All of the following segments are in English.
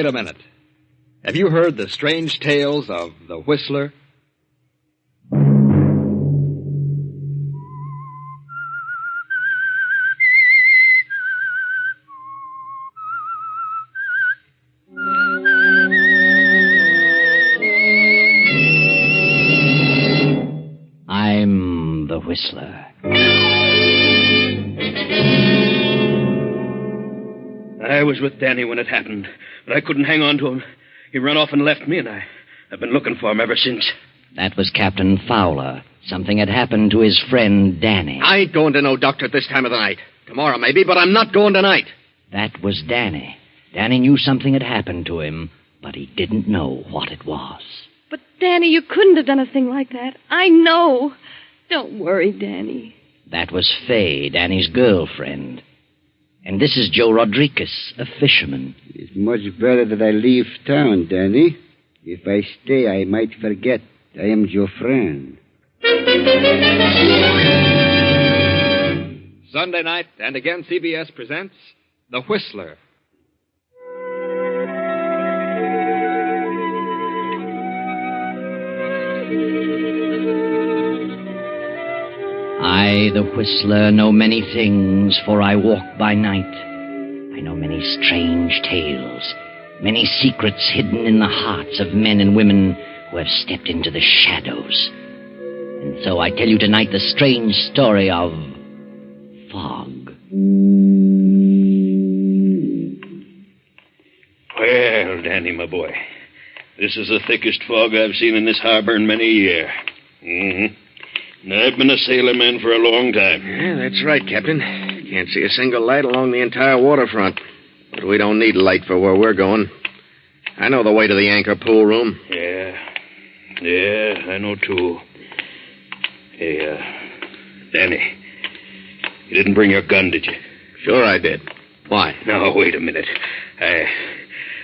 wait a minute. Have you heard the strange tales of the Whistler? I'm the Whistler. I was with Danny when it happened, but I couldn't hang on to him. He ran off and left me, and I've been looking for him ever since. That was Captain Fowler. Something had happened to his friend Danny. I ain't going to no doctor at this time of the night. Tomorrow, maybe, but I'm not going tonight. That was Danny. Danny knew something had happened to him, but he didn't know what it was. But, Danny, you couldn't have done a thing like that. I know. Don't worry, Danny. That was Fay, Danny's girlfriend. And this is Joe Rodriguez, a fisherman. It's much better that I leave town, Danny. If I stay, I might forget I am your friend. Sunday night, and again CBS presents The Whistler. I, the Whistler, know many things, for I walk by night. I know many strange tales, many secrets hidden in the hearts of men and women who have stepped into the shadows. And so I tell you tonight the strange story of fog. Well, Danny, my boy, this is the thickest fog I've seen in this harbor in many a year. Mm-hmm. And I've been a sailorman for a long time. Yeah, that's right, Captain. Can't see a single light along the entire waterfront. But we don't need light for where we're going. I know the way to the anchor pool room. Yeah, I know, too. Hey, Danny, you didn't bring your gun, did you? Sure I did. Why? Now, wait a minute.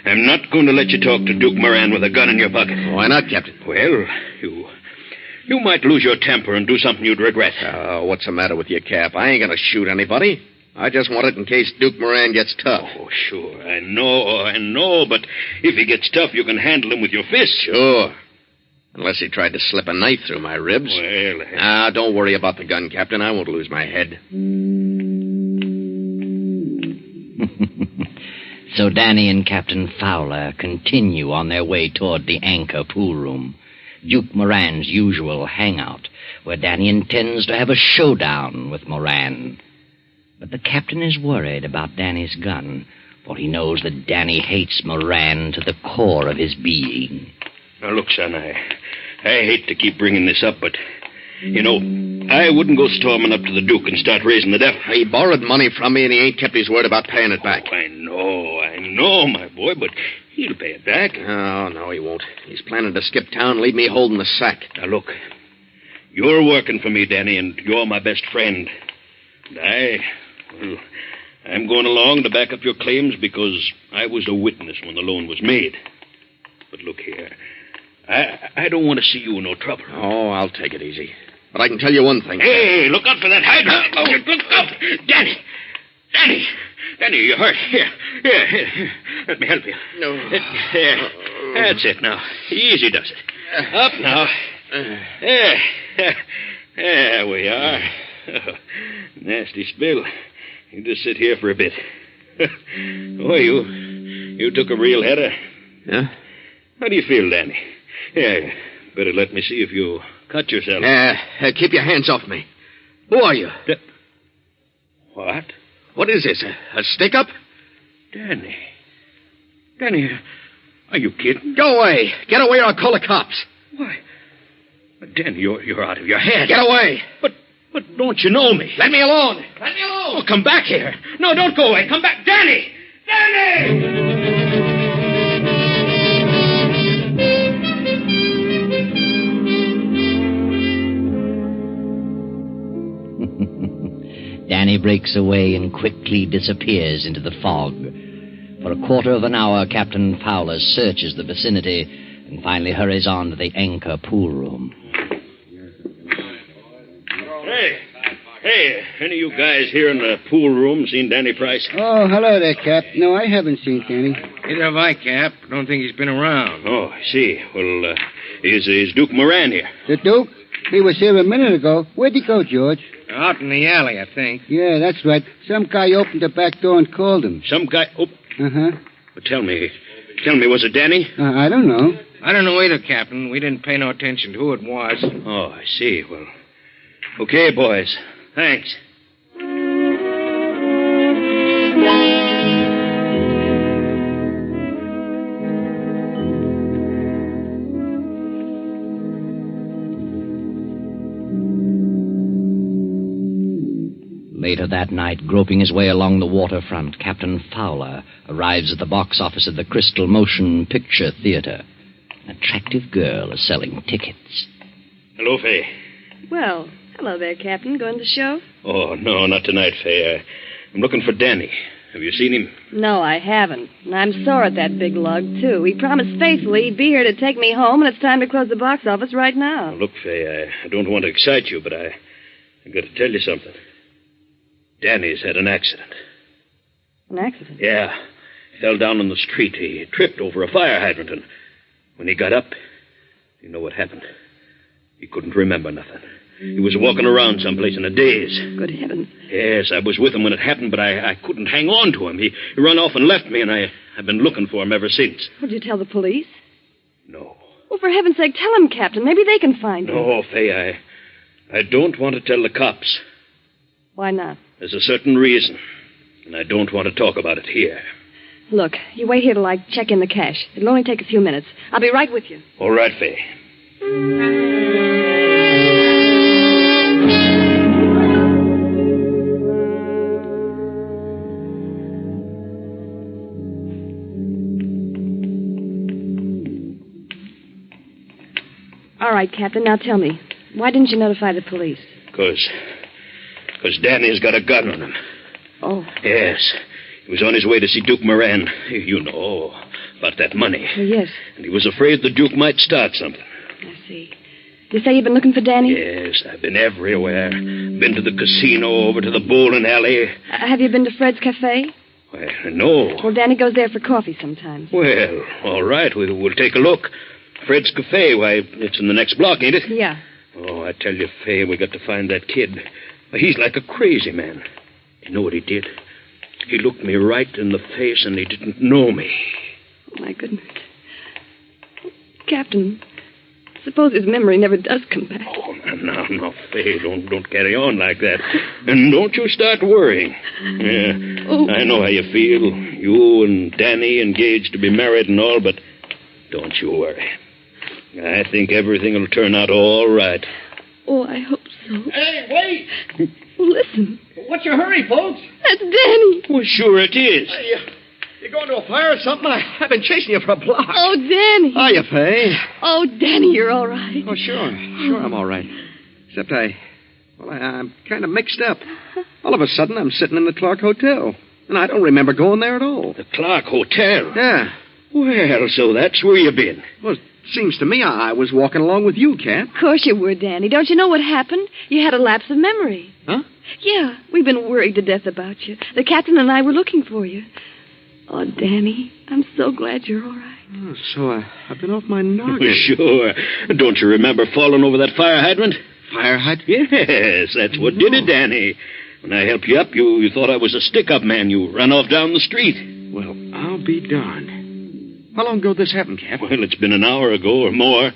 I'm not going to let you talk to Duke Moran with a gun in your pocket. Why not, Captain? Well, you might lose your temper and do something you'd regret. What's the matter with you, Cap? I ain't going to shoot anybody. I just want it in case Duke Moran gets tough. Oh, sure. I know. But if he gets tough, you can handle him with your fists. Sure. Unless he tried to slip a knife through my ribs. Well... don't worry about the gun, Captain. I won't lose my head. So Danny and Captain Fowler continue on their way toward the anchor pool room, Duke Moran's usual hangout, where Danny intends to have a showdown with Moran. But the captain is worried about Danny's gun, for he knows that Danny hates Moran to the core of his being. Now, look, son, I hate to keep bringing this up, but, I wouldn't go storming up to the Duke and start raising the devil. He borrowed money from me, and he ain't kept his word about paying it back. Oh, I know, my boy, but he'll pay it back. Oh, no, he won't. He's planning to skip town and leave me holding the sack. Now, look, you're working for me, Danny, and you're my best friend. And I'm going along to back up your claims because I was a witness when the loan was made. But look here, I don't want to see you in no trouble. Oh, I'll take it easy. But I can tell you one thing. Hey, look out for that hydrant. Look out. Danny, you're hurt. Here. Let me help you. No. That's it now. Easy does it. Up now. There we are. Nasty spill. You just sit here for a bit. Oh, you took a real header. Yeah? How do you feel, Danny? Yeah, better let me see if you cut yourself. Keep your hands off me. Who are you? What? What is this, a stick-up? Danny, are you kidding? Go away. Get away or I'll call the cops. Why? Danny, you're out of your head. Get away. But don't you know me? Let me alone. Oh, come back here. No, don't go away. Come back. Danny! Danny breaks away and quickly disappears into the fog. For a quarter of an hour, Captain Fowler searches the vicinity and finally hurries on to the anchor pool room. Hey, any of you guys here in the pool room seen Danny Price? Oh, hello there, Cap. No, I haven't seen Danny. Neither have I, Cap. Don't think he's been around. Oh, I see. Well, is Duke Moran here? The Duke? He was here a minute ago. Where'd he go, George? Out in the alley, I think. Yeah, that's right. Some guy opened the back door and called him. Some guy... Oh, Uh-huh. well, tell me, was it Danny? I don't know. I don't know either, Captain. We didn't pay no attention to who it was. Oh, I see. Well, okay, boys. Thanks. Later that night, groping his way along the waterfront, Captain Fowler arrives at the box office of the Crystal Motion Picture Theater. An attractive girl is selling tickets. Hello, Fay. Well, hello there, Captain. Going to the show? Oh, no, not tonight, Fay. I'm looking for Danny. Have you seen him? No, I haven't. And I'm sore at that big lug, too. He promised faithfully he'd be here to take me home, and it's time to close the box office right now. Now, look, Fay, I don't want to excite you, but I got to tell you something. Danny's had an accident. An accident? Yeah. He fell down on the street. He tripped over a fire hydrant, and when he got up, you know what happened? He couldn't remember nothing. He was walking around someplace in a daze. Good heavens. Yes, I was with him when it happened, but I couldn't hang on to him. He run off and left me, and I've been looking for him ever since. Would you tell the police? No. Well, for heaven's sake, tell them, Captain. Maybe they can find him. No, Fay, I don't want to tell the cops. Why not? There's a certain reason, and I don't want to talk about it here. Look, you wait here till I check in the cash. It'll only take a few minutes. I'll be right with you. All right, Fay. All right, Captain, now tell me. Why didn't you notify the police? Because Danny's got a gun on him. Oh. Yes. He was on his way to see Duke Moran. You know, about that money. Oh, yes. And he was afraid the Duke might start something. I see. You say you've been looking for Danny? Yes, I've been everywhere. Been to the casino, over to the bowling alley. Have you been to Fred's Cafe? Well, no. Well, Danny goes there for coffee sometimes. Well, all right. We'll take a look. Fred's Cafe, why, it's in the next block, ain't it? Yeah. Oh, I tell you, Fay, we got to find that kid. He's like a crazy man. You know what he did? He looked me right in the face and he didn't know me. Oh, my goodness. Captain, suppose his memory never does come back. Oh, no, Fay, don't carry on like that. And don't you start worrying. Yeah, Oh. I know how you feel. You and Danny engaged to be married and all, but don't you worry. I think everything will turn out all right. Oh, I hope so. Hey, wait! Listen, What's your hurry, folks? that's Danny. Well, sure it is. You going to a fire or something? I've been chasing you for a block. Oh, Danny. Hiya, Fay. Oh, Danny, you're all right. Oh, sure. Sure, I'm all right. Except I'm kind of mixed up. All of a sudden, I'm sitting in the Clark Hotel. And I don't remember going there at all. The Clark Hotel? Yeah. Well, so that's where you been. Well, it seems to me I was walking along with you, Cap. Of course you were, Danny. Don't you know what happened? You had a lapse of memory. Huh? Yeah, we've been worried to death about you. The captain and I were looking for you. Oh, Danny, I'm so glad you're all right. Oh, so I've been off my noggin. Sure. Don't you remember falling over that fire hydrant? Fire hydrant? Yes, that's what did it, Danny. When I helped you up, you thought I was a stick-up man. You ran off down the street. Well, I'll be darned. How long ago this happened, Cap? Well, it's been an hour ago or more.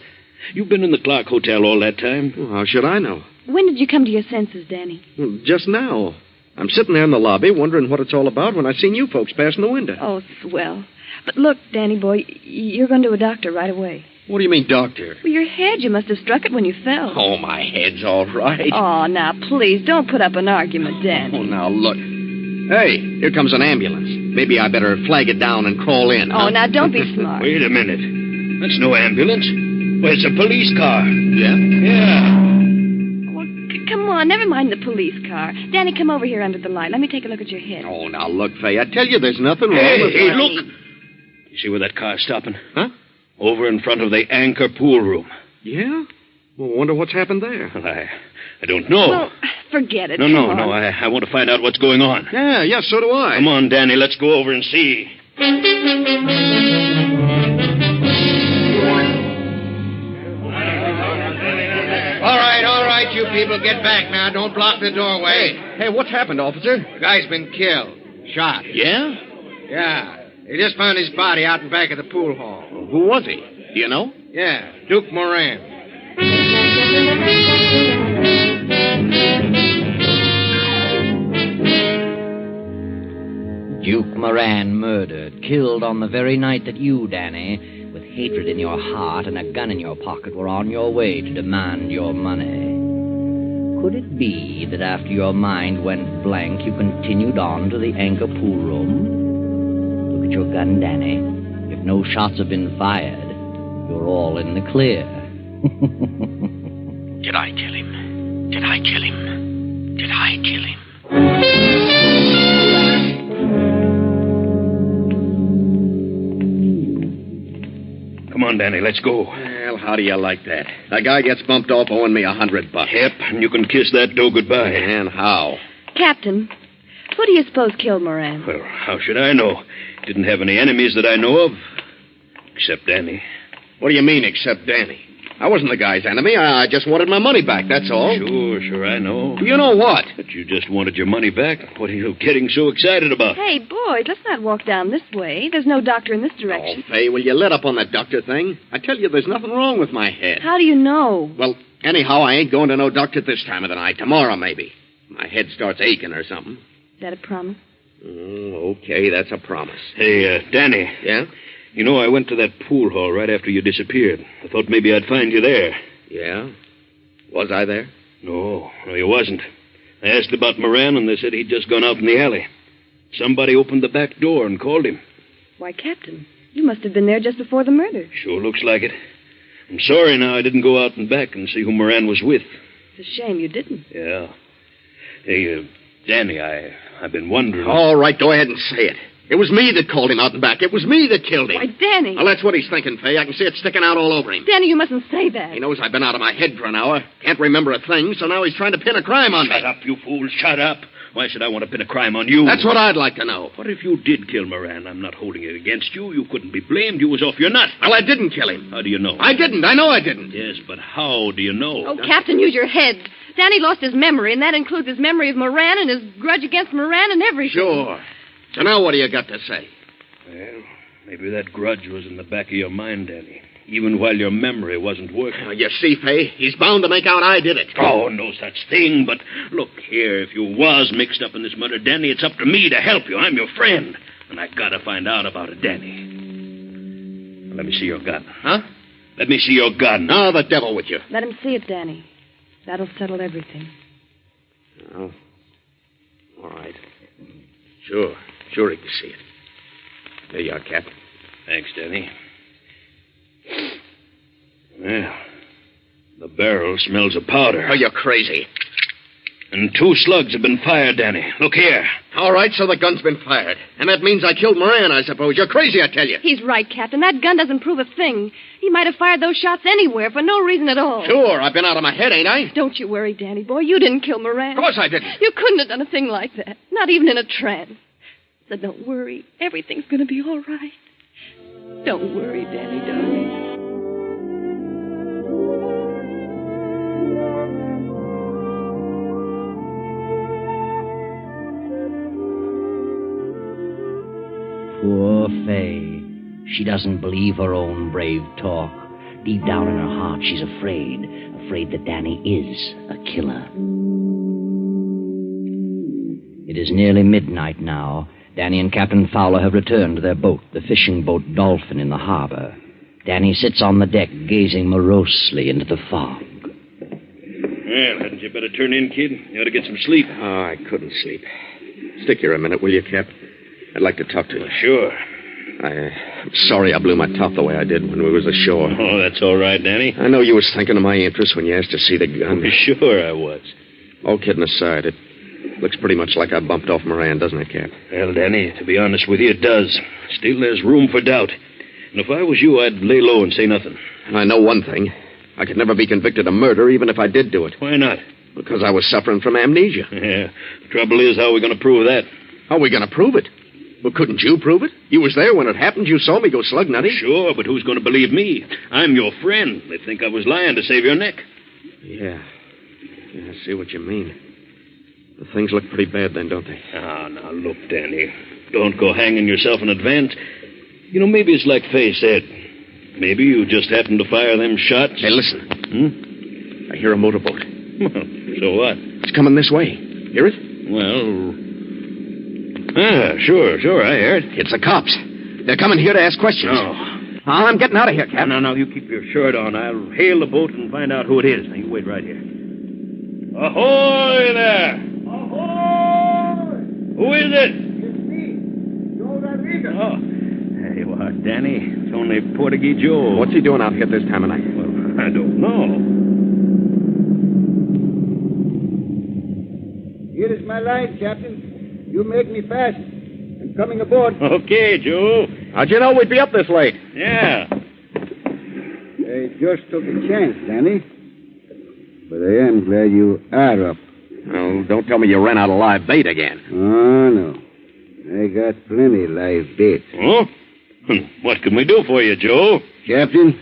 You've been in the Clark Hotel all that time? Well, how should I know? When did you come to your senses, Danny? Well, just now. I'm sitting there in the lobby wondering what it's all about when I seen you folks passing the window. Oh, swell. But look, Danny boy, you're going to a doctor right away. What do you mean, doctor? Well, your head, you must have struck it when you fell. Oh, my head's all right. Oh, now, please, don't put up an argument, Danny. Oh, now, look. Hey, here comes an ambulance. Maybe I better flag it down and crawl in. Oh, now, don't be smart. Wait a minute. That's no ambulance. Well, it's a police car. Yeah? Yeah. Well, come on, never mind the police car. Danny, come over here under the light. Let me take a look at your head. Oh, now, look, Fay, I tell you there's nothing wrong Hey, with hey, my... look. You see where that car's stopping? Huh? Over in front of the Anchor pool room. Yeah? Well, I wonder what's happened there. Well, I don't know. Well, forget it. No. Come on. I want to find out what's going on. Yeah, so do I. Come on, Danny. Let's go over and see. All right, you people, get back now. Don't block the doorway. Hey, what's happened, officer? The guy's been killed. Shot. Yeah? Yeah. They just found his body out in back of the pool hall. Who was he? Do you know? Yeah, Duke Moran. Duke Moran murdered, killed on the very night that you, Danny, with hatred in your heart and a gun in your pocket, were on your way to demand your money. Could it be that after your mind went blank, you continued on to the Anchor Pool Room? Look at your gun, Danny. If no shots have been fired, you're all in the clear. Did I kill him? Did I kill him? Did I kill him? Come on, Danny. Let's go. Well, how do you like that? A guy gets bumped off owing me $100. Yep, and you can kiss that dough goodbye. And how? Captain, who do you suppose killed Moran? Well, how should I know? Didn't have any enemies that I know of. Except Danny. What do you mean, except Danny? I wasn't the guy's enemy. I just wanted my money back, that's all. Sure, I know. You know what? But you just wanted your money back. What are you getting so excited about? Hey, boys, let's not walk down this way. There's no doctor in this Oh, direction. Fay, will you let up on that doctor thing? I tell you, there's nothing wrong with my head. How do you know? Well, anyhow, I ain't going to no doctor this time of the night. Tomorrow, maybe. My head starts aching or something. Is that a promise? Okay, that's a promise. Hey, Danny. Yeah? You know, I went to that pool hall right after you disappeared. I thought maybe I'd find you there. Yeah? Was I there? No, you wasn't. I asked about Moran, and they said he'd just gone out in the alley. Somebody opened the back door and called him. Why, Captain, you must have been there just before the murder. Sure looks like it. I'm sorry now I didn't go out and back and see who Moran was with. It's a shame you didn't. Yeah. Hey, Danny, I've been wondering... All right, go ahead and say it. It was me that called him out and back. It was me that killed him. Why, Danny. Well, that's what he's thinking, Fay. I can see it sticking out all over him. Danny, you mustn't say that. He knows I've been out of my head for an hour. Can't remember a thing, so now he's trying to pin a crime on me. Shut up, you fool. Shut up. Why should I want to pin a crime on you? That's what I'd like to know. What if you did kill Moran? I'm not holding it against you. You couldn't be blamed. You was off your nut. Well, I didn't kill him. How do you know? I didn't. I know I didn't. Yes, but how do you know? Oh, Captain, use your head. Danny lost his memory, and that includes his memory of Moran and his grudge against Moran and everything. Sure. So now what do you got to say? Well, maybe that grudge was in the back of your mind, Danny. Even while your memory wasn't working. You see, Fay, he's bound to make out I did it. Oh, no such thing. But look here, if you was mixed up in this murder, Danny, it's up to me to help you. I'm your friend. And I gotta find out about it, Danny. Let me see your gun. Huh? Let me see your gun. Oh, the devil with you. Let him see it, Danny. That'll settle everything. Oh. All right. Sure he can see it. There you are, Cap. Thanks, Danny. Well, the barrel smells of powder. Oh, you're crazy. And 2 slugs have been fired, Danny. Look here. All right, so the gun's been fired. And that means I killed Moran, I suppose. You're crazy, I tell you. He's right, Captain. That gun doesn't prove a thing. He might have fired those shots anywhere for no reason at all. Sure, I've been out of my head, ain't I? Don't you worry, Danny boy. You didn't kill Moran. Of course I didn't. You couldn't have done a thing like that. Not even in a trance. So don't worry. Everything's going to be all right. Don't worry, Danny, darling. Poor Fay. She doesn't believe her own brave talk. Deep down in her heart, she's afraid that Danny is a killer. It is nearly midnight now. Danny and Captain Fowler have returned to their boat, the fishing boat Dolphin, in the harbor. Danny sits on the deck, gazing morosely into the fog. Well, hadn't you better turn in, kid? You ought to get some sleep. Oh, I couldn't sleep. Stick here a minute, will you, Cap? I'd like to talk to you. Sure. I'm sorry I blew my top the way I did when we was ashore. Oh, that's all right, Danny. I know you was thinking of my interest when you asked to see the gun. Sure I was. All kidding aside, it looks pretty much like I bumped off Moran, doesn't it, Cap? Well, Danny, to be honest with you, it does. Still, there's room for doubt. And if I was you, I'd lay low and say nothing. And I know one thing. I could never be convicted of murder, even if I did do it. Why not? Because I was suffering from amnesia. Yeah. The trouble is, how are we going to prove that? How are we going to prove it? Well, couldn't you prove it? You was there when it happened. You saw me go slug nutty. Sure, but who's going to believe me? I'm your friend. They think I was lying to save your neck. Yeah, I see what you mean. The things look pretty bad then, don't they? Ah, now look, Danny. Don't go hanging yourself in advance. You know, maybe it's like Fay said. Maybe you just happened to fire them shots. Hey, listen. I hear a motorboat. Well, so what? It's coming this way. Hear it? Well... sure, I hear it. It's the cops. They're coming here to ask questions. Oh. I'm getting out of here, Cap. No, you keep your shirt on. I'll hail the boat and find out who it is. Now, you wait right here. Ahoy there! Ahoy! Who is it? It's me, Joe Rodriguez. Oh. Hey, well, Danny, it's only Portuguese Joe. What's he doing out here this time of night? Well, I don't know. Here is my line, Captain. You make me fast. I'm coming aboard. Okay, Joe. How'd you know we'd be up this late? Yeah. I just took a chance, Danny. But I am glad you are up. Oh, don't tell me you ran out of live bait again. Oh, no. I got plenty live bait. Oh? What can we do for you, Joe? Captain,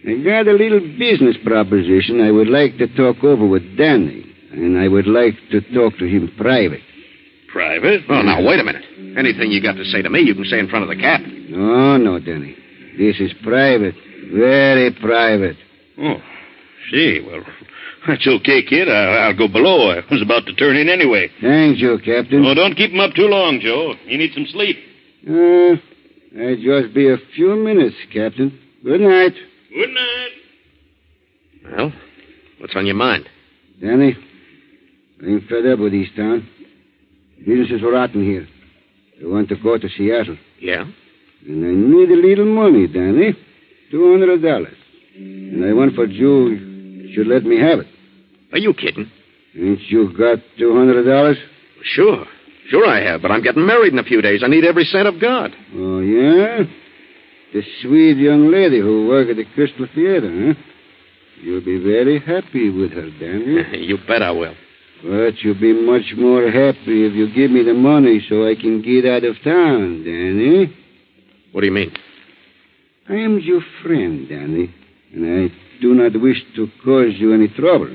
I got a little business proposition I would like to talk over with Danny. And I would like to talk to him private. Private? Oh, now, wait a minute. Anything you got to say to me, you can say in front of the captain. Oh, no, Danny. This is private. Very private. Oh, see, well, that's okay, kid. I'll go below. I was about to turn in anyway. Thank you, Captain. Oh, don't keep him up too long, Joe. You need some sleep. I'll just be a few minutes, Captain. Good night. Good night. Well, what's on your mind? Danny, I'm fed up with East Town. Business is rotten here. I want to go to Seattle. Yeah? And I need a little money, Danny. $200. And I want for Joe should let me have it. Are you kidding? Ain't you got $200? Sure. Sure I have, but I'm getting married in a few days. I need every cent I've got. Oh, yeah? The sweet young lady who worked at the Crystal Theater, huh? You'll be very happy with her, Danny. You bet I will. But you'll be much more happy if you give me the money so I can get out of town, Danny. What do you mean? I am your friend, Danny, and I do not wish to cause you any trouble.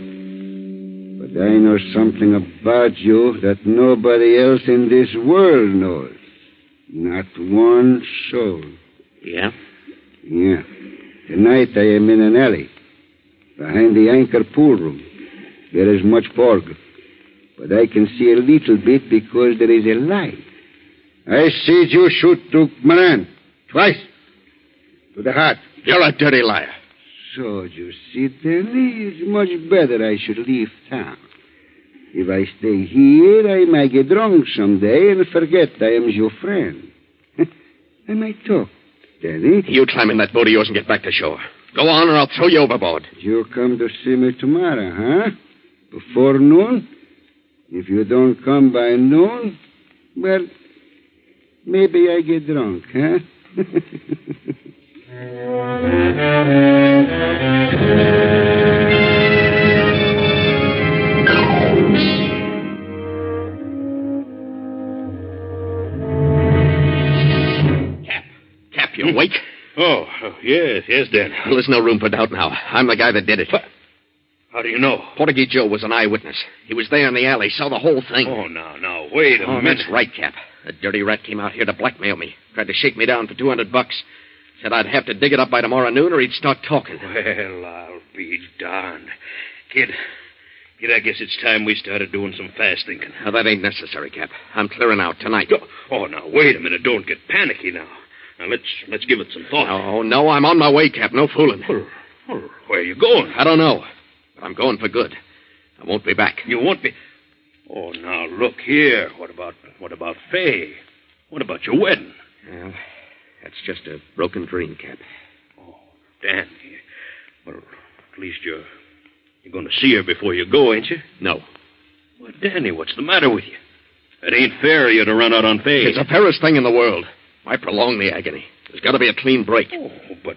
But I know something about you that nobody else in this world knows. Not one soul. Yeah? Yeah. Tonight I am in an alley, behind the anchor pool room. There is much fog, but I can see a little bit because there is a light. I see you shoot to Moran. Twice. To the heart. You're a dirty liar. So, you see, Danny, it's much better I should leave town. If I stay here, I might get drunk someday and forget I am your friend. I might talk, Danny. You climb in that boat of yours and get back to shore. Go on or I'll throw you overboard. You come to see me tomorrow, huh? Before noon? If you don't come by noon, well, maybe I get drunk, huh? Cap, you awake? Oh, yes, Dan. Well, there's no room for doubt now. I'm the guy that did it. What? How do you know? Portuguese Joe was an eyewitness. He was there in the alley, saw the whole thing. Oh, now, wait a minute. That's right, Cap. That dirty rat came out here to blackmail me. Tried to shake me down for $200. Said I'd have to dig it up by tomorrow noon or he'd start talking. Well, I'll be darned. Kid, I guess it's time we started doing some fast thinking. Now, that ain't necessary, Cap. I'm clearing out tonight. Oh, now, wait a minute. Don't get panicky now. Now, let's give it some thought. Oh, no, I'm on my way, Cap. No fooling. Well, where are you going? I don't know, but I'm going for good. I won't be back. You won't be? Oh, now, look here. What about Fay? What about your wedding? Well, that's just a broken dream, Cap. Oh, Danny. Well, at least you're going to see her before you go, ain't you? No. Well, Danny, what's the matter with you? It ain't fair of you to run out on Fay. It's the fairest thing in the world. Why prolong the agony? There's got to be a clean break. Oh, but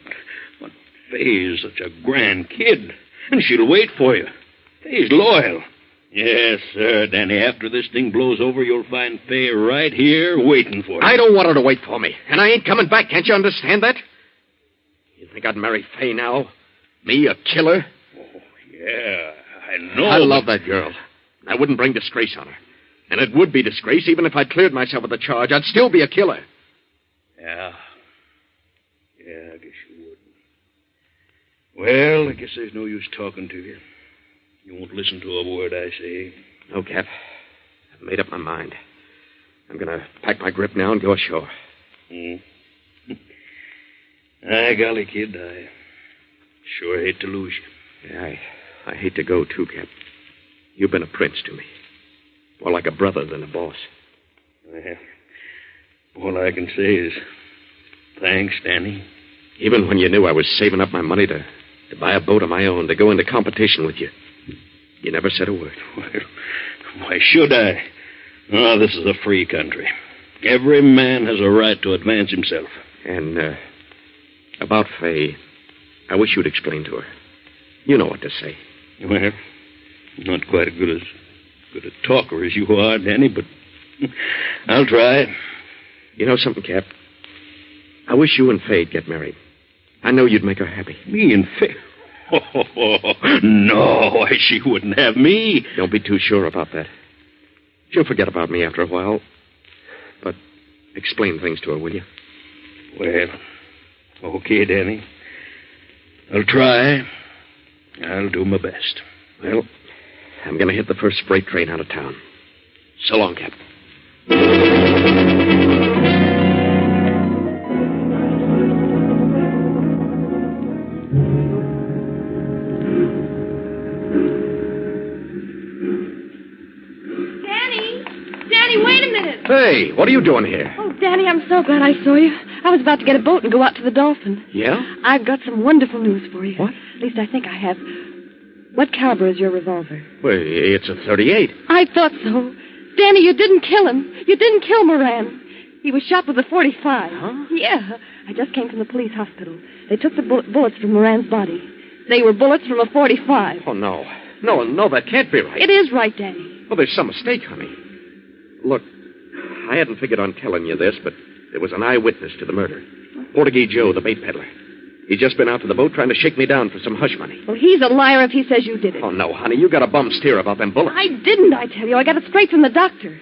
Faye's such a grand kid, and she'll wait for you. Faye's loyal. Yes, sir, Danny. After this thing blows over, you'll find Faye right here waiting for you. I don't want her to wait for me, and I ain't coming back. Can't you understand that? You think I'd marry Faye now? Me, a killer? Oh, yeah, I know. I love that girl. I wouldn't bring disgrace on her. And it would be disgrace even if I cleared myself of the charge. I'd still be a killer. Yeah. Yeah, I guess you would. Well, I guess there's no use talking to you. You won't listen to a word I say. No, Cap. I've made up my mind. I'm going to pack my grip now and go ashore. Aye, golly, kid, I sure hate to lose you. Yeah, I hate to go, too, Cap. You've been a prince to me. More like a brother than a boss. Well, all I can say is thanks, Danny. Even when you knew I was saving up my money to buy a boat of my own, to go into competition with you, you never said a word. Well, why should I? Oh, this is a free country. Every man has a right to advance himself. And, about Faye, I wish you'd explain to her. You know what to say. Well, not quite as good a talker as you are, Danny, but I'll try. You know something, Cap? I wish you and Faye'd get married. I know you'd make her happy. Me and Faye? Oh, no, why, she wouldn't have me. Don't be too sure about that. She'll forget about me after a while. But explain things to her, will you? Well, okay, Danny. I'll try. I'll do my best. Well, I'm going to hit the first freight train out of town. So long, Cap. Danny, wait a minute. Hey, what are you doing here? Oh, Danny, I'm so glad I saw you. I was about to get a boat and go out to the Dolphin. Yeah? I've got some wonderful news for you. What? At least I think I have. What caliber is your revolver? Well, it's a .38. I thought so. Danny, you didn't kill him. You didn't kill Moran. He was shot with a .45. Huh? Yeah. I just came from the police hospital. They took the bullets from Moran's body. They were bullets from a .45. Oh, no. No, that can't be right. It is right, Danny. Well, there's some mistake, honey. Look, I hadn't figured on telling you this, but there was an eyewitness to the murder. Portuguese Joe, the bait peddler. He'd just been out to the boat trying to shake me down for some hush money. Well, he's a liar if he says you did it. Oh, no, honey, you got a bum steer about them bullets. I didn't, I tell you. I got it straight from the doctor.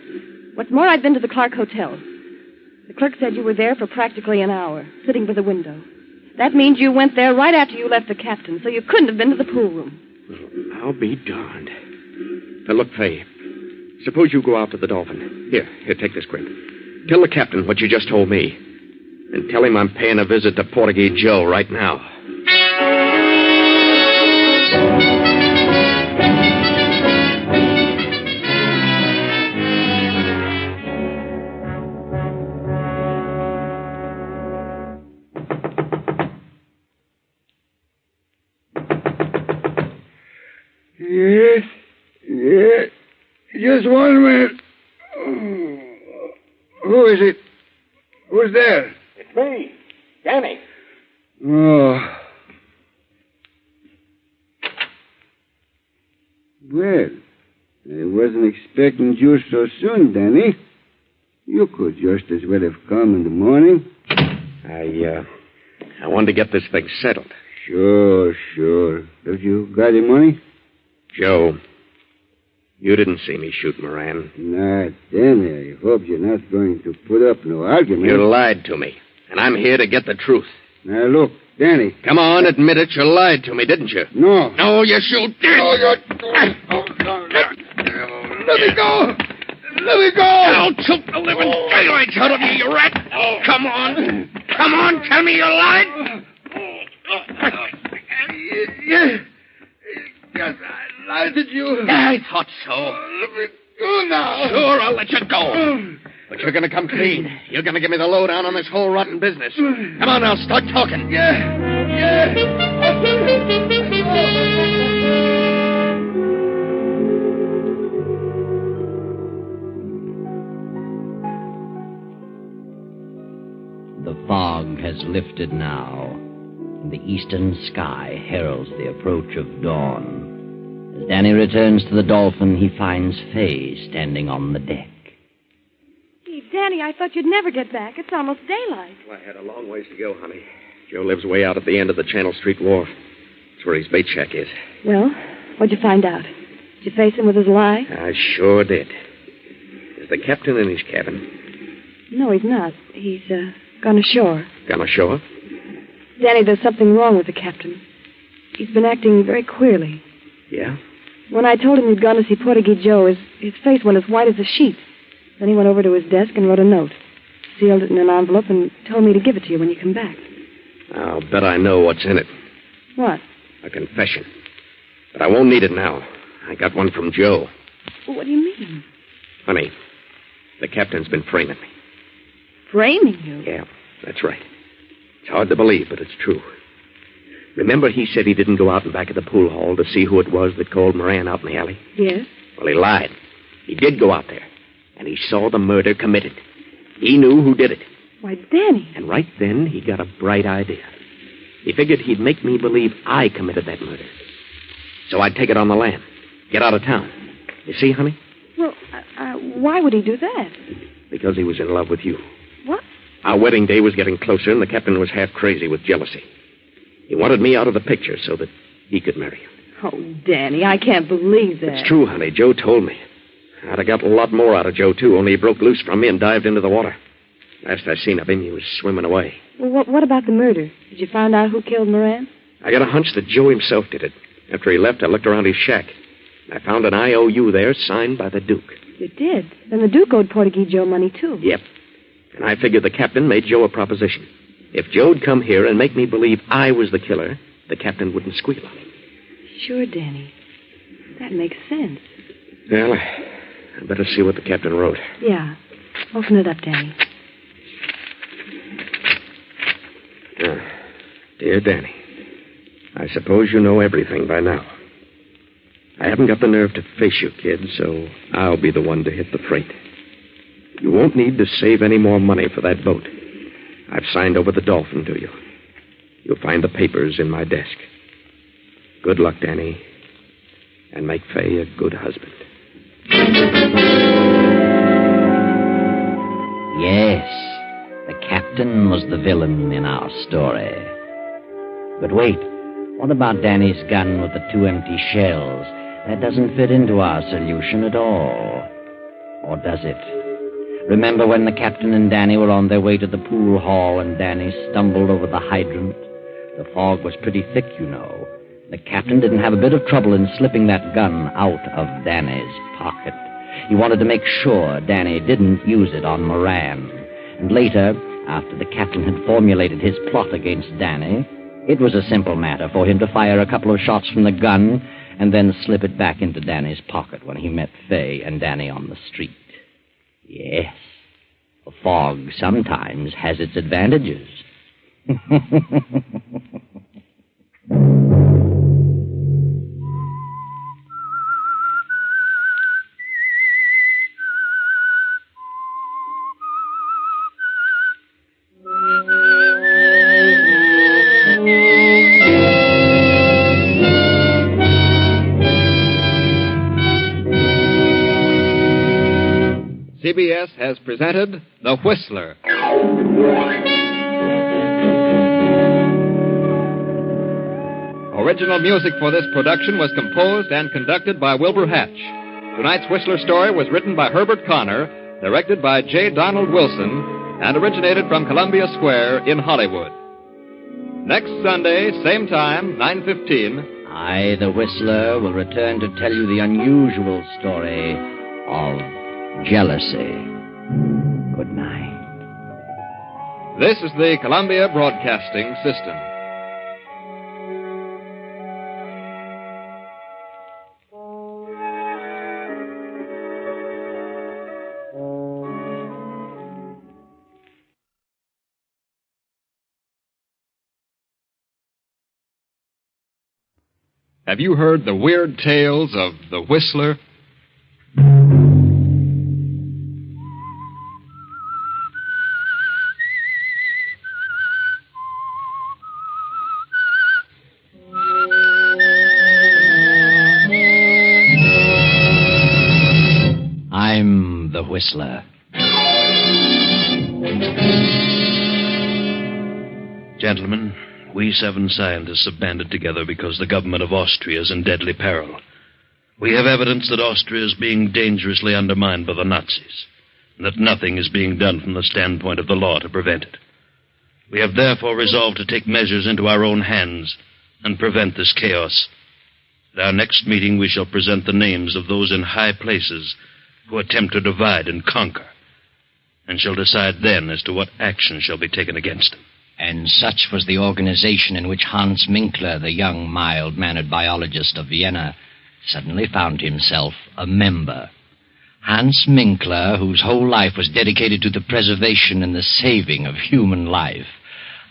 What's more, I'd been to the Clark Hotel. The clerk said you were there for practically an hour, sitting by the window. That means you went there right after you left the captain, so you couldn't have been to the pool room. Well, I'll be darned. Now, look, Faye, suppose you go out to the Dolphin. Here, take this grip. Tell the captain what you just told me. And tell him I'm paying a visit to Portuguese Joe right now. Yes. Just 1 minute. Who is it? Who's there? It's me, Danny. Oh. Well, I wasn't expecting you so soon, Danny. You could just as well have come in the morning. I wanted to get this thing settled. Sure. Have you got any money? Joe, you didn't see me shoot Moran. Not Danny. I hope you're not going to put up no argument. You lied to me, and I'm here to get the truth. Now, look, Danny. Come on, admit it. You lied to me, didn't you? No. No, you shoot did. No, let me go. Let me go. I'll choke the living daylights out of you, you rat. Come on, tell me you lied. Yes, I lied to you. I thought so. Let me go now. Sure, I'll let you go. But you're going to come clean. You're going to give me the lowdown on this whole rotten business. Come on now, start talking. Yeah. The fog has lifted now. and the eastern sky heralds the approach of dawn. As Danny returns to the Dolphin, he finds Fay standing on the deck. Hey, Danny, I thought you'd never get back. It's almost daylight. Well, I had a long ways to go, honey. Joe lives way out at the end of the Channel Street Wharf. That's where his bait shack is. Well, what'd you find out? Did you face him with his lie? I sure did. Is the captain in his cabin? No, he's not. He's gone ashore. Gone ashore? Danny, there's something wrong with the captain. He's been acting very queerly. Yeah? When I told him he'd gone to see Portuguese Joe, his face went as white as a sheet. Then he went over to his desk and wrote a note. Sealed it in an envelope and told me to give it to you when you come back. I'll bet I know what's in it. What? A confession. But I won't need it now. I got one from Joe. Well, what do you mean? Honey, the captain's been framing me. Framing you? Yeah, that's right. It's hard to believe, but it's true. Remember he said he didn't go out in back of the pool hall to see who it was that called Moran out in the alley? Yes. Well, he lied. He did go out there, and he saw the murder committed. He knew who did it. Why, Danny. And right then, he got a bright idea. He figured he'd make me believe I committed that murder. So I'd take it on the lam. Get out of town. You see, honey? Well, why would he do that? Because he was in love with you. What? Our wedding day was getting closer, and the captain was half crazy with jealousy. He wanted me out of the picture so that he could marry you. Oh, Danny, I can't believe that. It's true, honey. Joe told me. I'd have got a lot more out of Joe, too, only he broke loose from me and dived into the water. Last I seen of him, he was swimming away. Well, what about the murder? Did you find out who killed Moran? I got a hunch that Joe himself did it. After he left, I looked around his shack. I found an IOU there signed by the Duke. You did? Then the Duke owed Portuguese Joe money, too. Yep. And I figured the captain made Joe a proposition. If Joe'd come here and make me believe I was the killer, the captain wouldn't squeal on him. Sure, Danny. That makes sense. Well, I better see what the captain wrote. Yeah. Open it up, Danny. Dear Danny, I suppose you know everything by now. I haven't got the nerve to face you, kid, so I'll be the one to hit the freight. You won't need to save any more money for that boat. I've signed over the Dolphin to you. You'll find the papers in my desk. Good luck, Danny, and make Fay a good husband. Yes, the captain was the villain in our story. But wait, what about Danny's gun with the 2 empty shells? That doesn't fit into our solution at all. Or does it? Remember when the captain and Danny were on their way to the pool hall and Danny stumbled over the hydrant? The fog was pretty thick, you know. The captain didn't have a bit of trouble in slipping that gun out of Danny's pocket. He wanted to make sure Danny didn't use it on Moran. And later, after the captain had formulated his plot against Danny, it was a simple matter for him to fire a couple of shots from the gun and then slip it back into Danny's pocket when he met Fay and Danny on the street. Yes, the fog sometimes has its advantages. CBS has presented The Whistler. Original music for this production was composed and conducted by Wilbur Hatch. Tonight's Whistler story was written by Herbert Connor, directed by J. Donald Wilson, and originated from Columbia Square in Hollywood. Next Sunday, same time, 9:15. I, the Whistler, will return to tell you the unusual story of jealousy. Good night. This is the Columbia Broadcasting System. Have you heard the weird tales of the Whistler? Whistler. Gentlemen, we 7 scientists have banded together because the government of Austria is in deadly peril. We have evidence that Austria is being dangerously undermined by the Nazis, and that nothing is being done from the standpoint of the law to prevent it. We have therefore resolved to take measures into our own hands and prevent this chaos. At our next meeting, we shall present the names of those in high places who attempt to divide and conquer, and shall decide then as to what action shall be taken against them. And such was the organization in which Hans Minkler, the young, mild-mannered biologist of Vienna, suddenly found himself a member. Hans Minkler, whose whole life was dedicated to the preservation and the saving of human life.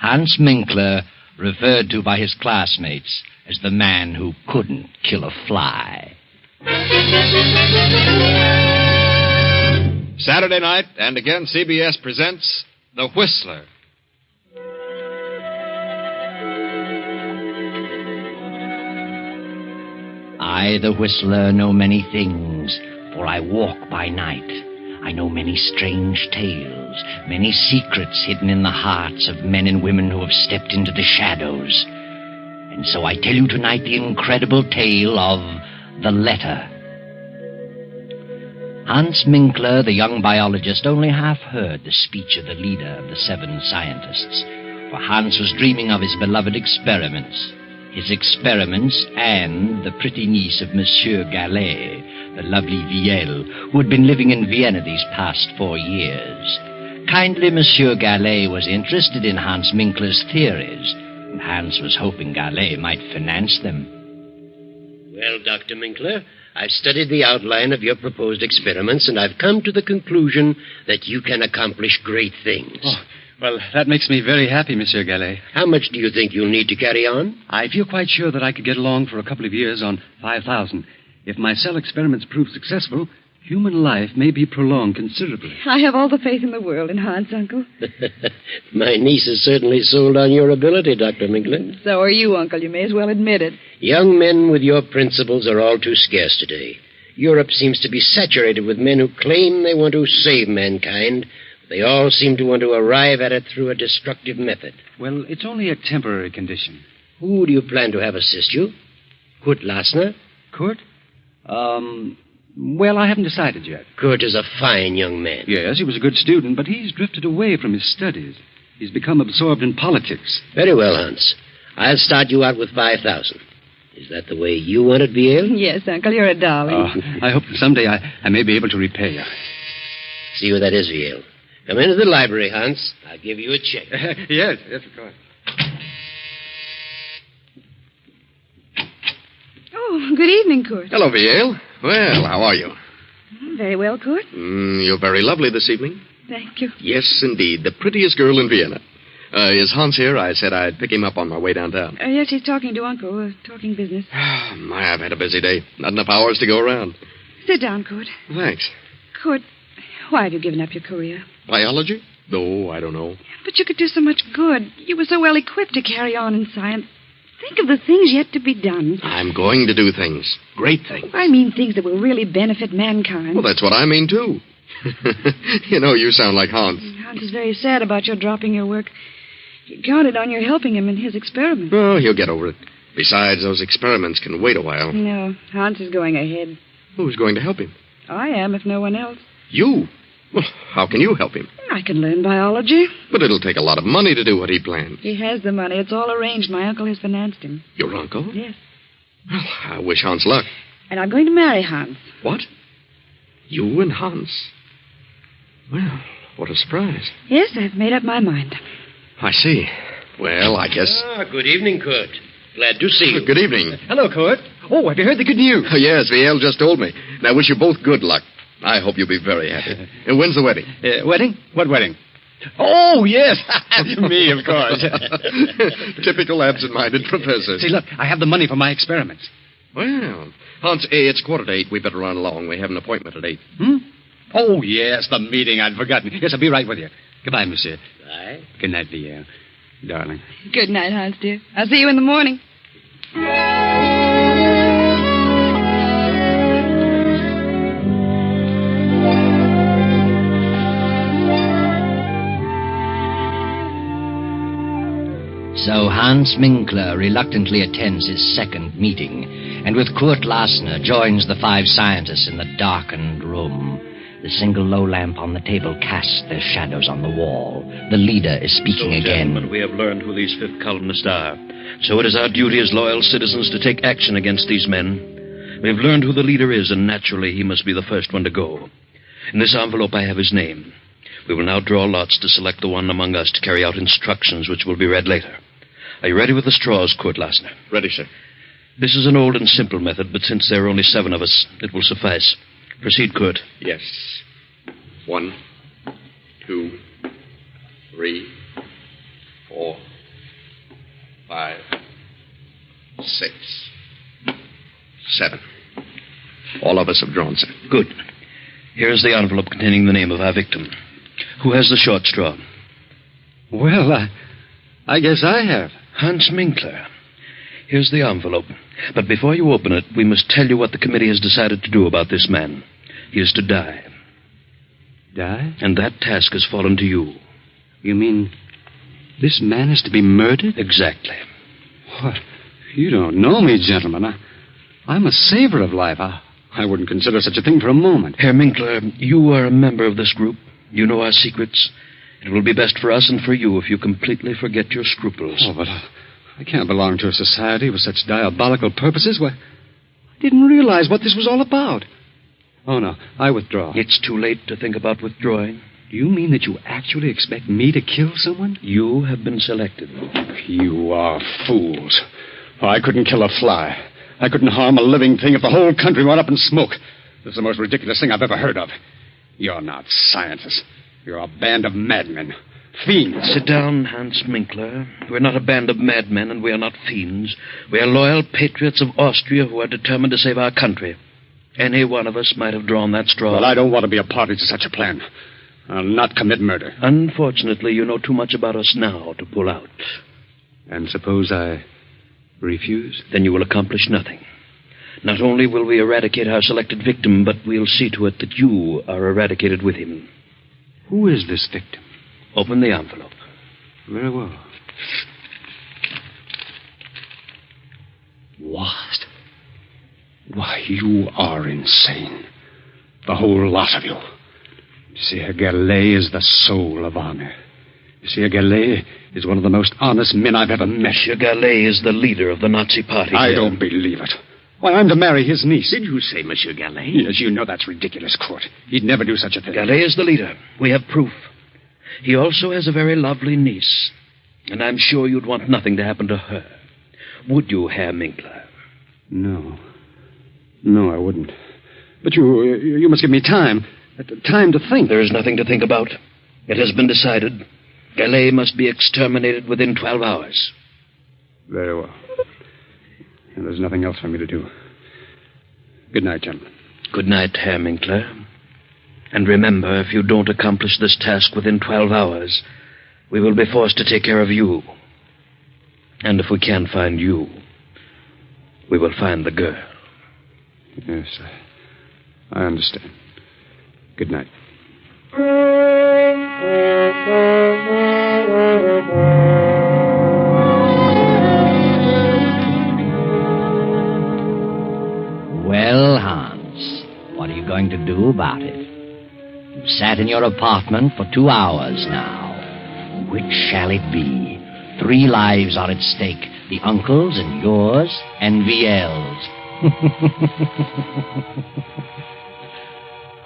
Hans Minkler, referred to by his classmates as the man who couldn't kill a fly. Saturday night, and again CBS presents The Whistler. I, the Whistler, know many things, for I walk by night. I know many strange tales, many secrets hidden in the hearts of men and women who have stepped into the shadows. And so I tell you tonight the incredible tale of The Letter. Hans Minkler, the young biologist, only half heard the speech of the leader of the 7 scientists, for Hans was dreaming of his beloved experiments. His experiments and the pretty niece of Monsieur Gallet, the lovely Viel, who had been living in Vienna these past 4 years. Kindly Monsieur Gallet was interested in Hans Minkler's theories, and Hans was hoping Gallet might finance them. Well, Dr. Minkler, I've studied the outline of your proposed experiments, and I've come to the conclusion that you can accomplish great things. Oh. Well, that makes me very happy, Monsieur Gallet. How much do you think you'll need to carry on? I feel quite sure that I could get along for a couple of years on 5,000. If my cell experiments prove successful, human life may be prolonged considerably. I have all the faith in the world in Hans, Uncle. My niece is certainly sold on your ability, Dr. Minkler. So are you, Uncle. You may as well admit it. Young men with your principles are all too scarce today. Europe seems to be saturated with men who claim they want to save mankind. They all seem to want to arrive at it through a destructive method. Well, it's only a temporary condition. Who do you plan to have assist you? Kurt Lassner? Kurt? Well, I haven't decided yet. Kurt is a fine young man. Yes, he was a good student, but he's drifted away from his studies. He's become absorbed in politics. Very well, Hans. I'll start you out with 5,000. Is that the way you want it, Viel? Yes, Uncle, you're a darling. Oh, I hope that someday I may be able to repay you. See where that is, Viel. Come into the library, Hans. I'll give you a check. Yes, of course. Oh, good evening, Kurt. Hello, Viel. Well, how are you? Very well, Kurt. You're very lovely this evening. Thank you. Yes, indeed. The prettiest girl in Vienna. Is Hans here? I said I'd pick him up on my way downtown. Yes, he's talking to Uncle. Talking business. My, I've had a busy day. Not enough hours to go around. Sit down, Kurt. Thanks. Kurt, why have you given up your career? Biology? No, I don't know. But you could do so much good. You were so well equipped to carry on in science. Think of the things yet to be done. I'm going to do things. Great things. I mean things that will really benefit mankind. Well, that's what I mean, too. You know, you sound like Hans. Hans is very sad about your dropping your work. He counted on your helping him in his experiment. Oh, he'll get over it. Besides, those experiments can wait a while. No, Hans is going ahead. Who's going to help him? I am, if no one else. You? Well, how can you help him? I can learn biology. But it'll take a lot of money to do what he planned. He has the money. It's all arranged. My uncle has financed him. Your uncle? Yes. Well, I wish Hans luck. And I'm going to marry Hans. What? You and Hans? Well, what a surprise. Yes, I've made up my mind. I see. Well, I guess... Good evening, Kurt. Glad to see you. Good evening. Hello, Kurt. Oh, have you heard the good news? Yes, Viel just told me. And I wish you both good luck. I hope you'll be very happy. When's the wedding? Wedding? What wedding? Oh, yes. Me, of course. Typical absent-minded professors. See, look, I have the money for my experiments. Well, Hans, it's 7:45. We better run along. We have an appointment at 8. Oh, yes, the meeting. I'd forgotten. Yes, I'll be right with you. Goodbye, monsieur. Bye. Good night, Viel. Darling. Good night, Hans, dear. I'll see you in the morning. Hans Minkler reluctantly attends his second meeting, and with Kurt Lassner joins the 5 scientists in the darkened room. The single low lamp on the table casts their shadows on the wall. The leader is speaking again. Gentlemen, we have learned who these 5th columnists are. So it is our duty as loyal citizens to take action against these men. We have learned who the leader is, and naturally he must be the first one to go. In this envelope I have his name. We will now draw lots to select the one among us to carry out instructions which will be read later. Are you ready with the straws, Kurt Lassner? Ready, sir. This is an old and simple method, but since there are only 7 of us, it will suffice. Proceed, Kurt. Yes. 1, 2, 3, 4, 5, 6, 7. All of us have drawn, sir. Good. Here is the envelope containing the name of our victim. Who has the short straw? Well, I guess I have. Hans Minkler. Here's the envelope. But before you open it, we must tell you what the committee has decided to do about this man. He is to die. Die? And that task has fallen to you. You mean this man is to be murdered? Exactly. What? You don't know me, gentlemen. I'm a saver of life. I wouldn't consider such a thing for a moment. Herr Minkler, you are a member of this group. You know our secrets. It will be best for us and for you if you completely forget your scruples. Oh, but I can't belong to a society with such diabolical purposes. Why, I didn't realize what this was all about. Oh, no, I withdraw. It's too late to think about withdrawing. Do you mean that you actually expect me to kill someone? You have been selected. You are fools. Oh, I couldn't kill a fly. I couldn't harm a living thing if the whole country went up in smoke. This is the most ridiculous thing I've ever heard of. You're not scientists. You're a band of madmen. Fiends. Sit down, Hans Minkler. We're not a band of madmen, and we are not fiends. We are loyal patriots of Austria who are determined to save our country. Any one of us might have drawn that straw. Well, I don't want to be a party to such a plan. I'll not commit murder. Unfortunately, you know too much about us now to pull out. And suppose I refuse? Then you will accomplish nothing. Not only will we eradicate our selected victim, but we'll see to it that you are eradicated with him. Who is this victim? Open the envelope. Very well. What? Why, you are insane. The whole lot of you. Monsieur Gallet is the soul of honor. Monsieur Gallet is one of the most honest men I've ever met. Monsieur Gallet is the leader of the Nazi party. I don't believe it. Why, I'm to marry his niece. Did you say Monsieur Gallet? Yes, you know that's ridiculous, Court. He'd never do such a thing. Gallet is the leader. We have proof. He also has a very lovely niece. And I'm sure you'd want nothing to happen to her. Would you, Herr Minkler? No. No, I wouldn't. But you must give me time. Time to think. There is nothing to think about. It has been decided. Gallet must be exterminated within 12 hours. Very well. And there's nothing else for me to do. Good night, gentlemen. Good night, Herr Minkler. And remember, if you don't accomplish this task within 12 hours, we will be forced to take care of you. And if we can't find you, we will find the girl. Yes, I understand. Good night. Well, Hans, what are you going to do about it? You've sat in your apartment for 2 hours now. Which shall it be? 3 lives are at stake. The uncle's and yours and VL's.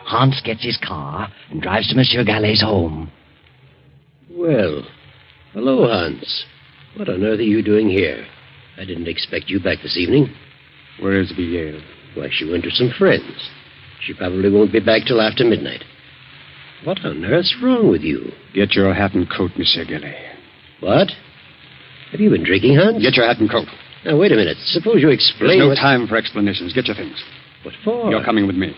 Hans gets his car and drives to Monsieur Gallet's home. Well, hello, Hans. What on earth are you doing here? I didn't expect you back this evening. Where is VL? Why, she went to some friends. She probably won't be back till after midnight. What on earth's wrong with you? Get your hat and coat, Monsieur Gallet. What? Have you been drinking, Hans? Get your hat and coat. Now, wait a minute. Suppose you explain. There's no time for explanations. Get your things. What for? You're coming with me.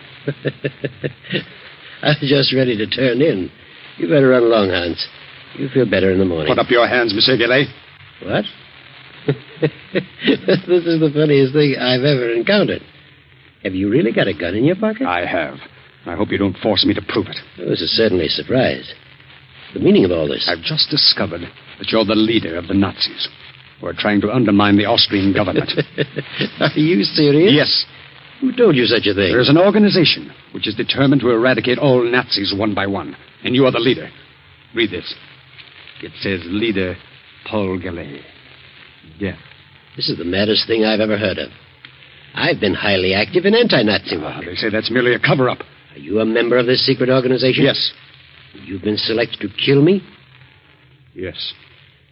I was just ready to turn in. You better run along, Hans. You'll feel better in the morning. Put up your hands, Monsieur Gallet. What? This is the funniest thing I've ever encountered. Have you really got a gun in your pocket? I have. I hope you don't force me to prove it. Well, this is certainly a surprise. The meaning of all this? I've just discovered that you're the leader of the Nazis. who are trying to undermine the Austrian government. Are you serious? Yes. Who told you such a thing? There is an organization which is determined to eradicate all Nazis one by one, and you are the leader. Read this. It says leader Paul Gallet. Death. This is the maddest thing I've ever heard of. I've been highly active in anti-Nazi work. They say that's merely a cover-up. Are you a member of this secret organization? Yes. You've been selected to kill me? Yes.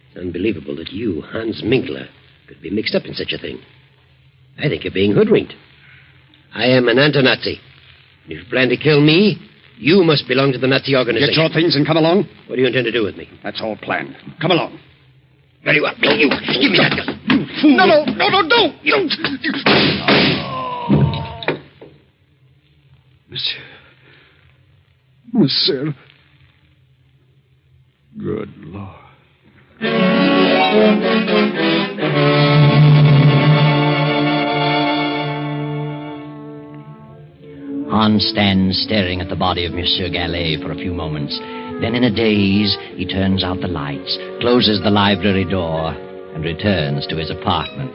It's unbelievable that you, Hans Minkler, could be mixed up in such a thing. I think you're being hoodwinked. I am an anti-Nazi. If you plan to kill me, you must belong to the Nazi organization. Get your things and come along. What do you intend to do with me? That's all planned. Come along. Very well. You, give me that gun. You fool. No, don't. You. Monsieur. Good Lord. Hans stands staring at the body of Monsieur Gallet for a few moments. Then, in a daze, he turns out the lights, closes the library door, and returns to his apartment.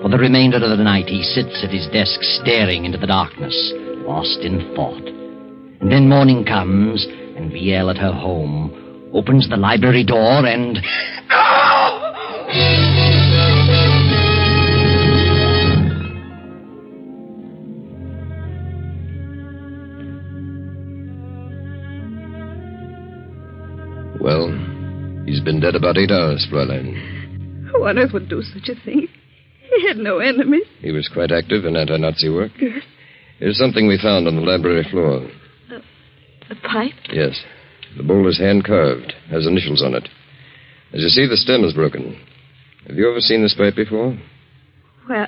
For the remainder of the night, he sits at his desk staring into the darkness, lost in thought. And then morning comes, and Viel at her home opens the library door and... Well, he's been dead about 8 hours, Fräulein. Who on earth would do such a thing? He had no enemies. He was quite active in anti-Nazi work. Yes. Here's something we found on the library floor. A pipe? Yes. The bowl is hand-carved, has initials on it. As you see, the stem is broken. Have you ever seen this pipe before? Well,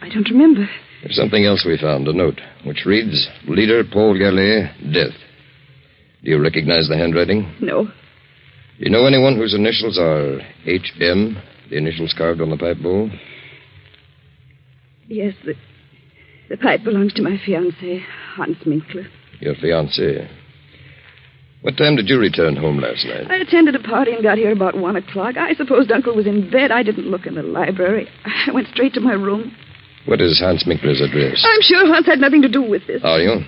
I don't remember. There's something else we found, a note, which reads, Leader Paul Gallet, death. Do you recognize the handwriting? No. Do you know anyone whose initials are HM, the initials carved on the pipe bowl? Yes, the pipe belongs to my fiancé, Hans Minkler. Your fiancé. What time did you return home last night? I attended a party and got here about 1 o'clock. I supposed Uncle was in bed. I didn't look in the library. I went straight to my room. What is Hans Minkler's address? I'm sure Hans had nothing to do with this. Are you?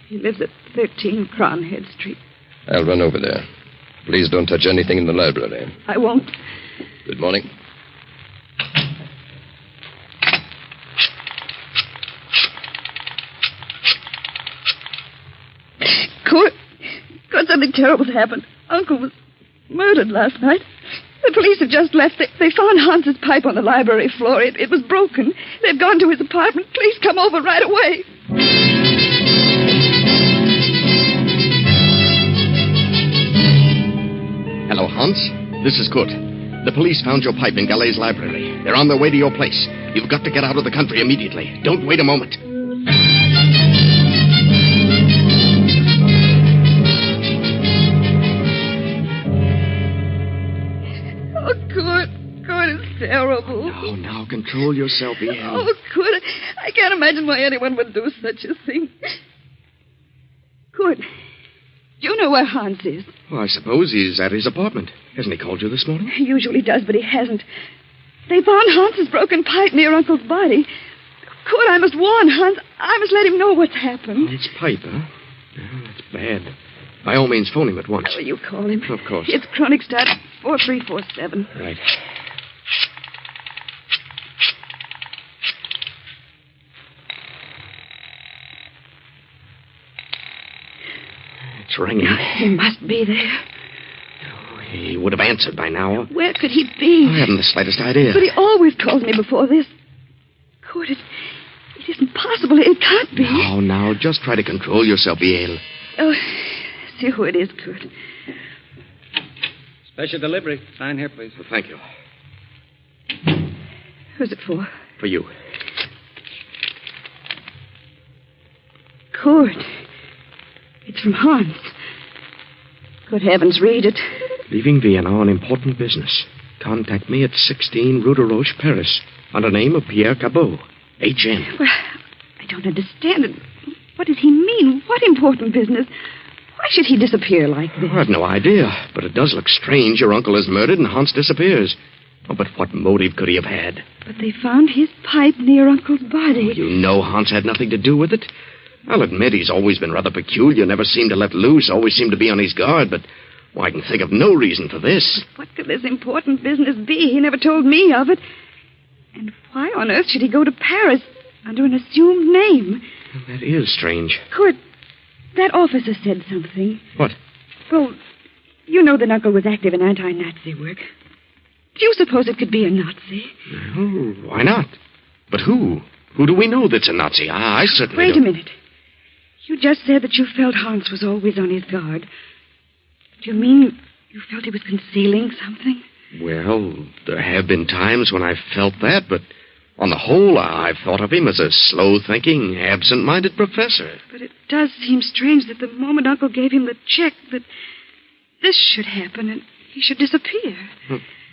He lives at 13 Cronhead Street. I'll run over there. Please don't touch anything in the library. I won't. Good morning. Kurt, something terrible happened. Uncle was murdered last night. The police have just left. They found Hans's pipe on the library floor. It was broken. They've gone to his apartment. Please come over right away. Hello, Hans. This is Kurt. The police found your pipe in Gallet's library. They're on their way to your place. You've got to get out of the country immediately. Don't wait a moment. Oh, Kurt, it's terrible. Oh, now control yourself, Ian. Oh, Kurt, I can't imagine why anyone would do such a thing. Kurt, do you know where Hans is? Well, I suppose he's at his apartment. Hasn't he called you this morning? He usually does, but he hasn't. They found Hans's broken pipe near Uncle's body. Kurt, I must warn Hans. I must let him know what's happened. Hans' pipe, huh? Oh, that's bad. By all means, phone him at once. Will you call him? Of course. It's Kronigstadt 4347. Right. It's ringing. He must be there. Oh, he would have answered by now. Where could he be? I haven't the slightest idea. But he always calls me before this. Kurt, it isn't possible. It can't be. Now, just try to control yourself, Yale. Oh, see who it is, Kurt. Special delivery. Sign here, please. Well, thank you. Who's it for? For you. Kurt. It's from Hans. Good heavens, read it. Leaving Vienna on important business. Contact me at 16 Rue de Roche, Paris, under name of Pierre Cabot, H.M. Well, I don't understand it. What does he mean? What important business? Why should he disappear like this? I have no idea, but it does look strange. Your uncle is murdered and Hans disappears. Oh, but what motive could he have had? But they found his pipe near Uncle's body. You know Hans had nothing to do with it. I'll admit he's always been rather peculiar, never seemed to let loose, always seemed to be on his guard, but I can think of no reason for this. What could this important business be? He never told me of it. And why on earth should he go to Paris under an assumed name? That is strange. Kurt, that officer said something. What? Well, you know that Uncle was active in anti-Nazi work. Do you suppose it could be a Nazi? No, why not? But who? Who do we know that's a Nazi? I certainly Wait don't. a minute. You just said that you felt Hans was always on his guard. Do you mean you felt he was concealing something? Well, there have been times when I've felt that, but on the whole, I've thought of him as a slow-thinking, absent-minded professor. But it does seem strange that the moment Uncle gave him the check, that this should happen and he should disappear.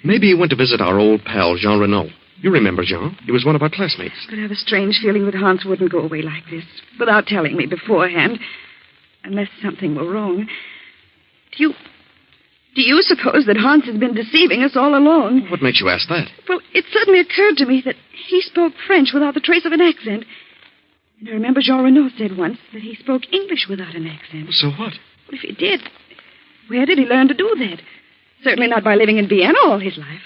Maybe he went to visit our old pal, Jean Renaud. You remember Jean? He was one of our classmates. But I have a strange feeling that Hans wouldn't go away like this, without telling me beforehand, unless something were wrong. Do you suppose that Hans has been deceiving us all along? What makes you ask that? Well, it suddenly occurred to me that he spoke French without the trace of an accent. And I remember Jean Renaud said once that he spoke English without an accent. So what? Well, if he did, where did he learn to do that? Certainly not by living in Vienna all his life.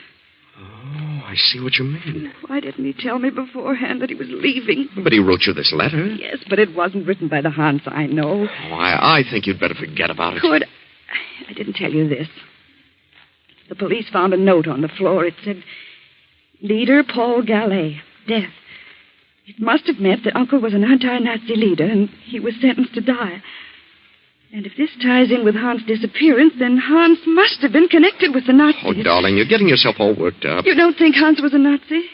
Oh, I see what you mean. Why didn't he tell me beforehand that he was leaving? But he wrote you this letter. Yes, but it wasn't written by the Hans I know. Oh, I think you'd better forget about it. Good. I didn't tell you this. The police found a note on the floor. It said, Leader Paul Gallet, death. It must have meant that Uncle was an anti-Nazi leader and he was sentenced to die. And if this ties in with Hans' disappearance, then Hans must have been connected with the Nazis. Oh, darling, you're getting yourself all worked up. You don't think Hans was a Nazi?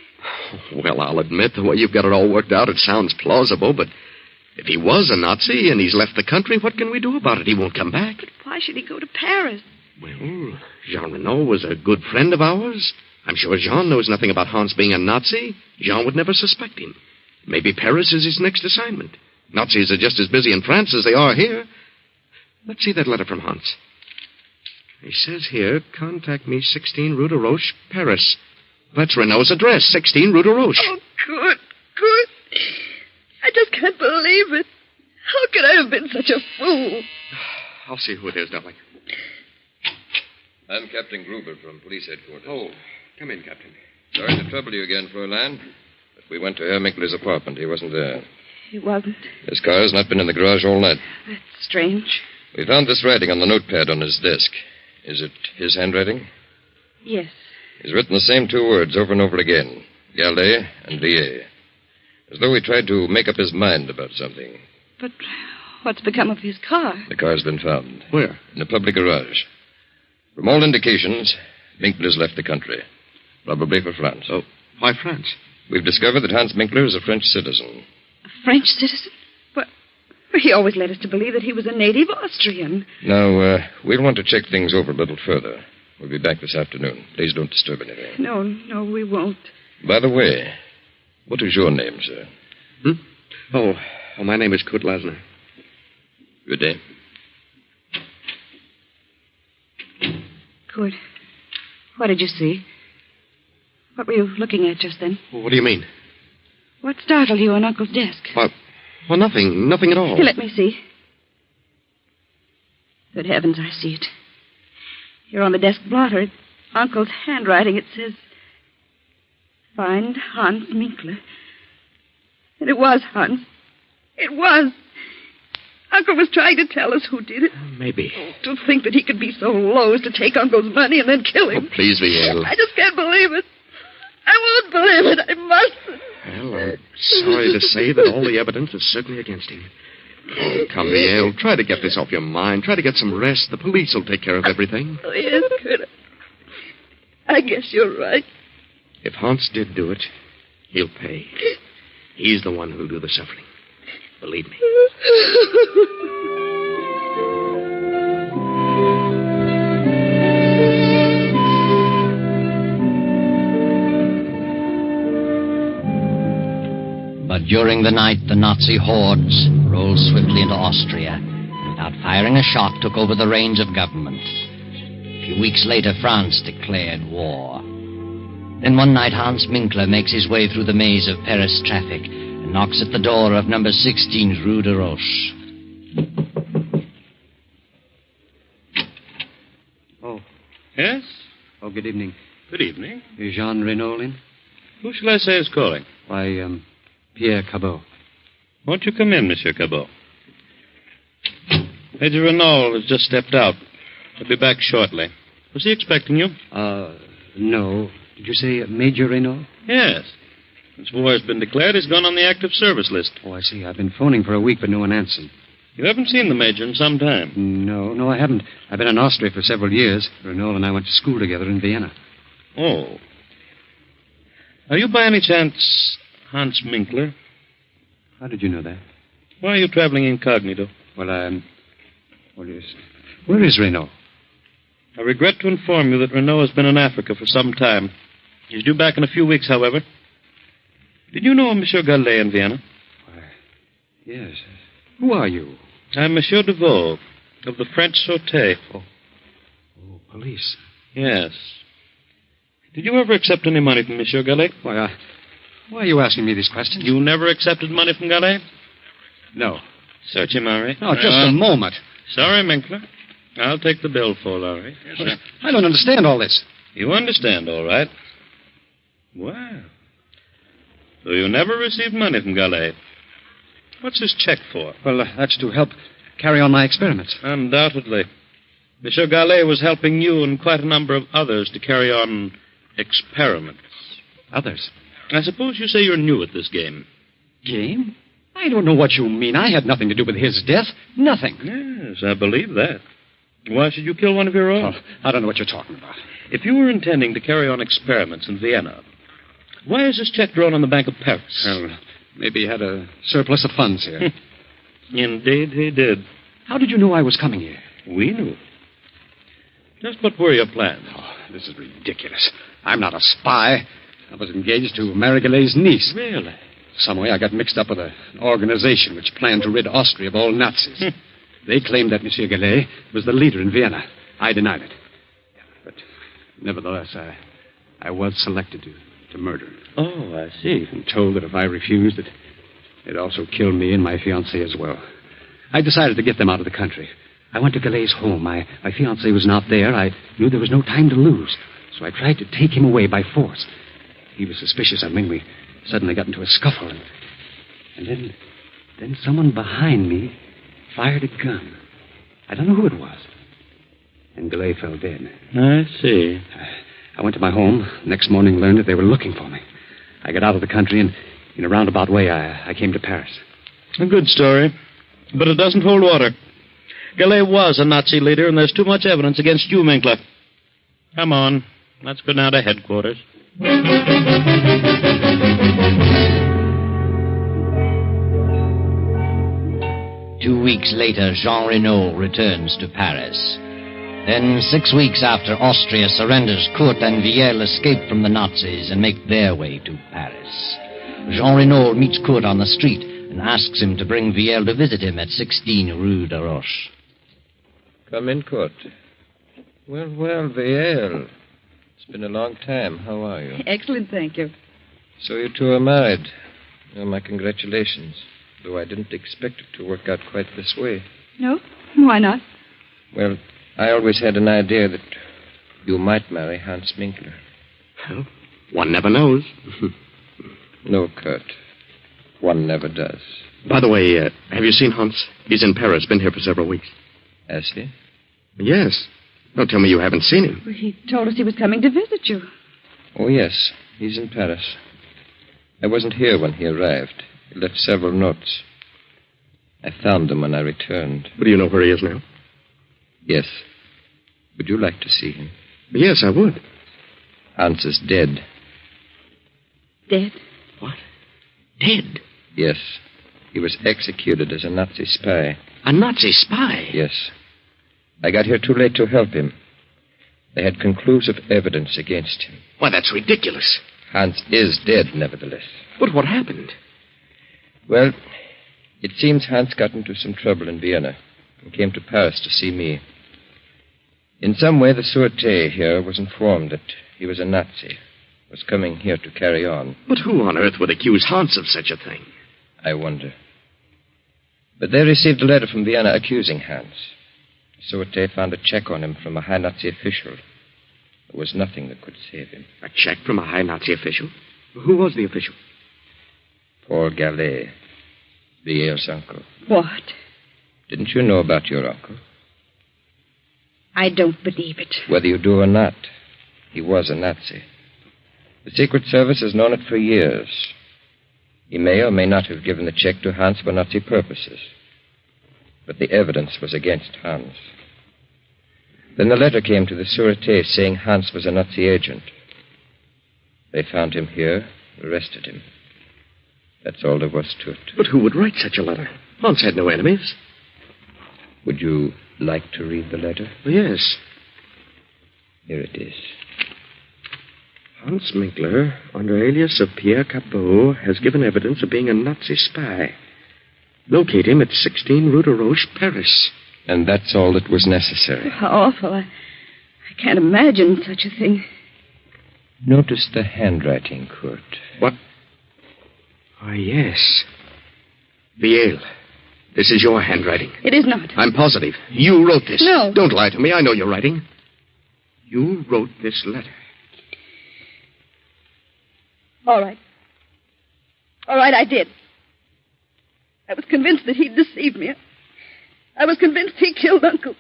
Well, I'll admit, the way you've got it all worked out, it sounds plausible, but if he was a Nazi and he's left the country, what can we do about it? He won't come back. But why should he go to Paris? Well, Jean Renaud was a good friend of ours. I'm sure Jean knows nothing about Hans being a Nazi. Jean would never suspect him. Maybe Paris is his next assignment. Nazis are just as busy in France as they are here. Let's see that letter from Hans. He says here, contact me, 16 Rue de Roche, Paris. That's Renaud's address, 16 Rue de Roche. Oh, good. I just can't believe it. How could I have been such a fool? I'll see who it is, darling. I'm Captain Gruber from police headquarters. Oh, come in, Captain. Sorry to trouble you again, Fräulein, but we went to Herr Minkler's apartment. He wasn't there. He wasn't. His car has not been in the garage all night. That's strange. We found this writing on the notepad on his desk. Is it his handwriting? Yes. He's written the same two words over and over again. Gallet and Lier. As though he tried to make up his mind about something. But what's become of his car? The car's been found. Where? In a public garage. From all indications, Minkler's left the country. Probably for France. Oh, why France? We've discovered that Hans Minkler is a French citizen. A French citizen? But he always led us to believe that he was a native Austrian. Now, we'll want to check things over a little further. We'll be back this afternoon. Please don't disturb anything. No, we won't. By the way, what is your name, sir? Oh, my name is Kurt Lasner. Good day. Kurt, what did you see? What were you looking at just then? What do you mean? What startled you on Uncle's desk? Well, nothing at all. Here, let me see. Good heavens, I see it. Here on the desk blotter, Uncle's handwriting, it says, Find Hans Minkler. And it was Hans. It was. Uncle was trying to tell us who did it. Maybe. Oh, to think that he could be so low as to take Uncle's money and then kill him. Oh, please, Viel. I just can't believe it. I won't believe it. I must. Well, I'm sorry to say that all the evidence is certainly against him. Oh, come, Viel. Try to get this off your mind. Try to get some rest. The police will take care of everything. Oh, yes, good. I guess you're right. If Hans did do it, he'll pay. He's the one who'll do the suffering. Believe me. But during the night, the Nazi hordes rolled swiftly into Austria, without firing a shot, took over the reins of government. A few weeks later, France declared war. Then one night, Hans Minkler makes his way through the maze of Paris traffic and knocks at the door of number 16 Rue de Roche. Oh. Yes? Oh, good evening. Good evening. Is Jean Renault in? Who shall I say is calling? Why, Pierre Cabot. Won't you come in, Monsieur Cabot? Major Renault has just stepped out. He'll be back shortly. Was he expecting you? No. Did you say Major Renault? Yes. Since war has been declared, he's gone on the active service list. Oh, I see. I've been phoning for a week, but no one answered. You haven't seen the Major in some time. No, I haven't. I've been in Austria for several years. Renault and I went to school together in Vienna. Oh. Are you by any chance Hans Minkler? How did you know that? Why are you traveling incognito? Well, where is Renault? I regret to inform you that Renault has been in Africa for some time. He's due back in a few weeks, however. Did you know Monsieur Gallet in Vienna? Why, yes. Who are you? I'm Monsieur Deveau of the French Sûreté. Oh, police. Yes. Did you ever accept any money from Monsieur Gallet? Why are you asking me these questions? You never accepted money from Gallet? No. Search him, Henri. No, just a moment. Sorry, Minkler. I'll take the bill for Henri. Yes, sir. I don't understand all this. You understand, all right. Well. So you never received money from Gallet. What's this check for? Well, that's to help carry on my experiments. Undoubtedly. Monsieur Gallet was helping you and quite a number of others to carry on experiments. Others? I suppose you say you're new at this game. Game? I don't know what you mean. I had nothing to do with his death. Nothing. Yes, I believe that. Why should you kill one of your own? Oh, I don't know what you're talking about. If you were intending to carry on experiments in Vienna, why is this check drawn on the Bank of Paris? Well, maybe he had a surplus of funds here. Indeed he did. How did you know I was coming here? We knew. Just what were your plans? Oh, this is ridiculous. I'm not a spy. I was engaged to marry Galet's niece. Really? Some way I got mixed up with an organization which planned to rid Austria of all Nazis. They claimed that Monsieur Gallet was the leader in Vienna. I denied it. But nevertheless, I was selected to murder him. Oh, I see. And told that if I refused, it'd also kill me and my fiancée as well. I decided to get them out of the country. I went to Galet's home. My fiancée was not there. I knew there was no time to lose. So I tried to take him away by force. He was suspicious of me. We suddenly got into a scuffle. And then someone behind me fired a gun. I don't know who it was. And Gallet fell dead. I see. I went to my home. Next morning learned that they were looking for me. I got out of the country and in a roundabout way I came to Paris. A good story. But it doesn't hold water. Gallet was a Nazi leader, and there's too much evidence against you, Minkler. Come on. Let's go down to headquarters. 2 weeks later, Jean Renault returns to Paris. Then, 6 weeks after Austria surrenders, Kurt and Viel escape from the Nazis and make their way to Paris. Jean Renault meets Kurt on the street and asks him to bring Viel to visit him at 16 Rue de Roche. Come in, Kurt. Well, Viel. It's been a long time. How are you? Excellent, thank you. So you two are married. Well, my congratulations. Though I didn't expect it to work out quite this way. No? Why not? Well, I always had an idea that you might marry Hans Minkler. Well, one never knows. No, Kurt. One never does. By the way, have you seen Hans? He's in Paris, been here for several weeks. Has he? Yes. Don't tell me you haven't seen him. Well, he told us he was coming to visit you. Oh, yes. He's in Paris. I wasn't here when he arrived. He left several notes. I found them when I returned. But do you know where he is now? Yes. Would you like to see him? Yes, I would. Hans is dead. Dead? What? Dead? Yes. He was executed as a Nazi spy. A Nazi spy? Yes. I got here too late to help him. They had conclusive evidence against him. Why, that's ridiculous. Hans is dead, nevertheless. But what happened? Well, it seems Hans got into some trouble in Vienna. and came to Paris to see me. In some way, the Sûreté here was informed that he was a Nazi, was coming here to carry on. But who on earth would accuse Hans of such a thing? I wonder. But they received a letter from Vienna accusing Hans. The Sûreté found a check on him from a high Nazi official. There was nothing that could save him. A check from a high Nazi official? Who was the official? Paul Gallet, Viel's uncle. What? Didn't you know about your uncle? I don't believe it. Whether you do or not, he was a Nazi. The Secret Service has known it for years. He may or may not have given the check to Hans for Nazi purposes. But the evidence was against Hans. Then the letter came to the Sûreté saying Hans was a Nazi agent. They found him here, arrested him. That's all there was to it. But who would write such a letter? Hans had no enemies. Would you like to read the letter? Yes. Here it is. Hans Minkler, under alias of Pierre Capot, has given evidence of being a Nazi spy. Locate him at 16 Rue de Roche, Paris. And that's all that was necessary. How awful. I can't imagine such a thing. Notice the handwriting, Kurt. What? Ah, yes. Viel, this is your handwriting. It is not. I'm positive. You wrote this. No. Don't lie to me. I know your writing. You wrote this letter. All right. All right, I did. I was convinced that he'd deceived me. I was convinced he killed Uncle.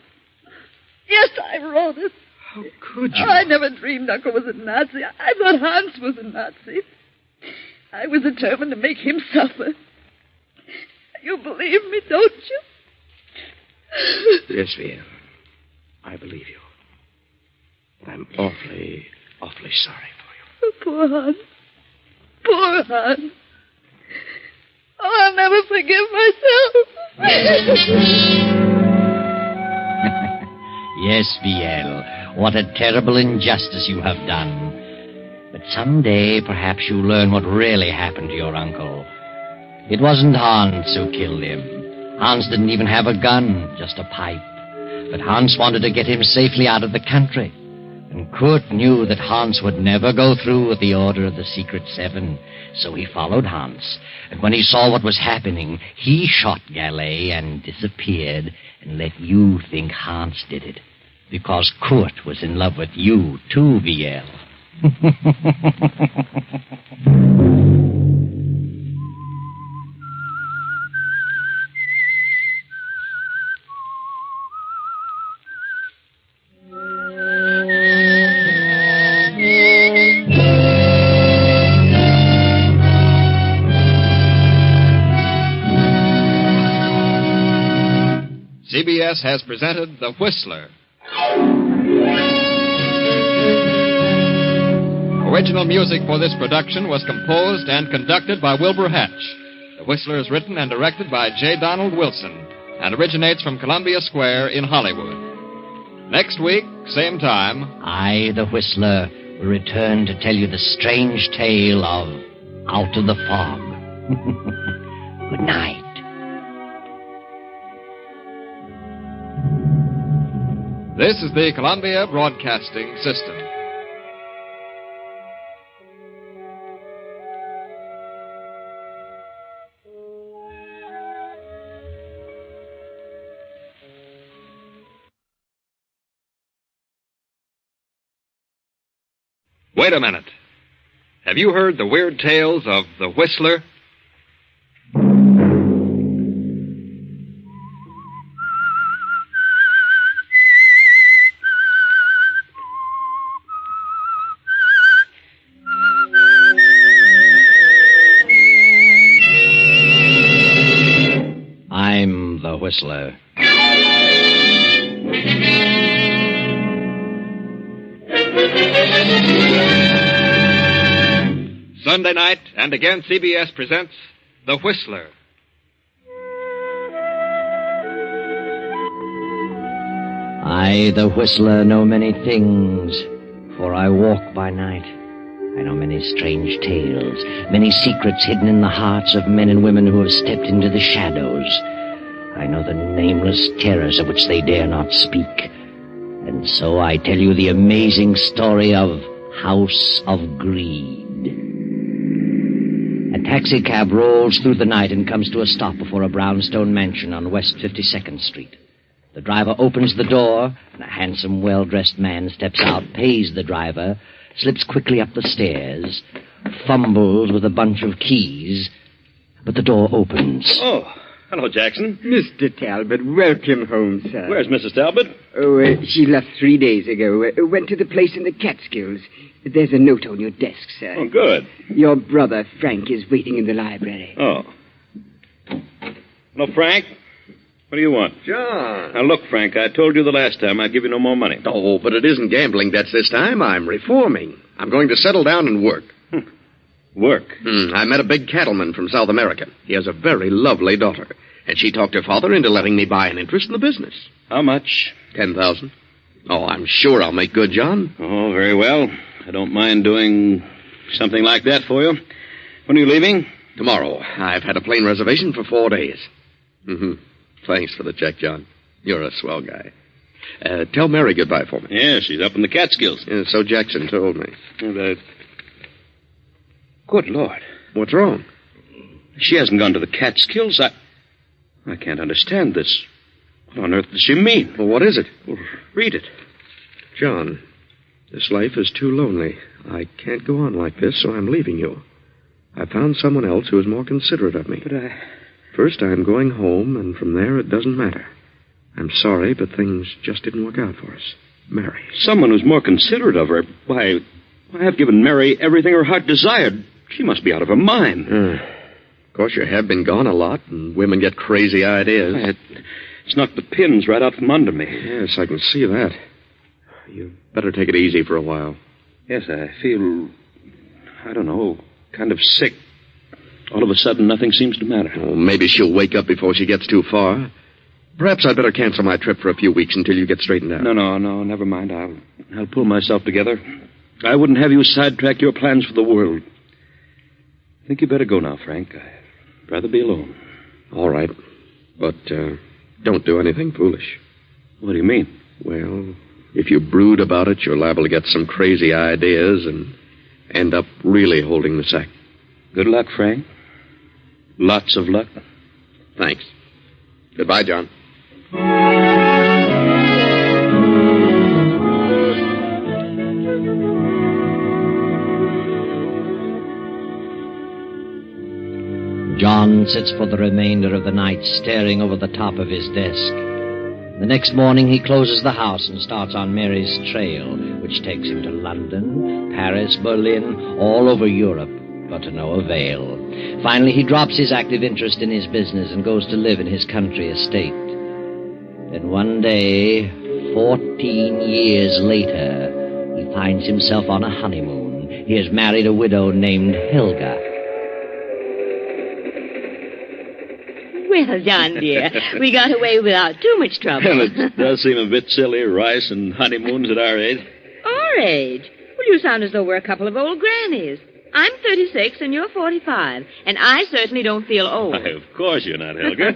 Yes, I wrote it. How could you? Oh, I never dreamed Uncle was a Nazi. I thought Hans was a Nazi. I was determined to make him suffer. You believe me, don't you? Yes, Viel. I believe you. But I'm awfully, awfully sorry for you. Oh, poor Hans. Poor Hans. Oh, I'll never forgive myself. Yes, Viel. What a terrible injustice you have done. But someday, perhaps you'll learn what really happened to your uncle. It wasn't Hans who killed him. Hans didn't even have a gun, just a pipe. But Hans wanted to get him safely out of the country. And Kurt knew that Hans would never go through with the order of the Secret Seven, so he followed Hans. And when he saw what was happening, he shot Gallet and disappeared and let you think Hans did it. Because Kurt was in love with you, too, Viel. CBS has presented The Whistler. Original music for this production was composed and conducted by Wilbur Hatch. The Whistler is written and directed by J. Donald Wilson and originates from Columbia Square in Hollywood. Next week, same time, I, the Whistler, will return to tell you the strange tale of Out of the Fog. Good night. This is the Columbia Broadcasting System. Wait a minute. Have you heard the weird tales of the Whistler? I'm the Whistler. Sunday night, and again CBS presents The Whistler. I, the Whistler, know many things, for I walk by night. I know many strange tales, many secrets hidden in the hearts of men and women who have stepped into the shadows. I know the nameless terrors of which they dare not speak. And so I tell you the amazing story of House of Greed. A taxicab rolls through the night and comes to a stop before a brownstone mansion on West 52nd Street. The driver opens the door, and a handsome, well-dressed man steps out, pays the driver, slips quickly up the stairs, fumbles with a bunch of keys, but the door opens. Oh, hello, Jackson. Mr. Talbot, welcome home, sir. Where's Mrs. Talbot? Oh, she left 3 days ago. Went to the place in the Catskills. There's a note on your desk, sir. Oh, good. Your brother, Frank, is waiting in the library. Oh. Hello, Frank. What do you want? John. Now, look, Frank, I told you the last time I'd give you no more money. Oh, but it isn't gambling debts this time. I'm reforming. I'm going to settle down and work. Work? I met a big cattleman from South America. He has a very lovely daughter. And she talked her father into letting me buy an interest in the business. How much? 10,000. Oh, I'm sure I'll make good, John. Oh, very well. I don't mind doing something like that for you. When are you leaving? Tomorrow. I've had a plane reservation for 4 days. Thanks for the check, John. You're a swell guy. Tell Mary goodbye for me. Yeah, she's up in the Catskills. Yeah, so Jackson told me. Good Lord. What's wrong? She hasn't gone to the Catskills. I can't understand this. What on earth does she mean? Well, what is it? Well, read it. John, this life is too lonely. I can't go on like this, so I'm leaving you. I found someone else who is more considerate of me. But First, I'm going home, and from there, it doesn't matter. I'm sorry, but things just didn't work out for us. Mary. Someone who's more considerate of her? Why, I've given Mary everything her heart desired. She must be out of her mind. Of course, you have been gone a lot, and women get crazy ideas. It's knocked the pins right out from under me. Yes, I can see that. You better take it easy for a while. Yes, I feel, I don't know, kind of sick. All of a sudden, nothing seems to matter. Oh, maybe she'll wake up before she gets too far. Perhaps I'd better cancel my trip for a few weeks until you get straightened out. No, never mind. I'll pull myself together. I wouldn't have you sidetrack your plans for the world. I think you better go now, Frank. I'd rather be alone. All right. But don't do anything foolish. What do you mean? Well, if you brood about it, you're liable to get some crazy ideas and end up really holding the sack. Good luck, Frank. Lots of luck. Thanks. Goodbye, John. John sits for the remainder of the night staring over the top of his desk. The next morning he closes the house and starts on Mary's trail, which takes him to London, Paris, Berlin, all over Europe, but to no avail. Finally, he drops his active interest in his business and goes to live in his country estate. Then one day, 14 years later, he finds himself on a honeymoon. He has married a widow named Helga. Well, John, dear, we got away without too much trouble. Well, it does seem a bit silly, rice and honeymoons at our age. Our age? Well, you sound as though we're a couple of old grannies. I'm 36 and you're 45, and I certainly don't feel old. Why, of course you're not, Helga.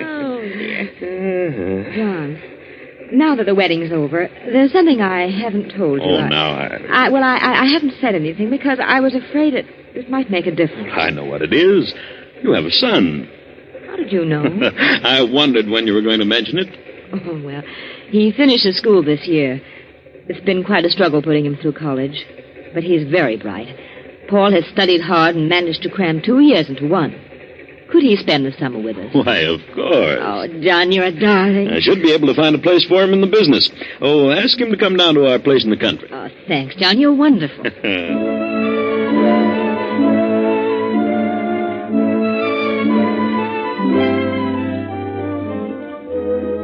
Oh, dear. John, now that the wedding's over, there's something I haven't told you. Oh, now I haven't said anything because I was afraid it might make a difference. I know what it is. You have a son. How did you know? I wondered when you were going to mention it. Oh, well, he finishes school this year. It's been quite a struggle putting him through college, but he's very bright. Paul has studied hard and managed to cram 2 years into one. Could he spend the summer with us? Why, of course. Oh, John, you're a darling. I should be able to find a place for him in the business. Oh, ask him to come down to our place in the country. Oh, thanks, John. You're wonderful.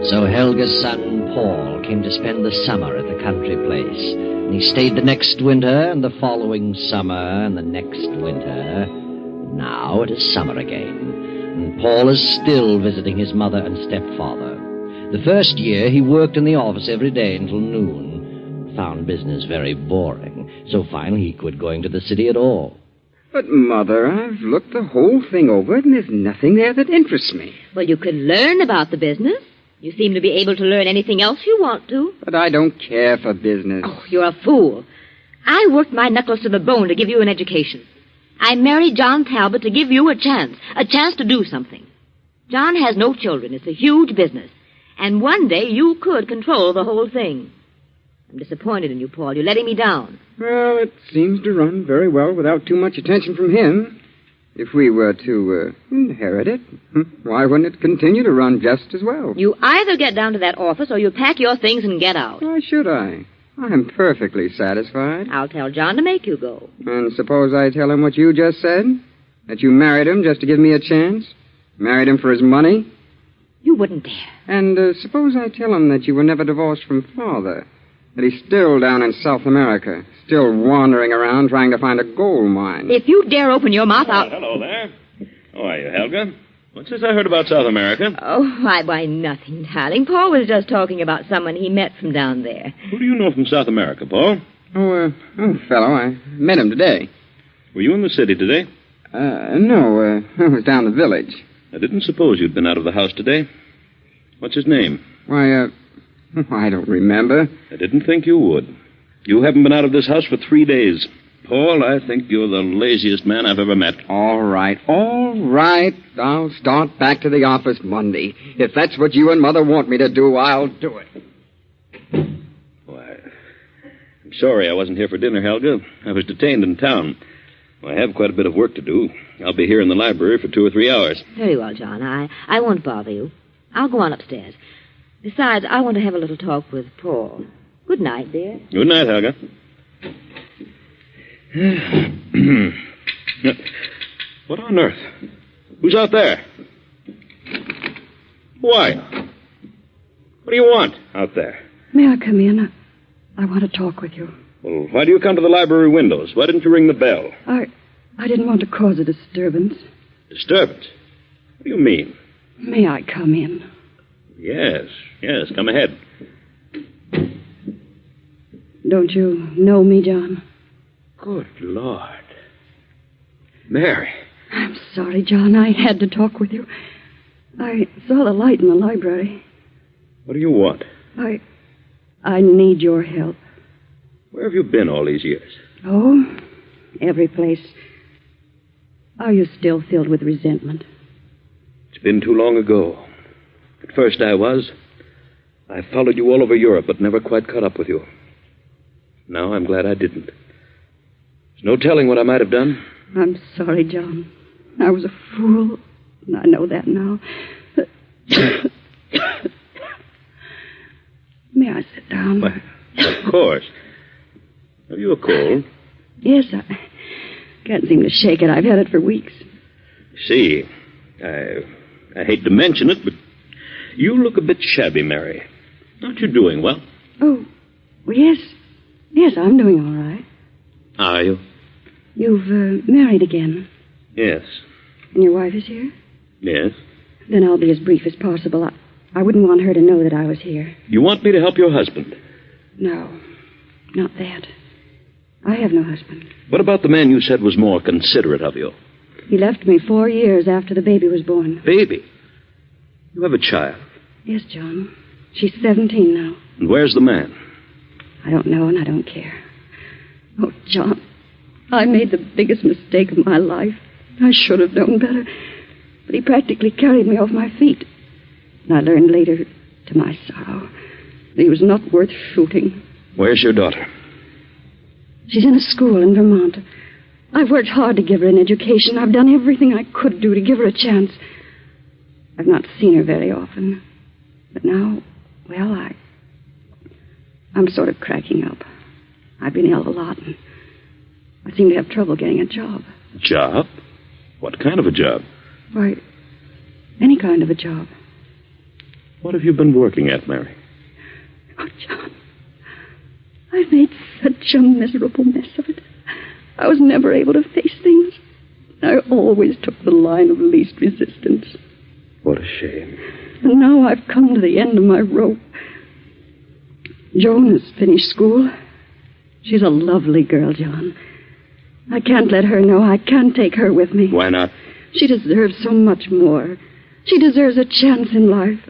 So Helga's son, Paul, came to spend the summer at the country place. And he stayed the next winter, and the following summer, and the next winter. Now it is summer again, and Paul is still visiting his mother and stepfather. The first year, he worked in the office every day until noon, and found business very boring. So finally, he quit going to the city at all. But, Mother, I've looked the whole thing over, and there's nothing there that interests me. Well, you could learn about the business. You seem to be able to learn anything else you want to. But I don't care for business. Oh, you're a fool. I worked my knuckles to the bone to give you an education. I married John Talbot to give you a chance to do something. John has no children. It's a huge business. And one day you could control the whole thing. I'm disappointed in you, Paul. You're letting me down. Well, it seems to run very well without too much attention from him. If we were to inherit it, why wouldn't it continue to run just as well? You either get down to that office or you pack your things and get out. Why should I? I'm perfectly satisfied. I'll tell John to make you go. And suppose I tell him what you just said? That you married him just to give me a chance? Married him for his money? You wouldn't dare. And suppose I tell him that you were never divorced from Father? That he's still down in South America, still wandering around trying to find a gold mine. If you dare open your mouth, I'll... Hello there. How are you, Helga? What's this I heard about South America? Oh, why, nothing, darling. Paul was just talking about someone he met from down there. Who do you know from South America, Paul? Fellow, I met him today. Were you in the city today? No, I was down the village. I didn't suppose you'd been out of the house today. What's his name? Why, I don't remember. I didn't think you would. You haven't been out of this house for 3 days. Paul, I think you're the laziest man I've ever met. All right. I'll start back to the office Monday. If that's what you and Mother want me to do, I'll do it. Why, I'm sorry I wasn't here for dinner, Helga. I was detained in town. I have quite a bit of work to do. I'll be here in the library for 2 or 3 hours. Very well, John. I won't bother you. I'll go on upstairs. Besides, I want to have a little talk with Paul. Good night, dear. Good night, Helga. What on earth? Who's out there? Why? What do you want out there? May I come in? I want to talk with you. Well, why do you come to the library windows? Why didn't you ring the bell? I didn't want to cause a disturbance. Disturbance? What do you mean? May I come in? Yes, come ahead. Don't you know me, John? Good Lord. Mary. I'm sorry, John. I had to talk with you. I saw the light in the library. What do you want? I need your help. Where have you been all these years? Oh, every place. Are you still filled with resentment? It's been too long ago. At first I was. I followed you all over Europe, but never quite caught up with you. Now I'm glad I didn't. There's no telling what I might have done. I'm sorry, John. I was a fool, and I know that now. May I sit down? Why, of course. Have you a cold? Yes, I can't seem to shake it. I've had it for weeks. See, I hate to mention it, but you look a bit shabby, Mary. Aren't you doing well? Oh, well, yes. Yes, I'm doing all right. Are you? You've married again. Yes. And your wife is here? Yes. Then I'll be as brief as possible. I wouldn't want her to know that I was here. You want me to help your husband? No, not that. I have no husband. What about the man you said was more considerate of you? He left me 4 years after the baby was born. Baby? You have a child? Yes, John. She's 17 now. And where's the man? I don't know, and I don't care. Oh, John, I made the biggest mistake of my life. I should have known better. But he practically carried me off my feet. And I learned later, to my sorrow, that he was not worth shooting. Where's your daughter? She's in a school in Vermont. I've worked hard to give her an education. I've done everything I could do to give her a chance. I've not seen her very often. But now, well, I'm sort of cracking up. I've been ill a lot, and I seem to have trouble getting a job. Job? What kind of a job? Why, any kind of a job. What have you been working at, Mary? Oh, John, I've made such a miserable mess of it. I was never able to face things. I always took the line of least resistance. What a shame. And now I've come to the end of my rope. Joan has finished school. She's a lovely girl, John. I can't let her know. I can't take her with me. Why not? She deserves so much more. She deserves a chance in life.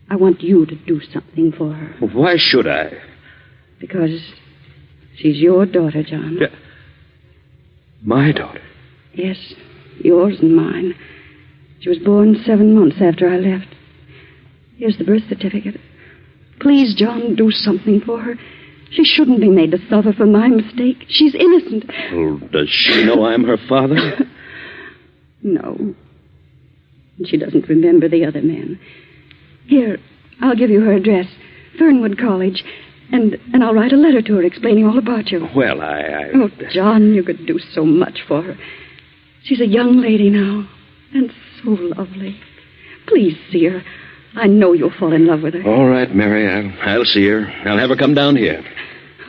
I want you to do something for her. Why should I? Because she's your daughter, John. Yeah. My daughter? Yes, yours and mine. She was born 7 months after I left. Here's the birth certificate. Please, John, do something for her. She shouldn't be made to suffer for my mistake. She's innocent. Well, does she know I'm her father? No. And she doesn't remember the other men. Here, I'll give you her address. Fernwood College. And I'll write a letter to her explaining all about you. Well, Oh, John, you could do so much for her. She's a young lady now. And so lovely. Please see her. I know you'll fall in love with her. All right, Mary. I'll see her. I'll have her come down here.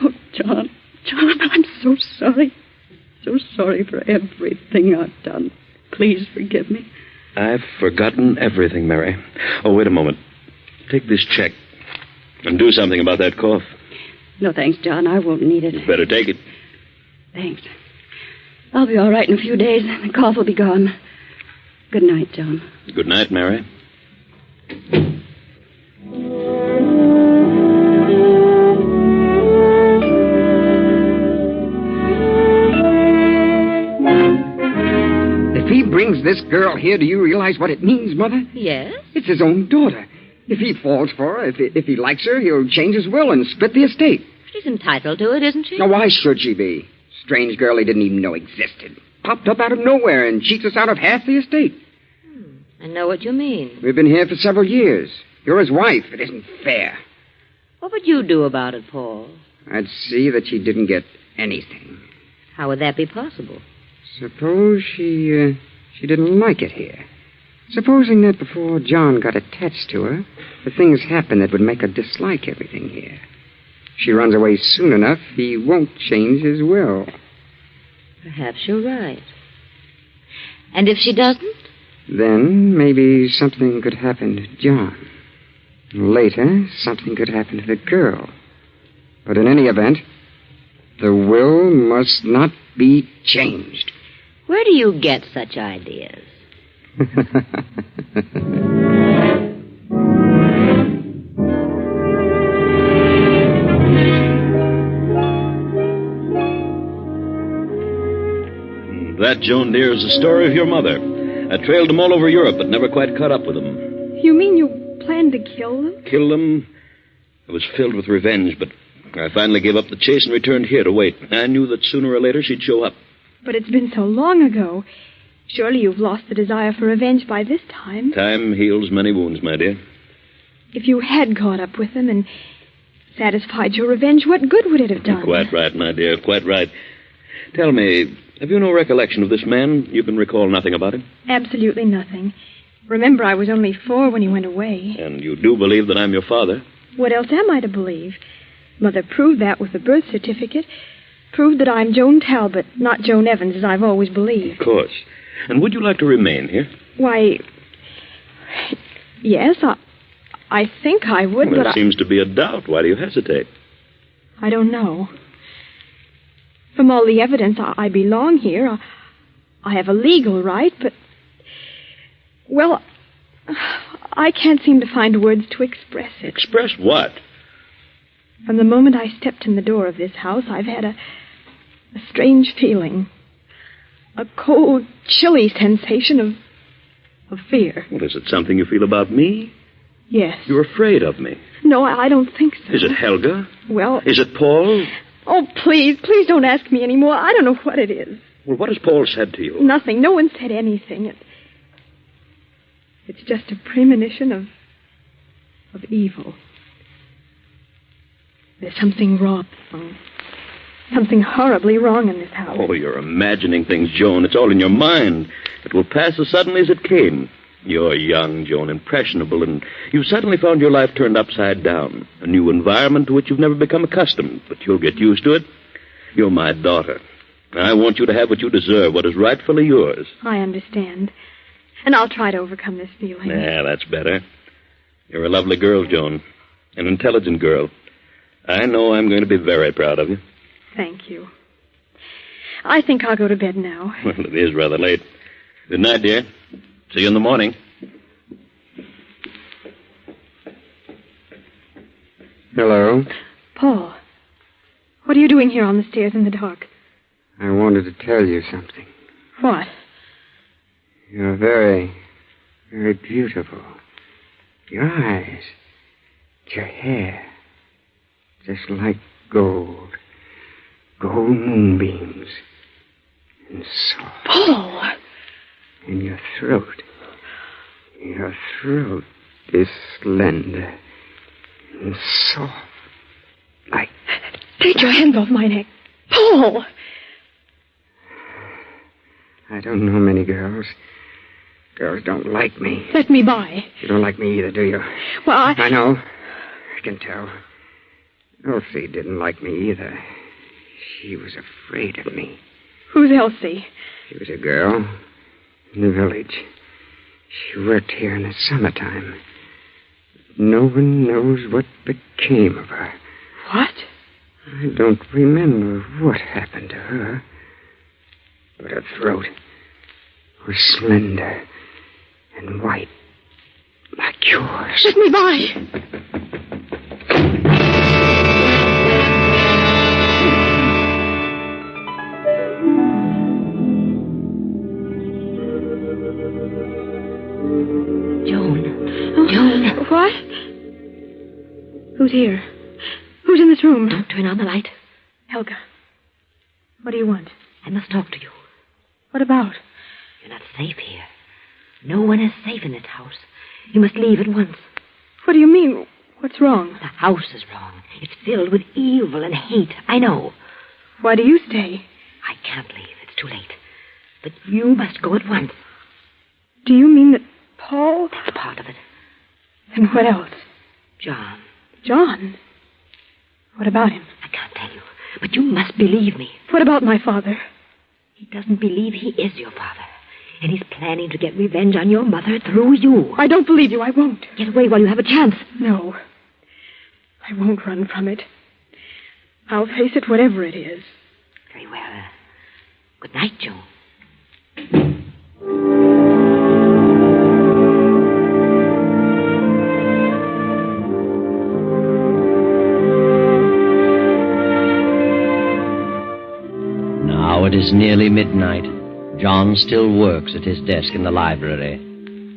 Oh, John, I'm so sorry. So sorry for everything I've done. Please forgive me. I've forgotten everything, Mary. Oh, wait a moment. Take this check and do something about that cough. No, thanks, John. I won't need it. You better take it. Thanks. I'll be all right in a few days. The cough will be gone. Good night, John. Good night, Mary. If he brings this girl here, do you realize what it means, Mother? Yes? It's his own daughter. If he falls for her, if he likes her, he'll change his will and split the estate. She's entitled to it, isn't she? Now, why should she be? Strange girl he didn't even know existed. Popped up out of nowhere and cheats us out of half the estate. I know what you mean. We've been here for several years. You're his wife. It isn't fair. What would you do about it, Paul? I'd see that she didn't get anything. How would that be possible? Suppose she didn't like it here. Supposing that before John got attached to her, the things happened that would make her dislike everything here. She runs away soon enough, he won't change his will. Perhaps you're right. And if she doesn't? Then maybe something could happen to John. Later, something could happen to the girl. But in any event, the will must not be changed. Where do you get such ideas? That, Joan, dear, is the story of your mother. I trailed them all over Europe, but never quite caught up with them. You mean you planned to kill them? Kill them? I was filled with revenge, but I finally gave up the chase and returned here to wait. I knew that sooner or later she'd show up. But it's been so long ago. Surely you've lost the desire for revenge by this time. Time heals many wounds, my dear. If you had caught up with them and satisfied your revenge, what good would it have done? Quite right, my dear, quite right. Tell me, have you no recollection of this man? You can recall nothing about him? Absolutely nothing. Remember, I was only 4 when he went away. And you do believe that I'm your father? What else am I to believe? Mother proved that with the birth certificate. Proved that I'm Joan Talbot, not Joan Evans, as I've always believed. Of course. And would you like to remain here? Why, yes, I think I would, well, but there seems to be a doubt. Why do you hesitate? I don't know. From all the evidence, I belong here. I have a legal right, but... Well, I can't seem to find words to express it. Express what? From the moment I stepped in the door of this house, I've had a strange feeling. A cold, chilly sensation of fear. Well, is it something you feel about me? Yes. You're afraid of me? No, I don't think so. Is it Helga? Well... Is it Paul? Oh, please don't ask me anymore. I don't know what it is. Well, what has Paul said to you? Nothing. No one said anything. It's just a premonition of evil. There's something wrong. Something horribly wrong in this house. Oh, you're imagining things, Joan. It's all in your mind. It will pass as suddenly as it came. You're young, Joan, impressionable, and you've suddenly found your life turned upside down. A new environment to which you've never become accustomed, but you'll get used to it. You're my daughter. I want you to have what you deserve, what is rightfully yours. I understand. And I'll try to overcome this feeling. Yeah, that's better. You're a lovely girl, Joan. An intelligent girl. I know I'm going to be very proud of you. Thank you. I think I'll go to bed now. Well, it is rather late. Good night, dear. See you in the morning. Hello. Paul, what are you doing here on the stairs in the dark? I wanted to tell you something. What? You're very, very beautiful. Your eyes, your hair, just like gold. Gold moonbeams. And soft. Paul! And your throat. Your throat is slender and soft. Like... Take your hands off my neck. Paul! I don't know many girls. Girls don't like me. Let me by. You don't like me either, do you? Well, I know. I can tell. Elsie didn't like me either. She was afraid of me. Who's Elsie? She was a girl in the village. She worked here in the summertime. No one knows what became of her. What? I don't remember what happened to her. But her throat was slender and white, like yours. Let me by. Joan. What? Who's here? Who's in this room? Don't turn on the light. Helga. What do you want? I must talk to you. What about? You're not safe here. No one is safe in this house. You must leave at once. What do you mean? What's wrong? The house is wrong. It's filled with evil and hate. I know. Why do you stay? I can't leave. It's too late. But you must go at once. Do you mean that Paul? That's part of it. Then what else? John. John? What about him? I can't tell you. But you must believe me. What about my father? He doesn't believe he is your father. And he's planning to get revenge on your mother through you. I don't believe you. I won't. Get away while you have a chance. No. I won't run from it. I'll face it, whatever it is. Very well. Good night, Joan. Now it is nearly midnight. John still works at his desk in the library.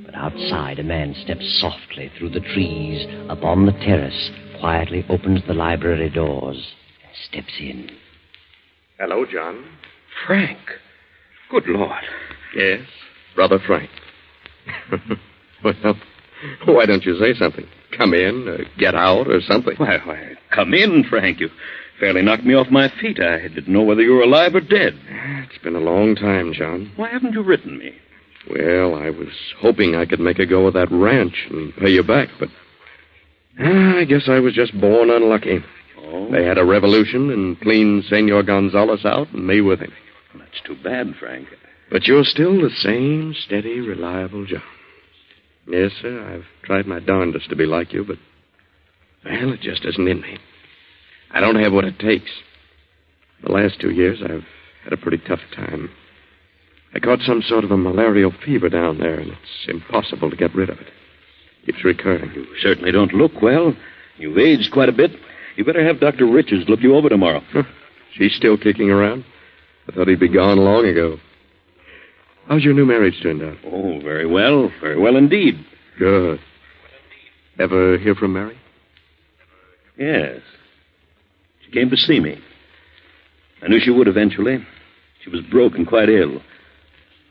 But outside, a man steps softly through the trees, up on the terrace, quietly opens the library doors, and steps in. Hello, John. Frank. Good Lord. Yes, Brother Frank. Well, why don't you say something? Come in, or get out, or something. Why, come in, Frank. You fairly knocked me off my feet. I didn't know whether you were alive or dead. It's been a long time, John. Why haven't you written me? Well, I was hoping I could make a go of that ranch and pay you back, but I guess I was just born unlucky. Oh? They had a revolution and cleaned Senor Gonzalez out and me with him. Well, that's too bad, Frank. But you're still the same steady, reliable John. Yes, sir, I've tried my darndest to be like you, but, well, it just isn't in me. I don't have what it takes. The last 2 years, I've had a pretty tough time. I caught some sort of a malarial fever down there, and it's impossible to get rid of it. Keeps recurring. You certainly don't look well. You've aged quite a bit. You better have Dr. Richards look you over tomorrow. Huh. She's still kicking around? I thought he'd be gone long ago. How's your new marriage turned out? Oh, very well. Very well indeed. Good. Ever hear from Mary? Yes. She came to see me. I knew she would eventually. She was broke and quite ill.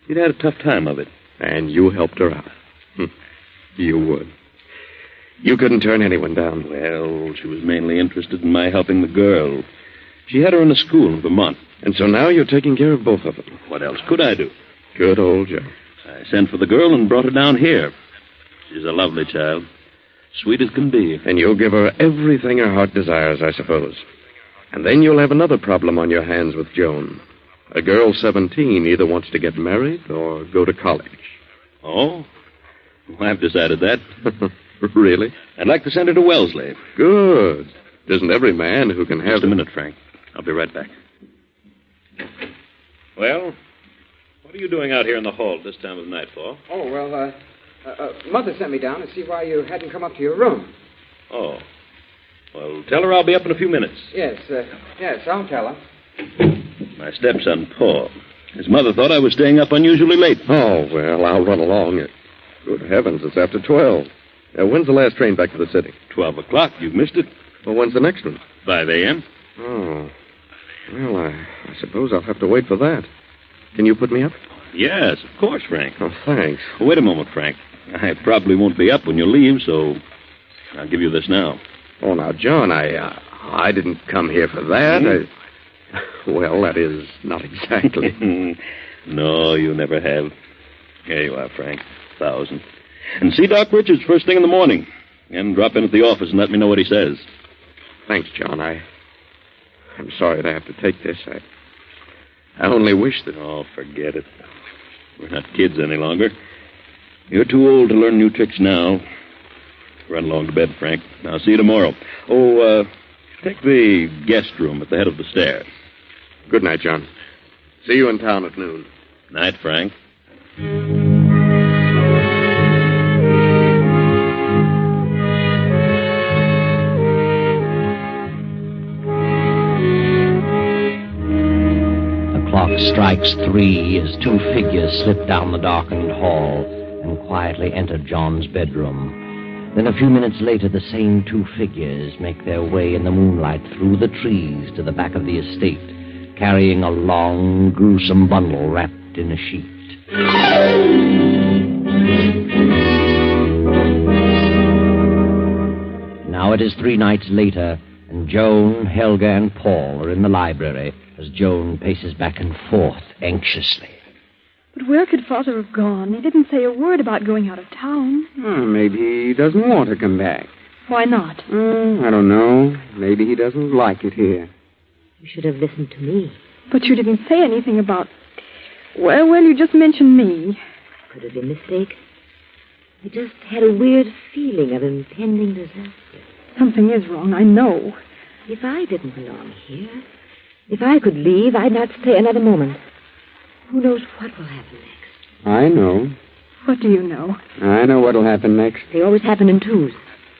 She'd had a tough time of it. And you helped her out. You would. You couldn't turn anyone down. Well, she was mainly interested in my helping the girl. She had her in a school in Vermont. And so now you're taking care of both of them. What else could I do? Good old Joe. I sent for the girl and brought her down here. She's a lovely child. Sweet as can be. And you'll give her everything her heart desires, I suppose. And then you'll have another problem on your hands with Joan. A girl 17 either wants to get married or go to college. Oh? Well, I've decided that. Really? I'd like to send her to Wellesley. Good. Isn't every man who can have... Just a minute, Frank. I'll be right back. Well, what are you doing out here in the hall at this time of night for? Oh, well, Mother sent me down to see why you hadn't come up to your room. Oh. Well, tell her I'll be up in a few minutes. Yes, I'll tell her. My stepson, Paul. His mother thought I was staying up unusually late. Oh, well, I'll run along. Good heavens, it's after 12. When's the last train back to the city? 12 o'clock. You've missed it. Well, when's the next one? 5 a.m. Oh. Well, I suppose I'll have to wait for that. Can you put me up? Yes, of course, Frank. Oh, thanks. Well, wait a moment, Frank. I probably won't be up when you leave, so I'll give you this now. Oh, now, John, I didn't come here for that. Well, that is not exactly. No, you never have. Here you are, Frank. 1,000. And see Doc Richards first thing in the morning. And drop in at the office and let me know what he says. Thanks, John. I'm sorry to have to take this. I only wish that... Oh, forget it. We're not kids any longer. You're too old to learn new tricks now. Run along to bed, Frank. I'll see you tomorrow. Oh, take the guest room at the head of the stairs. Good night, John. See you in town at noon. Night, Frank. The clock strikes 3 as 2 figures slip down the darkened hall and quietly enter John's bedroom. Then a few minutes later, the same 2 figures make their way in the moonlight through the trees to the back of the estate, carrying a long, gruesome bundle wrapped in a sheet. Now it is 3 nights later, and Joan, Helga, and Paul are in the library as Joan paces back and forth anxiously. But where could Father have gone? He didn't say a word about going out of town. Maybe he doesn't want to come back. Why not? I don't know. Maybe he doesn't like it here. You should have listened to me. But you didn't say anything about... Well, you just mentioned me. Could have been a mistake. I just had a weird feeling of impending disaster. Something is wrong, I know. If I didn't belong here, if I could leave, I'd not stay another moment. Who knows what will happen next? I know. What do you know? I know what'll happen next. They always happen in twos.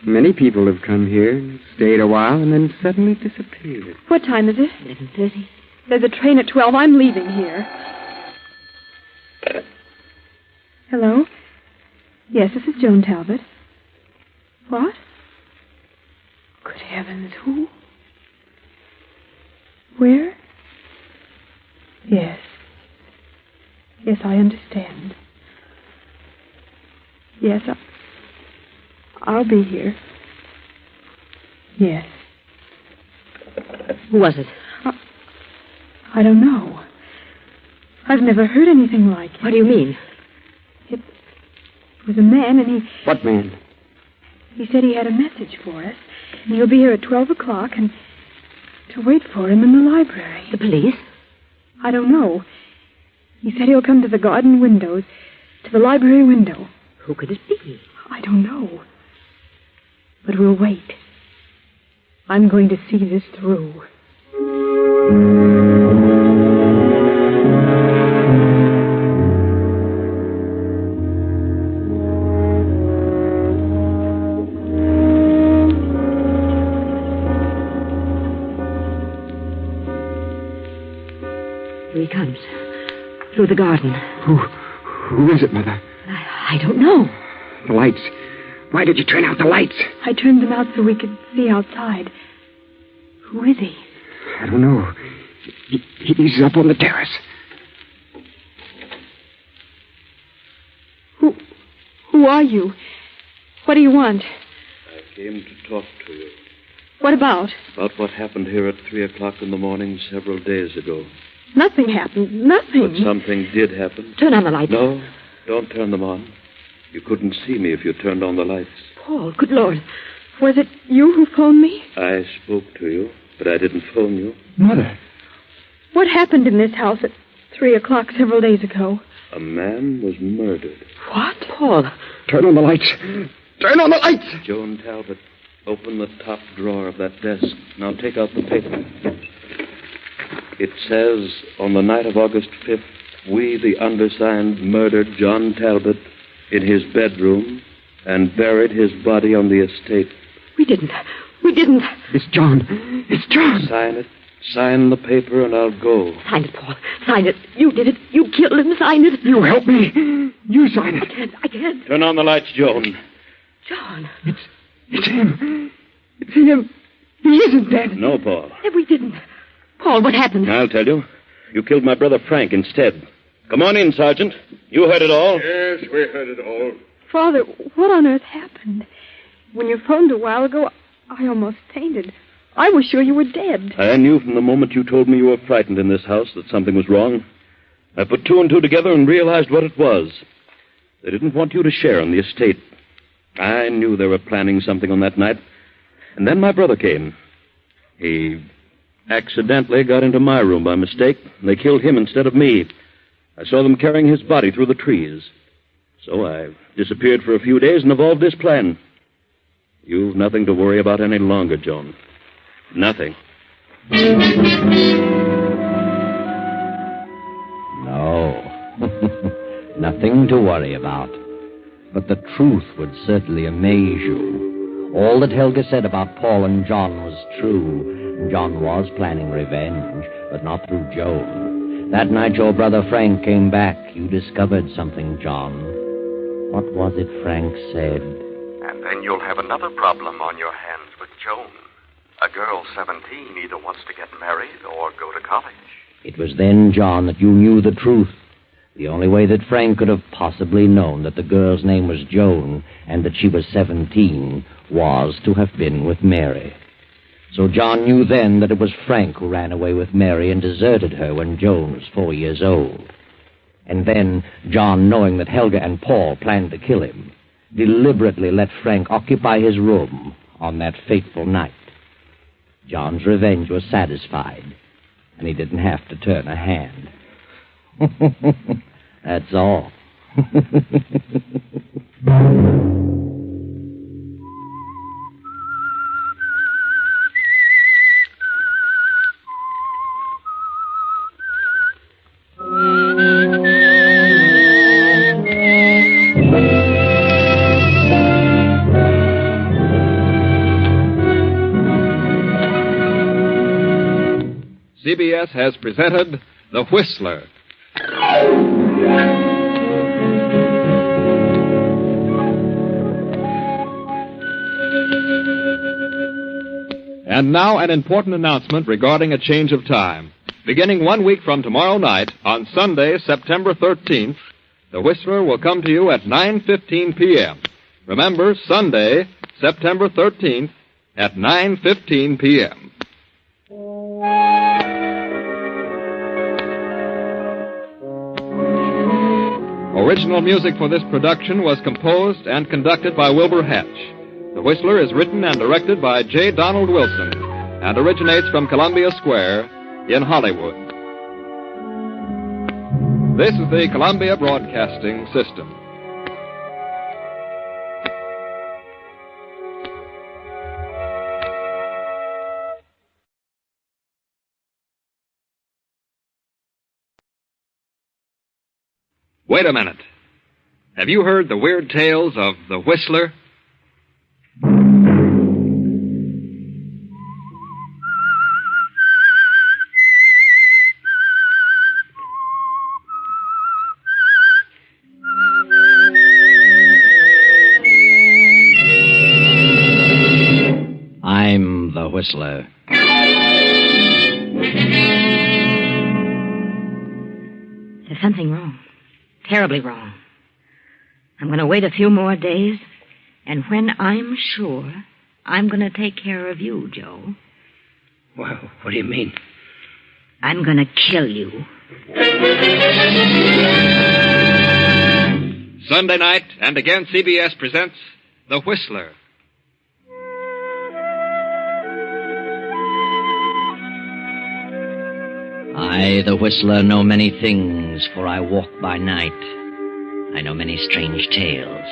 Many people have come here and stayed a while and then suddenly disappeared. What time is it? 11:30. There's a train at 12. I'm leaving here. Hello? Yes, this is Joan Talbot. What? Good heavens, who? Where? Yes. Yes, I understand. Yes, I'll be here. Yes. Who was it? I don't know. I've never heard anything like it. What do you mean? It was a man, and he... What man? He said he had a message for us, and he'll be here at 12 o'clock, and to wait for him in the library. The police? I don't know. He said he'll come to the garden windows, to the library window. Who could it be? I don't know. But we'll wait. I'm going to see this through. Here he comes. Through the garden. Who is it, Mother? I don't know. The lights. Why did you turn out the lights? I turned them out so we could see outside. Who is he? I don't know. He's up on the terrace. Who are you? What do you want? I came to talk to you. What about? About what happened here at 3 o'clock in the morning several days ago. Nothing happened. Nothing. But something did happen. Turn on the lights. No, don't turn them on. You couldn't see me if you turned on the lights. Paul, good Lord. Was it you who phoned me? I spoke to you, but I didn't phone you. Mother. What happened in this house at 3 o'clock several days ago? A man was murdered. What? Paul. Turn on the lights. Turn on the lights! Joan Talbot, open the top drawer of that desk. Now take out the paper. It says, on the night of August 5th, we, the undersigned, murdered John Talbot in his bedroom and buried his body on the estate. We didn't. It's John. Sign it. Sign the paper and I'll go. Sign it, Paul. Sign it. You did it. You killed him. Sign it. You help me. You sign it. I can't. Turn on the lights, Joan. John. It's him. It's him. He isn't dead. No, Paul. We didn't. Paul, what happened? I'll tell you. You killed my brother Frank instead. Come on in, Sergeant. You heard it all. Yes, we heard it all. Father, what on earth happened? When you phoned a while ago, I almost fainted. I was sure you were dead. I knew from the moment you told me you were frightened in this house that something was wrong. I put two and two together and realized what it was. They didn't want you to share in the estate. I knew they were planning something on that night. And then my brother came. He accidentally got into my room by mistake, and they killed him instead of me. I saw them carrying his body through the trees. So I disappeared for a few days and evolved this plan. You've nothing to worry about any longer, Joan. Nothing. No. Nothing to worry about. But the truth would certainly amaze you. All that Helga said about Paul and John was true. John was planning revenge, but not through Joan. That night your brother Frank came back. You discovered something, John. What was it Frank said? And then you'll have another problem on your hands with Joan. A girl 17 either wants to get married or go to college. It was then, John, that you knew the truth. The only way that Frank could have possibly known that the girl's name was Joan and that she was 17 was to have been with Mary. So John knew then that it was Frank who ran away with Mary and deserted her when Joan was 4 years old. And then John, knowing that Helga and Paul planned to kill him, deliberately let Frank occupy his room on that fateful night. John's revenge was satisfied, and he didn't have to turn a hand. That's all. CBS has presented The Whistler. And now an important announcement regarding a change of time. Beginning 1 week from tomorrow night, on Sunday, September 13th, The Whistler will come to you at 9:15 p.m. Remember, Sunday, September 13th, at 9:15 p.m. Original music for this production was composed and conducted by Wilbur Hatch. The Whistler is written and directed by J. Donald Wilson and originates from Columbia Square in Hollywood. This is the Columbia Broadcasting System. Wait a minute. Have you heard the weird tales of the Whistler? I'm the Whistler. There's something wrong. Terribly wrong. I'm going to wait a few more days, and when I'm sure, I'm going to take care of you, Joe. Well, what do you mean? I'm going to kill you. Sunday night, and again CBS presents The Whistler. I, the Whistler, know many things, for I walk by night. I know many strange tales,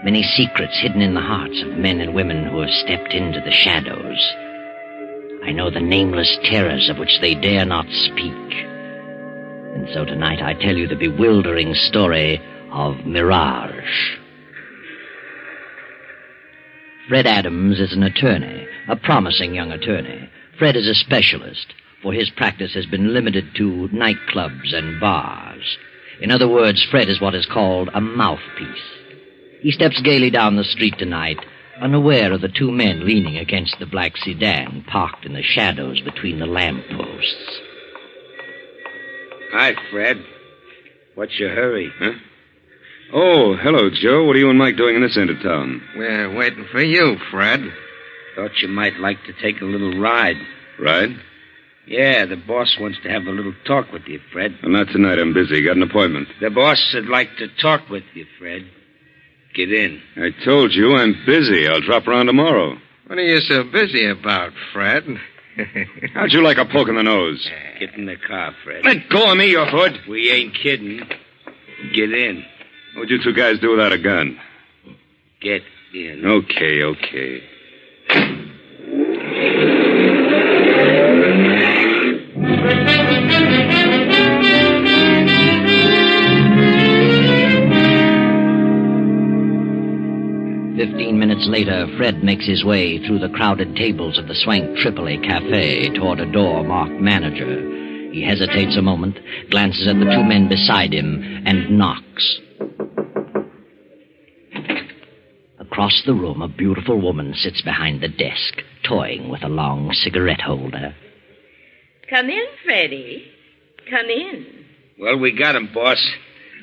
many secrets hidden in the hearts of men and women who have stepped into the shadows. I know the nameless terrors of which they dare not speak. And so tonight I tell you the bewildering story of Mirage. Fred Adams is an attorney, a promising young attorney. Fred is a specialist, for his practice has been limited to nightclubs and bars. In other words, Fred is what is called a mouthpiece. He steps gaily down the street tonight, unaware of the two men leaning against the black sedan parked in the shadows between the lampposts. Hi, Fred. What's your hurry? Huh? Oh, hello, Joe. What are you and Mike doing in this end of town? We're waiting for you, Fred. Thought you might like to take a little ride. Ride? Yeah, the boss wants to have a little talk with you, Fred. Well, not tonight. I'm busy. Got an appointment. The boss would like to talk with you, Fred. Get in. I told you I'm busy. I'll drop around tomorrow. What are you so busy about, Fred? How'd you like a poke in the nose? Get in the car, Fred. Let go of me, you hood. We ain't kidding. Get in. What'd you two guys do without a gun? Get in. Okay. 15 minutes later, Fred makes his way through the crowded tables of the Swank Tripoli Cafe toward a door marked manager. He hesitates a moment, glances at the two men beside him, and knocks. Across the room, a beautiful woman sits behind the desk, toying with a long cigarette holder. Come in, Freddie. Come in. Well, we got him, boss.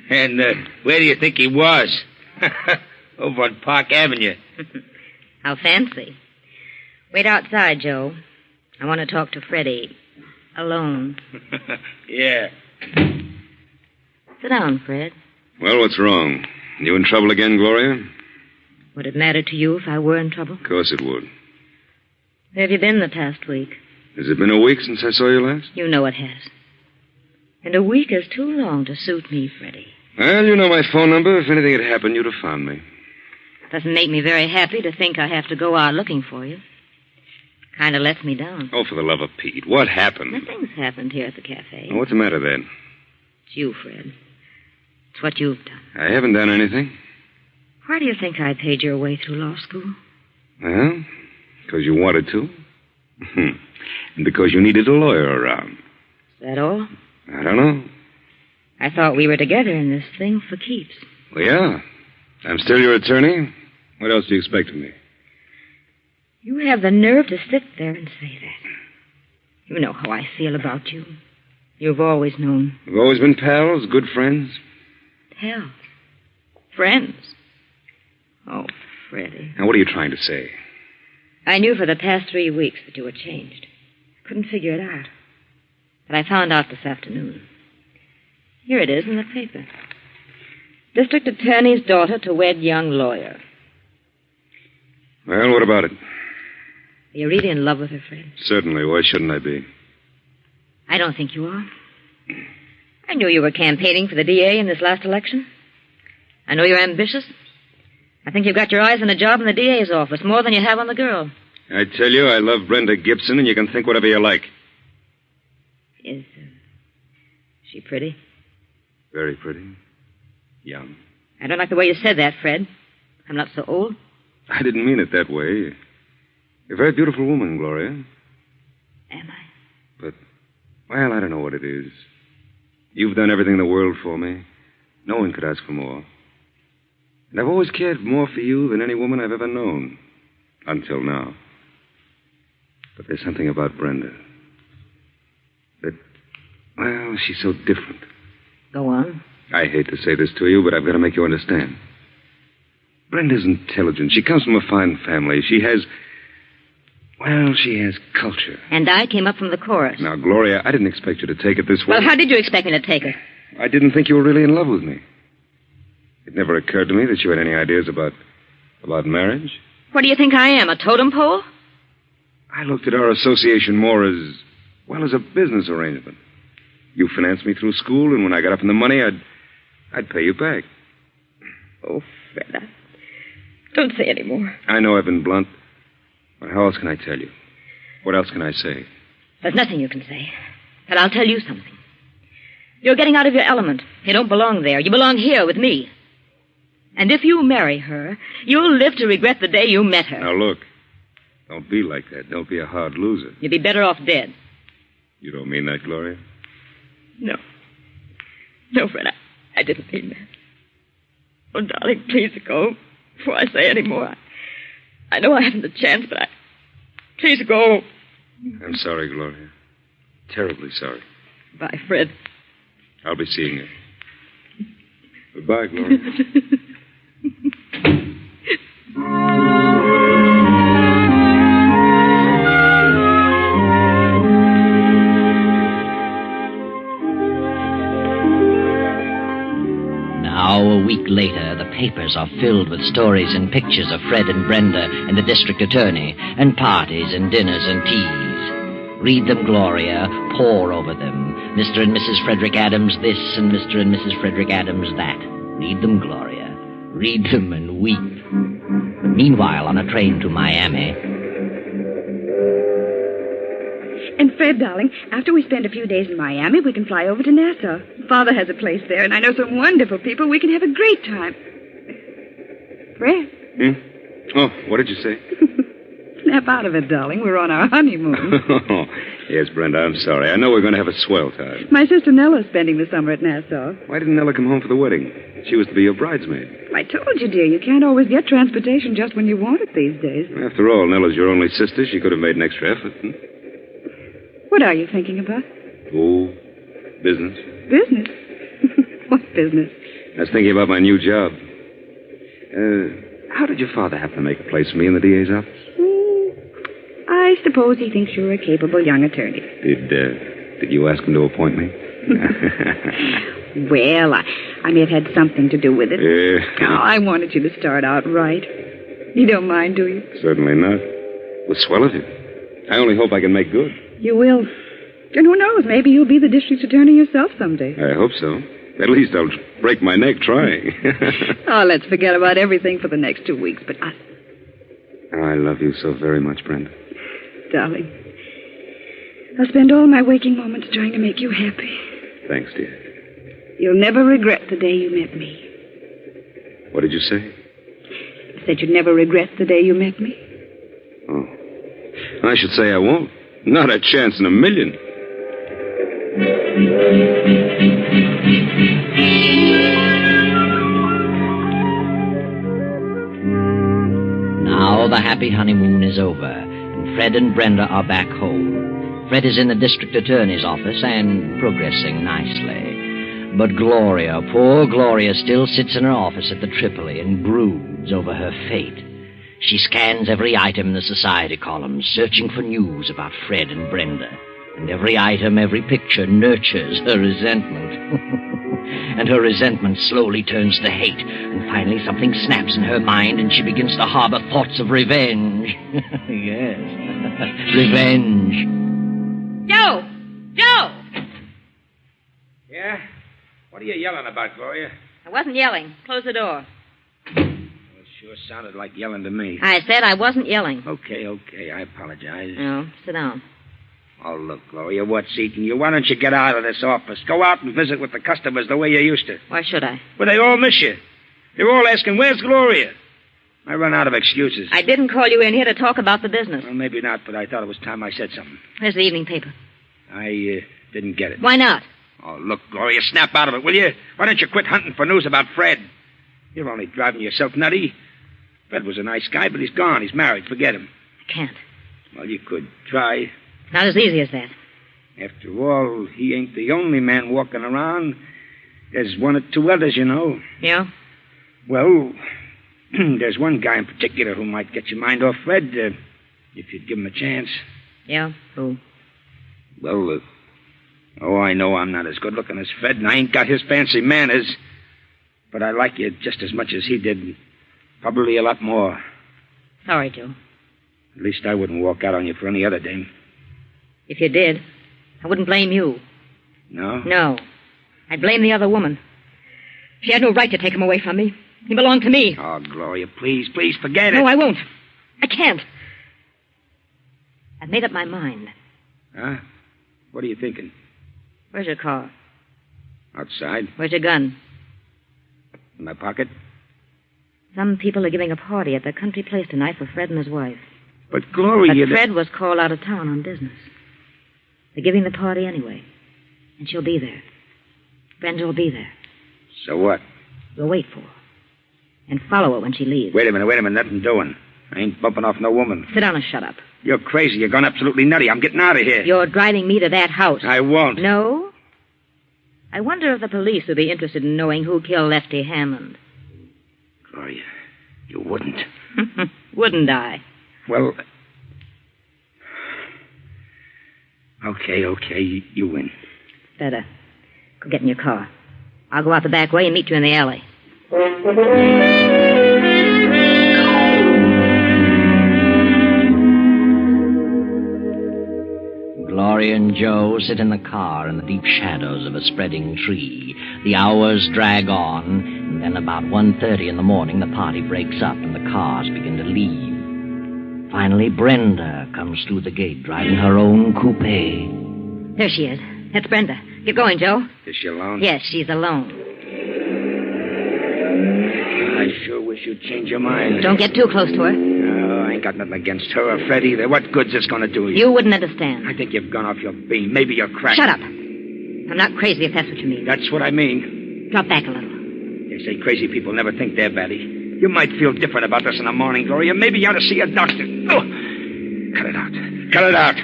And where do you think he was? Over on Park Avenue. How fancy. Wait outside, Joe. I want to talk to Freddie. Alone. Yeah. Sit down, Fred. Well, what's wrong? You in trouble again, Gloria? Would it matter to you if I were in trouble? Of course it would. Where have you been the past week? Has it been a week since I saw you last? You know it has. And a week is too long to suit me, Freddie. Well, you know my phone number. If anything had happened, you'd have found me. Doesn't make me very happy to think I have to go out looking for you. Kind of lets me down. Oh, for the love of Pete. What happened? Nothing's happened here at the cafe. Oh, what's the matter then? It's you, Fred. It's what you've done. I haven't done anything. Why do you think I paid your way through law school? Well, because you wanted to. And because you needed a lawyer around. Is that all? I don't know. I thought we were together in this thing for keeps. Well, yeah. I'm still your attorney. What else do you expect of me? You have the nerve to sit there and say that. You know how I feel about you. You've always known. We've always been pals, good friends. Pals? Friends? Oh, Freddie. Now, what are you trying to say? I knew for the past 3 weeks that you were changed. Couldn't figure it out. But I found out this afternoon. Here it is in the paper. District Attorney's daughter to wed young lawyer. Well, what about it? Are you really in love with her, Fred? Certainly. Why shouldn't I be? I don't think you are. I knew you were campaigning for the DA in this last election. I know you're ambitious. I think you've got your eyes on a job in the DA's office, more than you have on the girl. I tell you, I love Brenda Gibson, and you can think whatever you like. Is she pretty? Very pretty. Young. I don't like the way you said that, Fred. I'm not so old. I didn't mean it that way. You're a very beautiful woman, Gloria. Am I? But, well, I don't know what it is. You've done everything in the world for me. No one could ask for more. And I've always cared more for you than any woman I've ever known. Until now. But there's something about Brenda. That, well, she's so different. Go on. I hate to say this to you, but I've got to make you understand. Brenda's intelligent. She comes from a fine family. She has culture. And I came up from the chorus. Now, Gloria, I didn't expect you to take it this way. Well, how did you expect me to take it? I didn't think you were really in love with me. It never occurred to me that you had any ideas about marriage. What do you think I am, a totem pole? I looked at our association more as a business arrangement. You financed me through school, and when I got up in the money, I'd pay you back. Oh, Fred, don't say any more. I know I've been blunt, but how else can I tell you? What else can I say? There's nothing you can say. But I'll tell you something. You're getting out of your element. You don't belong there. You belong here with me. And if you marry her, you'll live to regret the day you met her. Now, look. Don't be like that. Don't be a hard loser. You'd be better off dead. You don't mean that, Gloria? No. No, Fred, I didn't mean that. Oh, darling, please go before I say any more. I know I haven't a chance, but please go. I'm sorry, Gloria. Terribly sorry. Bye, Fred. I'll be seeing you. Goodbye, Gloria. Now, a week later, the papers are filled with stories and pictures of Fred and Brenda and the district attorney, and parties and dinners and teas. Read them, Gloria. Pore over them. Mr. and Mrs. Frederick Adams this and Mr. and Mrs. Frederick Adams that. Read them, Gloria. Read them and weep. Meanwhile, on a train to Miami. And Fred, darling, after we spend a few days in Miami, we can fly over to Nassau. Father has a place there, and I know some wonderful people. We can have a great time. Fred? Oh, what did you say? Snap out of it, darling. We're on our honeymoon. Yes, Brenda, I'm sorry. I know we're going to have a swell time. My sister Nella's spending the summer at Nassau. Why didn't Nella come home for the wedding? She was to be your bridesmaid. I told you, dear, you can't always get transportation just when you want it these days. After all, Nella's your only sister. She could have made an extra effort. What are you thinking about? Oh, business. Business? What business? I was thinking about my new job. How did your father happen to make a place for me in the DA's office? I suppose he thinks you're a capable young attorney. Did you ask him to appoint me? Well, I may have had something to do with it. I wanted you to start out right. You don't mind, do you? Certainly not. Well, swell of you. I only hope I can make good. You will. And who knows, maybe you'll be the district attorney yourself someday. I hope so. At least I'll break my neck trying. Oh, let's forget about everything for the next 2 weeks, but I love you so very much, Brenda. Darling, I'll spend all my waking moments trying to make you happy. Thanks, dear. You'll never regret the day you met me. What did you say? I said you'd never regret the day you met me. Oh. I should say I won't. Not a chance in a million. Now the happy honeymoon is over, and Fred and Brenda are back home. Fred is in the district attorney's office and progressing nicely. But Gloria, poor Gloria, still sits in her office at the Tripoli and broods over her fate. She scans every item in the society columns, searching for news about Fred and Brenda. And every item, every picture nurtures her resentment. And her resentment slowly turns to hate. And finally something snaps in her mind and she begins to harbor thoughts of revenge. Yes, revenge. Joe! Joe! Yeah? What are you yelling about, Gloria? I wasn't yelling. Close the door. It sure sounded like yelling to me. I said I wasn't yelling. Okay. I apologize. No, sit down. Oh, look, Gloria, what's eating you? Why don't you get out of this office? Go out and visit with the customers the way you used to. Why should I? Well, they all miss you. They're all asking, where's Gloria? I run out of excuses. I didn't call you in here to talk about the business. Well, maybe not, but I thought it was time I said something. Where's the evening paper? I didn't get it. Why not? Oh, look, Gloria, snap out of it, will you? Why don't you quit hunting for news about Fred? You're only driving yourself nutty. Fred was a nice guy, but he's gone. He's married. Forget him. I can't. Well, you could try. Not as easy as that. After all, he ain't the only man walking around. There's one or two others, you know. Yeah? Well, there's one guy in particular who might get your mind off Fred, if you'd give him a chance. Yeah? Who? Well, I know I'm not as good-looking as Fred, and I ain't got his fancy manners. But I like you just as much as he did. Probably a lot more. Sorry, Joe. At least I wouldn't walk out on you for any other dame. If you did, I wouldn't blame you. No? No. I'd blame the other woman. She had no right to take him away from me. He belonged to me. Oh, Gloria, please, forget it. No, I won't. I can't. I've made up my mind. Huh? What are you thinking? Where's your car? Outside? Where's your gun? In my pocket? Some people are giving a party at their country place tonight for Fred and his wife. But, Gloria... But Fred was called out of town on business. They're giving the party anyway. And she'll be there. Brenda will be there. So what? We'll wait for her. And follow her when she leaves. Wait a minute. Nothing doing. I ain't bumping off no woman. Sit down and shut up. You're crazy. You're gone absolutely nutty. I'm getting out of here. You're driving me to that house. I won't. No? I wonder if the police would be interested in knowing who killed Lefty Hammond. Gloria, you wouldn't. Wouldn't I? Well... Okay. You win. Better. Go get in your car. I'll go out the back way and meet you in the alley. Gloria and Joe sit in the car in the deep shadows of a spreading tree. The hours drag on, and then about 1:30 in the morning, the party breaks up and the cars begin to leave. Finally, Brenda comes through the gate, driving her own coupe. There she is. That's Brenda. Get going, Joe. Is she alone? Yes, she's alone. I sure wish you'd change your mind. Don't get too close to her. No, I ain't got nothing against her or Fred either. What good's this going to do you? You wouldn't understand. I think you've gone off your beam. Maybe you're cracked. Shut up. I'm not crazy if that's what you mean. That's what I mean. Drop back a little. They say crazy people never think they're batty. You might feel different about this in the morning, Gloria. Maybe you ought to see a doctor. Oh! Cut it out. Cut it out.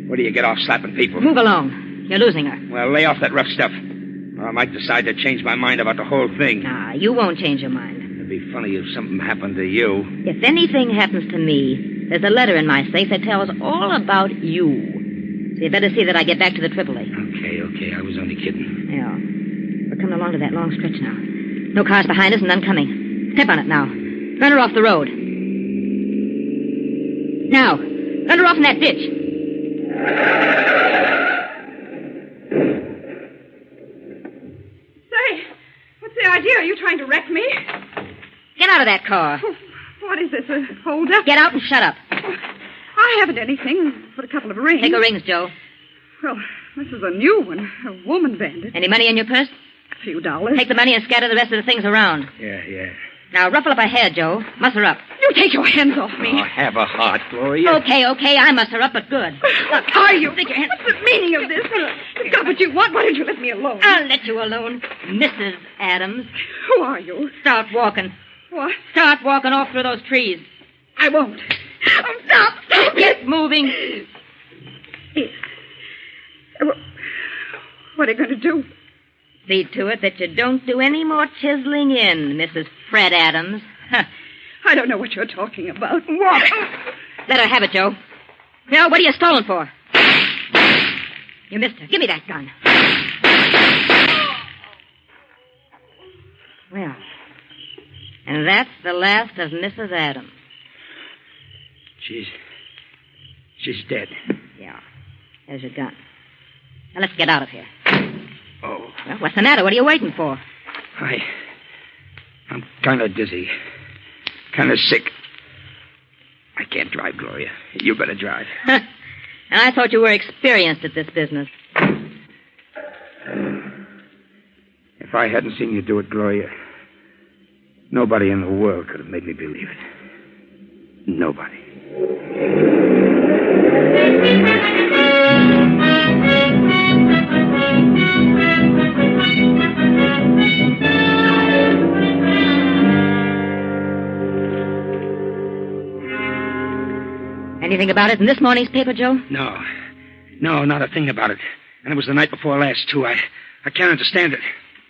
Where do you get off slapping people? Move along. You're losing her. Well, lay off that rough stuff. Or I might decide to change my mind about the whole thing. Nah, you won't change your mind. It'd be funny if something happened to you. If anything happens to me, there's a letter in my safe that tells all about you. So you better see that I get back to the AAA. Okay. I was only kidding. Yeah. We're coming along to that long stretch now. No cars behind us and none coming. Step on it now. Run her off the road. Now, run her off in that ditch. Say, what's the idea? Are you trying to wreck me? Get out of that car. What is this, a hold-up? Get out and shut up. I haven't anything but a couple of rings. Take her rings, Joe. Well, this is a new one. A woman bandit. Any money in your purse? A few dollars. Take the money and scatter the rest of the things around. Yeah. Now, ruffle up her hair, Joe. Muss her up. You take your hands off me. Oh, have a heart, Gloria. Okay. I muss her up, but good. What are you? Stick your hand. What's the meaning of this? You've got what you want. Why don't you let me alone? I'll let you alone, Mrs. Adams. Who are you? Start walking. What? Start walking off through those trees. I won't. Oh, stop. Get moving. Yes. What are you going to do? See to it that you don't do any more chiseling in, Mrs. Fred Adams. I don't know what you're talking about. What? Let her have it, Joe. Now, what are you stolen for? You missed her. Give me that gun. Well, and that's the last of Mrs. Adams. She's dead. Yeah. There's your gun. Now, let's get out of here. Oh. Well, what's the matter? What are you waiting for? I'm kind of dizzy. Kind of sick. I can't drive, Gloria. You better drive. And I thought you were experienced at this business. If I hadn't seen you do it, Gloria, nobody in the world could have made me believe it. Nobody. Anything about it in this morning's paper, Joe? No, not a thing about it. And it was the night before last, too. I can't understand it.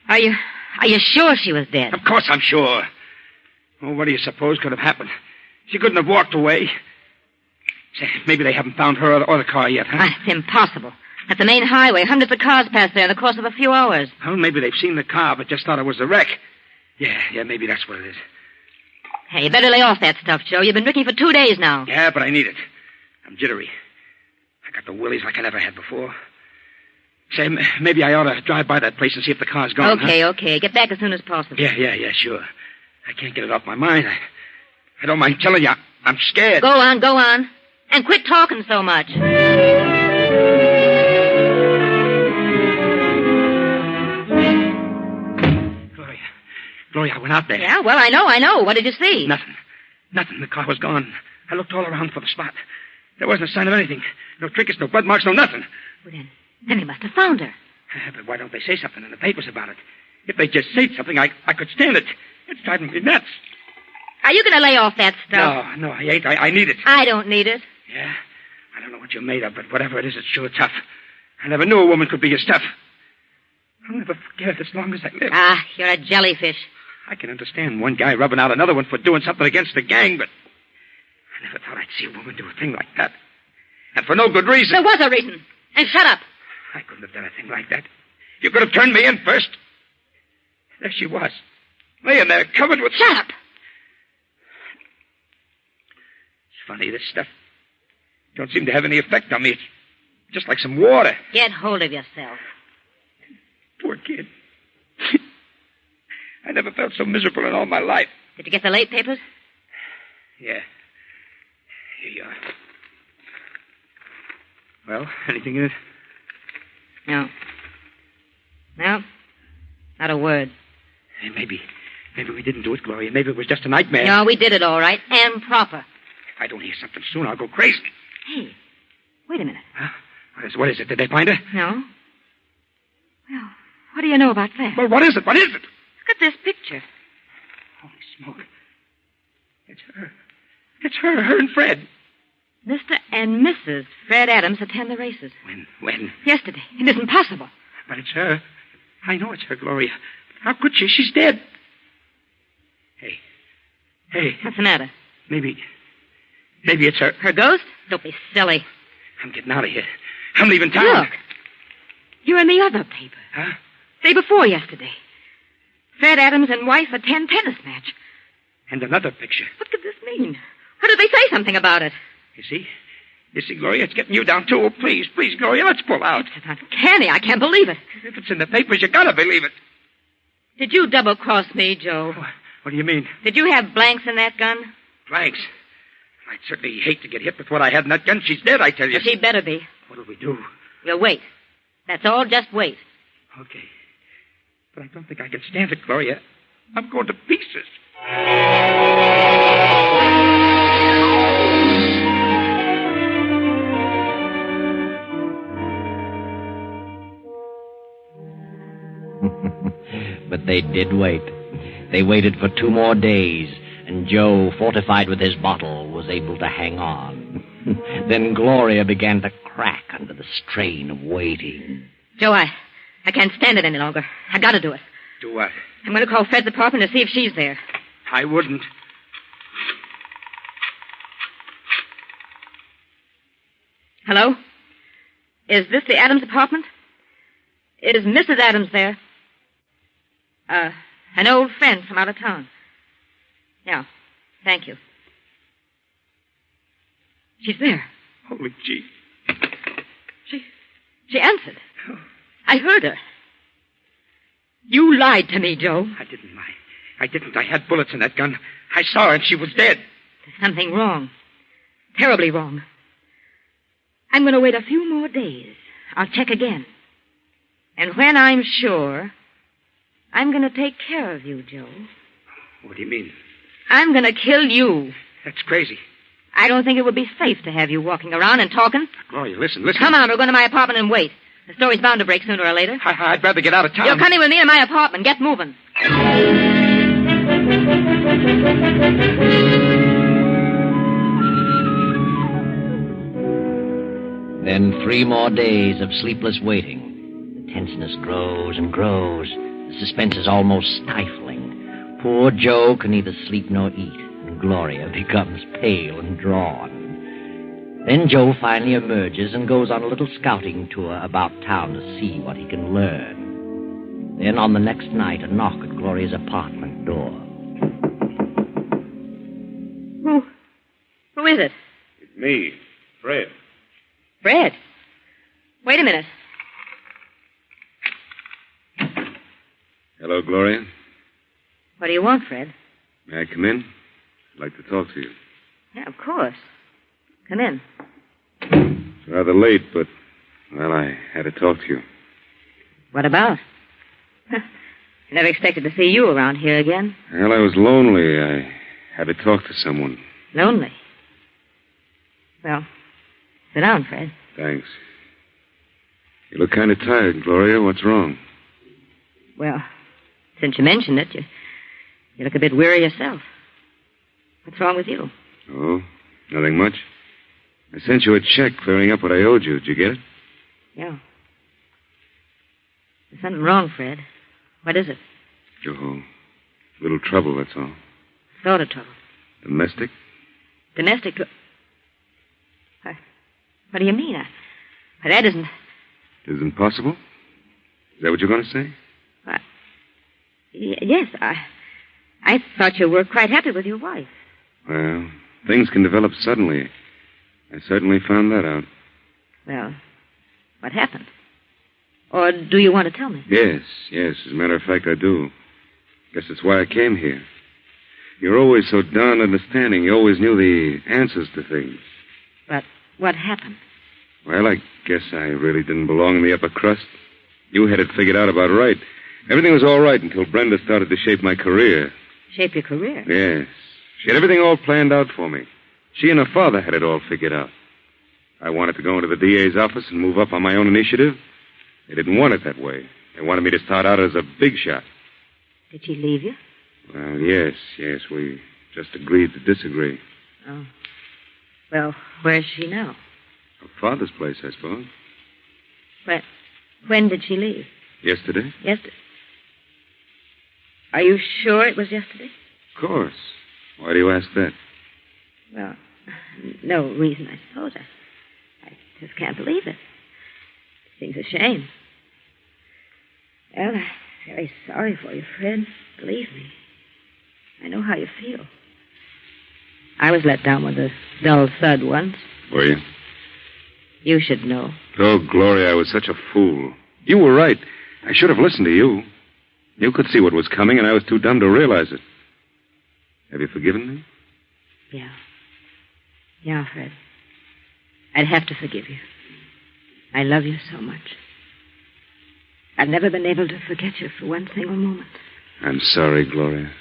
Are you sure she was dead? Of course I'm sure. Well, what do you suppose could have happened? She couldn't have walked away. Say, maybe they haven't found her or the car yet, huh? It's impossible. At the main highway, hundreds of cars passed there in the course of a few hours. Well, maybe they've seen the car, but just thought it was a wreck. Yeah, maybe that's what it is. Hey, you better lay off that stuff, Joe. You've been drinking for 2 days now. Yeah, but I need it. I'm jittery. I got the willies like I never had before. Say, maybe I ought to drive by that place and see if the car's gone. Okay. Get back as soon as possible. Yeah, sure. I can't get it off my mind. I don't mind telling you, I'm scared. Go on. And quit talking so much. Gloria, I went out there. Yeah, well, I know. What did you see? Nothing. The car was gone. I looked all around for the spot. There wasn't a sign of anything. No trinkets, no blood marks, no nothing. Well, then he must have found her. But why don't they say something in the papers about it? If they just said something, I could stand it. It's driving me nuts. Are you going to lay off that stuff? No, I ain't. I need it. I don't need it. Yeah? I don't know what you're made of, but whatever it is, it's sure tough. I never knew a woman could be as tough. I'll never forget it as long as I live. Ah, you're a jellyfish. I can understand one guy rubbing out another one for doing something against the gang, but I never thought I'd see a woman do a thing like that. And for no good reason. There was a reason. And shut up. I couldn't have done a thing like that. You could have turned me in first. There she was, laying there covered with... Shut up! It's funny, this stuff don't seem to have any effect on me. It's just like some water. Get hold of yourself. Poor kid. I never felt so miserable in all my life. Did you get the late papers? Yeah. Here you are. Well, anything in it? No. No. Not a word. Hey, maybe we didn't do it, Gloria. Maybe it was just a nightmare. No, we did it all right. And proper. If I don't hear something soon, I'll go crazy. Hey, wait a minute. Huh? What is it? Did they find her? No. Well, what do you know about that? Well, what is it? What is it? Look at this picture. Holy smoke. It's her. It's her and Fred. Mr. and Mrs. Fred Adams attend the races. When? Yesterday. It isn't possible. But it's her. I know it's her, Gloria. How could she? She's dead. Hey. What's the matter? Maybe it's her. Her ghost? Don't be silly. I'm getting out of here. I'm leaving town. Look. You're in the other paper. Huh? Day before yesterday. Fred Adams and wife attend tennis match. And another picture. What could this mean? How did they say something about it? You see, Gloria, it's getting you down, too. Oh, please, Gloria, let's pull out. It's uncanny. I can't believe it. If it's in the papers, you gotta believe it. Did you double-cross me, Joe? What do you mean? Did you have blanks in that gun? Blanks? I'd certainly hate to get hit with what I had in that gun. She's dead, I tell you. Well, she better be. What'll we do? We'll wait. That's all. Just wait. Okay. But I don't think I can stand it, Gloria. I'm going to pieces. But they did wait. They waited for 2 more days, and Joe, fortified with his bottle, was able to hang on. Then Gloria began to crack under the strain of waiting. Joe, I can't stand it any longer. I gotta do it. Do what? I'm going to call Fred's apartment to see if she's there. I wouldn't. Hello? Is this the Adams apartment? Is Mrs. Adams there? An old friend from out of town. Yeah, thank you. She's there. Holy gee. She answered. I heard her. You lied to me, Joe. I didn't lie. I had bullets in that gun. I saw her and she was dead. There's something wrong. Terribly wrong. I'm going to wait a few more days. I'll check again. And when I'm sure, I'm going to take care of you, Joe. What do you mean? I'm going to kill you. That's crazy. I don't think it would be safe to have you walking around and talking. Gloria, listen. Come on, we're going to my apartment and wait. The story's bound to break sooner or later. I'd rather get out of town. You're coming with me to my apartment. Get moving. Then 3 more days of sleepless waiting. The tenseness grows and grows. The suspense is almost stifling. Poor Joe can neither sleep nor eat, and Gloria becomes pale and drawn. Then Joe finally emerges and goes on a little scouting tour about town to see what he can learn. Then on the next night, a knock at Gloria's apartment door. Who is it? It's me, Fred. Fred? Wait a minute. Hello, Gloria. What do you want, Fred? May I come in? I'd like to talk to you. Yeah, of course. Come in. It's rather late, but, well, I had to talk to you. What about? I never expected to see you around here again. Well, I was lonely. I had to talk to someone. Lonely? Well, sit down, Fred. Thanks. You look kind of tired, Gloria. What's wrong? Well, since you mentioned it, you look a bit weary yourself. What's wrong with you? Oh, nothing much. I sent you a check clearing up what I owed you. Did you get it? Yeah. There's something wrong, Fred. What is it? Oh, little trouble, that's all. Sort of trouble. Domestic? Domestic? What do you mean? That isn't... Isn't possible? Is that what you're going to say? Yes, I thought you were quite happy with your wife. Well, things can develop suddenly. I certainly found that out. Well, what happened? Or do you want to tell me? Yes. As a matter of fact, I do. Guess that's why I came here. You're always so darn understanding. You always knew the answers to things. But what happened? Well, I guess I really didn't belong in the upper crust. You had it figured out about right. Everything was all right until Brenda started to shape my career. Shape your career? Yes. She had everything all planned out for me. She and her father had it all figured out. I wanted to go into the DA's office and move up on my own initiative. They didn't want it that way. They wanted me to start out as a big shot. Did she leave you? Well, yes. We just agreed to disagree. Oh. Well, where's she now? Her father's place, I suppose. When did she leave? Yesterday? Yesterday. Are you sure it was yesterday? Of course. Why do you ask that? Well, no reason, I suppose. I just can't believe it. It seems a shame. Well, I'm very sorry for you, Fred. Believe me. I know how you feel. I was let down with a dull thud once. Were you? You should know. Oh, Gloria, I was such a fool. You were right. I should have listened to you. You could see what was coming, and I was too dumb to realize it. Have you forgiven me? Yeah. Yeah, Fred. I'd have to forgive you. I love you so much. I've never been able to forget you for one single moment. I'm sorry, Gloria.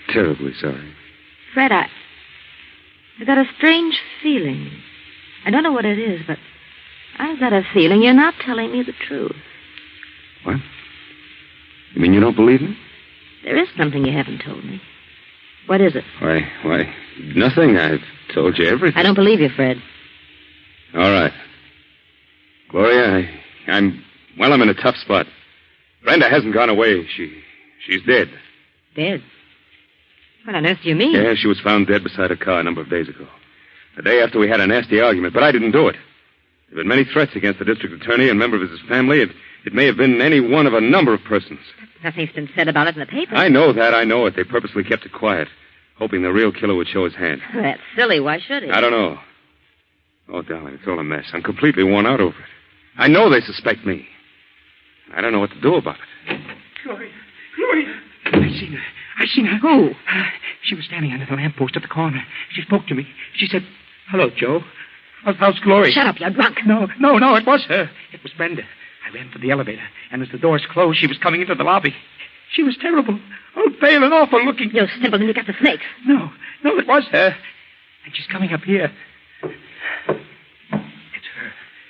Terribly sorry. Fred, I've got a strange feeling. I don't know what it is, but I've got a feeling you're not telling me the truth. What? You mean you don't believe me? There is something you haven't told me. What is it? Why, nothing. I've told you everything. I don't believe you, Fred. All right. Gloria, I'm in a tough spot. Brenda hasn't gone away. She's dead. Dead? What on earth do you mean? Yeah, she was found dead beside a car a number of days ago. The day after we had a nasty argument, but I didn't do it. There have been many threats against the district attorney and member of his family. It may have been any one of a number of persons. Nothing's been said about it in the paper. I know that. I know it. They purposely kept it quiet, hoping the real killer would show his hand. That's silly. Why should he? I don't know. Oh, darling, it's all a mess. I'm completely worn out over it. I know they suspect me. I don't know what to do about it. Gloria. I seen her. Who? She was standing under the lamppost at the corner. She spoke to me. She said, "Hello, Joe. How's Gloria?" Shut up, you're drunk. No, it was her. It was Brenda. I ran for the elevator, and as the doors closed, she was coming into the lobby. She was terrible. Oh, pale and awful looking. You're simpleton. You got the snakes. No, it was her. And she's coming up here.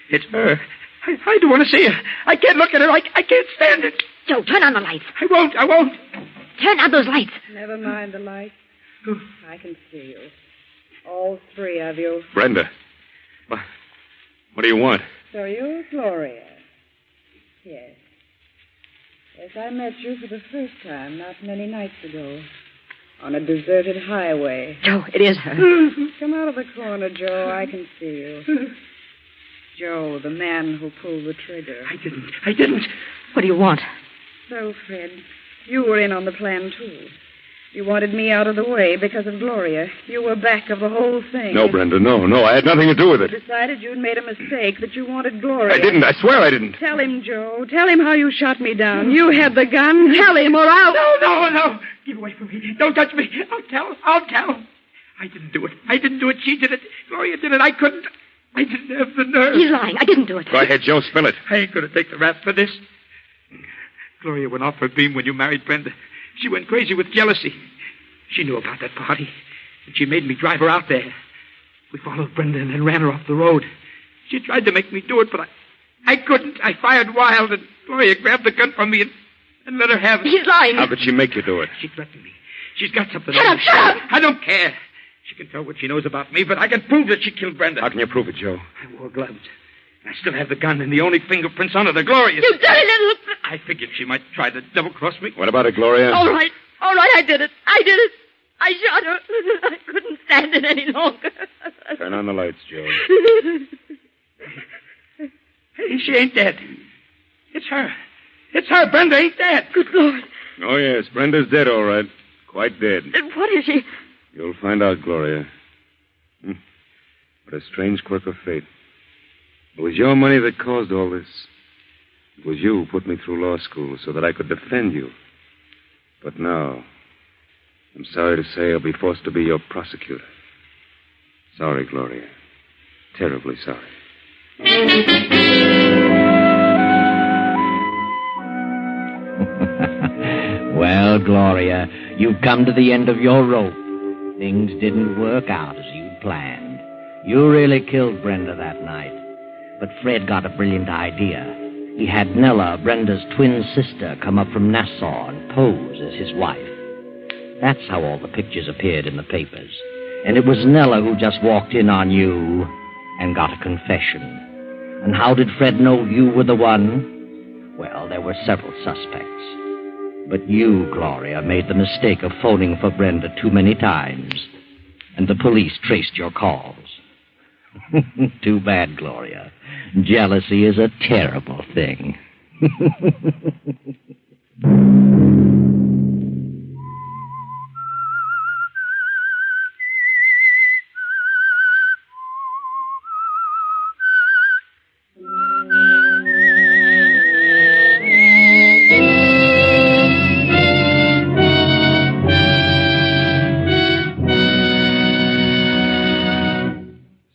It's her. I don't want to see her. I can't look at her. I can't stand it. Joe, turn on the lights. I won't. Turn on those lights. Never mind the lights. I can see you. All three of you. Brenda. What do you want? So you're Gloria. Yes. Yes, I met you for the first time not many nights ago. On a deserted highway. Joe, it is her. Come out of the corner, Joe. I can see you. Joe, the man who pulled the trigger. I didn't. What do you want? So, Fred, you were in on the plan, too. You wanted me out of the way because of Gloria. You were back of the whole thing. No, Brenda, no. I had nothing to do with it. You decided you'd made a mistake, that you wanted Gloria. I didn't. I swear I didn't. Tell him, Joe. Tell him how you shot me down. You had the gun. Tell him or I'll... No. Get away from me. Don't touch me. I'll tell. I didn't do it. I didn't do it. She did it. Gloria did it. I couldn't. I didn't have the nerve. He's lying. I didn't do it. Go ahead, Joe. Spill it. I ain't going to take the rap for this. Gloria went off her beam when you married Brenda. She went crazy with jealousy. She knew about that party, and she made me drive her out there. We followed Brenda and then ran her off the road. She tried to make me do it, but I couldn't. I fired wild, and Gloria grabbed the gun from me and let her have it. He's lying. How did she make you do it? She threatened me. She's got something Shut on up, me. shut up! I don't care. She can tell what she knows about me, but I can prove that she killed Brenda. How can you prove it, Joe? I wore gloves. I still have the gun, and the only fingerprints on it are Gloria's. You dirty little... I figured she might try to double-cross me. What about it, Gloria? All right, I did it. I shot her. I couldn't stand it any longer. Turn on the lights, Joe. Hey, she ain't dead. It's her. It's her. Brenda ain't dead. Good Lord. Oh, yes, Brenda's dead, all right. Quite dead. What is she? You'll find out, Gloria. What a strange quirk of fate. It was your money that caused all this. It was you who put me through law school so that I could defend you. But now, I'm sorry to say I'll be forced to be your prosecutor. Sorry, Gloria. Terribly sorry. Well, Gloria, you've come to the end of your rope. Things didn't work out as you'd planned. You really killed Brenda that night. But Fred got a brilliant idea. He had Nella, Brenda's twin sister, come up from Nassau and pose as his wife. That's how all the pictures appeared in the papers. And it was Nella who just walked in on you and got a confession. And how did Fred know you were the one? Well, there were several suspects. But you, Gloria, made the mistake of phoning for Brenda too many times. And the police traced your calls. Too bad, Gloria. Jealousy is a terrible thing.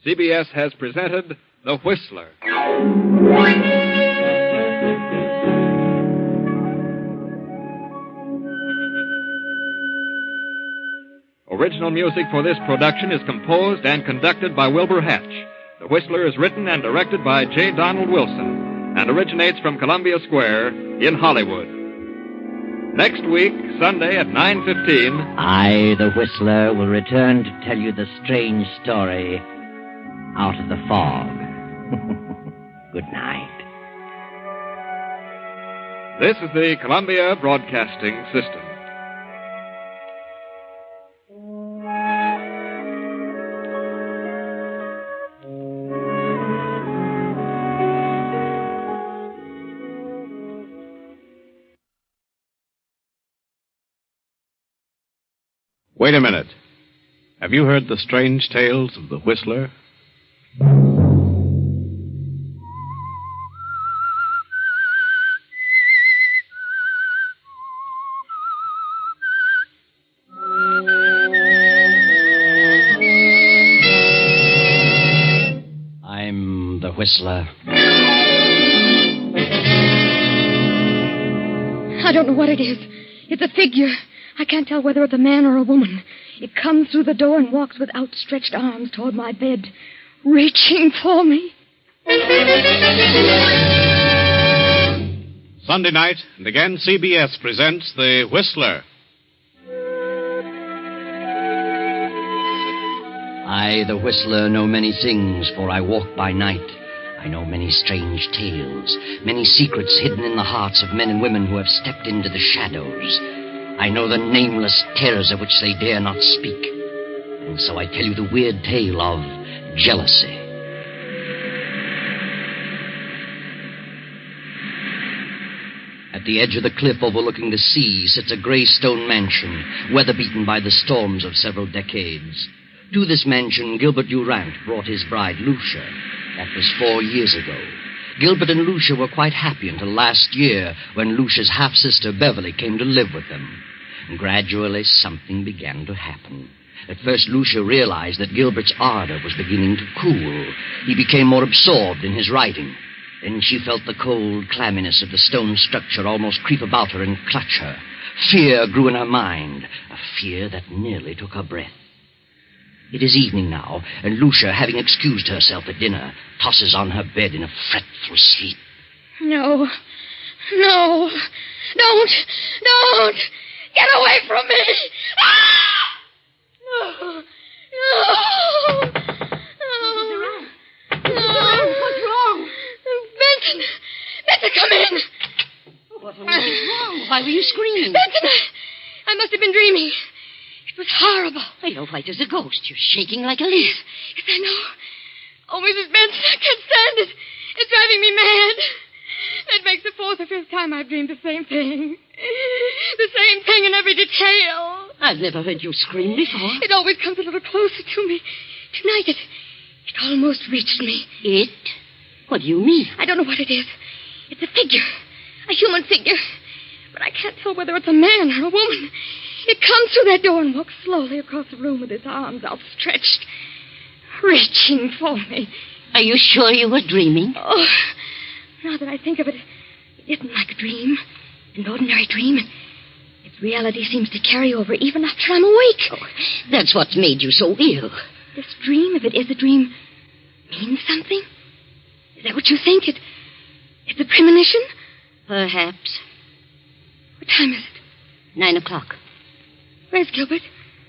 CBS has presented The Whistler. Original music for this production is composed and conducted by Wilbur Hatch. The Whistler is written and directed by J. Donald Wilson and originates from Columbia Square in Hollywood. Next week, Sunday at 9:15... I, the Whistler, will return to tell you the strange story out of the fog. Good night. This is the Columbia Broadcasting System. Wait a minute. Have you heard the strange tales of the Whistler? I'm the Whistler. I don't know what it is. It's a figure. I can't tell whether it's a man or a woman. It comes through the door and walks with outstretched arms toward my bed, reaching for me. Sunday night, and again CBS presents The Whistler. I, the Whistler, know many things, for I walk by night. I know many strange tales, many secrets hidden in the hearts of men and women who have stepped into the shadows. I know the nameless terrors of which they dare not speak. And so I tell you the weird tale of jealousy. At the edge of the cliff overlooking the sea sits a gray stone mansion, weather-beaten by the storms of several decades. To this mansion, Gilbert Durant brought his bride, Lucia. That was 4 years ago. Gilbert and Lucia were quite happy until last year, when Lucia's half-sister, Beverly, came to live with them. And gradually, something began to happen. At first, Lucia realized that Gilbert's ardor was beginning to cool. He became more absorbed in his writing. Then she felt the cold clamminess of the stone structure almost creep about her and clutch her. Fear grew in her mind, a fear that nearly took her breath. It is evening now, and Lucia, having excused herself at dinner, tosses on her bed in a fretful sleep. No. No. Don't. Get away from me. Ah! No. What's wrong? Benton, come in. What is wrong? Why were you screaming? Benton, I must have been dreaming. It was horrible. I know, white as a ghost. You're shaking like a leaf. Yes, I know. Oh, Mrs. Benson, I can't stand it. It's driving me mad. It makes the fourth or fifth time I've dreamed the same thing. The same thing in every detail. I've never heard you scream before. It always comes a little closer to me. Tonight, it almost reached me. It? What do you mean? I don't know what it is. It's a figure. A human figure. But I can't tell whether it's a man or a woman. It comes through that door and walks slowly across the room with its arms outstretched, reaching for me. Are you sure you were dreaming? Oh, now that I think of it, it isn't like a dream. An ordinary dream. Its reality seems to carry over even after I'm awake. Oh, that's what's made you so ill. This dream, if it is a dream, means something? Is that what you think? It's a premonition? Perhaps. What time is it? 9 o'clock. Where's Gilbert?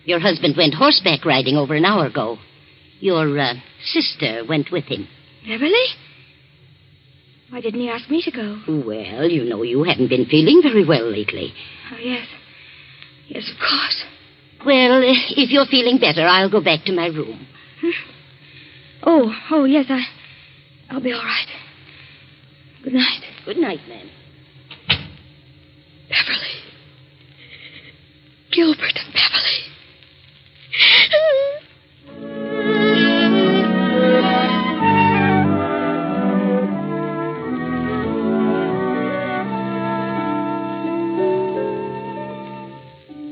Your husband went horseback riding over an hour ago. Your sister went with him. Beverly? Why didn't he ask me to go? Well, you know you haven't been feeling very well lately. Oh, yes. Yes, of course. Well, if you're feeling better, I'll go back to my room. Oh, yes, I'll be all right. Good night. Good night, ma'am. Beverly. Gilbert and Beverly.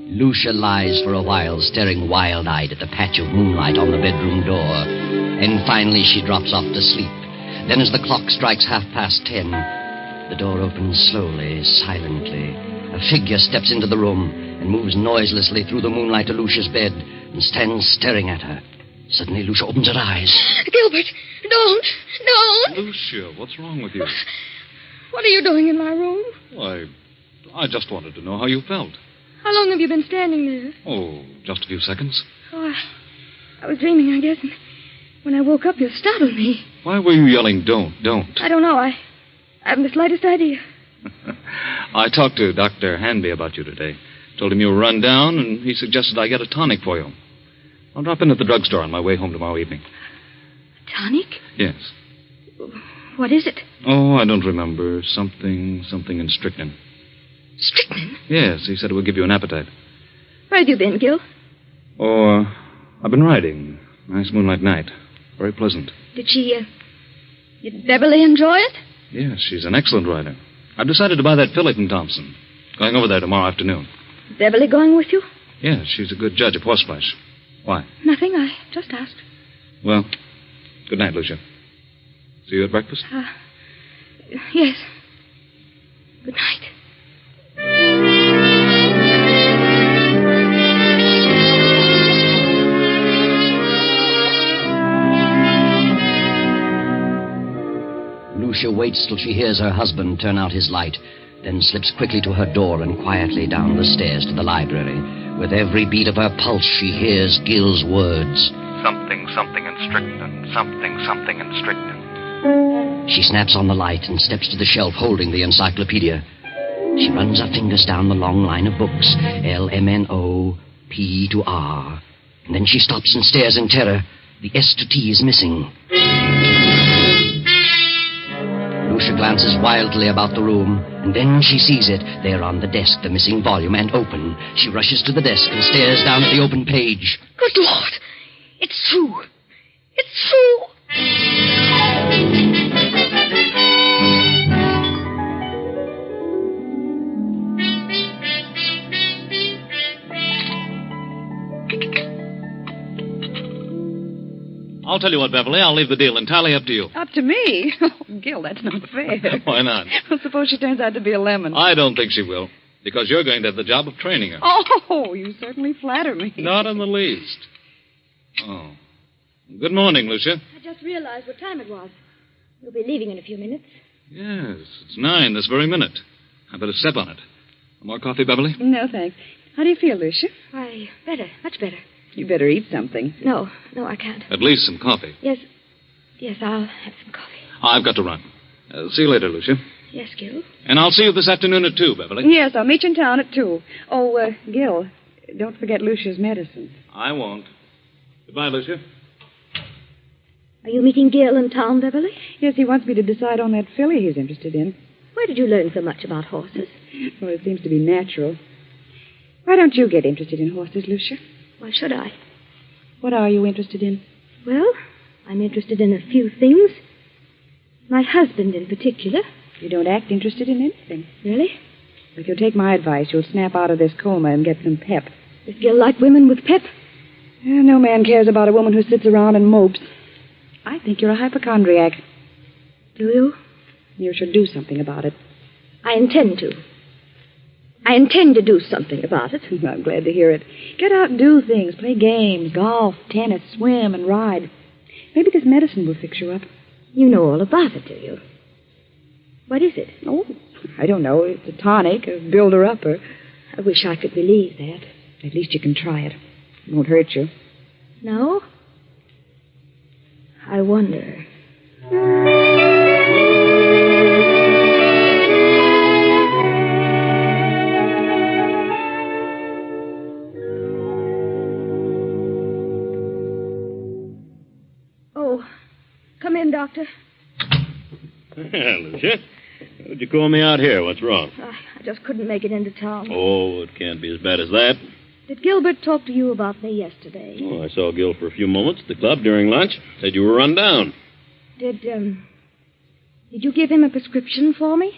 Lucia lies for a while, staring wild-eyed at the patch of moonlight on the bedroom door, and finally she drops off to sleep. Then as the clock strikes 10:30, the door opens slowly, silently. A figure steps into the room and moves noiselessly through the moonlight to Lucia's bed and stands staring at her. Suddenly, Lucia opens her eyes. Gilbert, don't. Lucia, what's wrong with you? What are you doing in my room? Why, I just wanted to know how you felt. How long have you been standing there? Oh, just a few seconds. Oh, I was dreaming, I guess, and when I woke up, you startled me. Why were you yelling, don't? I don't know. I haven't the slightest idea. I talked to Dr. Hanby about you today. Told him you were run down, and he suggested I get a tonic for you. I'll drop in at the drugstore on my way home tomorrow evening. A tonic? Yes. What is it? Oh, I don't remember. Something in strychnine. Strychnine? Yes, he said it would give you an appetite. Where have you been, Gil? Oh, I've been riding. Nice moonlight night. Very pleasant. Did Beverly enjoy it? Yes, she's an excellent rider. I've decided to buy that filly from Thompson. Going over there tomorrow afternoon. Is Beverly going with you? Yes, she's a good judge of horseflesh. Why? Nothing. I just asked. Well, good night, Lucia. See you at breakfast? Yes. Good night. Lucia waits till she hears her husband turn out his light, then slips quickly to her door and quietly down the stairs to the library. With every beat of her pulse, she hears Gil's words. Something in strychnine. Something in strychnine. She snaps on the light and steps to the shelf holding the encyclopedia. She runs her fingers down the long line of books, LMNO, P to R. And then she stops and stares in terror. The S to T is missing. Lucia glances wildly about the room, and then she sees it. There on the desk, the missing volume, and open. She rushes to the desk and stares down at the open page. Good Lord! It's true! It's true! I'll tell you what, Beverly. I'll leave the deal entirely up to you. Up to me? Oh, Gil, that's not fair. Why not? Well, suppose she turns out to be a lemon. I don't think she will, because you're going to have the job of training her. Oh, you certainly flatter me. Not in the least. Oh. Good morning, Lucia. I just realized what time it was. We'll be leaving in a few minutes. Yes, it's 9 this very minute. I better step on it. More coffee, Beverly? No, thanks. How do you feel, Lucia? Why, better. Much better. You better eat something. No, I can't. At least some coffee. Yes, I'll have some coffee. I've got to run. See you later, Lucia. Yes, Gil. And I'll see you this afternoon at 2, Beverly. Yes, I'll meet you in town at 2. Oh, Gil, don't forget Lucia's medicine. I won't. Goodbye, Lucia. Are you meeting Gil in town, Beverly? Yes, he wants me to decide on that filly he's interested in. Where did you learn so much about horses? Well, it seems to be natural. Why don't you get interested in horses, Lucia? Why should I? What are you interested in? Well, I'm interested in a few things. My husband in particular. You don't act interested in anything. Really? If you'll take my advice, you'll snap out of this coma and get some pep. Does Gil like women with pep? No man cares about a woman who sits around and mopes. I think you're a hypochondriac. Do you? You should do something about it. I intend to. I intend to do something about it. I'm glad to hear it. Get out and do things. Play games, golf, tennis, swim, and ride. Maybe this medicine will fix you up. You know all about it, do you? What is it? Oh, I don't know. It's a tonic, a builder-upper. I wish I could believe that. At least you can try it. It won't hurt you. No? I wonder. Oh, come in, Doctor. Lucia, what'd you call me out here? What's wrong? I just couldn't make it into town. Oh, it can't be as bad as that. Did Gilbert talk to you about me yesterday? Oh, I saw Gil for a few moments at the club during lunch. Said you were run down. Did you give him a prescription for me?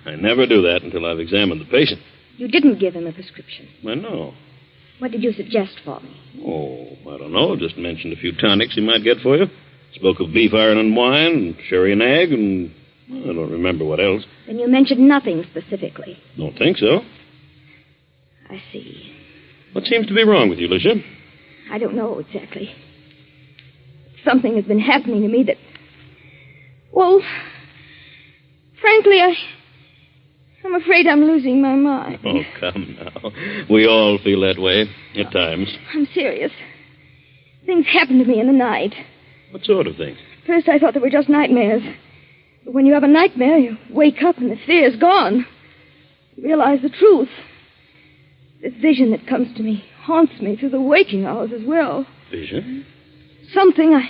I never do that until I've examined the patient. You didn't give him a prescription. I know. What did you suggest for me? Oh, I don't know. Just mentioned a few tonics he might get for you. Spoke of beef iron and wine, and sherry and egg, and I don't remember what else. Then you mentioned nothing specifically. Don't think so. I see. What seems to be wrong with you, Lucia? I don't know exactly. Something has been happening to me that... Well, frankly, I'm afraid I'm losing my mind. Oh, come now. We all feel that way at times. I'm serious. Things happen to me in the night. What sort of things? First, I thought they were just nightmares. But when you have a nightmare, you wake up and the fear is gone. You realize the truth. This vision that comes to me haunts me through the waking hours as well. Vision? Something, I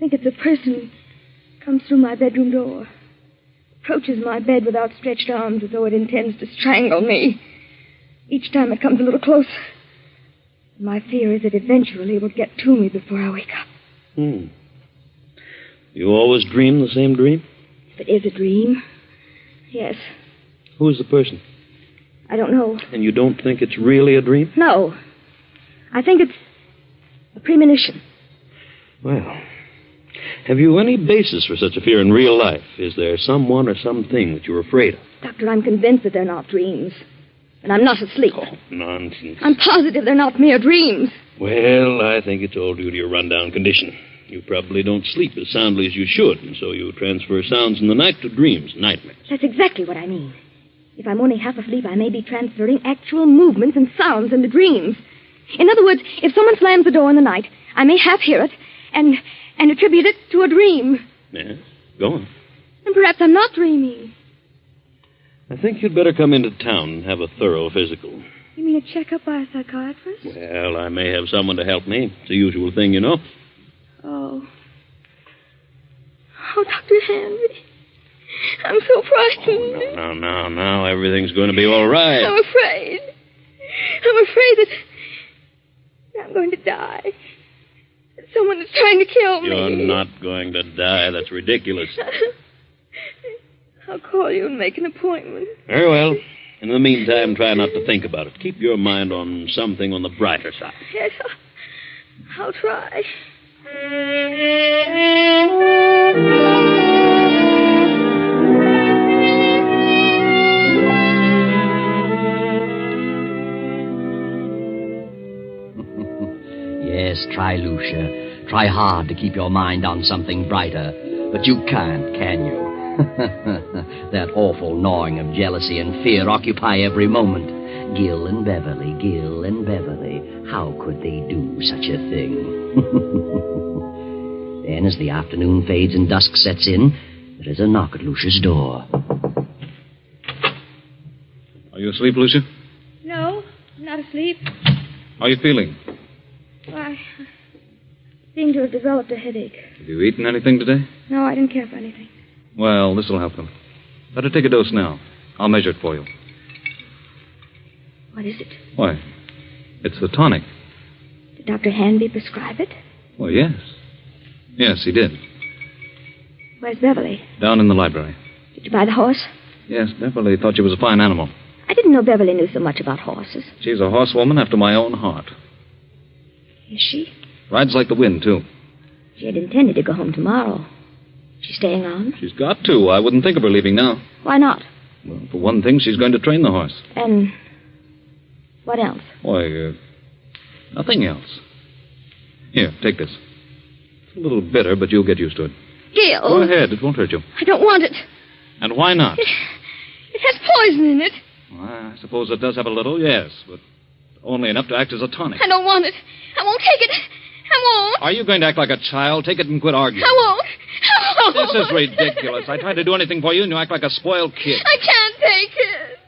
think it's a person, comes through my bedroom door. Approaches my bed with outstretched arms as though it intends to strangle me. Each time it comes a little closer. My fear is that eventually it will get to me before I wake up. You always dream the same dream? If it is a dream, yes. Who is the person? I don't know. And you don't think it's really a dream? No. I think it's a premonition. Well, have you any basis for such a fear in real life? Is there someone or something that you're afraid of? Doctor, I'm convinced that they're not dreams. And I'm not asleep. Oh, nonsense. I'm positive they're not mere dreams. Well, I think it's all due to your rundown condition. You probably don't sleep as soundly as you should, and so you transfer sounds in the night to dreams, nightmares. That's exactly what I mean. If I'm only half asleep, I may be transferring actual movements and sounds into dreams. In other words, if someone slams the door in the night, I may half hear it and attribute it to a dream. Yes, go on. And perhaps I'm not dreaming. I think you'd better come into town and have a thorough physical. You mean a checkup by a psychiatrist? Well, I may have someone to help me. It's a usual thing, you know. Oh. Oh, Dr. Henry. I'm so frightened. Oh, now. Everything's going to be all right. I'm afraid. I'm afraid that I'm going to die. That someone is trying to kill me. You're not going to die. That's ridiculous. I'll call you and make an appointment. Very well. In the meantime, try not to think about it. Keep your mind on something on the brighter side. Yes, I'll try. Yes, try, Lucia. Try hard to keep your mind on something brighter. But you can't, can you? That awful gnawing of jealousy and fear occupy every moment. Gil and Beverly, Gil and Beverly. How could they do such a thing? Then, as the afternoon fades and dusk sets in, there is a knock at Lucia's door. Are you asleep, Lucia? No, I'm not asleep. How are you feeling? I seem to have developed a headache. Have you eaten anything today? No, I didn't care for anything. Well, this will help them. Better take a dose now. I'll measure it for you. What is it? Why, it's the tonic. Did Dr. Hanby prescribe it? Well, yes. Yes, he did. Where's Beverly? Down in the library. Did you buy the horse? Yes, Beverly thought she was a fine animal. I didn't know Beverly knew so much about horses. She's a horsewoman after my own heart. Is she? Rides like the wind, too. She had intended to go home tomorrow. She's staying on? She's got to. I wouldn't think of her leaving now. Why not? Well, for one thing, she's going to train the horse. And what else? Why, nothing else. Here, take this. It's a little bitter, but you'll get used to it. Gil! Go ahead. It won't hurt you. I don't want it. And why not? It has poison in it. Well, I suppose it does have a little, yes, but only enough to act as a tonic. I don't want it. I won't take it. I won't. Are you going to act like a child? Take it and quit arguing. I won't. I won't. This is ridiculous. I tried to do anything for you, and you act like a spoiled kid. I can't take it.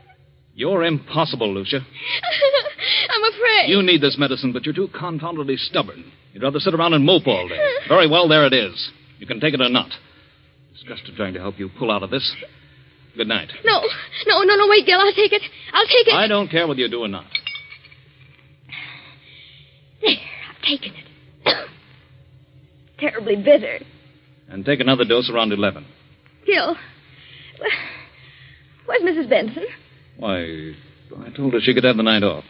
You're impossible, Lucia. I'm afraid. You need this medicine, but you're too confoundedly stubborn. You'd rather sit around and mope all day. Very well, there it is. You can take it or not. Disgusted trying to help you pull out of this. Good night. No, wait, Gil. I'll take it. I'll take it. I don't care whether you do or not. There, I've taken it. Terribly bitter. And take another dose around 11. Gil, where's Mrs. Benson? Why, I told her she could have the night off.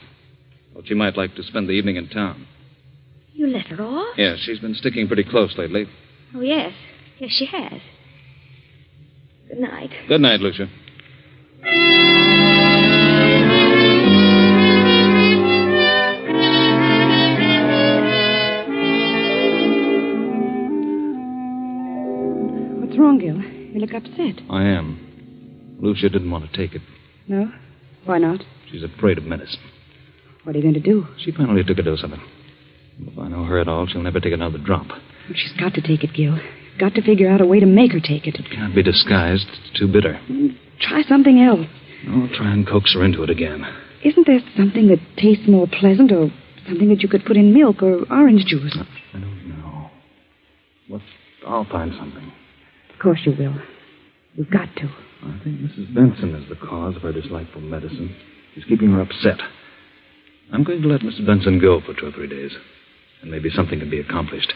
Thought she might like to spend the evening in town. You let her off? Yes, she's been sticking pretty close lately. Oh, yes. Yes, she has. Good night. Good night, Lucia. What's wrong, Gil? You look upset. I am. Lucia didn't want to take it. No? Why not? She's afraid of medicine. What are you going to do? She finally took a dose of it. If I know her at all, she'll never take another drop. Well, she's got to take it, Gil. Got to figure out a way to make her take it. It can't be disguised. It's too bitter. Try something else. I'll try and coax her into it again. Isn't there something that tastes more pleasant, or something that you could put in milk or orange juice? I don't know. Well, I'll find something. Of course you will. You've got to. I think Mrs. Benson is the cause of her dislike for medicine. She's keeping her upset. I'm going to let Mrs. Benson go for 2 or 3 days, and maybe something can be accomplished.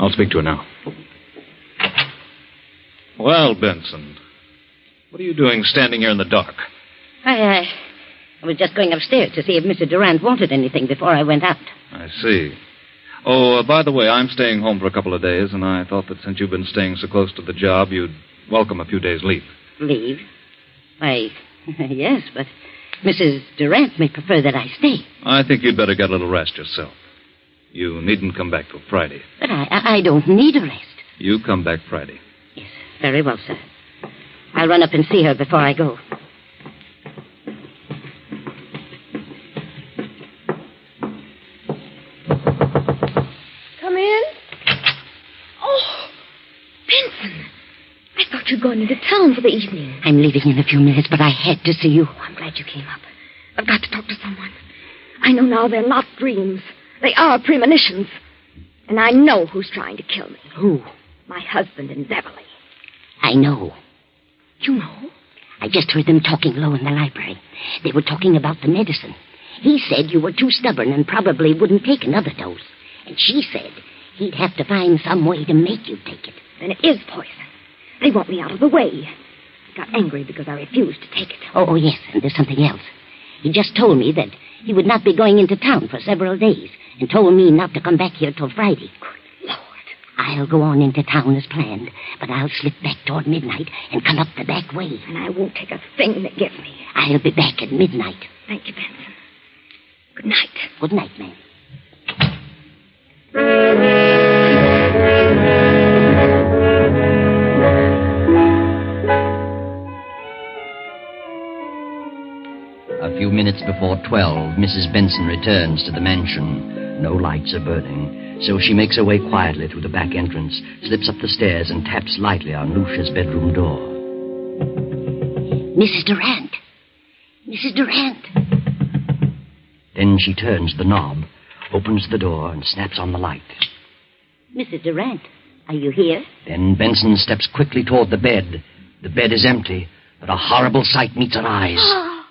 I'll speak to her now. Well, Benson, what are you doing standing here in the dark? I was just going upstairs to see if Mr. Durant wanted anything before I went out. I see. Oh, by the way, I'm staying home for a couple of days, and I thought that since you've been staying so close to the job, you'd welcome a few days' leave. Leave? Why, yes, but Mrs. Durant may prefer that I stay. I think you'd better get a little rest yourself. You needn't come back till Friday. But I don't need a rest. You come back Friday. Yes, very well, sir. I'll run up and see her before I go. Come in. Oh, Benson. I thought you'd gone into town for the evening. I'm leaving in a few minutes, but I had to see you. I'm glad you came up. I've got to talk to someone. I know now they're not dreams. They are premonitions. And I know who's trying to kill me. Who? My husband and Beverly. I know. You know? I just heard them talking low in the library. They were talking about the medicine. He said you were too stubborn and probably wouldn't take another dose. And she said he'd have to find some way to make you take it. Then it is poison. They want me out of the way. I got angry because I refused to take it. Oh, yes, and there's something else. He just told me that he would not be going into town for several days and told me not to come back here till Friday. Good I'll go on into town as planned, but I'll slip back toward midnight and come up the back way. And I won't take a thing they give me. I'll be back at midnight. Thank you, Benson. Good night. Good night, ma'am. A few minutes before 12, Mrs. Benson returns to the mansion. No lights are burning, so she makes her way quietly through the back entrance, slips up the stairs, and taps lightly on Lucia's bedroom door. Mrs. Durant. Mrs. Durant. Then she turns the knob, opens the door, and snaps on the light. Mrs. Durant, are you here? Then Benson steps quickly toward the bed. The bed is empty, but a horrible sight meets her eyes. Oh,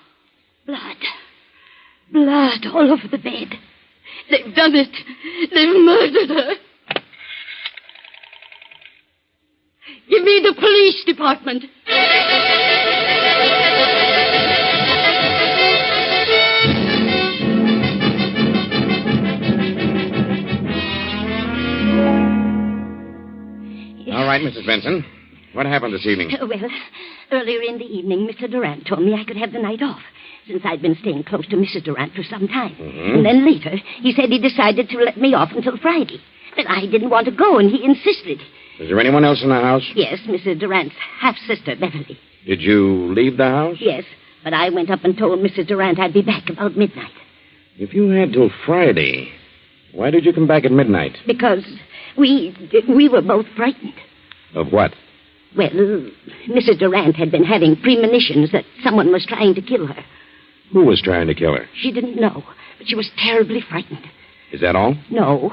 blood. Blood all over the bed. They've done it. They've murdered her. Give me the police department. All right, Mrs. Benson. What happened this evening? Well, earlier in the evening, Mr. Durant told me I could have the night off, since I'd been staying close to Mrs. Durant for some time. Mm-hmm. And then later, he said he decided to let me off until Friday. But I didn't want to go, and he insisted. Is there anyone else in the house? Yes, Mrs. Durant's half-sister, Beverly. Did you leave the house? Yes, but I went up and told Mrs. Durant I'd be back about midnight. If you had till Friday, why did you come back at midnight? Because we were both frightened. Of what? Well, Mrs. Durant had been having premonitions that someone was trying to kill her. Who was trying to kill her? She didn't know, but she was terribly frightened. Is that all? No.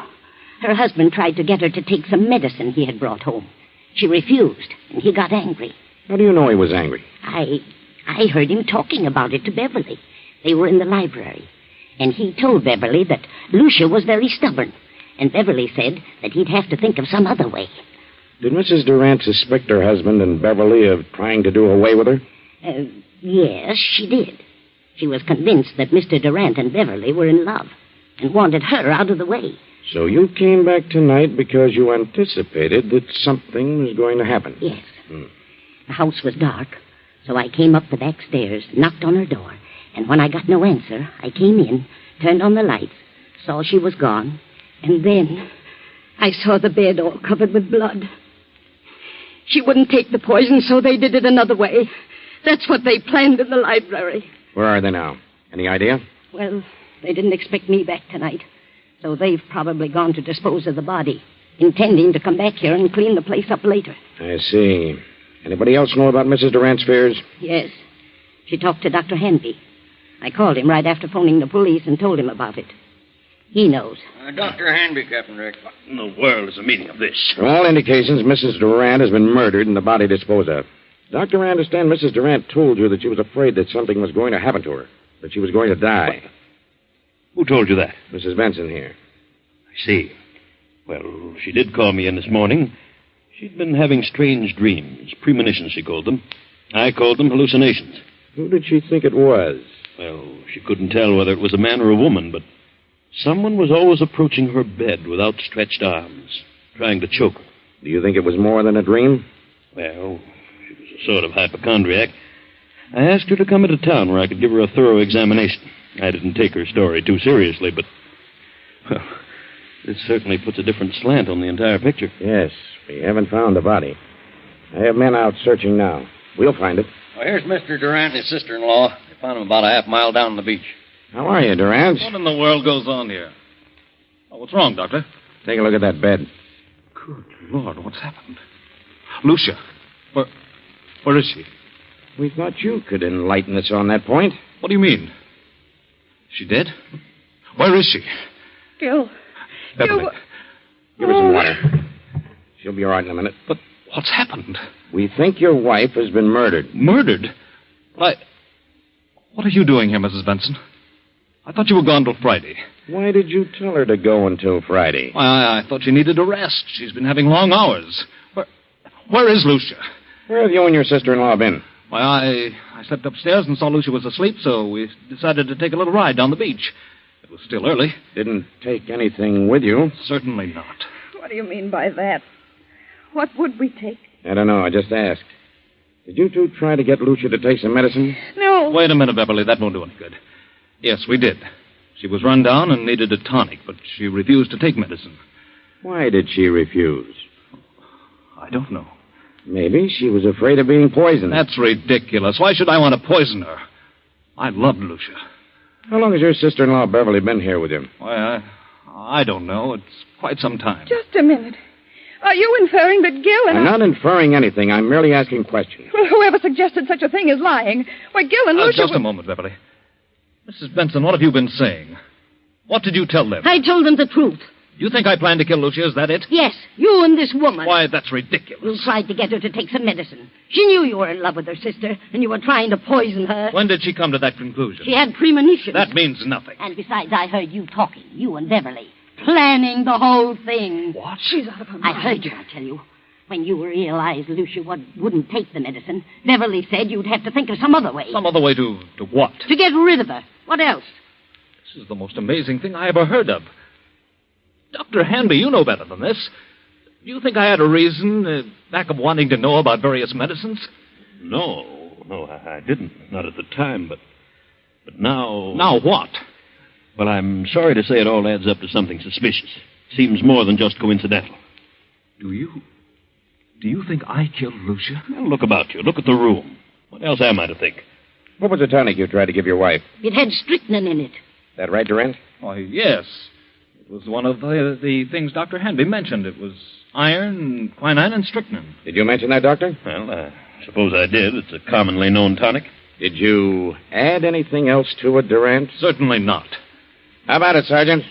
Her husband tried to get her to take some medicine he had brought home. She refused, and he got angry. How do you know he was angry? I heard him talking about it to Beverly. They were in the library. And he told Beverly that Lucia was very stubborn. And Beverly said that he'd have to think of some other way. Did Mrs. Durant suspect her husband and Beverly of trying to do away with her? Yes, she did. She was convinced that Mr. Durant and Beverly were in love and wanted her out of the way. So you came back tonight because you anticipated that something was going to happen? Yes. The house was dark, so I came up the back stairs, knocked on her door, and when I got no answer, I came in, turned on the lights, saw she was gone, and then I saw the bed all covered with blood. She wouldn't take the poison, so they did it another way. That's what they planned in the library. Where are they now? Any idea? Well, they didn't expect me back tonight, so they've probably gone to dispose of the body, intending to come back here and clean the place up later. I see. Anybody else know about Mrs. Durant's fears? Yes. She talked to Dr. Hanby. I called him right after phoning the police and told him about it. He knows. Dr. Hanby, Captain Rick. What in the world is the meaning of this? From all indications, Mrs. Durant has been murdered and the body disposed of. Doctor, I understand Mrs. Durant told you that she was afraid that something was going to happen to her, that she was going to die. What? Who told you that? Mrs. Benson here. I see. Well, she did call me in this morning. She'd been having strange dreams, premonitions, she called them. I called them hallucinations. Who did she think it was? Well, she couldn't tell whether it was a man or a woman, but someone was always approaching her bed with outstretched arms, trying to choke her. Do you think it was more than a dream? Well, she was a sort of hypochondriac. I asked her to come into town where I could give her a thorough examination. I didn't take her story too seriously, but, well, this certainly puts a different slant on the entire picture. Yes, we haven't found the body. I have men out searching now. We'll find it. Well, here's Mr. Durant and his sister-in-law. They found him about a half-mile down the beach. How are you, Durant? What in the world goes on here? Oh, what's wrong, Doctor? Take a look at that bed. Good Lord, what's happened? Lucia, where is she? We thought you could enlighten us on that point. What do you mean? Is she dead? Where is she? Gil. Beverly. Give her some water. She'll be all right in a minute. But what's happened? We think your wife has been murdered. Murdered? What are you doing here, Mrs. Benson? I thought you were gone till Friday. Why did you tell her to go until Friday? I thought she needed a rest. She's been having long hours. Where is Lucia? Where have you and your sister-in-law been? Why, I slept upstairs and saw Lucia was asleep, so we decided to take a little ride down the beach. It was still early. Didn't take anything with you? Certainly not. do you mean by that? What would we take? I don't know. I just asked. Did you two try to get Lucia to take some medicine? No. Wait a minute, Beverly. That won't do any good. Yes, we did. She was run down and needed a tonic, but she refused to take medicine. Why did she refuse? I don't know. Maybe she was afraid of being poisoned. That's ridiculous. Why should I want to poison her? I loved Lucia. How long has your sister-in-law Beverly been here with you? Why, I don't know. It's quite some time. Just a minute. Are you inferring that Gil and I'm not inferring anything. I'm merely asking questions. Well, whoever suggested such a thing is lying. Why, Gil and Lucia... Just a moment, Beverly. Mrs. Benson, what have you been saying? What did you tell them? I told them the truth. You think I planned to kill Lucia? Is that it? Yes, you and this woman. Why, that's ridiculous. You tried to get her to take some medicine. She knew you were in love with her sister, and you were trying to poison her. When did she come to that conclusion? She had premonitions. That means nothing. And besides, I heard you talking, you and Beverly, planning the whole thing. What? She's out of her mind. I heard you, I tell you. When you realized Lucia wouldn't take the medicine, Beverly said you'd have to think of some other way. Some other way to what? To get rid of her. What else? This is the most amazing thing I ever heard of. Dr. Hanby, you know better than this. Do you think I had a reason back of wanting to know about various medicines? No, I didn't. Not at the time, but now... Now what? Well, I'm sorry to say it all adds up to something suspicious. Seems more than just coincidental. Do you think I killed Lucia? Well, look about you. Look at the room. What else am I to think? What was the tonic you tried to give your wife? It had strychnine in it. That right, Durant? Why, yes. It was one of the things Dr. Hanby mentioned. It was iron, quinine, and strychnine. Did you mention that, Doctor? Well, I suppose I did. It's a commonly known tonic. Did you add anything else to it, Durant? Certainly not. How about it, Sergeant?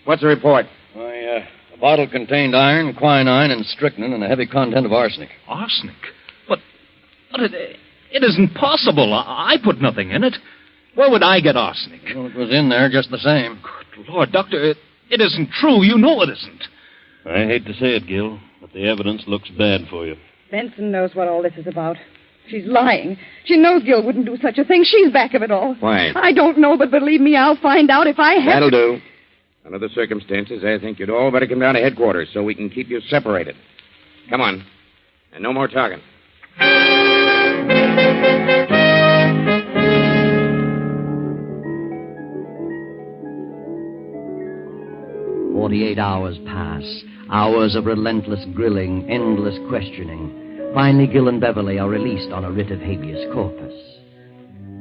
What's the report? Why, the bottle contained iron, quinine, and strychnine, and a heavy content of arsenic. Arsenic? But it isn't possible. I put nothing in it. Where would I get arsenic? Well, it was in there just the same. Good Lord, Doctor, it isn't true. You know it isn't. I hate to say it, Gil, but the evidence looks bad for you. Benson knows what all this is about. She's lying. She knows Gil wouldn't do such a thing. She's back of it all. Why? I don't know, but believe me, I'll find out if I have... That'll do. Under the circumstances, I think you'd all better come down to headquarters so we can keep you separated. Come on. And no more talking. 48 hours pass. Hours of relentless grilling, endless questioning. Finally, Gil and Beverly are released on a writ of habeas corpus.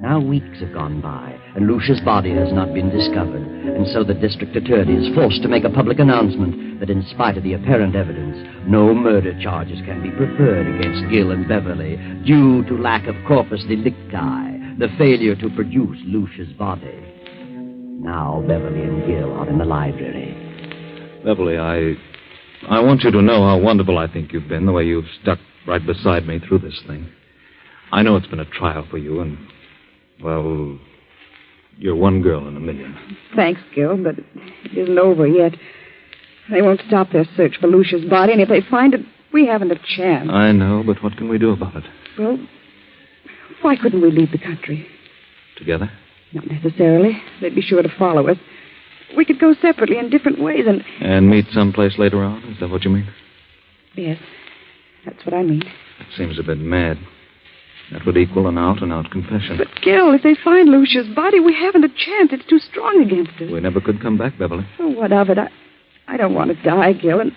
Now weeks have gone by, and Lucia's body has not been discovered, and so the district attorney is forced to make a public announcement that in spite of the apparent evidence, no murder charges can be preferred against Gil and Beverly due to lack of corpus delicti, the failure to produce Lucia's body. Now Beverly and Gil are in the library. Beverly, I want you to know how wonderful I think you've been, the way you've stuck right beside me through this thing. I know it's been a trial for you, and, well, you're one girl in a million. Thanks, Gil, but it isn't over yet. They won't stop their search for Lucia's body, and if they find it, we haven't a chance. I know, but what can we do about it? Well, why couldn't we leave the country? Together? Not necessarily. They'd be sure to follow us. We could go separately in different ways And meet someplace later on? Is that what you mean? Yes, that's what I mean. That seems a bit mad. That would equal an out-and-out confession. But, Gil, if they find Lucia's body, we haven't a chance. It's too strong against us. We never could come back, Beverly. Oh, what of it? I don't want to die, Gil, and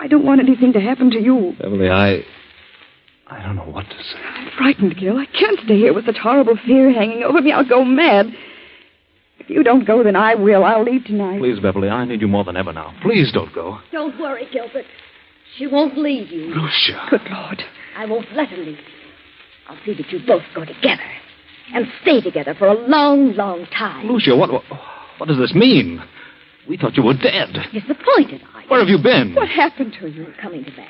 I don't want anything to happen to you. Beverly, I don't know what to say. I'm frightened, Gil. I can't stay here with such horrible fear hanging over me. I'll go mad. If you don't go, then I will. I'll leave tonight. Please, Beverly, I need you more than ever now. Please don't go. Don't worry, Gilbert. She won't leave you. Lucia. Good Lord. I won't let her leave you. I'll see that you both go together. And stay together for a long, long time. Lucia, what does this mean? We thought you were dead. Disappointed, are you? Where have you been? What happened to you? Coming to that.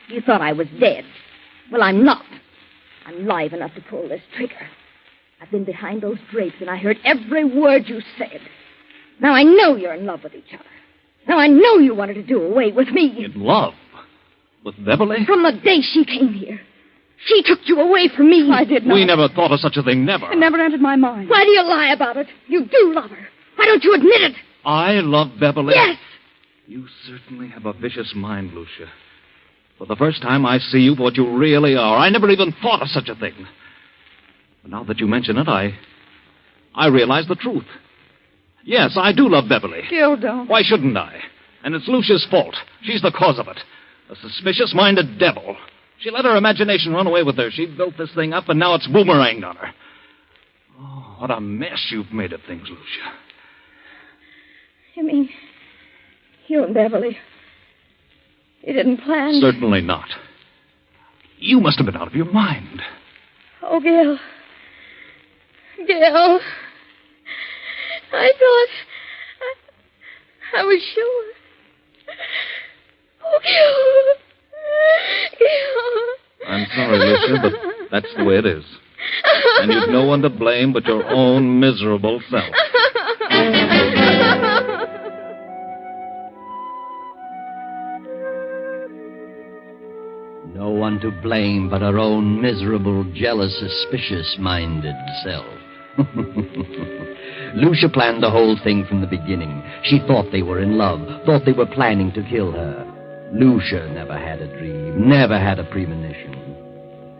You thought I was dead. Well, I'm not. I'm live enough to pull this trigger. I've been behind those drapes, and I heard every word you said. Now I know you're in love with each other. Now I know you wanted to do away with me. In love? With Beverly? From the day she came here. She took you away from me. I did not. We never thought of such a thing, never. It never entered my mind. Why do you lie about it? You do love her. Why don't you admit it? I love Beverly? Yes. You certainly have a vicious mind, Lucia. For the first time, I see you for what you really are. I never even thought of such a thing. But now that you mention it, I realize the truth. Yes, I do love Beverly. Gil, don't. Why shouldn't I? And it's Lucia's fault. She's the cause of it. A suspicious-minded devil. She let her imagination run away with her. She built this thing up, and now it's boomeranged on her. Oh, what a mess you've made of things, Lucia. You mean you and Beverly? You didn't plan? Certainly not. You must have been out of your mind. Oh, Gil. Gil. I thought... I was sure. Oh, Gil. Gil. I'm sorry, Lucia, but that's the way it is. And you've no one to blame but your own miserable self. No one to blame but her own miserable, jealous, suspicious-minded self. Lucia planned the whole thing from the beginning. She thought they were in love, thought they were planning to kill her. Lucia never had a dream, never had a premonition.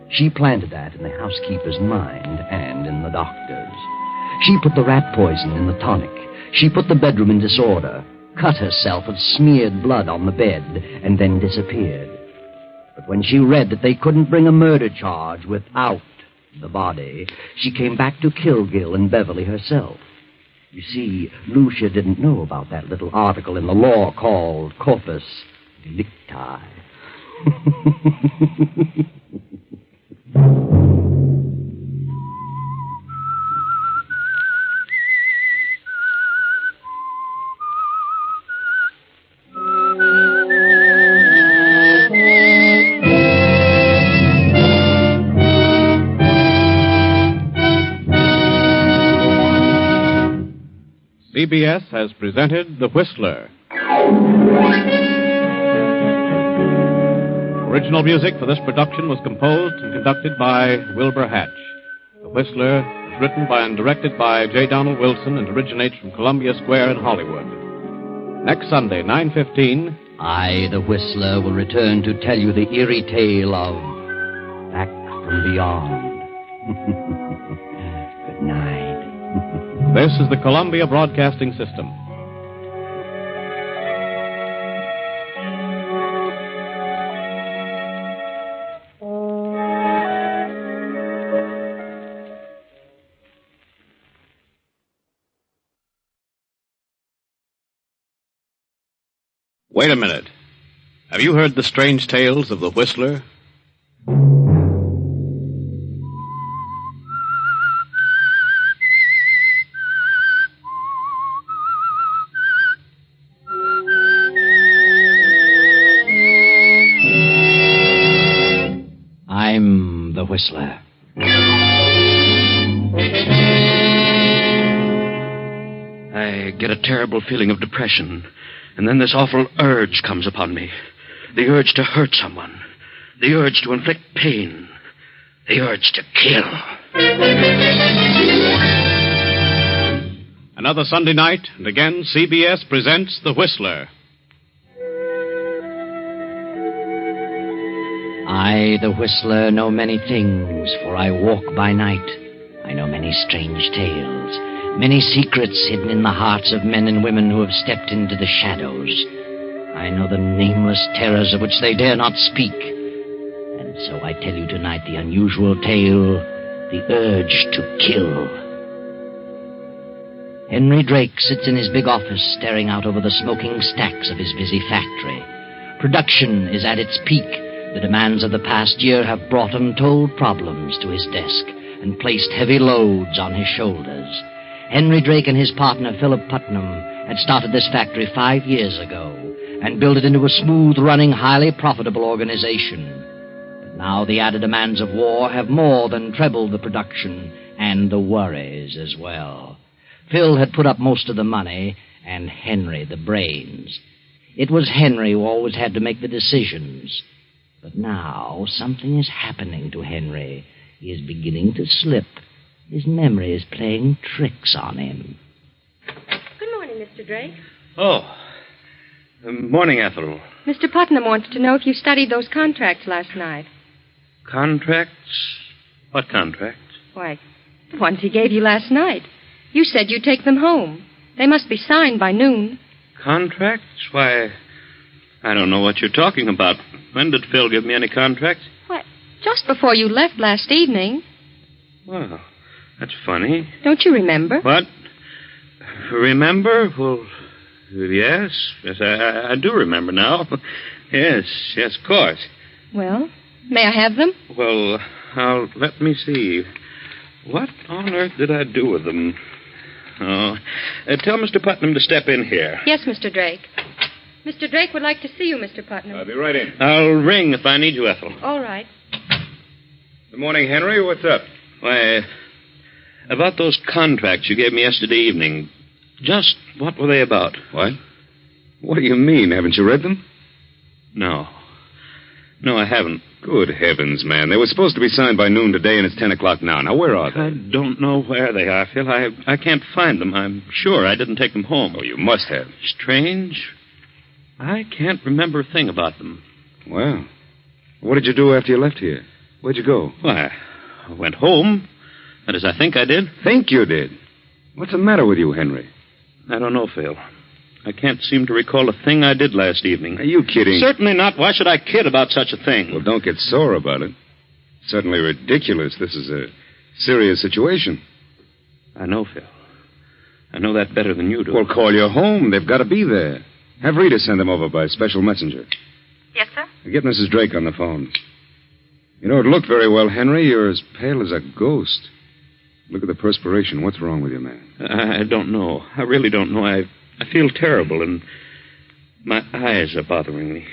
She planted that in the housekeeper's mind and in the doctor's. She put the rat poison in the tonic. She put the bedroom in disorder, cut herself and smeared blood on the bed, and then disappeared. But when she read that they couldn't bring a murder charge without the body, she came back to kill Gil and Beverly herself. You see, Lucia didn't know about that little article in the law called Corpus Delicti. CBS has presented The Whistler. Original music for this production was composed and conducted by Wilbur Hatch. The Whistler is written by and directed by J. Donald Wilson and originates from Columbia Square in Hollywood. Next Sunday, 9:15... I, the Whistler, will return to tell you the eerie tale of Back from Beyond. Good night. This is the Columbia Broadcasting System. Wait a minute. Have you heard the strange tales of the Whistler? I'm the Whistler. I get a terrible feeling of depression, and then this awful urge comes upon me. The urge to hurt someone. The urge to inflict pain. The urge to kill. Another Sunday night, and again CBS presents The Whistler. I, the Whistler, know many things, for I walk by night. I know many strange tales, many secrets hidden in the hearts of men and women who have stepped into the shadows. I know the nameless terrors of which they dare not speak. And so I tell you tonight the unusual tale, the urge to kill. Henry Drake sits in his big office staring out over the smoking stacks of his busy factory. Production is at its peak. The demands of the past year have brought untold problems to his desk and placed heavy loads on his shoulders. Henry Drake and his partner, Philip Putnam, had started this factory 5 years ago and built it into a smooth-running, highly profitable organization. But now the added demands of war have more than trebled the production and the worries as well. Phil had put up most of the money and Henry the brains. It was Henry who always had to make the decisions. But now something is happening to Henry. He is beginning to slip. His memory is playing tricks on him. Good morning, Mr. Drake. Oh. Morning, Ethel. Mr. Putnam wants to know if you studied those contracts last night. Contracts? What contracts? Why, the ones he gave you last night. You said you'd take them home. They must be signed by noon. Contracts? Why, I don't know what you're talking about. When did Phil give me any contracts? What? Just before you left last evening. Well, that's funny. Don't you remember? What? Remember? Well, yes. Yes, I do remember now. Yes, of course. Well, may I have them? Well, let me see. What on earth did I do with them? Oh, tell Mr. Putnam to step in here. Yes, Mr. Drake. Mr. Drake would like to see you, Mr. Putnam. I'll be right in. I'll ring if I need you, Ethel. All right. Good morning, Henry. What's up? Why, about those contracts you gave me yesterday evening. Just what were they about? What? What do you mean? Haven't you read them? No. No, I haven't. Good heavens, man. They were supposed to be signed by noon today, and it's 10 o'clock now. Now, where are they? I don't know where they are, Phil. I can't find them. I'm sure I didn't take them home. Oh, you must have. Strange. I can't remember a thing about them. Well, what did you do after you left here? Where'd you go? Why, I went home. That is, I think I did. Think you did? What's the matter with you, Henry? I don't know, Phil. I can't seem to recall a thing I did last evening. Are you kidding? Certainly not. Why should I kid about such a thing? Well, don't get sore about it. It's certainly ridiculous. This is a serious situation. I know, Phil. I know that better than you do. Well, call your home. They've got to be there. Have Rita send them over by special messenger. Yes, sir? Get Mrs. Drake on the phone. You don't look very well, Henry. You're as pale as a ghost. Look at the perspiration. What's wrong with you, man? I don't know. I really don't know. I feel terrible, and my eyes are bothering me.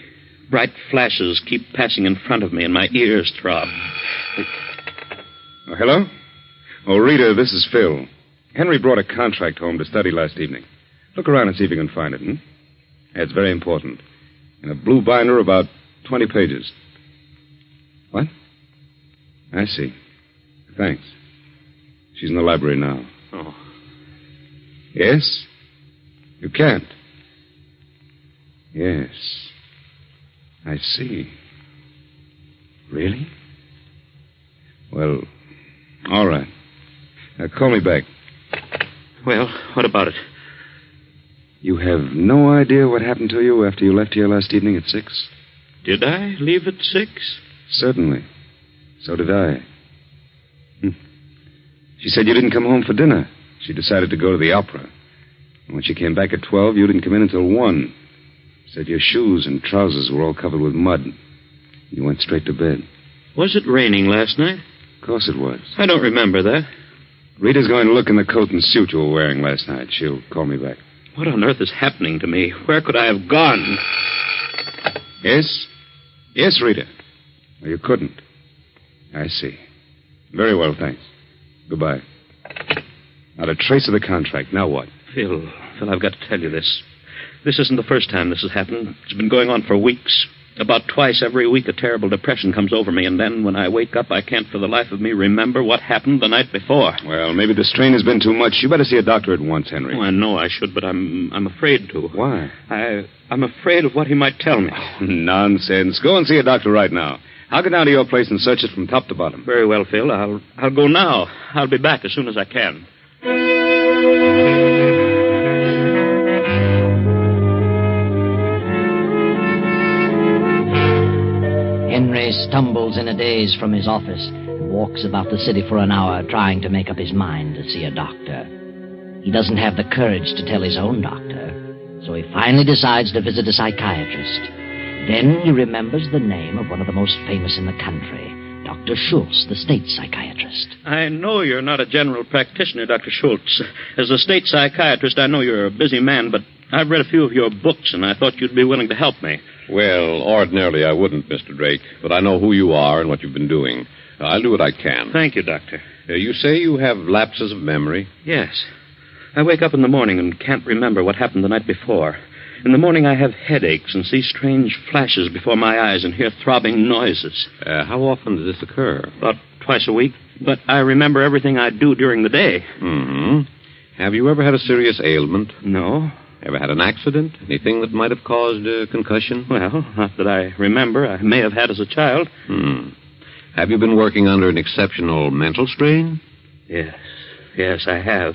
Bright flashes keep passing in front of me, and my ears throb. Oh, hello? Oh, Rita, this is Phil. Henry brought a contract home to study last evening. Look around and see if you can find it, Yeah, it's very important. In a blue binder, about 20 pages. What? I see. Thanks. She's in the library now. Oh. Yes? You can't? Yes. I see. Really? Well, all right. Now, call me back. Well, what about it? You have no idea what happened to you after you left here last evening at 6? Did I leave at 6? Certainly. So did I. She said you didn't come home for dinner. She decided to go to the opera. And when she came back at 12, you didn't come in until 1. Said your shoes and trousers were all covered with mud. You went straight to bed. Was it raining last night? Of course it was. I don't remember that. Rita's going to look in the coat and suit you were wearing last night. She'll call me back. What on earth is happening to me? Where could I have gone? Yes? Yes, Rita. Well, you couldn't. I see. Very well, thanks. Goodbye. Not a trace of the contract. Now what? Phil, I've got to tell you this. This isn't the first time this has happened. It's been going on for weeks. About twice every week, a terrible depression comes over me, and then when I wake up, I can't for the life of me remember what happened the night before. Well, maybe the strain has been too much. You better see a doctor at once, Henry. Oh, I know I should, but I'm afraid to. Why? I'm afraid of what he might tell me. Oh, nonsense. Go and see a doctor right now. I'll get down to your place and search it from top to bottom. Very well, Phil. I'll go now. I'll be back as soon as I can. Henry stumbles in a daze from his office and walks about the city for an hour trying to make up his mind to see a doctor. He doesn't have the courage to tell his own doctor, so he finally decides to visit a psychiatrist. Then he remembers the name of one of the most famous in the country, Dr. Schultz, the state psychiatrist. I know you're not a general practitioner, Dr. Schultz. As a state psychiatrist, I know you're a busy man, but I've read a few of your books, and I thought you'd be willing to help me. Well, ordinarily I wouldn't, Mr. Drake, but I know who you are and what you've been doing. I'll do what I can. Thank you, Doctor. You say you have lapses of memory? Yes. I wake up in the morning and can't remember what happened the night before. In the morning, I have headaches and see strange flashes before my eyes and hear throbbing noises. How often does this occur? About twice a week. But I remember everything I do during the day. Mm-hmm. Have you ever had a serious ailment? No. Ever had an accident? Anything that might have caused a concussion? Well, not that I remember. I may have had as a child. Have you been working under an exceptional mental strain? Yes, I have.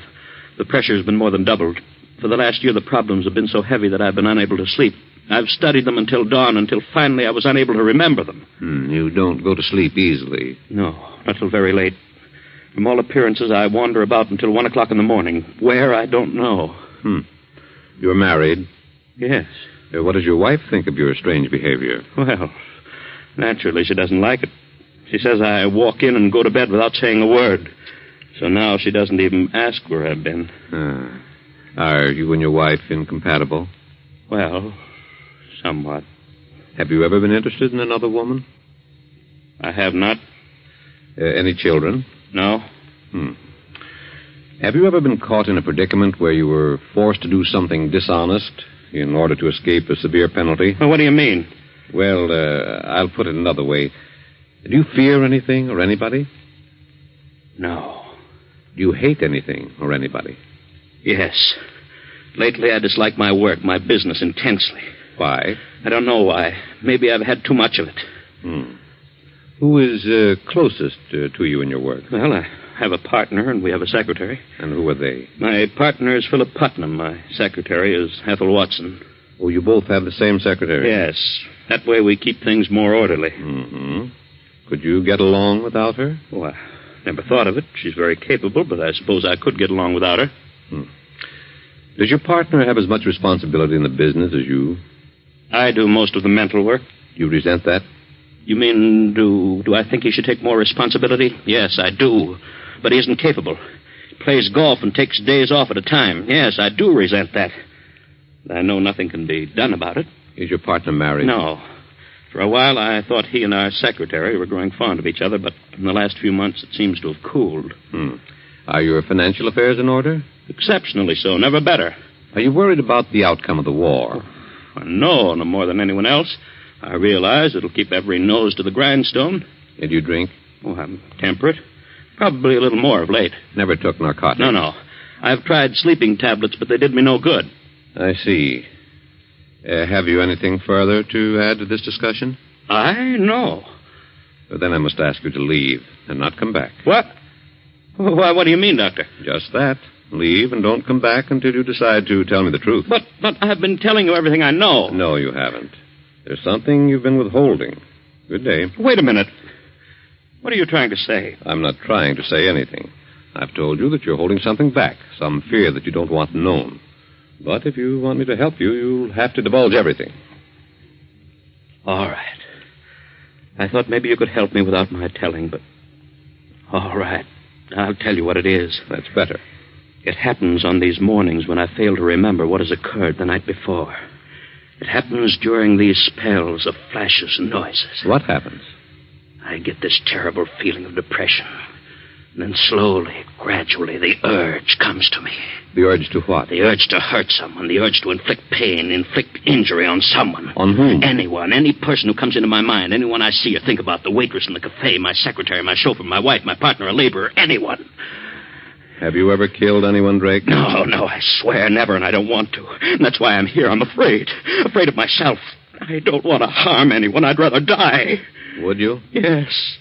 The pressure's been more than doubled. For the last year, the problems have been so heavy that I've been unable to sleep. I've studied them until dawn, until finally I was unable to remember them. You don't go to sleep easily. No, not till very late. From all appearances, I wander about until 1 o'clock in the morning. Where, I don't know. You're married? Yes. What does your wife think of your strange behavior? Well, naturally, she doesn't like it. She says I walk in and go to bed without saying a word. So now she doesn't even ask where I've been. Are you and your wife incompatible? Well, somewhat. Have you ever been interested in another woman? I have not. Any children? No. Have you ever been caught in a predicament where you were forced to do something dishonest in order to escape a severe penalty? Well, what do you mean? Well, I'll put it another way. Do you fear anything or anybody? No. Do you hate anything or anybody? Yes. Lately, I dislike my work, my business, intensely. Why? I don't know why. Maybe I've had too much of it. Who is closest to you in your work? Well, I have a partner, and we have a secretary. And who are they? My partner is Philip Putnam. My secretary is Ethel Watson. Oh, you both have the same secretary? Yes. That way we keep things more orderly. Could you get along without her? Oh, I never thought of it. She's very capable, but I suppose I could get along without her. Does your partner have as much responsibility in the business as you? I do most of the mental work. You resent that? You mean, do I think he should take more responsibility? Yes, I do. But he isn't capable. He plays golf and takes days off at a time. Yes, I do resent that. I know nothing can be done about it. Is your partner married? No. For a while, I thought he and our secretary were growing fond of each other, but in the last few months, it seems to have cooled. Are your financial affairs in order? Exceptionally so, never better. Are you worried about the outcome of the war? No more than anyone else. I realize it'll keep every nose to the grindstone. And you drink? Oh, I'm temperate. Probably a little more of late. Never took narcotics? No. I've tried sleeping tablets, but they did me no good. I see. Have you anything further to add to this discussion? No. Well, then I must ask you to leave and not come back. What? Why, what do you mean, Doctor? Just that. Leave and don't come back until you decide to tell me the truth. But I've been telling you everything I know. No, you haven't. There's something you've been withholding. Good day. Wait a minute. What are you trying to say? I'm not trying to say anything. I've told you that you're holding something back, some fear that you don't want known. But if you want me to help you, you'll have to divulge everything. All right. I thought maybe you could help me without my telling, but... All right. I'll tell you what it is. That's better. It happens on these mornings when I fail to remember what has occurred the night before. It happens during these spells of flashes and noises. What happens? I get this terrible feeling of depression. And then slowly, gradually, the urge comes to me. The urge to what? The urge to hurt someone. The urge to inflict pain, inflict injury on someone. On whom? Anyone. Any person who comes into my mind. Anyone I see or think about. The waitress in the cafe, my secretary, my chauffeur, my wife, my partner, a laborer. Anyone. Have you ever killed anyone, Drake? No, I swear never, and I don't want to. And that's why I'm here. I'm afraid. Afraid of myself. I don't want to harm anyone. I'd rather die. Would you? Yes.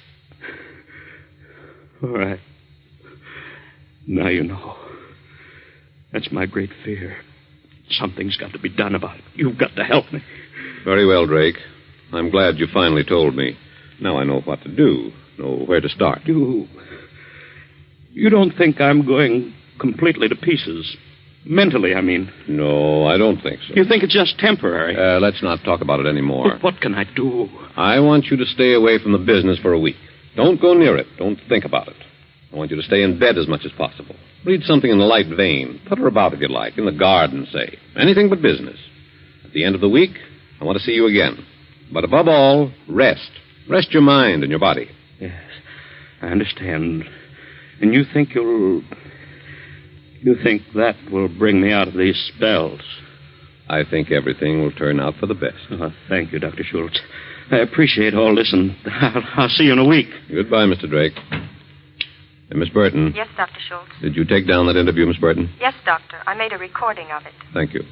All right. Now you know. That's my great fear. Something's got to be done about it. You've got to help me. Very well, Drake. I'm glad you finally told me. Now I know what to do, know where to start. You don't think I'm going completely to pieces? Mentally, I mean. No, I don't think so. You think it's just temporary? Let's not talk about it anymore. But what can I do? I want you to stay away from the business for a week. Don't go near it. Don't think about it. I want you to stay in bed as much as possible. Read something in a light vein. Putter about, if you like, in the garden, say. Anything but business. At the end of the week, I want to see you again. But above all, rest. Rest your mind and your body. Yes, I understand. And you think that will bring me out of these spells? I think everything will turn out for the best. Oh, thank you, Dr. Schultz. I appreciate all this, and I'll see you in a week. Goodbye, Mr. Drake. Miss Burton. Yes, Dr. Schultz. Did you take down that interview, Miss Burton? Yes, Doctor. I made a recording of it. Thank you.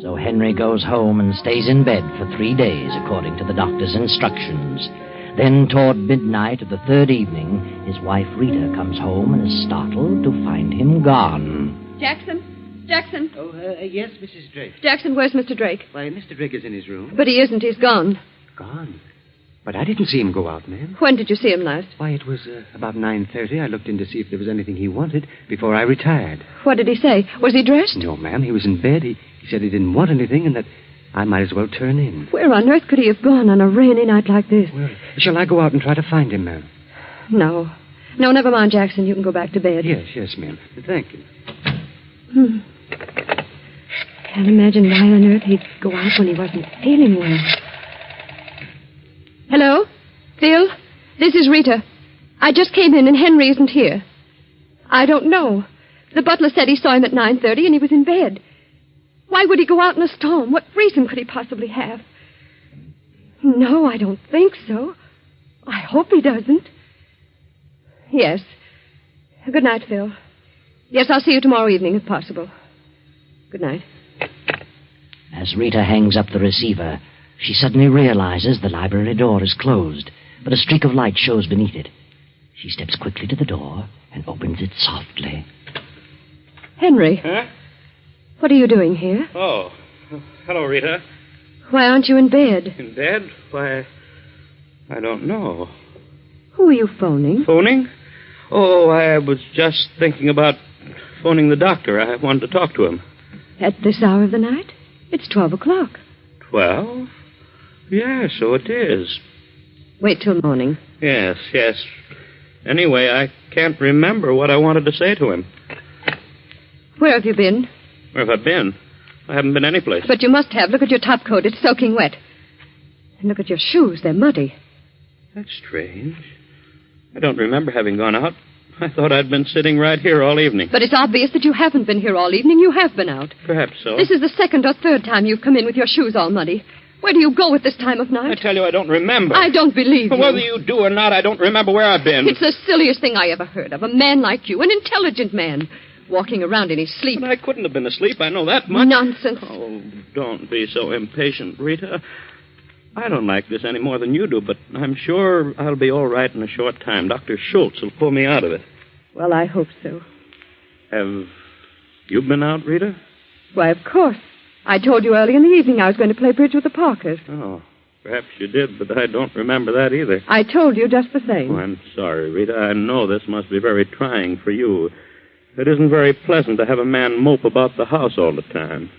So Henry goes home and stays in bed for 3 days, according to the doctor's instructions. Then, toward midnight of the third evening, his wife Rita comes home and is startled to find him gone. Jackson? Jackson? Oh, yes, Mrs. Drake. Jackson, where's Mr. Drake? Why, Mr. Drake is in his room. But he isn't. He's gone. Gone? But I didn't see him go out, ma'am. When did you see him last? Why, it was about 9:30. I looked in to see if there was anything he wanted before I retired. What did he say? Was he dressed? No, ma'am. He was in bed. He said he didn't want anything and that I might as well turn in. Where on earth could he have gone on a rainy night like this? Well, shall I go out and try to find him, ma'am? No. No, never mind, Jackson. You can go back to bed. Yes, ma'am. Thank you. Can't imagine why on earth he'd go out when he wasn't feeling well. Hello? Phil? This is Rita. I just came in and Henry isn't here. I don't know. The butler said he saw him at 9:30 and he was in bed. Why would he go out in a storm? What reason could he possibly have? No, I don't think so. I hope he doesn't. Yes. Good night, Phil. Yes, I'll see you tomorrow evening if possible. Good night. As Rita hangs up the receiver, she suddenly realizes the library door is closed, but a streak of light shows beneath it. She steps quickly to the door and opens it softly. Henry. Huh? What are you doing here? Oh, hello, Rita. Why aren't you in bed? In bed? Why, I don't know. Who are you phoning? Phoning? Oh, I was just thinking about phoning the doctor. I wanted to talk to him. At this hour of the night? It's 12 o'clock. 12? Yeah, so it is. Wait till morning. Yes. Anyway, I can't remember what I wanted to say to him. Where have you been? Where have I been? I haven't been anyplace. But you must have. Look at your topcoat. It's soaking wet. And look at your shoes. They're muddy. That's strange. I don't remember having gone out. I thought I'd been sitting right here all evening. But it's obvious that you haven't been here all evening. You have been out. Perhaps so. This is the second or third time you've come in with your shoes all muddy. Where do you go at this time of night? I tell you, I don't remember. I don't believe you. Whether you do or not, I don't remember where I've been. It's the silliest thing I ever heard of. A man like you, an intelligent man, walking around in his sleep. But I couldn't have been asleep. I know that much. Nonsense. Oh, don't be so impatient, Rita. I don't like this any more than you do, but I'm sure I'll be all right in a short time. Dr. Schultz will pull me out of it. Well, I hope so. Have you been out, Rita? Why, of course. I told you early in the evening I was going to play bridge with the Parkers. Oh, perhaps you did, but I don't remember that either. I told you just the same. Oh, I'm sorry, Rita. I know this must be very trying for you. It isn't very pleasant to have a man mope about the house all the time.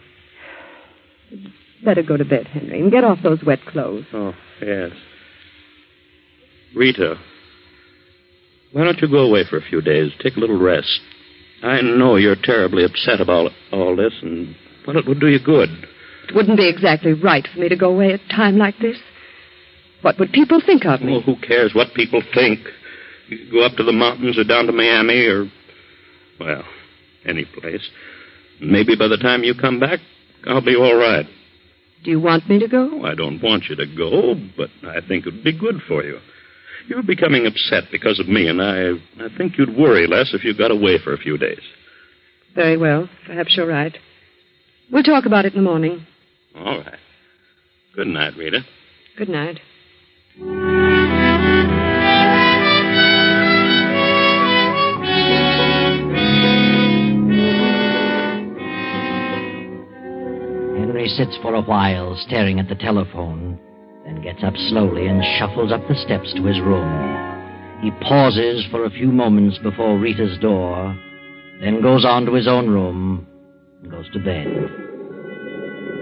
Better go to bed, Henry, and get off those wet clothes. Oh, yes. Rita, why don't you go away for a few days? Take a little rest. I know you're terribly upset about all this, and, well, it would do you good. It wouldn't be exactly right for me to go away at a time like this. What would people think of me? Well, who cares what people think? You could go up to the mountains or down to Miami or, well, any place. Maybe by the time you come back, I'll be all right. Do you want me to go? I don't want you to go, but I think it would be good for you. You're becoming upset because of me, and I think you'd worry less if you got away for a few days. Very well. Perhaps you're right. We'll talk about it in the morning. All right. Good night, Rita. Good night. Henry sits for a while staring at the telephone, then gets up slowly and shuffles up the steps to his room. He pauses for a few moments before Rita's door, then goes on to his own room and goes to bed.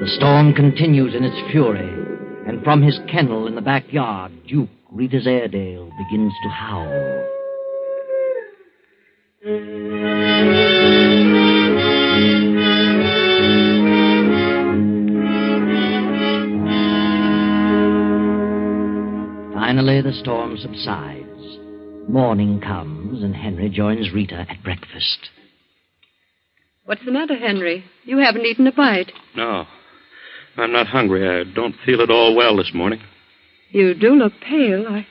The storm continues in its fury, and from his kennel in the backyard, Duke, Rita's Airedale, begins to howl. Finally, the storm subsides. Morning comes, and Henry joins Rita at breakfast. What's the matter, Henry? You haven't eaten a bite. No, I'm not hungry. I don't feel at all well this morning. You do look pale.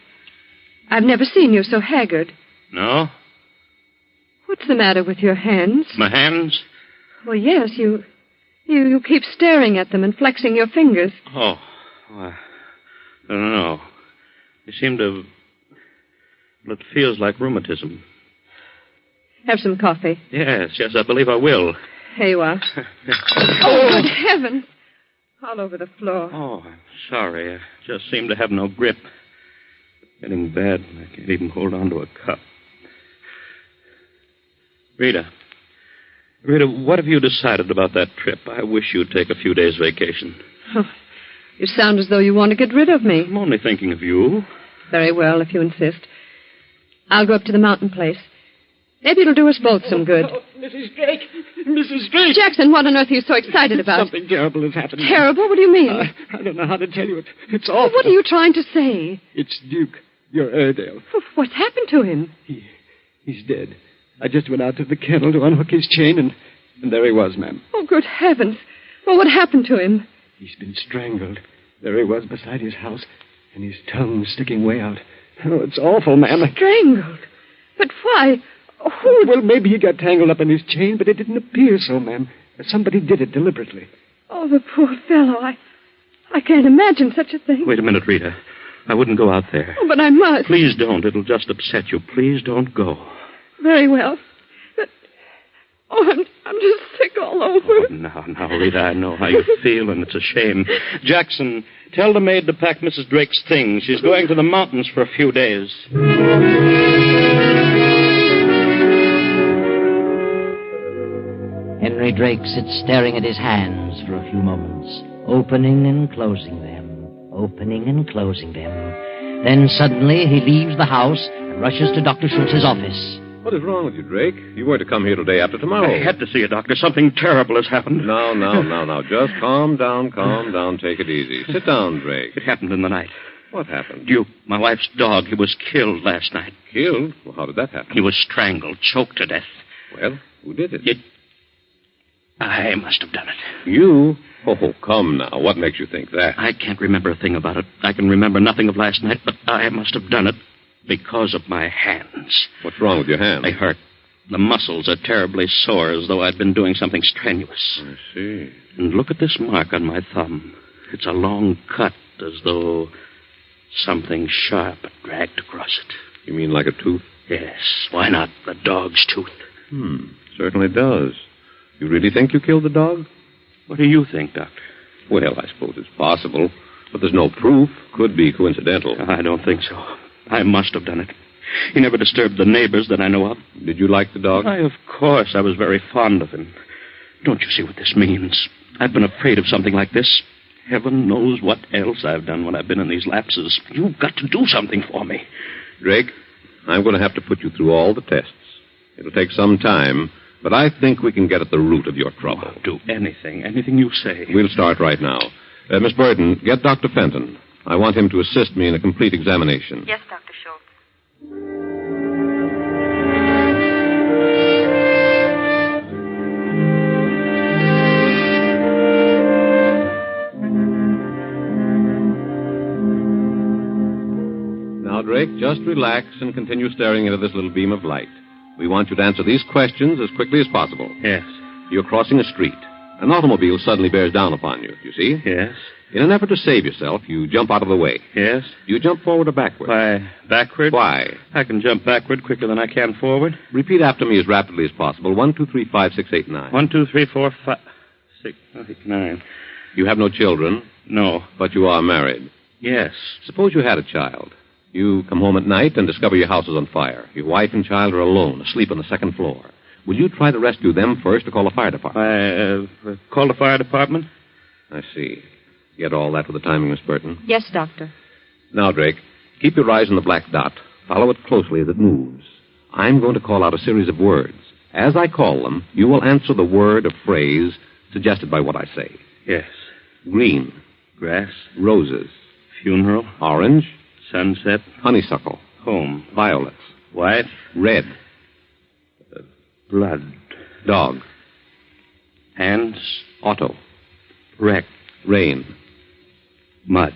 I've never seen you so haggard. No? What's the matter with your hands? My hands? Well, yes, you keep staring at them and flexing your fingers. Oh, I don't know. They seem to... Well, it feels like rheumatism. Have some coffee. Yes, I believe I will. Here you are. Oh, good heavens. All over the floor. Oh, I'm sorry. I just seem to have no grip. Getting bad. I can't even hold on to a cup. Rita, what have you decided about that trip? I wish you'd take a few days' vacation. Oh, you sound as though you want to get rid of me. I'm only thinking of you. Very well, if you insist. I'll go up to the mountain place. Maybe it'll do us both some good. Oh, Mrs. Drake! Mrs. Drake! Jackson, what on earth are you so excited about? Something terrible has happened. Terrible? What do you mean? I don't know how to tell you. It's awful. What are you trying to say? It's Duke, your Airedale. What's happened to him? He's dead. I just went out to the kennel to unhook his chain, and there he was, ma'am. Oh, good heavens. Well, what happened to him? He's been strangled. There he was beside his house, and his tongue sticking way out. Oh, it's awful, ma'am. Strangled? But why? Who? Well, maybe he got tangled up in his chain, but it didn't appear so, ma'am. Somebody did it deliberately. Oh, the poor fellow. I can't imagine such a thing. Wait a minute, Rita. I wouldn't go out there. Oh, but I must. Please don't. It'll just upset you. Please don't go. Very well. But, I'm just sick all over. Oh, now, Rita, I know how you feel, and it's a shame. Jackson, tell the maid to pack Mrs. Drake's things. She's going to the mountains for a few days. Henry Drake sits staring at his hands for a few moments, opening and closing them, opening and closing them. Then suddenly he leaves the house and rushes to Dr. Schultz's office. What is wrong with you, Drake? You were to come here today after tomorrow. I had to see you, Doctor. Something terrible has happened. Now. Just calm down. Take it easy. Sit down, Drake. It happened in the night. What happened? Duke, my wife's dog. He was killed last night. Killed? Well, how did that happen? He was strangled, choked to death. Well, who did it? I must have done it. You? Oh, come now. What makes you think that? I can't remember a thing about it. I can remember nothing of last night, but I must have done it because of my hands. What's wrong with your hands? They hurt. The muscles are terribly sore, as though I'd been doing something strenuous. I see. And look at this mark on my thumb. It's a long cut, as though something sharp had dragged across it. You mean like a tooth? Yes. Why not the dog's tooth? Certainly does. You really think you killed the dog? What do you think, Doctor? Well, I suppose it's possible, but there's no proof. Could be coincidental. I don't think so. I must have done it. He never disturbed the neighbors that I know of. Did you like the dog? Why, of course. I was very fond of him. Don't you see what this means? I've been afraid of something like this. Heaven knows what else I've done when I've been in these lapses. You've got to do something for me. Drake, I'm going to have to put you through all the tests. It'll take some time, but I think we can get at the root of your trouble. I'll do anything you say. We'll start right now. Miss Burton, get Dr. Fenton. I want him to assist me in a complete examination. Yes, Dr. Schultz. Now, Drake, just relax and continue staring into this little beam of light. We want you to answer these questions as quickly as possible. Yes. You're crossing a street. An automobile suddenly bears down upon you. You see? Yes. In an effort to save yourself, you jump out of the way. Yes. Do you jump forward or backward? Why, backward? Why? I can jump backward quicker than I can forward. Repeat after me as rapidly as possible. 1, 2, 3, 5, 6, 8, 9. 1, 2, 3, 4, 5, 6, 8, 9. You have no children? No. But you are married? Yes. Suppose you had a child. You come home at night and discover your house is on fire. Your wife and child are alone, asleep on the second floor. Will you try to rescue them first or call the fire department? Call the fire department? I see. Get all that with the timing, Miss Burton? Yes, Doctor. Now, Drake, keep your eyes on the black dot. Follow it closely as it moves. I'm going to call out a series of words. As I call them, you will answer the word or phrase suggested by what I say. Yes. Green. Grass. Roses. Funeral. Orange. Sunset. Honeysuckle. Home. Violets. Wife. Red. Blood. Dog. Hands. Auto. Wreck. Rain. Mud.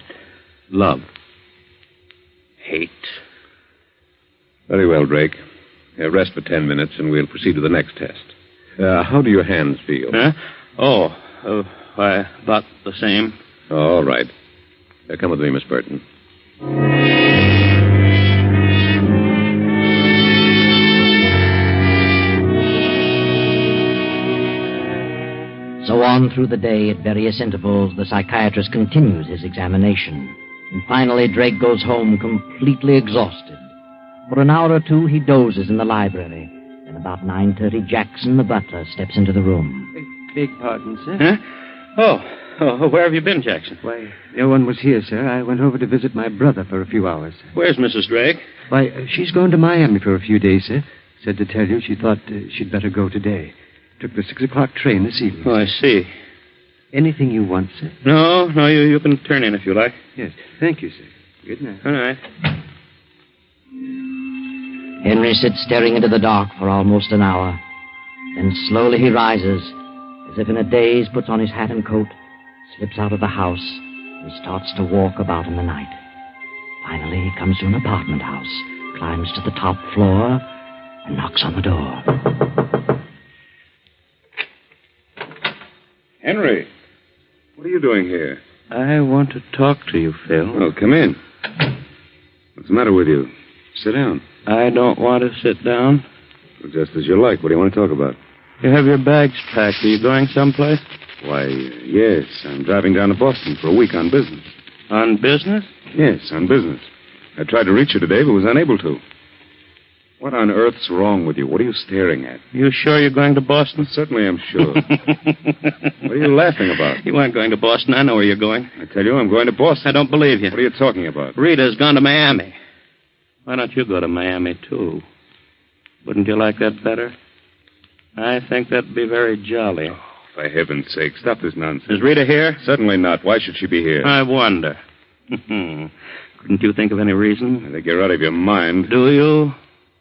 Love. Very well, Drake. Rest for 10 minutes, and we'll proceed to the next test. How do your hands feel? Huh? Why, about the same. All right. Come with me, Miss Burton. So on through the day, at various intervals, the psychiatrist continues his examination. And finally, Drake goes home completely exhausted. For an hour or two, he dozes in the library. Then about 9:30, Jackson, the butler, steps into the room. Beg pardon, sir. Huh? Where have you been, Jackson? Why, no one was here, sir. I went over to visit my brother for a few hours. Where's Mrs. Drake? Why, she's going to Miami for a few days, sir. Said to tell you she thought she'd better go today. Took the 6 o'clock train this evening. Oh, I see. Anything you want, sir? No, you can turn in if you like. Yes, thank you, sir. Good night. All right. Henry sits staring into the dark for almost an hour. Then slowly he rises, as if in a daze, puts on his hat and coat, slips out of the house, and starts to walk about in the night. Finally, he comes to an apartment house, climbs to the top floor, and knocks on the door. Henry, what are you doing here? I want to talk to you, Phil. Oh, come in. What's the matter with you? Sit down. I don't want to sit down. Well, just as you like. What do you want to talk about? You have your bags packed. Are you going someplace? Why, yes. I'm driving down to Boston for a week on business. On business? Yes, on business. I tried to reach you today, but was unable to. What on earth's wrong with you? What are you staring at? You sure you're going to Boston? Certainly I'm sure. What are you laughing about? You aren't going to Boston. I know where you're going. I tell you, I'm going to Boston. I don't believe you. What are you talking about? Rita's gone to Miami. Why don't you go to Miami, too? Wouldn't you like that better? I think that'd be very jolly. Oh, for heaven's sake, stop this nonsense. Is Rita here? Certainly not. Why should she be here? I wonder. Couldn't you think of any reason? I think you're out of your mind. Do you?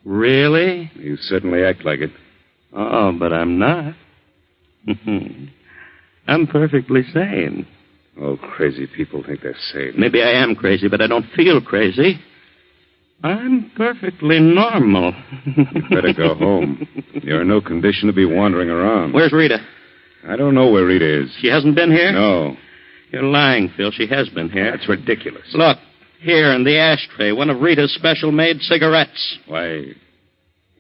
Really? You certainly act like it. Oh, but I'm not. I'm perfectly sane. Oh, crazy people think they're sane. Maybe I am crazy, but I don't feel crazy. I'm perfectly normal. You better go home. You're in no condition to be wandering around. Where's Rita? I don't know where Rita is. She hasn't been here? No. You're lying, Phil. She has been here. That's ridiculous. Look, here in the ashtray, one of Rita's special-made cigarettes. Why,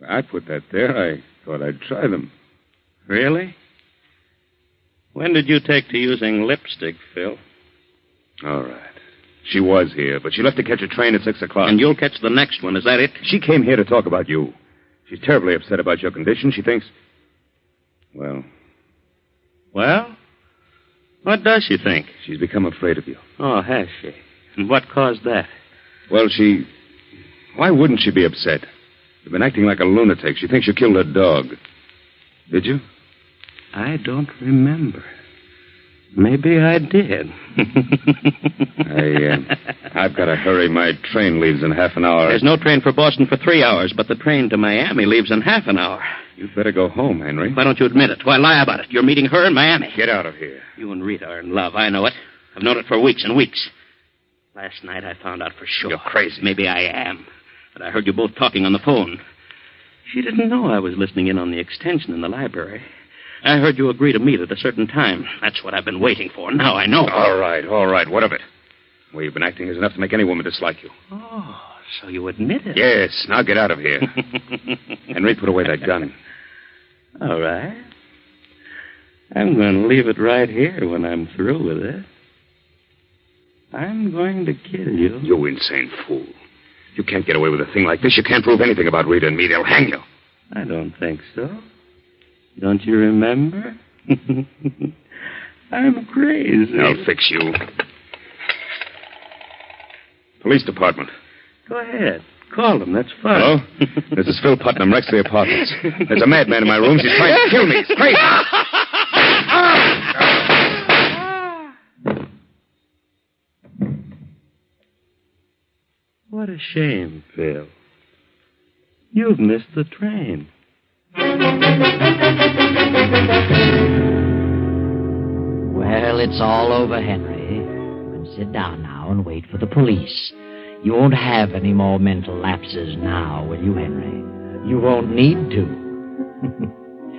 I put that there. I thought I'd try them. Really? When did you take to using lipstick, Phil? All right. She was here, but she left to catch a train at 6 o'clock. And you'll catch the next one, is that it? She came here to talk about you. She's terribly upset about your condition. She thinks... Well? What does she think? She's become afraid of you. Oh, has she? And what caused that? Well, Why wouldn't she be upset? You've been acting like a lunatic. She thinks you killed her dog. Did you? I don't remember. Maybe I did. I've got to hurry. My train leaves in half an hour. There's no train for Boston for 3 hours, but the train to Miami leaves in half an hour. You'd better go home, Henry. Why don't you admit it? Why lie about it? You're meeting her in Miami. Get out of here. You and Rita are in love. I know it. I've known it for weeks and weeks. Last night I found out for sure. You're crazy. Maybe I am. But I heard you both talking on the phone. She didn't know I was listening in on the extension in the library. I heard you agree to meet at a certain time. That's what I've been waiting for. Now I know. All right. What of it? The way you've been acting is enough to make any woman dislike you. Oh, so you admit it? Yes. Now get out of here. Henry, put away that gun. All right. I'm going to leave it right here when I'm through with it. I'm going to kill you. You insane fool. You can't get away with a thing like this. You can't prove anything about Rita and me. They'll hang you. I don't think so. Don't you remember? I'm crazy. I'll fix you. Police department. Go ahead. Call them. That's fine. Hello? This is Phil Putnam, Rexley Apartments. There's a madman in my rooms. He's trying to kill me. He's crazy. What a shame, Phil. You've missed the train. Well, it's all over, Henry. And sit down now and wait for the police. You won't have any more mental lapses now, will you, Henry? You won't need to.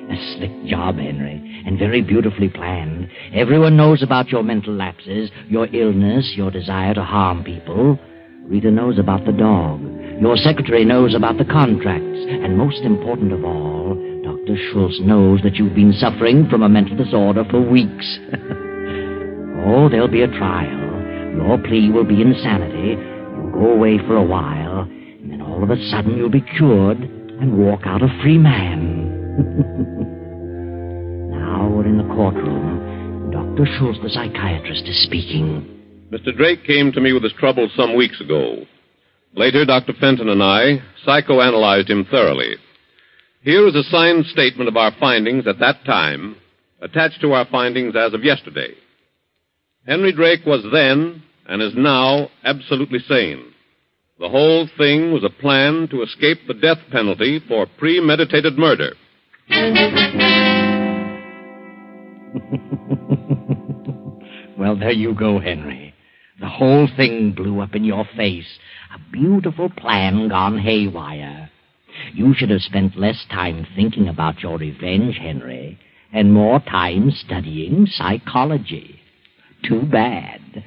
A slick job, Henry, and very beautifully planned. Everyone knows about your mental lapses, your illness, your desire to harm people. Rita knows about the dog. Your secretary knows about the contracts. And most important of all, Dr. Schultz knows that you've been suffering from a mental disorder for weeks. Oh, there'll be a trial. Your plea will be insanity. You'll go away for a while, and then all of a sudden you'll be cured and walk out a free man. Now we're in the courtroom. Dr. Schultz, the psychiatrist, is speaking. Mr. Drake came to me with his troubles some weeks ago. Later, Dr. Fenton and I psychoanalyzed him thoroughly. Here is a signed statement of our findings at that time, attached to our findings as of yesterday. Henry Drake was then, and is now, absolutely sane. The whole thing was a plan to escape the death penalty for premeditated murder. Well, there you go, Henry. The whole thing blew up in your face. A beautiful plan gone haywire. You should have spent less time thinking about your revenge, Henry, and more time studying psychology. Too bad.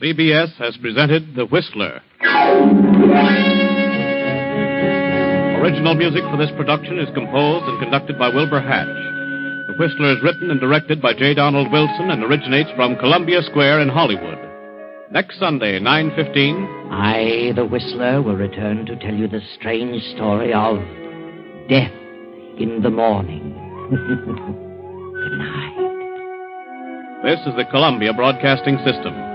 CBS has presented The Whistler. Original music for this production is composed and conducted by Wilbur Hatch. The Whistler is written and directed by J. Donald Wilson and originates from Columbia Square in Hollywood. Next Sunday, 9:15... I, the Whistler, will return to tell you the strange story of death in the morning. Good night. This is the Columbia Broadcasting System.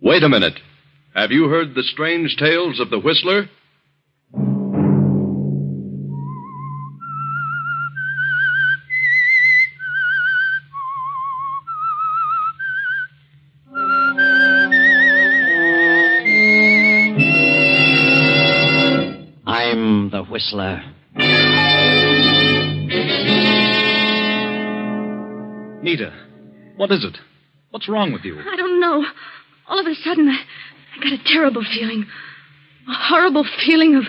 Wait a minute. Have you heard the strange tales of the Whistler? I'm the Whistler. Nita, what is it? What's wrong with you? I don't know. All of a sudden, I got a terrible feeling. A horrible feeling of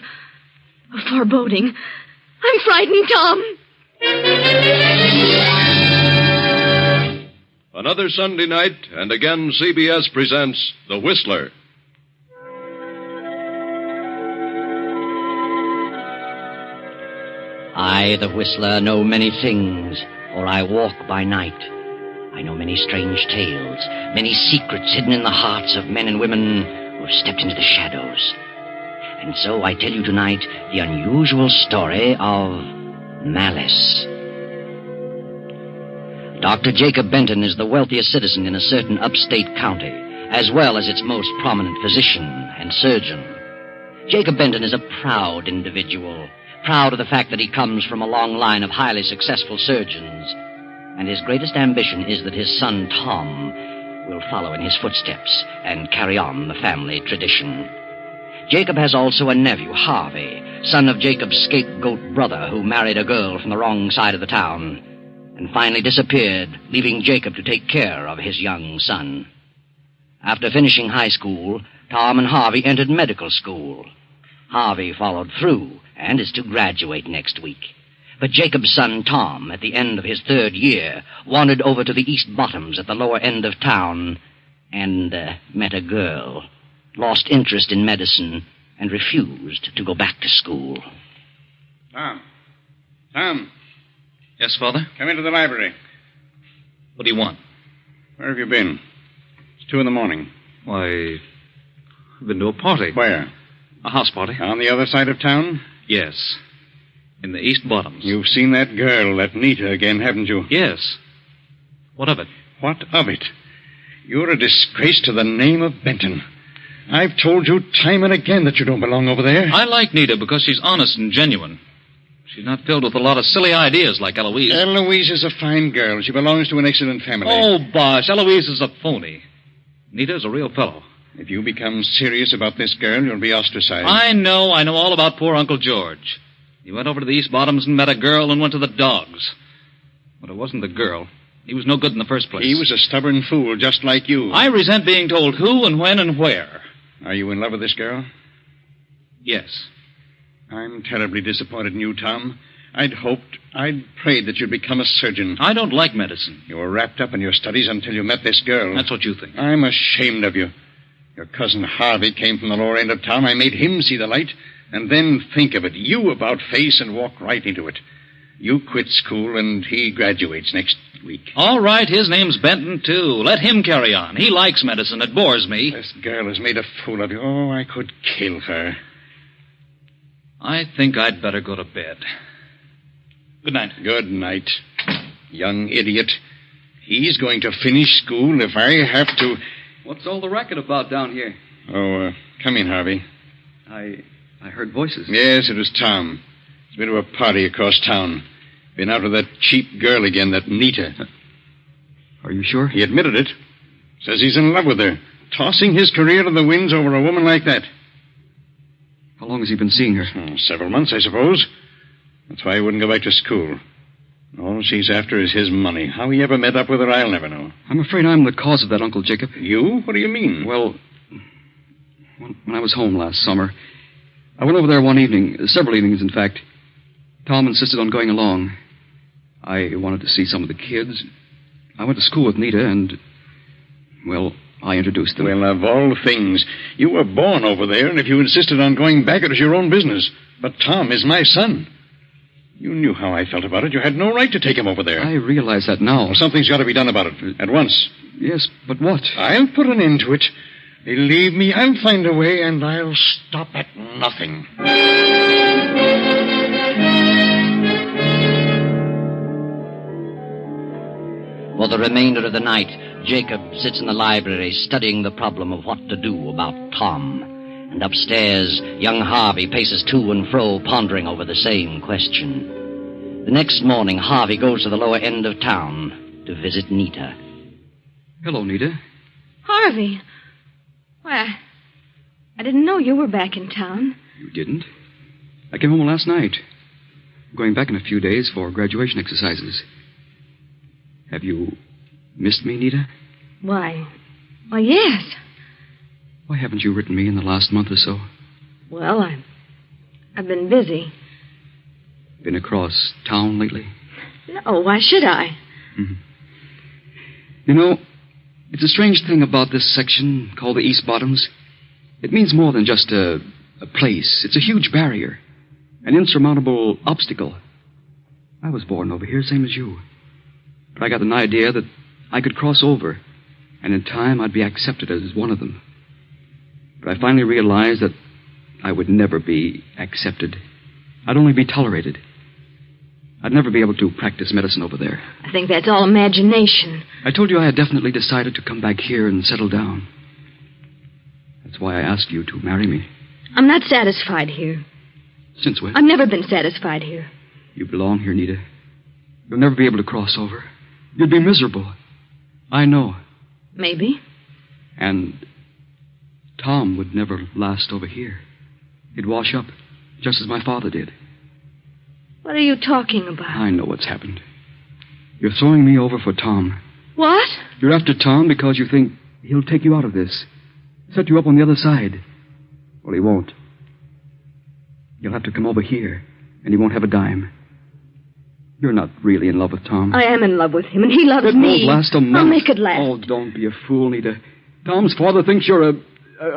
foreboding. I'm frightened, Tom. Another Sunday night, and again CBS presents The Whistler. I, the Whistler, know many things, for I walk by night. I know many strange tales, many secrets hidden in the hearts of men and women who have stepped into the shadows. And so I tell you tonight the unusual story of Malice. Dr. Jacob Benton is the wealthiest citizen in a certain upstate county, as well as its most prominent physician and surgeon. Jacob Benton is a proud individual, proud of the fact that he comes from a long line of highly successful surgeons. And his greatest ambition is that his son, Tom, will follow in his footsteps and carry on the family tradition. Jacob has also a nephew, Harvey, son of Jacob's scapegoat brother, who married a girl from the wrong side of the town and finally disappeared, leaving Jacob to take care of his young son. After finishing high school, Tom and Harvey entered medical school. Harvey followed through and is to graduate next week. But Jacob's son, Tom, at the end of his third year, wandered over to the East Bottoms at the lower end of town and met a girl, lost interest in medicine, and refused to go back to school. Tom. Yes, Father? Come into the library. What do you want? Where have you been? It's 2 a.m. Why, I've been to a party. Where? A house party. On the other side of town? Yes. in the East Bottoms. You've seen that girl, that Nita, again, haven't you? Yes. What of it? What of it? You're a disgrace to the name of Benton. I've told you time and again that you don't belong over there. I like Nita because she's honest and genuine. She's not filled with a lot of silly ideas like Eloise. Eloise is a fine girl. She belongs to an excellent family. Oh, bosh. Eloise is a phony. Nita's a real fellow. If you become serious about this girl, you'll be ostracized. I know all about poor Uncle George. He went over to the East Bottoms and met a girl and went to the dogs. But it wasn't the girl. He was no good in the first place. He was a stubborn fool, just like you. I resent being told who and when and where. Are you in love with this girl? Yes. I'm terribly disappointed in you, Tom. I'd prayed that you'd become a surgeon. I don't like medicine. You were wrapped up in your studies until you met this girl. That's what you think. I'm ashamed of you. Your cousin Harvey came from the lower end of town. I made him see the light. And then think of it. You about face and walk right into it. You quit school and he graduates next week. All right, his name's Benton, too. Let him carry on. He likes medicine. It bores me. This girl has made a fool of you. Oh, I could kill her. I think I'd better go to bed. Good night. Good night, young idiot. He's going to finish school if I have to... What's all the racket about down here? Oh, come in, Harvey. I heard voices. Yes, it was Tom. He's been to a party across town. Been out with that cheap girl again, that Nita. Are you sure? He admitted it. Says he's in love with her. Tossing his career to the winds over a woman like that. How long has he been seeing her? Several months, I suppose. That's why he wouldn't go back to school. All she's after is his money. How he ever met up with her, I'll never know. I'm afraid I'm the cause of that, Uncle Jacob. You? What do you mean? Well, when I was home last summer, I went over there one evening, several evenings, in fact. Tom insisted on going along. I wanted to see some of the kids. I went to school with Nita, and, well, I introduced them. Well, of all things, you were born over there, and if you insisted on going back, it was your own business. But Tom is my son. You knew how I felt about it. You had no right to take him over there. I realize that now. Well, something's got to be done about it, at once. Yes, but what? I'll put an end to it. Believe me, I'll find a way, and I'll stop at nothing. For the remainder of the night, Jacob sits in the library studying the problem of what to do about Tom. And upstairs, young Harvey paces to and fro, pondering over the same question. The next morning, Harvey goes to the lower end of town to visit Nita. Hello, Nita. Harvey. Why, I didn't know you were back in town. You didn't? I came home last night. I'm going back in a few days for graduation exercises. Have you missed me, Nita? Why, yes. Why haven't you written me in the last month or so? Well, I've been busy. Been across town lately? No, why should I? Mm-hmm. You know, it's a strange thing about this section called the East Bottoms. It means more than just a place. It's a huge barrier. An insurmountable obstacle. I was born over here, same as you. But I got an idea that I could cross over, and in time I'd be accepted as one of them. But I finally realized that I would never be accepted. I'd only be tolerated. I'd never be able to practice medicine over there. I think that's all imagination. I told you I had definitely decided to come back here and settle down. That's why I asked you to marry me. I'm not satisfied here. Since when? I've never been satisfied here. You belong here, Nita. You'll never be able to cross over. You'd be miserable. I know. Maybe. And Tom would never last over here. He'd wash up, just as my father did. What are you talking about? I know what's happened. You're throwing me over for Tom. What? You're after Tom because you think he'll take you out of this. Set you up on the other side. Well, he won't. You'll have to come over here, and he won't have a dime. You're not really in love with Tom. I am in love with him, and he loves me. It won't last a month. I'll make it last. Oh, don't be a fool, Nita. Tom's father thinks you're a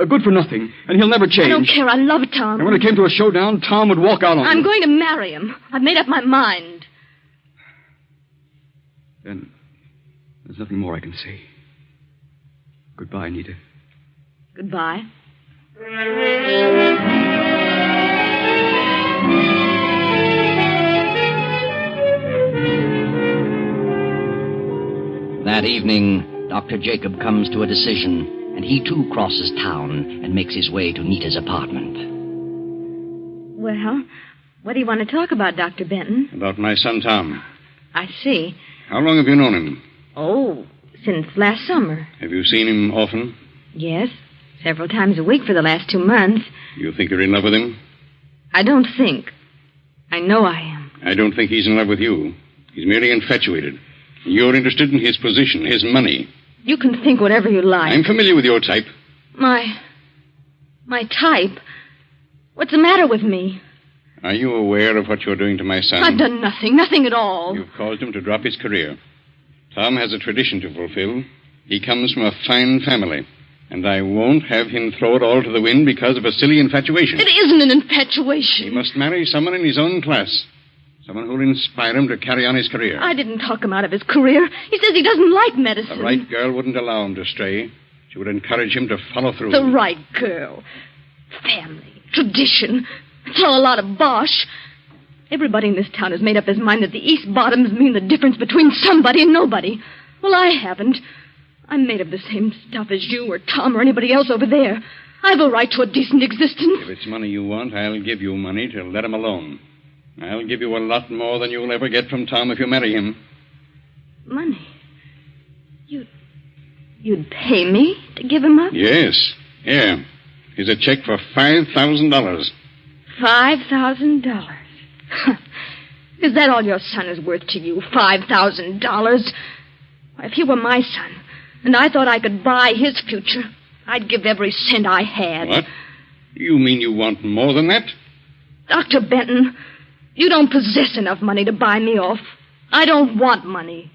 good-for-nothing, and he'll never change. I don't care. I love Tom. And when it came to a showdown, Tom would walk out on you. I'm going to marry him. I've made up my mind. Then there's nothing more I can say. Goodbye, Nita. Goodbye. That evening, Dr. Jacob comes to a decision, and he too crosses town and makes his way to Nita's apartment. Well, what do you want to talk about, Dr. Benton? About my son, Tom. I see. How long have you known him? Oh, since last summer. Have you seen him often? Yes, several times a week for the last 2 months. You think you're in love with him? I don't think. I know I am. I don't think he's in love with you. He's merely infatuated. You're interested in his position, his money. You can think whatever you like. I'm familiar with your type. My type? What's the matter with me? Are you aware of what you're doing to my son? I've done nothing at all. You've caused him to drop his career. Tom has a tradition to fulfill. He comes from a fine family. And I won't have him throw it all to the wind because of a silly infatuation. It isn't an infatuation. He must marry someone in his own class. Someone who'll inspire him to carry on his career. I didn't talk him out of his career. He says he doesn't like medicine. The right girl wouldn't allow him to stray. She would encourage him to follow through. The right girl. Family. Tradition. It's all a lot of bosh. Everybody in this town has made up his mind that the East Bottoms mean the difference between somebody and nobody. Well, I haven't. I'm made of the same stuff as you or Tom or anybody else over there. I've a right to a decent existence. If it's money you want, I'll give you money to let him alone. I'll give you a lot more than you'll ever get from Tom if you marry him. Money? You'd pay me to give him up? Yes. Here. Here's a check for $5,000. $5,000? Is that all your son is worth to you? $5,000? If he were my son, and I thought I could buy his future, I'd give every cent I had. What? You mean you want more than that? Dr. Benton, you don't possess enough money to buy me off. I don't want money.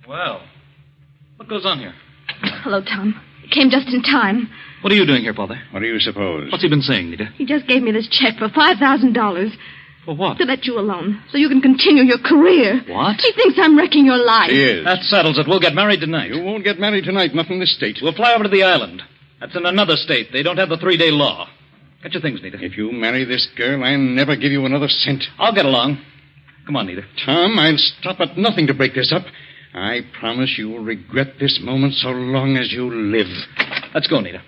Well, what goes on here? Hello, Tom. You came just in time. What are you doing here, Father? What do you suppose? What's he been saying, Nita? He just gave me this check for $5,000. For what? To let you alone, so you can continue your career. What? He thinks I'm wrecking your life. He is. That settles it. We'll get married tonight. You won't get married tonight, not in this state. We'll fly over to the island. That's in another state. They don't have the 3-day law. Get your things, Nita. If you marry this girl, I'll never give you another cent. I'll get along. Come on, Nita. Tom, I'll stop at nothing to break this up. I promise you will regret this moment so long as you live. Let's go, Nita.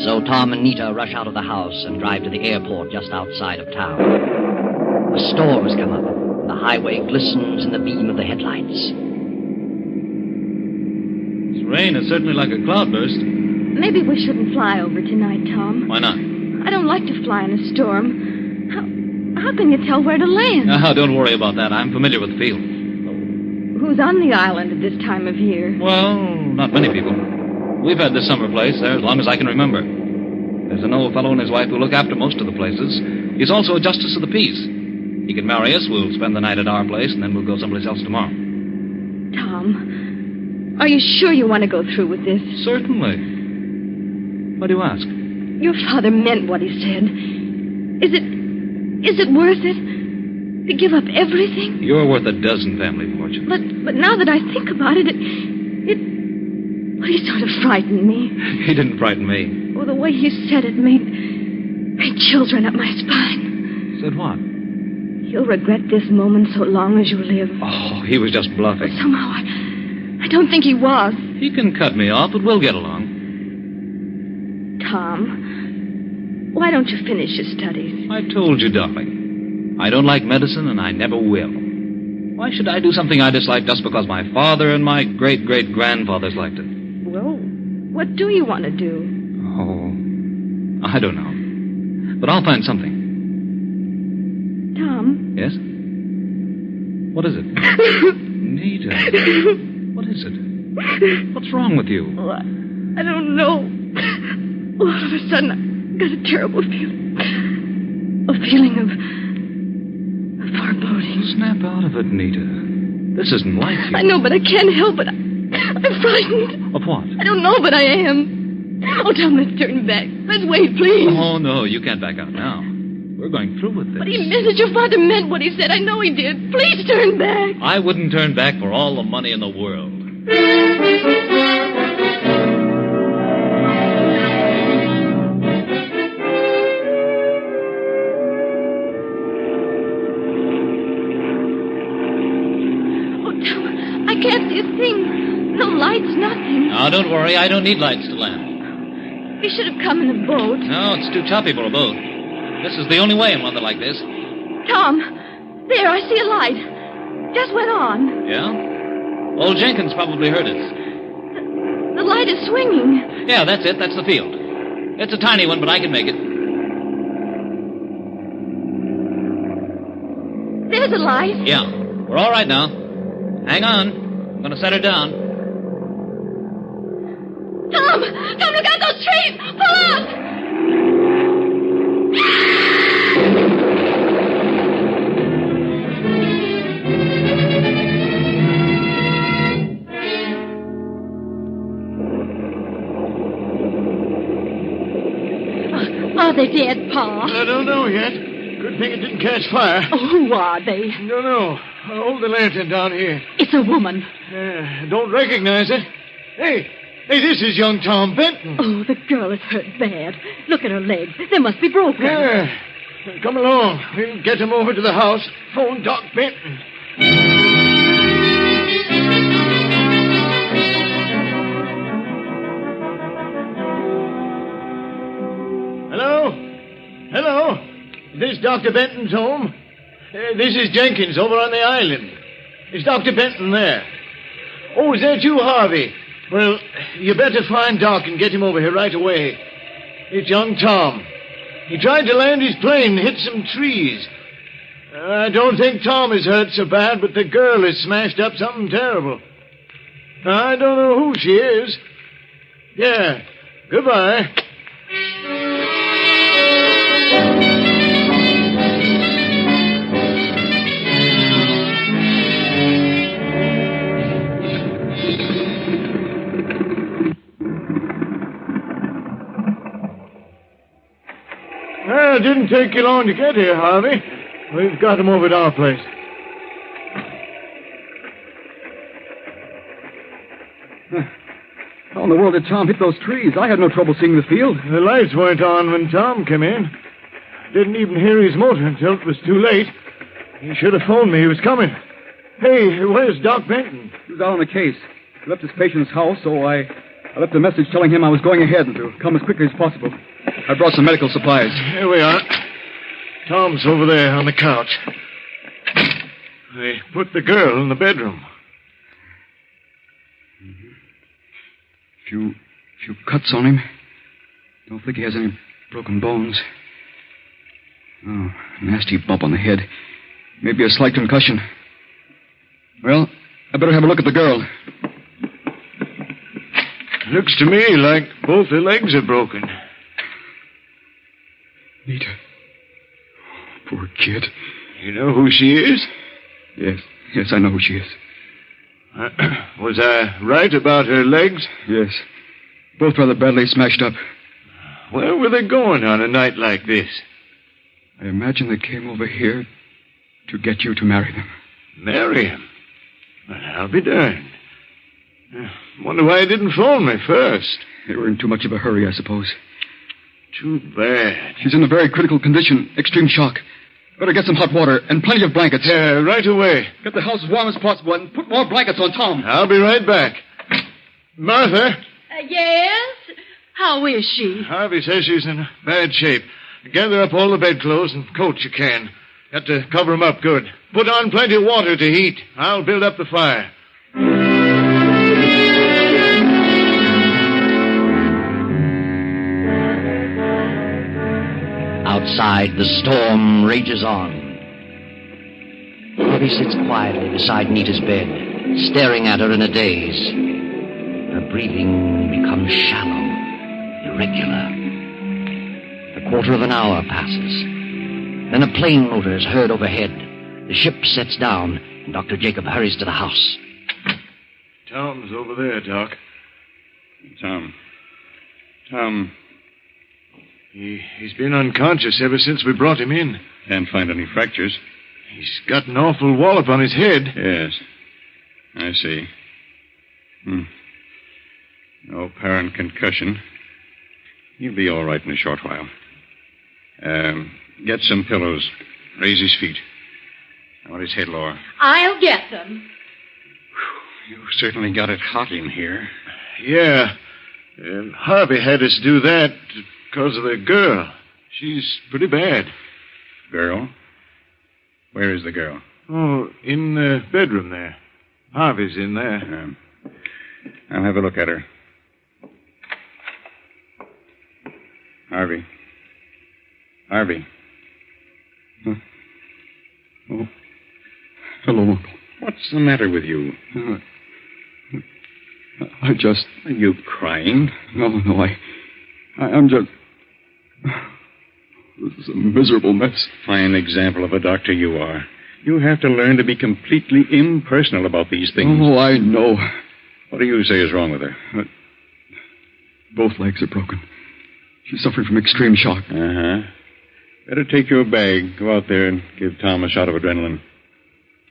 So Tom and Nita rush out of the house and drive to the airport just outside of town. A storm has come up, and the highway glistens in the beam of the headlights. This rain is certainly like a cloudburst. Maybe we shouldn't fly over tonight, Tom. Why not? I don't like to fly in a storm. How can you tell where to land? Don't worry about that. I'm familiar with the field. Who's on the island at this time of year? Well, not many people. We've had this summer place there as long as I can remember. There's an old fellow and his wife who look after most of the places. He's also a justice of the peace. He can marry us, we'll spend the night at our place, and then we'll go someplace else tomorrow. Tom, are you sure you want to go through with this? Certainly. Why do you ask? Your father meant what he said. Is it worth it? To give up everything? You're worth a dozen family fortunes. But now that I think about it, well, he sort of frightened me. He didn't frighten me. Oh, the way he said it made chills run up my spine. Said what? You'll regret this moment so long as you live. Oh, he was just bluffing. But somehow I don't think he was. He can cut me off, but we'll get along. Tom, why don't you finish your studies? I told you, darling. I don't like medicine, and I never will. Why should I do something I dislike just because my father and my great-great-grandfathers liked it? Well, what do you want to do? Oh, I don't know. But I'll find something. Tom? Yes? What is it? Nita. What is it? What's wrong with you? Oh, I don't know. All of a sudden, I got a terrible feeling. A feeling of foreboding. Snap out of it, Nita. This isn't like you. I know, but I can't help it. I'm frightened. Of what? I don't know, but I am. Oh, Tom, let's turn back. Let's wait, please. Oh, no, you can't back out now. We're going through with this. But he meant it. Your father meant what he said. I know he did. Please turn back. I wouldn't turn back for all the money in the world. don't worry. I don't need lights to land. We should have come in a boat. No, it's too choppy for a boat. This is the only way in weather like this. Tom, there, I see a light. Just went on. Yeah? Old Jenkins probably heard us. The light is swinging. Yeah, that's it. That's the field. It's a tiny one, but I can make it. There's a light. Yeah. We're all right now. Hang on. I'm going to set her down. Tom, look out those trees. Pull up. Are they dead, Pa? I don't know yet. Good thing it didn't catch fire. Oh, who are they? Don't know. Hold the lantern down here. It's a woman. Don't recognize her. Hey, this is young Tom Benton. Oh, the girl is hurt bad. Look at her legs. They must be broken. Yeah. Come along. We'll get him over to the house. Phone Doc Benton. Hello? Is this Dr. Benton's home? This is Jenkins over on the island. Is Dr. Benton there? Oh, is that you, Harvey? Well, you better find Doc and get him over here right away. It's young Tom. He tried to land his plane and hit some trees. I don't think Tom is hurt so bad, but the girl has smashed up something terrible. I don't know who she is. Yeah. Goodbye. Well, it didn't take you long to get here, Harvey. We've got him over at our place. How in the world did Tom hit those trees? I had no trouble seeing the field. The lights weren't on when Tom came in. Didn't even hear his motor until it was too late. He should have phoned me. He was coming. Hey, where's Doc Benton? He was out on the case. He left his patient's house, so I left a message telling him I was going ahead and to come as quickly as possible. I brought some medical supplies. Here we are. Tom's over there on the couch. They put the girl in the bedroom. Few cuts on him. Don't think he has any broken bones. Oh, nasty bump on the head. Maybe a slight concussion. Well, I better have a look at the girl. Looks to me like both her legs are broken. Nita. Poor kid. You know who she is? Yes, I know who she is. Was I right about her legs? Yes. Both rather badly smashed up. Where were they going on a night like this? I imagine they came over here to get you to marry them. Marry him? Well, I'll be darned. Wonder why they didn't phone me first. They were in too much of a hurry, I suppose. Too bad. She's in a very critical condition. Extreme shock. Better get some hot water and plenty of blankets. Yeah, right away. Get the house as warm as possible and put more blankets on Tom. I'll be right back. Martha? Yes? How is she? Harvey says she's in bad shape. Gather up all the bedclothes and coats you can. Got to cover 'em up good. Put on plenty of water to heat. I'll build up the fire. Outside, the storm rages on. Harvey sits quietly beside Nita's bed, staring at her in a daze. Her breathing becomes shallow, irregular. A quarter of an hour passes. Then a plane motor is heard overhead. The ship sets down, and Dr. Jacob hurries to the house. Tom's over there, Doc. Tom. He's been unconscious ever since we brought him in. Can't find any fractures. He's got an awful wallop on his head. Yes. I see. No apparent concussion. He'll be all right in a short while. Get some pillows. Raise his feet. I want his head lower. I'll get them. You certainly got it hot in here. Yeah. And Harvey had us do that because of the girl. She's pretty bad. Girl? Where is the girl? Oh, in the bedroom there. Harvey's in there. I'll have a look at her. Harvey. Harvey. Huh? Oh. Hello, Uncle. What's the matter with you? I just... Are you crying? No, I'm just... This is a miserable mess. Fine example of a doctor you are. You have to learn to be completely impersonal about these things. Oh, I know. What do you say is wrong with her? Both legs are broken. She's suffering from extreme shock. Uh-huh. Better take your bag, go out there, and give Tom a shot of adrenaline.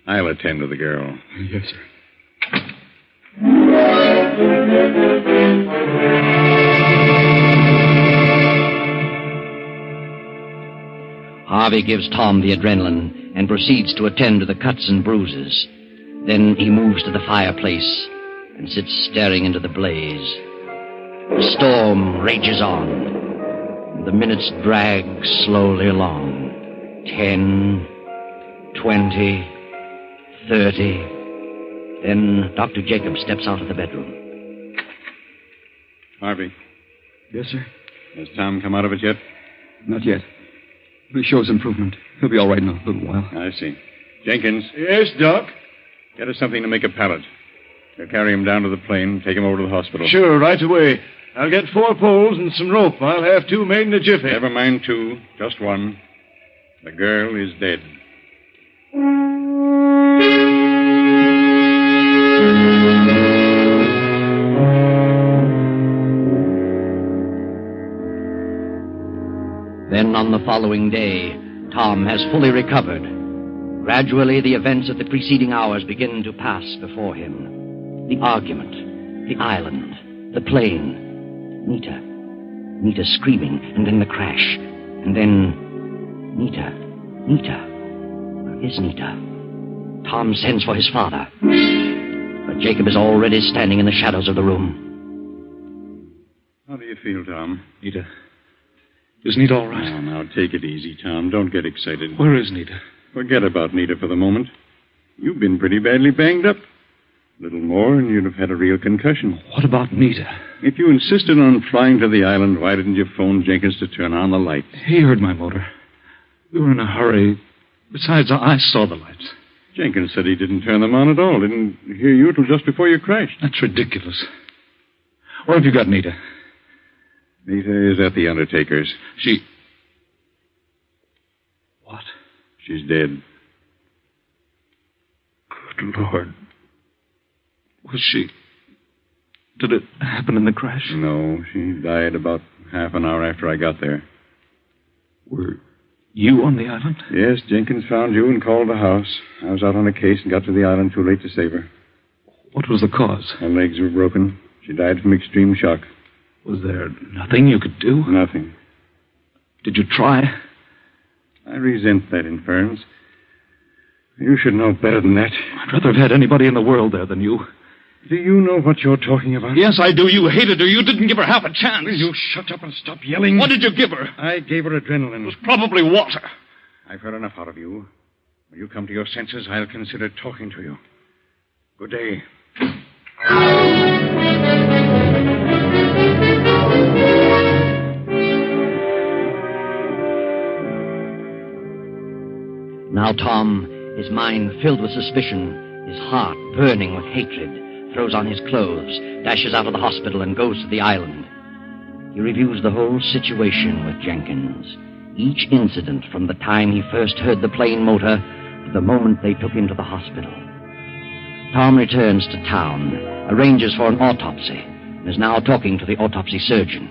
I'll attend to the girl. Yes, sir. Harvey gives Tom the adrenaline and proceeds to attend to the cuts and bruises. Then he moves to the fireplace and sits staring into the blaze. The storm rages on. The minutes drag slowly along. 10, 20, 30. Then Dr. Jacob steps out of the bedroom. Harvey. Yes, sir? Has Tom come out of it yet? Not yet. He shows improvement. He'll be all right in a little while. I see. Jenkins. Yes, Doc? Get us something to make a pallet. We'll carry him down to the plane, take him over to the hospital. Sure, right away. I'll get 4 poles and some rope. I'll have 2 made in a jiffy. Never mind 2, just 1. The girl is dead. Then on the following day, Tom has fully recovered. Gradually, the events of the preceding hours begin to pass before him. The argument, the island, the plane, Nita screaming, and then the crash. And then Nita. Where is Nita? Tom sends for his father. But Jacob is already standing in the shadows of the room. How do you feel, Tom? Nita. Is Nita all right? Oh, now, take it easy, Tom. Don't get excited. Where is Nita? Forget about Nita for the moment. You've been pretty badly banged up. A little more, and you'd have had a real concussion. What about Nita? If you insisted on flying to the island, why didn't you phone Jenkins to turn on the lights? He heard my motor. We were in a hurry. Besides, I saw the lights. Jenkins said he didn't turn them on at all. Didn't hear you till just before you crashed. That's ridiculous. Where have you got Nita? Nita is at the undertaker's. She... What? She's dead. Good Lord. Was she... Did it happen in the crash? No, she died about half an hour after I got there. Were you on the island? Yes, Jenkins found you and called the house. I was out on a case and got to the island too late to save her. What was the cause? Her legs were broken. She died from extreme shock. Was there nothing you could do? Nothing. Did you try? I resent that inference. You should know better than that. I'd rather have had anybody in the world there than you. Do you know what you're talking about? Yes, I do. You hated her. You didn't give her half a chance. Will you shut up and stop yelling? What did you give her? I gave her adrenaline. It was probably water. I've heard enough out of you. When you come to your senses, I'll consider talking to you. Good day. Now Tom, his mind filled with suspicion, his heart burning with hatred, throws on his clothes, dashes out of the hospital, and goes to the island. He reviews the whole situation with Jenkins. Each incident from the time he first heard the plane motor to the moment they took him to the hospital. Tom returns to town, arranges for an autopsy, and is now talking to the autopsy surgeon.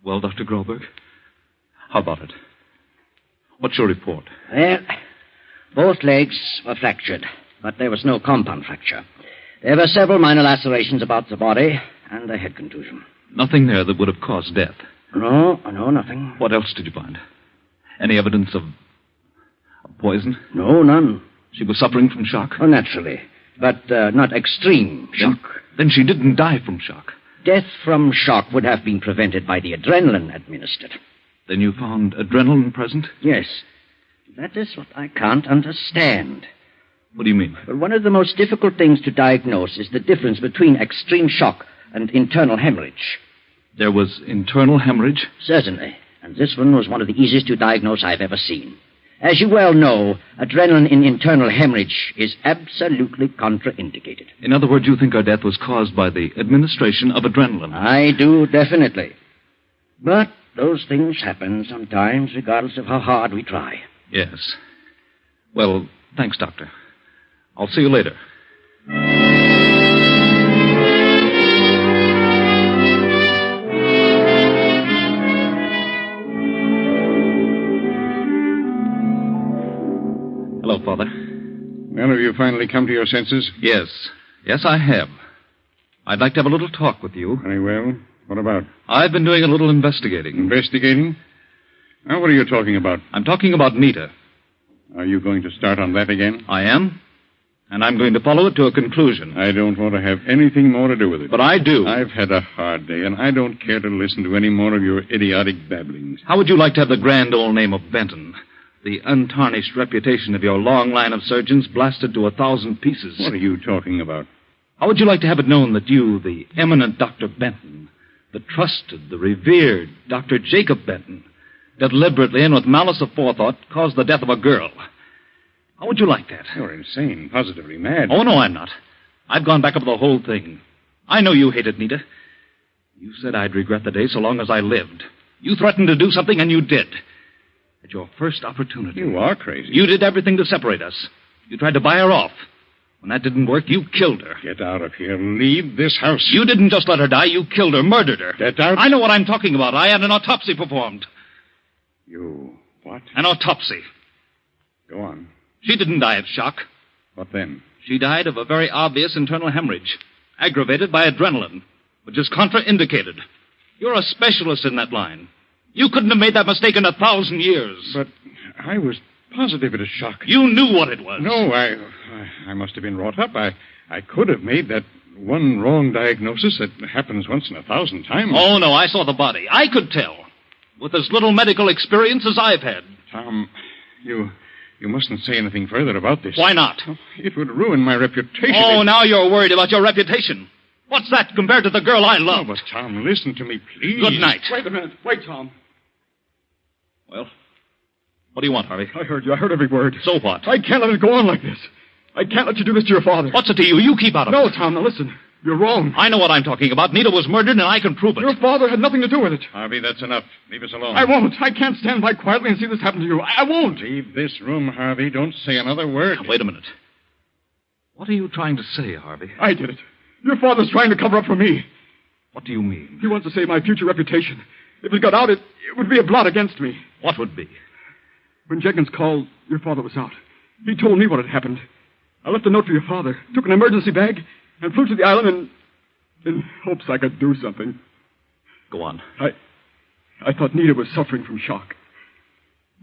Well, Dr. Groberg, how about it? What's your report? Well, both legs were fractured, but there was no compound fracture. There were several minor lacerations about the body and a head contusion. Nothing there that would have caused death? No, nothing. What else did you find? Any evidence of poison? No, none. She was suffering from shock? Oh, naturally. but not extreme shock. Then she didn't die from shock. Death from shock would have been prevented by the adrenaline administered. Then you found adrenaline present? Yes. That is what I can't understand. What do you mean? Well, one of the most difficult things to diagnose is the difference between extreme shock and internal hemorrhage. There was internal hemorrhage? Certainly. And this one was one of the easiest to diagnose I've ever seen. As you well know, adrenaline in internal hemorrhage is absolutely contraindicated. In other words, you think her death was caused by the administration of adrenaline? I do, definitely. But those things happen sometimes, regardless of how hard we try. Yes. Well, thanks, Doctor. I'll see you later. Hello, Father. Well, have you finally come to your senses? Yes. Yes, I have. I'd like to have a little talk with you. Very well. What about? I've been doing a little investigating. Investigating? Now, what are you talking about? I'm talking about Nita. Are you going to start on that again? I am. And I'm going to follow it to a conclusion. I don't want to have anything more to do with it. But I do. I've had a hard day, and I don't care to listen to any more of your idiotic babblings. How would you like to have the grand old name of Benton? The untarnished reputation of your long line of surgeons blasted to 1,000 pieces. What are you talking about? How would you like to have it known that you, the eminent Dr. Benton, the trusted, the revered Dr. Jacob Benton, deliberately and with malice aforethought caused the death of a girl? How would you like that? You're insane, positively mad. Oh, no, I'm not. I've gone back over the whole thing. I know you hated Nita. You said I'd regret the day so long as I lived. You threatened to do something, and you did. At your first opportunity. You are crazy. You did everything to separate us. You tried to buy her off. When that didn't work, you killed her. Get out of here. Leave this house. You didn't just let her die. You killed her, murdered her. Get out. I know what I'm talking about. I had an autopsy performed. You what? An autopsy. Go on. She didn't die of shock. What then? She died of a very obvious internal hemorrhage, aggravated by adrenaline, which is contraindicated. You're a specialist in that line. You couldn't have made that mistake in 1,000 years. But I was positive it was shock. You knew what it was. No, I must have been wrought up. I could have made that one wrong diagnosis that happens once in 1,000 times. Oh, no, I saw the body. I could tell. With as little medical experience as I've had. Tom, you mustn't say anything further about this. Why not? It would ruin my reputation. Oh, now you're worried about your reputation. What's that compared to the girl I love? Oh, but Tom, listen to me, please. Good night. Wait a minute. Wait, Tom. Well, what do you want, Harvey? I heard you. I heard every word. So what? I can't let it go on like this. I can't let you do this to your father. What's it to you? You keep out of it. No, Tom, now listen. You're wrong. I know what I'm talking about. Nita was murdered, and I can prove it. Your father had nothing to do with it. Harvey, that's enough. Leave us alone. I won't. I can't stand by quietly and see this happen to you. I won't. Leave this room, Harvey. Don't say another word. Now, wait a minute. What are you trying to say, Harvey? I did it. Your father's trying to cover up for me. What do you mean? He wants to save my future reputation. If it got out, it would be a blot against me. What would be? When Jenkins called, your father was out. He told me what had happened. I left a note for your father, took an emergency bag, and flew to the island in hopes I could do something. Go on. I thought Nita was suffering from shock.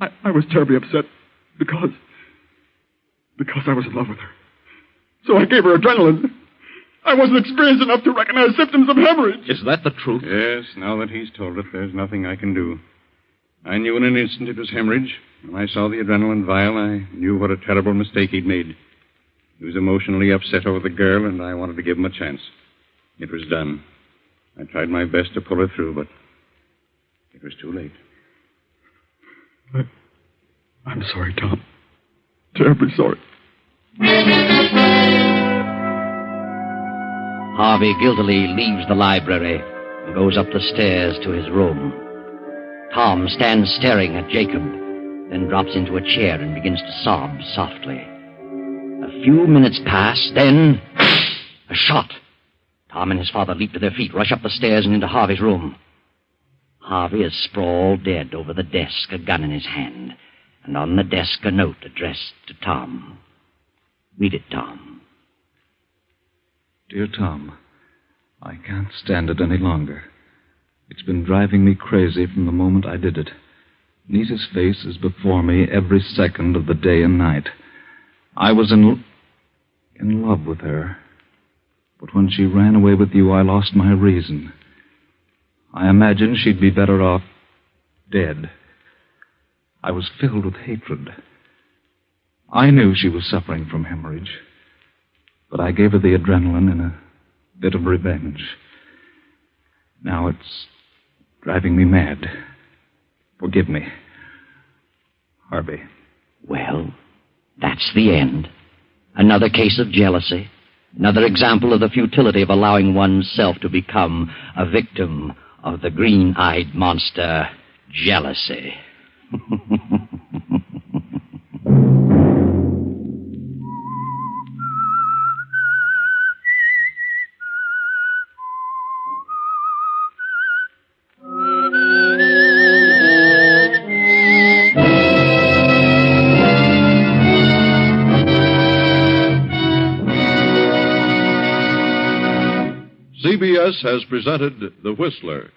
I was terribly upset because I was in love with her. So I gave her adrenaline. I wasn't experienced enough to recognize symptoms of hemorrhage. Is that the truth? Yes, now that he's told it, there's nothing I can do. I knew in an instant it was hemorrhage. When I saw the adrenaline vial, I knew what a terrible mistake he'd made. He was emotionally upset over the girl, and I wanted to give him a chance. It was done. I tried my best to pull her through, but it was too late. I'm sorry, Tom. Terribly sorry. Harvey guiltily leaves the library and goes up the stairs to his room. Tom stands staring at Jacob, then drops into a chair and begins to sob softly. A few minutes pass, then a shot. Tom and his father leap to their feet, rush up the stairs and into Harvey's room. Harvey is sprawled dead over the desk, a gun in his hand, and on the desk a note addressed to Tom. Read it, Tom. Dear Tom, I can't stand it any longer. It's been driving me crazy from the moment I did it. Nita's face is before me every second of the day and night. I was in... in love with her. But when she ran away with you, I lost my reason. I imagined she'd be better off dead. I was filled with hatred. I knew she was suffering from hemorrhage, but I gave her the adrenaline in a bit of revenge. Now it's driving me mad. Forgive me, Harvey. Well, that's the end. Another case of jealousy. Another example of the futility of allowing oneself to become a victim of the green-eyed monster, jealousy. CBS has presented The Whistler.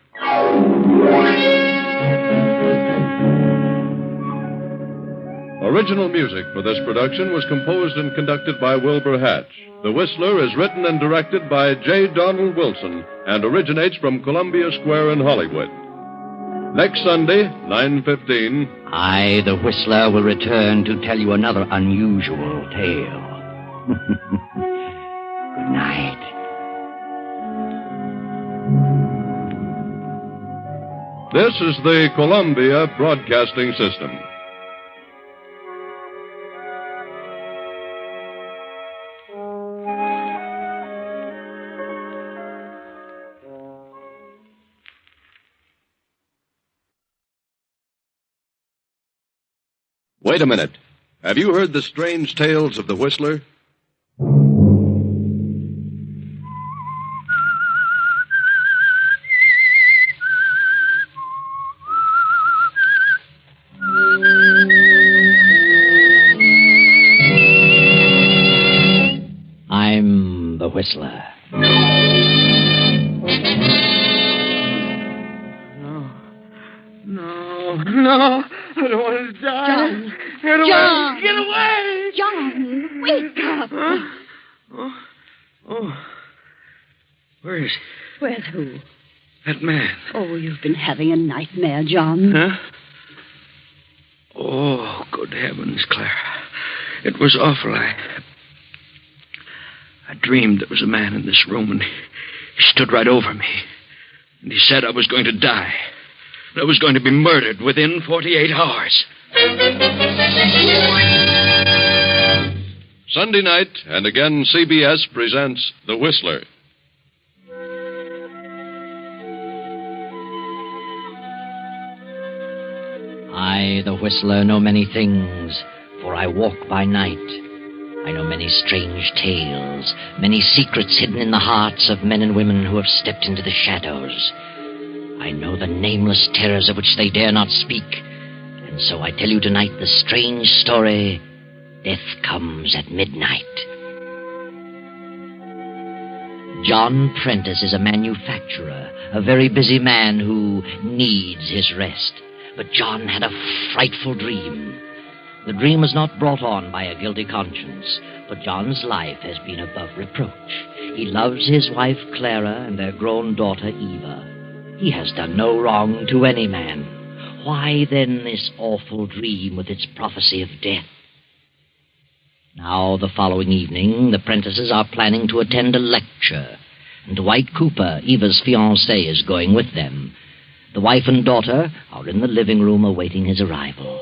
Original music for this production was composed and conducted by Wilbur Hatch. The Whistler is written and directed by J. Donald Wilson and originates from Columbia Square in Hollywood. Next Sunday, 9:15. I, the Whistler, will return to tell you another unusual tale. Good night. This is the Columbia Broadcasting System. Wait a minute. Have you heard the strange tales of the Whistler? I'm the Whistler. No, I don't want to die. John! Get away! John! Get away! John, wake up! Oh. Where is he? Where's who? That man. Oh, you've been having a nightmare, John. Huh? Oh, good heavens, Clara. It was awful. I dreamed there was a man in this room, and he stood right over me. And he said I was going to die. I was going to be murdered within 48 hours. Sunday night, and again CBS presents The Whistler. I, the Whistler, know many things, for I walk by night. I know many strange tales, many secrets hidden in the hearts of men and women who have stepped into the shadows. I know the nameless terrors of which they dare not speak, and so I tell you tonight the strange story, Death Comes at Midnight. John Prentice is a manufacturer, a very busy man who needs his rest. But John had a frightful dream. The dream was not brought on by a guilty conscience, but John's life has been above reproach. He loves his wife Clara and their grown daughter Eva. He has done no wrong to any man. Why then this awful dream with its prophecy of death? Now, the following evening, the Prentices are planning to attend a lecture, and Dwight Cooper, Eva's fiancé, is going with them. The wife and daughter are in the living room awaiting his arrival.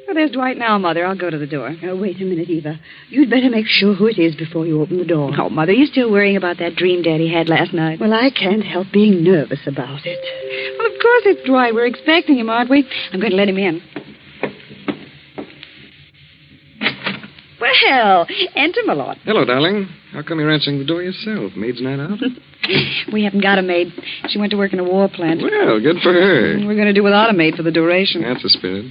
Oh, there's Dwight now, Mother. I'll go to the door. Oh, wait a minute, Eva. You'd better make sure who it is before you open the door. Oh, Mother, you still worrying about that dream Daddy had last night? Well, I can't help being nervous about it. Well, of course it's Dwight. We're expecting him, aren't we? I'm going to let him in. Well, enter, my lord. Hello, darling. How come you're answering the door yourself? Maid's night out? We haven't got a maid. She went to work in a war plant. Well, good for her. We're going to do without a maid for the duration. That's the spirit.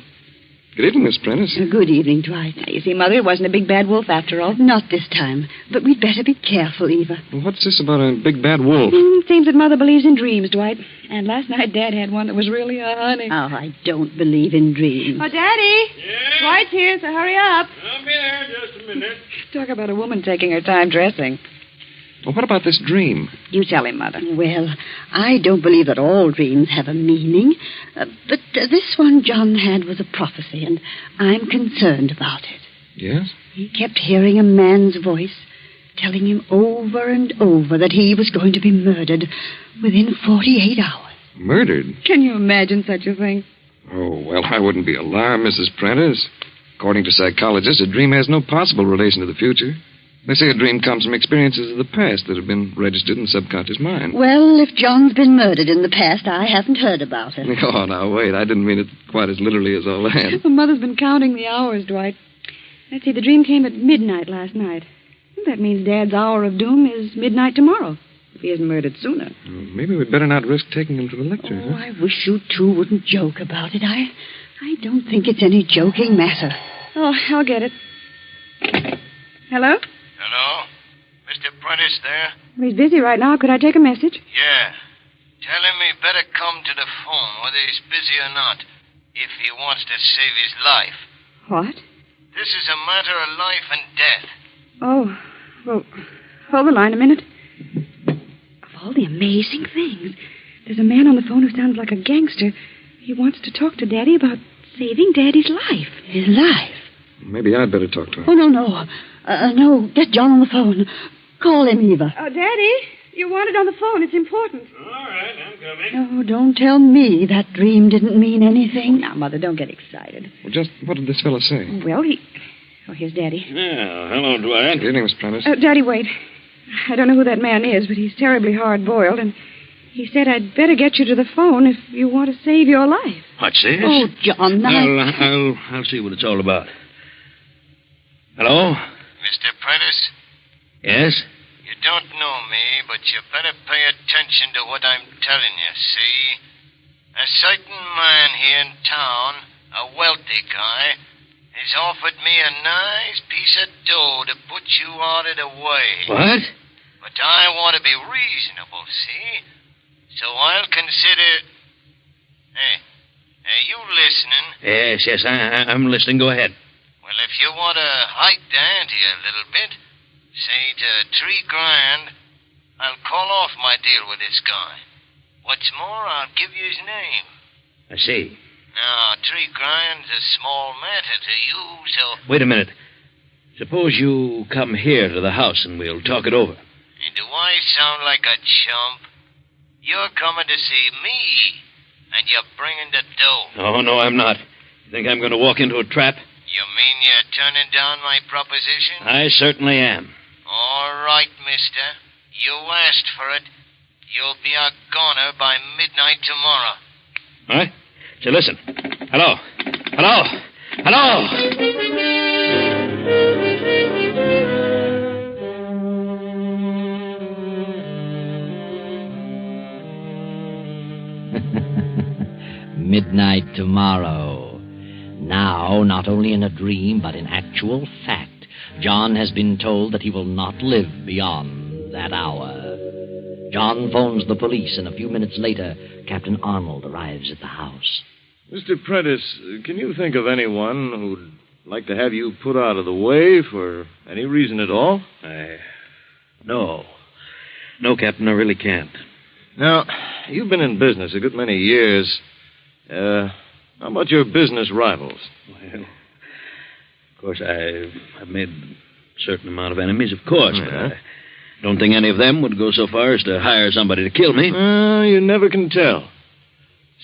Good evening, Miss Prentice. Good evening, Dwight. You see, Mother, it wasn't a big bad wolf after all. Not this time. But we'd better be careful, Eva. Well, what's this about a big bad wolf? seems that Mother believes in dreams, Dwight. And last night Dad had one that was really a honey. Oh, I don't believe in dreams. Oh, Daddy! Yeah? Dwight's here, so hurry up. I'll be there in just a minute. Talk about a woman taking her time dressing. Well, what about this dream? You tell him, Mother. Well, I don't believe that all dreams have a meaning. But this one John had was a prophecy, and I'm concerned about it. Yes? He kept hearing a man's voice telling him over and over that he was going to be murdered within 48 hours. Murdered? Can you imagine such a thing? Oh, well, I wouldn't be alarmed, Mrs. Prentice. According to psychologists, a dream has no possible relation to the future. They say a dream comes from experiences of the past that have been registered in the subconscious mind. Well, if John's been murdered in the past, I haven't heard about it. Oh, now, wait. I didn't mean it quite as literally as all that. Mother's been counting the hours, Dwight. Let's see, the dream came at midnight last night. That means Dad's hour of doom is midnight tomorrow, if he isn't murdered sooner. Maybe we'd better not risk taking him to the lecture. Oh, I wish you two wouldn't joke about it. I don't think it's any joking matter. Oh, I'll get it. Hello? Hello? Mr. Prentice there? He's busy right now. Could I take a message? Yeah. Tell him he better come to the phone, whether he's busy or not, if he wants to save his life. What? This is a matter of life and death. Oh, well, hold the line a minute. Of all the amazing things, there's a man on the phone who sounds like a gangster. He wants to talk to Daddy about saving Daddy's life. His life? Maybe I'd better talk to him. Oh, no. No, get John on the phone. Call him, Eva. Oh, Daddy, you want it on the phone. It's important. All right, I'm coming. Oh, don't tell me that dream didn't mean anything. Now, Mother, don't get excited. Well, just what did this fellow say? Well, Oh, here's Daddy. Yeah, hello, Dwight. Good evening, Miss Prentice. Daddy, wait. I don't know who that man is, but he's terribly hard-boiled, and he said I'd better get you to the phone if you want to save your life. What's this? Oh, John, I'll see what it's all about. Hello? Mr. Prentice? Yes? You don't know me, but you better pay attention to what I'm telling you, see? A certain man here in town, a wealthy guy, has offered me a nice piece of dough to put you out of the way. What? But I want to be reasonable, see? So I'll consider... Hey, are you listening? Yes, I'm listening. Go ahead. Well, if you want to hike the ante a little bit, say to $3,000, I'll call off my deal with this guy. What's more, I'll give you his name. I see. Now, $3,000's a small matter to you, so... Wait a minute. Suppose you come here to the house and we'll talk it over. And do I sound like a chump? You're coming to see me, and you're bringing the dough. Oh, no, I'm not. You think I'm going to walk into a trap? You mean you're turning down my proposition? I certainly am. All right, mister. You asked for it. You'll be a goner by midnight tomorrow. All right? So listen. Hello. Hello. Hello. Midnight tomorrow. Now, not only in a dream, but in actual fact, John has been told that he will not live beyond that hour. John phones the police, and a few minutes later, Captain Arnold arrives at the house. Mr. Prentice, can you think of anyone who'd like to have you put out of the way for any reason at all? No. No, Captain, I really can't. Now, you've been in business a good many years. How about your business rivals? Well, of course, I've made a certain amount of enemies, of course, but I don't think any of them would go so far as to hire somebody to kill me. You never can tell.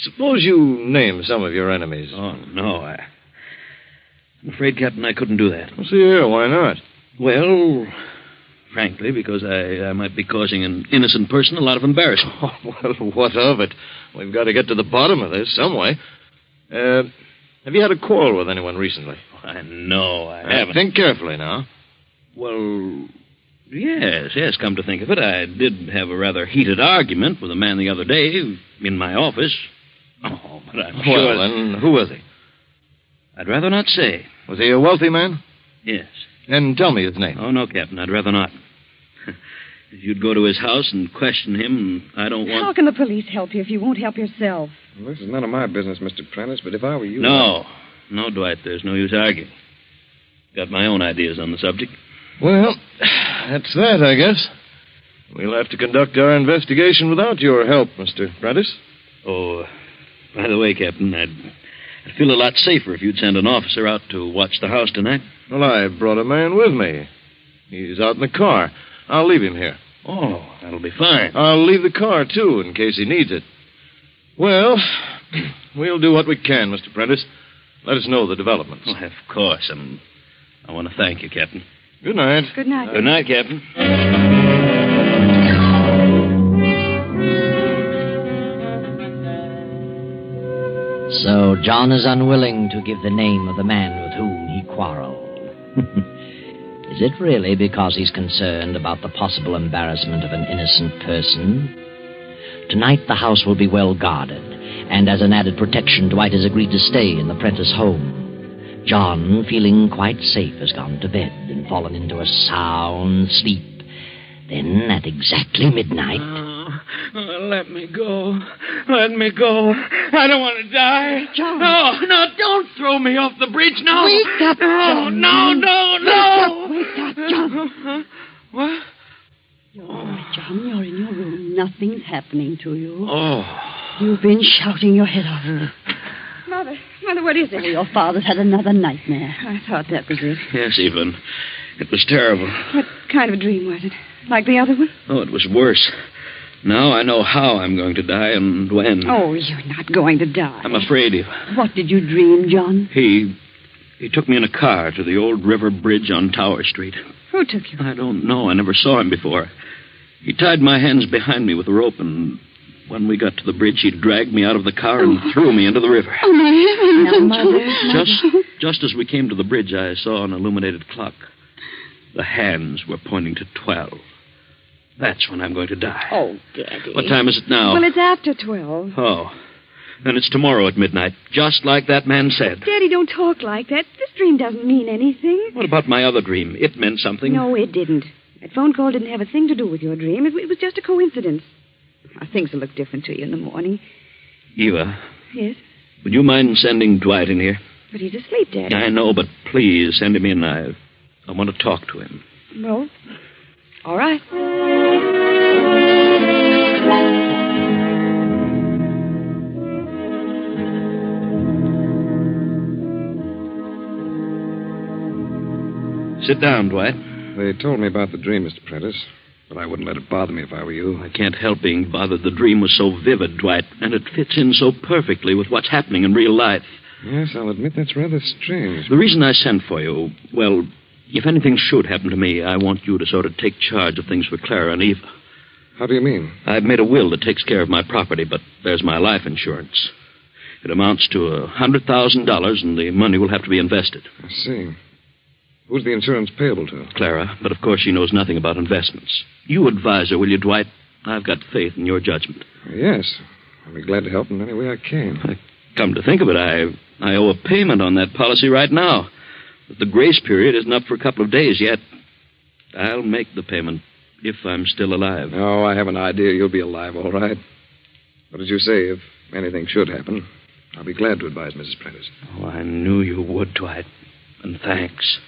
Suppose you name some of your enemies. Oh, no, I'm afraid, Captain, I couldn't do that. Well, see here, why not? Well, frankly, because I might be causing an innocent person a lot of embarrassment. Oh, well, what of it? We've got to get to the bottom of this some way. Have you had a quarrel with anyone recently? No, I haven't. Think carefully now. Well, yes, come to think of it, I did have a rather heated argument with a man the other day in my office. Oh, but I'm sure... Well, then, who was he? I'd rather not say. Was he a wealthy man? Yes. Then tell me his name. Oh, no, Captain, I'd rather not. You'd go to his house and question him, and I don't want... How can the police help you if you won't help yourself? Well, this is none of my business, Mr. Prentice, but if I were you... No, Dwight, there's no use arguing. Got my own ideas on the subject. Well, that's that, I guess. We'll have to conduct our investigation without your help, Mr. Prentice. Oh, by the way, Captain, I'd feel a lot safer if you'd send an officer out to watch the house tonight. Well, I brought a man with me. He's out in the car. I'll leave him here. Oh, that'll be fine. I'll leave the car, too, in case he needs it. Well, we'll do what we can, Mr. Prentice. Let us know the developments. Oh, of course. I want to thank you, Captain. Good night. Good night. Good night, Captain. So John is unwilling to give the name of the man with whom he quarreled. Is it really because he's concerned about the possible embarrassment of an innocent person? Tonight the house will be well guarded, and as an added protection, Dwight has agreed to stay in the Prentice home. John, feeling quite safe, has gone to bed and fallen into a sound sleep. Then, at exactly midnight... Let me go. Let me go. I don't want to die. John. No, don't throw me off the bridge. No. Wake up, John. No. Wake up, John. What? Oh, John, you're in your room. Nothing's happening to you. Oh. You've been shouting your head off. Mother, what is it? Oh, your father's had another nightmare. I thought that was it. Yes, Evelyn. It was terrible. What kind of a dream was it? Like the other one? Oh, it was worse. Now I know how I'm going to die and when. Oh, you're not going to die. I'm afraid of. What did you dream, John? He took me in a car to the old river bridge on Tower Street. Who took you? I don't know. I never saw him before. He tied my hands behind me with a rope, and when we got to the bridge, he dragged me out of the car and threw me into the river. Oh, my heavens. Now, Mother. Just as we came to the bridge, I saw an illuminated clock. The hands were pointing to 12. That's when I'm going to die. Oh, Daddy. What time is it now? Well, it's after 12. Oh. Then it's tomorrow at midnight, just like that man said. Daddy, don't talk like that. This dream doesn't mean anything. What about my other dream? It meant something. No, it didn't. That phone call didn't have a thing to do with your dream. It was just a coincidence. Things will look different to you in the morning. Eva. Yes? Would you mind sending Dwight in here? But he's asleep, Daddy. I know, but please send him in. I want to talk to him. Well, all right. Sit down, Dwight. They told me about the dream, Mr. Prentice, but I wouldn't let it bother me if I were you. I can't help being bothered. The dream was so vivid, Dwight, and it fits in so perfectly with what's happening in real life. Yes, I'll admit that's rather strange. The reason I sent for you, well, if anything should happen to me, I want you to sort of take charge of things for Clara and Eva. How do you mean? I've made a will that takes care of my property, but there's my life insurance. It amounts to $100,000, and the money will have to be invested. I see. Who's the insurance payable to? Clara, but of course she knows nothing about investments. You advise her, will you, Dwight? I've got faith in your judgment. Yes. I'll be glad to help in any way I can. Come to think of it, I owe a payment on that policy right now. But the grace period isn't up for a couple of days yet. I'll make the payment if I'm still alive. Oh, I have an idea you'll be alive, all right. But as you say, if anything should happen, I'll be glad to advise Mrs. Prentice. Oh, I knew you would, Dwight. And thanks.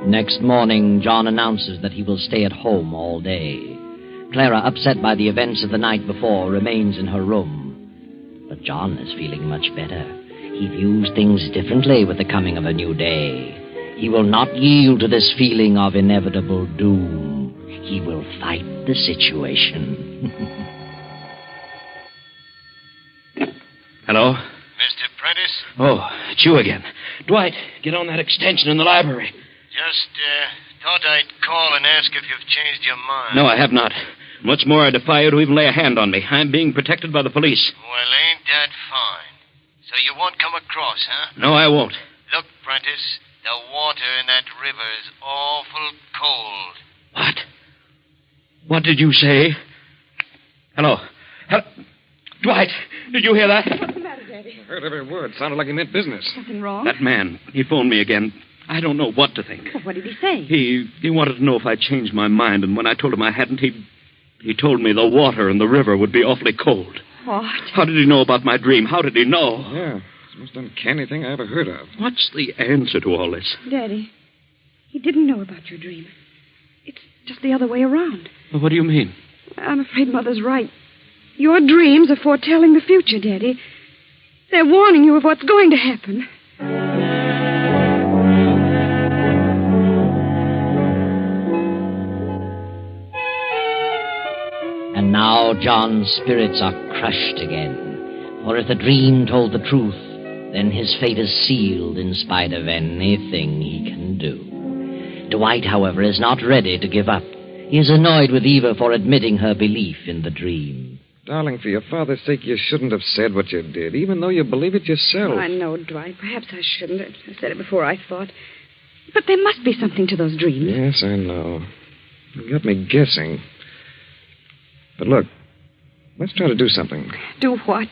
Next morning, John announces that he will stay at home all day. Clara, upset by the events of the night before, remains in her room. But John is feeling much better. He views things differently with the coming of a new day. He will not yield to this feeling of inevitable doom. He will fight the situation. Hello? Mr. Prentice? Oh, it's you again. Dwight, get on that extension in the library. Just thought I'd call and ask if you've changed your mind. No, I have not. What's more, I defy you to even lay a hand on me. I'm being protected by the police. Well, ain't that fine? So you won't come across, huh? No, I won't. Look, Prentice, the water in that river is awful cold. What? What did you say? Hello? Dwight, did you hear that? What's the matter, Daddy? Daddy? I heard every word. Sounded like he meant business. Something wrong? That man, he phoned me again. I don't know what to think. Well, what did he say? He wanted to know if I changed my mind, and when I told him I hadn't, he told me the water in the river would be awfully cold. What? How did he know about my dream? How did he know? Yeah, it's the most uncanny thing I ever heard of. What's the answer to all this? Daddy, he didn't know about your dream. It's just the other way around. Well, what do you mean? I'm afraid Mother's right. Your dreams are foretelling the future, Daddy. They're warning you of what's going to happen. And now John's spirits are crushed again. For if the dream told the truth, then his fate is sealed in spite of anything he can do. Dwight, however, is not ready to give up. He is annoyed with Eva for admitting her belief in the dream. Darling, for your father's sake, you shouldn't have said what you did, even though you believe it yourself. I know, Dwight. Perhaps I shouldn't. I said it before I thought. But there must be something to those dreams. Yes, I know. You got me guessing. But look, let's try to do something. Do what?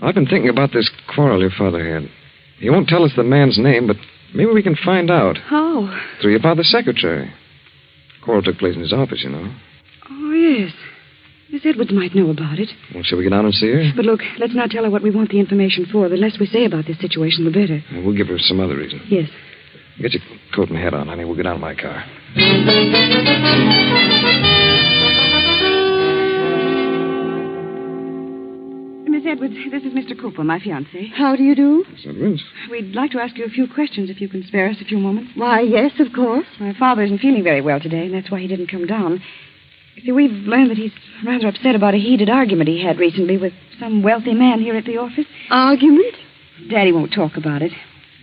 I've been thinking about this quarrel your father had. He won't tell us the man's name, but maybe we can find out. How? Through your father's secretary. The quarrel took place in his office, you know. Oh, yes. Miss Edwards might know about it. Well, shall we get down and see her? But look, let's not tell her what we want the information for. The less we say about this situation, the better. We'll give her some other reason. Yes. Get your coat and hat on, honey. We'll get out of my car. Miss Edwards, this is Mr. Cooper, my fiancé. How do you do? Miss Edwards? We'd like to ask you a few questions if you can spare us a few moments. Why, yes, of course. My father isn't feeling very well today, and that's why he didn't come down. You see, we've learned that he's rather upset about a heated argument he had recently with some wealthy man here at the office. Argument? Daddy won't talk about it.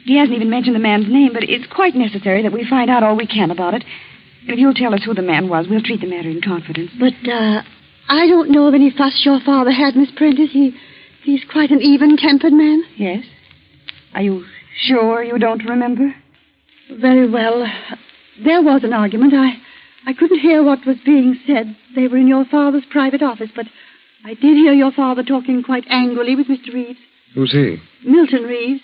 He hasn't even mentioned the man's name, but it's quite necessary that we find out all we can about it. And if you'll tell us who the man was, we'll treat the matter in confidence. But, I don't know of any fuss your father had, Miss Prentice. He's quite an even-tempered man. Yes? Are you sure you don't remember? Very well. There was an argument. I couldn't hear what was being said. They were in your father's private office, but I did hear your father talking quite angrily with Mr. Reeves. Who's he? Milton Reeves.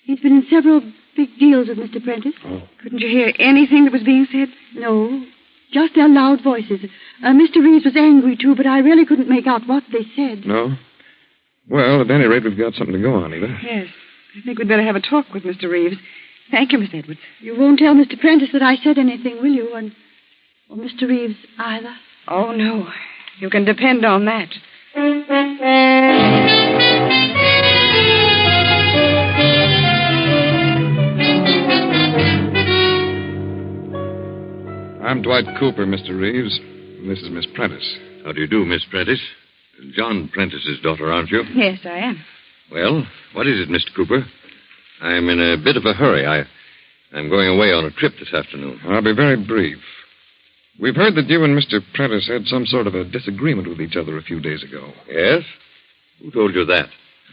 He's been in several big deals with Mr. Prentice. Oh. Couldn't you hear anything that was being said? No, just their loud voices. Mr. Reeves was angry, too, but I really couldn't make out what they said. No? Well, at any rate, we've got something to go on, Eva. Yes. I think we'd better have a talk with Mr. Reeves. Thank you, Miss Edwards. You won't tell Mr. Prentice that I said anything, will you? Or Mr. Reeves either? Oh, no. You can depend on that. I'm Dwight Cooper, Mr. Reeves. And this is Miss Prentice. How do you do, Miss Prentice? John Prentice's daughter, aren't you? Yes, I am. Well, what is it, Mr. Cooper? I'm in a bit of a hurry. I'm going away on a trip this afternoon. I'll be very brief. We've heard that you and Mr. Prentice had some sort of a disagreement with each other a few days ago. Yes? Who told you that?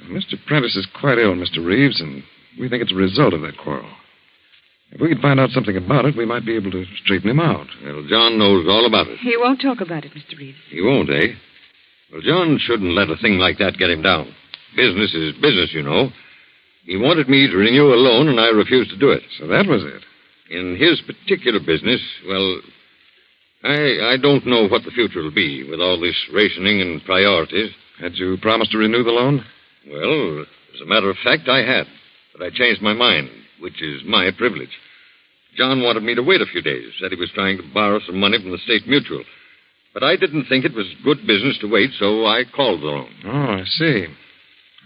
Mr. Prentice is quite ill, Mr. Reeves, and we think it's a result of that quarrel. If we could find out something about it, we might be able to straighten him out. Well, John knows all about it. He won't talk about it, Mr. Reeves. He won't, eh? Well, John shouldn't let a thing like that get him down. Business is business, you know. He wanted me to renew a loan, and I refused to do it. So that was it. In his particular business, well, I don't know what the future will be with all this rationing and priorities. Had you promised to renew the loan? Well, as a matter of fact, I had. But I changed my mind, which is my privilege. John wanted me to wait a few days. Said he was trying to borrow some money from the State Mutual. But I didn't think it was good business to wait, so I called the loan. Oh, I see.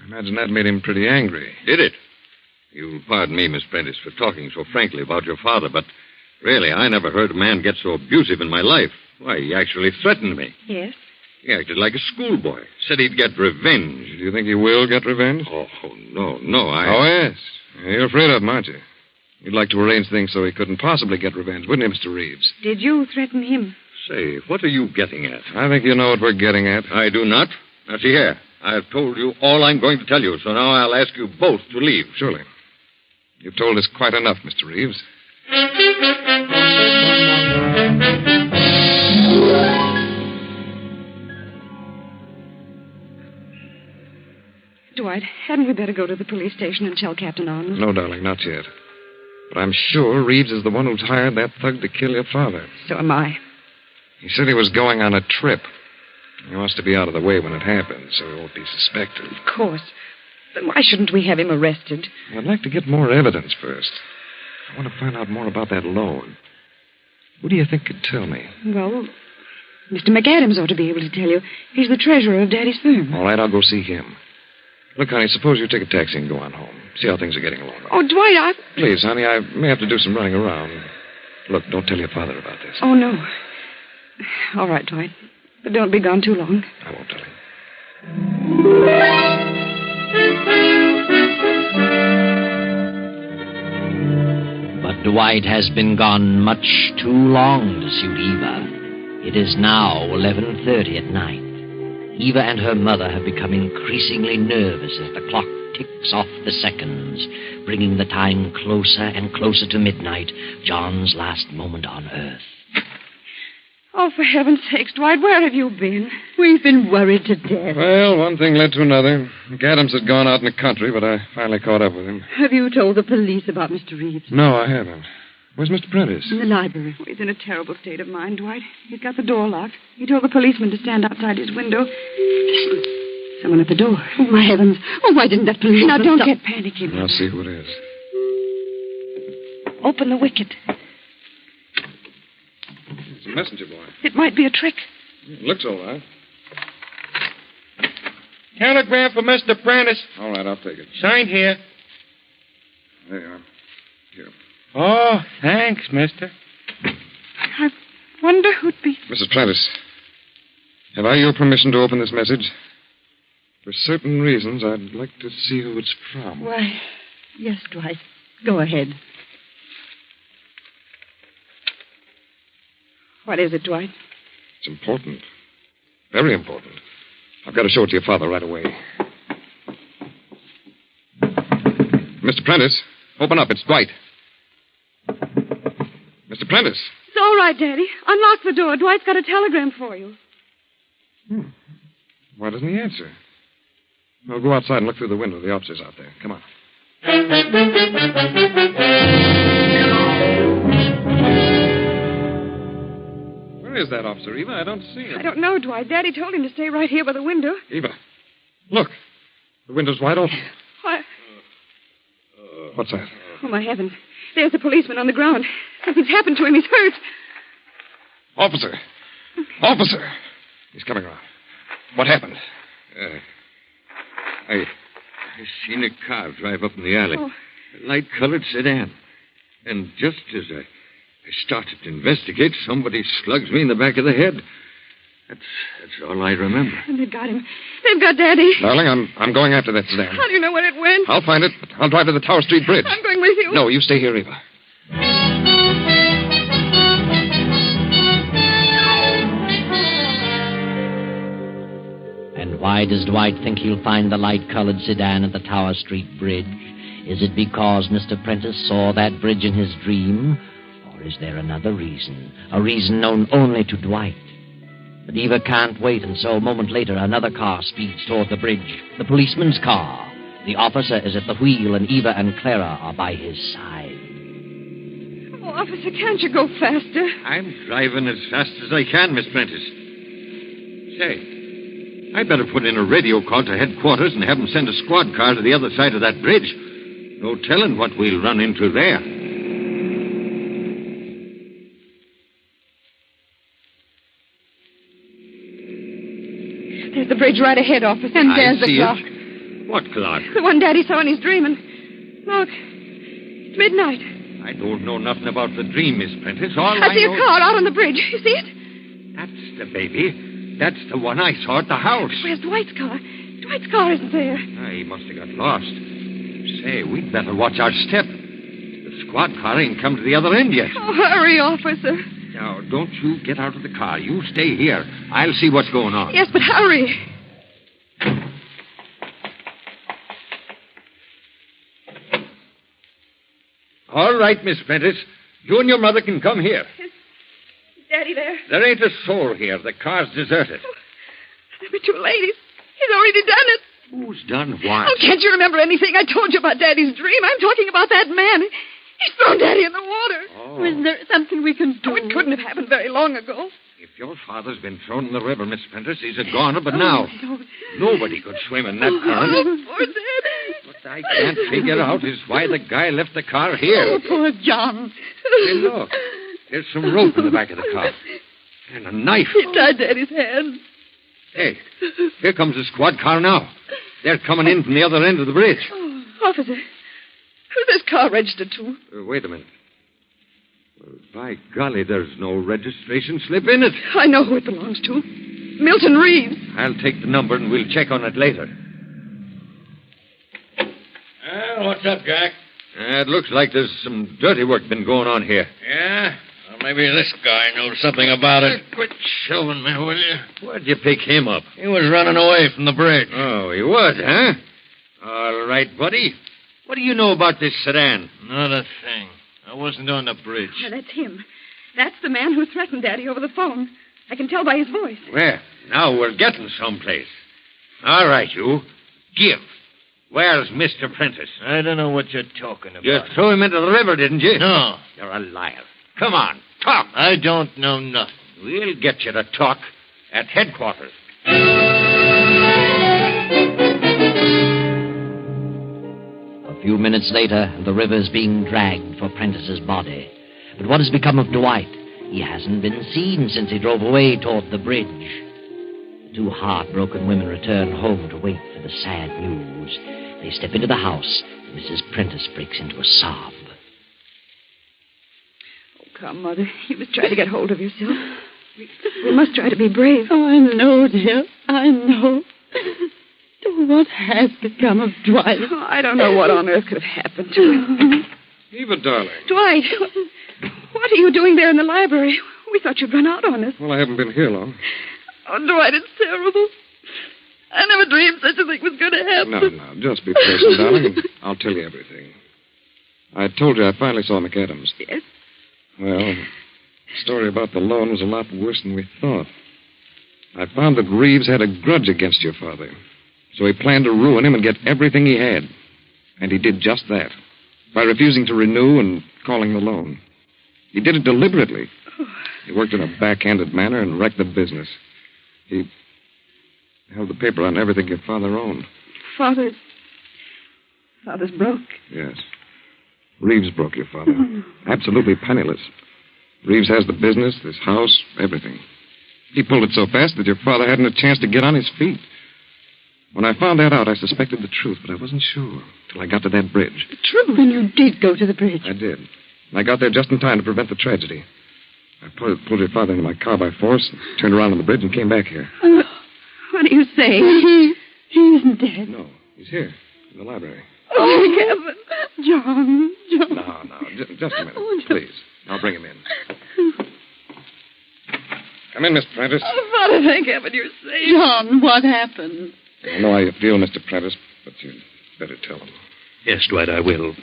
I imagine that made him pretty angry. Did it? You'll pardon me, Miss Prentice, for talking so frankly about your father, but really, I never heard a man get so abusive in my life. Why, he actually threatened me. Yes? He acted like a schoolboy. Said he'd get revenge. Do you think he will get revenge? Oh, no, Oh, yes. You're afraid of him, aren't you? You'd like to arrange things so he couldn't possibly get revenge, wouldn't you, Mr. Reeves? Did you threaten him? Say, what are you getting at? I think you know what we're getting at. I do not. Now, see here. I've told you all I'm going to tell you, so now I'll ask you both to leave. Surely. You've told us quite enough, Mr. Reeves. Dwight, hadn't we better go to the police station and tell Captain Arnold? No, darling, not yet. But I'm sure Reeves is the one who's hired that thug to kill your father. So am I. He said he was going on a trip. He wants to be out of the way when it happens, so he won't be suspected. Of course. Then why shouldn't we have him arrested? Well, I'd like to get more evidence first. I want to find out more about that loan. Who do you think could tell me? Well, Mr. McAdams ought to be able to tell you. He's the treasurer of Daddy's firm. All right, I'll go see him. Look, honey, suppose you take a taxi and go on home. See how things are getting along. Oh, Dwight, Please, honey, I may have to do some running around. Look, don't tell your father about this. Oh, no. All right, Dwight. But don't be gone too long. I won't tell him. But Dwight has been gone much too long to suit Eva. It is now 11:30 at night. Eva and her mother have become increasingly nervous as the clock ticks off the seconds, bringing the time closer and closer to midnight, John's last moment on Earth. Oh, for heaven's sakes, Dwight, where have you been? We've been worried to death. Well, one thing led to another. McAdams had gone out in the country, but I finally caught up with him. Have you told the police about Mr. Reeves? No, I haven't. Where's Mr. Prentice? In the library. Oh, he's in a terrible state of mind, Dwight. He's got the door locked. He told the policeman to stand outside his window. Listen. Someone at the door. Oh, my heavens. Oh, why didn't that policeman Now, don't stop? get panicky. I'll see who it is. Open the wicket. It's a messenger boy. It might be a trick. It looks all right. Telegram for Mr. Prentice. All right, I'll take it. Signed here. There you are. Here. Oh, thanks, mister. I wonder who'd be... Mrs. Prentice, have I your permission to open this message? For certain reasons, I'd like to see who it's from. Why, yes, Dwight. Go ahead. What is it, Dwight? It's important. Very important. I've got to show it to your father right away. Mr. Prentice, open up. It's Dwight. Mr. Prentice. It's all right, Daddy. Unlock the door. Dwight's got a telegram for you. Why doesn't he answer? I'll go outside and look through the window. The officer's out there. Come on. Where is that officer, Eva? I don't see him. I don't know, Dwight. Daddy told him to stay right here by the window. Eva, look. The window's wide open. Why? What's that? Oh, my heavens. There's a policeman on the ground. Something's happened to him. He's hurt. Officer! Officer! He's coming around. What happened? I seen a car drive up in the alley. Oh. A light-colored sedan. And just as I started to investigate, somebody slugs me in the back of the head. That's all I remember. And they've got him. They've got Daddy. Darling, I'm going after that sedan. How do you know where it went? I'll find it. I'll drive to the Tower Street Bridge. I'm going with you. No, you stay here, Eva. And why does Dwight think he'll find the light-colored sedan at the Tower Street Bridge? Is it because Mr. Prentice saw that bridge in his dream? Or is there another reason? A reason known only to Dwight? But Eva can't wait, and so a moment later, another car speeds toward the bridge. The policeman's car. The officer is at the wheel, and Eva and Clara are by his side. Oh, officer, can't you go faster? I'm driving as fast as I can, Miss Prentice. Say, I'd better put in a radio call to headquarters and have them send a squad car to the other side of that bridge. No telling what we'll run into there. There's the bridge right ahead, officer. And there's the clock. What clock? The one Daddy saw in his dream. And look, it's midnight. I don't know nothing about the dream, Miss Prentice. All I see know... a car out on the bridge. You see it? That's the baby. That's the one I saw at the house. Where's Dwight's car? Dwight's car isn't there. He must have got lost. Say, we'd better watch our step. The squad car ain't come to the other end yet. Oh, hurry, officer. Now, don't you get out of the car. You stay here. I'll see what's going on. Yes, but hurry. All right, Miss Prentice. You and your mother can come here. Is Daddy there? There ain't a soul here. The car's deserted. We're too late. He's already done it. Who's done what? Oh, can't you remember anything? I told you about Daddy's dream. I'm talking about that man. He's thrown Daddy in the water. Oh. Is there something we can do? Oh, it couldn't have happened very long ago. If your father's been thrown in the river, Miss Prentice, he's a goner, but now nobody could swim in that current. Oh, poor Daddy. What I can't figure out is why the guy left the car here. Oh, poor John. Hey, look. There's some rope in the back of the car. And a knife. He tied Daddy's hands. Hey, here comes the squad car now. They're coming in from the other end of the bridge. Oh, officer, who's this car registered to? Wait a minute. Well, by golly, there's no registration slip in it. I know who it belongs to. Milton Reeves. I'll take the number and we'll check on it later. Well, what's up, Jack? It looks like there's some dirty work been going on here. Yeah? Well, maybe this guy knows something about it. Quit shoving me, will you? Where'd you pick him up? He was running away from the bridge. Oh, he was, huh? All right, buddy. What do you know about this sedan? Not a thing. I wasn't on the bridge. Oh, that's him. That's the man who threatened Daddy over the phone. I can tell by his voice. Well, now we're getting someplace. All right, you. Give. Where's Mr. Prentice? I don't know what you're talking about. You threw him into the river, didn't you? No. You're a liar. Come on, talk. I don't know nothing. We'll get you to talk at headquarters. A few minutes later, the river's being dragged for Prentice's body. But what has become of Dwight? He hasn't been seen since he drove away toward the bridge. The two heartbroken women return home to wait for the sad news. They step into the house. Mrs. Prentice breaks into a sob. Oh, come, Mother. You must try to get hold of yourself. We must try to be brave. Oh, I know, dear. I know. What has become of Dwight? Oh, I don't know what on earth could have happened to him. Eva, darling. Dwight, what are you doing there in the library? We thought you'd run out on us. Well, I haven't been here long. Oh, Dwight, it's terrible. I never dreamed such a thing was going to happen. No, just be patient, darling, and I'll tell you everything. I told you I finally saw McAdams. Yes? Well, the story about the loan was a lot worse than we thought. I found that Reeves had a grudge against your father. So he planned to ruin him and get everything he had. And he did just that, by refusing to renew and calling the loan. He did it deliberately. He worked in a backhanded manner and wrecked the business. He held the paper on everything your father owned. Father's broke. Yes. Reeves broke your father. Absolutely penniless. Reeves has the business, this house, everything. He pulled it so fast that your father hadn't a chance to get on his feet. When I found that out, I suspected the truth, but I wasn't sure till I got to that bridge. The truth? Then you did go to the bridge. I did. And I got there just in time to prevent the tragedy. I pulled your father into my car by force, turned around on the bridge, and came back here. What are you saying? He isn't dead. No, he's here, in the library. Oh, heaven. John. No, just a minute, please. I'll bring him in. Come in, Miss Prentice. Oh, Father, thank heaven you're safe. John, what happened? I know how you feel, Mr. Prentice, but you'd better tell him. Yes, Dwight, I will.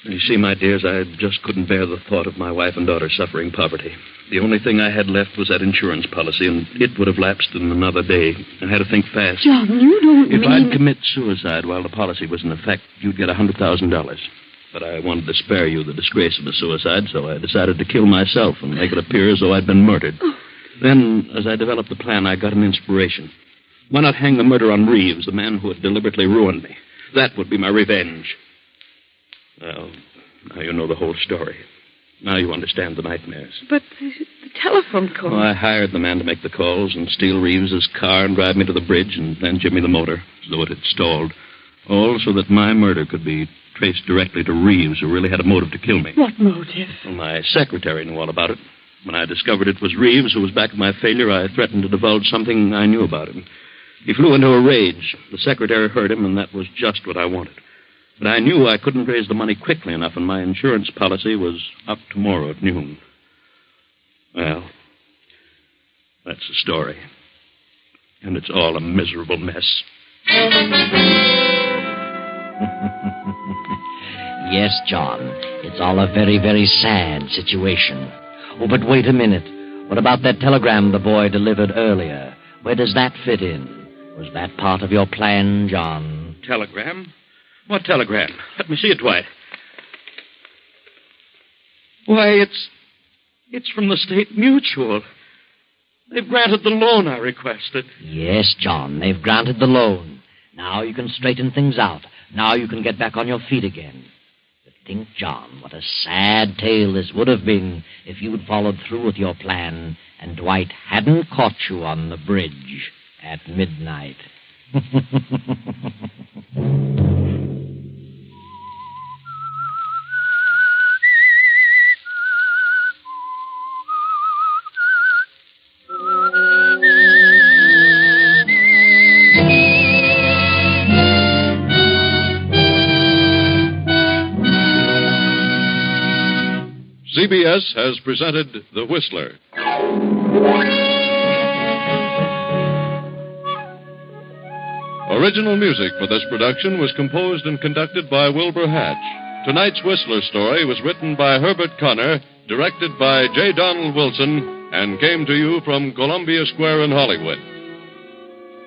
You see, my dears, I just couldn't bear the thought of my wife and daughter suffering poverty. The only thing I had left was that insurance policy, and it would have lapsed in another day. I had to think fast. John, you don't If mean... I'd commit suicide while the policy was in effect, you'd get $100,000. But I wanted to spare you the disgrace of a suicide, so I decided to kill myself and make it appear as though I'd been murdered. Then, as I developed the plan, I got an inspiration. Why not hang the murder on Reeves, the man who had deliberately ruined me? That would be my revenge. Well, now you know the whole story. Now you understand the nightmares. But the telephone call... Well, I hired the man to make the calls and steal Reeves's car and drive me to the bridge and then give me the motor, as though it had stalled. All so that my murder could be traced directly to Reeves, who really had a motive to kill me. What motive? Well, my secretary knew all about it. When I discovered it was Reeves who was back of my failure, I threatened to divulge something I knew about him. He flew into a rage. The secretary heard him, and that was just what I wanted. But I knew I couldn't raise the money quickly enough, and my insurance policy was up tomorrow at noon. Well, that's the story. And it's all a miserable mess. Yes, John, it's all a very, very sad situation. Oh, but wait a minute. What about that telegram the boy delivered earlier? Where does that fit in? Was that part of your plan, John? Telegram? What telegram? Let me see it, Dwight. Why, it's from the State Mutual. They've granted the loan I requested. Yes, John, they've granted the loan. Now you can straighten things out. Now you can get back on your feet again. But think, John, what a sad tale this would have been if you'd followed through with your plan and Dwight hadn't caught you on the bridge at midnight. CBS has presented The Whistler. Original music for this production was composed and conducted by Wilbur Hatch. Tonight's Whistler story was written by Herbert Connor, directed by J. Donald Wilson, and came to you from Columbia Square in Hollywood.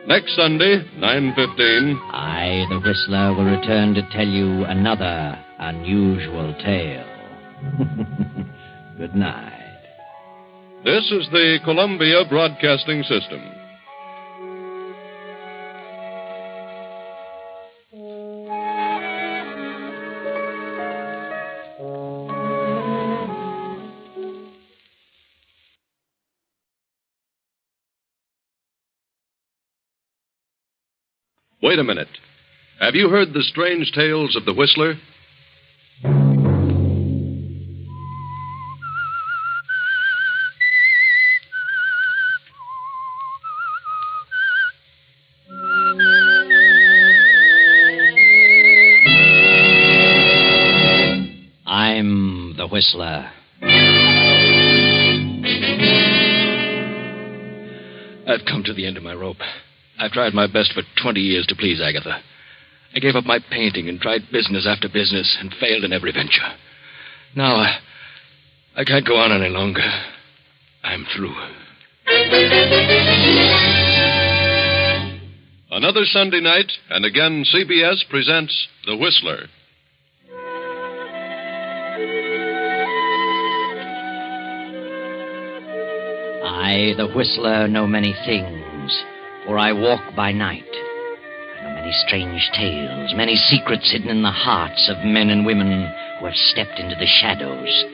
Next Sunday, 9:15. I, the Whistler, will return to tell you another unusual tale. Good night. This is the Columbia Broadcasting System. Wait a minute. Have you heard the strange tales of the Whistler? I'm the Whistler. I've come to the end of my rope. I've tried my best for 20 years to please Agatha. I gave up my painting and tried business after business and failed in every venture. Now, I can't go on any longer. I'm through. Another Sunday night, and again CBS presents The Whistler. I, the Whistler, know many things, for I walk by night. I know many strange tales, many secrets hidden in the hearts of men and women who have stepped into the shadows.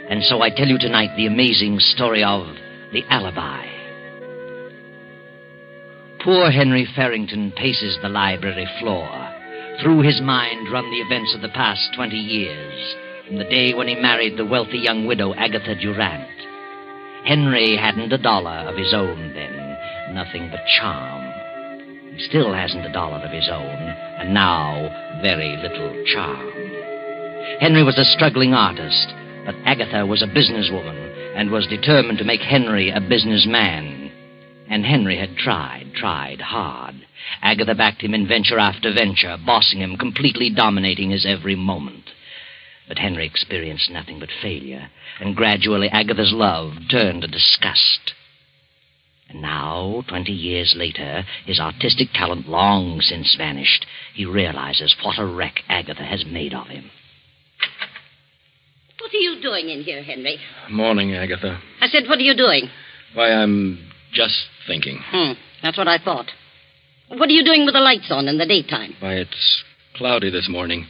And so I tell you tonight the amazing story of the ALIBI. Poor Henry Farrington paces the library floor. Through his mind run the events of the past 20 years, from the day when he married the wealthy young widow Agatha Durant. Henry hadn't a dollar of his own then, nothing but charm. He still hasn't a dollar of his own, and now very little charm. Henry was a struggling artist, but Agatha was a businesswoman and was determined to make Henry a businessman. And Henry had tried hard. Agatha backed him in venture after venture, bossing him, completely dominating his every moment. But Henry experienced nothing but failure, and gradually Agatha's love turned to disgust. And now, 20 years later, his artistic talent long since vanished, he realizes what a wreck Agatha has made of him. What are you doing in here, Henry? Morning, Agatha. I said, what are you doing? Why, I'm just thinking. That's what I thought. What are you doing with the lights on in the daytime? Why, it's cloudy this morning.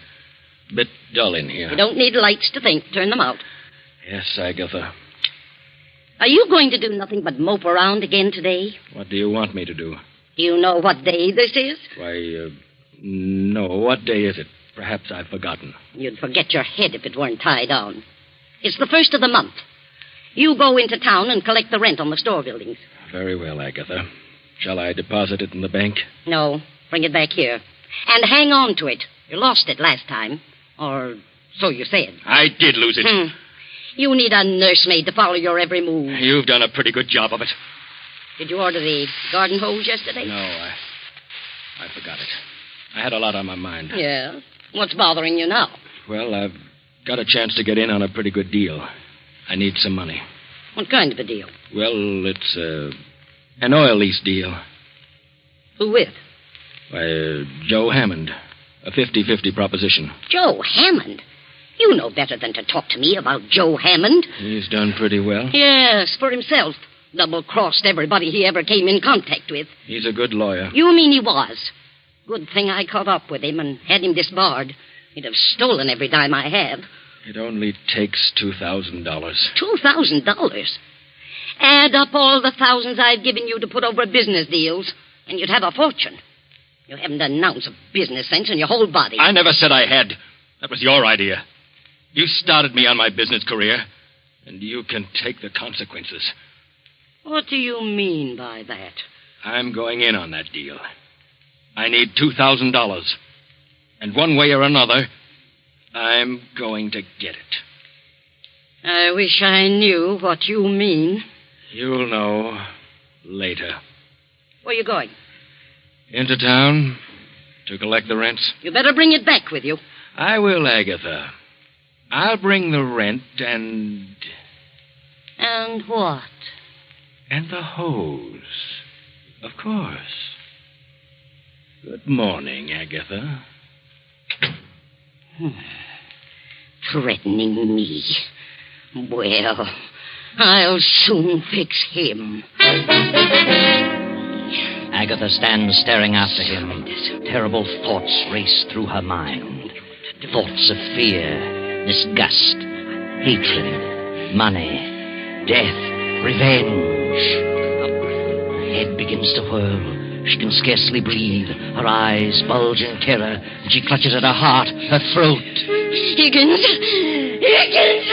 Bit dull in here. You don't need lights to think. Turn them out. Yes, Agatha. Are you going to do nothing but mope around again today? What do you want me to do? Do you know what day this is? Why, no. What day is it? Perhaps I've forgotten. You'd forget your head if it weren't tied down. It's the 1st of the month. You go into town and collect the rent on the store buildings. Very well, Agatha. Shall I deposit it in the bank? No. Bring it back here. And hang on to it. You lost it last time. Or so you said. I did lose it. You need a nursemaid to follow your every move. You've done a pretty good job of it. Did you order the garden hose yesterday? No, I forgot it. I had a lot on my mind. Yeah? What's bothering you now? Well, I've got a chance to get in on a pretty good deal. I need some money. What kind of a deal? Well, it's an oil lease deal. Who with? Why, Joe Hammond. A 50-50 proposition. Joe Hammond? You know better than to talk to me about Joe Hammond. He's done pretty well. Yes, for himself. Double-crossed everybody he ever came in contact with. He's a good lawyer. You mean he was? Good thing I caught up with him and had him disbarred. He'd have stolen every dime I had. It only takes $2,000. $2,000? Add up all the thousands I've given you to put over business deals, and you'd have a fortune. You haven't an ounce of business sense in your whole body. I never said I had. That was your idea. You started me on my business career, and you can take the consequences. What do you mean by that? I'm going in on that deal. I need $2,000. And one way or another, I'm going to get it. I wish I knew what you mean. You'll know later. Where you going? Into town to collect the rents. You better bring it back with you. I will, Agatha. I'll bring the rent and... And what? And the hose. Of course. Good morning, Agatha. Threatening me. Well, I'll soon fix him. Agatha stands staring after him. Terrible thoughts race through her mind. Thoughts of fear, disgust, hatred, money, death, revenge. Her head begins to whirl. She can scarcely breathe. Her eyes bulge in terror. And she clutches at her heart, her throat. Higgins! Higgins!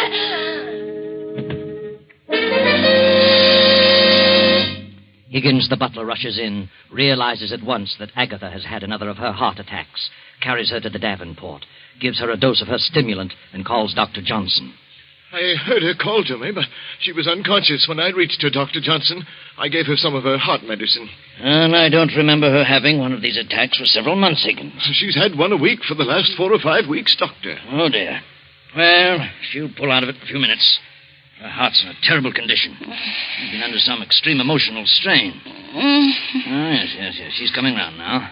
Higgins, the butler, rushes in, realizes at once that Agatha has had another of her heart attacks, carries her to the Davenport, gives her a dose of her stimulant, and calls Dr. Johnson. I heard her call to me, but she was unconscious when I reached her, Dr. Johnson. I gave her some of her heart medicine. And I don't remember her having one of these attacks for several months, Higgins. She's had one a week for the last 4 or 5 weeks, Doctor. Oh, dear. Well, she'll pull out of it in a few minutes. Her heart's in a terrible condition. She's been under some extreme emotional strain. Oh, yes. She's coming round now.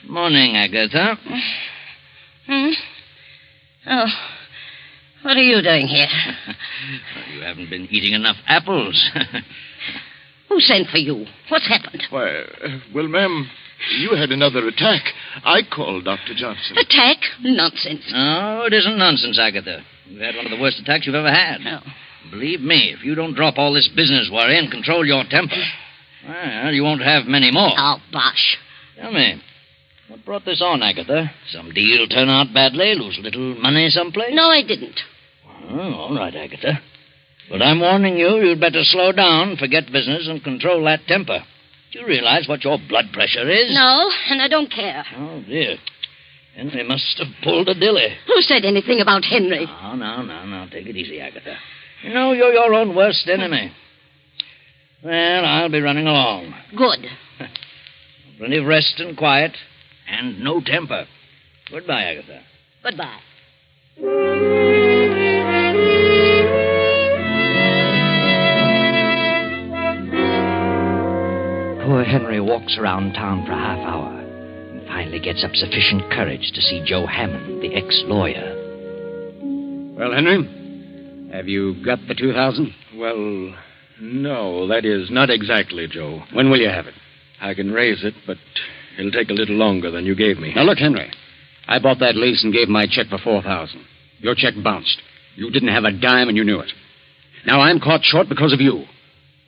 Morning, Agatha. Oh, what are you doing here? Well, you haven't been eating enough apples. Who sent for you? What's happened? Why, well, ma'am, you had another attack. I called Dr. Johnson. Attack? Nonsense. No, it isn't nonsense, Agatha. You've had one of the worst attacks you've ever had. No. Believe me, if you don't drop all this business worry and control your temper, well, you won't have many more. Oh, bosh. Tell me, what brought this on, Agatha? Some deal turn out badly? Lose a little money someplace? No, I didn't. Oh, all right, Agatha. But I'm warning you, you'd better slow down, forget business, and control that temper. Do you realize what your blood pressure is? No, and I don't care. Oh, dear. Henry must have pulled a dilly. Who said anything about Henry? Oh, no. Take it easy, Agatha. You know, you're your own worst enemy. Well, I'll be running along. Good. Plenty of rest and quiet, and no temper. Goodbye, Agatha. Goodbye. Poor Henry walks around town for a half hour and finally gets up sufficient courage to see Joe Hammond, the ex-lawyer. Well, Henry, have you got the 2,000? Well, no, that is not exactly, Joe. When will you have it? I can raise it, but it'll take a little longer than you gave me. Now, look, Henry, I bought that lease and gave my check for 4,000. Your check bounced. You didn't have a dime, and you knew it. Now I'm caught short because of you.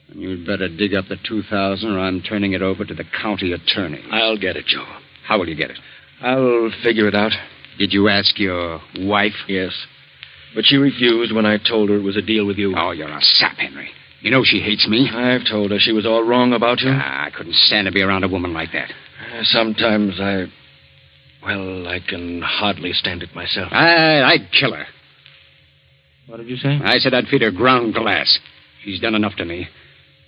And you'd better dig up the 2,000, or I'm turning it over to the county attorney. I'll get it, Joe. How will you get it? I'll figure it out. Did you ask your wife? Yes. But she refused when I told her it was a deal with you. Oh, you're a sap, Henry. You know she hates me. I've told her she was all wrong about you. I couldn't stand to be around a woman like that. Sometimes I can hardly stand it myself. I'd kill her. What did you say? I said I'd feed her ground glass. She's done enough to me.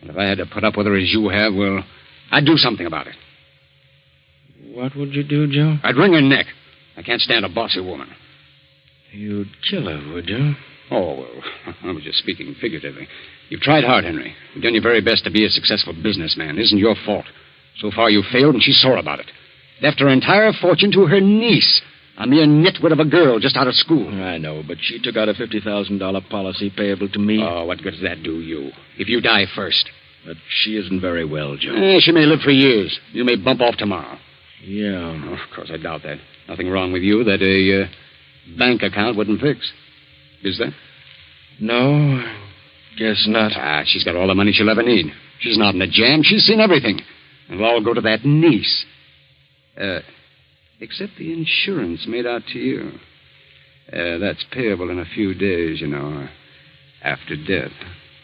And if I had to put up with her as you have, well, I'd do something about it. What would you do, Joe? I'd wring her neck. I can't stand a bossy woman. You'd kill her, would you? Oh, well, I was just speaking figuratively. You've tried hard, Henry. You've done your very best to be a successful businessman. It isn't your fault. So far, you failed, and she's sore about it. Left her entire fortune to her niece, a mere nitwit of a girl just out of school. I know, but she took out a $50,000 policy payable to me. Oh, what good does that do you? If you die first. But she isn't very well, Joe. She may live for years. You may bump off tomorrow. Yeah. Oh, of course, I doubt that. Nothing wrong with you that a bank account wouldn't fix. Is there? No, guess not. She's got all the money she'll ever need. She's not in a jam. She's seen everything. It'll all go to that niece. Except the insurance made out to you. That's payable in a few days, you know, after death.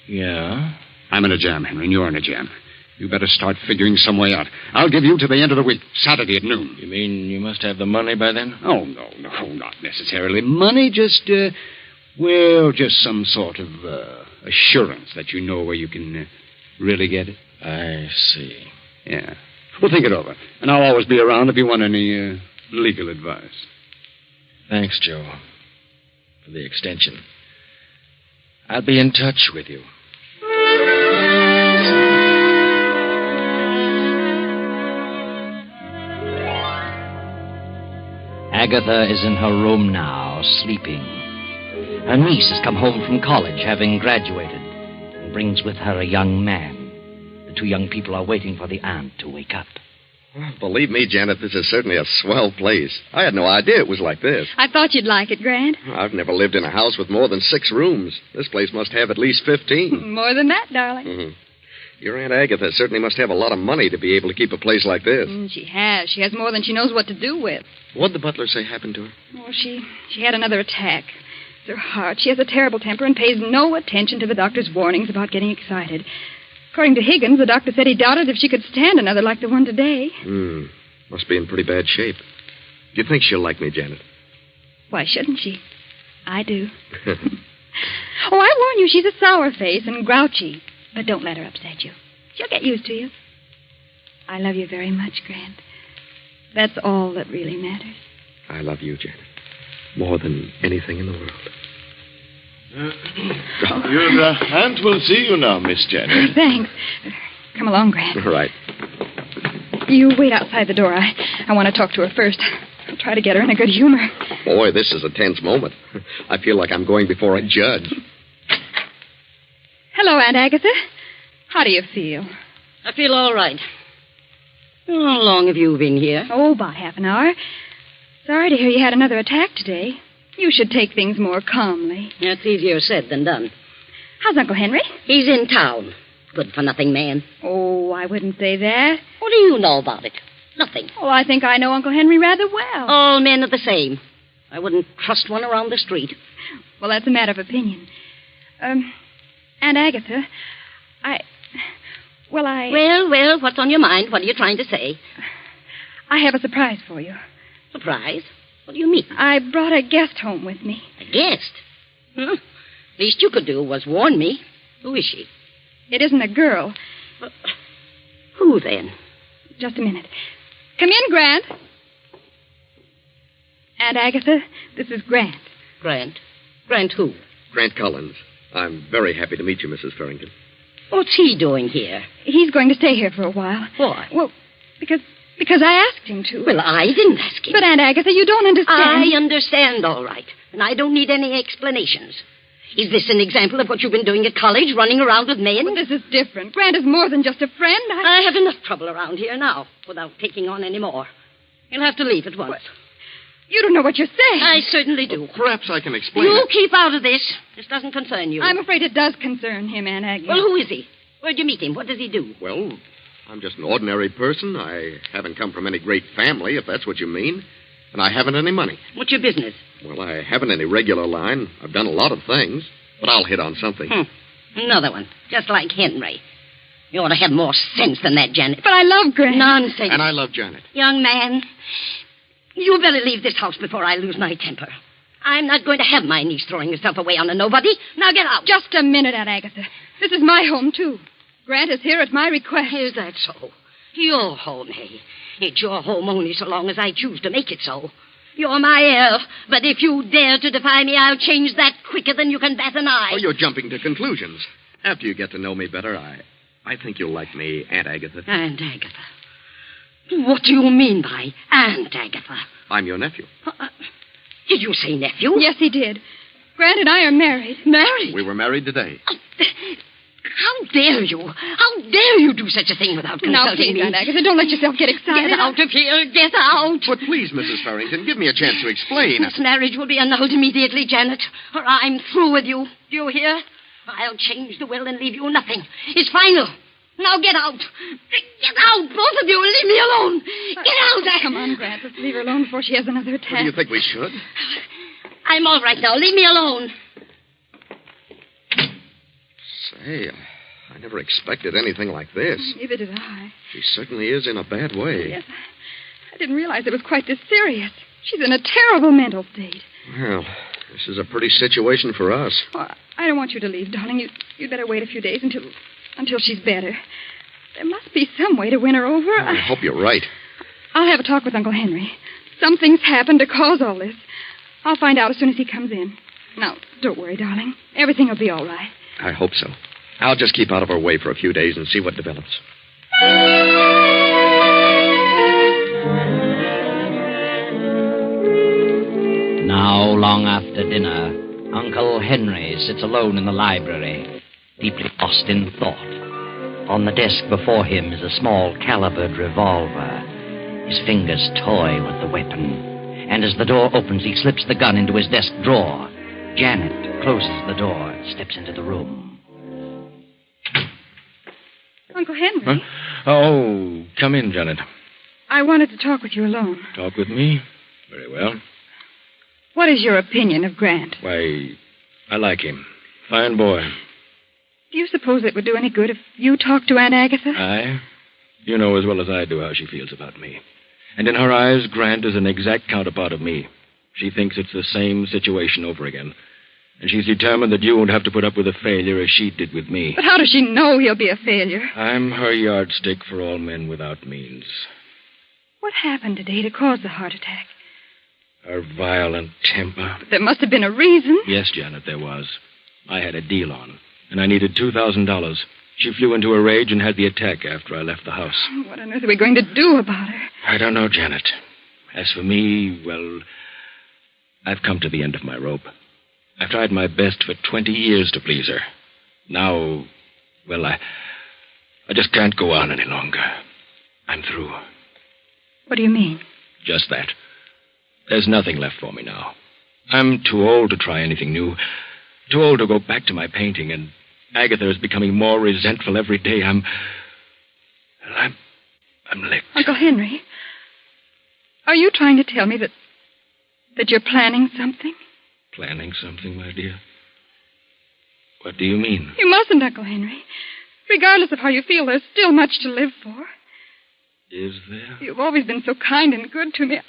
Yeah? I'm in a jam, Henry, and you're in a jam. You better start figuring some way out. I'll give you to the end of the week, Saturday at noon. You mean you must have the money by then? Oh, no, not necessarily money. Just some sort of assurance that you know where you can really get it. I see. Yeah. Well, think it over. And I'll always be around if you want any legal advice. Thanks, Joe, for the extension. I'll be in touch with you. Agatha is in her room now, sleeping. Her niece has come home from college, having graduated, and brings with her a young man. The two young people are waiting for the aunt to wake up. Well, believe me, Janet, this is certainly a swell place. I had no idea it was like this. I thought you'd like it, Grant. I've never lived in a house with more than 6 rooms. This place must have at least 15. More than that, darling. Mm-hmm. Your Aunt Agatha certainly must have a lot of money to be able to keep a place like this. She has. She has more than she knows what to do with. What'd the butler say happened to her? Oh, she had another attack. It's her heart. She has a terrible temper and pays no attention to the doctor's warnings about getting excited. According to Higgins, the doctor said he doubted if she could stand another like the one today. Must be in pretty bad shape. Do you think she'll like me, Janet? Why shouldn't she? I do. Oh, I warn you, she's a sour face and grouchy. But don't let her upset you. She'll get used to you. I love you very much, Grant. That's all that really matters. I love you, Janet. More than anything in the world. Your aunt will see you now, Miss Janet. Thanks. Come along, Grant. All right. You wait outside the door. I want to talk to her first. I'll try to get her in a good humor. Boy, this is a tense moment. I feel like I'm going before a judge. Hello, Aunt Agatha. How do you feel? I feel all right. How long have you been here? Oh, about half an hour. Sorry to hear you had another attack today. You should take things more calmly. That's easier said than done. How's Uncle Henry? He's in town. Good-for-nothing man. Oh, I wouldn't say that. What do you know about it? Nothing. Oh, I think I know Uncle Henry rather well. All men are the same. I wouldn't trust one around the street. Well, that's a matter of opinion. Aunt Agatha, Well, what's on your mind? What are you trying to say? I have a surprise for you. Surprise? What do you mean? I brought a guest home with me. A guest? Least you could do was warn me. Who is she? It isn't a girl. Who, then? Just a minute. Come in, Grant. Aunt Agatha, this is Grant. Grant? Grant who? Grant Collins. I'm very happy to meet you, Mrs. Farrington. What's he doing here? He's going to stay here for a while. Why? Well, because I asked him to. Well, I didn't ask him. But, Aunt Agatha, you don't understand. I understand, all right. And I don't need any explanations. Is this an example of what you've been doing at college, running around with men? Well, this is different. Grant is more than just a friend. I have enough trouble around here now, without taking on any more. You'll have to leave at once. What? You don't know what you're saying. I certainly do. Perhaps I can explain You it. keep out of this. This doesn't concern you. I'm afraid it does concern him, Aunt Agatha. Well, who is he? Where'd you meet him? What does he do? Well, I'm just an ordinary person. I haven't come from any great family, if that's what you mean. And I haven't any money. What's your business? Well, I haven't any regular line. I've done a lot of things. But I'll hit on something. Another one. Just like Henry. You ought to have more sense than that, Janet. But I love Grant. Nonsense. And I love Janet. Young man, you better leave this house before I lose my temper. I'm not going to have my niece throwing herself away on a nobody. Now get out. Just a minute, Aunt Agatha. This is my home, too. Grant is here at my request. Is that so? Your home, hey? It's your home only so long as I choose to make it so. You're my heir, but if you dare to defy me, I'll change that quicker than you can bat an eye. Oh, you're jumping to conclusions. After you get to know me better, I think you'll like me, Aunt Agatha. Aunt Agatha. What do you mean by Aunt Agatha? I'm your nephew. Did you say nephew? Yes, he did. Grant and I are married. Married? We were married today. How dare you? How dare you do such a thing without Now, consulting please, me? Aunt Agatha, don't let yourself get excited. Get out of here. Get out. But please, Mrs. Farrington, give me a chance to explain. This marriage will be annulled immediately, Janet, or I'm through with you. Do you hear? I'll change the will and leave you nothing. It's final. Now get out. Get out, both of you, and leave me alone. Get out. Come on, Grant. Let's leave her alone before she has another attack. What do you think we should? I'm all right now. Leave me alone. Say, I never expected anything like this. Neither did I. She certainly is in a bad way. Yes. I didn't realize it was quite this serious. She's in a terrible mental state. Well, this is a pretty situation for us. Oh, I don't want you to leave, darling. You'd better wait a few days until she's better. There must be some way to win her over. I hope you're right. I'll have a talk with Uncle Henry. Something's happened to cause all this. I'll find out as soon as he comes in. Now, don't worry, darling. Everything will be all right. I hope so. I'll just keep out of her way for a few days and see what develops. Now, long after dinner, Uncle Henry sits alone in the library, deeply lost in thought. On the desk before him is a small calibered revolver. His fingers toy with the weapon. And as the door opens, he slips the gun into his desk drawer. Janet closes the door and steps into the room. Uncle Henry, Huh? Oh, come in, Janet. I wanted to talk with you alone. Talk with me? Very well. What is your opinion of Grant? Why, I like him. Fine boy. Do you suppose it would do any good if you talked to Aunt Agatha? I? You know as well as I do how she feels about me. And in her eyes, Grant is an exact counterpart of me. She thinks it's the same situation over again. And she's determined that you won't have to put up with a failure as she did with me. But how does she know he'll be a failure? I'm her yardstick for all men without means. What happened today to cause the heart attack? Her violent temper. There must have been a reason. Yes, Janet, there was. I had a deal on, and I needed $2,000. She flew into a rage and had the attack after I left the house. What on earth are we going to do about her? I don't know, Janet. As for me, well, I've come to the end of my rope. I've tried my best for 20 years to please her. Now, well, I just can't go on any longer. I'm through. What do you mean? Just that. There's nothing left for me now. I'm too old to try anything new. Too old to go back to my painting, and Agatha is becoming more resentful every day. I'm licked. Uncle Henry, are you trying to tell me that you're planning something? Planning something, my dear? What do you mean? You mustn't, Uncle Henry. Regardless of how you feel, there's still much to live for. Is there? You've always been so kind and good to me.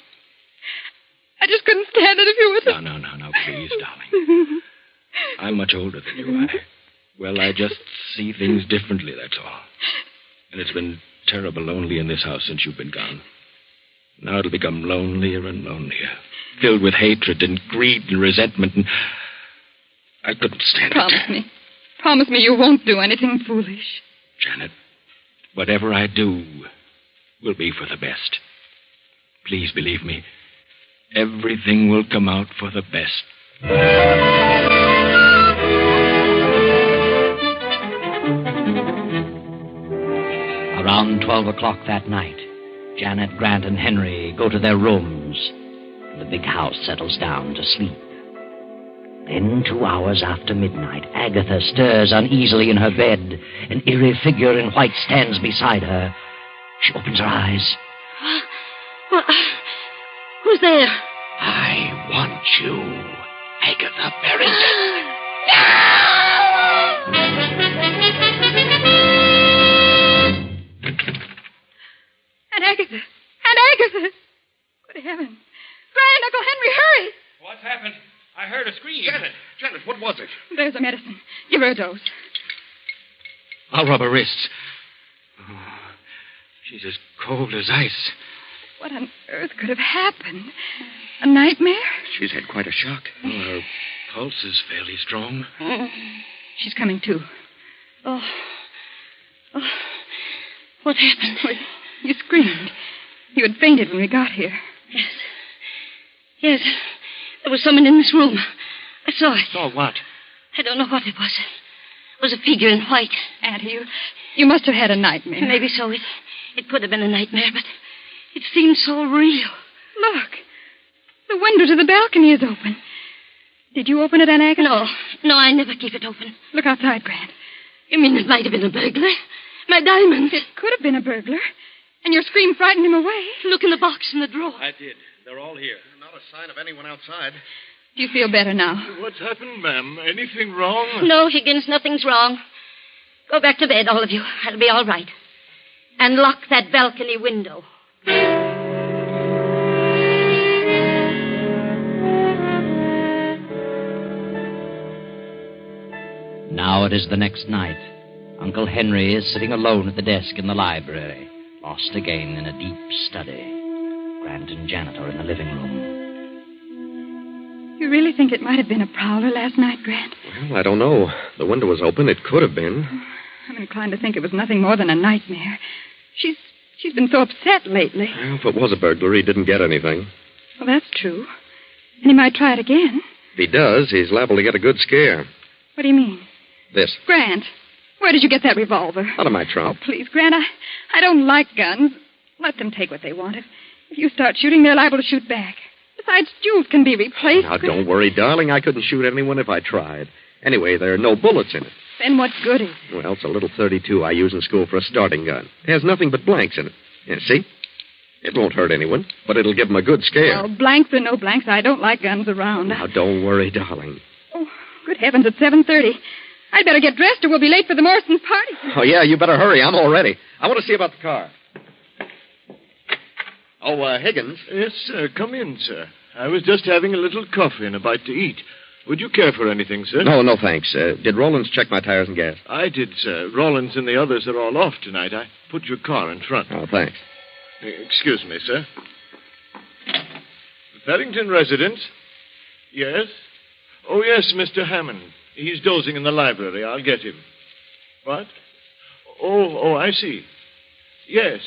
I just couldn't stand it if you were... No, please, darling. I'm much older than you. I just see things differently, that's all. And it's been terrible lonely in this house since you've been gone. Now it'll become lonelier and lonelier, filled with hatred and greed and resentment, and I couldn't stand it. Promise me you won't do anything foolish. Janet, whatever I do will be for the best. Please believe me. Everything will come out for the best. Around 12 o'clock that night, Janet, Grant, and Henry go to their rooms. The big house settles down to sleep. Then, 2 hours after midnight, Agatha stirs uneasily in her bed. An eerie figure in white stands beside her. She opens her eyes. What? Who's there? I want you, Agatha Barrington. Aunt Agatha! Aunt Agatha! Good heavens. Grant, Uncle Henry, hurry! What's happened? I heard a scream. Janet, what was it? There's the medicine. Give her a dose. I'll rub her wrists. Oh, she's as cold as ice. What on earth could have happened? A nightmare? She's had quite a shock. Well, her pulse is fairly strong. She's coming to. Oh. What happened? Well, you screamed. You had fainted when we got here. Yes. Yes. There was someone in this room. I saw it. Saw what? I don't know what it was. It was a figure in white. Auntie, you must have had a nightmare. Maybe so. It could have been a nightmare, but it seemed so real. Look. The window to the balcony is open. Did you open it, Aunt Agatha? No, I never keep it open. Look outside, Grant. You mean it might have been a burglar? My diamonds. It could have been a burglar. And your scream frightened him away. Look in the box in the drawer. I did. They're all here. Not a sign of anyone outside. Do you feel better now? What's happened, ma'am? Anything wrong? No, Higgins, nothing's wrong. Go back to bed, all of you. I'll be all right. And lock that balcony window. Now it is the next night. Uncle Henry is sitting alone at the desk in the library, lost again in a deep study. Grant and Janet are in the living room. You really think it might have been a prowler last night, Grant? Well, I don't know. The window was open. It could have been. I'm inclined to think it was nothing more than a nightmare. She's been so upset lately. Well, if it was a burglary, he didn't get anything. Well, that's true. And he might try it again. If he does, he's liable to get a good scare. What do you mean? This. Grant, where did you get that revolver? Out of my trunk. Oh, please, Grant, I don't like guns. Let them take what they want. If you start shooting, they're liable to shoot back. Besides, jewels can be replaced. Now, don't worry, darling. I couldn't shoot anyone if I tried. Anyway, there are no bullets in it. Then what good is it? Well, it's a little .32 I use in school for a starting gun. It has nothing but blanks in it. Yeah, see? It won't hurt anyone, but it'll give them a good scare. Well, blanks or no blanks, I don't like guns around. Now, don't worry, darling. Oh, good heavens, it's 7:30. I'd better get dressed or we'll be late for the Morrison's party. Oh, yeah, you better hurry. I'm all ready. I want to see about the car. Oh, Higgins. Yes, sir. Come in, sir. I was just having a little coffee and a bite to eat. Would you care for anything, sir? No, thanks. Did Rollins check my tires and gas? I did, sir. Rollins and the others are all off tonight. I put your car in front. Oh, thanks. Excuse me, sir. The Farrington residence? Yes? Oh, yes, Mr. Hammond. He's dozing in the library. I'll get him. What? Oh, I see. Yes,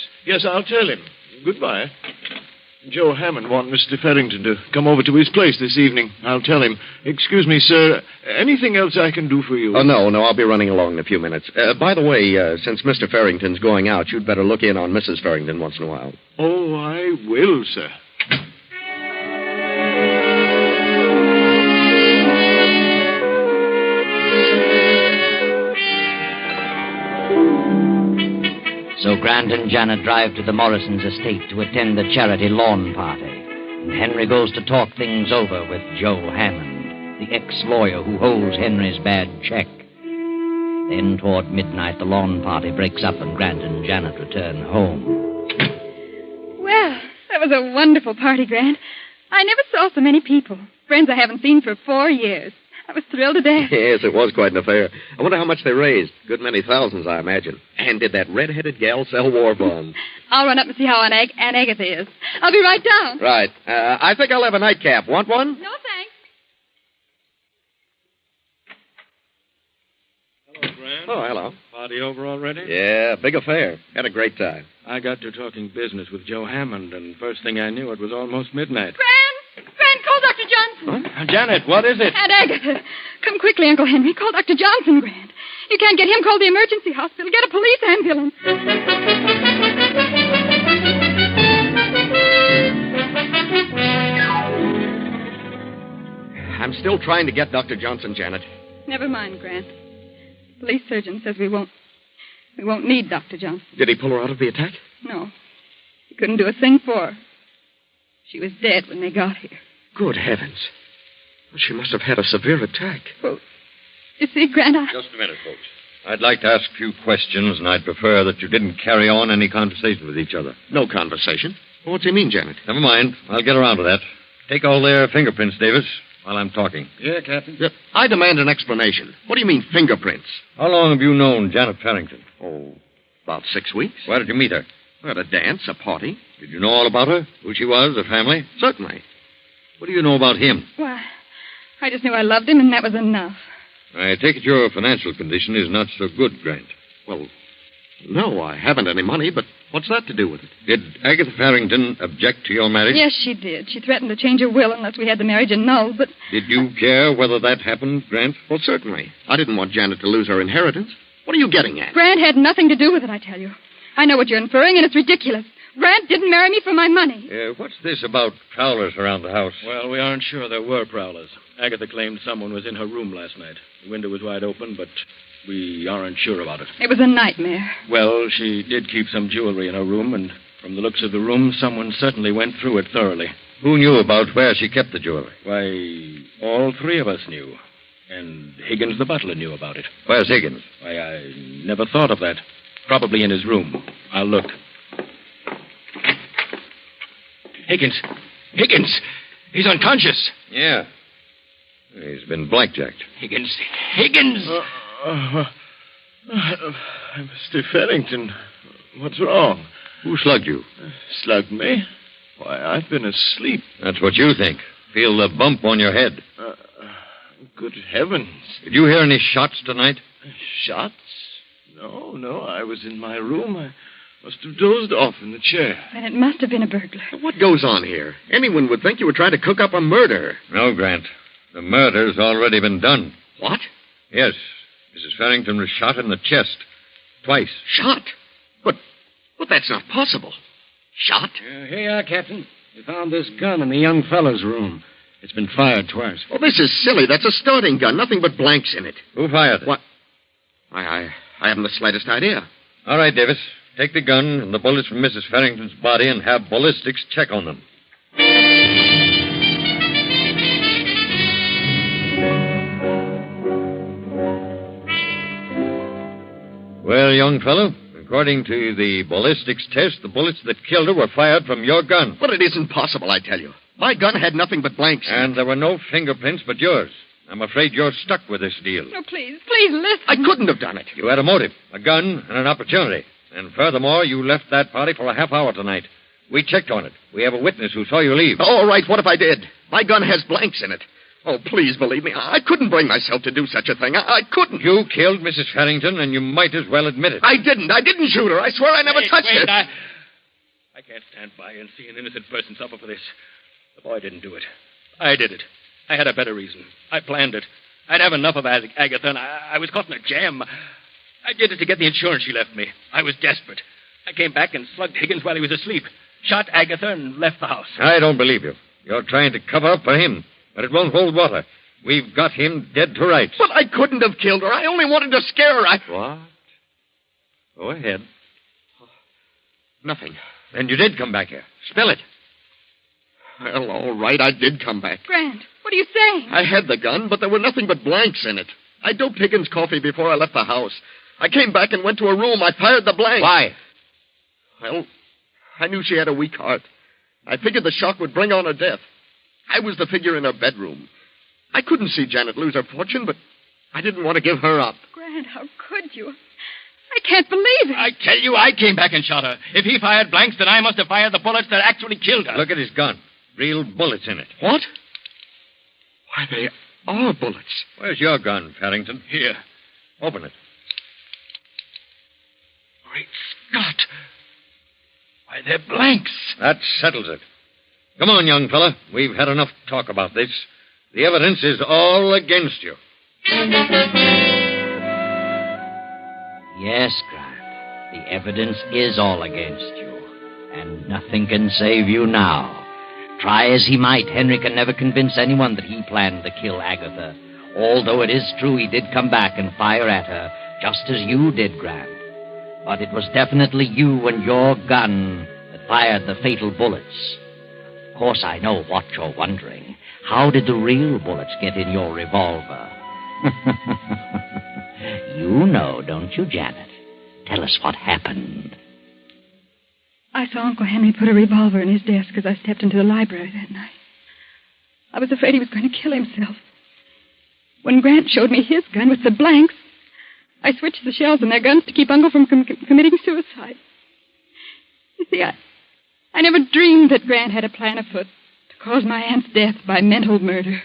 I'll tell him. Goodbye. Joe Hammond wants Mr. Farrington to come over to his place this evening. I'll tell him. Excuse me, sir. Anything else I can do for you? Oh, no. I'll be running along in a few minutes. By the way, since Mr. Farrington's going out, you'd better look in on Mrs. Farrington once in a while. Oh, I will, sir. So Grant and Janet drive to the Morrisons' estate to attend the charity lawn party. And Henry goes to talk things over with Joe Hammond, the ex-lawyer who holds Henry's bad check. Then toward midnight, the lawn party breaks up and Grant and Janet return home. Well, that was a wonderful party, Grant. I never saw so many people. Friends I haven't seen for 4 years. I was thrilled to death. Yes, it was quite an affair. I wonder how much they raised. Good many thousands, I imagine. And did that red-headed gal sell war bonds? I'll run up and see how Aunt Agatha is. I'll be right down. Right. I think I'll have a nightcap. Want one? No, thanks. Hello, Grant. Oh, hello. Party over already? Yeah, big affair. Had a great time. I got to talking business with Joe Hammond, and first thing I knew, it was almost midnight. Grant, call Dr. Johnson. Huh? Janet, what is it? Aunt Agatha. Come quickly, Uncle Henry. Call Dr. Johnson, Grant. You can't get him. Call the emergency hospital. Get a police ambulance. I'm still trying to get Dr. Johnson, Janet. Never mind, Grant. Police surgeon says we won't need Dr. Johnson. Did he pull her out of the attack? No. He couldn't do a thing for her. She was dead when they got here. Good heavens. Well, she must have had a severe attack. Well, you see, Grant, Just a minute, folks. I'd like to ask a few questions, and I'd prefer that you didn't carry on any conversation with each other. No conversation? What's he mean, Janet? Never mind. I'll get around to that. Take all their fingerprints, Davis, while I'm talking. Yeah, Captain. I demand an explanation. What do you mean, fingerprints? How long have you known Janet Farrington? Oh, about 6 weeks. Where did you meet her? At a dance, a party. Did you know all about her? Who she was, her family? Certainly. What do you know about him? Why, I just knew I loved him, and that was enough. I take it your financial condition is not so good, Grant. Well, no, I haven't any money, but What's that to do with it? Did Agatha Farrington object to your marriage? Yes, she did. She threatened to change her will unless we had the marriage annulled, but... Did you care whether that happened, Grant? Well, certainly. I didn't want Janet to lose her inheritance. What are you getting at? Grant had nothing to do with it, I tell you. I know what you're inferring, and it's ridiculous. Grant didn't marry me for my money. What's this about prowlers around the house? Well, we aren't sure there were prowlers. Agatha claimed someone was in her room last night. The window was wide open, but we aren't sure about it. It was a nightmare. Well, she did keep some jewelry in her room, and from the looks of the room, someone certainly went through it thoroughly. Who knew about where she kept the jewelry? Why, all three of us knew. And Higgins the butler knew about it. Where's Higgins? Why, I never thought of that. Probably in his room. I'll look. Higgins! Higgins! He's unconscious! Yeah. He's been blackjacked. Higgins! Higgins! Mr. Farrington, what's wrong? Who slugged you? Slugged me? Why, I've been asleep. That's what you think. Feel the bump on your head. Good heavens. Did you hear any shots tonight? Shots? No, I was in my room. I must have dozed off in the chair. Then it must have been a burglar. What goes on here? Anyone would think you were trying to cook up a murder. No, Grant. The murder's already been done. What? Yes. Mrs. Farrington was shot in the chest. Twice. Shot? But that's not possible. Shot? Here you are, Captain. We found this gun in the young fellow's room. It's been fired twice. Oh, this is silly. That's a starting gun. Nothing but blanks in it. Who fired it? What? I haven't the slightest idea. All right, Davis. Take the gun and the bullets from Mrs. Farrington's body and have ballistics check on them. Well, young fellow, according to the ballistics test, the bullets that killed her were fired from your gun. But it isn't possible, I tell you. My gun had nothing but blanks. And there were no fingerprints but yours. I'm afraid you're stuck with this deal. Oh, please listen. I couldn't have done it. You had a motive, a gun, and an opportunity. And furthermore, you left that party for a half hour tonight. We checked on it. We have a witness who saw you leave. All right, what if I did? My gun has blanks in it. Oh, please believe me. I couldn't bring myself to do such a thing. I couldn't. You killed Mrs. Farrington, and you might as well admit it. I didn't. I didn't shoot her. I swear I never touched her. I can't stand by and see an innocent person suffer for this. The boy didn't do it. I did it. I had a better reason. I planned it. I'd have enough of Agatha, and I was caught in a jam. I did it to get the insurance she left me. I was desperate. I came back and slugged Higgins while he was asleep, shot Agatha, and left the house. I don't believe you. You're trying to cover up for him, but it won't hold water. We've got him dead to rights. But I couldn't have killed her. I only wanted to scare her. What? Go ahead. Nothing. Then you did come back here. Spill it. Well, all right, I did come back. Grant, what are you saying? I had the gun, but there were nothing but blanks in it. I doped Higgins' coffee before I left the house. I came back and went to her room. I fired the blanks. Why? Well, I knew she had a weak heart. I figured the shock would bring on her death. I was the figure in her bedroom. I couldn't see Janet lose her fortune, but I didn't want to give her up. Grant, how could you? I can't believe it. I tell you, I came back and shot her. If he fired blanks, then I must have fired the bullets that actually killed her. Look at his gun. Real bullets in it. What? Why, they are bullets. Where's your gun, Farrington? Here. Open it. Great Scott. Why, they're blanks. That settles it. Come on, young fella. We've had enough talk about this. The evidence is all against you. Yes, Grant. The evidence is all against you. And nothing can save you now. Try as he might, Henry can never convince anyone that he planned to kill Agatha. Although it is true he did come back and fire at her, just as you did, Grant. But it was definitely you and your gun that fired the fatal bullets. Of course, I know what you're wondering. How did the real bullets get in your revolver? You know, don't you, Janet? Tell us what happened. I saw Uncle Henry put a revolver in his desk as I stepped into the library that night. I was afraid he was going to kill himself. When Grant showed me his gun with the blanks, I switched the shells in their guns to keep Uncle from committing suicide. You see, I never dreamed that Grant had a plan afoot to cause my aunt's death by mental murder.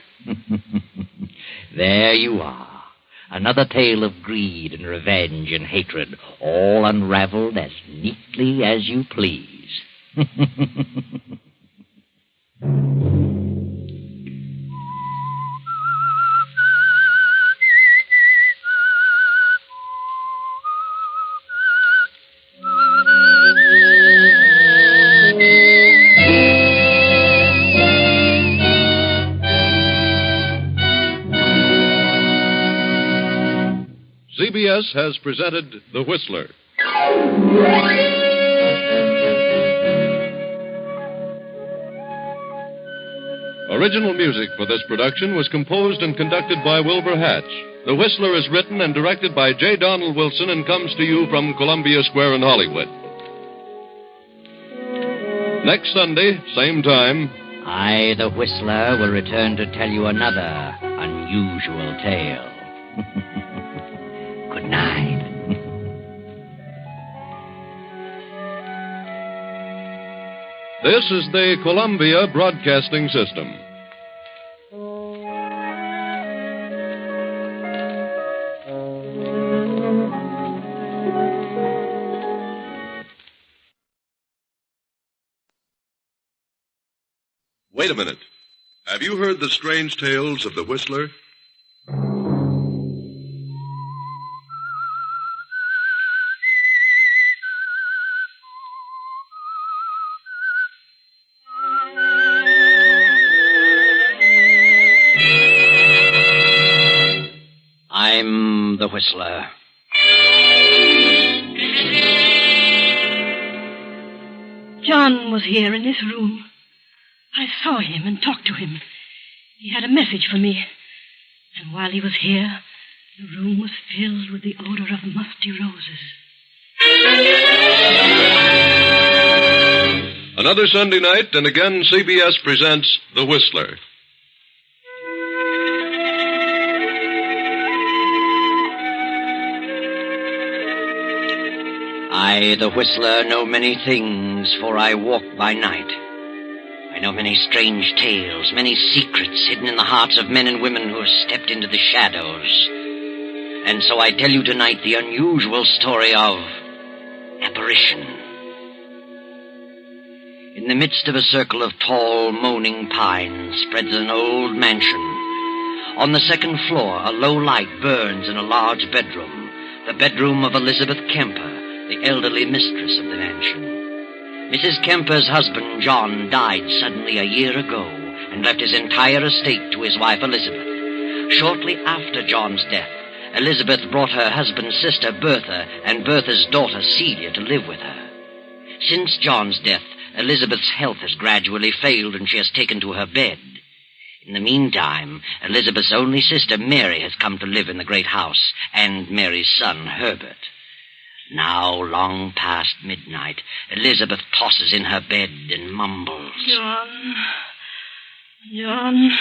There you are. Another tale of greed and revenge and hatred, all unraveled as neatly as you please. CBS has presented The Whistler. Original music for this production was composed and conducted by Wilbur Hatch. The Whistler is written and directed by J. Donald Wilson and comes to you from Columbia Square in Hollywood. Next Sunday, same time, I, the Whistler, will return to tell you another unusual tale. Good night. This is the Columbia Broadcasting System. Wait a minute. Have you heard the strange tales of the Whistler? I'm the Whistler. John was here in this room. I saw him and talked to him. He had a message for me. And while he was here, the room was filled with the odor of musty roses. Another Sunday night, and again CBS presents The Whistler. I, the Whistler, know many things, for I walk by night. I know many strange tales, many secrets hidden in the hearts of men and women who have stepped into the shadows. And so I tell you tonight the unusual story of apparition. In the midst of a circle of tall, moaning pines spreads an old mansion. On the second floor, a low light burns in a large bedroom, the bedroom of Elizabeth Kemper, the elderly mistress of the mansion. Mrs. Kemper's husband, John, died suddenly a year ago and left his entire estate to his wife, Elizabeth. Shortly after John's death, Elizabeth brought her husband's sister, Bertha, and Bertha's daughter, Celia, to live with her. Since John's death, Elizabeth's health has gradually failed and she has taken to her bed. In the meantime, Elizabeth's only sister, Mary, has come to live in the great house, and Mary's son, Herbert. Now, long past midnight, Elizabeth tosses in her bed and mumbles. John,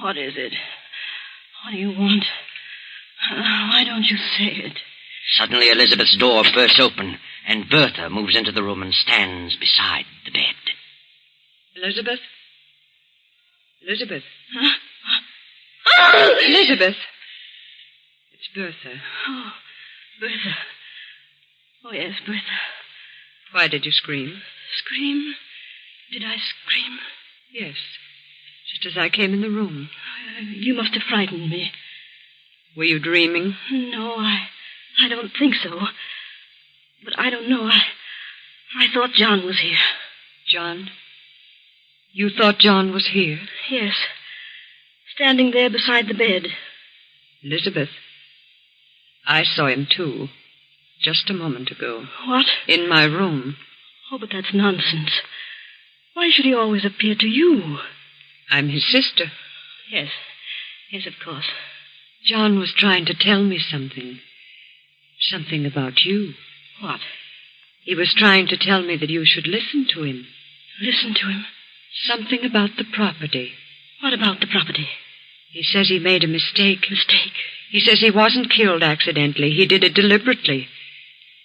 what is it? What do you want? Why don't you say it? Suddenly, Elizabeth's door bursts open, and Bertha moves into the room and stands beside the bed. Elizabeth? Elizabeth? Huh? Elizabeth! It's Bertha. Oh, Bertha. Oh, yes, Bertha. Why did you scream? Scream? Did I scream? Yes. Just as I came in the room. You must have frightened me. Were you dreaming? No, I don't think so. But I don't know. I thought John was here. John? You thought John was here? Yes. Standing there beside the bed. Elizabeth, I saw him, too. Just a moment ago. What? In my room. Oh, but that's nonsense. Why should he always appear to you? I'm his sister. Yes. Yes, of course. John was trying to tell me something. Something about you. What? He was trying to tell me that you should listen to him. Listen to him? Something about the property. What about the property? He says he made a mistake. Mistake? He says he wasn't killed accidentally. He did it deliberately.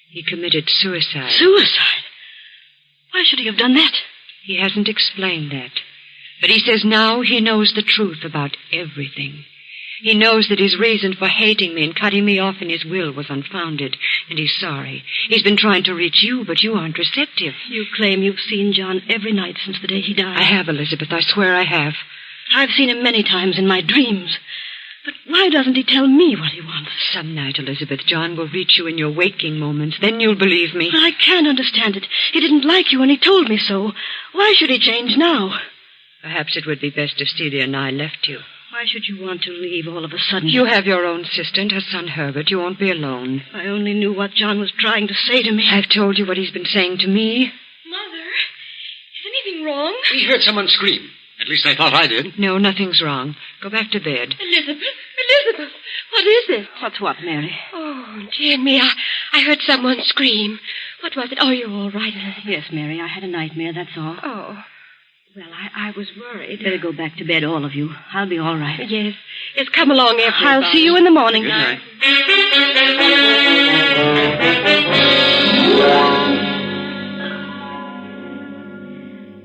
He committed suicide. Suicide? Why should he have done that? He hasn't explained that. But he says now he knows the truth about everything. He knows that his reason for hating me and cutting me off in his will was unfounded, and he's sorry. He's been trying to reach you, but you aren't receptive. You claim you've seen John every night since the day he died. I have, Elizabeth. I swear I have. I've seen him many times in my dreams. But why doesn't he tell me what he wants? Some night, Elizabeth, John will reach you in your waking moments. Then you'll believe me. But I can't understand it. He didn't like you, and he told me so. Why should he change now? Perhaps it would be best if Celia and I left you. Why should you want to leave all of a sudden? You have your own sister and her son Herbert. You won't be alone. If I only knew what John was trying to say to me. I've told you what he's been saying to me. Mother, is anything wrong? We heard someone scream. At least I thought I did. No, nothing's wrong. Go back to bed. Elizabeth, what is it? What's what, Mary? Oh, dear me, I heard someone scream. What was it? Oh, you're all right, Elizabeth. Yes, Mary, I had a nightmare, that's all. Oh. Well, I was worried. Better go back to bed, all of you. I'll be all right. Yes. Yes, come along, everybody. I'll see you in the morning. Good night.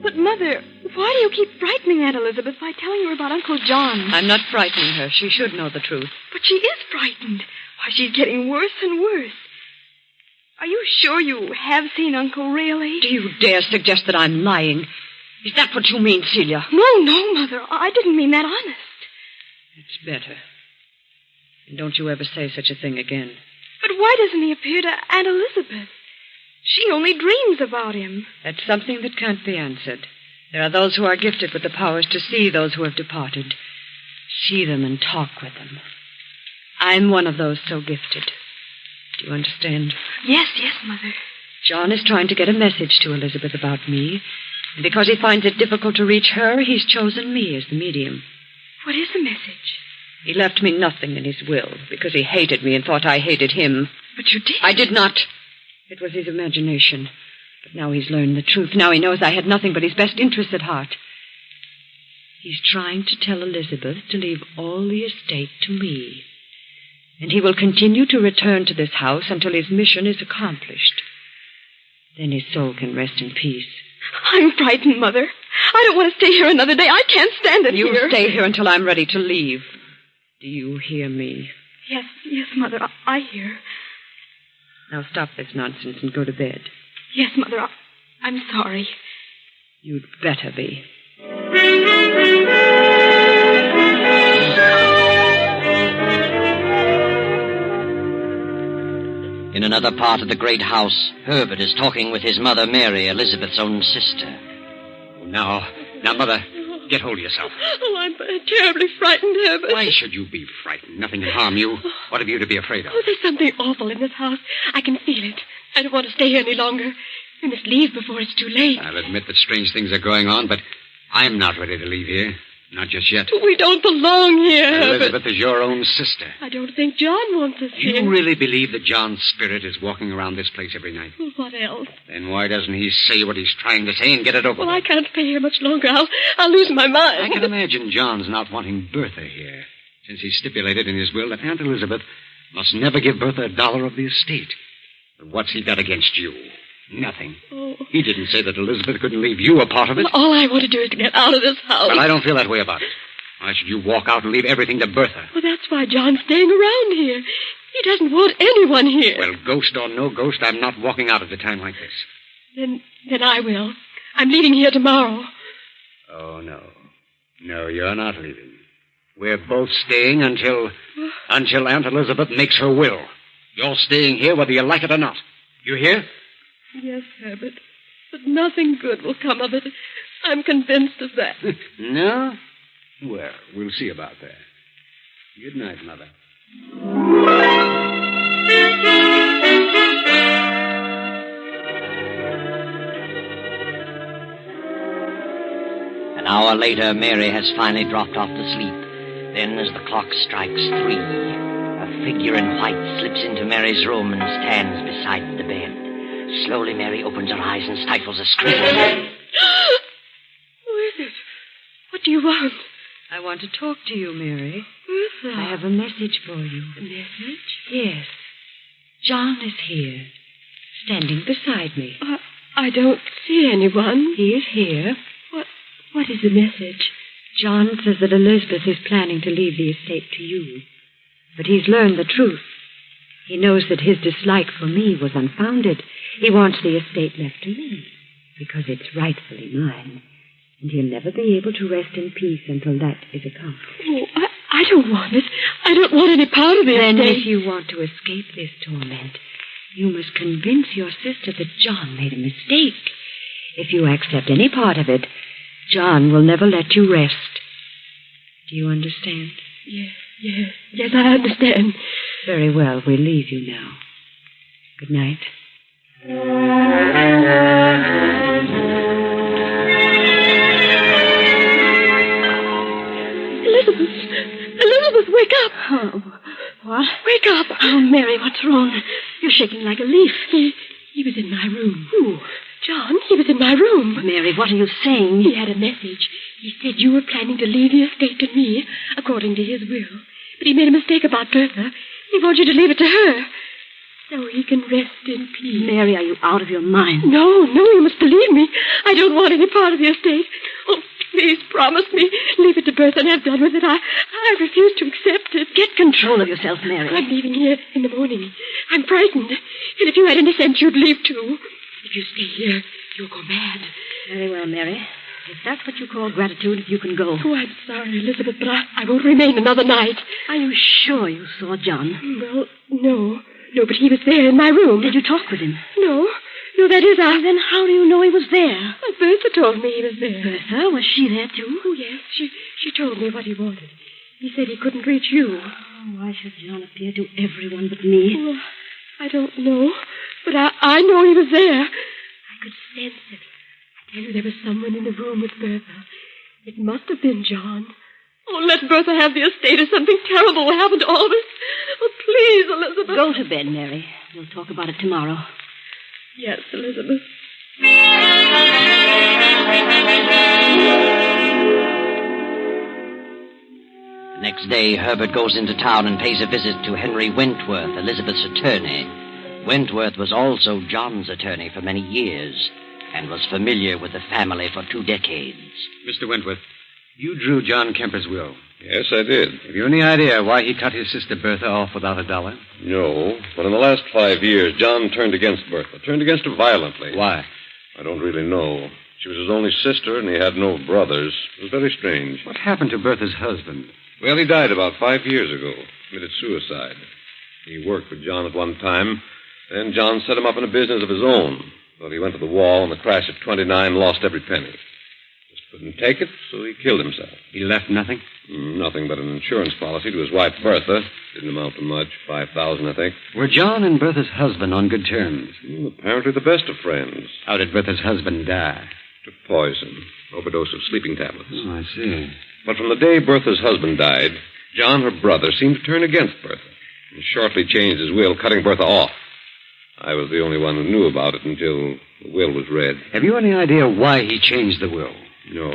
But, Mother, why do you keep frightening Aunt Elizabeth by telling her about Uncle John? I'm not frightening her. She should know the truth. But she is frightened. Why, she's getting worse and worse. Are you sure you have seen Uncle, really? Do you dare suggest that I'm lying? Is that what you mean, Celia? No, Mother. I didn't mean that honest. It's better. And don't you ever say such a thing again. But why doesn't he appear to Aunt Elizabeth? She only dreams about him. That's something that can't be answered. There are those who are gifted with the powers to see those who have departed. See them and talk with them. I'm one of those so gifted. Do you understand? Yes, Mother. John is trying to get a message to Elizabeth about me. And because he finds it difficult to reach her, he's chosen me as the medium. What is the message? He left me nothing in his will because he hated me and thought I hated him. But you did. I did not. It was his imagination. But now he's learned the truth. Now he knows I had nothing but his best interests at heart. He's trying to tell Elizabeth to leave all the estate to me. And he will continue to return to this house until his mission is accomplished. Then his soul can rest in peace. I'm frightened, Mother. I don't want to stay here another day. I can't stand it You here. stay here until I'm ready to leave. Do you hear me? Yes, Mother. I hear. Now stop this nonsense and go to bed. Yes, Mother. I'm sorry. You'd better be. In another part of the great house, Herbert is talking with his mother, Mary, Elizabeth's own sister. Now, Mother, get hold of yourself. Oh, I'm terribly frightened, Herbert. Why should you be frightened? Nothing can harm you. What have you to be afraid of? Oh, there's something awful in this house. I can feel it. I don't want to stay here any longer. We must leave before it's too late. I'll admit that strange things are going on, but I'm not ready to leave here. Not just yet. We don't belong here, Herbert. Elizabeth is your own sister. I don't think John wants us here. You really believe that John's spirit is walking around this place every night? Well, what else? Then why doesn't he say what he's trying to say and get it over Well, with? I can't stay here much longer. I'll lose my mind. I can imagine John's not wanting Bertha here, since he stipulated in his will that Aunt Elizabeth must never give Bertha $1 of the estate. But what's he got against you? Nothing. Oh. He didn't say that Elizabeth couldn't leave you a part of it. Well, all I want to do is get out of this house. Well, I don't feel that way about it. Why should you walk out and leave everything to Bertha? Well, that's why John's staying around here. He doesn't want anyone here. Well, ghost or no ghost, I'm not walking out at a time like this. Then I will. I'm leaving here tomorrow. Oh, no. No, you're not leaving. We're both staying until Aunt Elizabeth makes her will. You're staying here whether you like it or not. You hear? Yes, Herbert. But nothing good will come of it. I'm convinced of that. No? Well, we'll see about that. Good night, Mother. An hour later, Mary has finally dropped off to sleep. Then, as the clock strikes 3, a figure in white slips into Mary's room and stands beside the bed. Slowly, Mary opens her eyes and stifles a scream. Who is it? What do you want? I want to talk to you, Mary. Bertha. I have a message for you. A message? Yes. John is here, standing beside me. I don't see anyone. He is here. What is the message? John says that Elizabeth is planning to leave the estate to you. But he's learned the truth. He knows that his dislike for me was unfounded. He wants the estate left to me, because it's rightfully mine. And he'll never be able to rest in peace until that is accomplished. Oh, I don't want it. I don't want any part of the Then estate. if you want to escape this torment, you must convince your sister that John made a mistake. If you accept any part of it, John will never let you rest. Do you understand? Yes, I understand. Very well, we'll leave you now. Good night. Elizabeth, wake up. Oh, what? Wake up. Oh, Mary, what's wrong? You're shaking like a leaf. He was in my room. Who? John, he was in my room. Mary, what are you saying? He had a message. He said you were planning to leave the estate to me, according to his will. But he made a mistake about Bertha. He wants you to leave it to her, so he can rest in peace. Mary, are you out of your mind? No, you must believe me. I don't want any part of the estate. Oh, please promise me. Leave it to Bertha and have done with it. I refuse to accept it. Get control of yourself, Mary. I'm leaving here in the morning. I'm frightened. And if you had any sense, you'd leave too. If you stay here, you'll go mad. Very well, Mary. If that's what you call gratitude, you can go. Oh, I'm sorry, Elizabeth, but I won't remain another night. Are you sure you saw John? Well, no. No, but he was there in my room. Did you talk with him? No, that is, Then how do you know he was there? Bertha told me he was there. Bertha? Was she there, too? Oh, yes. She told me what he wanted. He said he couldn't reach you. Oh, why should John appear to everyone but me? Oh, I don't know, but I know he was there. I could sense it. I tell you, there was someone in the room with Bertha. It must have been John. Oh, let Bertha have the estate or something terrible will happen to all of us. Oh, please, Elizabeth. Go to bed, Mary. We'll talk about it tomorrow. Yes, Elizabeth. Next day, Herbert goes into town and pays a visit to Henry Wentworth, Elizabeth's attorney. Wentworth was also John's attorney for many years and was familiar with the family for 2 decades. Mr. Wentworth, you drew John Kemper's will. Yes, I did. Have you any idea why he cut his sister Bertha off without $1? No, but in the last 5 years, John turned against Bertha. Turned against her violently. Why? I don't really know. She was his only sister, and he had no brothers. It was very strange. What happened to Bertha's husband? Well, he died about 5 years ago. Committed suicide. He worked for John at one time. Then John set him up in a business of his own. But he went to the wall, and the crash at 29 lost every penny. Just couldn't take it, so he killed himself. He left nothing? Nothing but an insurance policy to his wife, Bertha. Didn't amount to much. $5,000, I think. Were John and Bertha's husband on good terms? Apparently the best of friends. How did Bertha's husband die? Took poison. Overdose of sleeping tablets. Oh, I see. But from the day Bertha's husband died, John, her brother, seemed to turn against Bertha. And shortly changed his will, cutting Bertha off. I was the only one who knew about it until the will was read. Have you any idea why he changed the will? No,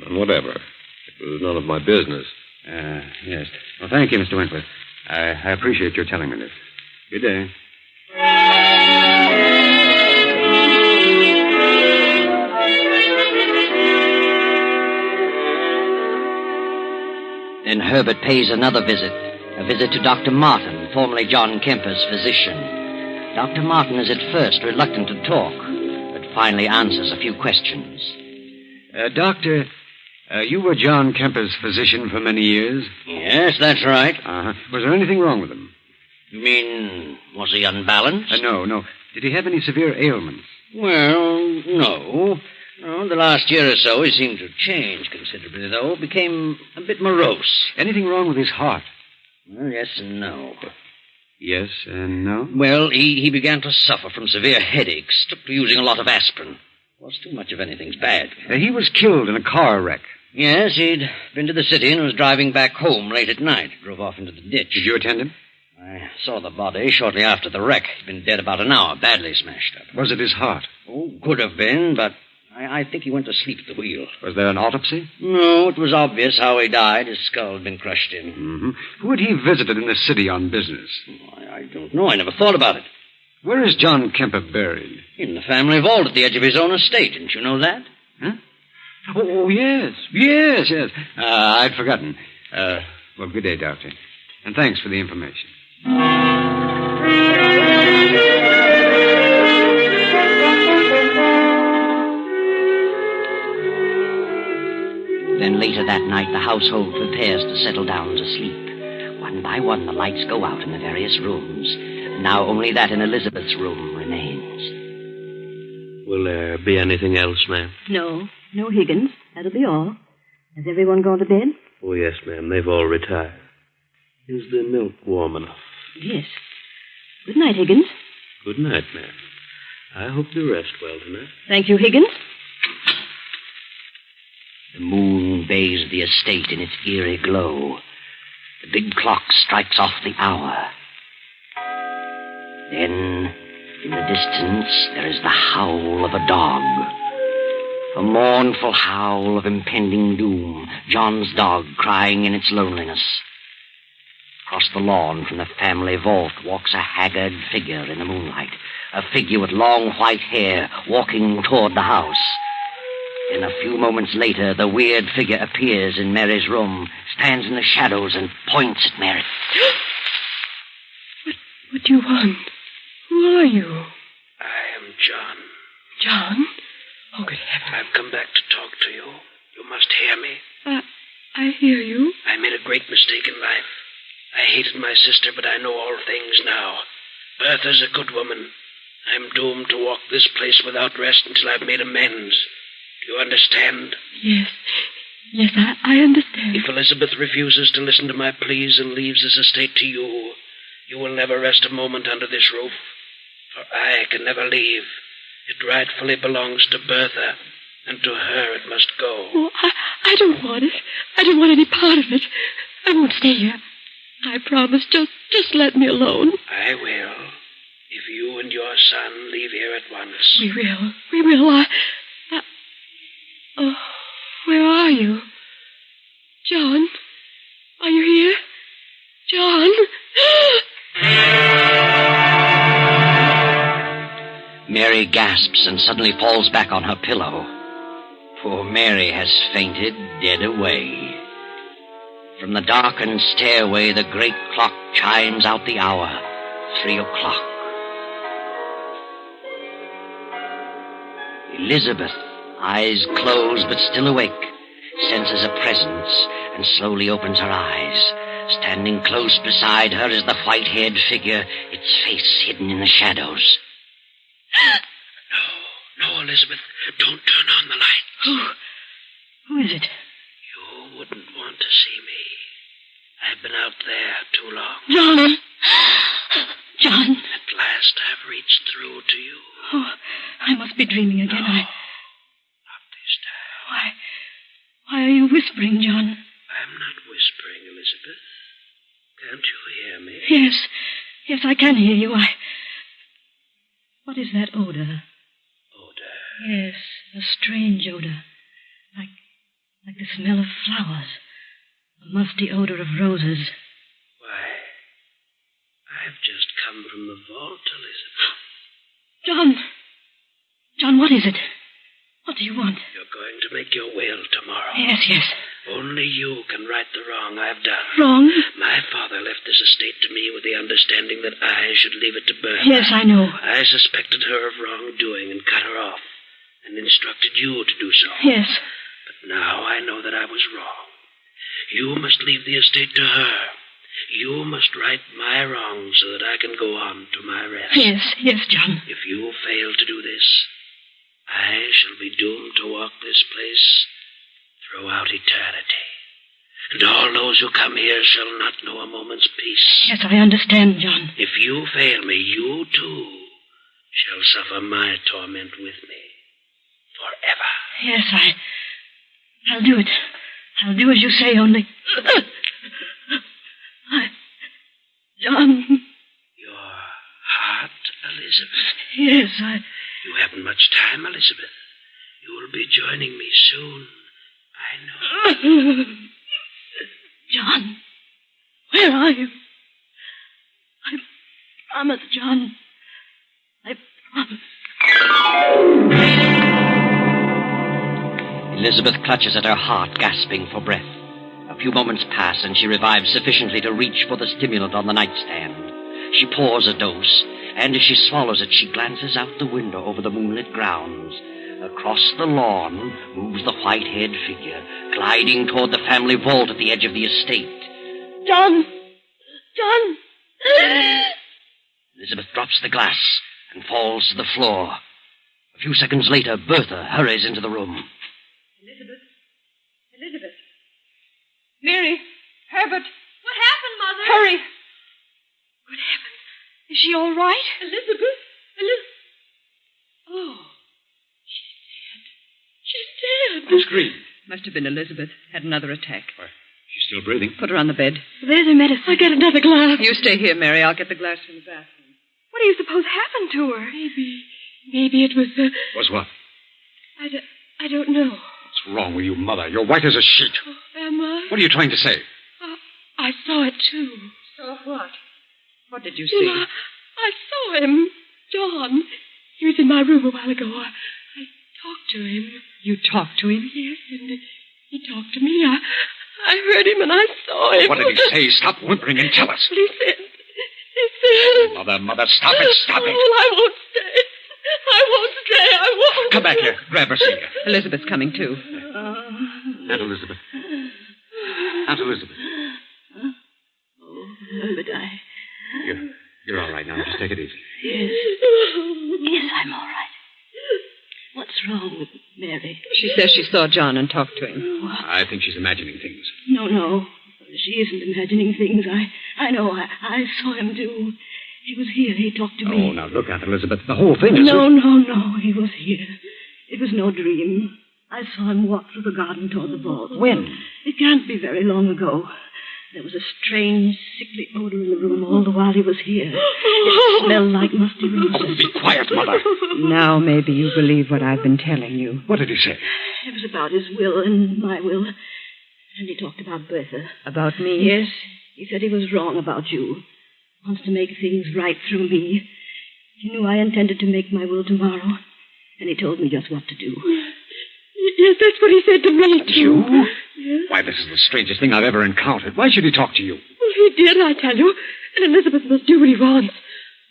none whatever. It was none of my business. Yes. Well, thank you, Mr. Wentworth. I appreciate your telling me this. Good day. Then Herbert pays another visit, a visit to Dr. Martin, formerly John Kemper's physician. Dr. Martin is at first reluctant to talk, but finally answers a few questions. Doctor, you were John Kemper's physician for many years? Yes, that's right. Uh-huh. Was there anything wrong with him? You mean, was he unbalanced? No. Did he have any severe ailments? Well, no. The last year or so, he seemed to change considerably, though. Became a bit morose. Anything wrong with his heart? Well, yes and no. Yes and no? Well, he began to suffer from severe headaches. Took to using a lot of aspirin. Was too much of anything's bad. He was killed in a car wreck. Yes, he'd been to the city and was driving back home late at night. Drove off into the ditch. Did you attend him? I saw the body shortly after the wreck. He'd been dead about an hour, badly smashed up. Was it his heart? Oh, could have been, but I think he went to sleep at the wheel. Was there an autopsy? No, it was obvious how he died. His skull had been crushed in. Mm-hmm. Who had he visited in the city on business? I don't know. I never thought about it. Where is John Kemper buried? In the family vault at the edge of his own estate. Didn't you know that? Huh? Oh, yes. Yes. I'd forgotten. Well, good day, Doctor. And thanks for the information. Then later that night, the household prepares to settle down to sleep. One by one, the lights go out in the various rooms. Now only that in Elizabeth's room remains. Will there be anything else, ma'am? No, Higgins. That'll be all. Has everyone gone to bed? Oh, yes, ma'am. They've all retired. Is the milk warm enough? Yes. Good night, Higgins. Good night, ma'am. I hope you rest well tonight. Thank you, Higgins. The moon bathes the estate in its eerie glow. The big clock strikes off the hour. Then, in the distance, there is the howl of a dog. A mournful howl of impending doom, John's dog crying in its loneliness. Across the lawn from the family vault walks a haggard figure in the moonlight, a figure with long white hair walking toward the house. Then a few moments later, the weird figure appears in Mary's room, stands in the shadows, and points at Mary. What do you want? Who are you? I am John. John? Oh, good heavens. I've come back to talk to you. You must hear me. I hear you. I made a great mistake in life. I hated my sister, but I know all things now. Bertha's a good woman. I'm doomed to walk this place without rest until I've made amends. Do you understand? Yes. Yes, I understand. If Elizabeth refuses to listen to my pleas and leaves this estate to you, you will never rest a moment under this roof. For I can never leave. It rightfully belongs to Bertha, and to her it must go. Oh, I don't want it. I don't want any part of it. I won't stay here. I promise. Just let me alone. I will. If you and your son leave here at once. We will. Oh, where are you? John? Are you here? John? Mary gasps and suddenly falls back on her pillow. Poor Mary has fainted, dead away. From the darkened stairway, the great clock chimes out the hour, 3 o'clock. Elizabeth, eyes closed but still awake, senses a presence and slowly opens her eyes. Standing close beside her is the white-haired figure, its face hidden in the shadows. No, Elizabeth. Don't turn on the light. Who is it? You wouldn't want to see me. I've been out there too long. John. At last I've reached through to you. Oh, I must be dreaming again. No, not this time. Why are you whispering, John? I'm not whispering, Elizabeth. Can't you hear me? Yes, I can hear you. What is that odor? Yes, a strange odor. Like the smell of flowers. A musty odor of roses. Why, I've just come from the vault, Elizabeth. John, what is it? What do you want? You're going to make your will tomorrow. Yes. Only you can right the wrong I've done. Wrong? My father left this estate to me with the understanding that I should leave it to Bertha. Yes, I know. I suspected her of wrongdoing and cut her off, and instructed you to do so. Yes. But now I know that I was wrong. You must leave the estate to her. You must right my wrongs so that I can go on to my rest. Yes, John. If you fail to do this, I shall be doomed to walk this place throughout eternity. And all those who come here shall not know a moment's peace. Yes, I understand, John. If you fail me, you too shall suffer my torment with me forever. Yes, I'll do it. I'll do as you say, only... John... Your heart, Elizabeth? Yes, You haven't much time, Elizabeth. You will be joining me soon. I know. John, where are you? I promise, John. I promise. Elizabeth clutches at her heart, gasping for breath. A few moments pass, and she revives sufficiently to reach for the stimulant on the nightstand. She pours a dose, and as she swallows it, she glances out the window over the moonlit grounds. Across the lawn moves the white-haired figure, gliding toward the family vault at the edge of the estate. John! John! Elizabeth drops the glass and falls to the floor. A few seconds later, Bertha hurries into the room. Elizabeth? Elizabeth? Mary! Herbert! What happened, Mother? Hurry! Good heavens. Is she all right? Elizabeth? Oh. She's dead. Who screamed? Must have been Elizabeth. Had another attack. Why, she's still breathing. Put her on the bed. There's her medicine. I get another glass. You stay here, Mary. I'll get the glass from the bathroom. What do you suppose happened to her? Maybe it was the... Was what? I don't know. What's wrong with you, Mother? You're white as a sheet. Oh, am I? What are you trying to say? I saw it, too. Saw what? What did you see? Well, I saw him. John. He was in my room a while ago. I talked to him. You talked to him? Yes, and he talked to me. I heard him and I saw him. What did he say? Stop whimpering and tell us. He said... Mother, stop it, stop it. Oh, I won't stay. I won't. Come back here. Grab her, Celia. Elizabeth's coming, too. Aunt Elizabeth. Aunt Elizabeth. Oh, Herbert, You're all right now. Just take it easy. Yes, I'm all right. What's wrong with Mary? She says she saw John and talked to him. What? I think she's imagining things. No. She isn't imagining things. I know. I saw him, too. He was here. He talked to me. Oh, now look, Aunt Elizabeth. The whole thing is... No. He was here. It was no dream. I saw him walk through the garden toward the vault. When? It can't be very long ago. There was a strange, sickly odor in the room all the while he was here. It smelled like musty roses. Oh, be quiet, Mother. Now maybe you believe what I've been telling you. What did he say? It was about his will and my will. And he talked about Bertha. About me? Yes. He said he was wrong about you. Wants to make things right through me. He knew I intended to make my will tomorrow. And he told me just what to do. Yes, that's what he said to me, too. You? Yes. Why, this is the strangest thing I've ever encountered. Why should he talk to you? Well, he did, I tell you. And Elizabeth must do what he wants.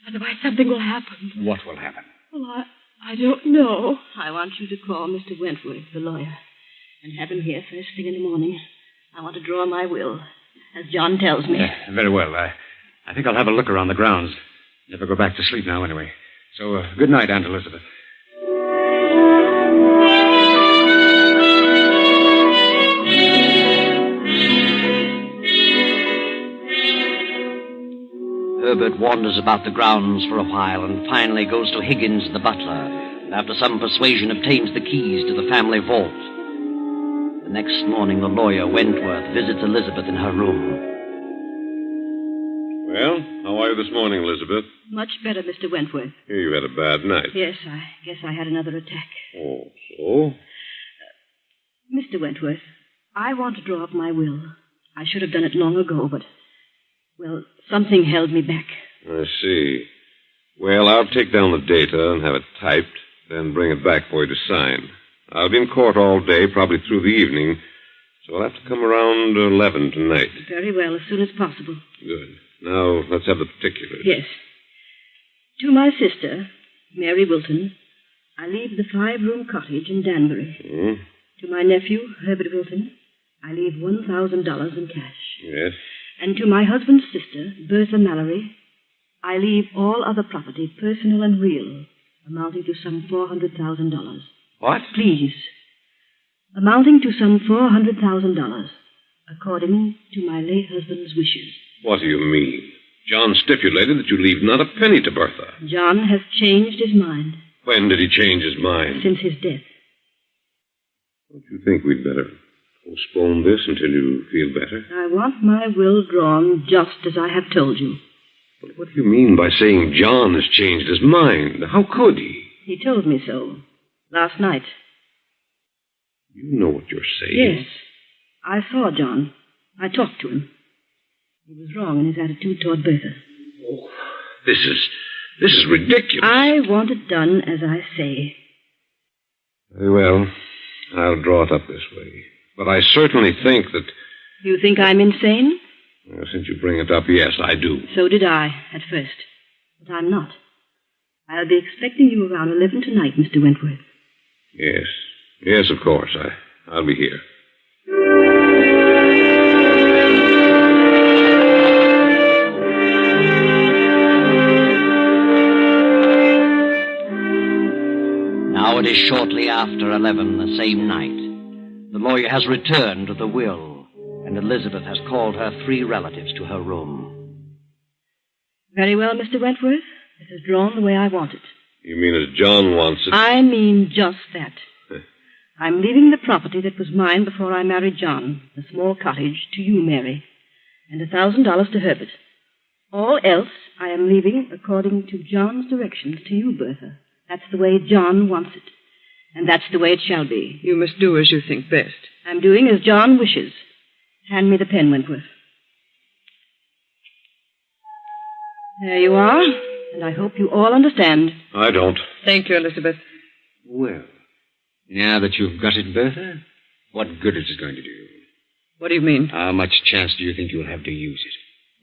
Otherwise, something will happen. What will happen? Well, I don't know. I want you to call Mr. Wentworth, the lawyer, and have him here first thing in the morning. I want to draw my will, as John tells me. Very well. I think I'll have a look around the grounds. Never go back to sleep now, anyway. So, good night, Aunt Elizabeth. Herbert wanders about the grounds for a while and finally goes to Higgins, the butler, and after some persuasion obtains the keys to the family vault. The next morning, the lawyer, Wentworth, visits Elizabeth in her room. Well, how are you this morning, Elizabeth? Much better, Mr. Wentworth. Here you had a bad night. Yes, I guess I had another attack. Oh, so? Mr. Wentworth, I want to draw up my will. I should have done it long ago, but, well, something held me back. I see. Well, I'll take down the data and have it typed, then bring it back for you to sign. I'll be in court all day, probably through the evening, so I'll have to come around 11 tonight. Very well, as soon as possible. Good. Now, let's have the particulars. Yes. To my sister, Mary Wilton, I leave the 5-room cottage in Danbury. To my nephew, Herbert Wilton, I leave $1,000 in cash. Yes. And to my husband's sister, Bertha Mallory, I leave all other property, personal and real, amounting to some $400,000. What? Please. Amounting to some $400,000, according to my late husband's wishes. What do you mean? John stipulated that you leave not a penny to Bertha. John has changed his mind. When did he change his mind? Since his death. Don't you think we'd better postpone this until you feel better? I want my will drawn just as I have told you. But what do you mean by saying John has changed his mind? How could he? He told me so. Last night. You know what you're saying. Yes. I saw John. I talked to him. He was wrong in his attitude toward Bertha. Oh, this is ridiculous. I want it done as I say. Very well. I'll draw it up this way. But I certainly think that... You think I'm insane? Well, since you bring it up, yes, I do. So did I, at first. But I'm not. I'll be expecting you around 11 tonight, Mr. Wentworth. Yes. Yes, of course. I'll be here. Now it is shortly after 11 the same night. The lawyer has returned to the will, and Elizabeth has called her 3 relatives to her room. Very well, Mr. Wentworth. This is drawn the way I want it. You mean as John wants it? I mean just that. I'm leaving the property that was mine before I married John, the small cottage, to you, Mary, and $1,000 to Herbert. All else I am leaving according to John's directions to you, Bertha. That's the way John wants it. And that's the way it shall be. You must do as you think best. I'm doing as John wishes. Hand me the pen, Wentworth. There you are, and I hope you all understand. I don't. Thank you, Elizabeth. Well, now that you've got it, Bertha, what good is it going to do you? What do you mean? How much chance do you think you'll have to use it?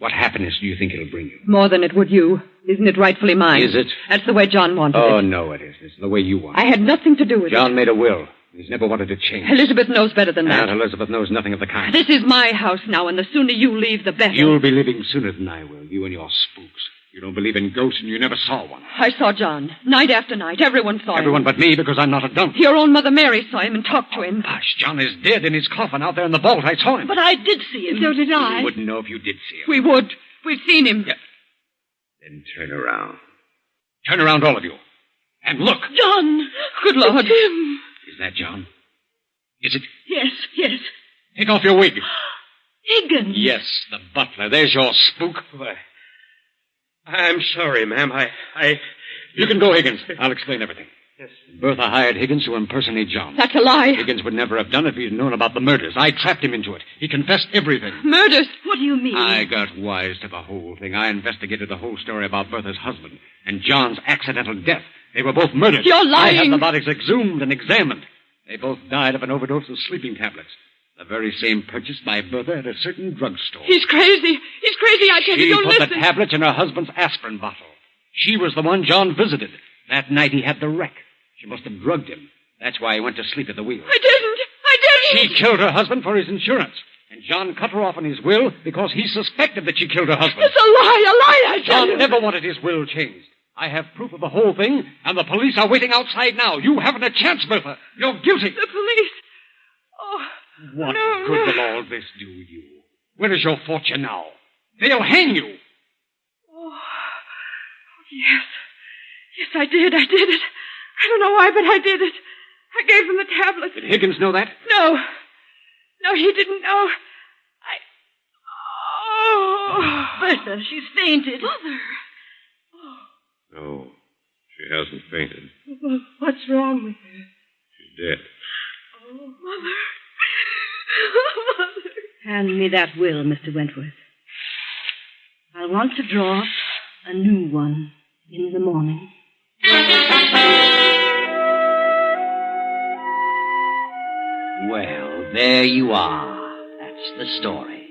What happiness do you think it'll bring you? More than it would you. Isn't it rightfully mine? Is it? That's the way John wanted it. Oh, no, it isn't. It's the way you want it. I had nothing to do with it. John made a will. He's never wanted to change. Elizabeth knows better than that. Aunt Elizabeth knows nothing of the kind. This is my house now, and the sooner you leave, the better. You'll be leaving sooner than I will, you and your spooks. You don't believe in ghosts, and you never saw one. I saw John. Night after night. Everyone saw him. Everyone but me, because I'm not a dump. Your own mother Mary saw him and talked to him. Hush, John is dead in his coffin out there in the vault. I saw him. But I did see him. So did I. You wouldn't know if you did see him. We would. We've seen him. Yeah. Then turn around. Turn around, all of you. And look. John! Good Lord. It's him. Is that John? Is it? Yes. Take off your wig. Higgins. Yes, the butler. There's your spook. Why, I'm sorry, ma'am. You can go, Higgins. I'll explain everything. Yes. Bertha hired Higgins to impersonate John. That's a lie. Higgins would never have done it if he'd known about the murders. I trapped him into it. He confessed everything. Murders? What do you mean? I got wise to the whole thing. I investigated the whole story about Bertha's husband and John's accidental death. They were both murdered. You're lying. I had the bodies exhumed and examined. They both died of an overdose of sleeping tablets. The very same purchased by Bertha at a certain drugstore. He's crazy. He's crazy. I tell you, don't listen. She put the listen. tablets in her husband's aspirin bottle. She was the one John visited. That night he had the wreck. She must have drugged him. That's why he went to sleep at the wheel. I didn't. She killed her husband for his insurance. And John cut her off in his will because he suspected that she killed her husband. It's a lie, I tell you. John never wanted his will changed. I have proof of the whole thing, and the police are waiting outside now. You haven't a chance, Bertha. You're guilty. The police? Oh, what no, good no. will all this do you? Where is your fortune now? They'll hang you. Oh, yes. Yes, I did it. I don't know why, but I did it. I gave him the tablets. Did Higgins know that? No, he didn't know. Bertha, she's fainted. Mother. No, she hasn't fainted. Well, what's wrong with her? She's dead. Oh, Mother. Mother. Hand me that will, Mr. Wentworth. I want to draw up a new one in the morning. Well, there you are. That's the story.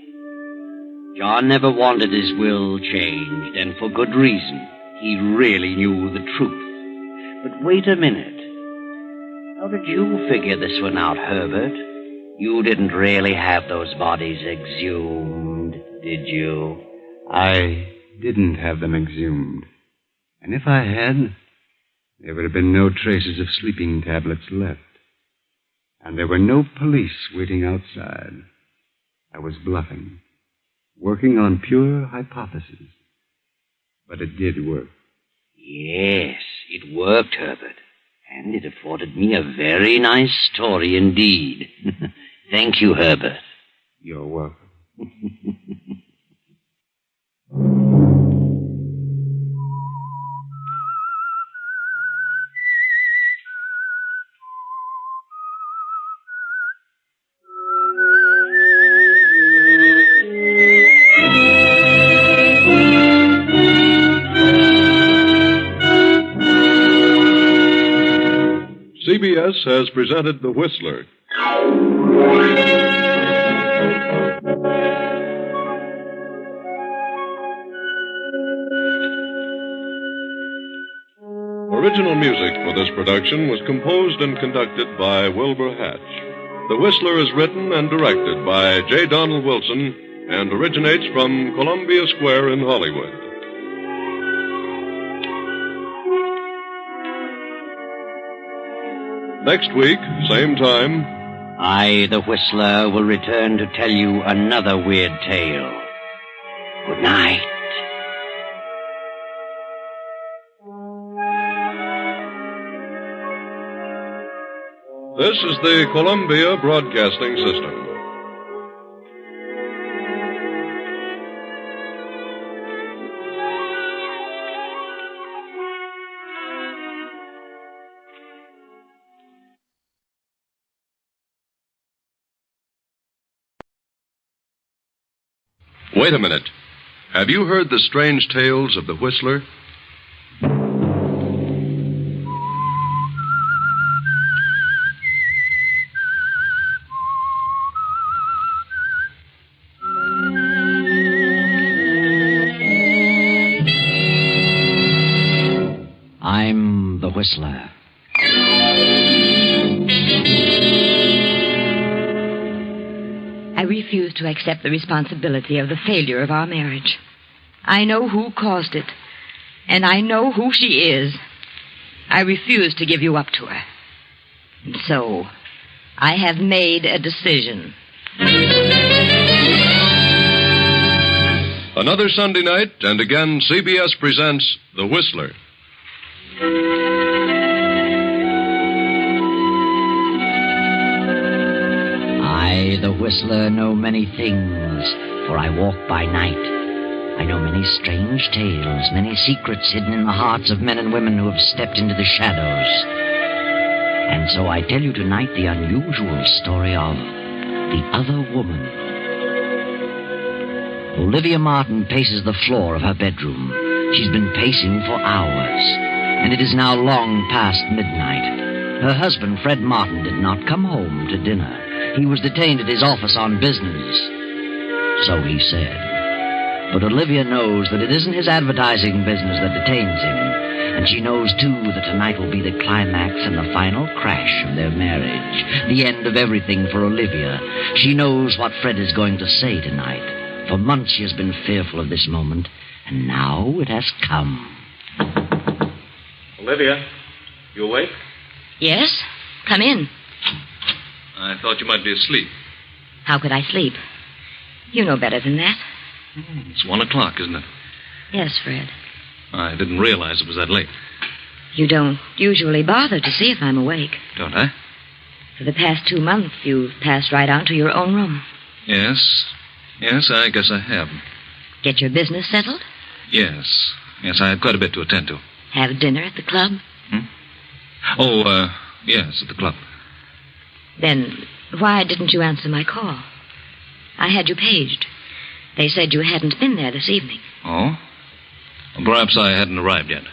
John never wanted his will changed, and for good reason. He really knew the truth. But wait a minute. How did you figure this one out, Herbert? You didn't really have those bodies exhumed, did you? I didn't have them exhumed. And if I had, there would have been no traces of sleeping tablets left. And there were no police waiting outside. I was bluffing, working on pure hypothesis. But it did work. Yes, it worked, Herbert. And it afforded me a very nice story indeed. Thank you, Herbert. You're welcome. CBS CBS has presented The Whistler. Original music for this production was composed and conducted by Wilbur Hatch. The Whistler is written and directed by J. Donald Wilson and originates from Columbia Square in Hollywood. Next week, same time, I, the Whistler, will return to tell you another weird tale. Good night. This is the Columbia Broadcasting System. Wait a minute. Have you heard the strange tales of the Whistler? I'm the Whistler. I refuse to accept the responsibility of the failure of our marriage. I know who caused it, and I know who she is. I refuse to give you up to her. And so, I have made a decision. Another Sunday night, and again, CBS presents The Whistler. I, the Whistler, know many things, for I walk by night. I know many strange tales, many secrets hidden in the hearts of men and women who have stepped into the shadows. And so I tell you tonight the unusual story of the other woman. Olivia Martin paces the floor of her bedroom. She's been pacing for hours, and it is now long past midnight. Her husband, Fred Martin, did not come home to dinner. He was detained at his office on business. So he said. But Olivia knows that it isn't his advertising business that detains him. And she knows, too, that tonight will be the climax and the final crash of their marriage. The end of everything for Olivia. She knows what Fred is going to say tonight. For months she has been fearful of this moment. And now it has come. Olivia, you awake? Yes? Come in. I thought you might be asleep. How could I sleep? You know better than that. It's 1 o'clock, isn't it? Yes, Fred. I didn't realize it was that late. You don't usually bother to see if I'm awake. Don't I? For the past 2 months, you've passed right on to your own room. Yes. Yes, I guess I have. Get your business settled? Yes. Yes, I had quite a bit to attend to. Have dinner at the club? Yes, at the club. Then why didn't you answer my call? I had you paged. They said you hadn't been there this evening. Oh? Well, perhaps I hadn't arrived yet.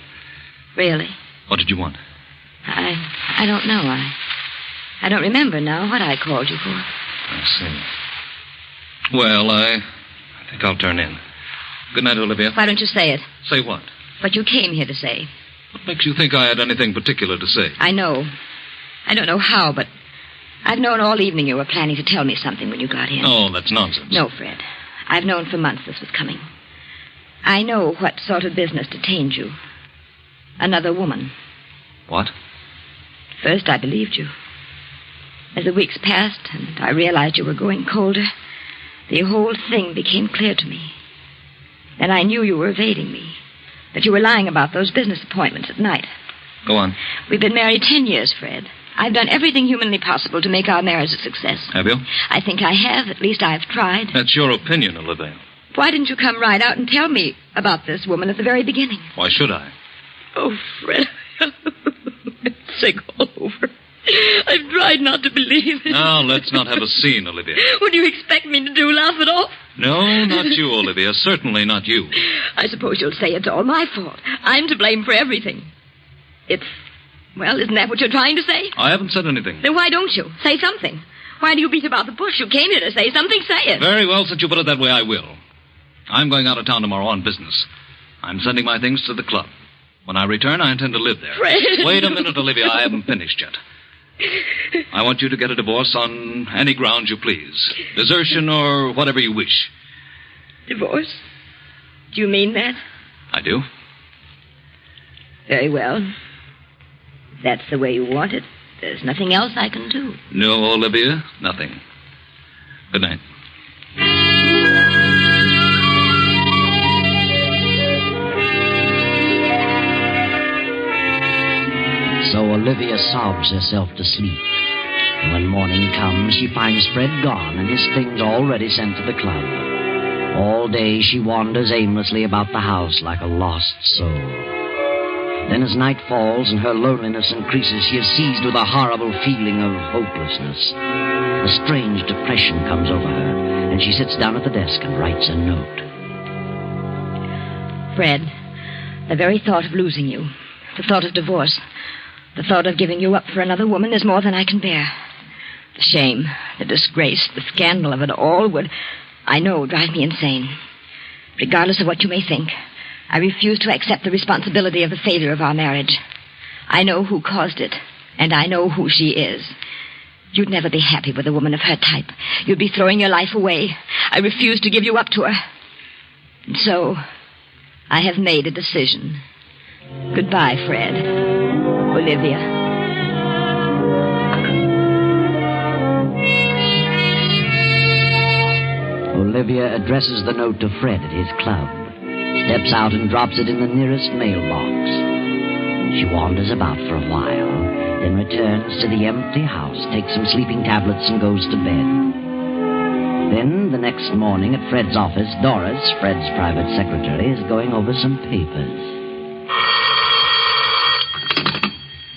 Really? What did you want? I don't know. I don't remember now what I called you for. I see. Well, I think I'll turn in. Good night, Olivia. Why don't you say it? Say what? What you came here to say. What makes you think I had anything particular to say? I know. I don't know how, but I've known all evening you were planning to tell me something when you got in. Oh, that's nonsense. No, Fred. I've known for months this was coming. I know what sort of business detained you. Another woman. What? First, I believed you. As the weeks passed and I realized you were growing colder, the whole thing became clear to me. Then I knew you were evading me, that you were lying about those business appointments at night. Go on. We've been married 10 years, Fred. I've done everything humanly possible to make our marriage a success. Have you? I think I have. At least I've tried. That's your opinion, Olivia. Why didn't you come right out and tell me about this woman at the very beginning? Why should I? Oh, Fred. It's sick all over. I've tried not to believe it. Now, let's not have a scene, Olivia. What do you expect me to do, laugh it off? No, not you, Olivia. Certainly not you. I suppose you'll say it's all my fault. I'm to blame for everything. Well, isn't that what you're trying to say? I haven't said anything. Then why don't you? Say something. Why do you beat about the bush? You came here to say something, say it. Very well, since you put it that way, I will. I'm going out of town tomorrow on business. I'm sending my things to the club. When I return, I intend to live there. Fred. Wait a minute, Olivia. I haven't finished yet. I want you to get a divorce on any grounds you please. Desertion or whatever you wish. Divorce? Do you mean that? I do. Very well. If that's the way you want it, there's nothing else I can do. No, Olivia, nothing. Good night. So Olivia sobs herself to sleep. And when morning comes, she finds Fred gone and his things already sent to the club. All day she wanders aimlessly about the house like a lost soul. Then as night falls and her loneliness increases, she is seized with a horrible feeling of hopelessness. A strange depression comes over her, and she sits down at the desk and writes a note. Fred, the very thought of losing you, the thought of divorce, the thought of giving you up for another woman is more than I can bear. The shame, the disgrace, the scandal of it all would, I know, drive me insane. Regardless of what you may think, I refuse to accept the responsibility of the failure of our marriage. I know who caused it, and I know who she is. You'd never be happy with a woman of her type. You'd be throwing your life away. I refuse to give you up to her. And so, I have made a decision. Goodbye, Fred. Olivia. Olivia addresses the note to Fred at his club, steps out and drops it in the nearest mailbox. She wanders about for a while, then returns to the empty house, takes some sleeping tablets, and goes to bed. Then, the next morning at Fred's office, Doris, Fred's private secretary, is going over some papers.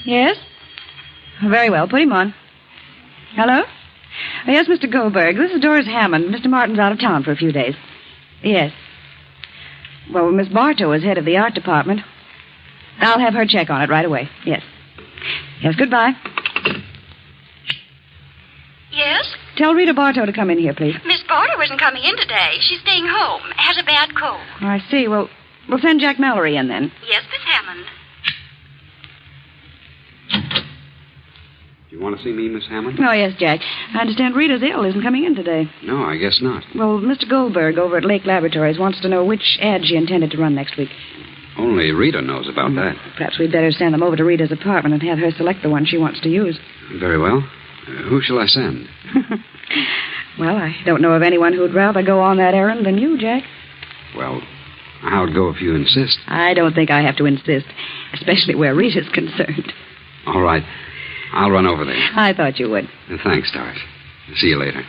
Yes? Very well. Put him on. Hello? Oh, yes, Mr. Goldberg. This is Doris Hammond. Mr. Martin's out of town for a few days. Yes. Well, Miss Bartow is head of the art department. I'll have her check on it right away. Yes. Yes, goodbye. Yes? Tell Rita Bartow to come in here, please. Miss Bartow isn't coming in today. She's staying home. Has a bad cold. Oh, I see. Well, we'll send Jack Mallory in then. Yes, Miss Hammond. You want to see me, Miss Hammond? Oh, yes, Jack. I understand Rita's ill, isn't coming in today. No, I guess not. Well, Mr. Goldberg over at Lake Laboratories wants to know which ad she intended to run next week. Only Rita knows about that. Perhaps we'd better send them over to Rita's apartment and have her select the one she wants to use. Very well. Who shall I send? Well, I don't know of anyone who'd rather go on that errand than you, Jack. Well, how'd go if you insist? I don't think I have to insist, especially where Rita's concerned. All right. I'll run over there. I thought you would. Thanks, Doris. See you later.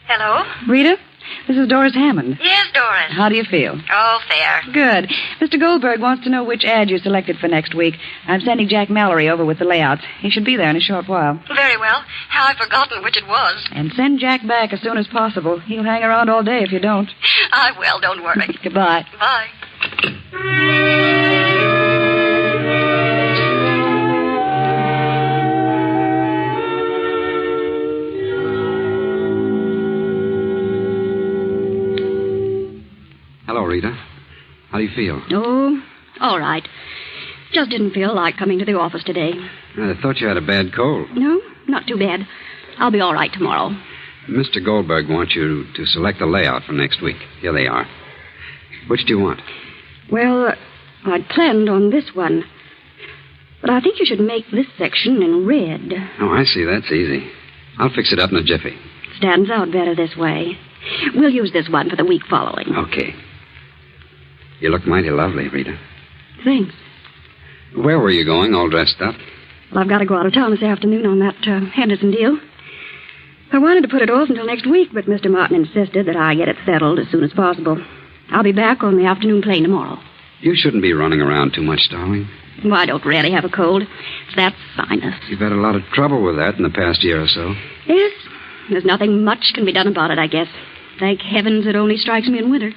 Hello? Rita, this is Doris Hammond. Yes, Doris. How do you feel? Oh, fair. Good. Mr. Goldberg wants to know which ad you selected for next week. I'm sending Jack Mallory over with the layouts. He should be there in a short while. Very well. How I've forgotten which it was. And send Jack back as soon as possible. He'll hang around all day if you don't. I will, don't worry. Goodbye. Bye. Hello, Rita. How do you feel? Oh, all right. Just didn't feel like coming to the office today. I thought you had a bad cold. No, not too bad. I'll be all right tomorrow. Mr. Goldberg wants you to select the layout for next week. Here they are. Which do you want? Well, I'd planned on this one. But I think you should make this section in red. Oh, I see. That's easy. I'll fix it up in a jiffy. Stands out better this way. We'll use this one for the week following. Okay. You look mighty lovely, Rita. Thanks. Where were you going, all dressed up? Well, I've got to go out of town this afternoon on that Henderson deal. I wanted to put it off until next week, but Mr. Martin insisted that I get it settled as soon as possible. I'll be back on the afternoon plane tomorrow. You shouldn't be running around too much, darling. Well, I don't really have a cold. It's that sinus. You've had a lot of trouble with that in the past year or so. Yes, There's nothing much can be done about it, I guess. Thank heavens it only strikes me in winter.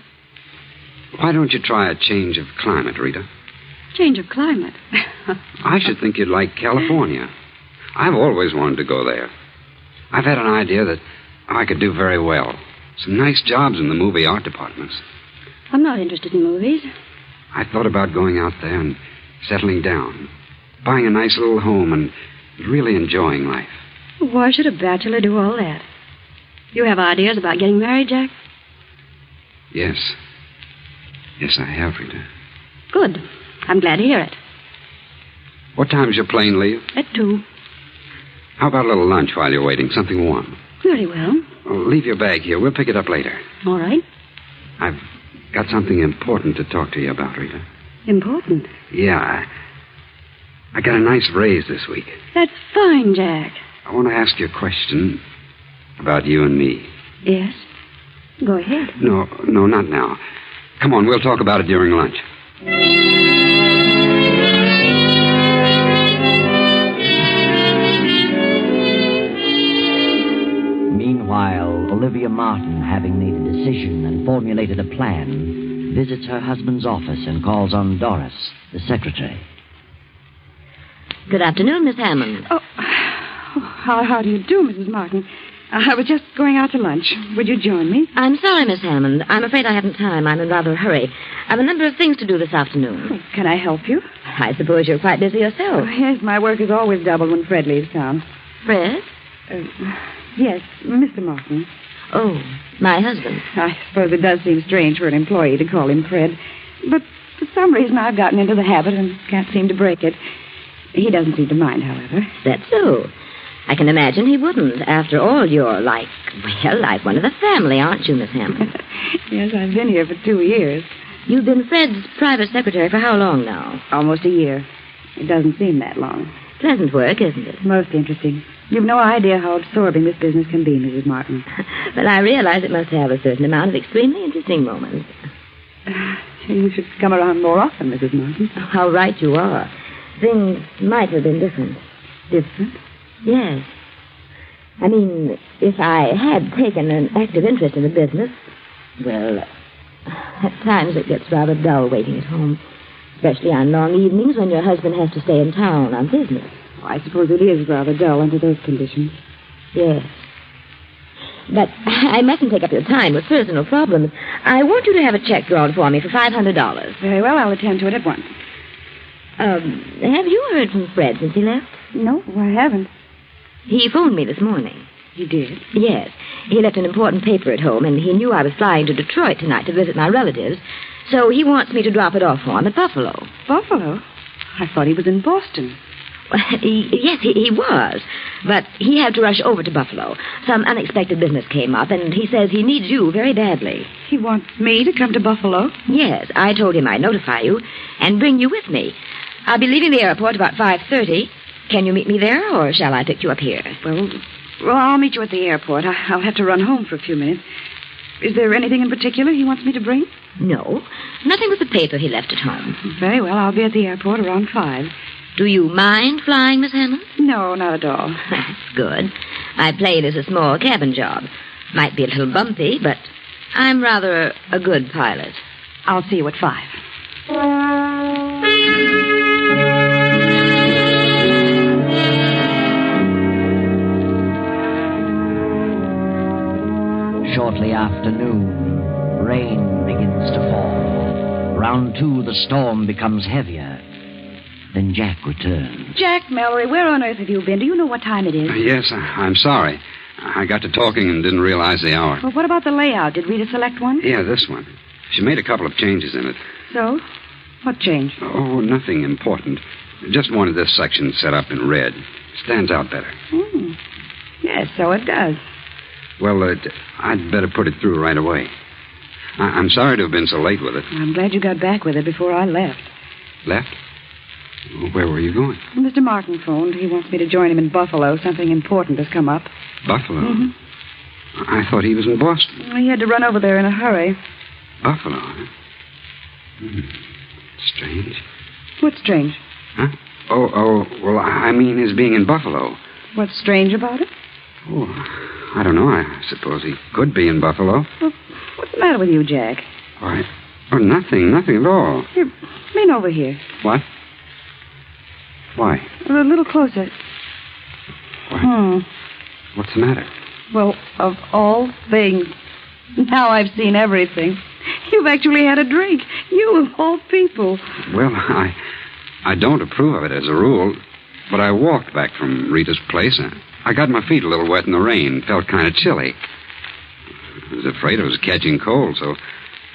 Why don't you try a change of climate, Rita? Change of climate. I should think you'd like California. I've always wanted to go there. I've had an idea that I could do very well. Some nice jobs in the movie art departments. I'm not interested in movies. I thought about going out there and settling down, buying a nice little home and really enjoying life. Why should a bachelor do all that? You have ideas about getting married, Jack? Yes. Yes, I have, Rita. Good. I'm glad to hear it. What time's your plane leave? At 2. How about a little lunch while you're waiting? Something warm. Very well. Leave your bag here. We'll pick it up later. All right. I've got something important to talk to you about, Rita. Important? Yeah. I got a nice raise this week. That's fine, Jack. I want to ask you a question about you and me. Yes? Go ahead. No, not now. Come on, we'll talk about it during lunch. Meanwhile, Olivia Martin, having made a decision and formulated a plan, visits her husband's office and calls on Doris, the secretary. Good afternoon, Miss Hammond. Oh, how do you do, Mrs. Martin? I was just going out to lunch. Would you join me? I'm sorry, Miss Hammond. I'm afraid I haven't time. I'm in rather a hurry. I've a number of things to do this afternoon. Oh, can I help you? I suppose you're quite busy yourself. Oh, yes, my work is always doubled when Fred leaves town. Fred? Yes, Mr. Martin. Oh, my husband. I suppose it does seem strange for an employee to call him Fred. But for some reason I've gotten into the habit and can't seem to break it. He doesn't seem to mind, however. That's so. I can imagine he wouldn't. After all, you're like one of the family, aren't you, Miss Hammond? Yes, I've been here for 2 years. You've been Fred's private secretary for how long now? Almost a year. It doesn't seem that long. Pleasant work, isn't it? Most interesting. You've no idea how absorbing this business can be, Mrs. Martin. Well, I realize it must have a certain amount of extremely interesting moments. You should come around more often, Mrs. Martin. How right you are. Things might have been different. Different? Yes. I mean, if I had taken an active interest in the business, well, at times it gets rather dull waiting at home, especially on long evenings when your husband has to stay in town on business. Oh, I suppose it is rather dull under those conditions. Yes. But I mustn't take up your time with personal problems. I want you to have a check drawn for me for $500. Very well, I'll attend to it at once. Have you heard from Fred since he left? No, I haven't. He phoned me this morning. He did? Yes. He left an important paper at home, and he knew I was flying to Detroit tonight to visit my relatives, so he wants me to drop it off for him at Buffalo. Buffalo? I thought he was in Boston. Well, yes, he was, but he had to rush over to Buffalo. Some unexpected business came up, and he says he needs you very badly. He wants me to come to Buffalo? Yes, I told him I'd notify you and bring you with me. I'll be leaving the airport about 5:30. Can you meet me there, or shall I pick you up here? Well, I'll meet you at the airport. I'll have to run home for a few minutes. Is there anything in particular he wants me to bring? No, nothing but the paper he left at home. Very well, I'll be at the airport around 5. Do you mind flying, Miss Hammond? No, not at all. That's good. My plane is a small cabin job. Might be a little bumpy, but I'm rather a good pilot. I'll see you at 5. Shortly after noon, rain begins to fall. Round 2, the storm becomes heavier. Then Jack returns. Jack Mallory, where on earth have you been? Do you know what time it is? Yes, I'm sorry. I got to talking and didn't realize the hour. Well, what about the layout? Did Rita select one? Yeah, this one. She made a couple of changes in it. So? What change? Oh, nothing important. Just wanted this section set up in red. Stands out better. Yes, so it does. Well, I'd better put it through right away. I'm sorry to have been so late with it. I'm glad you got back with it before I left. Left? Where were you going? Mr. Martin phoned. He wants me to join him in Buffalo. Something important has come up. Buffalo? Mm-hmm. I thought he was in Boston. He had to run over there in a hurry. Buffalo, huh? Strange. What's strange? Huh? Oh, well, I mean his being in Buffalo. What's strange about it? Oh, I don't know. I suppose he could be in Buffalo. Well, what's the matter with you, Jack? Why? Oh, nothing at all. Here, lean over here. What? Why? A little closer. What? What's the matter? Well, of all things, now I've seen everything. You've actually had a drink. You, of all people. Well, I don't approve of it as a rule, but I walked back from Rita's place. I got my feet a little wet in the rain. Felt kind of chilly. I was afraid I was catching cold, so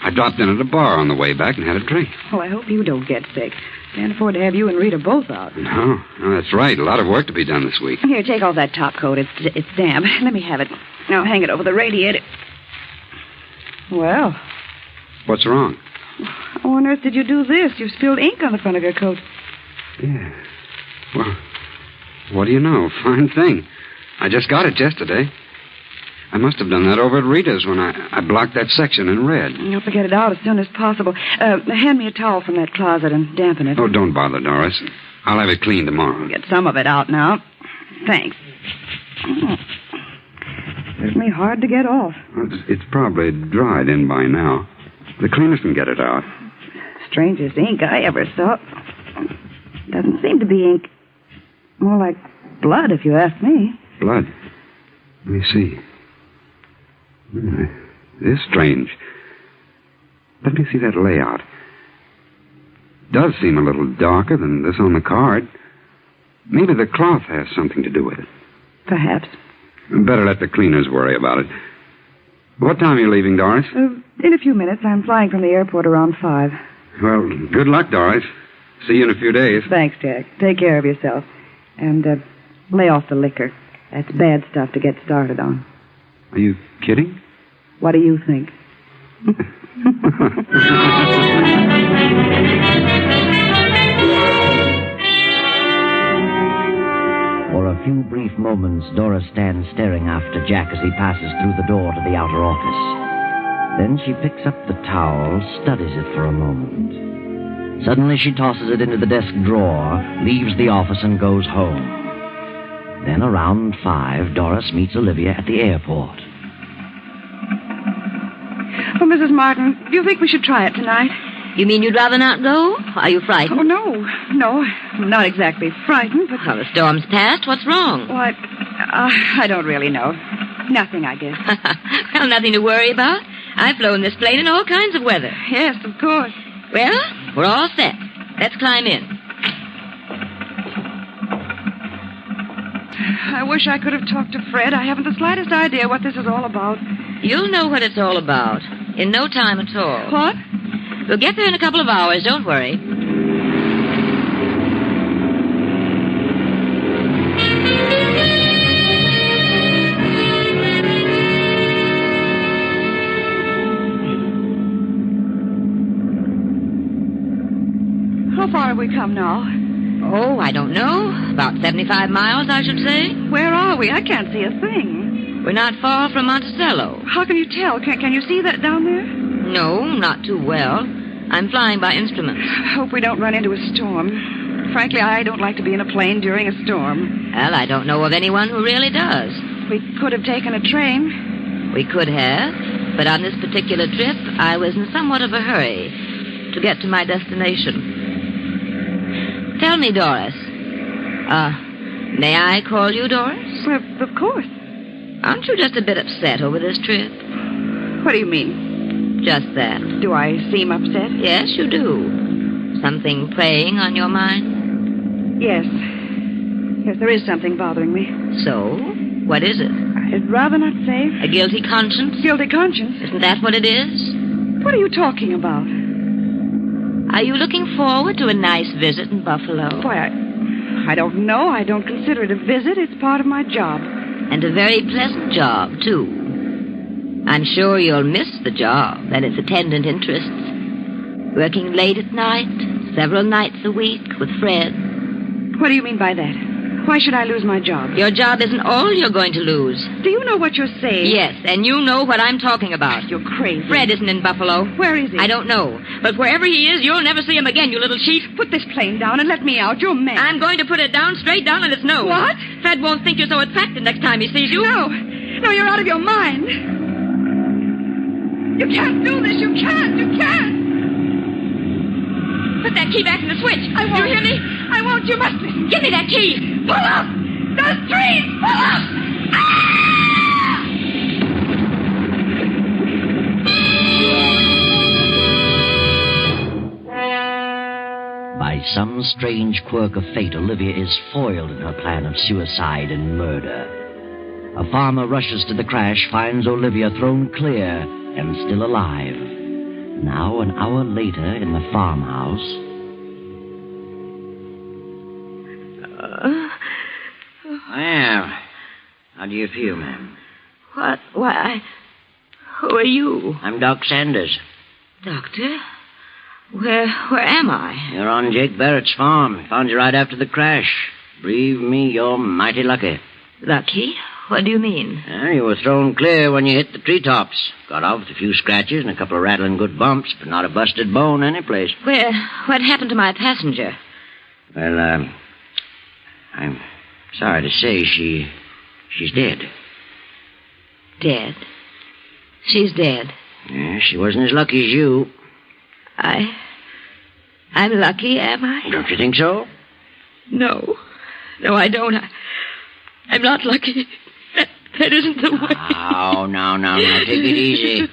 I dropped in at a bar on the way back and had a drink. Well, I hope you don't get sick. Can't afford to have you and Rita both out. No, that's right. A lot of work to be done this week. Here, take off that top coat. It's damp. Let me have it. Now hang it over the radiator. Well, What's wrong? how on earth did you do this? You spilled ink on the front of your coat. Yeah. Well, what do you know? Fine thing. I just got it yesterday. I must have done that over at Rita's when I blocked that section in red. You'll have to get it out as soon as possible. Hand me a towel from that closet and dampen it. Oh, don't bother, Doris. I'll have it cleaned tomorrow. Get some of it out now. Thanks. Certainly hard to get off. Well, it's probably dried in by now. The cleaners can get it out. Strangest ink I ever saw. Doesn't seem to be ink. More like blood, if you ask me. Blood? Let me see. It is strange. Let me see that layout. Does seem a little darker than this on the card. Maybe the cloth has something to do with it. Perhaps. Better let the cleaners worry about it. What time are you leaving, Doris? In a few minutes. I'm flying from the airport around 5. Well, good luck, Doris. See you in a few days. Thanks, Jack. Take care of yourself. And lay off the liquor. That's bad stuff to get started on. Are you kidding? What do you think? For a few brief moments, Doris stands staring after Jack as he passes through the door to the outer office. Then she picks up the towel, studies it for a moment. Suddenly she tosses it into the desk drawer, leaves the office, and goes home. Then around 5, Doris meets Olivia at the airport. Oh, Mrs. Martin, do you think we should try it tonight? You mean you'd rather not go? Are you frightened? Oh, no. No, I'm not exactly frightened, but... Well, the storm's passed. What's wrong? Well, I don't really know. Nothing, I guess. Well, nothing to worry about. I've flown this plane in all kinds of weather. Yes, of course. Well, we're all set. Let's climb in. I wish I could have talked to Fred. I haven't the slightest idea what this is all about. You'll know what it's all about. In no time at all. What? We'll get there in a couple of hours. Don't worry. How far have we come now? Oh, I don't know. About 75 miles, I should say. Where are we? I can't see a thing. We're not far from Monticello. How can you tell? Can you see that down there? No, not too well. I'm flying by instruments. I hope we don't run into a storm. Frankly, I don't like to be in a plane during a storm. Well, I don't know of anyone who really does. We could have taken a train. We could have, but on this particular trip, I was in somewhat of a hurry to get to my destination. Tell me, Doris. May I call you Doris? Well, of course. Aren't you just a bit upset over this trip? What do you mean? Just that. Do I seem upset? Yes, you do. Something preying on your mind? Yes. Yes, there is something bothering me. So? What is it? I'd rather not say. A guilty conscience? Guilty conscience? Isn't that what it is? What are you talking about? Are you looking forward to a nice visit in Buffalo? Why, I don't know. I don't consider it a visit. It's part of my job. And a very pleasant job, too. I'm sure you'll miss the job and its attendant interests. Working late at night, several nights a week with Fred. What do you mean by that? Why should I lose my job? Your job isn't all you're going to lose. Do you know what you're saying? Yes, and you know what I'm talking about. You're crazy. Fred isn't in Buffalo. Where is he? I don't know. But wherever he is, you'll never see him again, you little cheat. Put this plane down and let me out. You're mad. I'm going to put it down, straight down on its nose. What? Fred won't think you're so attractive next time he sees you. No. No, you're out of your mind. You can't do this. You can't. You can't. Put that key back in the switch. I won't. You hear me? I won't. You must. Give me that key. Pull up. Those trees. Pull up. By some strange quirk of fate, Olivia is foiled in her plan of suicide and murder. A farmer rushes to the crash, finds Olivia thrown clear and still alive. Now, an hour later, in the farmhouse. Well, how do you feel, ma'am? What? Why, who are you? I'm Doc Sanders. Doctor? Where am I? You're on Jake Barrett's farm. Found you right after the crash. Believe me, you're mighty lucky. Lucky? What do you mean? You were thrown clear when you hit the treetops. Got off with a few scratches and a couple of rattling good bumps, but not a busted bone anyplace. What happened to my passenger? Well, I'm sorry to say she's dead. Dead? She's dead? Yeah, she wasn't as lucky as you. I'm lucky, am I? Don't you think so? No. No, I don't. I'm not lucky. That isn't the way. Now, take it easy.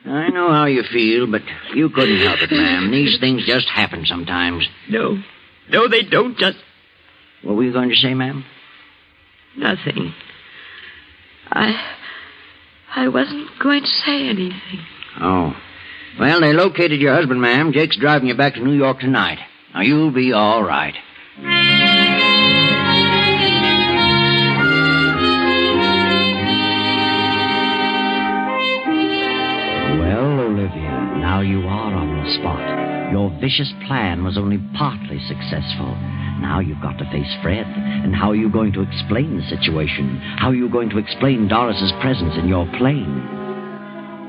I know how you feel, but you couldn't help it, ma'am. These things just happen sometimes. No, they don't just... What were you going to say, ma'am? Nothing. I wasn't going to say anything. Oh. Well, they located your husband, ma'am. Jake's driving you back to New York tonight. Now, you'll be all right. Well, Olivia, now you are on the spot. Your vicious plan was only partly successful. Now you've got to face Fred. And how are you going to explain the situation? How are you going to explain Doris's presence in your plane?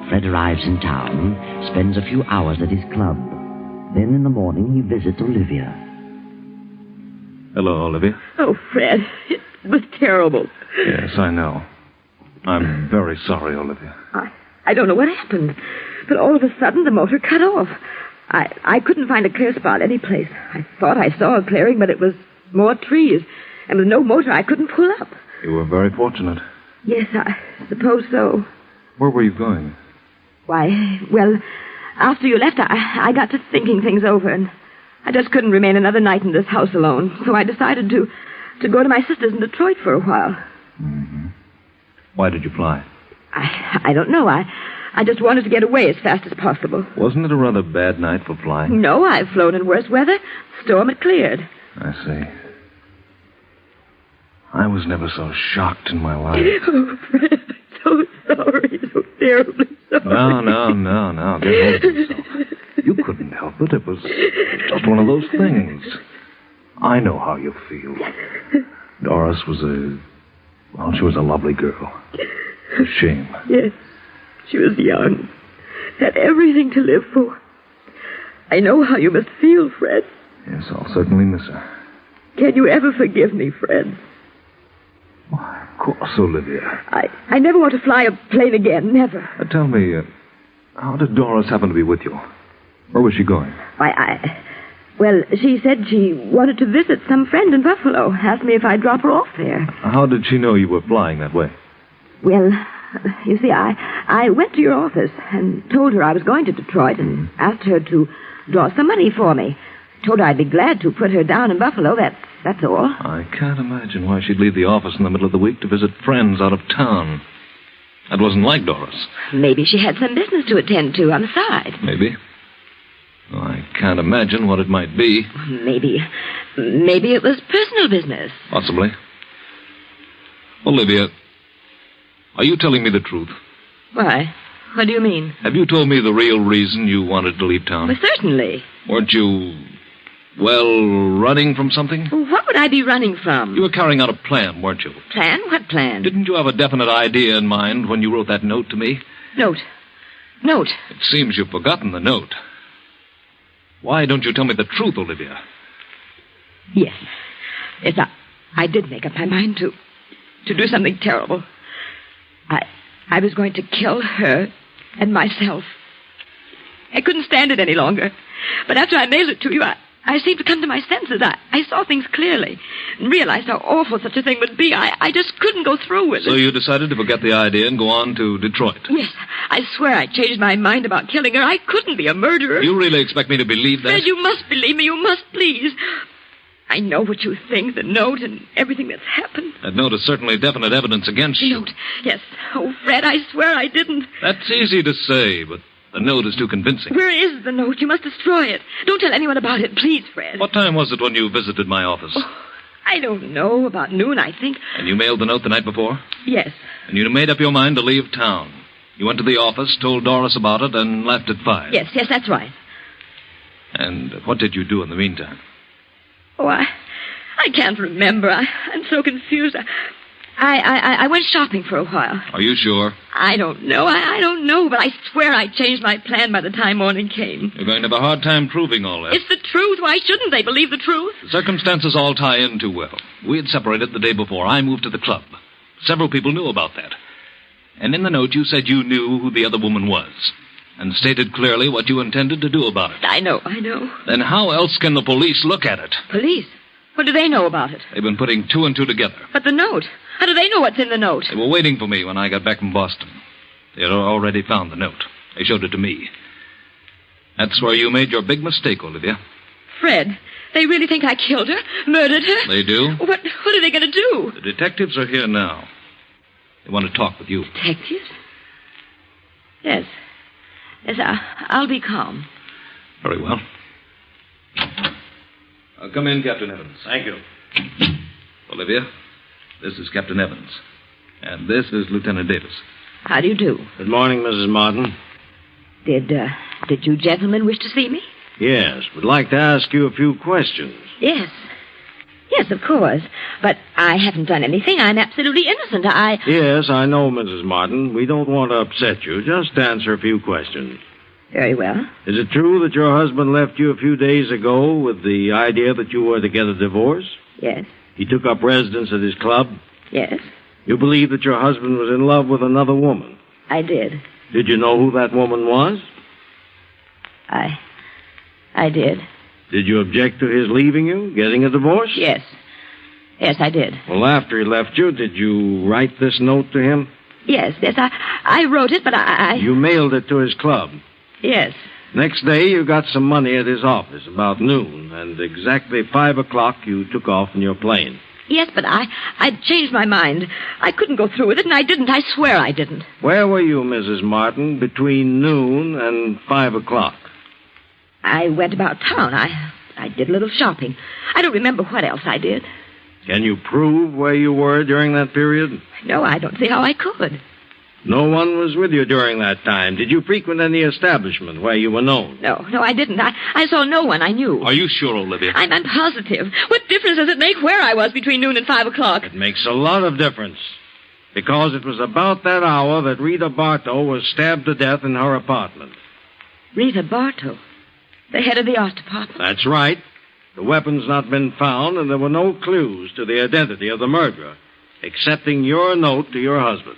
Fred arrives in town, spends a few hours at his club. Then in the morning he visits Olivia. Hello, Olivia. Oh, Fred, it was terrible. Yes, I know. I'm very sorry, Olivia. I don't know what happened, but all of a sudden the motor cut off. I couldn't find a clear spot anyplace. I thought I saw a clearing, but it was more trees. And with no motor, I couldn't pull up. You were very fortunate. Yes, I suppose so. Where were you going? Why, well, after you left, I got to thinking things over, and I just couldn't remain another night in this house alone. So I decided to go to my sister's in Detroit for a while. Mm-hmm. Why did you fly? I don't know. I just wanted to get away as fast as possible. Wasn't it a rather bad night for flying? No, I've flown in worse weather. The storm had cleared. I see. I was never so shocked in my life. Oh, Fred, I'm so sorry. So terribly sorry. No. Get hold of yourself. You couldn't help it. It was just one of those things. I know how you feel. Doris was she was a lovely girl. It's a shame. Yes. She was young. Had everything to live for. I know how you must feel, Fred. Yes, I'll certainly miss her. Can you ever forgive me, Fred? Why, of course, Olivia. I never want to fly a plane again. Never. Tell me, how did Doris happen to be with you? Where was she going? Well, she said she wanted to visit some friend in Buffalo. Asked me if I'd drop her off there. How did she know you were flying that way? Well, you see, I went to your office and told her I was going to Detroit and asked her to draw some money for me. Told her I'd be glad to put her down in Buffalo. That's all. I can't imagine why she'd leave the office in the middle of the week to visit friends out of town. That wasn't like Doris. Maybe she had some business to attend to on the side. Maybe. Well, I can't imagine what it might be. Maybe it was personal business. Possibly. Olivia, are you telling me the truth? Why? What do you mean? Have you told me the real reason you wanted to leave town? Well, certainly. Weren't you, running from something? What would I be running from? You were carrying out a plan, weren't you? Plan? What plan? Didn't you have a definite idea in mind when you wrote that note to me? Note? It seems you've forgotten the note. Why don't you tell me the truth, Olivia? Yes, I did make up my mind to do something terrible. I was going to kill her and myself. I couldn't stand it any longer. But after I mailed it to you, I seemed to come to my senses. I saw things clearly and realized how awful such a thing would be. I just couldn't go through with it. So you decided to forget the idea and go on to Detroit? Yes, I swear I changed my mind about killing her. I couldn't be a murderer. You really expect me to believe that? Fred, you must believe me. You must, please. I know what you think, the note and everything that's happened. That note is certainly definite evidence against you. Note? Yes. Oh, Fred, I swear I didn't. That's easy to say, but the note is too convincing. Where is the note? You must destroy it. Don't tell anyone about it, please, Fred. What time was it when you visited my office? Oh, I don't know. About noon, I think. And you mailed the note the night before? Yes. And you made up your mind to leave town. You went to the office, told Doris about it, and left at 5. Yes, that's right. And what did you do in the meantime? Oh, I can't remember. I'm so confused. I went shopping for a while. Are you sure? I don't know. I don't know, but I swear I changed my plan by the time morning came. You're going to have a hard time proving all that. It's the truth. Why shouldn't they believe the truth? The circumstances all tie in too well. We had separated the day before. I moved to the club. Several people knew about that. And in the note you said you knew who the other woman was, and stated clearly what you intended to do about it. I know. Then how else can the police look at it? Police? What do they know about it? They've been putting 2 and 2 together. But the note? How do they know what's in the note? They were waiting for me when I got back from Boston. They had already found the note. They showed it to me. That's where you made your big mistake, Olivia. Fred, they really think I killed her? Murdered her? They do. What are they going to do? The detectives are here now. They want to talk with you. Detectives? Yes. Yes, I'll be calm. Very well. Come in, Captain Evans. Thank you. Olivia, this is Captain Evans. And this is Lieutenant Davis. How do you do? Good morning, Mrs. Martin. Did you gentlemen wish to see me? Yes, would like to ask you a few questions. Yes. Yes, of course. But I haven't done anything. I'm absolutely innocent. Yes, I know, Mrs. Martin. We don't want to upset you. Just answer a few questions. Very well. Is it true that your husband left you a few days ago with the idea that you were to get a divorce? Yes. He took up residence at his club? Yes. You believe that your husband was in love with another woman? I did. Did you know who that woman was? I did. Did you object to his leaving you, getting a divorce? Yes. Yes, I did. Well, after he left you, did you write this note to him? Yes, I wrote it, but You mailed it to his club? Yes. Next day, you got some money at his office, about noon, and exactly 5 o'clock, you took off in your plane. Yes, but I'd changed my mind. I couldn't go through with it, and I didn't. I swear I didn't. Where were you, Mrs. Martin, between noon and 5 o'clock? I went about town. I did a little shopping. I don't remember what else I did. Can you prove where you were during that period? No, I don't see how I could. No one was with you during that time. Did you frequent any establishment where you were known? No, I didn't. I saw no one I knew. Are you sure, Olivia? I'm positive. What difference does it make where I was between noon and 5 o'clock? It makes a lot of difference. Because it was about that hour that Rita Bartow was stabbed to death in her apartment. Rita Bartow? The head of the art department? That's right. The weapon's not been found, and there were no clues to the identity of the murderer, excepting your note to your husband.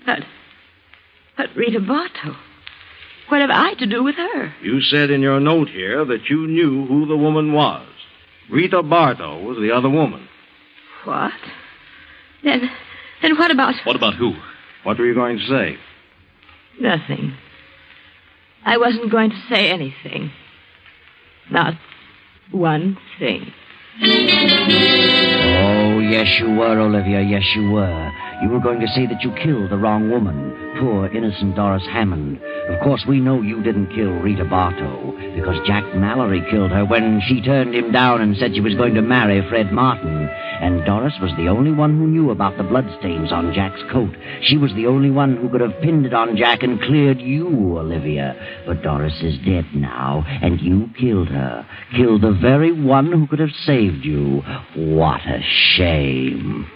But Rita Bartow? What have I to do with her? You said in your note here that you knew who the woman was. Rita Bartow was the other woman. What? Then what about... What about who? What were you going to say? Nothing. I wasn't going to say anything. Not one thing. Oh, yes, you were, Olivia, yes, you were. You were going to say that you killed the wrong woman, poor, innocent Doris Hammond. Of course, we know you didn't kill Rita Bartow, because Jack Mallory killed her when she turned him down and said she was going to marry Fred Martin. And Doris was the only one who knew about the bloodstains on Jack's coat. She was the only one who could have pinned it on Jack and cleared you, Olivia. But Doris is dead now, and you killed her. Killed the very one who could have saved you. What a shame.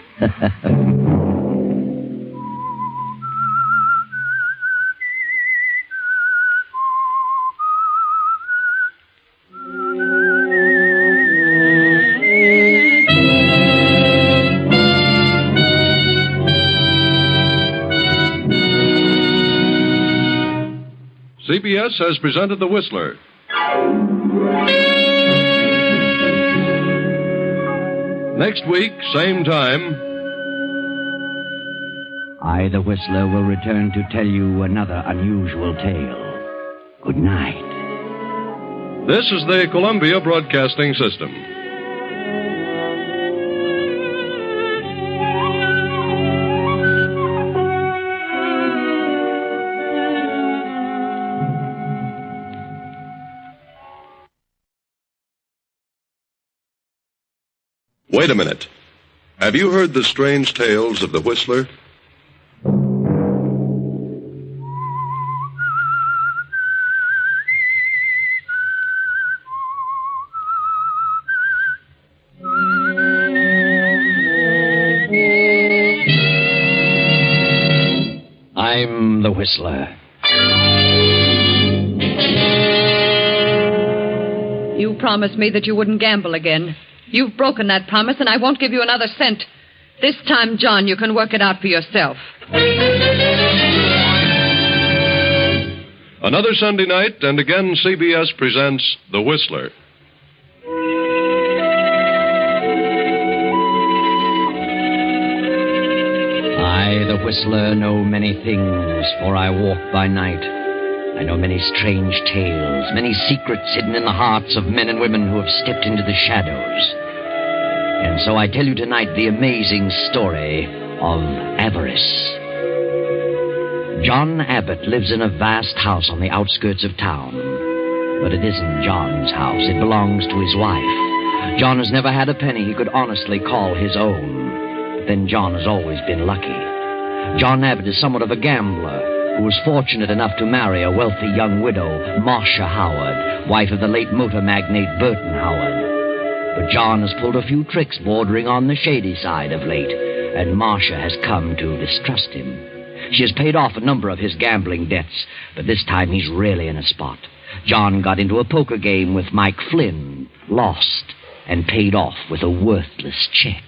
CBS has presented The Whistler. Next week, same time. I, the Whistler, will return to tell you another unusual tale. Good night. This is the Columbia Broadcasting System. Wait a minute. Have you heard the strange tales of the Whistler? I'm the Whistler. You promised me that you wouldn't gamble again. You've broken that promise, and I won't give you another cent. This time, John, you can work it out for yourself. Another Sunday night, and again CBS presents The Whistler. I, the Whistler, know many things, for I walk by night. I know many strange tales, many secrets hidden in the hearts of men and women who have stepped into the shadows. And so I tell you tonight the amazing story of Avarice. John Abbott lives in a vast house on the outskirts of town. But it isn't John's house. It belongs to his wife. John has never had a penny he could honestly call his own. But then John has always been lucky. John Abbott is somewhat of a gambler who was fortunate enough to marry a wealthy young widow, Marcia Howard, wife of the late motor magnate Burton Howard. But John has pulled a few tricks bordering on the shady side of late, and Marcia has come to distrust him. She has paid off a number of his gambling debts, but this time he's really in a spot. John got into a poker game with Mike Flynn, lost, and paid off with a worthless check.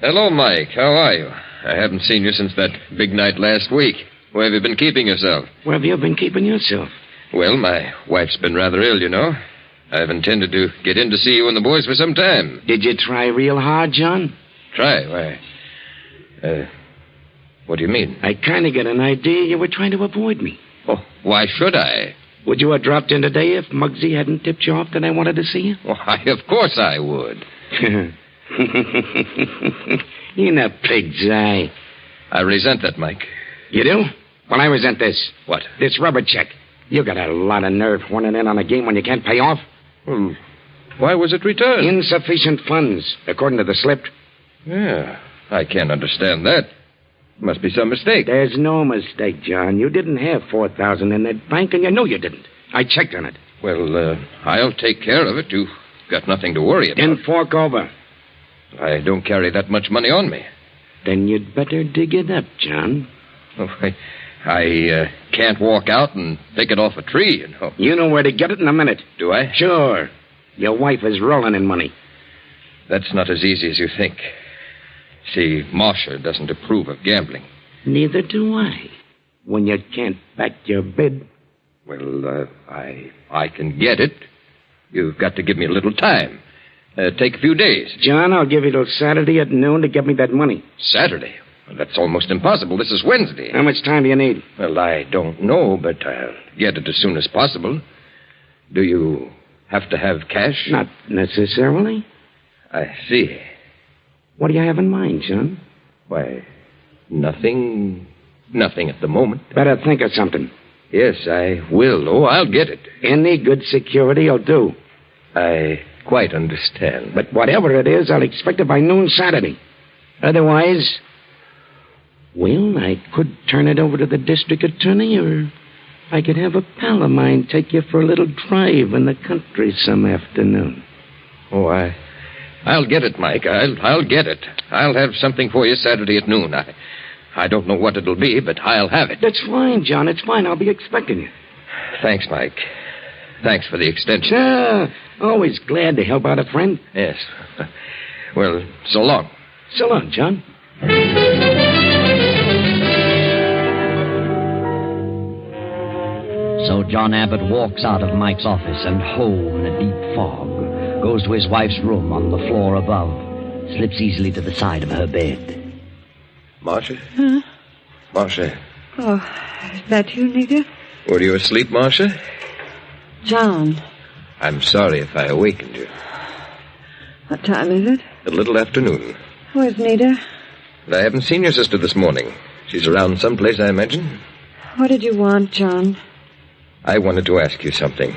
Hello, Mike. How are you? I haven't seen you since that big night last week. Where have you been keeping yourself? Where have you been keeping yourself? Well, my wife's been rather ill, you know. I've intended to get in to see you and the boys for some time. Did you try real hard, John? Try? Why? What do you mean? I kind of get an idea you were trying to avoid me. Oh, why should I? Would you have dropped in today if Muggsy hadn't tipped you off that I wanted to see you? Why, of course I would. In a pig's eye. I resent that, Mike. You do? Well, I resent this. What? This rubber check. You got a lot of nerve horning in on a game when you can't pay off. Well, why was it returned? Insufficient funds, according to the slip. Yeah, I can't understand that. Must be some mistake. There's no mistake, John. You didn't have $4,000 in that bank, and you know you didn't. I checked on it. Well, I'll take care of it. You've got nothing to worry about. Then fork over. I don't carry that much money on me. Then you'd better dig it up, John. Oh, I can't walk out and pick it off a tree, you know. You know where to get it in a minute. Do I? Sure. Your wife is rolling in money. That's not as easy as you think. See, Marcia doesn't approve of gambling. Neither do I. When you can't back your bid. Well, I can get it. You've got to give me a little time. Take a few days. John, I'll give you till Saturday at noon to get me that money. Saturday? Well, that's almost impossible. This is Wednesday. How much time do you need? Well, I don't know, but I'll get it as soon as possible. Do you have to have cash? Not necessarily. I see. What do you have in mind, John? Why, nothing at the moment. Better think of something. Yes, I will. Oh, I'll get it. Any good security will do. I quite understand. But whatever it is, I'll expect it by noon Saturday. Otherwise, well, I could turn it over to the district attorney, or I could have a pal of mine take you for a little drive in the country some afternoon. Oh, I'll get it, Mike. I'll get it. I'll have something for you Saturday at noon. I don't know what it'll be, but I'll have it. That's fine, John. It's fine. I'll be expecting you. Thanks, Mike. Thanks for the extension. Sure. Always glad to help out a friend. Yes. Well, so long. So long, John. So John Abbott walks out of Mike's office and home in a deep fog, goes to his wife's room on the floor above, slips easily to the side of her bed. Marcia? Huh? Marcia. Oh, is that you, Nita? Were you asleep, Marcia? John. I'm sorry if I awakened you. What time is it? A little after noon. Where's Nita? I haven't seen your sister this morning. She's around someplace, I imagine. What did you want, John? I wanted to ask you something.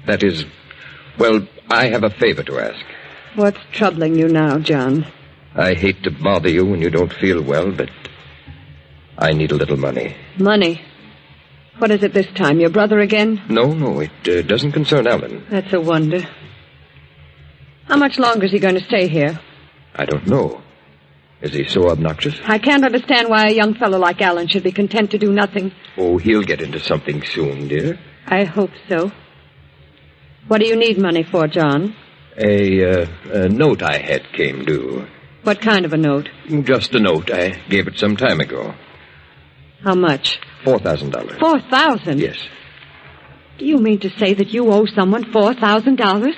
That is, well, I have a favor to ask. What's troubling you now, John? I hate to bother you when you don't feel well, but I need a little money. Money? What is it this time? Your brother again? No, it doesn't concern Alan. That's a wonder. How much longer is he going to stay here? I don't know. Is he so obnoxious? I can't understand why a young fellow like Alan should be content to do nothing. Oh, he'll get into something soon, dear. I hope so. What do you need money for, John? A note I had came due. What kind of a note? Just a note. I gave it some time ago. How much? $4,000. $4,000? Yes. Do you mean to say that you owe someone $4,000?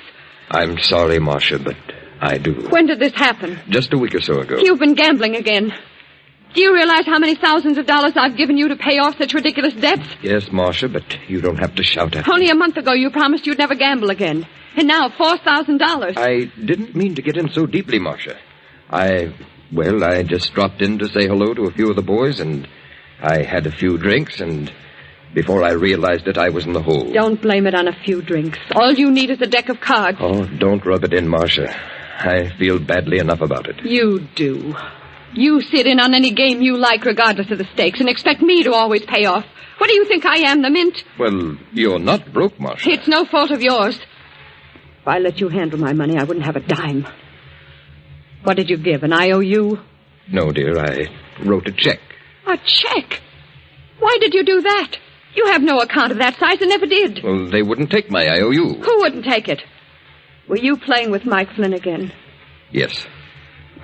I'm sorry, Marcia, but I do. When did this happen? Just a week or so ago. You've been gambling again. Do you realize how many thousands of dollars I've given you to pay off such ridiculous debts? Yes, Marcia, but you don't have to shout at me. Only a month ago you promised you'd never gamble again. And now $4,000. I didn't mean to get in so deeply, Marcia. I just dropped in to say hello to a few of the boys, and I had a few drinks, and before I realized it, I was in the hole. Don't blame it on a few drinks. All you need is a deck of cards. Oh, don't rub it in, Marcia. I feel badly enough about it. You do. You sit in on any game you like, regardless of the stakes, and expect me to always pay off. What do you think I am, the mint? Well, you're not broke, Marcia. It's no fault of yours. If I let you handle my money, I wouldn't have a dime. What did you give, an IOU? No, dear, I wrote a check. A check? Why did you do that? You have no account of that size and never did. Well, they wouldn't take my IOU. Who wouldn't take it? Were you playing with Mike Flynn again? Yes.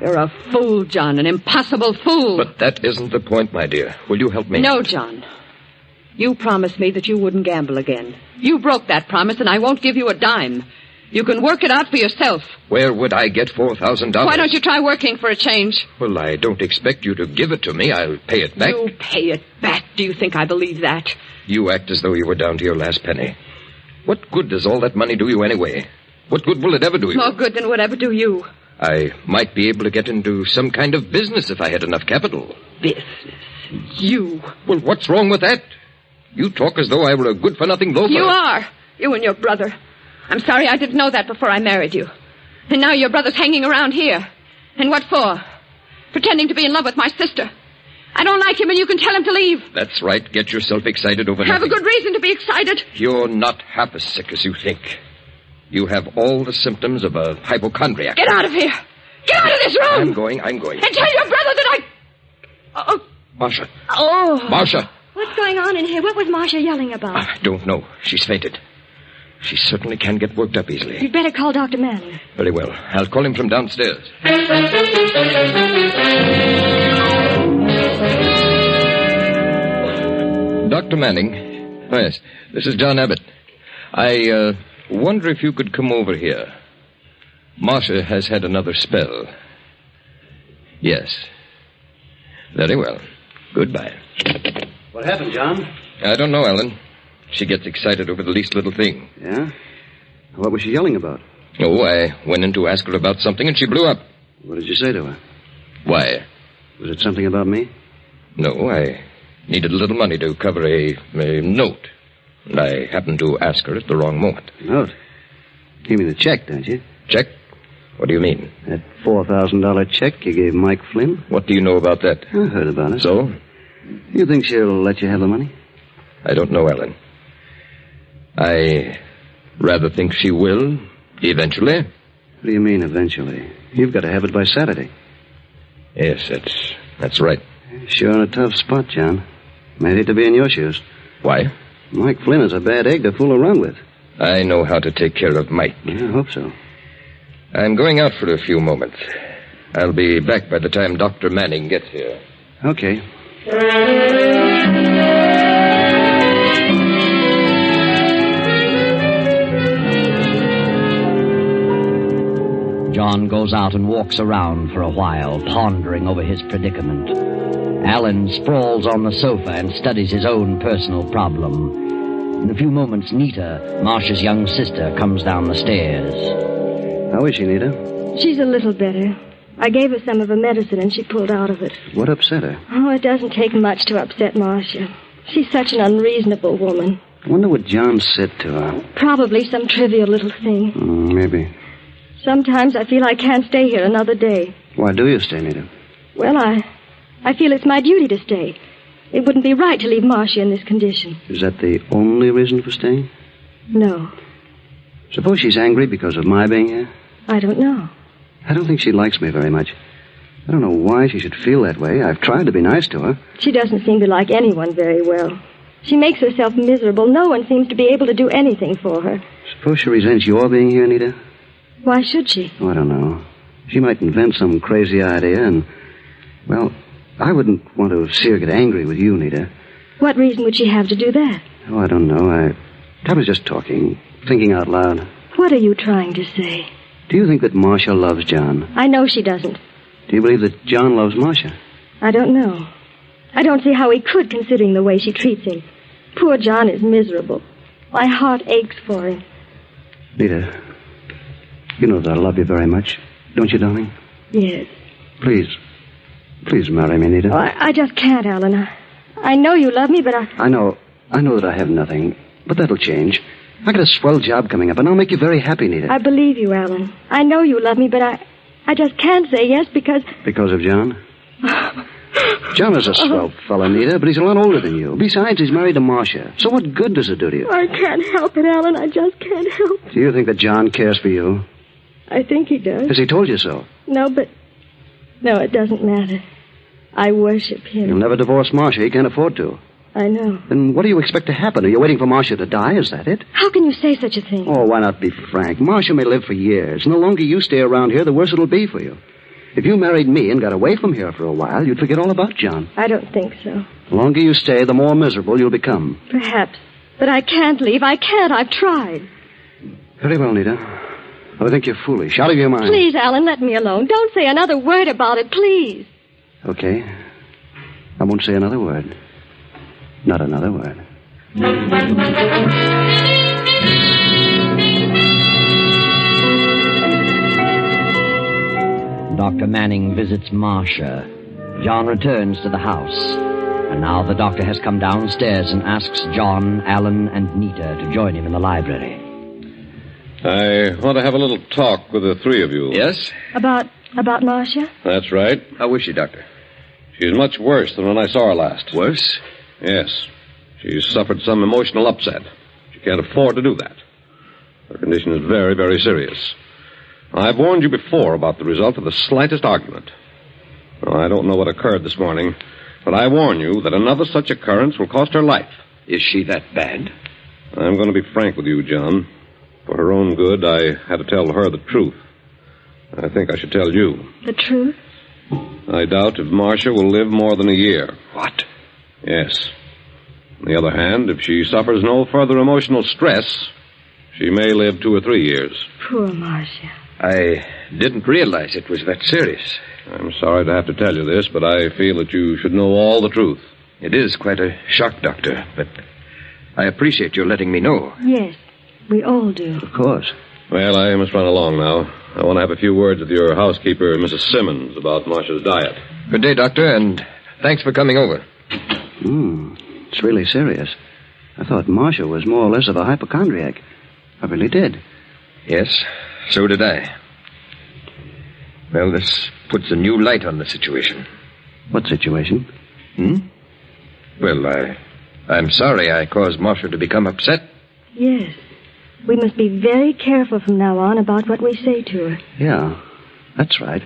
You're a fool, John, an impossible fool. But that isn't the point, my dear. Will you help me? No, John. You promised me that you wouldn't gamble again. You broke that promise, and I won't give you a dime. You can work it out for yourself. Where would I get $4,000? Why don't you try working for a change? Well, I don't expect you to give it to me. I'll pay it back. You pay it back? Do you think I believe that? You act as though you were down to your last penny. What good does all that money do you anyway? What good will it ever do you? More good than it would ever do you. I might be able to get into some kind of business if I had enough capital. Business? You? Well, what's wrong with that? You talk as though I were a good-for-nothing loafer. You are. You and your brother. I'm sorry I didn't know that before I married you. And now your brother's hanging around here. And what for? Pretending to be in love with my sister. I don't like him, and you can tell him to leave. That's right. Get yourself excited over Have nothing. a good reason to be excited. You're not half as sick as you think. You have all the symptoms of a hypochondriac. Get out of here. Get out of this room. I'm going. And tell your brother that I... Marcia. Oh. Marcia. What's going on in here? What was Marcia yelling about? I don't know. She's fainted. She certainly can get worked up easily. You'd better call Dr. Manning. Very well. I'll call him from downstairs. Dr. Manning. Oh, yes. This is John Abbott. I wonder if you could come over here. Marcia has had another spell. Yes. Very well. Goodbye. What happened, John? I don't know, Ellen. She gets excited over the least little thing. Yeah? What was she yelling about? Oh, I went in to ask her about something, and she blew up. What did you say to her? Why? Was it something about me? No, I needed a little money to cover a note. And I happened to ask her at the wrong moment. Note? You mean the check, don't you? Check? What do you mean? That $4,000 check you gave Mike Flynn? What do you know about that? I heard about it. So? You think she'll let you have the money? I don't know, Ellen. I rather think she will, eventually. What do you mean, eventually? You've got to have it by Saturday. Yes, that's right. Sure in a tough spot, John. Might hate to be in your shoes. Why? Mike Flynn is a bad egg to fool around with. I know how to take care of Mike. Yeah, I hope so. I'm going out for a few moments. I'll be back by the time Dr. Manning gets here. Okay. John goes out and walks around for a while, pondering over his predicament. Alan sprawls on the sofa and studies his own personal problem. In a few moments, Nita, Marcia's young sister, comes down the stairs. How is she, Nita? She's a little better. I gave her some of her medicine and she pulled out of it. What upset her? Oh, it doesn't take much to upset Marcia. She's such an unreasonable woman. I wonder what John said to her. Probably some trivial little thing. Maybe. Sometimes I feel I can't stay here another day. Why do you stay, Nita? Well, I feel it's my duty to stay. It wouldn't be right to leave Marcia in this condition. Is that the only reason for staying? No. Suppose she's angry because of my being here? I don't know. I don't think she likes me very much. I don't know why she should feel that way. I've tried to be nice to her. She doesn't seem to like anyone very well. She makes herself miserable. No one seems to be able to do anything for her. Suppose she resents your being here, Nita? Why should she? Oh, I don't know. She might invent some crazy idea and... Well, I wouldn't want to see her get angry with you, Nita. What reason would she have to do that? Oh, I don't know. I was just talking, thinking out loud. What are you trying to say? Do you think that Marcia loves John? I know she doesn't. Do you believe that John loves Marcia? I don't know. I don't see how he could, considering the way she treats him. Poor John is miserable. My heart aches for him. Nita, you know that I love you very much. Don't you, darling? Yes. Please marry me, Nita. Oh, I just can't, Alan. I know you love me, but I know that I have nothing, but that'll change. I got a swell job coming up, and I'll make you very happy, Nita. I believe you, Alan. I know you love me, but I just can't say yes because... Because of John? John is a swell fellow, Nita, but he's a lot older than you. Besides, he's married to Marcia. So what good does it do to you? I can't help it, Alan. I just can't help it. Do you think that John cares for you? I think he does. Has he told you so? No, it doesn't matter. I worship him. He'll never divorce Marcia. He can't afford to. I know. Then what do you expect to happen? Are you waiting for Marcia to die? Is that it? How can you say such a thing? Oh, why not be frank? Marcia may live for years, and the longer you stay around here, the worse it'll be for you. If you married me and got away from here for a while, you'd forget all about John. I don't think so. The longer you stay, the more miserable you'll become. Perhaps. But I can't leave. I can't. I've tried. Very well, Nita. But I think you're foolish. Out of your mind. Please, Alan, let me alone. Don't say another word about it, please. Okay. I won't say another word. Not another word. Dr. Manning visits Marcia. John returns to the house. And now the doctor has come downstairs and asks John, Alan, and Nita to join him in the library. I want to have a little talk with the three of you. Yes? About Marcia? That's right. How is she, Doctor? She's much worse than when I saw her last. Worse? Yes. She's suffered some emotional upset. She can't afford to do that. Her condition is very, very serious. I've warned you before about the result of the slightest argument. Well, I don't know what occurred this morning, but I warn you that another such occurrence will cost her life. Is she that bad? I'm going to be frank with you, John. For her own good, I had to tell her the truth. I think I should tell you. The truth? I doubt if Marcia will live more than a year. What? Yes. On the other hand, if she suffers no further emotional stress, she may live 2 or 3 years. Poor Marcia. I didn't realize it was that serious. I'm sorry to have to tell you this, but I feel that you should know all the truth. It is quite a shock, Doctor, but I appreciate your letting me know. Yes, we all do. Of course. Well, I must run along now. I want to have a few words with your housekeeper, Mrs. Simmons, about Marcia's diet. Good day, Doctor, and thanks for coming over. It's really serious. I thought Marcia was more or less of a hypochondriac. I really did. Yes, so did I. Well, this puts a new light on the situation. What situation? Well, I'm sorry I caused Marcia to become upset. Yes. We must be very careful from now on about what we say to her. Yeah, that's right.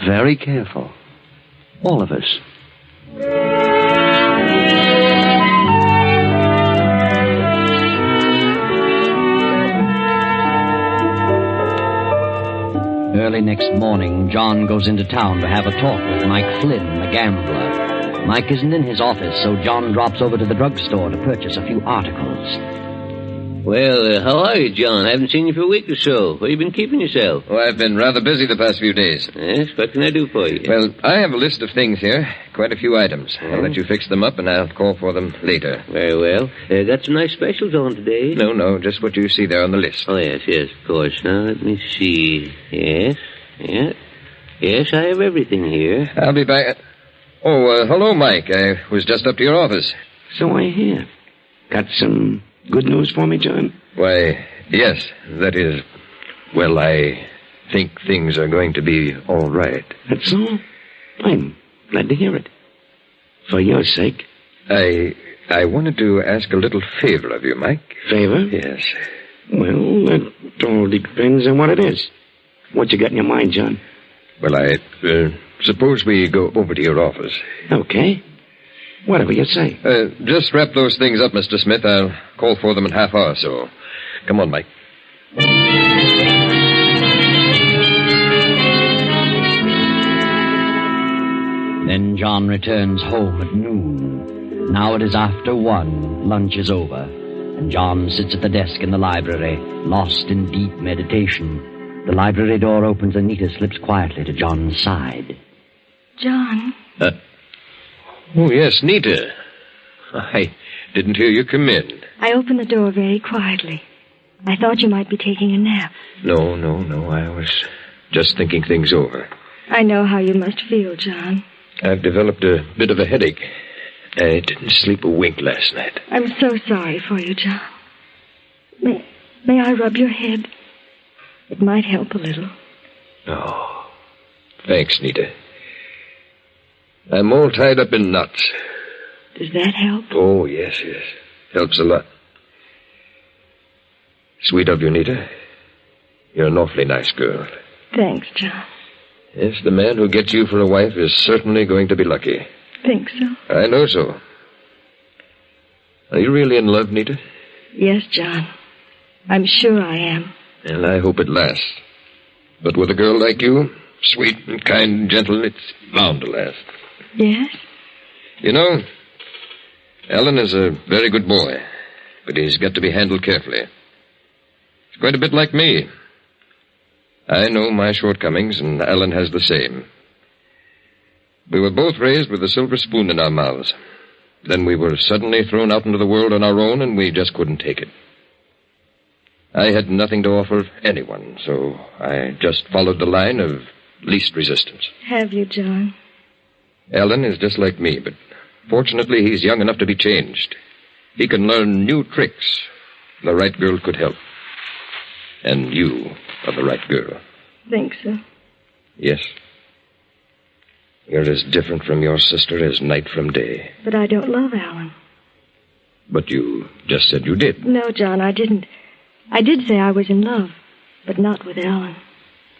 Very careful. All of us. Early next morning, John goes into town to have a talk with Mike Flynn, the gambler. Mike isn't in his office, so John drops over to the drugstore to purchase a few articles. Well, how are you, John? I haven't seen you for a week or so. Where you been keeping yourself? Oh, I've been rather busy the past few days. Yes, what can I do for you? Well, I have a list of things here. Quite a few items. I'll let you fix them up, and I'll call for them later. Very well. Got some nice specials on today. No, just what you see there on the list. Oh, yes, of course. Now, let me see. Yes, I have everything here. I'll be back. Oh, hello, Mike. I was just up to your office. So I hear. Got some good news for me, John? Why, yes. That is, well, I think things are going to be all right. That's all? I'm glad to hear it. For your sake. I wanted to ask a little favor of you, Mike. Favor? Yes. Well, that all depends on what it is. What you got in your mind, John? Well, I suppose we go over to your office. Okay. Whatever you say. Just wrap those things up, Mr. Smith. I'll call for them in half hour, so come on, Mike. Then John returns home at noon. Now it is after 1. Lunch is over, and John sits at the desk in the library, lost in deep meditation. The library door opens and Nita slips quietly to John's side. John. Oh, yes, Nita. I didn't hear you come in. I opened the door very quietly. I thought you might be taking a nap. No. I was just thinking things over. I know how you must feel, John. I've developed a bit of a headache. I didn't sleep a wink last night. I'm so sorry for you, John. May I rub your head? It might help a little. Oh, thanks, Nita. I'm all tied up in knots. Does that help? Oh, yes. Helps a lot. Sweet of you, Nita. You're an awfully nice girl. Thanks, John. Yes, the man who gets you for a wife is certainly going to be lucky. Think so? I know so. Are you really in love, Nita? Yes, John. I'm sure I am. And I hope it lasts. But with a girl like you, sweet and kind and gentle, it's bound to last. Yes? You know, Alan is a very good boy, but he's got to be handled carefully. He's quite a bit like me. I know my shortcomings, and Alan has the same. We were both raised with a silver spoon in our mouths. Then we were suddenly thrown out into the world on our own, and we just couldn't take it. I had nothing to offer anyone, so I just followed the line of least resistance. Have you, John? Alan is just like me, but fortunately he's young enough to be changed. He can learn new tricks. The right girl could help. And you are the right girl. Think so? Yes. You're as different from your sister as night from day. But I don't love Alan. But you just said you did. No, John, I didn't. I did say I was in love, but not with Alan.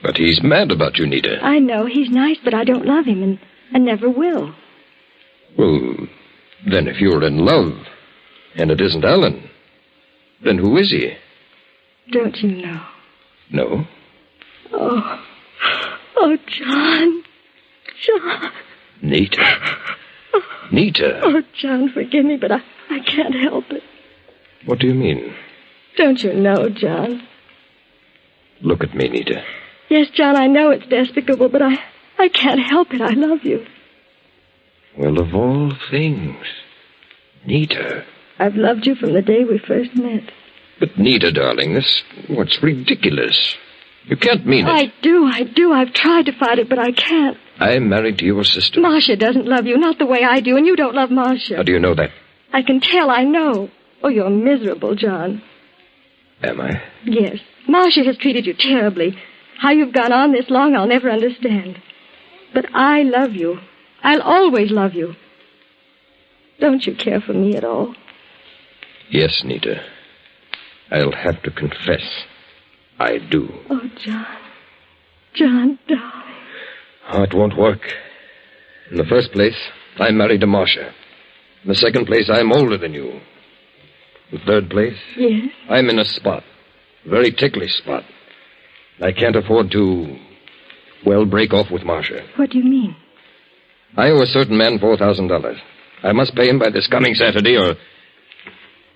But he's mad about you, Nita. I know. He's nice, but I don't love him and never will. Well, then if you're in love, and it isn't Alan, then who is he? Don't you know? No. Oh, John. John. Nita. Nita. Oh, John, forgive me, but I can't help it. What do you mean? Don't you know, John? Look at me, Nita. Yes, John, I know it's despicable, but I can't help it. I love you. Well, of all things. Nita. I've loved you from the day we first met. But, Nita, darling, what's ridiculous. You can't mean it. I do. I've tried to fight it, but I can't. I'm married to your sister. Marcia doesn't love you, not the way I do, and you don't love Marcia. How do you know that? I can tell, I know. Oh, you're miserable, John. Am I? Yes. Marcia has treated you terribly. How you've gone on this long, I'll never understand. But I love you. I'll always love you. Don't you care for me at all? Yes, Nita. I'll have to confess. I do. Oh, John. John, darling. Oh, it won't work. In the first place, I'm married to Marcia. In the second place, I'm older than you. In the third place? Yes? I'm in a spot. A very ticklish spot. I can't afford to, break off with Marcia. What do you mean? I owe a certain man $4,000. I must pay him by this coming Saturday, or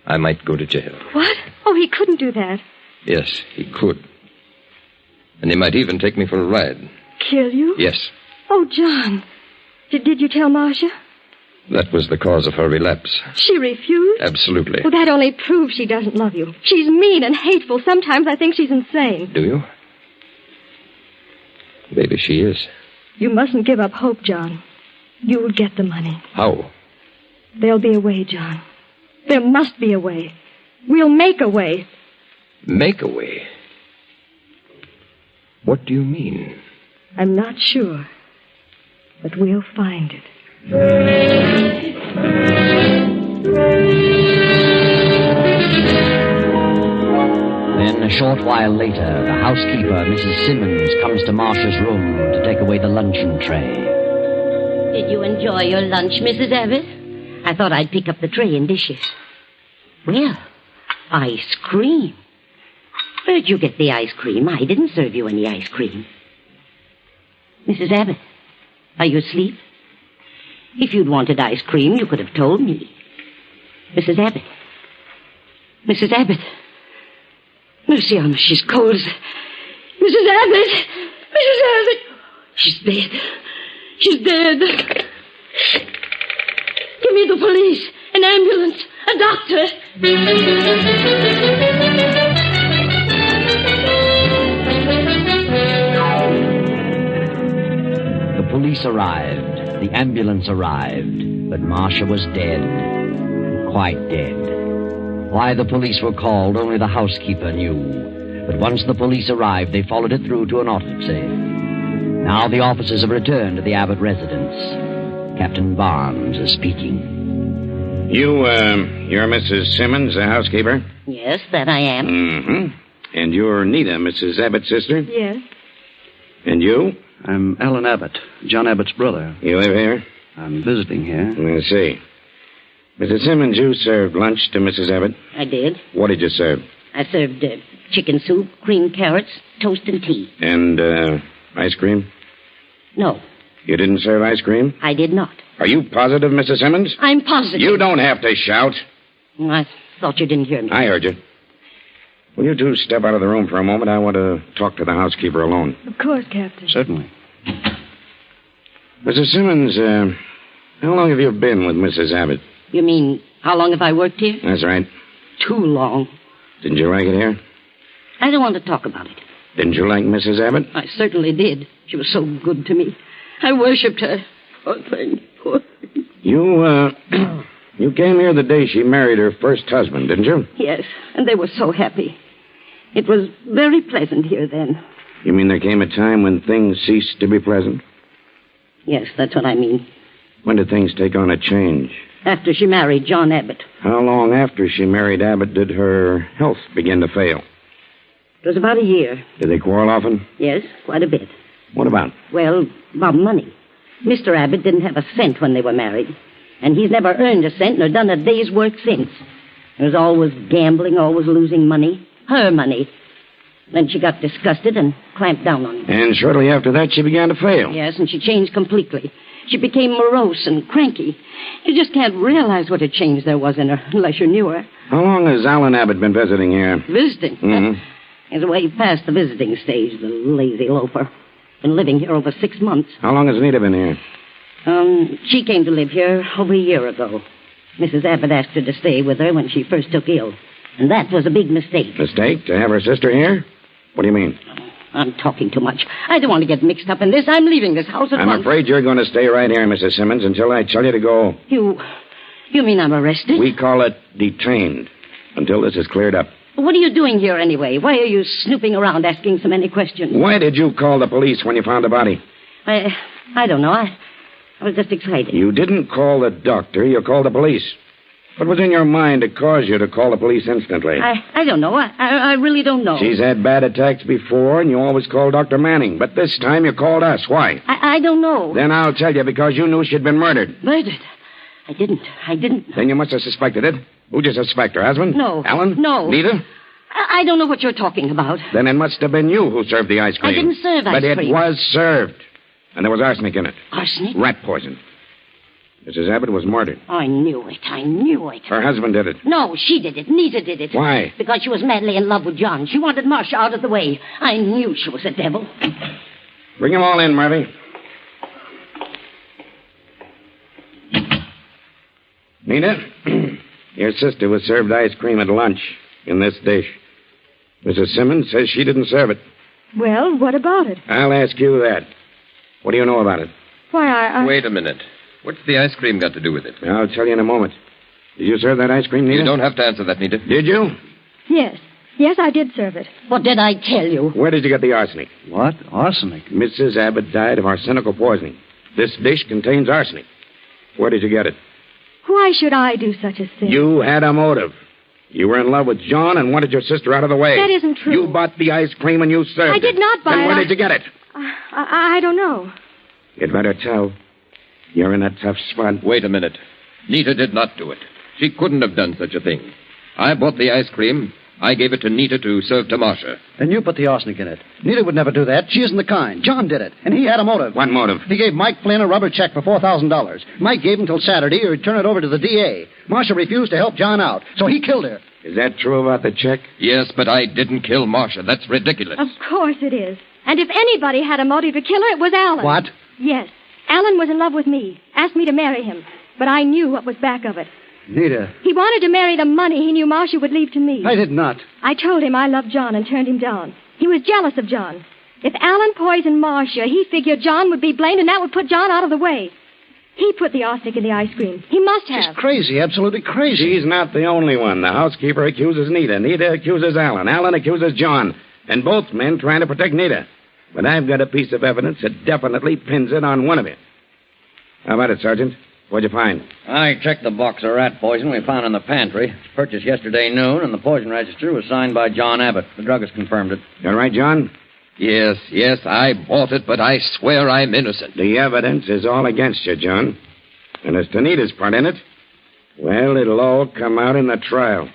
I might go to jail. What? Oh, he couldn't do that. Yes, he could. And he might even take me for a ride. Kill you? Yes. Oh, John. Did you tell Marcia? That was the cause of her relapse. She refused? Absolutely. Well, that only proves she doesn't love you. She's mean and hateful. Sometimes I think she's insane. Do you? Maybe she is. You mustn't give up hope, John. You'll get the money. How? There'll be a way, John. There must be a way. We'll make a way. Make a way? What do you mean? I'm not sure. But we'll find it. Then, a short while later, the housekeeper, Mrs. Simmons, comes to Marcia's room to take away the luncheon tray. Did you enjoy your lunch, Mrs. Abbott? I thought I'd pick up the tray and dishes. Well, ice cream. Where'd you get the ice cream? I didn't serve you any ice cream. Mrs. Abbott, are you asleep? If you'd wanted ice cream, you could have told me. Mrs. Abbott. Mrs. Abbott. Mercy on us, she's cold. Mrs. Abbott! Mrs. Abbott! She's dead. She's dead. Give me the police, an ambulance, a doctor. The police arrived. The ambulance arrived. But Marcia was dead. Quite dead. Why the police were called, only the housekeeper knew. But once the police arrived, they followed it through to an autopsy. Now the officers have returned to the Abbott residence. Captain Barnes is speaking. You're Mrs. Simmons, the housekeeper? Yes, that I am. Mm-hmm. And you're Nita, Mrs. Abbott's sister? Yes. And you? I'm Alan Abbott, John Abbott's brother. You live here? I'm visiting here. I see. Mrs. Simmons, you served lunch to Mrs. Abbott? I did. What did you serve? I served chicken soup, creamed carrots, toast and tea. And, ice cream? No. You didn't serve ice cream? I did not. Are you positive, Mrs. Simmons? I'm positive. You don't have to shout. I thought you didn't hear me. I heard you. Will you two step out of the room for a moment? I want to talk to the housekeeper alone. Of course, Captain. Certainly. Mrs. Simmons, how long have you been with Mrs. Abbott? You mean, how long have I worked here? That's right. Too long. Didn't you like it here? I don't want to talk about it. Didn't you like Mrs. Abbott? I certainly did. She was so good to me. I worshipped her. Poor thing, poor thing. You came here the day she married her first husband, didn't you? Yes, and they were so happy. It was very pleasant here then. You mean there came a time when things ceased to be pleasant? Yes, that's what I mean. When did things take on a change? After she married John Abbott. How long after she married Abbott did her health begin to fail? It was about a year. Did they quarrel often? Yes, quite a bit. What about? Well, about money. Mr. Abbott didn't have a cent when they were married. And he's never earned a cent nor done a day's work since. He was always gambling, always losing money. Her money. Then she got disgusted and clamped down on him. And shortly after that, she began to fail. Yes, and she changed completely. She became morose and cranky. You just can't realize what a change there was in her unless you knew her. How long has Alan Abbott been visiting here? Visiting? Mm-hmm. He's way past the visiting stage, the lazy loafer. Been living here over 6 months. How long has Nita been here? She came to live here over a year ago. Mrs. Abbott asked her to stay with her when she first took ill. And that was a big mistake. Mistake? To have her sister here? What do you mean? I'm talking too much. I don't want to get mixed up in this. I'm leaving this house at once. I'm afraid you're going to stay right here, Mrs. Simmons, until I tell you to go. You mean I'm arrested? We call it detained, until this is cleared up. What are you doing here anyway? Why are you snooping around asking so many questions? Why did you call the police when you found the body? I don't know. I was just excited. You didn't call the doctor. You called the police. What was in your mind to cause you to call the police instantly? I don't know. I really don't know. She's had bad attacks before, and you always called Dr. Manning. But this time you called us. Why? I don't know. Then I'll tell you, because you knew she'd been murdered. Murdered? I didn't. Then you must have suspected it. Who'd you suspect, her husband? No. Alan? No. Nita? I don't know what you're talking about. Then it must have been you who served the ice cream. I didn't serve ice cream. But it was served. And there was arsenic in it. Arsenic? Rat poison. Mrs. Abbott was murdered. I knew it. I knew it. Her husband did it. No, she did it. Nita did it. Why? Because she was madly in love with John. She wanted Marcia out of the way. I knew she was a devil. Bring them all in, Murphy. Nina, your sister was served ice cream at lunch in this dish. Mrs. Simmons says she didn't serve it. Well, what about it? I'll ask you that. What do you know about it? Why, I... Wait a minute. What's the ice cream got to do with it? I'll tell you in a moment. Did you serve that ice cream, Nita? You don't have to answer that, Nita. Did you? Yes. Yes, I did serve it. What did I tell you? Where did you get the arsenic? What? Arsenic? Mrs. Abbott died of arsenical poisoning. This dish contains arsenic. Where did you get it? Why should I do such a thing? You had a motive. You were in love with John and wanted your sister out of the way. That isn't true. You bought the ice cream and you served it. I did not buy it. Then where did you get it? I don't know. You'd better tell. You're in a tough spot. Wait a minute. Nita did not do it. She couldn't have done such a thing. I bought the ice cream. I gave it to Nita to serve to Marcia. And you put the arsenic in it. Nita would never do that. She isn't the kind. John did it, and he had a motive. What motive? He gave Mike Flynn a rubber check for $4,000. Mike gave him till Saturday or he'd turn it over to the DA. Marcia refused to help John out, so he killed her. Is that true about the check? Yes, but I didn't kill Marcia. That's ridiculous. Of course it is. And if anybody had a motive to kill her, it was Alan. What? Yes. Alan was in love with me, asked me to marry him. But I knew what was back of it. Nita. He wanted to marry the money he knew Marcia would leave to me. I did not. I told him I loved John and turned him down. He was jealous of John. If Alan poisoned Marcia, he figured John would be blamed and that would put John out of the way. He put the arsenic in the ice cream. He must have. She's crazy, absolutely crazy. She's not the only one. The housekeeper accuses Nita. Nita accuses Alan. Alan accuses John. And both men trying to protect Nita. But I've got a piece of evidence that definitely pins it on one of you. How about it, Sergeant? What'd you find? I checked the box of rat poison we found in the pantry. Purchased yesterday noon, and the poison register was signed by John Abbott. The druggist confirmed it. You all right, John? Yes, I bought it, but I swear I'm innocent. The evidence is all against you, John. And as to Nita's part in it, well, it'll all come out in the trial.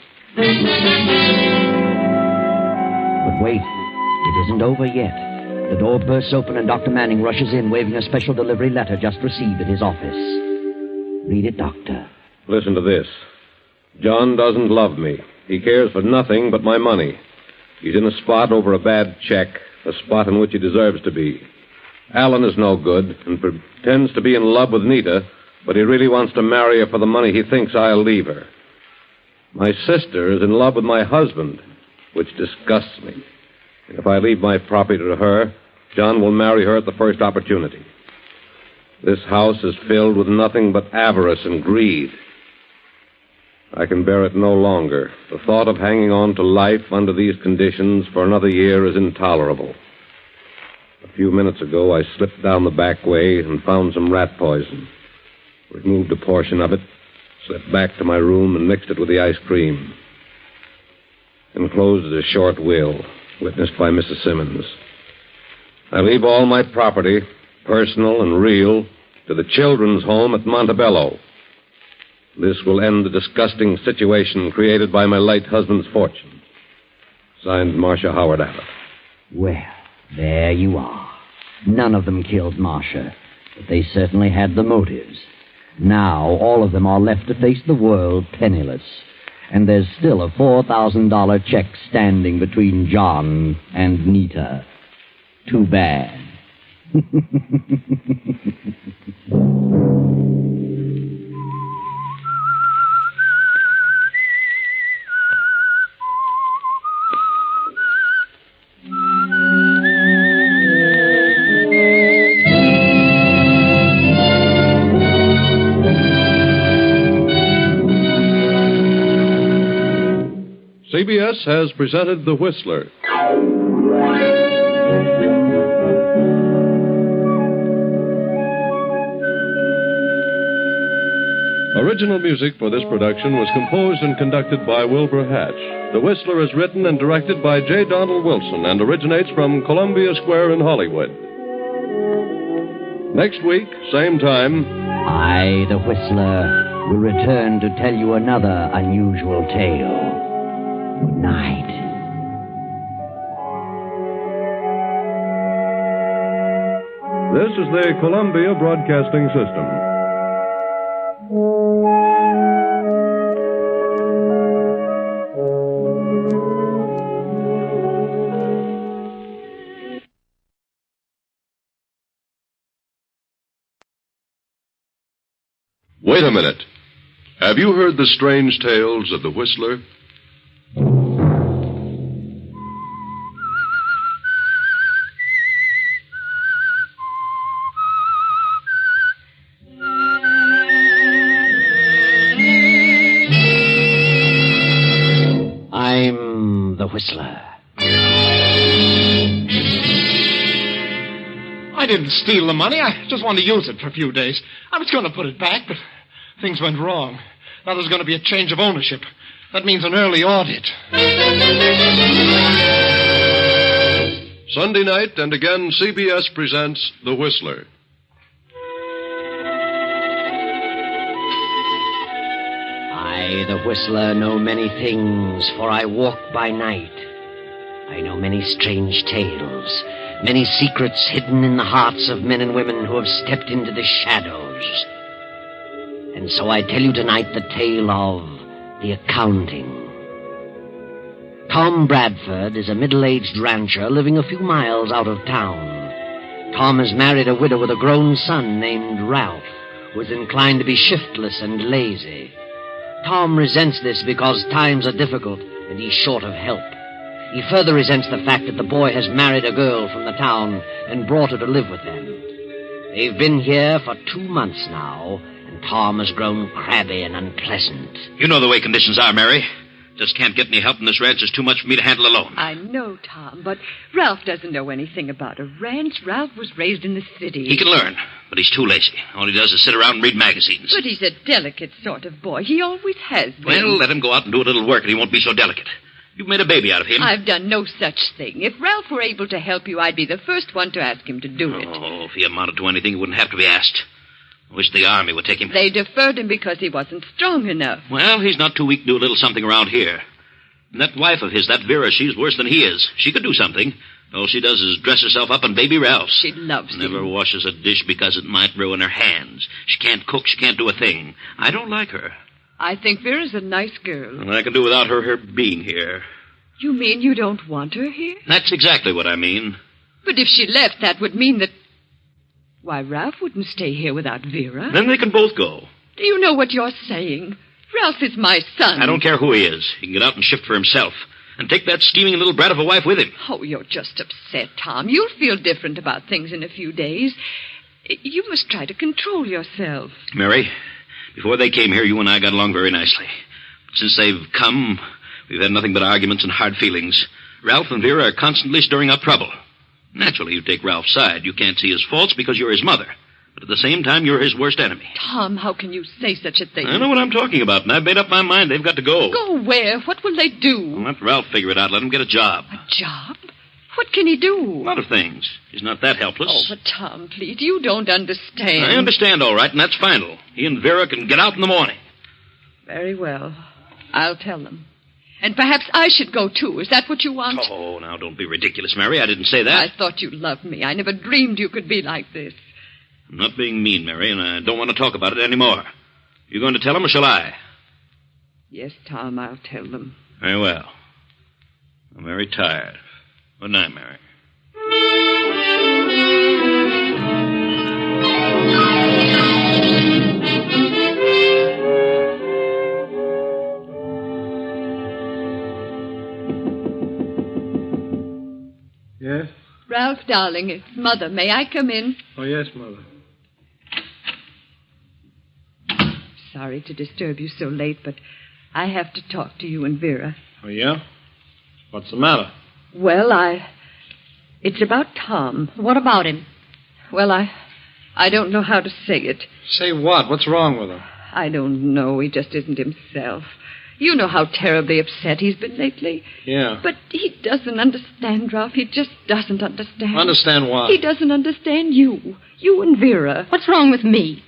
But wait, it isn't over yet. The door bursts open and Dr. Manning rushes in, waving a special delivery letter just received at his office. Read it, Doctor. Listen to this. John doesn't love me. He cares for nothing but my money. He's in a spot over a bad check, a spot in which he deserves to be. Alan is no good and pretends to be in love with Nita, but he really wants to marry her for the money he thinks I'll leave her. My sister is in love with my husband, which disgusts me. If I leave my property to her, John will marry her at the first opportunity. This house is filled with nothing but avarice and greed. I can bear it no longer. The thought of hanging on to life under these conditions for another year is intolerable. A few minutes ago, I slipped down the back way and found some rat poison. Removed a portion of it, slipped back to my room and mixed it with the ice cream. Enclosed is a short will, witnessed by Mrs. Simmons. I leave all my property, personal and real, to the children's home at Montebello. This will end the disgusting situation created by my late husband's fortune. Signed, Marcia Howard Abbott. Well, there you are. None of them killed Marcia, but they certainly had the motives. Now, all of them are left to face the world penniless. And there's still a $4,000 check standing between John and Nita. Too bad. CBS has presented The Whistler. Original music for this production was composed and conducted by Wilbur Hatch. The Whistler is written and directed by J. Donald Wilson and originates from Columbia Square in Hollywood. Next week, same time, I, the Whistler, will return to tell you another unusual tale. Good night. This is the Columbia Broadcasting System. Wait a minute. Have you heard the strange tales of the Whistler? I'm the Whistler. I didn't steal the money. I just wanted to use it for a few days. I was going to put it back, but things went wrong. Now there's going to be a change of ownership. That means an early audit. Sunday night, and again, CBS presents The Whistler. I, the Whistler, know many things, for I walk by night. I know many strange tales, many secrets hidden in the hearts of men and women who have stepped into the shadows. And so I tell you tonight the tale of the accounting. Tom Bradford is a middle-aged rancher living a few miles out of town. Tom has married a widow with a grown son named Ralph, who is inclined to be shiftless and lazy. Tom resents this because times are difficult and he's short of help. He further resents the fact that the boy has married a girl from the town and brought her to live with them. They've been here for 2 months now, and Tom has grown crabby and unpleasant. You know the way conditions are, Mary. Just can't get any help, and this ranch is too much for me to handle alone. I know, Tom, but Ralph doesn't know anything about a ranch. Ralph was raised in the city. He can learn, but he's too lazy. All he does is sit around and read magazines. But he's a delicate sort of boy. He always has been. Well, let him go out and do a little work, and he won't be so delicate. You've made a baby out of him. I've done no such thing. If Ralph were able to help you, I'd be the first one to ask him to do it. Oh, if he amounted to anything, he wouldn't have to be asked. I wish the Army would take him. They deferred him because he wasn't strong enough. Well, he's not too weak to do a little something around here. And that wife of his, that Vera, she's worse than he is. She could do something. All she does is dress herself up in baby Ralph's. She loves him. Never washes a dish because it might ruin her hands. She can't cook, she can't do a thing. I don't like her. I think Vera's a nice girl. And I can do without her being here. You mean you don't want her here? That's exactly what I mean. But if she left, that would mean that... Why, Ralph wouldn't stay here without Vera. Then they can both go. Do you know what you're saying? Ralph is my son. I don't care who he is. He can get out and shift for himself. And take that steaming little brat of a wife with him. Oh, you're just upset, Tom. You'll feel different about things in a few days. You must try to control yourself. Mary, before they came here, you and I got along very nicely. But since they've come, we've had nothing but arguments and hard feelings. Ralph and Vera are constantly stirring up trouble. Naturally, you take Ralph's side. You can't see his faults because you're his mother. But at the same time, you're his worst enemy. Tom, how can you say such a thing? I know what I'm talking about, and I've made up my mind. They've got to go. Go where? What will they do? Well, let Ralph figure it out. Let him get a job. A job? What can he do? A lot of things. He's not that helpless. Oh, but Tom, please, you don't understand. I understand, all right, and that's final. He and Vera can get out in the morning. Very well. I'll tell them. And perhaps I should go, too. Is that what you want? Oh, now, don't be ridiculous, Mary. I didn't say that. I thought you loved me. I never dreamed you could be like this. I'm not being mean, Mary, and I don't want to talk about it anymore. You going to tell them, or shall I? Yes, Tom, I'll tell them. Very well. I'm very tired. Good night, Mary. Yes? Ralph, darling, it's Mother. May I come in? Oh, yes, Mother. Sorry to disturb you so late, but I have to talk to you and Vera. Oh, yeah? What's the matter? Well, It's about Tom. What about him? Well, I don't know how to say it. Say what? What's wrong with him? I don't know. He just isn't himself. You know how terribly upset he's been lately. Yeah. But he doesn't understand, Ralph. He just doesn't understand. Understand what? He doesn't understand you. You and Vera. What's wrong with me?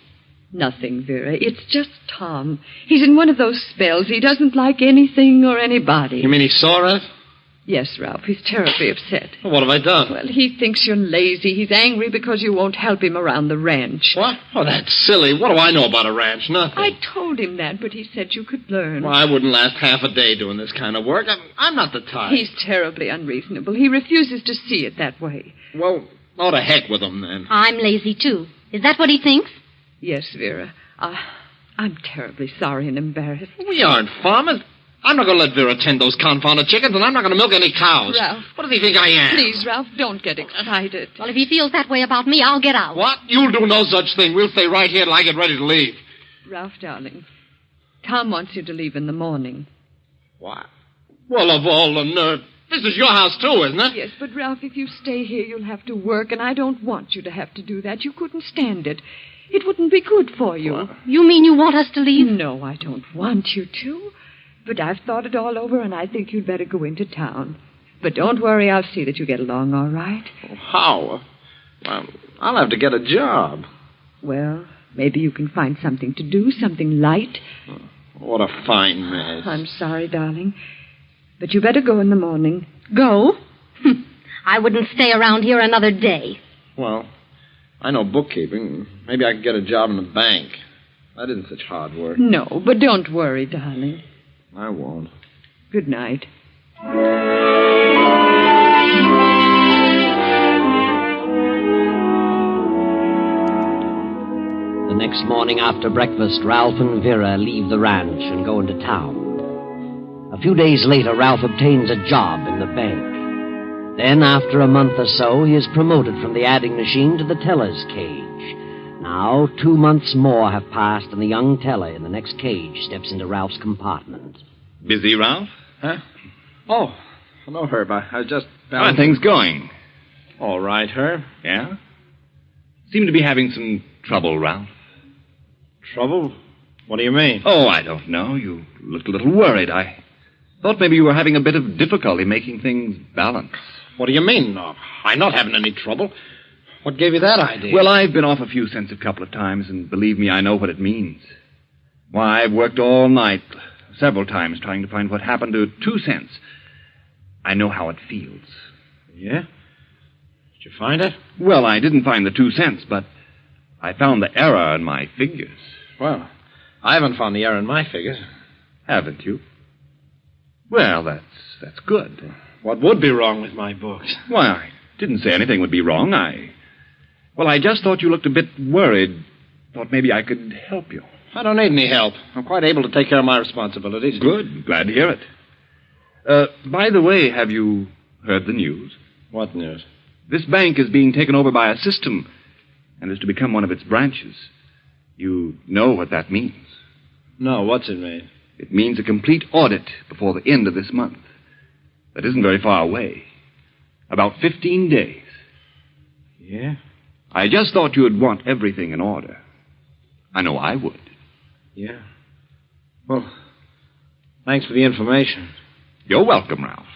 Nothing, Vera. It's just Tom. He's in one of those spells. He doesn't like anything or anybody. You mean he saw it? Yes, Ralph. He's terribly upset. Well, what have I done? Well, he thinks you're lazy. He's angry because you won't help him around the ranch. What? Oh, that's silly. What do I know about a ranch? Nothing. I told him that, but he said you could learn. Well, I wouldn't last half a day doing this kind of work. I'm not the type. He's terribly unreasonable. He refuses to see it that way. Well, oh, to heck with him, then. I'm lazy, too. Is that what he thinks? Yes, Vera. I'm terribly sorry and embarrassed. We aren't farmers. I'm not going to let Vera tend those confounded chickens, and I'm not going to milk any cows. Ralph. What does he think I am? Please, Ralph, don't get excited. Well, if he feels that way about me, I'll get out. What? You'll do no such thing. We'll stay right here till I get ready to leave. Ralph, darling, Tom wants you to leave in the morning. What? Well, of all the nerve. This is your house, too, isn't it? Yes, but, Ralph, if you stay here, you'll have to work, and I don't want you to have to do that. You couldn't stand it. It wouldn't be good for you. What? You mean you want us to leave? No, I don't want you to. But I've thought it all over, and I think you'd better go into town. But don't worry, I'll see that you get along all right. Oh, how? Well, I'll have to get a job. Well, maybe you can find something to do, something light. Oh, what a fine mess. I'm sorry, darling. But you better go in the morning. Go? I wouldn't stay around here another day. Well, I know bookkeeping. Maybe I could get a job in the bank. That isn't such hard work. No, but don't worry, darling. I won't. Good night. The next morning after breakfast, Ralph and Vera leave the ranch and go into town. A few days later, Ralph obtains a job in the bank. Then, after a month or so, he is promoted from the adding machine to the teller's cage. Now, 2 months more have passed, and the young teller in the next cage steps into Ralph's compartment. Busy, Ralph? Huh? Oh, hello, Herb. I was just... How are things going? All right, Herb. Yeah? Seem to be having some trouble, Ralph. Trouble? What do you mean? Oh, I don't know. You looked a little worried. I thought maybe you were having a bit of difficulty making things balance. What do you mean? No, I'm not having any trouble. What gave you that idea? Well, I've been off a few cents a couple of times, and believe me, I know what it means. Why, I've worked all night, several times, trying to find what happened to 2 cents. I know how it feels. Yeah? Did you find it? Well, I didn't find the 2 cents, but I found the error in my figures. Well, I haven't found the error in my figures. Haven't you? Well, that's good. What would be wrong with my books? Why, I didn't say anything would be wrong. I just thought you looked a bit worried. Thought maybe I could help you. I don't need any help. I'm quite able to take care of my responsibilities. Good. Glad to hear it. By the way, have you heard the news? What news? This bank is being taken over by a system and is to become one of its branches. You know what that means. No, what's it mean? It means a complete audit before the end of this month. That isn't very far away. About 15 days. Yeah? I just thought you would want everything in order. I know I would. Yeah. Well, thanks for the information. You're welcome, Ralph.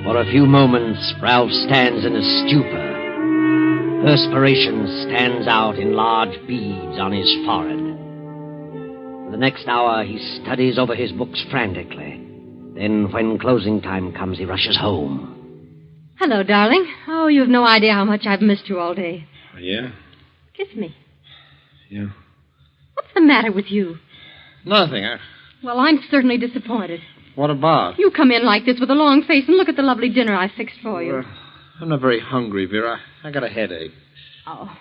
For a few moments, Ralph stands in a stupor. Perspiration stands out in large beads on his forehead. For the next hour, he studies over his books frantically. Then, when closing time comes, he rushes home. Hello, darling. Oh, you've no idea how much I've missed you all day. Yeah? Kiss me. Yeah. What's the matter with you? Nothing. Well, I'm certainly disappointed. What about? You come in like this with a long face and look at the lovely dinner I fixed for you. I'm not very hungry, Vera. I got a headache. Oh,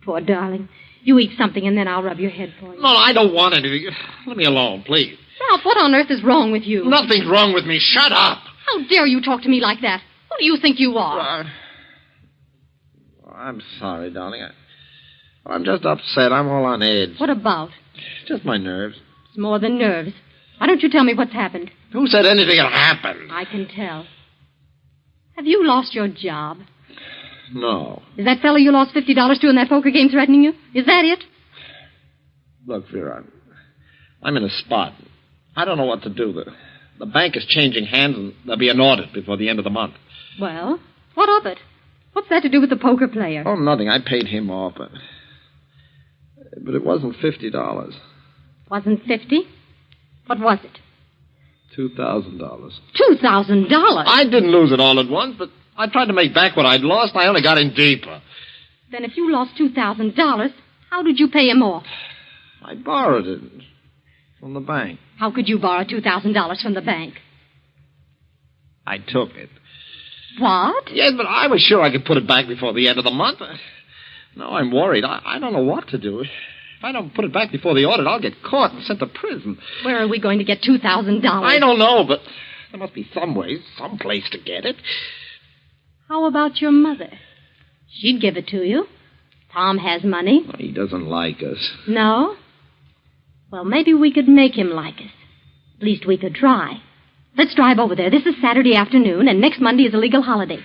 poor darling. You eat something and then I'll rub your head for you. No, I don't want anything. Let me alone, please. Ralph, what on earth is wrong with you? Nothing's wrong with me. Shut up. How dare you talk to me like that? Who do you think you are? I'm sorry, darling. I'm just upset. I'm all on edge. What about? Just my nerves. It's more than nerves. Why don't you tell me what's happened? Who said anything had happened? I can tell. Have you lost your job? No. Is that fellow you lost $50 to in that poker game threatening you? Is that it? Look, Vera, I'm in a spot. I don't know what to do. The bank is changing hands, and there'll be an audit before the end of the month. Well, what of it? What's that to do with the poker player? Oh, nothing. I paid him off, but it wasn't $50. Wasn't 50? What was it? $2,000. $2,000? I didn't lose it all at once, but I tried to make back what I'd lost. I only got in deeper. Then if you lost $2,000, how did you pay him off? I borrowed it from the bank. How could you borrow $2,000 from the bank? I took it. What? Yes, but I was sure I could put it back before the end of the month. Now I'm worried. I don't know what to do. If I don't put it back before the audit, I'll get caught and sent to prison. Where are we going to get $2,000? I don't know, but there must be some way, some place to get it. How about your mother? She'd give it to you. Tom has money. He doesn't like us. No? Well, maybe we could make him like us. At least we could try. Let's drive over there. This is Saturday afternoon, and next Monday is a legal holiday.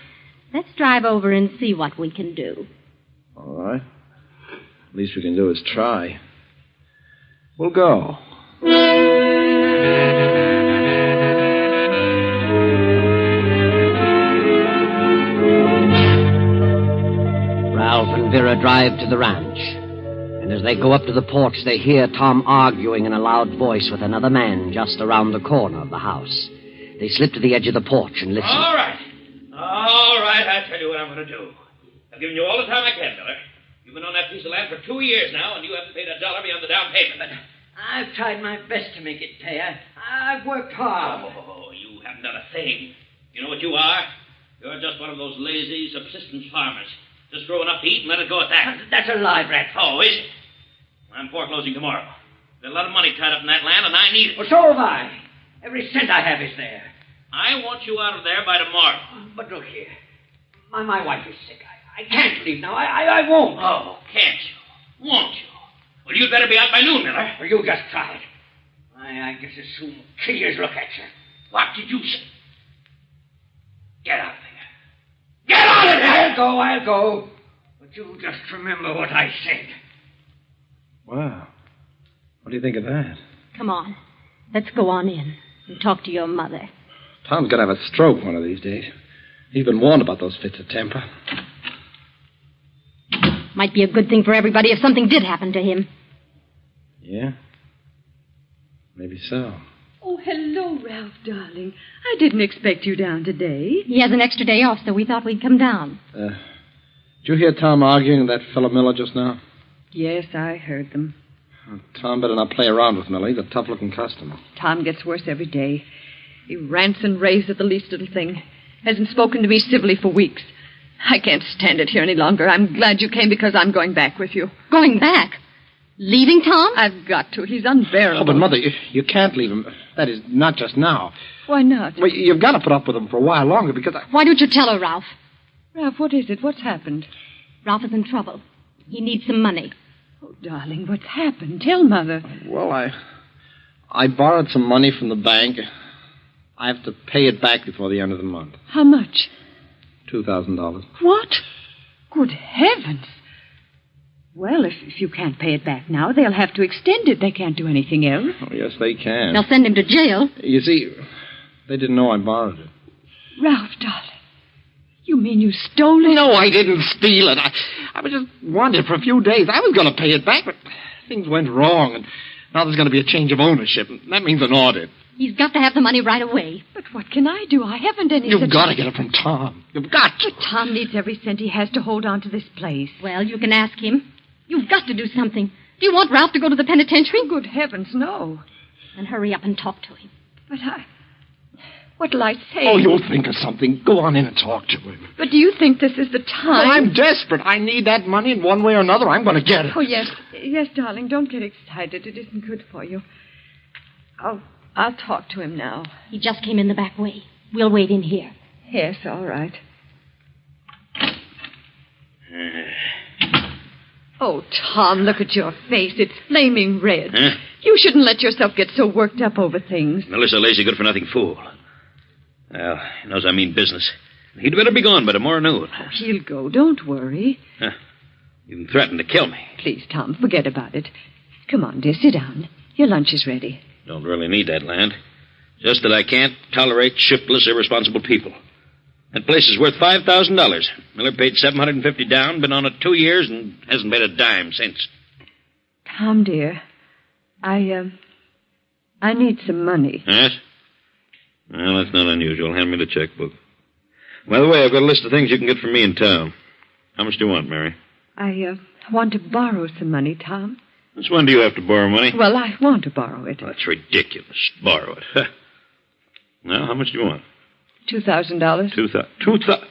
Let's drive over and see what we can do. All right. Least we can do is try. We'll go. Ralph and Vera drive to the ranch. And as they go up to the porch, they hear Tom arguing in a loud voice with another man just around the corner of the house. They slip to the edge of the porch and listen. All right. I'll tell you what I'm going to do. I've given you all the time I can, Miller. You've been on that piece of land for 2 years now, and you haven't paid $1 beyond the down payment. But I've tried my best to make it pay. I've worked hard. Oh, you haven't done a thing. You know what you are? You're just one of those lazy subsistence farmers. Just grow enough to eat and let it go at that. That's a lie, Brad. Oh, is it? I'm foreclosing tomorrow. There's a lot of money tied up in that land, and I need it. Well, so have I. Every cent I have is there. I want you out of there by tomorrow. But look here. My wife is sick. I can't leave now. I won't. Oh, can't you? Won't you? Well, you'd better be out by noon, Miller. Well, you just try it. I guess as soon kill you as look at you. What did you say? Get out of there. Get out of there! I'll go. But you just remember what I said. Wow. What do you think of that? Come on. Let's go on in and talk to your mother. Tom's going to have a stroke one of these days. He's been warned about those fits of temper. Might be a good thing for everybody if something did happen to him. Yeah? Maybe so. Oh, hello, Ralph, darling. I didn't expect you down today. He has an extra day off, so we thought we'd come down. Did you hear Tom arguing with that fellow Miller just now? Yes, I heard them. Tom better not play around with Miller. He's a tough-looking customer. Tom gets worse every day. He rants and raves at the least little thing. Hasn't spoken to me civilly for weeks. I can't stand it here any longer. I'm glad you came because I'm going back with you. Going back? Leaving Tom? I've got to. He's unbearable. Oh, but, Mother, you can't leave him. That is, not just now. Why not? Well, you've got to put up with him for a while longer because Why don't you tell her, Ralph? Ralph, what is it? What's happened? Ralph is in trouble. He needs some money. Oh, darling, what's happened? Tell Mother. Well, I borrowed some money from the bank. I have to pay it back before the end of the month. How much? $2,000. What? Good heavens. Well, if you can't pay it back now, they'll have to extend it. They can't do anything else. Oh, yes, they can. They'll send him to jail. You see, they didn't know I borrowed it. Ralph, darling. You mean you stole it? No, I didn't steal it. I was just wanted it for a few days. I was going to pay it back, but things went wrong, and now there's going to be a change of ownership, and that means an audit. He's got to have the money right away. But what can I do? I haven't any You've got to get it from Tom. You've got to. But Tom needs every cent he has to hold on to this place. Well, you can ask him. You've got to do something. Do you want Ralph to go to the penitentiary? Oh, good heavens, no. Then hurry up and talk to him. But what'll I say? Oh, you'll think of something. Go on in and talk to him. But do you think this is the time? Well, I'm desperate. I need that money in one way or another. I'm going to get it. Oh, yes. Yes, darling, don't get excited. It isn't good for you. I'll talk to him now. He just came in the back way. We'll wait in here. Yes, all right. Oh, Tom, look at your face. It's flaming red. Huh? You shouldn't let yourself get so worked up over things. Miller's a lazy, good-for-nothing fool. Well, he knows I mean business. He'd better be gone by tomorrow noon. Oh, he'll go. Don't worry. Huh. You even threatened to kill me. Please, Tom, forget about it. Come on, dear, sit down. Your lunch is ready. Don't really need that land. Just that I can't tolerate shiftless, irresponsible people. That place is worth $5,000. Miller paid $750 down, been on it 2 years, and hasn't paid a dime since. Tom, dear, I need some money. Yes? Well, that's not unusual. Hand me the checkbook. By the way, I've got a list of things you can get from me in town. How much do you want, Mary? I want to borrow some money, Tom. Since when do you have to borrow money? Well, I want to borrow it. Oh, that's ridiculous. Borrow it. Well, how much do you want? $2,000. $2,000?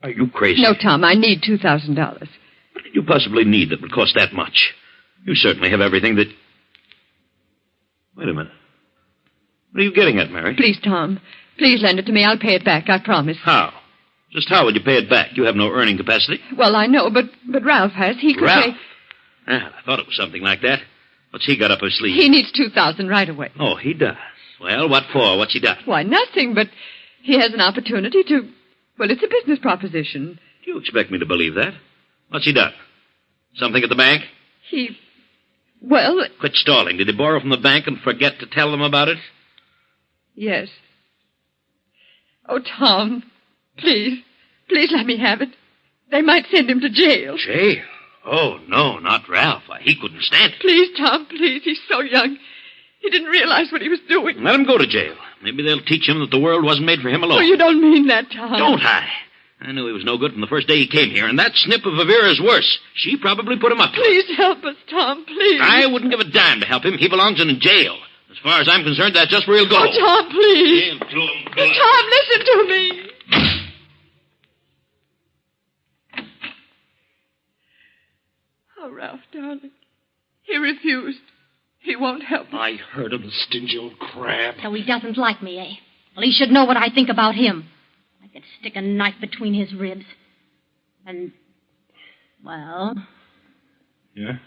Are you crazy? No, Tom, I need $2,000. What could you possibly need that would cost that much? You certainly have everything that... Wait a minute. What are you getting at, Mary? Please, Tom. Please lend it to me. I'll pay it back, I promise. How? Just how would you pay it back? You have no earning capacity. Well, I know, but Ralph has. He could Ralph? pay... Ah, I thought it was something like that. What's he got up his sleeve? He needs $2,000 right away. Oh, he does. Well, what for? What's he done? Why, nothing, but he has an opportunity to... Well, it's a business proposition. Do you expect me to believe that? What's he done? Something at the bank? Well... Quit stalling. Did he borrow from the bank and forget to tell them about it? Yes. Oh, Tom, please. Please let me have it. They might send him to jail. Jail? Oh, no, not Ralph. Why, he couldn't stand it. Please, Tom, please. He's so young. He didn't realize what he was doing. Let him go to jail. Maybe they'll teach him that the world wasn't made for him alone. Oh, you don't mean that, Tom. Don't I? I knew he was no good from the first day he came here, and that snip of Avera's worse. She probably put him up to it. Please help us, Tom, please. I wouldn't give a dime to help him. He belongs in jail. As far as I'm concerned, that's just where he'll go. Oh, Tom, please. Jail to him. Tom, listen to me. Oh, Ralph, darling. He refused. He won't help me. I heard him, the stingy old crab. So he doesn't like me, eh? Well, he should know what I think about him. I could stick a knife between his ribs. And, well... Yeah?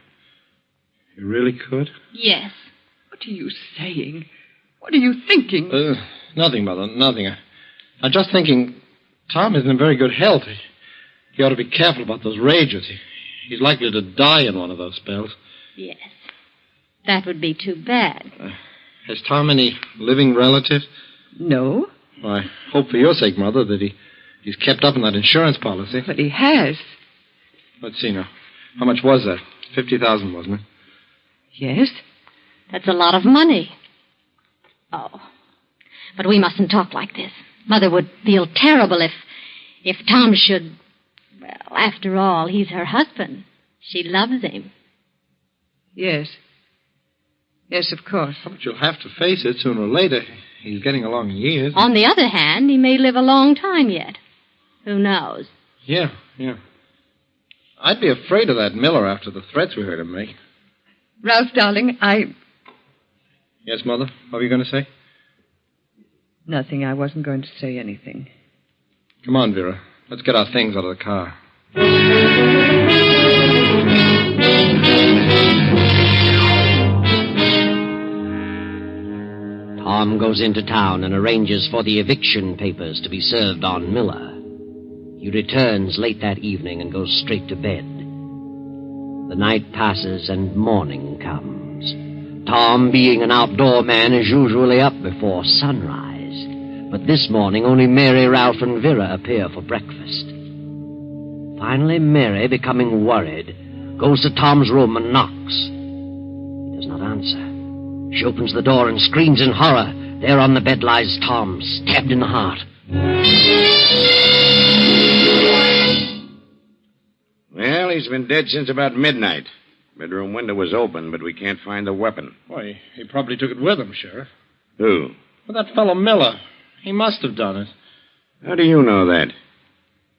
You really could? Yes. What are you saying? What are you thinking? Nothing, Mother, nothing. I'm just thinking Tom isn't in very good health. He ought to be careful about those rages. He's likely to die in one of those spells. Yes. That would be too bad. Has Tom any living relatives? No. Well, I hope for your sake, Mother, that he's kept up in that insurance policy. But he has. Let's see now. How much was that? 50,000, wasn't it? Yes. That's a lot of money. Oh. But we mustn't talk like this. Mother would feel terrible if Tom should... Well, after all, he's her husband. She loves him. Yes. Yes, of course. But you'll have to face it sooner or later. He's getting along in years. On the other hand, he may live a long time yet. Who knows? Yeah. I'd be afraid of that Miller after the threats we heard him make. Ralph, darling, Yes, Mother? What were you going to say? Nothing. I wasn't going to say anything. Come on, Vera. Let's get our things out of the car. Tom goes into town and arranges for the eviction papers to be served on Miller. He returns late that evening and goes straight to bed. The night passes and morning comes. Tom, being an outdoor man, is usually up before sunrise. But this morning only Mary, Ralph, and Vera appear for breakfast. Finally, Mary, becoming worried, goes to Tom's room and knocks. He does not answer. She opens the door and screams in horror. There on the bed lies Tom, stabbed in the heart. Well, he's been dead since about midnight. Bedroom window was open, but we can't find the weapon. Why, he probably took it with him, Sheriff. Who? Well, that fellow Miller. He must have done it. How do you know that?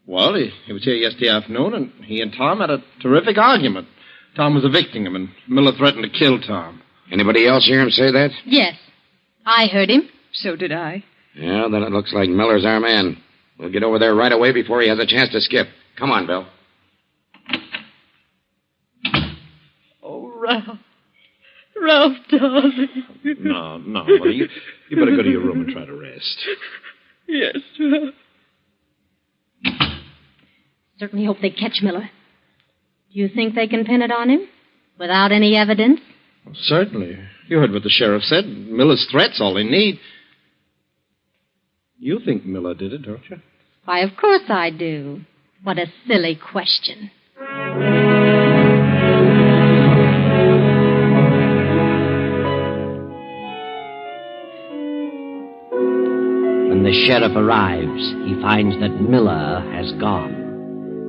Well, he was here yesterday afternoon, and he and Tom had a terrific argument. Tom was evicting him, and Miller threatened to kill Tom. Anybody else hear him say that? Yes. I heard him. So did I. Yeah, then it looks like Miller's our man. We'll get over there right away before he has a chance to skip. Come on, Bill. Oh, Ralph. Ralph, darling. No, Mother. You better go to your room and try to rest. Yes, Ralph. Certainly hope they catch Miller. Do you think they can pin it on him? Without any evidence? Well, certainly. You heard what the sheriff said. Miller's threat's all they need. You think Miller did it, don't you? Why, of course I do. What a silly question. When the sheriff arrives, he finds that Miller has gone.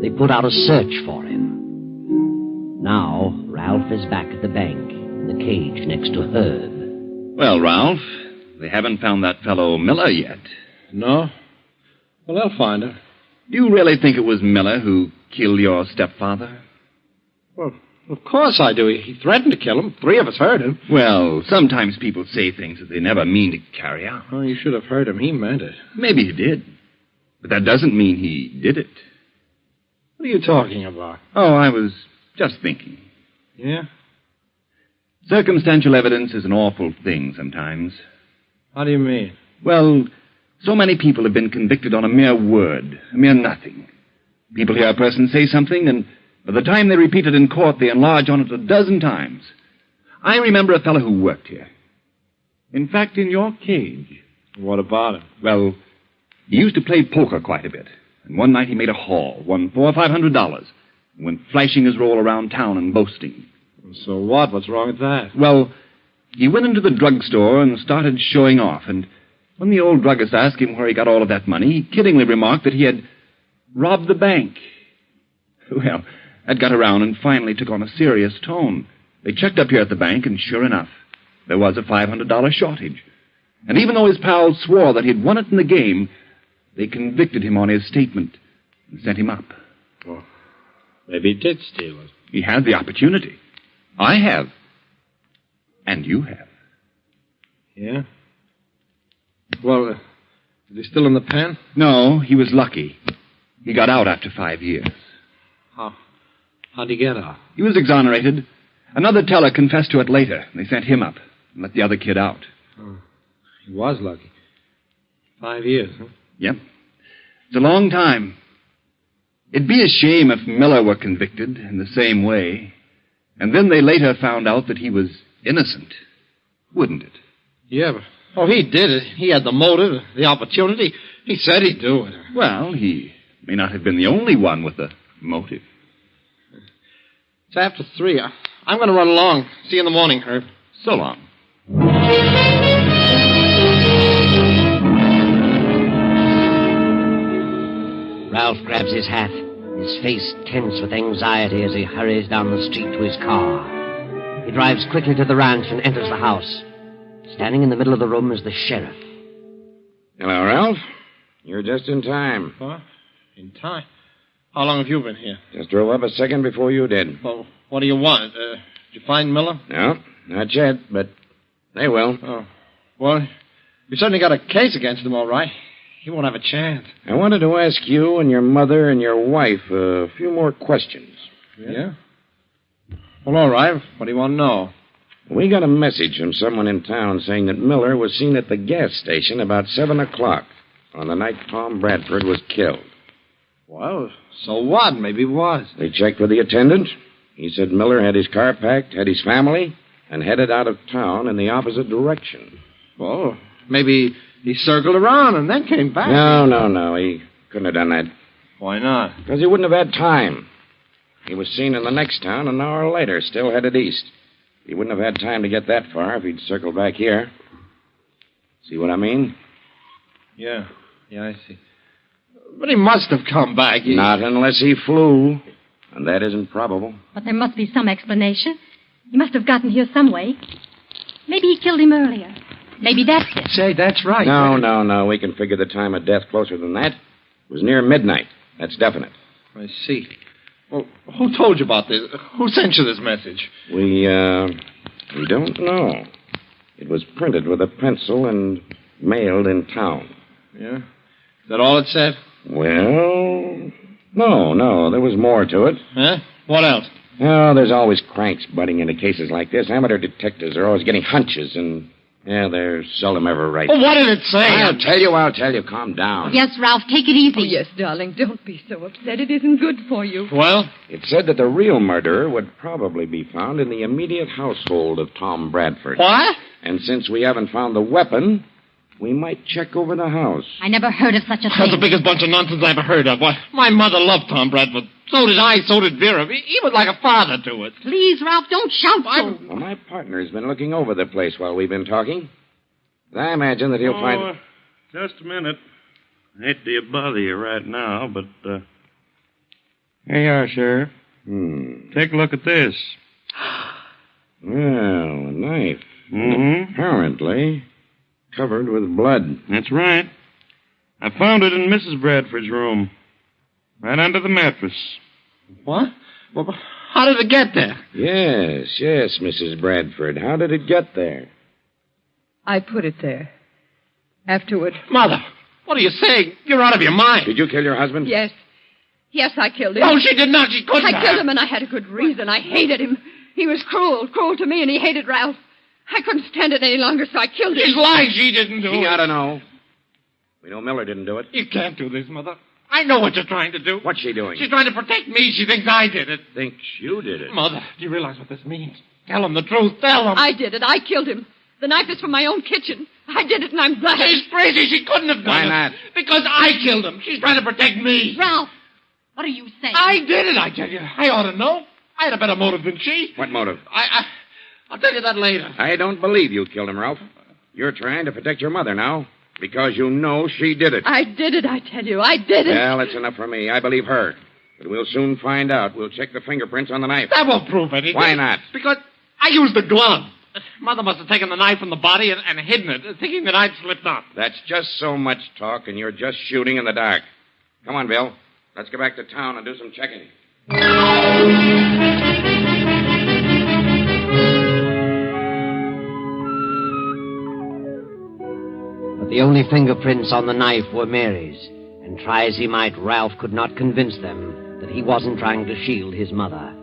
They put out a search for him. Now, Ralph is back at the bank, in the cage next to Herb. Well, Ralph, they haven't found that fellow Miller yet. No? Well, they'll find her. Do you really think it was Miller who killed your stepfather? Well, of course I do. He threatened to kill him. 3 of us heard him. Well, sometimes people say things that they never mean to carry out. Oh, you should have heard him. He meant it. Maybe he did. But that doesn't mean he did it. What are you talking about? Oh, I was just thinking. Yeah? Circumstantial evidence is an awful thing sometimes. How do you mean? Well, so many people have been convicted on a mere word, a mere nothing. People hear a person say something, and by the time they repeat it in court, they enlarge on it a dozen times. I remember a fellow who worked here. In fact, in your cage. What about him? Well, he used to play poker quite a bit. And one night he made a haul, won $400 or $500, and went flashing his roll around town and boasting. So what? What's wrong with that? Well, he went into the drugstore and started showing off, and when the old druggist asked him where he got all of that money, he kiddingly remarked that he had robbed the bank. Well, that got around and finally took on a serious tone. They checked up here at the bank, and sure enough, there was a $500 shortage. And even though his pals swore that he'd won it in the game, they convicted him on his statement and sent him up. Well, maybe he did steal it. He had the opportunity. I have. And you have. Yeah? Well, is he still in the pen? No, he was lucky. He got out after 5 years. How'd he get out? He was exonerated. Another teller confessed to it later. They sent him up and let the other kid out. Oh, he was lucky. 5 years, huh? Yep. It's a long time. It'd be a shame if Miller were convicted in the same way, and then they later found out that he was innocent. Wouldn't it? Yeah, but... Oh, he did it. He had the motive, the opportunity. He said he'd do it. Well, he may not have been the only one with the motive. It's after 3. I'm going to run along. See you in the morning, Herb. So long. Ralph grabs his hat, his face tense with anxiety as he hurries down the street to his car. He drives quickly to the ranch and enters the house. Standing in the middle of the room is the sheriff. Hello, Ralph. You're just in time. What? In time? How long have you been here? Just drove up a second before you did. Well, what do you want? Did you find Miller? No, not yet, but they will. Oh. Well, you certainly got a case against him, all right. He won't have a chance. I wanted to ask you and your mother and your wife a few more questions. Yeah? Well, all right. What do you want to know? We got a message from someone in town saying that Miller was seen at the gas station about 7 o'clock on the night Tom Bradford was killed. Well, so what? Maybe it was. They checked with the attendant. He said Miller had his car packed, had his family, and headed out of town in the opposite direction. Well, maybe he circled around and then came back. No. He couldn't have done that. Why not? Because he wouldn't have had time. He was seen in the next town an hour later, still headed east. He wouldn't have had time to get that far if he'd circled back here. See what I mean? Yeah, I see. But he must have come back. Not unless he flew. And that isn't probable. But there must be some explanation. He must have gotten here some way. Maybe he killed him earlier. Maybe that's it. Say, that's right. No. We can figure the time of death closer than that. It was near midnight. That's definite. I see. Well, who told you about this? Who sent you this message? We don't know. It was printed with a pencil and mailed in town. Yeah? Is that all it said? Well, no. There was more to it. Huh? What else? Oh, there's always cranks butting into cases like this. Amateur detectives are always getting hunches, and, they're seldom ever right. Well, what did it say? I'll tell you. Calm down. Yes, Ralph, take it easy. Oh, yes, darling, don't be so upset. It isn't good for you. Well? It said that the real murderer would probably be found in the immediate household of Tom Bradford. What? And since we haven't found the weapon, we might check over the house. I never heard of such a thing. That's the biggest bunch of nonsense I ever heard of. Why, my mother loved Tom Bradford. So did I, so did Vera. He was like a father to us. Please, Ralph, don't shout so. Well, my partner's been looking over the place while we've been talking. I imagine that he'll find... Just a minute. I hate to bother you right now, but, here you are, Sheriff. Take a look at this. Well, a knife. Mm-hmm. Apparently covered with blood. That's right. I found it in Mrs. Bradford's room. Right under the mattress. What? Well, how did it get there? Yes, Mrs. Bradford. How did it get there? I put it there. Afterward. Mother, what are you saying? You're out of your mind. Did you kill your husband? Yes. Yes, I killed him. No, she did not. She couldn't. I killed him, and I had a good reason. I hated him. He was cruel to me, and he hated Ralph. I couldn't stand it any longer, so I killed him. She's lying. She didn't do it. She ought to know. We know Miller didn't do it. You can't do this, Mother. I know what you're trying to do. What's she doing? She's trying to protect me. She thinks I did it. Thinks you did it? Mother, do you realize what this means? Tell him the truth. Tell him. I did it. I killed him. The knife is from my own kitchen. I did it, and I'm glad. She's crazy. She couldn't have done Why it. not? Because I killed him. She's trying to protect me. Ralph, what are you saying? I did it, I tell you. I ought to know. I had a better motive than she. What motive? I'll tell you that later. I don't believe you killed him, Ralph. You're trying to protect your mother now because you know she did it. I did it, I tell you. I did it. Well, that's enough for me. I believe her. But we'll soon find out. We'll check the fingerprints on the knife. That won't prove anything. Why not? Because I used the glove. Mother must have taken the knife from the body and hidden it, thinking that I'd slipped up. That's just so much talk, and you're just shooting in the dark. Come on, Bill. Let's get back to town and do some checking. But the only fingerprints on the knife were Mary's, and try as he might, Ralph could not convince them that he wasn't trying to shield his mother.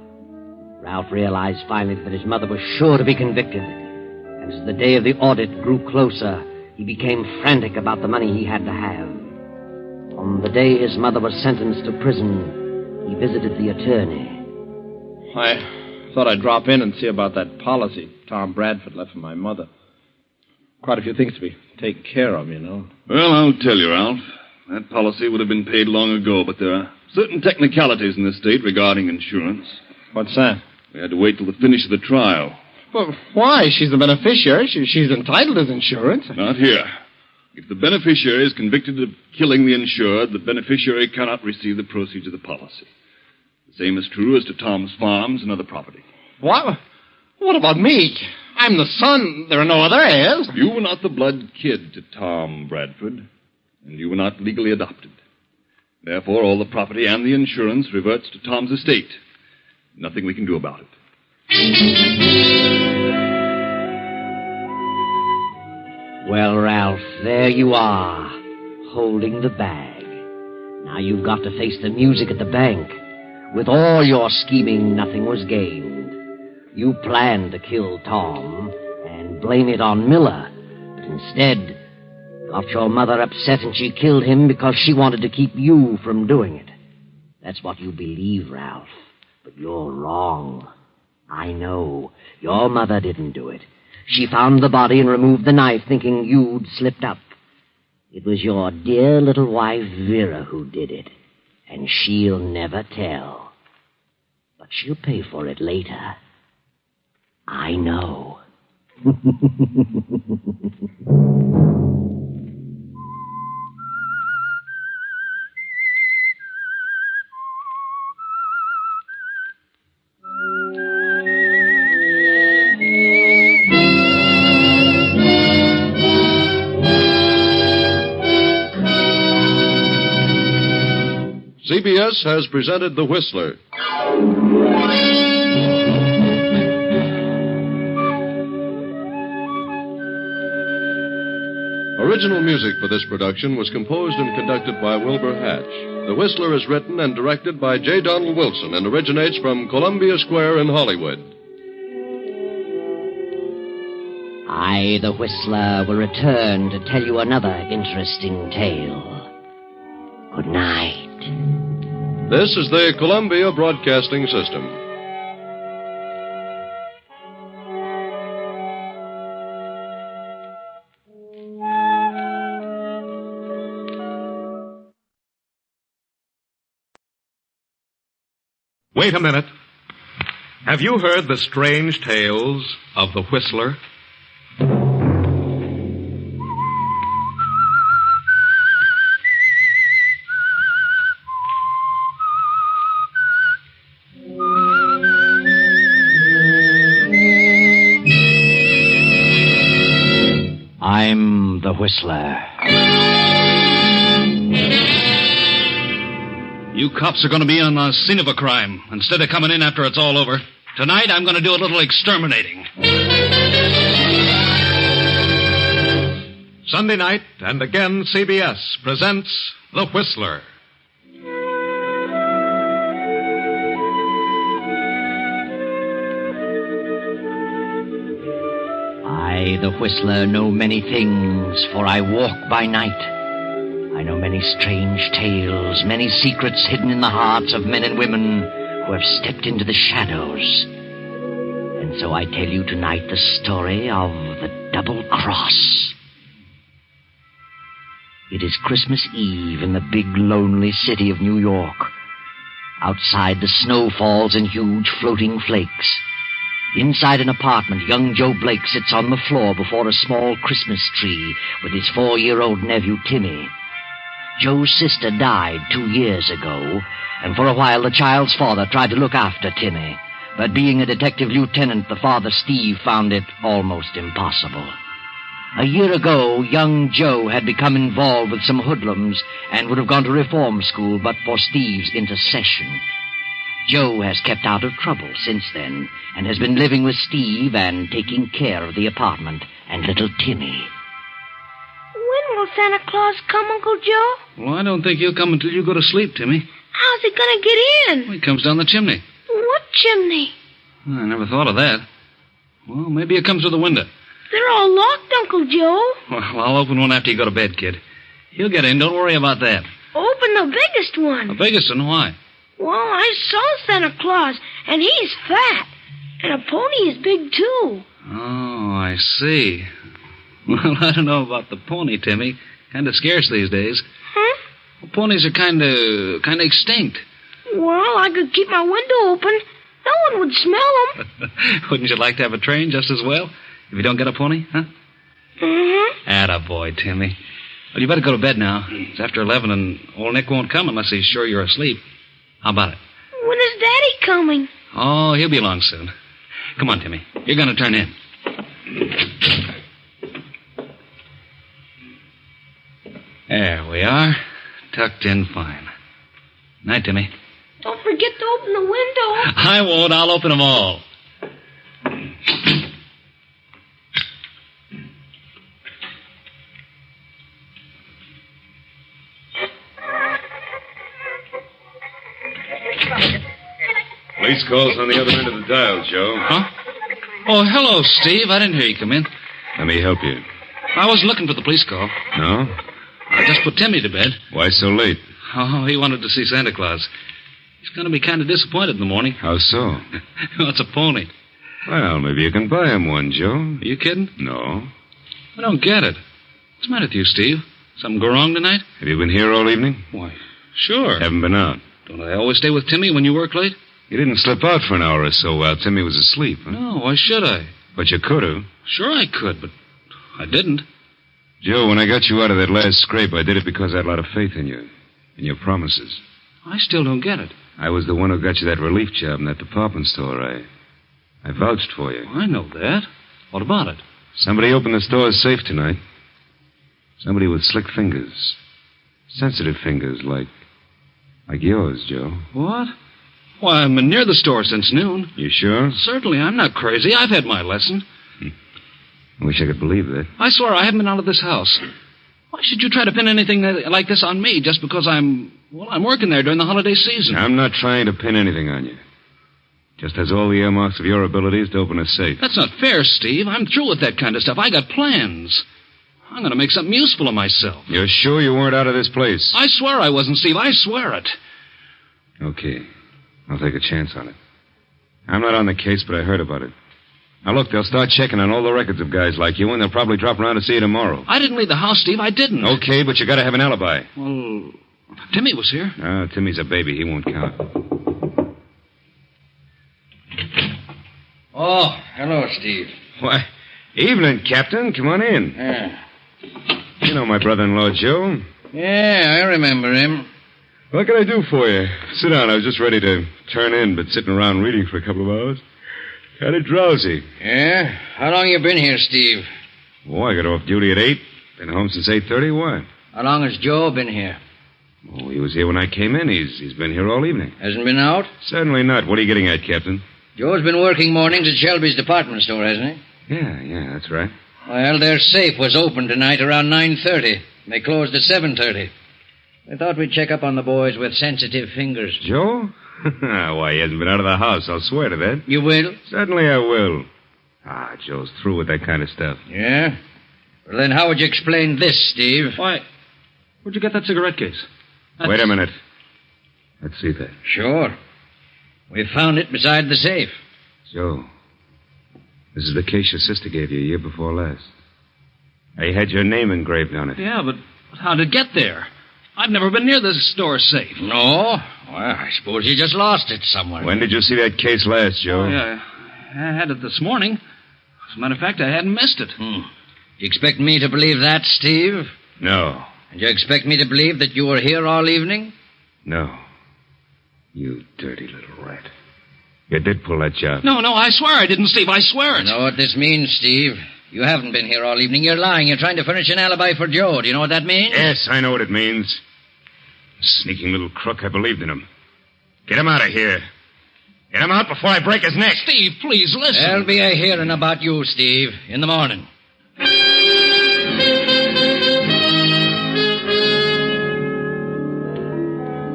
Ralph realized finally that his mother was sure to be convicted, and as the day of the audit grew closer, he became frantic about the money he had to have. On the day his mother was sentenced to prison, he visited the attorney. I thought I'd drop in and see about that policy Tom Bradford left for my mother. Quite a few things to be taken care of, you know. Well, I'll tell you, Ralph. That policy would have been paid long ago, but there are certain technicalities in this state regarding insurance. What's that? We had to wait till the finish of the trial. Well, why? She's the beneficiary. She's entitled to insurance. Not here. If the beneficiary is convicted of killing the insured, the beneficiary cannot receive the proceeds of the policy. The same is true as to Tom's farms and other property. What? What about me? I'm the son. There are no other heirs. You were not the blood kid to Tom Bradford, and you were not legally adopted. Therefore, all the property and the insurance reverts to Tom's estate. Nothing we can do about it. Well, Ralph, there you are, holding the bag. Now you've got to face the music at the bank. With all your scheming, nothing was gained. You planned to kill Tom and blame it on Miller, but instead got your mother upset and she killed him because she wanted to keep you from doing it. That's what you believe, Ralph, but you're wrong. I know. Your mother didn't do it. She found the body and removed the knife thinking you'd slipped up. It was your dear little wife, Vera, who did it, and she'll never tell. But she'll pay for it later. I know. CBS has presented The Whistler. Original music for this production was composed and conducted by Wilbur Hatch. The Whistler is written and directed by J. Donald Wilson and originates from Columbia Square in Hollywood. I, the Whistler, will return to tell you another interesting tale. Good night. This is the Columbia Broadcasting System. Wait a minute. Have you heard the strange tales of the Whistler? I'm the Whistler. You cops are going to be on the scene of a crime instead of coming in after it's all over. Tonight, I'm going to do a little exterminating. Sunday night, and again CBS presents The Whistler. I, the Whistler, know many things, for I walk by night. I know many strange tales, many secrets hidden in the hearts of men and women who have stepped into the shadows. And so I tell you tonight the story of the Double Cross. It is Christmas Eve in the big, lonely city of New York. Outside, the snow falls in huge floating flakes. Inside an apartment, young Joe Blake sits on the floor before a small Christmas tree with his 4-year-old nephew, Timmy. Joe's sister died 2 years ago, and for a while the child's father tried to look after Timmy. But being a detective lieutenant, the father, Steve, found it almost impossible. A year ago, young Joe had become involved with some hoodlums and would have gone to reform school but for Steve's intercession. Joe has kept out of trouble since then and has been living with Steve and taking care of the apartment and little Timmy. When will Santa Claus come, Uncle Joe? Well, I don't think he'll come until you go to sleep, Timmy. How's he going to get in? Well, he comes down the chimney. What chimney? I never thought of that. Well, maybe he comes through the window. They're all locked, Uncle Joe. Well, I'll open one after you go to bed, kid. He'll get in. Don't worry about that. Open the biggest one. The biggest one? Why? Well, I saw Santa Claus, and he's fat. And a pony is big, too. Oh, I see. Well, I don't know about the pony, Timmy. Kind of scarce these days. Huh? Well, ponies are kind of extinct. Well, I could keep my window open. No one would smell them. Wouldn't you like to have a train just as well? If you don't get a pony, huh? Mm-hmm. Attaboy, Timmy. Well, you better go to bed now. It's after 11, and old Nick won't come unless he's sure you're asleep. How about it? When is Daddy coming? Oh, he'll be along soon. Come on, Timmy. You're going to turn in. There we are. Tucked in fine. Night, Timmy. Don't forget to open the window. I won't. I'll open them all. Police call's on the other end of the dial, Joe. Huh? Oh, hello, Steve. I didn't hear you come in. Let me help you. I wasn't looking for the police call. No? I just put Timmy to bed. Why so late? Oh, he wanted to see Santa Claus. He's going to be kind of disappointed in the morning. How so? Well, it's a pony. Well, maybe you can buy him one, Joe. Are you kidding? No. I don't get it. What's the matter with you, Steve? Something go wrong tonight? Have you been here all evening? Why, sure. Haven't been out. Don't I always stay with Timmy when you work late? You didn't slip out for an hour or so while Timmy was asleep, huh? No, why should I? But you could have. Sure I could, but I didn't. Joe, when I got you out of that last scrape, I did it because I had a lot of faith in you. In your promises. I still don't get it. I was the one who got you that relief job in that department store. I vouched for you. I know that. What about it? Somebody opened the store's safe tonight. Somebody with slick fingers. Sensitive fingers like yours, Joe. What? Why, I've been near the store since noon. You sure? Certainly, I'm not crazy. I've had my lesson. I wish I could believe that. I swear I haven't been out of this house. Why should you try to pin anything like this on me just because I'm working there during the holiday season? I'm not trying to pin anything on you. Just has all the earmarks of your abilities to open a safe. That's not fair, Steve. I'm through with that kind of stuff. I got plans. I'm going to make something useful of myself. You're sure you weren't out of this place? I swear I wasn't, Steve. I swear it. Okay. I'll take a chance on it. I'm not on the case, but I heard about it. Now, look, they'll start checking on all the records of guys like you, and they'll probably drop around to see you tomorrow. I didn't leave the house, Steve. I didn't. Okay, but you got to have an alibi. Well, Timmy was here. Timmy's a baby. He won't count. Oh, hello, Steve. Why, evening, Captain. Come on in. Yeah. You know my brother-in-law, Joe. Yeah, I remember him. What can I do for you? Sit down. I was just ready to turn in, but sitting around reading for a couple of hours. Kind of drowsy. Yeah? How long you been here, Steve? Oh, I got off duty at 8. Been home since 8:30. Why? How long has Joe been here? Oh, he was here when I came in. He's been here all evening. Hasn't been out? Certainly not. What are you getting at, Captain? Joe's been working mornings at Shelby's department store, hasn't he? Yeah, that's right. Well, their safe was open tonight around 9:30. They closed at 7:30. I thought we'd check up on the boys with sensitive fingers. Joe? Why, he hasn't been out of the house. I'll swear to that. You will? Certainly I will. Joe's through with that kind of stuff. Yeah? Well, then how would you explain this, Steve? Why, where'd you get that cigarette case? Wait a minute. Let's see that. Sure. We found it beside the safe. Joe, this is the case your sister gave you a year before last. I had your name engraved on it. Yeah, but how'd it get there? I've never been near this store safe. No? Well, I suppose you just lost it somewhere. When did you see that case last, Joe? Oh, yeah. I had it this morning. As a matter of fact, I hadn't missed it. You expect me to believe that, Steve? No. And you expect me to believe that you were here all evening? No. You dirty little rat. You did pull that job. No, I swear I didn't, Steve. I swear it. You know what this means, Steve? You haven't been here all evening. You're lying. You're trying to furnish an alibi for Joe. Do you know what that means? Yes, I know what it means. Sneaking little crook, I believed in him. Get him out of here. Get him out before I break his neck. Steve, please listen. There'll be a hearing about you, Steve, in the morning.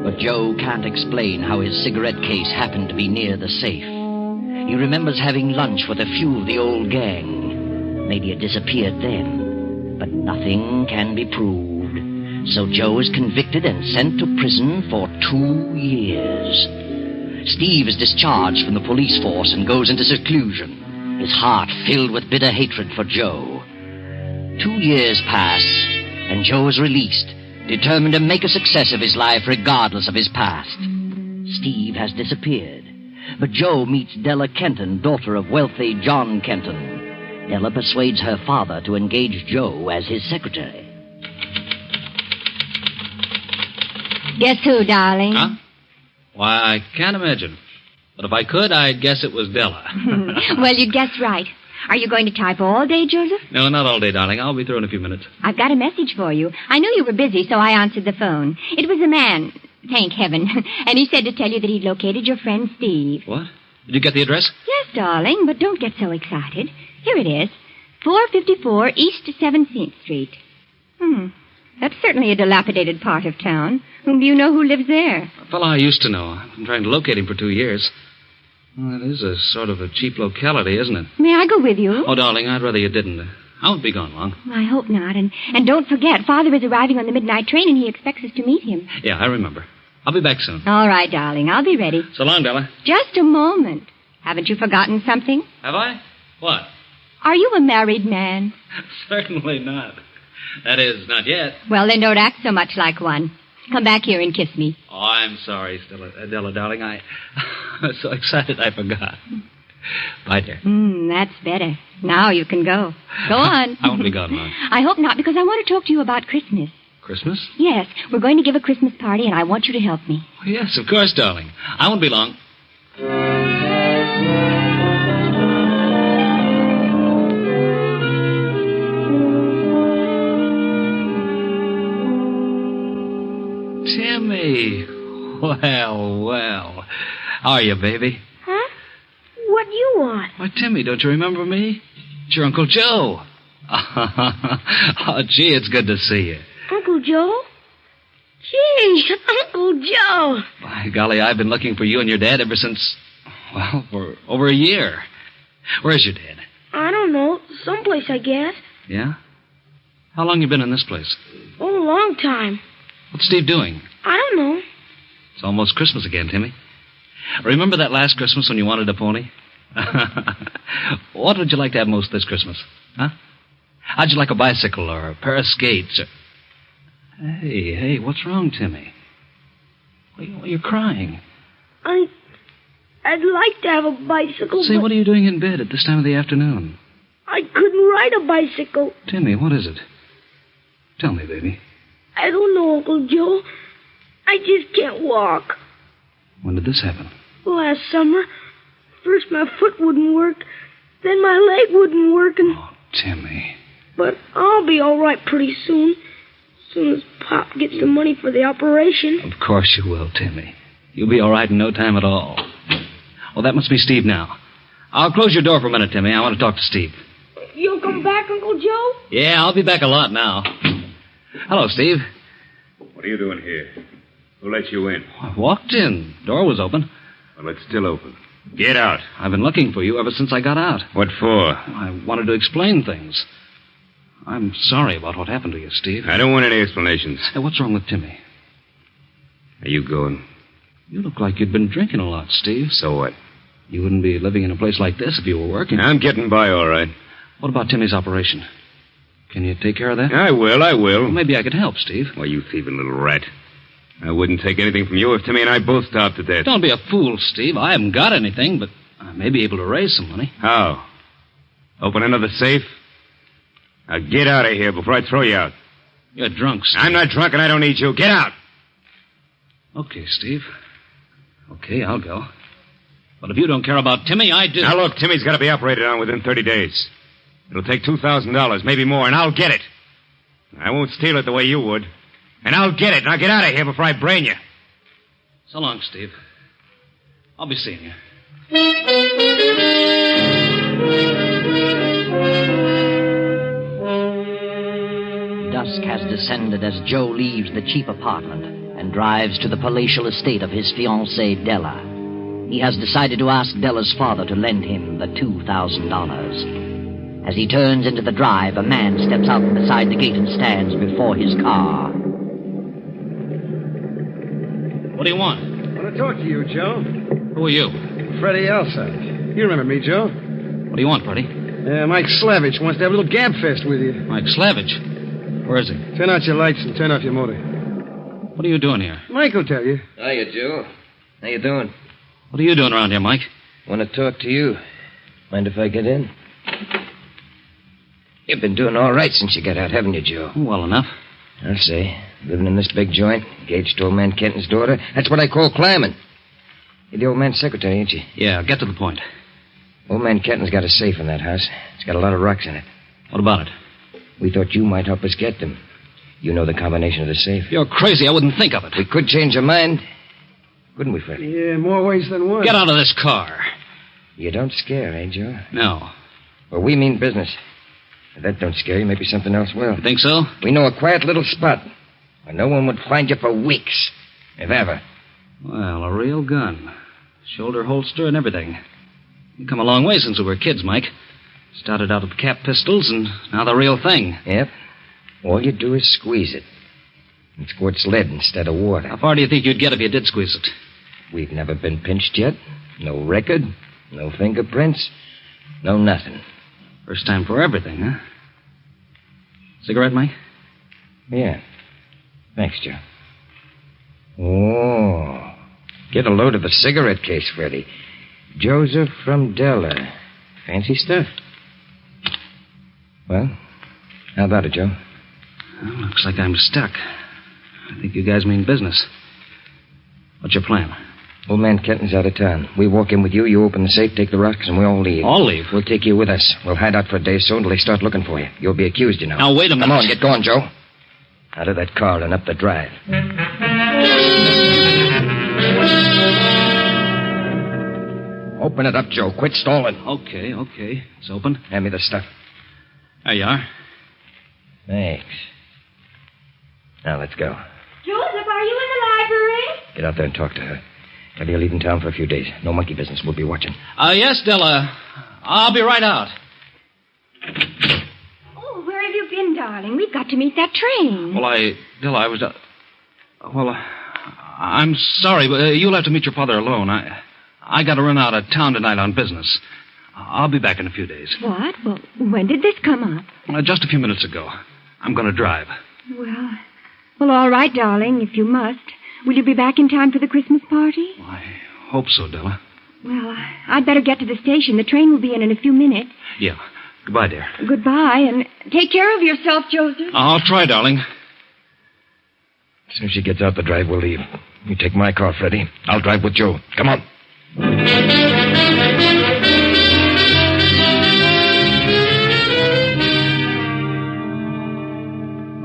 But Joe can't explain how his cigarette case happened to be near the safe. He remembers having lunch with a few of the old gang. Maybe it disappeared then. But nothing can be proved. So Joe is convicted and sent to prison for 2 years. Steve is discharged from the police force and goes into seclusion, his heart filled with bitter hatred for Joe. 2 years pass, and Joe is released, determined to make a success of his life regardless of his past. Steve has disappeared, but Joe meets Della Kenton, daughter of wealthy John Kenton. Della persuades her father to engage Joe as his secretary. Guess who, darling? Huh? Why, I can't imagine. But if I could, I'd guess it was Della. Well, you guessed right. Are you going to type all day, Joseph? No, not all day, darling. I'll be through in a few minutes. I've got a message for you. I knew you were busy, so I answered the phone. It was a man, thank heaven, and he said to tell you that he'd located your friend Steve. What? Did you get the address? Yes, darling, but don't get so excited. Here it is. 454 East 17th Street. That's certainly a dilapidated part of town. Whom do you know who lives there? A fellow I used to know. I've been trying to locate him for 2 years. Well, it is a sort of a cheap locality, isn't it? May I go with you? Oh, darling, I'd rather you didn't. I won't be gone long. I hope not. And don't forget, Father is arriving on the midnight train, and he expects us to meet him. Yeah, I remember. I'll be back soon. All right, darling. I'll be ready. So long, Della. Just a moment. Haven't you forgotten something? Have I? What? Are you a married man? Certainly not. That is, not yet. Well, then don't act so much like one. Come back here and kiss me. Oh, I'm sorry, Della, darling. I was so excited I forgot. Bye, dear. That's better. Now you can go. Go on. I won't be gone long. I hope not, because I want to talk to you about Christmas. Christmas? Yes, we're going to give a Christmas party, and I want you to help me. Oh, yes, of course, darling. I won't be long. Timmy. Well. How are you, baby? Huh? What do you want? Why, Timmy, don't you remember me? It's your Uncle Joe. Oh, gee, it's good to see you. Uncle Joe? Gee, Uncle Joe. By golly, I've been looking for you and your dad ever since, for over a year. Where's your dad? I don't know. Someplace, I guess. Yeah? How long you been in this place? Oh, a long time. What's Steve doing? I don't know. It's almost Christmas again, Timmy. Remember that last Christmas when you wanted a pony? What would you like to have most this Christmas? Huh? How'd you like a bicycle or a pair of skates? Or... Hey, what's wrong, Timmy? You're crying. I'd like to have a bicycle. Say, what are you doing in bed at this time of the afternoon? I couldn't ride a bicycle. Timmy, what is it? Tell me, baby. I don't know, Uncle Joe. I just can't walk. When did this happen? Last summer. First my foot wouldn't work, then my leg wouldn't work, and... Oh, Timmy. But I'll be all right pretty soon. soon as Pop gets the money for the operation. Of course you will, Timmy. You'll be all right in no time at all. Well, that must be Steve now. I'll close your door for a minute, Timmy. I want to talk to Steve. You'll come back, Uncle Joe? Yeah, I'll be back a lot now. Hello, Steve. What are you doing here? Who let you in? I walked in. Door was open. Well, it's still open. Get out. I've been looking for you ever since I got out. What for? I wanted to explain things. I'm sorry about what happened to you, Steve. I don't want any explanations. Hey, what's wrong with Timmy? Are you going? You look like you'd been drinking a lot, Steve. So what? You wouldn't be living in a place like this if you were working. I'm getting by all right. What about Timmy's operation? Can you take care of that? I will. Well, maybe I could help, Steve. Why, you thieving little rat. I wouldn't take anything from you if Timmy and I both starved to death. Don't be a fool, Steve. I haven't got anything, but I may be able to raise some money. How? Open another safe? Now get out of here before I throw you out. You're drunk, Steve. I'm not drunk and I don't need you. Get out! Okay, Steve. Okay, I'll go. But if you don't care about Timmy, I do. Now, look, Timmy's got to be operated on within 30 days. It'll take $2,000, maybe more, and I'll get it. I won't steal it the way you would. And I'll get it. Now get out of here before I brain you. So long, Steve. I'll be seeing you. Dusk has descended as Joe leaves the cheap apartment and drives to the palatial estate of his fiancée, Della. He has decided to ask Della's father to lend him the $2,000. As he turns into the drive, a man steps out from beside the gate and stands before his car. What do you want? I want to talk to you, Joe. Who are you? Freddie Elsa. You remember me, Joe? What do you want, Freddie? Mike Slavich wants to have a little gab fest with you. Mike Slavich? Where is he? Turn out your lights and turn off your motor. What are you doing here? Mike will tell you. Hiya, Joe. How you doing? What are you doing around here, Mike? Want to talk to you. Mind if I get in? You've been doing all right since you got out, haven't you, Joe? Well enough. I'll say. Living in this big joint, engaged to old man Kenton's daughter. That's what I call climbing. You're the old man's secretary, ain't you? Yeah, get to the point. Old man Kenton's got a safe in that house. It's got a lot of rocks in it. What about it? We thought you might help us get them. You know the combination of the safe. You're crazy. I wouldn't think of it. We could change our mind. Couldn't we, Freddie? Yeah, more ways than one. Get out of this car. You don't scare, eh, Joe? No. Well, we mean business. If that don't scare you, maybe something else will. You think so? We know a quiet little spot where no one would find you for weeks, if ever. Well, a real gun. Shoulder holster and everything. We've come a long way since we were kids, Mike. Started out with cap pistols, and now the real thing. Yep. All you do is squeeze it. It squirts lead instead of water. How far do you think you'd get if you did squeeze it? We've never been pinched yet. No record. No fingerprints. No nothing. First time for everything, huh? Cigarette, Mike? Yeah. Thanks, Joe. Oh. Get a load of the cigarette case, Freddie. Joseph from Della. Fancy stuff. Well, how about it, Joe? Well, looks like I'm stuck. I think you guys mean business. What's your plan? Old man Kenton's out of town. We walk in with you, you open the safe, take the rocks, and we all leave. All leave? We'll take you with us. We'll hide out for a day or so until they start looking for you. You'll be accused, you know. Now, wait a minute. Come on, get going, Joe. Out of that car and up the drive. Open it up, Joe. Quit stalling. Okay. It's open. Hand me the stuff. There you are. Thanks. Now, let's go. Joseph, are you in the library? Get out there and talk to her. Tell her you're leaving town for a few days. No monkey business. We'll be watching. Yes, Della. I'll be right out. Oh, where have you been, darling? We've got to meet that train. Della, I was... I'm sorry, but you'll have to meet your father alone. I got to run out of town tonight on business. I'll be back in a few days. What? Well, when did this come up? Just a few minutes ago. I'm going to drive. Well, all right, darling, if you must. Will you be back in time for the Christmas party? I hope so, Della. Well, I'd better get to the station. The train will be in a few minutes. Yeah. Goodbye, dear. Goodbye, and take care of yourself, Joseph. I'll try, darling. As soon as she gets out the drive, we'll leave. You take my car, Freddie. I'll drive with Joe. Come on.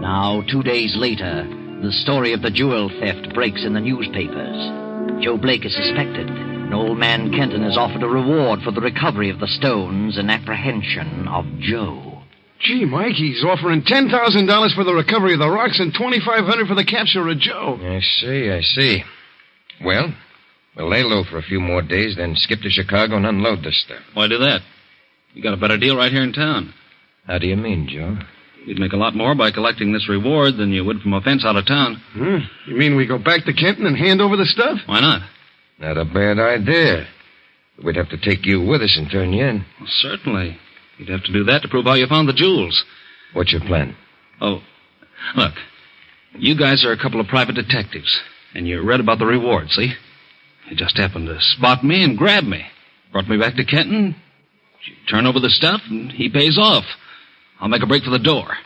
Now 2 days later, the story of the jewel theft breaks in the newspapers. Joe Blake is suspected, and old man Kenton has offered a reward for the recovery of the stones and apprehension of Joe. Gee, Mike, he's offering $10,000 for the recovery of the rocks and $2,500 for the capture of Joe. I see. Well, we'll lay low for a few more days, then skip to Chicago and unload this stuff. Why do that? You got a better deal right here in town. How do you mean, Joe? You'd make a lot more by collecting this reward than you would from a fence out of town. You mean we go back to Kenton and hand over the stuff? Why not? Not a bad idea. We'd have to take you with us and turn you in. Well, certainly. You'd have to do that to prove how you found the jewels. What's your plan? Oh, look. You guys are a couple of private detectives, and you read about the reward, see? You just happened to spot me and grab me. Brought me back to Kenton. You turn over the stuff, and he pays off. I'll make a break for the door.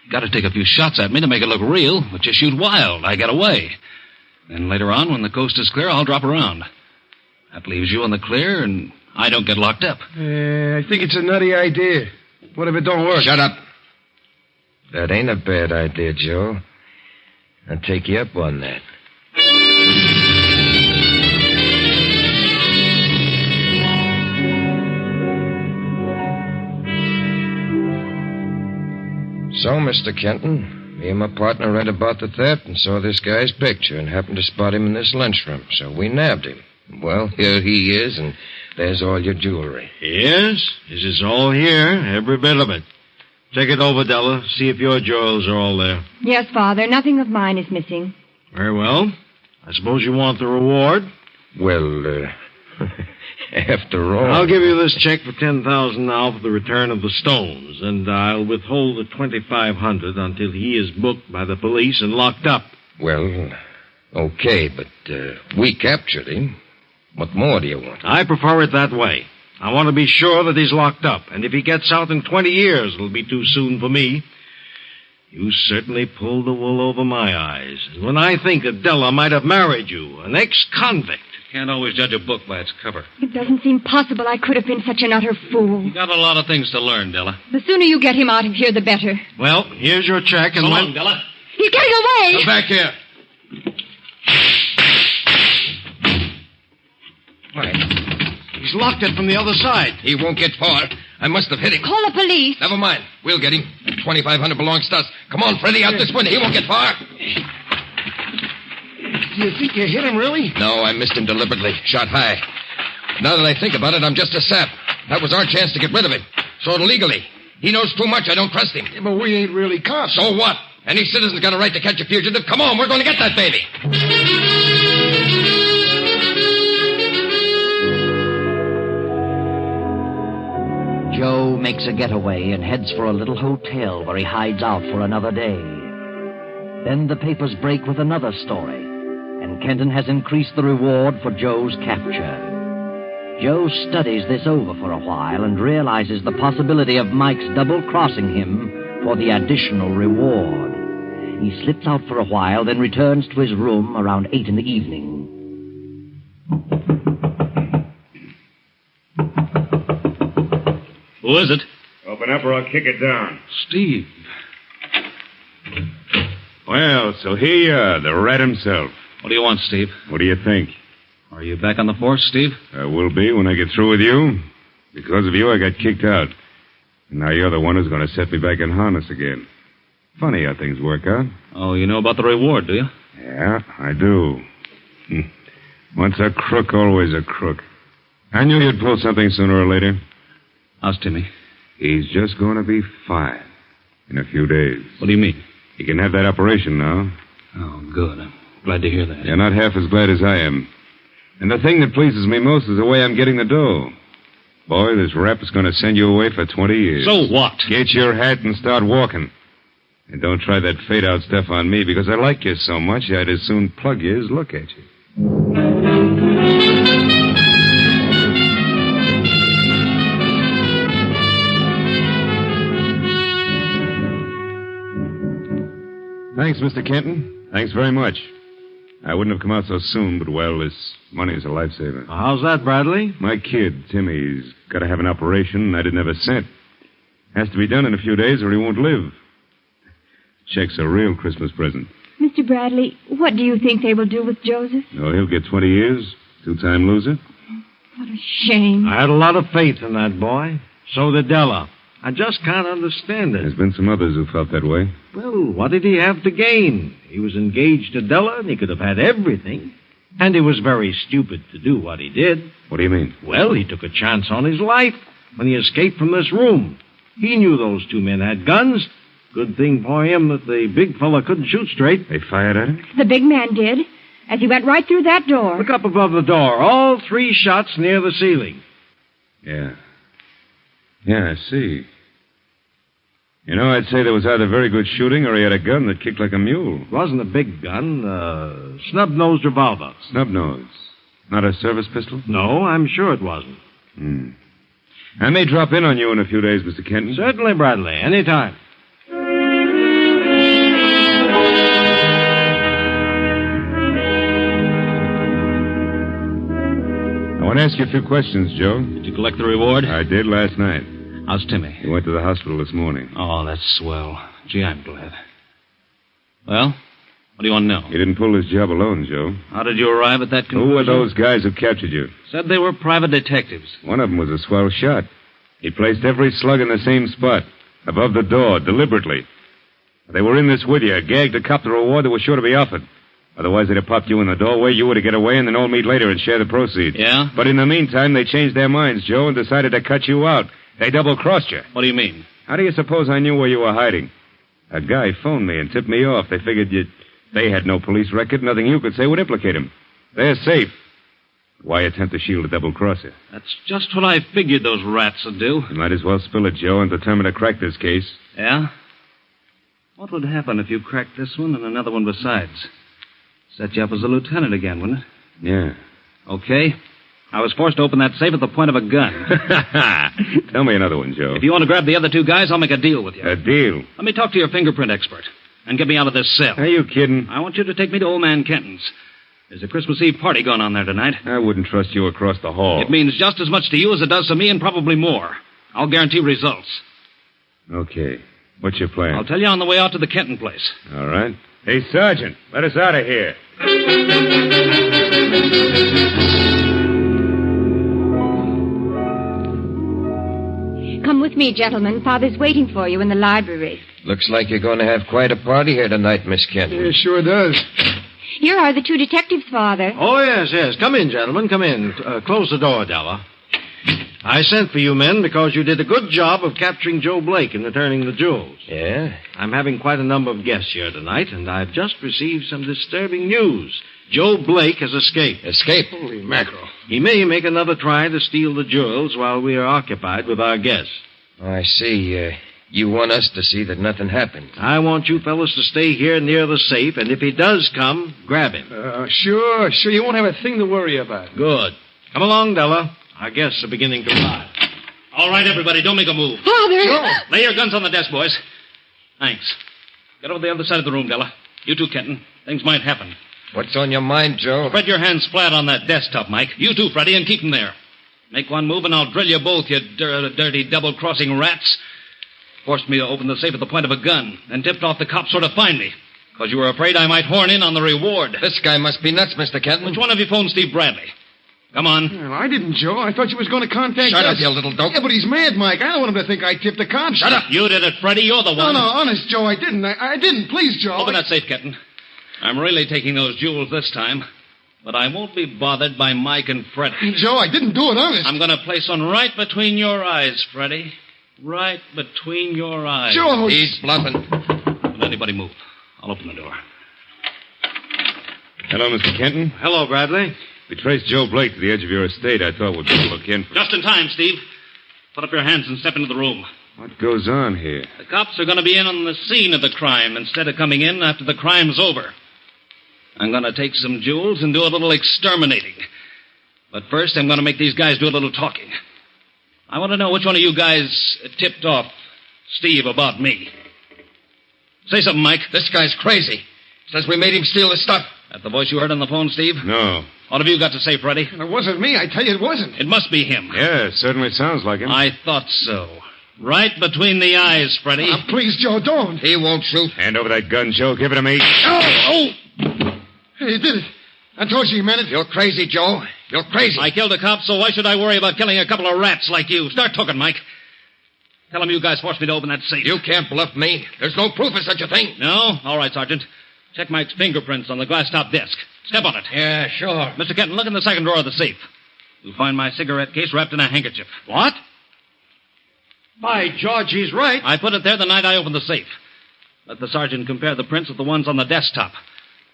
You got to take a few shots at me to make it look real, but you shoot wild. I get away. Then later on, when the coast is clear, I'll drop around. That leaves you in the clear, and I don't get locked up. I think it's a nutty idea. What if it don't work? Shut up. That ain't a bad idea, Joe. I'll take you up on that. So, Mr. Kenton, me and my partner read about the theft and saw this guy's picture and happened to spot him in this lunchroom, so we nabbed him. Well, here he is, and there's all your jewelry. Yes, this is all here, every bit of it. Take it over, Della. See if your jewels are all there. Yes, Father. Nothing of mine is missing. Very well. I suppose you want the reward? Well, after all... I'll give you this check for $10,000 now for the return of the stones, and I'll withhold the $2,500 until he is booked by the police and locked up. Well, okay, but we captured him. What more do you want? I prefer it that way. I want to be sure that he's locked up, and if he gets out in 20 years, it'll be too soon for me. You certainly pulled the wool over my eyes. And when I think that Della might have married you, an ex-convict... You can't always judge a book by its cover. It doesn't seem possible I could have been such an utter fool. You got a lot of things to learn, Della. The sooner you get him out of here, the better. Well, here's your check, and so long, Della. He's getting away! Come back here. Why? He's locked it from the other side. He won't get far. I must have hit him. Call the police. Never mind. We'll get him. That $2,500 belongs to us. Come on, Freddie, out this window. He won't get far. Do you think you hit him, really? No, I missed him deliberately. Shot high. Now that I think about it, I'm just a sap. That was our chance to get rid of him. So illegally. He knows too much. I don't trust him. Yeah, but we ain't really cops. So what? Any citizen's got a right to catch a fugitive. Come on, we're going to get that baby. Joe makes a getaway and heads for a little hotel where he hides out for another day. Then the papers break with another story, and Kenton has increased the reward for Joe's capture. Joe studies this over for a while and realizes the possibility of Mike's double-crossing him for the additional reward. He slips out for a while, then returns to his room around 8 in the evening. Who is it? Open up or I'll kick it down. Steve. Well, so here you are, the rat himself. What do you want, Steve? What do you think? Are you back on the force, Steve? I will be when I get through with you. Because of you, I got kicked out. And now you're the one who's going to set me back in harness again. Funny how things work out. Oh, you know about the reward, do you? Yeah, I do. Once a crook, always a crook. I knew you'd pull something sooner or later. How's Timmy? He's just going to be fine in a few days. What do you mean? He can have that operation now. Oh, good. I'm glad to hear that. You're not half as glad as I am. And the thing that pleases me most is the way I'm getting the dough. Boy, this rap is going to send you away for 20 years. So what? Get your hat and start walking. And don't try that fade-out stuff on me, because I like you so much, I'd as soon plug you as look at you. Thanks, Mr. Kenton. Thanks very much. I wouldn't have come out so soon, but, well, this money's a lifesaver. How's that, Bradley? My kid, Timmy's got to have an operation, and I didn't have a cent. Has to be done in a few days or he won't live. Check's a real Christmas present. Mr. Bradley, what do you think they will do with Joseph? Oh, he'll get 20 years. Two-time loser. What a shame. I had a lot of faith in that boy. So did Della. I just can't understand it. There's been some others who felt that way. Well, what did he have to gain? He was engaged to Della, and he could have had everything. And he was very stupid to do what he did. What do you mean? Well, he took a chance on his life when he escaped from this room. He knew those two men had guns. Good thing for him that the big fella couldn't shoot straight. They fired at him? The big man did, as he went right through that door. Look up above the door. All 3 shots near the ceiling. Yeah. Yeah, I see. You know, I'd say there was either very good shooting or he had a gun that kicked like a mule. It wasn't a big gun. Snub-nosed revolver. Snub-nose? Not a service pistol? No, I'm sure it wasn't. I may drop in on you in a few days, Mr. Kenton. Certainly, Bradley. Anytime. I want to ask you a few questions, Joe. Did you collect the reward? I did last night. How's Timmy? He went to the hospital this morning. Oh, that's swell. Gee, I'm glad. Well, what do you want to know? He didn't pull his job alone, Joe. How did you arrive at that conclusion? Who were those guys who captured you? Said they were private detectives. One of them was a swell shot. He placed every slug in the same spot, above the door, deliberately. They were in this with you, gagged to cop the reward that was sure to be offered. Otherwise, they'd have popped you in the doorway, you were to get away, and then all meet later and share the proceeds. Yeah? But in the meantime, they changed their minds, Joe, and decided to cut you out. They double-crossed you. What do you mean? How do you suppose I knew where you were hiding? A guy phoned me and tipped me off. They figured they had no police record. Nothing you could say would implicate him. They're safe. Why attempt to shield a double-cross you? That's just what I figured those rats would do. You might as well spill it, Joe, and determine to crack this case. Yeah? What would happen if you cracked this one and another one besides? Set you up as a lieutenant again, wouldn't it? Yeah. Okay. I was forced to open that safe at the point of a gun. Tell me another one, Joe. If you want to grab the other 2 guys, I'll make a deal with you. A deal? Let me talk to your fingerprint expert and get me out of this cell. Are you kidding? I want you to take me to Old Man Kenton's. There's a Christmas Eve party going on there tonight. I wouldn't trust you across the hall. It means just as much to you as it does to me and probably more. I'll guarantee results. Okay. What's your plan? I'll tell you on the way out to the Kenton place. All right. Hey, Sergeant, let us out of here. Come with me, gentlemen. Father's waiting for you in the library. Looks like you're going to have quite a party here tonight, Miss Kenton. Yeah, sure does. Here are the 2 detectives, Father. Oh, yes. Come in, gentlemen. Come in. Close the door, Della. I sent for you men because you did a good job of capturing Joe Blake and returning the jewels. Yeah? I'm having quite a number of guests here tonight, and I've just received some disturbing news. Joe Blake has escaped. Escaped? Holy mackerel. He may make another try to steal the jewels while we are occupied with our guests. Oh, I see. You want us to see that nothing happens. I want you fellas to stay here near the safe, and if he does come, grab him. Sure. You won't have a thing to worry about. Good. Come along, Della. Our guests are beginning to arrive. All right, everybody, don't make a move. Father! Joe! Lay your guns on the desk, boys. Thanks. Get over the other side of the room, Della. You too, Kenton. Things might happen. What's on your mind, Joe? Spread your hands flat on that desktop, Mike. You too, Freddie, and keep them there. Make one move, and I'll drill you both, you dirty double-crossing rats. Forced me to open the safe at the point of a gun, and tipped off the cops so to find me. Because you were afraid I might horn in on the reward. This guy must be nuts, Mr. Kenton. Which one of you phoned Steve Bradley? Come on. Well, I didn't, Joe. I thought you was going to contact Shut us. up, you little dope. Yeah, but he's mad, Mike. I don't want him to think I tipped the cops. Shut up. You did it, Freddie. You're the one. No, honest, Joe, I didn't. I didn't. Please, Joe. Open that safe, Kenton. I'm really taking those jewels this time. But I won't be bothered by Mike and Freddie. Joe, I didn't do it, honest. I'm going to place one right between your eyes, Freddie. Right between your eyes. Joe! He's bluffing. Don't anybody move. I'll open the door. Hello, Mr. Kenton. Hello, Bradley. We traced Joe Blake to the edge of your estate. I thought we'd better look in for... Just in time, Steve. Put up your hands and step into the room. What goes on here? The cops are going to be in on the scene of the crime instead of coming in after the crime's over. I'm going to take some jewels and do a little exterminating. But first, I'm going to make these guys do a little talking. I want to know which one of you guys tipped off Steve about me. Say something, Mike. This guy's crazy. Says we made him steal the stuff. That the voice you heard on the phone, Steve? No. What have you got to say, Freddie? It wasn't me. I tell you it wasn't. It must be him. Yeah, it certainly sounds like him. I thought so. Right between the eyes, Freddie. Please, Joe, don't. He won't shoot. Hand over that gun, Joe. Give it to me. Oh! Hey, he did it. I told you he meant it. You're crazy, Joe. You're crazy. I killed a cop, so why should I worry about killing a couple of rats like you? Start talking, Mike. Tell him you guys forced me to open that safe. You can't bluff me. There's no proof of such a thing. No? All right, Sergeant. Check Mike's fingerprints on the glass-top desk. Step on it. Yeah, sure. Mr. Kenton, look in the second drawer of the safe. You'll find my cigarette case wrapped in a handkerchief. What? By George, he's right. I put it there the night I opened the safe. Let the sergeant compare the prints with the ones on the desktop.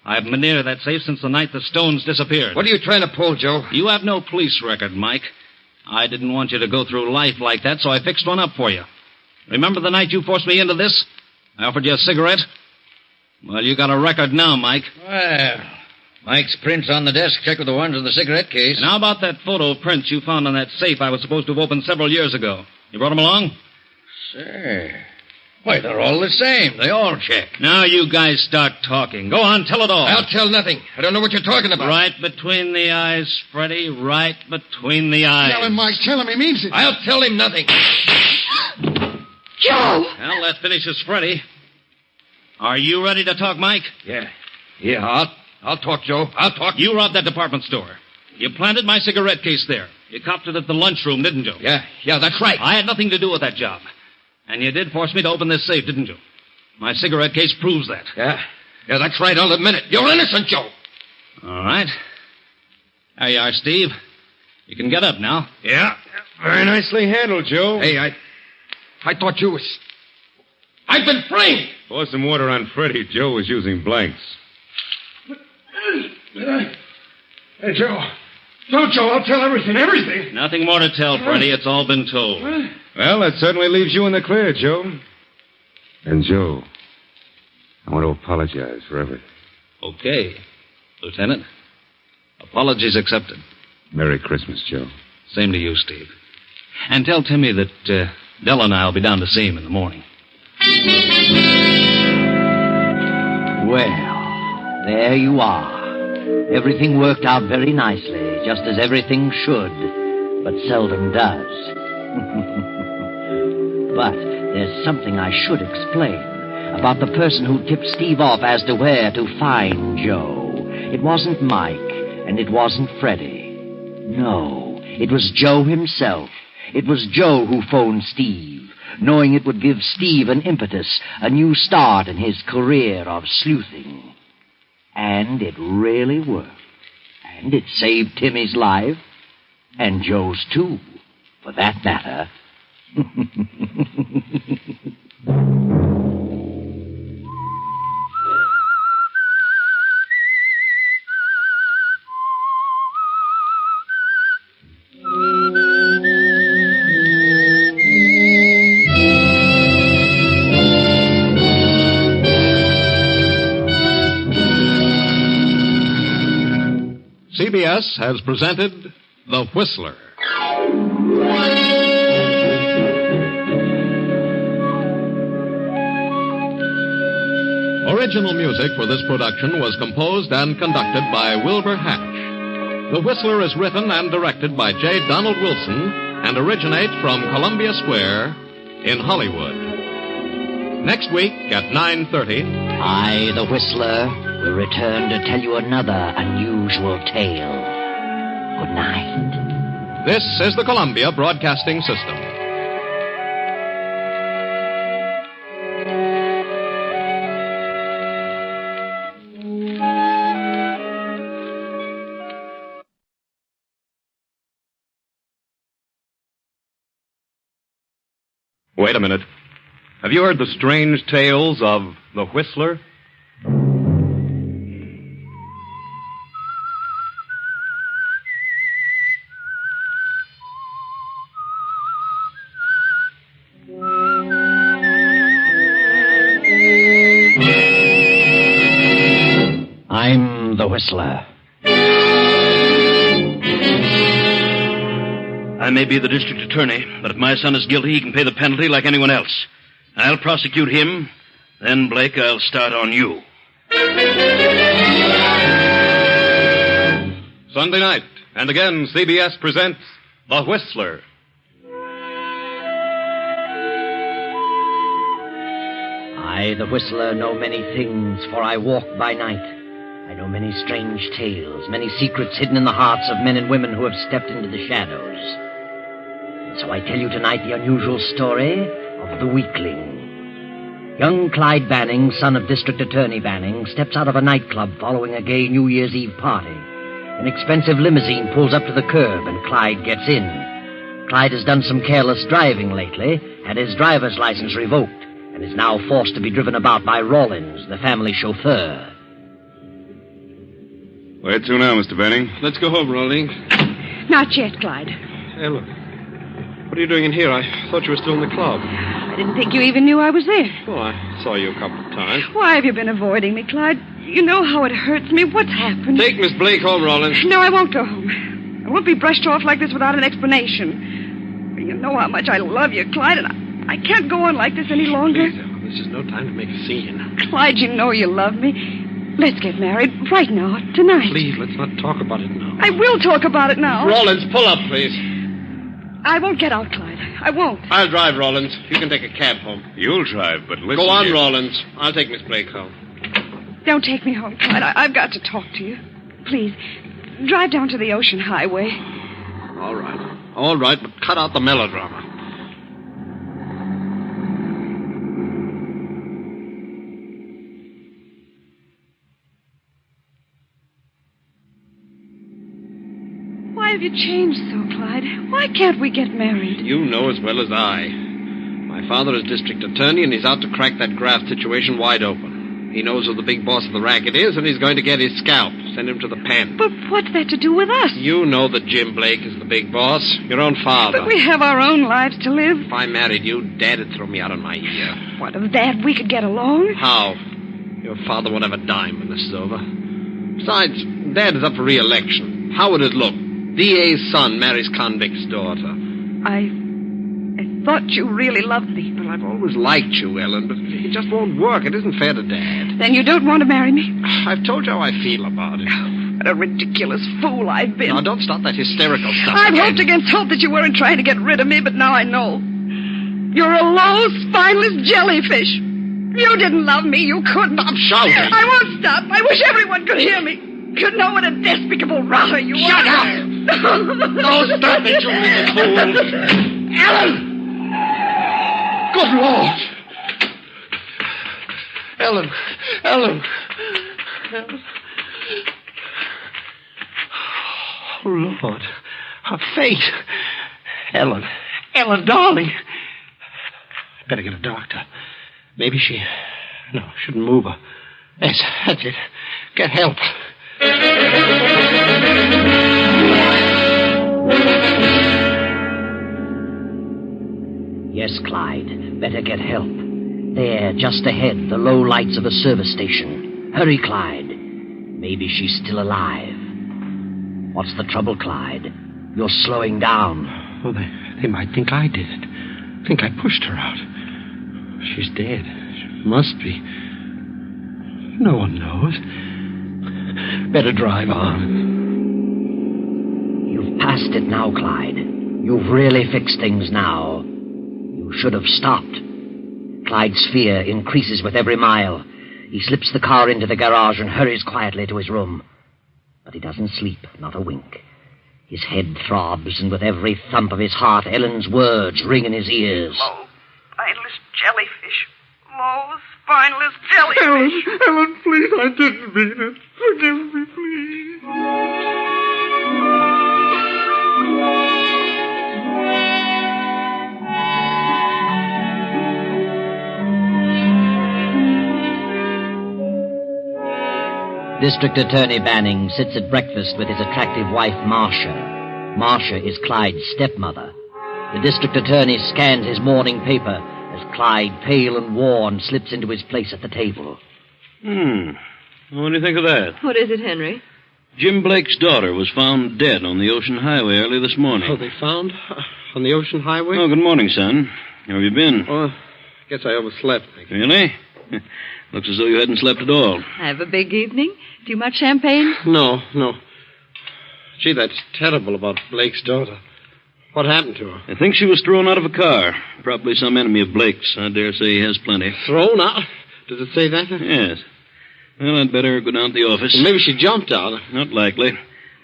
I've been near that safe since the night the stones disappeared. What are you trying to pull, Joe? You have no police record, Mike. I didn't want you to go through life like that, so I fixed one up for you. Remember the night you forced me into this? I offered you a cigarette? Well, you got a record now, Mike. Well, Mike's prints on the desk check with the ones in the cigarette case. And how about that photo of prints you found on that safe I was supposed to have opened several years ago? You brought them along? Say, why, they're all the same. They all check. Now you guys start talking. Go on, tell it all. I'll tell nothing. I don't know what you're talking about. Right between the eyes, Freddie. Right between the eyes. Tell him, Mike. Tell him he means it. I'll tell him nothing. Joe! Well, that finishes Freddie. Are you ready to talk, Mike? Yeah, I'll talk, Joe. I'll talk. You robbed that department store. You planted my cigarette case there. You copped it at the lunchroom, didn't you? Yeah, that's right. I had nothing to do with that job. And you did force me to open this safe, didn't you? My cigarette case proves that. Yeah, that's right. I'll admit it. You're innocent, Joe. All right. There you are, Steve. You can get up now. Yeah, very nicely handled, Joe. Hey, I thought you was... I've been framed. Pour some water on Freddie. Joe was using blanks. Hey, Joe. No, Joe, I'll tell everything. Nothing more to tell, Freddie. It's all been told. Well, that certainly leaves you in the clear, Joe. And, Joe, I want to apologize for everything. Okay, Lieutenant. Apologies accepted. Merry Christmas, Joe. Same to you, Steve. And tell Timmy that Della and I will be down to see him in the morning. Well, there you are. Everything worked out very nicely, just as everything should, but seldom does. But there's something I should explain about the person who tipped Steve off as to where to find Joe. It wasn't Mike, and it wasn't Freddie. No, it was Joe himself. It was Joe who phoned Steve, knowing it would give Steve an impetus, a new start in his career of sleuthing. And it really worked. And it saved Timmy's life, and Joe's too, for that matter. CBS has presented The Whistler. Original music for this production was composed and conducted by Wilbur Hatch. The Whistler is written and directed by J. Donald Wilson and originates from Columbia Square in Hollywood. Next week at 9:30... I, the Whistler, will return to tell you another unusual tale. Good night. This is the Columbia Broadcasting System. Wait a minute. Have you heard the strange tales of the Whistler? I'm the Whistler. I may be the district attorney, but if my son is guilty, he can pay the penalty like anyone else. I'll prosecute him, then, Blake, I'll start on you. Sunday night, and again, CBS presents The Whistler. I, the Whistler, know many things, for I walk by night. I know many strange tales, many secrets hidden in the hearts of men and women who have stepped into the shadows. And so I tell you tonight the unusual story of the Weakling. Young Clyde Banning, son of District Attorney Banning, steps out of a nightclub following a gay New Year's Eve party. An expensive limousine pulls up to the curb, and Clyde gets in. Clyde has done some careless driving lately, had his driver's license revoked, and is now forced to be driven about by Rawlins, the family chauffeur. Where to now, Mr. Banning? Let's go home, Rawlins. Not yet, Clyde. Ellen, what are you doing in here? I thought you were still in the club. I didn't think you even knew I was there. Well, I saw you a couple of times. Why have you been avoiding me, Clyde? You know how it hurts me. What's happened? Take Miss Blake home, Rawlins. No, I won't go home. I won't be brushed off like this without an explanation. You know how much I love you, Clyde, and I can't go on like this any longer. Please, Ellen, this is no time to make a scene. Clyde, you know you love me. Let's get married right now, tonight. Please, let's not talk about it now. I will talk about it now. Rawlins, pull up, please. I won't get out, Clyde. I won't. I'll drive, Rawlins. You can take a cab home. You'll drive, but listen. Go on, here. Rawlins. I'll take Miss Blake home. Don't take me home, Clyde. I've got to talk to you. Please, drive down to the Ocean Highway. All right. All right, but cut out the melodrama. Why have you changed so, Clyde? Why can't we get married? You know as well as I. My father is district attorney, and he's out to crack that graft situation wide open. He knows who the big boss of the racket is, and he's going to get his scalp. Send him to the pen. But what's that to do with us? You know that Jim Blake is the big boss. Your own father. But we have our own lives to live. If I married you, Dad'd throw me out on my ear. What of that? We could get along. How? Your father won't have a dime when this is over. Besides, Dad is up for re-election. How would it look? DA's son marries convict's daughter. I thought you really loved me. Well, I've always liked you, Ellen, but it just won't work. It isn't fair to Dad. Then you don't want to marry me? I've told you how I feel about it. What a ridiculous fool I've been. Now, don't start that hysterical stuff I've again. hoped against hope that you weren't trying to get rid of me, but now I know. You're a low, spineless jellyfish. You didn't love me. You couldn't. Stop shouting. I won't stop. I wish everyone could hear me. Could know what a despicable rotter you are. Shut up! No, stop it, you little fool! Ellen! Good Lord! Ellen! Ellen! Oh, Lord. Her fate. Ellen. Ellen, darling. Better get a doctor. Maybe she... No, shouldn't move her. Yes, that's it. Get help. Yes, Clyde. Better get help. There, just ahead, the low lights of a service station. Hurry, Clyde. Maybe she's still alive. What's the trouble, Clyde? You're slowing down. Oh, they might think I did it. Think I pushed her out. She's dead. She must be. No one knows. Better drive on. You've passed it now, Clyde. You've really fixed things now. You should have stopped. Clyde's fear increases with every mile. He slips the car into the garage and hurries quietly to his room. But he doesn't sleep, not a wink. His head throbs, and with every thump of his heart, Ellen's words ring in his ears. Low, spineless jellyfish. Low, spineless jellyfish. Ellen, please, I didn't mean it. Forgive me, please. District Attorney Banning sits at breakfast with his attractive wife, Marcia. Marcia is Clyde's stepmother. The district attorney scans his morning paper as Clyde, pale and worn, slips into his place at the table. What do you think of that? What is it, Henry? Jim Blake's daughter was found dead on the Ocean Highway early this morning. Oh, they found? On the Ocean Highway? Oh, good morning, son. How have you been? Oh, I guess I overslept. Really? Looks as though you hadn't slept at all. Have a big evening? Too much champagne? No. Gee, that's terrible about Blake's daughter. What happened to her? I think she was thrown out of a car. Probably some enemy of Blake's. I dare say he has plenty. Thrown out? Does it say that? Yes. Well, I'd better go down to the office. Well, maybe she jumped out. Not likely.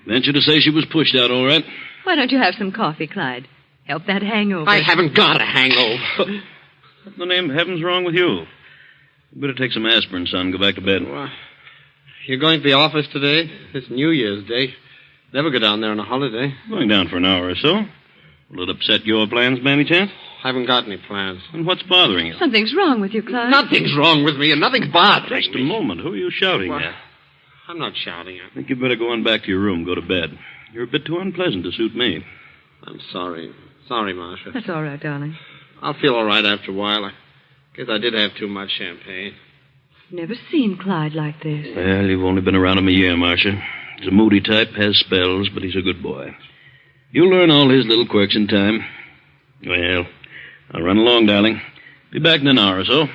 Venture to say she was pushed out, all right. Why don't you have some coffee, Clyde? Help that hangover. I haven't got a hangover. What in the name of heaven's wrong with you? You better take some aspirin, son. Go back to bed. Well, you're going to the office today? It's New Year's Day. Never go down there on a holiday. Going down for an hour or so. Will it upset your plans by any chance? I haven't got any plans. And what's bothering you? Something's wrong with you, Clyde. Nothing's wrong with me, and nothing's bothering Just me. a moment. Who are you shouting at? I'm not shouting at. I think you'd better go on back to your room. Go to bed. You're a bit too unpleasant to suit me. I'm sorry. Sorry, Marcia. That's all right, darling. I'll feel all right after a while. I guess I did have too much champagne. Never seen Clyde like this. Well, you've only been around him a year, Marcia. He's a moody type, has spells, but he's a good boy. You'll learn all his little quirks in time. Well, I'll run along, darling. Be back in an hour or so.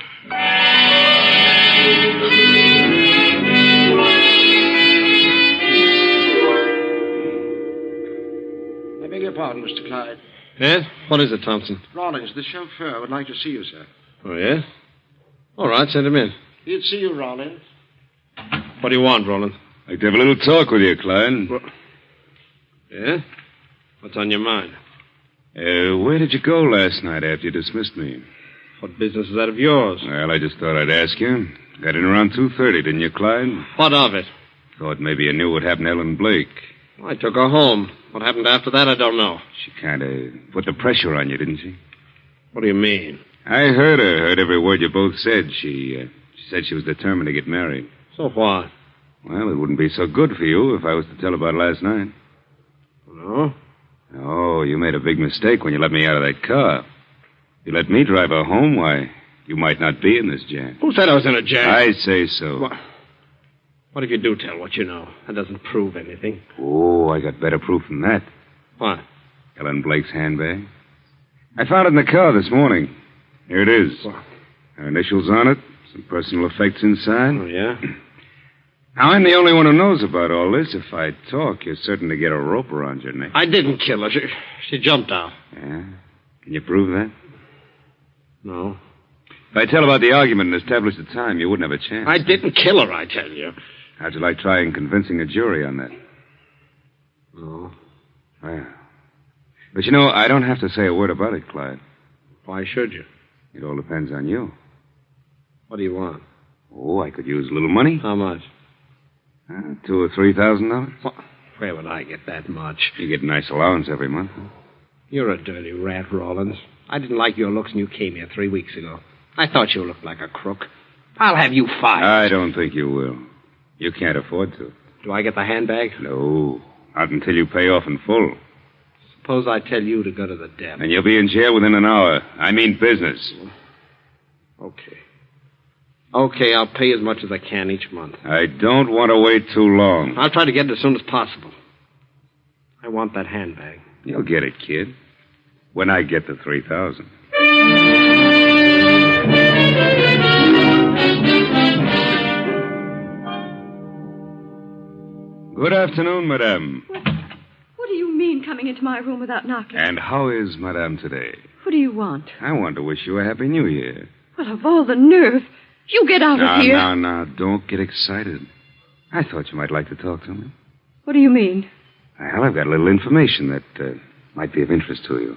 I beg your pardon, Mr. Clyde. Yes? What is it, Thompson? Rawlings, the chauffeur, would like to see you, sir. Oh, yes? All right, send him in. He'll see you, Rawlings. What do you want, Roland? I'd like to have a little talk with you, Clyde. Yeah? What's on your mind? Where did you go last night after you dismissed me? What business is that of yours? Well, I just thought I'd ask you. Got in around 2:30, didn't you, Clyde? What of it? Thought maybe you knew what happened to Ellen Blake. I took her home. What happened after that, I don't know. She kind of put the pressure on you, didn't she? What do you mean? I heard her. Heard every word you both said. She said she was determined to get married. So what? Well, it wouldn't be so good for you if I was to tell about last night. No? Oh, you made a big mistake when you let me out of that car. If you let me drive her home, why, you might not be in this jam. Who said I was in a jam? I say so. What if you do tell what you know? That doesn't prove anything. Oh, I got better proof than that. What? Ellen Blake's handbag. I found it in the car this morning. Here it is. What? Her initials on it, some personal effects inside. Oh, yeah? Now, I'm the only one who knows about all this. If I talk, you're certain to get a rope around your neck. I didn't kill her. She jumped out. Yeah? Can you prove that? No. If I tell about the argument and establish the time, you wouldn't have a chance. I didn't kill her, I tell you. How'd you like trying convincing a jury on that? No. Well. But you know, I don't have to say a word about it, Clyde. Why should you? It all depends on you. What do you want? Oh, I could use a little money. How much? $2,000 or $3,000. What? Where would I get that much? You get a nice allowance every month. You're a dirty rat, Rawlins. I didn't like your looks when you came here 3 weeks ago. I thought you looked like a crook. I'll have you fired. I don't think you will. You can't afford to. Do I get the handbag? No, not until you pay off in full. Suppose I tell you to go to the devil. And you'll be in jail within an hour. I mean business. Okay. Okay, I'll pay as much as I can each month. I don't want to wait too long. I'll try to get it as soon as possible. I want that handbag. You'll get it, kid. When I get the $3,000. Good afternoon, madame. What do you mean coming into my room without knocking? And how is madame today? What do you want? I want to wish you a happy new year. Well, of all the nerve. You get out of here. Now, don't get excited. I thought you might like to talk to me. What do you mean? Well, I've got a little information that might be of interest to you.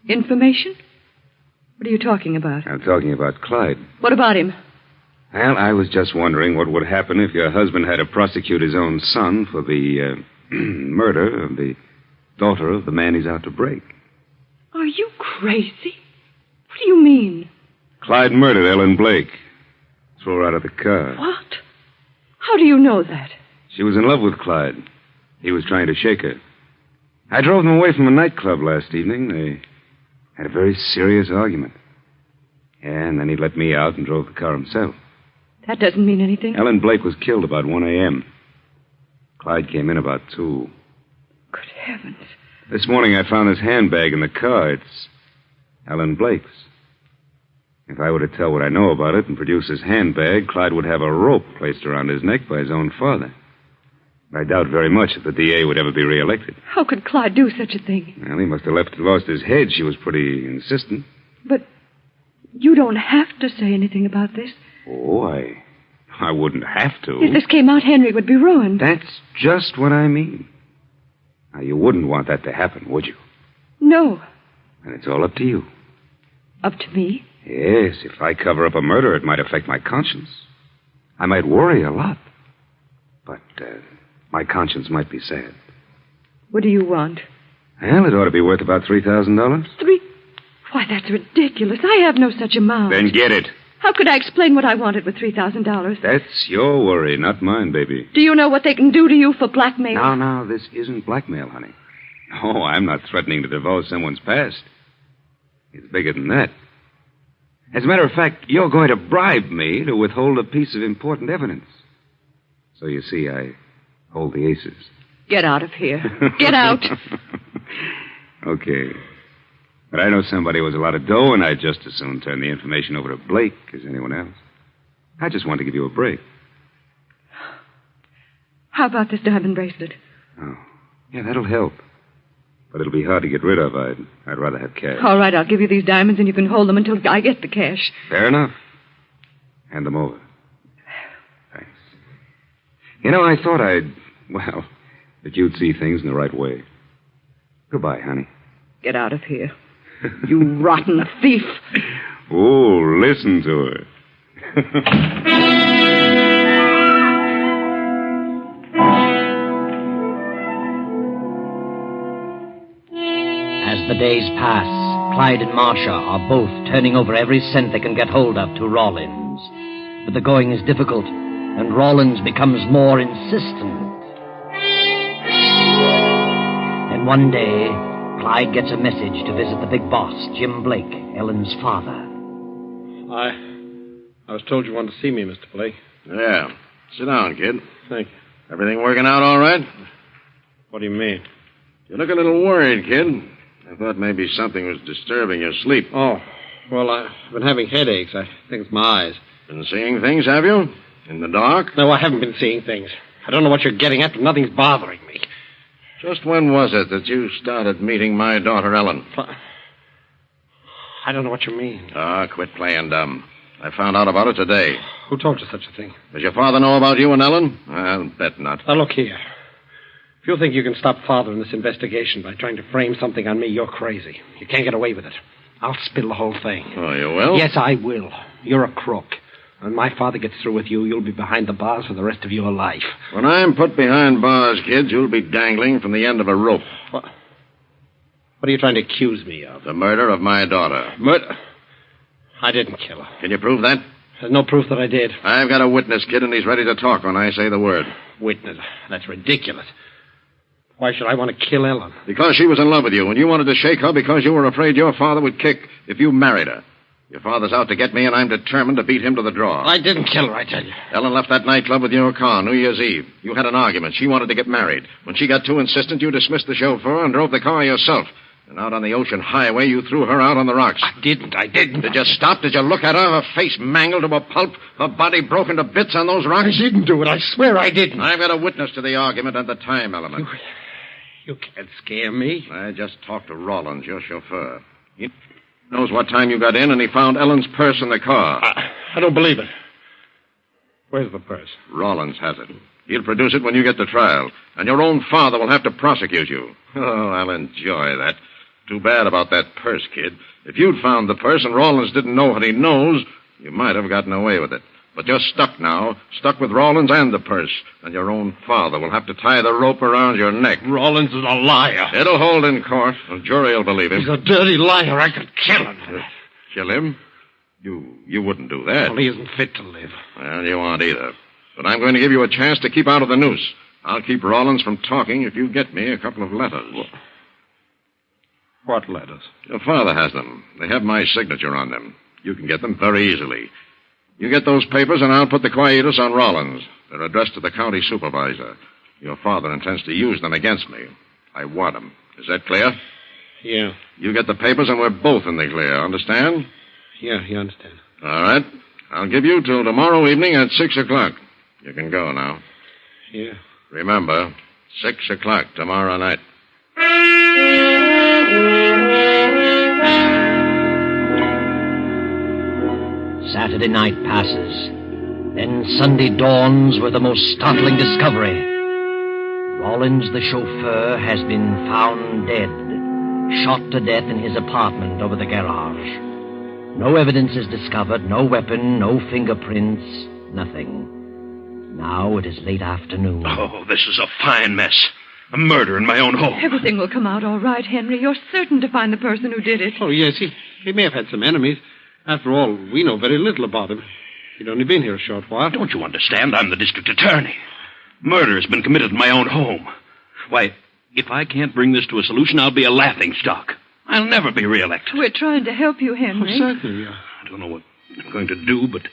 Information? What are you talking about? I'm talking about Clyde. What about him? Well, I was just wondering what would happen if your husband had to prosecute his own son for the murder of the daughter of the man he's out to break. Are you crazy? What do you mean? Clyde murdered Ellen Blake. Threw her out of the car. What? How do you know that? She was in love with Clyde. He was trying to shake her. I drove them away from a nightclub last evening. They had a very serious argument. And then he let me out and drove the car himself. That doesn't mean anything. Ellen Blake was killed about 1 a.m. Clyde came in about 2. Good heavens. This morning I found his handbag in the car. It's Ellen Blake's. If I were to tell what I know about it and produce his handbag, Clyde would have a rope placed around his neck by his own father. I doubt very much that the DA would ever be reelected. How could Clyde do such a thing? Well, he must have lost his head. She was pretty insistent. But you don't have to say anything about this. Oh, I wouldn't have to. If this came out, Henry would be ruined. That's just what I mean. Now, you wouldn't want that to happen, would you? No. And it's all up to you. Up to me? Yes, if I cover up a murder, it might affect my conscience. I might worry a lot. But my conscience might be sad. What do you want? Well, it ought to be worth about $3,000. Why, that's ridiculous. I have no such amount. Then get it. How could I explain what I wanted with $3,000? That's your worry, not mine, baby. Do you know what they can do to you for blackmail? Now, this isn't blackmail, honey. Oh, I'm not threatening to divulge someone's past. It's bigger than that. As a matter of fact, you're going to bribe me to withhold a piece of important evidence. So you see, I hold the aces. Get out of here. Get out. Okay. But I know somebody with a lot of dough, and I'd just as soon turn the information over to Blake as anyone else. I just want to give you a break. How about this diamond bracelet? Oh, yeah, that'll help. But it'll be hard to get rid of. I'd rather have cash. All right, I'll give you these diamonds, and you can hold them until I get the cash. Fair enough. Hand them over. Thanks. You know, I thought that you'd see things in the right way. Goodbye, honey. Get out of here. You rotten thief. Oh, listen to her. As the days pass, Clyde and Marcia are both turning over every cent they can get hold of to Rawlins. But the going is difficult, and Rawlins becomes more insistent. Then one day, Clyde gets a message to visit the big boss, Jim Blake, Ellen's father. I was told you wanted to see me, Mr. Blake. Yeah. Sit down, kid. Thank you. Everything working out all right? What do you mean? You look a little worried, kid. I thought maybe something was disturbing your sleep. Oh, well, I've been having headaches. I think it's my eyes. Been seeing things, have you? In the dark? No, I haven't been seeing things. I don't know what you're getting at, but nothing's bothering me. Just when was it that you started meeting my daughter, Ellen? I don't know what you mean. Quit playing dumb. I found out about it today. Who told you such a thing? Does your father know about you and Ellen? I'll bet not. Now, look here. If you think you can stop Father in this investigation by trying to frame something on me, you're crazy. You can't get away with it. I'll spill the whole thing. Oh, you will? Yes, I will. You're a crook. When my father gets through with you, you'll be behind the bars for the rest of your life. When I'm put behind bars, kids, you'll be dangling from the end of a rope. What are you trying to accuse me of? The murder of my daughter. Murder? I didn't kill her. Can you prove that? There's no proof that I did. I've got a witness, kid, and he's ready to talk when I say the word. Witness? That's ridiculous. Why should I want to kill Ellen? Because she was in love with you, and you wanted to shake her because you were afraid your father would kick if you married her. Your father's out to get me, and I'm determined to beat him to the draw. I didn't kill her, I tell you. Ellen left that nightclub with your car New Year's Eve. You had an argument. She wanted to get married. When she got too insistent, you dismissed the chauffeur and drove the car yourself. And out on the ocean highway, you threw her out on the rocks. I didn't. Did you stop? Did you look at her? Her face mangled to a pulp, her body broken to bits on those rocks? I didn't do it. I swear I didn't. I've got a witness to the argument and the time element. You can't scare me. I just talked to Rawlins, your chauffeur. He knows what time you got in, and he found Ellen's purse in the car. I don't believe it. Where's the purse? Rawlins has it. He'll produce it when you get to trial, and your own father will have to prosecute you. Oh, I'll enjoy that. Too bad about that purse, kid. If you'd found the purse and Rawlins didn't know what he knows, you might have gotten away with it. But you're stuck now, stuck with Rawlins and the purse, and your own father will have to tie the rope around your neck. Rawlins is a liar. It'll hold in court. The jury will believe him. He's a dirty liar. I could kill him. Kill him? You wouldn't do that. Well, he isn't fit to live. Well, you aren't either. But I'm going to give you a chance to keep out of the noose. I'll keep Rawlins from talking if you get me a couple of letters. What letters? Your father has them. They have my signature on them. You can get them very easily. You get those papers, and I'll put the quietus on Rawlins. They're addressed to the county supervisor. Your father intends to use them against me. I want them. Is that clear? Yeah. You get the papers, and we're both in the clear. Understand? Yeah, you understand. All right. I'll give you till tomorrow evening at 6 o'clock. You can go now. Yeah. Remember, 6 o'clock tomorrow night. Saturday night passes. Then Sunday dawns with the most startling discovery. Rollins, the chauffeur, has been found dead, shot to death in his apartment over the garage. No evidence is discovered, no weapon, no fingerprints, nothing. Now it is late afternoon. Oh, this is a fine mess. A murder in my own home. Everything will come out all right, Henry. You're certain to find the person who did it. Oh, yes, he may have had some enemies. After all, we know very little about him. He'd only been here a short while. Don't you understand? I'm the district attorney. Murder has been committed in my own home. Why, if I can't bring this to a solution, I'll be a laughingstock. I'll never be reelected. We're trying to help you, Henry. Oh, certainly. I don't know what I'm going to do, but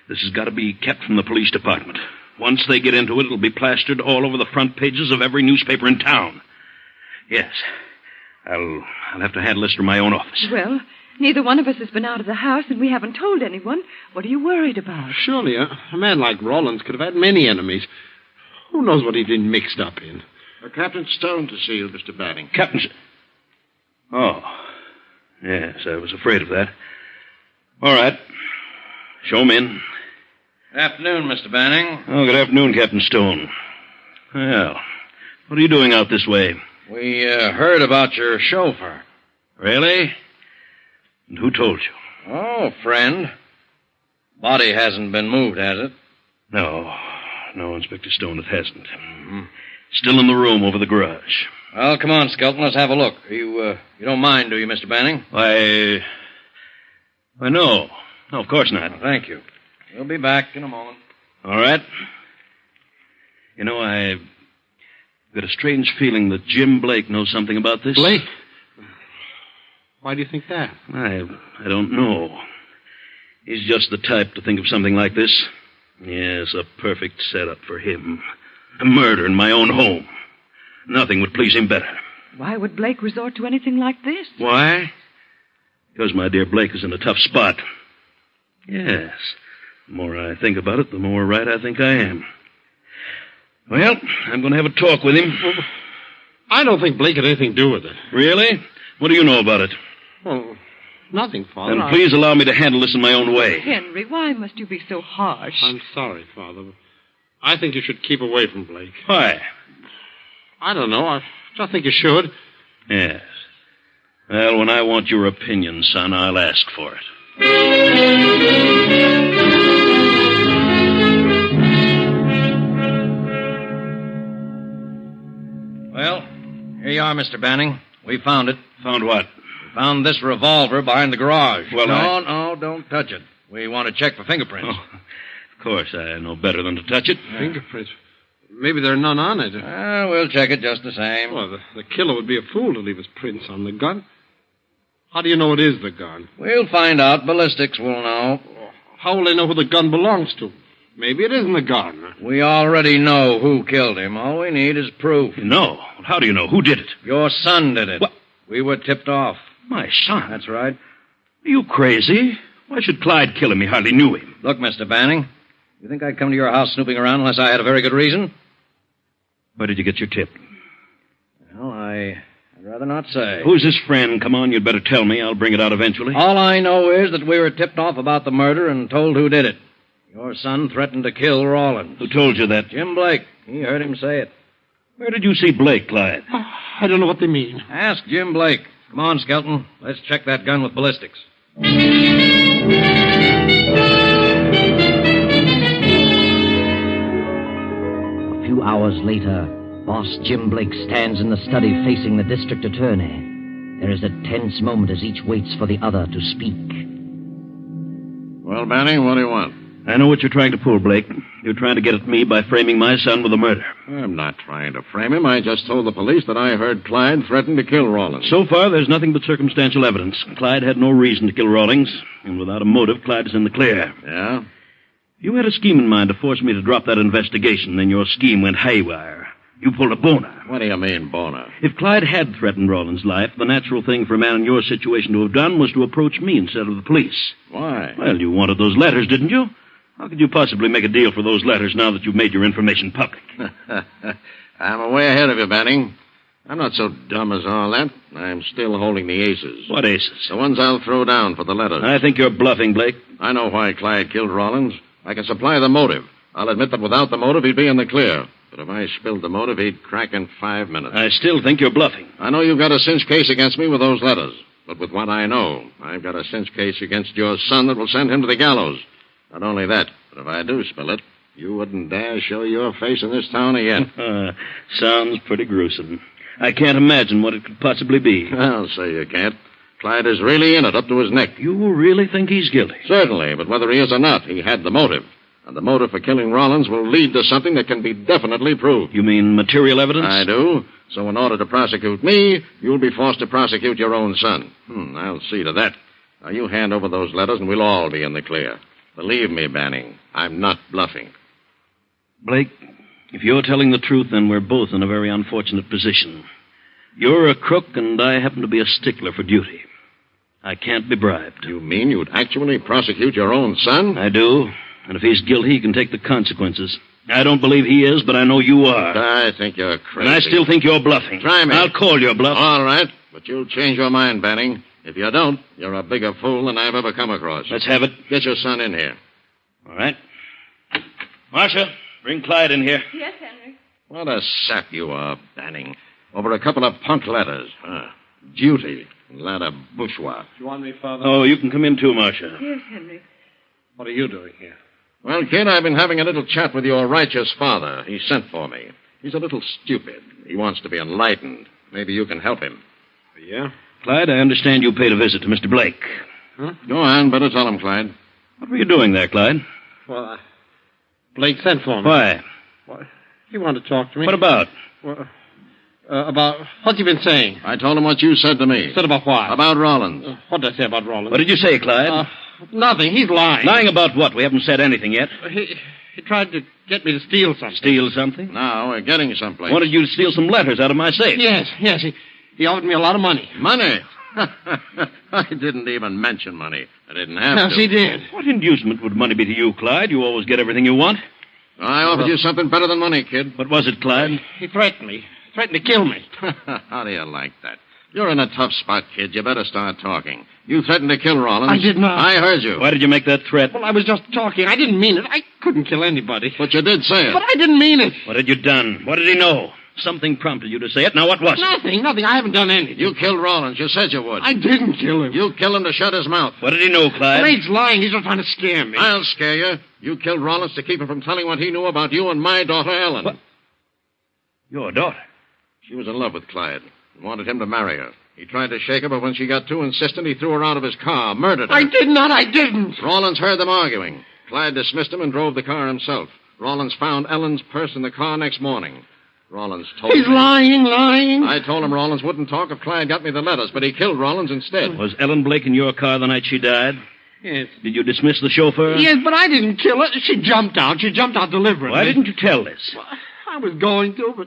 this has got to be kept from the police department. Once they get into it, it'll be plastered all over the front pages of every newspaper in town. Yes. I'll have to handle this from my own office. Well, neither one of us has been out of the house, and we haven't told anyone. What are you worried about? Surely, a man like Rollins could have had many enemies. Who knows what he'd been mixed up in? Captain Stone to see you, Mr. Banning. Oh. Yes, I was afraid of that. All right. Show him in. Good afternoon, Mr. Banning. Oh, good afternoon, Captain Stone. Well, what are you doing out this way? We heard about your chauffeur. Really? And who told you? Oh, friend. Body hasn't been moved, has it? No, Inspector Stone, it hasn't. Mm-hmm. Still in the room over the garage. Well, come on, Skelton, let's have a look. You don't mind, do you, Mr. Banning? Why, no. No, of course not. Well, thank you. We'll be back in a moment. All right. You know, I've got a strange feeling that Jim Blake knows something about this. Blake? Why do you think that? I don't know. He's just the type to think of something like this. Yes, a perfect setup for him. A murder in my own home. Nothing would please him better. Why would Blake resort to anything like this? Why? Because my dear Blake is in a tough spot. Yes. The more I think about it, the more right I think I am. Well, I'm going to have a talk with him. Well, I don't think Blake had anything to do with it. Really? What do you know about it? Well, nothing, Father. Then please allow me to handle this in my own way. Henry, why must you be so harsh? I'm sorry, Father. But I think you should keep away from Blake. Why? I don't know. I just think you should. Yes. Well, when I want your opinion, son, I'll ask for it. Well, here you are, Mr. Banning. We found it. Found what? We found this revolver behind the garage. Well, No, don't touch it. We want to check for fingerprints. Oh, of course, I know better than to touch it. Fingerprints? Maybe there are none on it. We'll check it just the same. Well, the killer would be a fool to leave his prints on the gun. How do you know it is the gun? We'll find out. Ballistics will know. How will they know who the gun belongs to? Maybe it isn't the gun. We already know who killed him. All we need is proof. No. How do you know? Who did it? Your son did it. What? We were tipped off. My son? That's right. Are you crazy? Why should Clyde kill him? He hardly knew him. Look, Mr. Banning, you think I'd come to your house snooping around unless I had a very good reason? Where did you get your tip? Well, I'd rather not say. Who's this friend? Come on, you'd better tell me. I'll bring it out eventually. All I know is that we were tipped off about the murder and told who did it. Your son threatened to kill Rawlins. Who told you that? Jim Blake. He heard him say it. Where did you see Blake, Clyde? I don't know what they mean. Ask Jim Blake. Come on, Skelton. Let's check that gun with ballistics. A few hours later, Boss Jim Blake stands in the study facing the district attorney. There is a tense moment as each waits for the other to speak. Well, Banning, what do you want? I know what you're trying to pull, Blake. You're trying to get at me by framing my son with a murder. I'm not trying to frame him. I just told the police that I heard Clyde threaten to kill Rawlins. So far, there's nothing but circumstantial evidence. Clyde had no reason to kill Rawlins, and without a motive, Clyde is in the clear. Yeah? You had a scheme in mind to force me to drop that investigation, then your scheme went haywire. You pulled a boner. What do you mean, boner? If Clyde had threatened Rawlins' life, the natural thing for a man in your situation to have done was to approach me instead of the police. Why? Well, you wanted those letters, didn't you? How could you possibly make a deal for those letters now that you've made your information public? I'm way ahead of you, Banning. I'm not so dumb as all that. I'm still holding the aces. What aces? The ones I'll throw down for the letters. I think you're bluffing, Blake. I know why Clyde killed Rollins. I can supply the motive. I'll admit that without the motive, he'd be in the clear. But if I spilled the motive, he'd crack in 5 minutes. I still think you're bluffing. I know you've got a cinch case against me with those letters. But with what I know, I've got a cinch case against your son that will send him to the gallows. Not only that, but if I do spill it, you wouldn't dare show your face in this town again. Sounds pretty gruesome. I can't imagine what it could possibly be. I'll say you can't. Clyde is really in it up to his neck. You really think he's guilty? Certainly, but whether he is or not, he had the motive. And the motive for killing Rollins will lead to something that can be definitely proved. You mean material evidence? I do. So in order to prosecute me, you'll be forced to prosecute your own son. I'll see to that. Now, you hand over those letters and we'll all be in the clear. Believe me, Banning, I'm not bluffing. Blake, if you're telling the truth, then we're both in a very unfortunate position. You're a crook, and I happen to be a stickler for duty. I can't be bribed. You mean you'd actually prosecute your own son? I do. And if he's guilty, he can take the consequences. I don't believe he is, but I know you are. I think you're crazy. And I still think you're bluffing. Try me. I'll call your bluff. All right, but you'll change your mind, Banning. If you don't, you're a bigger fool than I've ever come across. Let's have it. Get your son in here. All right. Marcia, bring Clyde in here. Yes, Henry. What a sap you are, Banning. Over a couple of punk letters. Duty. Lad of bourgeois. You want me, Father? Oh, you can come in too, Marcia. Yes, Henry. What are you doing here? Well, kid, I've been having a little chat with your righteous father. He sent for me. He's a little stupid. He wants to be enlightened. Maybe you can help him. Yeah? Clyde, I understand you paid a visit to Mr. Blake. Huh? Go on, better tell him, Clyde. What were you doing there, Clyde? Well, Blake sent for me. Why? What? He wanted to talk to me. What about? Well, about what you been saying? I told him what you said to me. Said about what? About Rollins. What did I say about Rollins? What did you say, Clyde? Nothing. He's lying. Lying about what? We haven't said anything yet. He tried to get me to steal something. Steal something? Now we're getting someplace. Wanted you to steal some letters out of my safe. Yes. He offered me a lot of money. Money? I didn't even mention money. I didn't have to. Yes, he did. What inducement would money be to you, Clyde? You always get everything you want. I offered you something better than money, kid. What was it, Clyde? He threatened me. Threatened to kill me. How do you like that? You're in a tough spot, kid. You better start talking. You threatened to kill Rollins. I did not. I heard you. Why did you make that threat? Well, I was just talking. I didn't mean it. I couldn't kill anybody. But you did say it. But I didn't mean it. What had you done? What did he know? Something prompted you to say it. Now, what was it? Nothing. I haven't done anything. You killed Rollins. You said you would. I didn't kill him. You killed him to shut his mouth. What did he know, Clyde? Blake's lying. He's just trying to scare me. I'll scare you. You killed Rollins to keep him from telling what he knew about you and my daughter, Ellen. What? Your daughter? She was in love with Clyde and wanted him to marry her. He tried to shake her, but when she got too insistent, he threw her out of his car, murdered her. I did not. I didn't. Rollins heard them arguing. Clyde dismissed him and drove the car himself. Rollins found Ellen's purse in the car next morning. Rollins told He's me. lying. I told him Rollins wouldn't talk if Clyde got me the letters, but he killed Rollins instead. Was Ellen Blake in your car the night she died? Yes. Did you dismiss the chauffeur? Yes, but I didn't kill her. She jumped out. She jumped out deliberately. Why didn't you tell this? Well, I was going to, but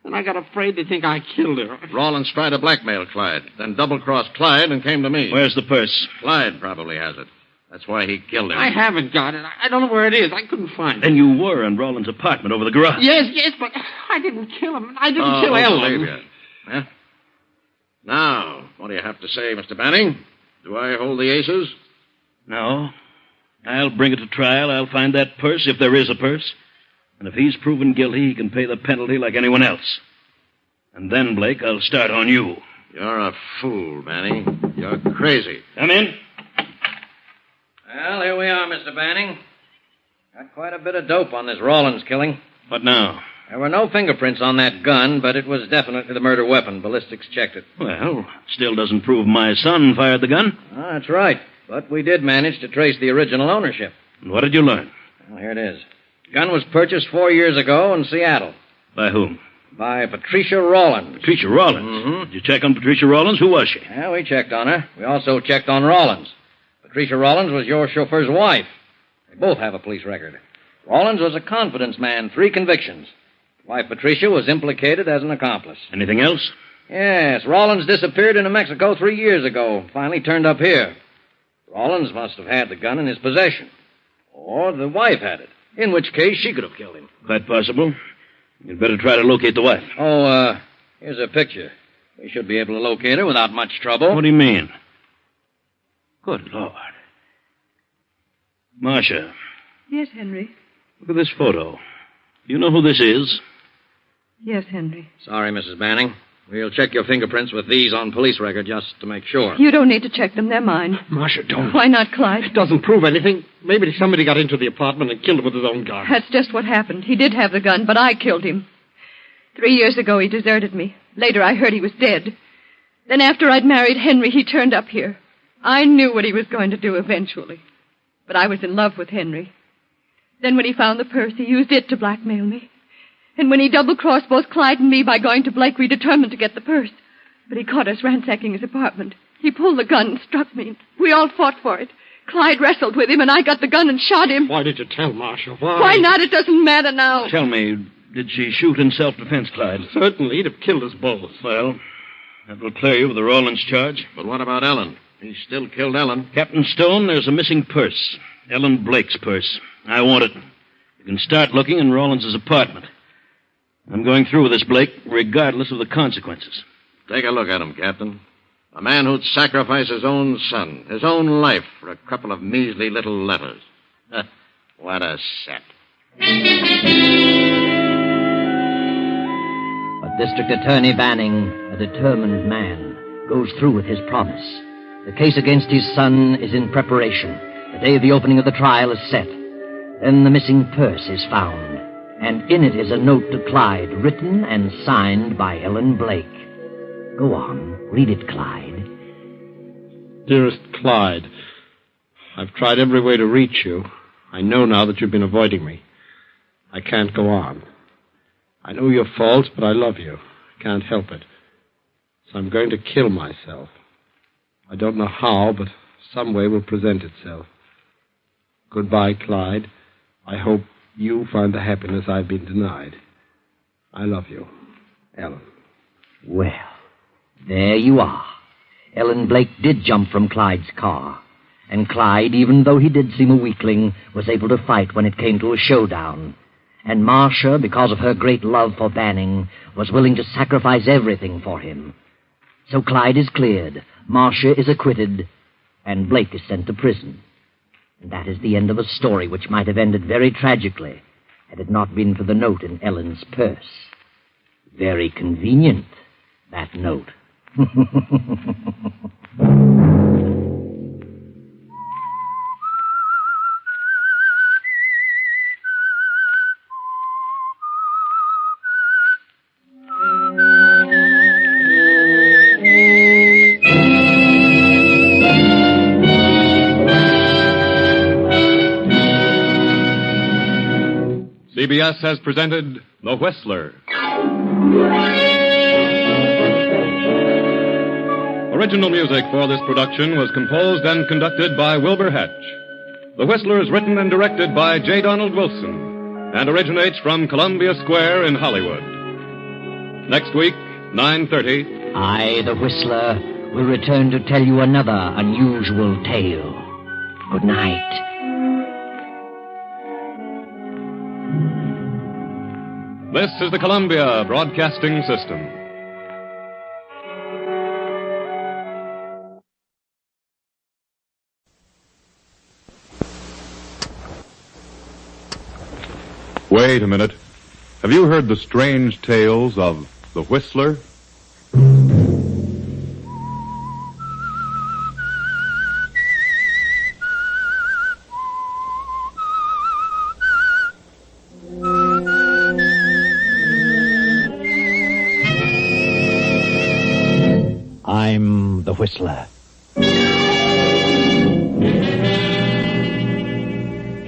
then I got afraid they think I killed her. Rollins tried to blackmail Clyde, then double-crossed Clyde and came to me. Where's the purse? Clyde probably has it. That's why he killed him. I haven't got it. I don't know where it is. I couldn't find it. Then you were in Rollins' apartment over the garage. Yes, but I didn't kill him. I didn't kill Ellen. Huh? Now, what do you have to say, Mr. Banning? Do I hold the aces? No. I'll bring it to trial. I'll find that purse, if there is a purse. And if he's proven guilty, he can pay the penalty like anyone else. And then, Blake, I'll start on you. You're a fool, Banning. You're crazy. Come in. Well, here we are, Mr. Banning. Got quite a bit of dope on this Rollins killing. What now? There were no fingerprints on that gun, but it was definitely the murder weapon. Ballistics checked it. Well, still doesn't prove my son fired the gun. That's right. But we did manage to trace the original ownership. And what did you learn? Well, here it is. The gun was purchased 4 years ago in Seattle. By whom? By Patricia Rollins. Patricia Rollins? Mm-hmm. Did you check on Patricia Rollins? Who was she? Yeah, we checked on her. We also checked on Rollins. Patricia Rollins was your chauffeur's wife. They both have a police record. Rollins was a confidence man, 3 convictions. Wife Patricia was implicated as an accomplice. Anything else? Yes, Rollins disappeared in New Mexico 3 years ago. Finally turned up here. Rollins must have had the gun in his possession. Or the wife had it, in which case she could have killed him. Quite possible. You'd better try to locate the wife. Oh, here's a picture. We should be able to locate her without much trouble. What do you mean? Good Lord. Marcia, Yes, Henry. look at this photo. You know who this is? Yes, Henry. Sorry, Mrs. Banning. We'll check your fingerprints with these on police record just to make sure. You don't need to check them. They're mine. Marcia, don't. Why not, Clyde? It doesn't prove anything. Maybe somebody got into the apartment and killed him with his own gun. That's just what happened. He did have the gun, but I killed him. 3 years ago, he deserted me. Later, I heard he was dead. Then after I'd married Henry, he turned up here. I knew what he was going to do eventually. But I was in love with Henry. Then when he found the purse, he used it to blackmail me. And when he double-crossed both Clyde and me by going to Blake, we determined to get the purse. But he caught us ransacking his apartment. He pulled the gun and struck me. We all fought for it. Clyde wrestled with him, and I got the gun and shot him. Why did you tell Marcia? Why? Why not? It doesn't matter now. Tell me, did she shoot in self-defense, Clyde? Certainly. He'd have killed us both. Well, that will clear you of the Rawlins charge. But what about Ellen? He still killed Ellen. Captain Stone, there's a missing purse. Ellen Blake's purse. I want it. You can start looking in Rawlins' apartment. I'm going through with this, Blake, regardless of the consequences. Take a look at him, Captain. A man who'd sacrifice his own son, his own life, for a couple of measly little letters. What a set. But District Attorney Banning, a determined man, goes through with his promise. The case against his son is in preparation. The day of the opening of the trial is set. Then the missing purse is found, and in it is a note to Clyde, written and signed by Ellen Blake. Go on, read it, Clyde. Dearest Clyde, I've tried every way to reach you. I know now that you've been avoiding me. I can't go on. I know your faults, but I love you. I can't help it. So I'm going to kill myself. I don't know how, but some way will present itself. Goodbye, Clyde. I hope you find the happiness I've been denied. I love you, Ellen. Well, there you are. Ellen Blake did jump from Clyde's car. And Clyde, even though he did seem a weakling, was able to fight when it came to a showdown. And Marcia, because of her great love for Banning, was willing to sacrifice everything for him. So Clyde is cleared, Marcia is acquitted, and Blake is sent to prison. And that is the end of a story which might have ended very tragically had it not been for the note in Ellen's purse. Very convenient, that note. CBS has presented The Whistler. Original music for this production was composed and conducted by Wilbur Hatch. The Whistler is written and directed by J. Donald Wilson and originates from Columbia Square in Hollywood. Next week, 9:30. I, the Whistler, will return to tell you another unusual tale. Good night. This is the Columbia Broadcasting System. Wait a minute. Have you heard the strange tales of the Whistler? I'm the Whistler.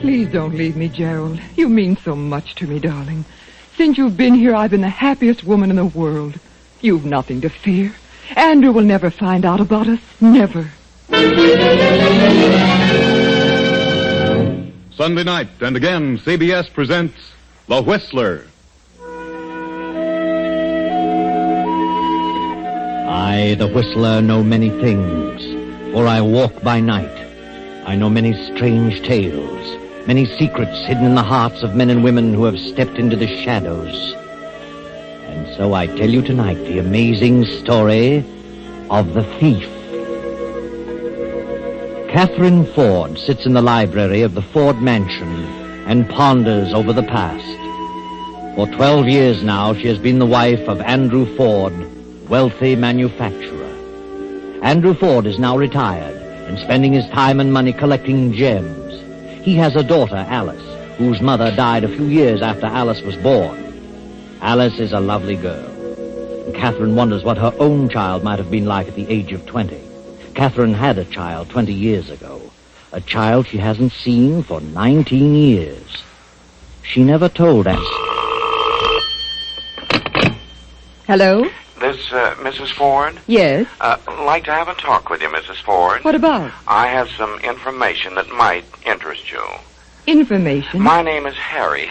Please don't leave me, Gerald. You mean so much to me, darling. Since you've been here, I've been the happiest woman in the world. You've nothing to fear. Andrew will never find out about us. Never. Sunday night, and again, CBS presents The Whistler. I, the Whistler, know many things, for I walk by night. I know many strange tales, many secrets hidden in the hearts of men and women who have stepped into the shadows. And so I tell you tonight the amazing story of the thief. Catherine Ford sits in the library of the Ford Mansion and ponders over the past. For 12 years now, she has been the wife of Andrew Ford, wealthy manufacturer. Andrew Ford is now retired and spending his time and money collecting gems. He has a daughter, Alice, whose mother died a few years after Alice was born. Alice is a lovely girl, and Catherine wonders what her own child might have been like at the age of 20. Catherine had a child 20 years ago, a child she hasn't seen for 19 years. She never told us. Hello? This, Mrs. Ford? Yes? Like to have a talk with you, Mrs. Ford. What about? I have some information that might interest you. Information? My name is Harry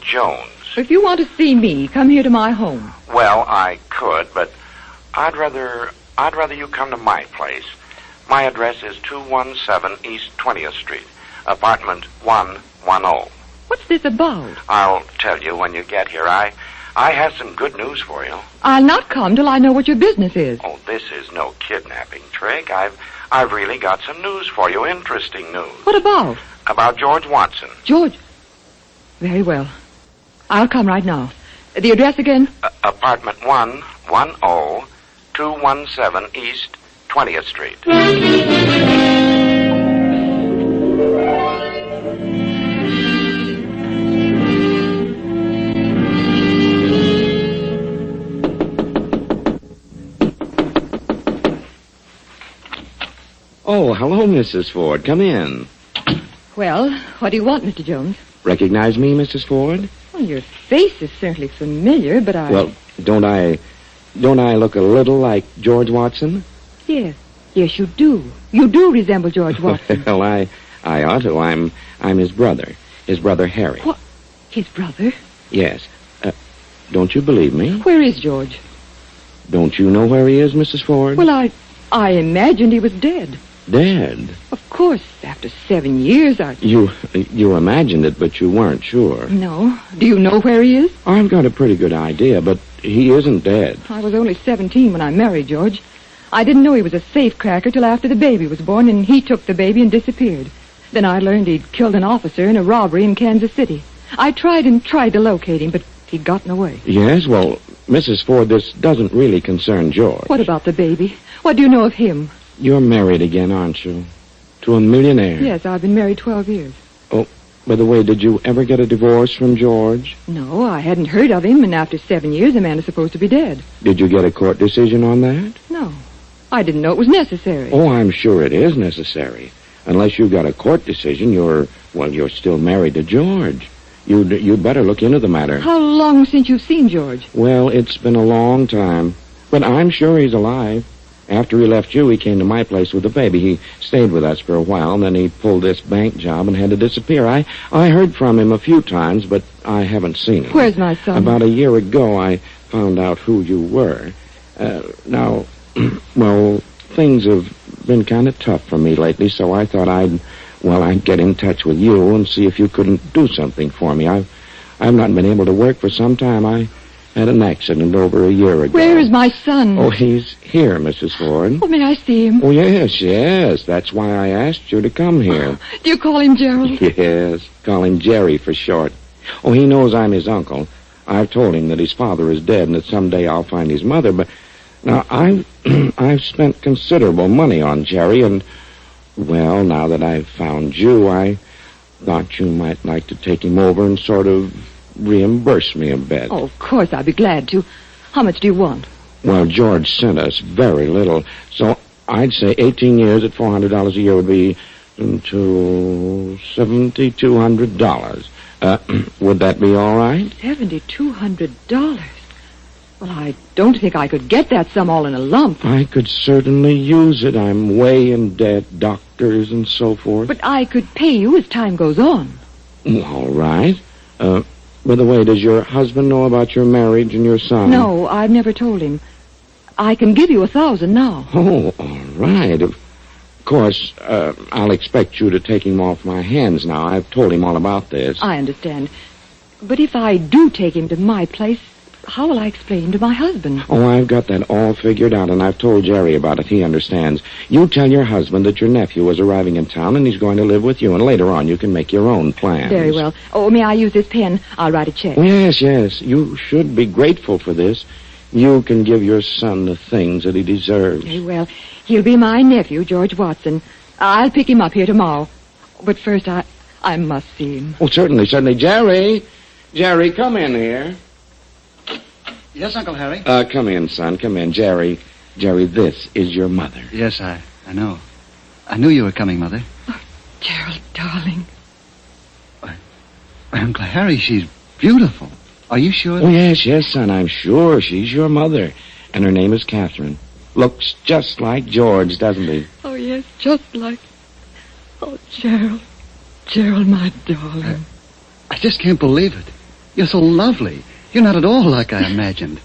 Jones. If you want to see me, come here to my home. Well, I could, but I'd rather you come to my place. My address is 217 East 20th Street, apartment 110. What's this about? I'll tell you when you get here. I have some good news for you. I'll not come till I know what your business is. Oh, this is no kidnapping trick. I've really got some news for you, interesting news. What about? About George Watson. George? Very well. I'll come right now. The address again? Apartment 110, 217 East 20th Street. Oh, hello, Mrs. Ford. Come in. Well, what do you want, Mr. Jones? Recognize me, Mrs. Ford? Well, your face is certainly familiar, but I... Well, don't I look a little like George Watson? Yes. Yes, you do. You do resemble George Watson. Well, I ought to. I'm his brother. His brother Harry. What? His brother? Yes. Don't you believe me? Where is George? Don't you know where he is, Mrs. Ford? Well, I imagined he was dead. Dead? Of course, after 7 years, You imagined it, but you weren't sure. No. Do you know where he is? I've got a pretty good idea, but he isn't dead. I was only 17 when I married George. I didn't know he was a safecracker till after the baby was born, and he took the baby and disappeared. Then I learned he'd killed an officer in a robbery in Kansas City. I tried to locate him, but he'd gotten away. Yes, well, Mrs. Ford, this doesn't really concern George. What about the baby? What do you know of him? You're married again, aren't you? To a millionaire? Yes, I've been married 12 years. Oh, by the way, did you ever get a divorce from George? No, I hadn't heard of him, and after 7 years, the man is supposed to be dead. Did you get a court decision on that? No. I didn't know it was necessary. Oh, I'm sure it is necessary. Unless you got a court decision, you're still married to George. You'd better look into the matter. How long since you've seen George? Well, it's been a long time. But I'm sure he's alive. After he left you, he came to my place with the baby. He stayed with us for a while, and then he pulled this bank job and had to disappear. I heard from him a few times, but I haven't seen him. Where's my son? About a year ago, I found out who you were. Now, well, things have been kind of tough for me lately, so I thought I'd get in touch with you and see if you couldn't do something for me. I've not been able to work for some time. I had an accident over a year ago. Where is my son? Oh, he's here, Mrs. Ford. Oh, may I see him? Oh, yes. That's why I asked you to come here. Do you call him Gerald? Yes, call him Jerry for short. Oh, he knows I'm his uncle. I've told him that his father is dead and that someday I'll find his mother, but now I've spent considerable money on Jerry, and, well, now that I've found you, I thought you might like to take him over and sort of reimburse me a bit. Oh, of course, I'd be glad to. How much do you want? Well, George sent us very little, so I'd say 18 years at $400 a year would be to $7,200. Would that be all right? $7,200? Well, I don't think I could get that sum all in a lump. I could certainly use it. I'm way in debt, doctors and so forth. But I could pay you as time goes on. All right. By the way, does your husband know about your marriage and your son? No, I've never told him. I can give you $1,000 now. Oh, all right. Of course, I'll expect you to take him off my hands now. I've told him all about this. I understand. But if I do take him to my place, how will I explain to my husband? Oh, I've got that all figured out, and I've told Jerry about it. He understands. You tell your husband that your nephew is arriving in town, and he's going to live with you, and later on you can make your own plans. Very well. Oh, may I use this pen? I'll write a check. Yes, yes. You should be grateful for this. You can give your son the things that he deserves. Very well. He'll be my nephew, George Watson. I'll pick him up here tomorrow. But first, I must see him. Oh, certainly, certainly. Jerry, come in here. Yes, Uncle Harry? Come in, son. Come in. Jerry, this is your mother. Yes, I know. I knew you were coming, Mother. Oh, Gerald, darling. Why, Uncle Harry, she's beautiful. Are you sure? Oh, yes, son. I'm sure she's your mother. And her name is Catherine. Looks just like George, doesn't he? Oh, yes, just like... Oh, Gerald. Gerald, my darling. I just can't believe it. You're so lovely. You're not at all like I imagined.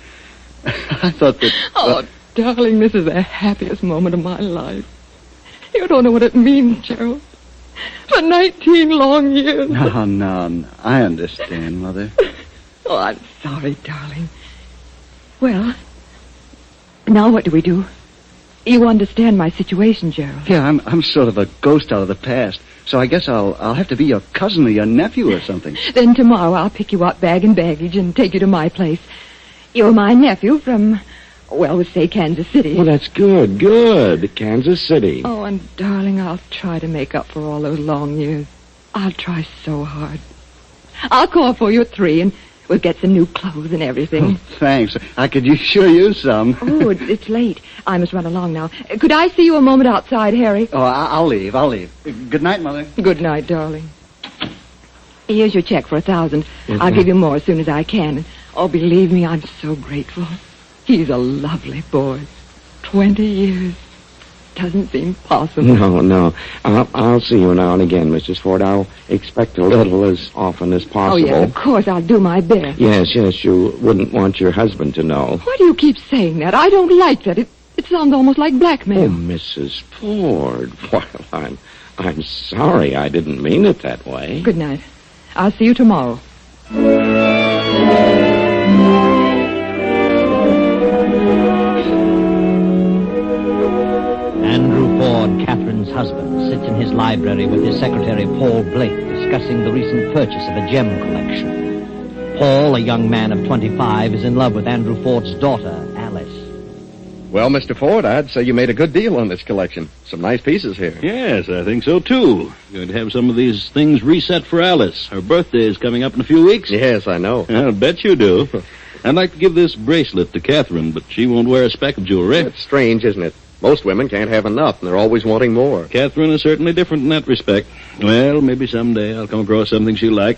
I thought that... Oh, darling, this is the happiest moment of my life. You don't know what it means, Gerald. For 19 long years. No. I understand, Mother. Oh, I'm sorry, darling. Well, now what do we do? You understand my situation, Gerald. Yeah, I'm sort of a ghost out of the past. So I guess I'll have to be your cousin or your nephew or something. Then tomorrow I'll pick you up bag and baggage and take you to my place. You're my nephew from, well, we'll say Kansas City. Well, that's good. Kansas City. Oh, and darling, I'll try to make up for all those long years. I'll try so hard. I'll call for you at 3 and we'll get some new clothes and everything. Oh, thanks. I could sure use some. Oh, it's late. I must run along now. Could I see you a moment outside, Harry? Oh, I'll leave. Good night, Mother. Good night, darling. Here's your check for 1,000. Yes, I'll give you more as soon as I can. Oh, believe me, I'm so grateful. He's a lovely boy. 20 years. Doesn't seem possible. No. I'll see you now and again, Mrs. Ford. I'll expect a little as often as possible. Oh, yes, of course. I'll do my best. Yes. You wouldn't want your husband to know. Why do you keep saying that? I don't like that. It sounds almost like blackmail. Oh, Mrs. Ford. Well, I'm sorry. I didn't mean it that way. Good night. I'll see you tomorrow. Andrew Ford, Catherine's husband, sits in his library with his secretary, Paul Blake, discussing the recent purchase of a gem collection. Paul, a young man of 25, is in love with Andrew Ford's daughter, Alice. Well, Mr. Ford, I'd say you made a good deal on this collection. Some nice pieces here. Yes, I think so, too. Going to have some of these things reset for Alice. Her birthday is coming up in a few weeks. Yes, I know. I'll bet you do. I'd like to give this bracelet to Catherine, but she won't wear a speck of jewelry. It's strange, isn't it? Most women can't have enough, and they're always wanting more. Catherine is certainly different in that respect. Well, maybe someday I'll come across something she'll like.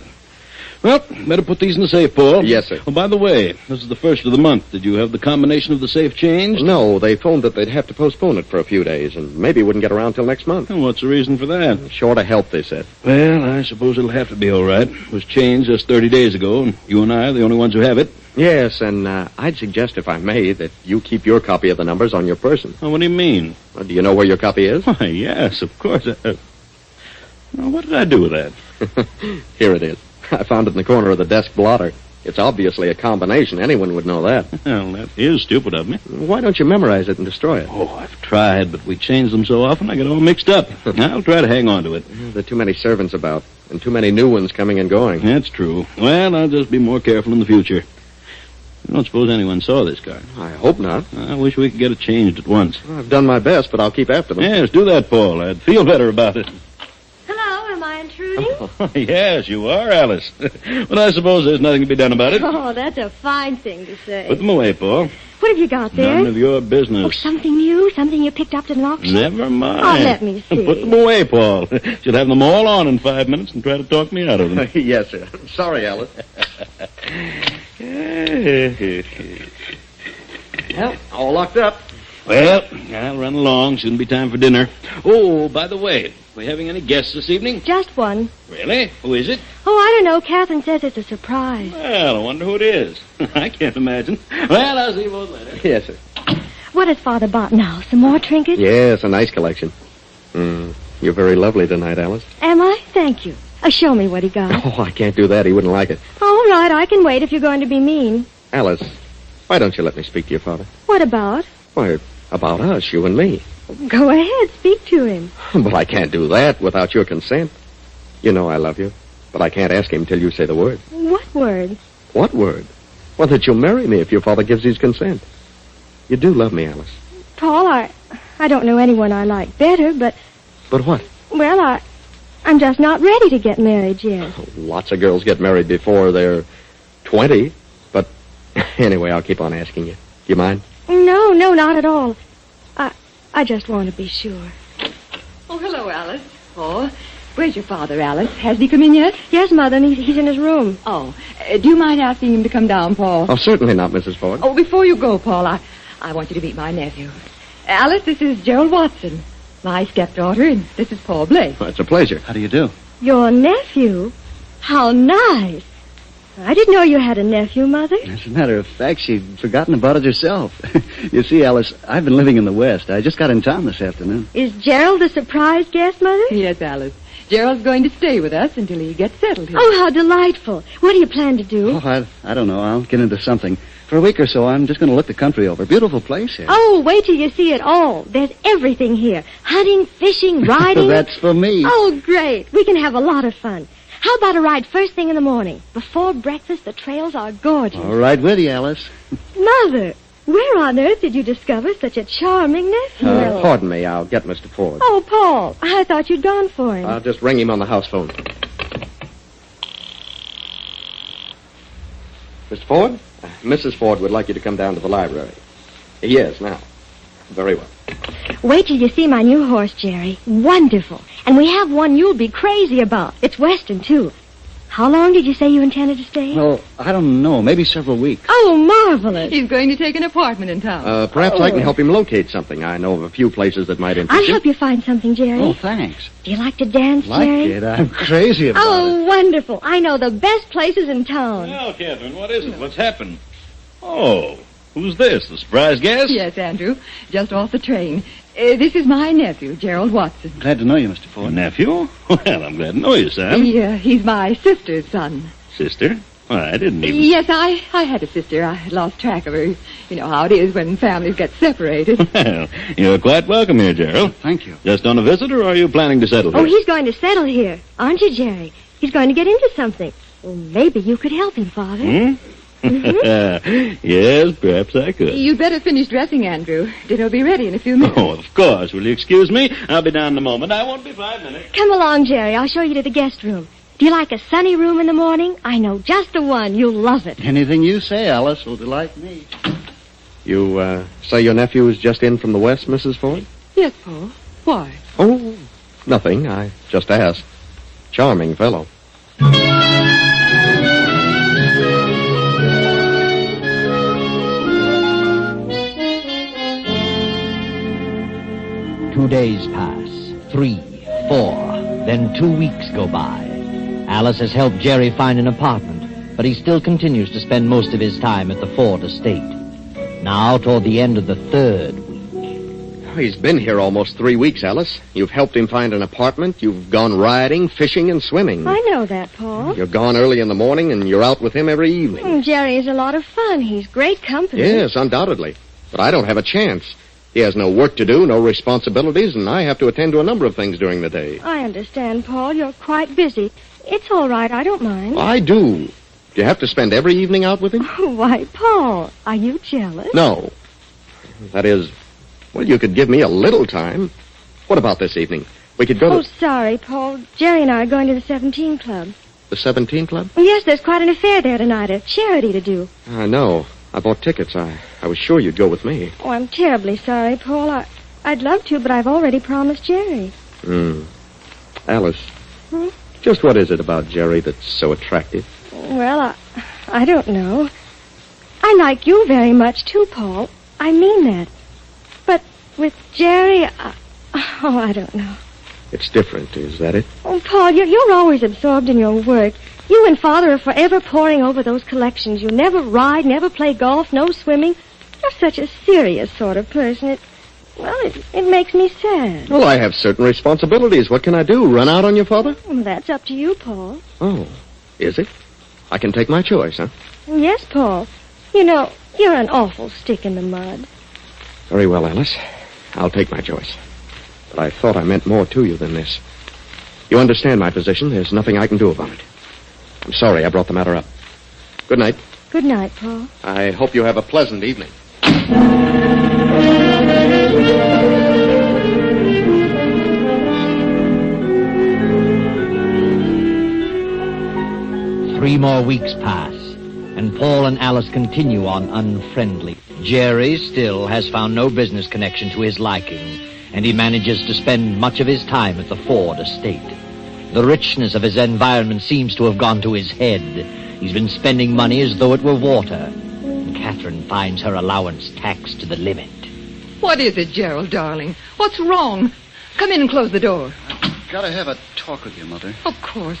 Well, better put these in the safe, Paul. Yes, sir. Oh, by the way, this is the first of the month. Did you have the combination of the safe changed? No, they phoned that they'd have to postpone it for a few days, and maybe wouldn't get around till next month. And what's the reason for that? Short of help, they said. Well, I suppose it'll have to be all right. It was changed just 30 days ago, and you and I are the only ones who have it. Yes, and I'd suggest, if I may, that you keep your copy of the numbers on your person. Oh, what do you mean? Well, do you know where your copy is? Why, yes, of course. Well, what did I do with that? Here it is. I found it in the corner of the desk blotter. It's obviously a combination. Anyone would know that. Well, that is stupid of me. Why don't you memorize it and destroy it? Oh, I've tried, but we change them so often I get all mixed up. I'll try to hang on to it. There are too many servants about, and too many new ones coming and going. That's true. Well, I'll just be more careful in the future. I don't suppose anyone saw this car. I hope not. I wish we could get it changed at once. Well, I've done my best, but I'll keep after them. Yes, do that, Paul. I'd feel better about it. Hello, am I intruding? Yes, you are, Alice. But I suppose there's nothing to be done about it. Oh, that's a fine thing to say. Put them away, Paul. What have you got there? None of your business. Oh, something new? Something you picked up at an auction? Never mind. Oh, let me see. Put them away, Paul. She'll have them all on in 5 minutes and try to talk me out of them. Yes, sir. Sorry, Alice. Well, all locked up. Well, I'll run along. Soon be time for dinner. Oh, by the way, we having any guests this evening? Just one. Really? Who is it? Oh, I don't know. Catherine says it's a surprise. Well, I wonder who it is. I can't imagine. Well, I'll see you both later. Yes, sir. What has Father bought now? Some more trinkets? Yes, a nice collection. You're very lovely tonight, Alice. Am I? Thank you. Show me what he got. Oh, I can't do that. He wouldn't like it. All right, I can wait if you're going to be mean. Alice, why don't you let me speak to your father? What about? Why, about us, you and me. Go ahead, speak to him. But I can't do that without your consent. You know I love you, but I can't ask him till you say the word. What word? What word? Well, that you'll marry me if your father gives his consent. You do love me, Alice. Paul, I don't know anyone I like better, but... But what? Well, I'm just not ready to get married yet. Lots of girls get married before they're 20, but anyway, I'll keep on asking you. Do you mind? No, not at all. I just want to be sure. Oh, hello, Alice. Oh, where's your father, Alice? Has he come in yet? Yes, Mother, and he's in his room. Oh, do you mind asking him to come down, Paul? Oh, certainly not, Mrs. Ford. Oh, before you go, Paul, I want you to meet my nephew. Alice, this is Gerald Watson, my stepdaughter, and this is Paul Blake. Well, it's a pleasure. How do you do? Your nephew? How nice. I didn't know you had a nephew, Mother. As a matter of fact, she'd forgotten about it herself. You see, Alice, I've been living in the West. I just got in town this afternoon. Is Gerald the surprise guest, Mother? Yes, Alice. Gerald's going to stay with us until he gets settled here. Oh, how delightful. What do you plan to do? Oh, I don't know. I'll get into something. For a week or so, I'm just going to look the country over. Beautiful place here. Oh, wait till you see it all. There's everything here. Hunting, fishing, riding. That's for me. Oh, great. We can have a lot of fun. How about a ride first thing in the morning? Before breakfast, the trails are gorgeous. All right with you, Alice. Mother, where on earth did you discover such a charming nephew? Pardon me. I'll get Mr. Ford. Oh, Paul, I thought you'd gone for him. I'll just ring him on the house phone. Mr. Ford? Mrs. Ford would like you to come down to the library. Yes, now. Very well. Wait till you see my new horse, Jerry. Wonderful. And we have one you'll be crazy about. It's Western, too. How long did you say you intended to stay? Well, I don't know. Maybe several weeks. Oh, marvelous. He's going to take an apartment in town. Perhaps I can help him locate something. I know of a few places that might interest I'll you. help you find something, Jerry. Oh, thanks. Do you like to dance, Like Jerry? it? I'm crazy about it. Oh, wonderful. I know the best places in town. Well, Catherine, what is it? What's happened? Oh, who's this? The surprise guest? Yes, Andrew. Just off the train. This is my nephew, Gerald Watson. Glad to know you, Mr. Ford. Nephew? Well, I'm glad to know you, Sam. He's my sister's son. Sister? Well, I didn't even... Yes, I had a sister. I lost track of her. You know how it is when families get separated. Well, you're quite welcome here, Gerald. Thank you. Just on a visit, or are you planning to settle here? Oh, he's going to settle here. Aren't you, Jerry? He's going to get into something. Well, maybe you could help him, Father. Mm-hmm. Yes, perhaps I could. You'd better finish dressing, Andrew. Dinner'll be ready in a few minutes. Oh, of course. Will you excuse me? I'll be down in a moment. I won't be 5 minutes. Come along, Jerry. I'll show you to the guest room. Do you like a sunny room in the morning? I know just the one. You'll love it. Anything you say, Alice, will delight me. You, say your nephew is just in from the West, Mrs. Ford? Yes, Paul. Why? Oh, nothing. I just asked. Charming fellow. 2 days pass, 3, 4, then 2 weeks go by. Alice has helped Jerry find an apartment, but he still continues to spend most of his time at the Ford estate. Now, toward the end of the 3rd week. He's been here almost 3 weeks, Alice. You've helped him find an apartment. You've gone riding, fishing, and swimming. I know that, Paul. You're gone early in the morning, and you're out with him every evening. Jerry is a lot of fun. He's great company. Yes, undoubtedly. But I don't have a chance. He has no work to do, no responsibilities, and I have to attend to a number of things during the day. I understand, Paul. You're quite busy. It's all right. I don't mind. I do. Do you have to spend every evening out with him? Why, Paul, are you jealous? No. That is, well, you could give me a little time. What about this evening? We could go Oh, to sorry, Paul. Jerry and I are going to the 17 Club. the 17 Club? Yes, there's quite an affair there tonight, a charity to do. I know. I bought tickets. I was sure you'd go with me. Oh, I'm terribly sorry, Paul. I'd love to, but I've already promised Jerry. Alice, just what is it about Jerry that's so attractive? Well, I don't know. I like you very much, too, Paul. I mean that. But with Jerry, I don't know. It's different, is that it? Oh, Paul, you're always absorbed in your work. You and Father are forever poring over those collections. You never ride, never play golf, no swimming. You're such a serious sort of person. Well, it makes me sad. Well, I have certain responsibilities. What can I do? Run out on your father? Well, that's up to you, Paul. Oh, is it? I can take my choice, huh? Yes, Paul. You know, you're an awful stick in the mud. Very well, Alice. I'll take my choice. But I thought I meant more to you than this. You understand my position. There's nothing I can do about it. I'm sorry I brought the matter up. Good night. Good night, Paul. I hope you have a pleasant evening. 3 more weeks pass, and Paul and Alice continue on unfriendly. Jerry still has found no business connection to his liking, and he manages to spend much of his time at the Ford estate. The richness of his environment seems to have gone to his head. He's been spending money as though it were water. And Catherine finds her allowance taxed to the limit. What is it, Gerald, darling? What's wrong? Come in and close the door. I've got to have a talk with you, Mother. Of course.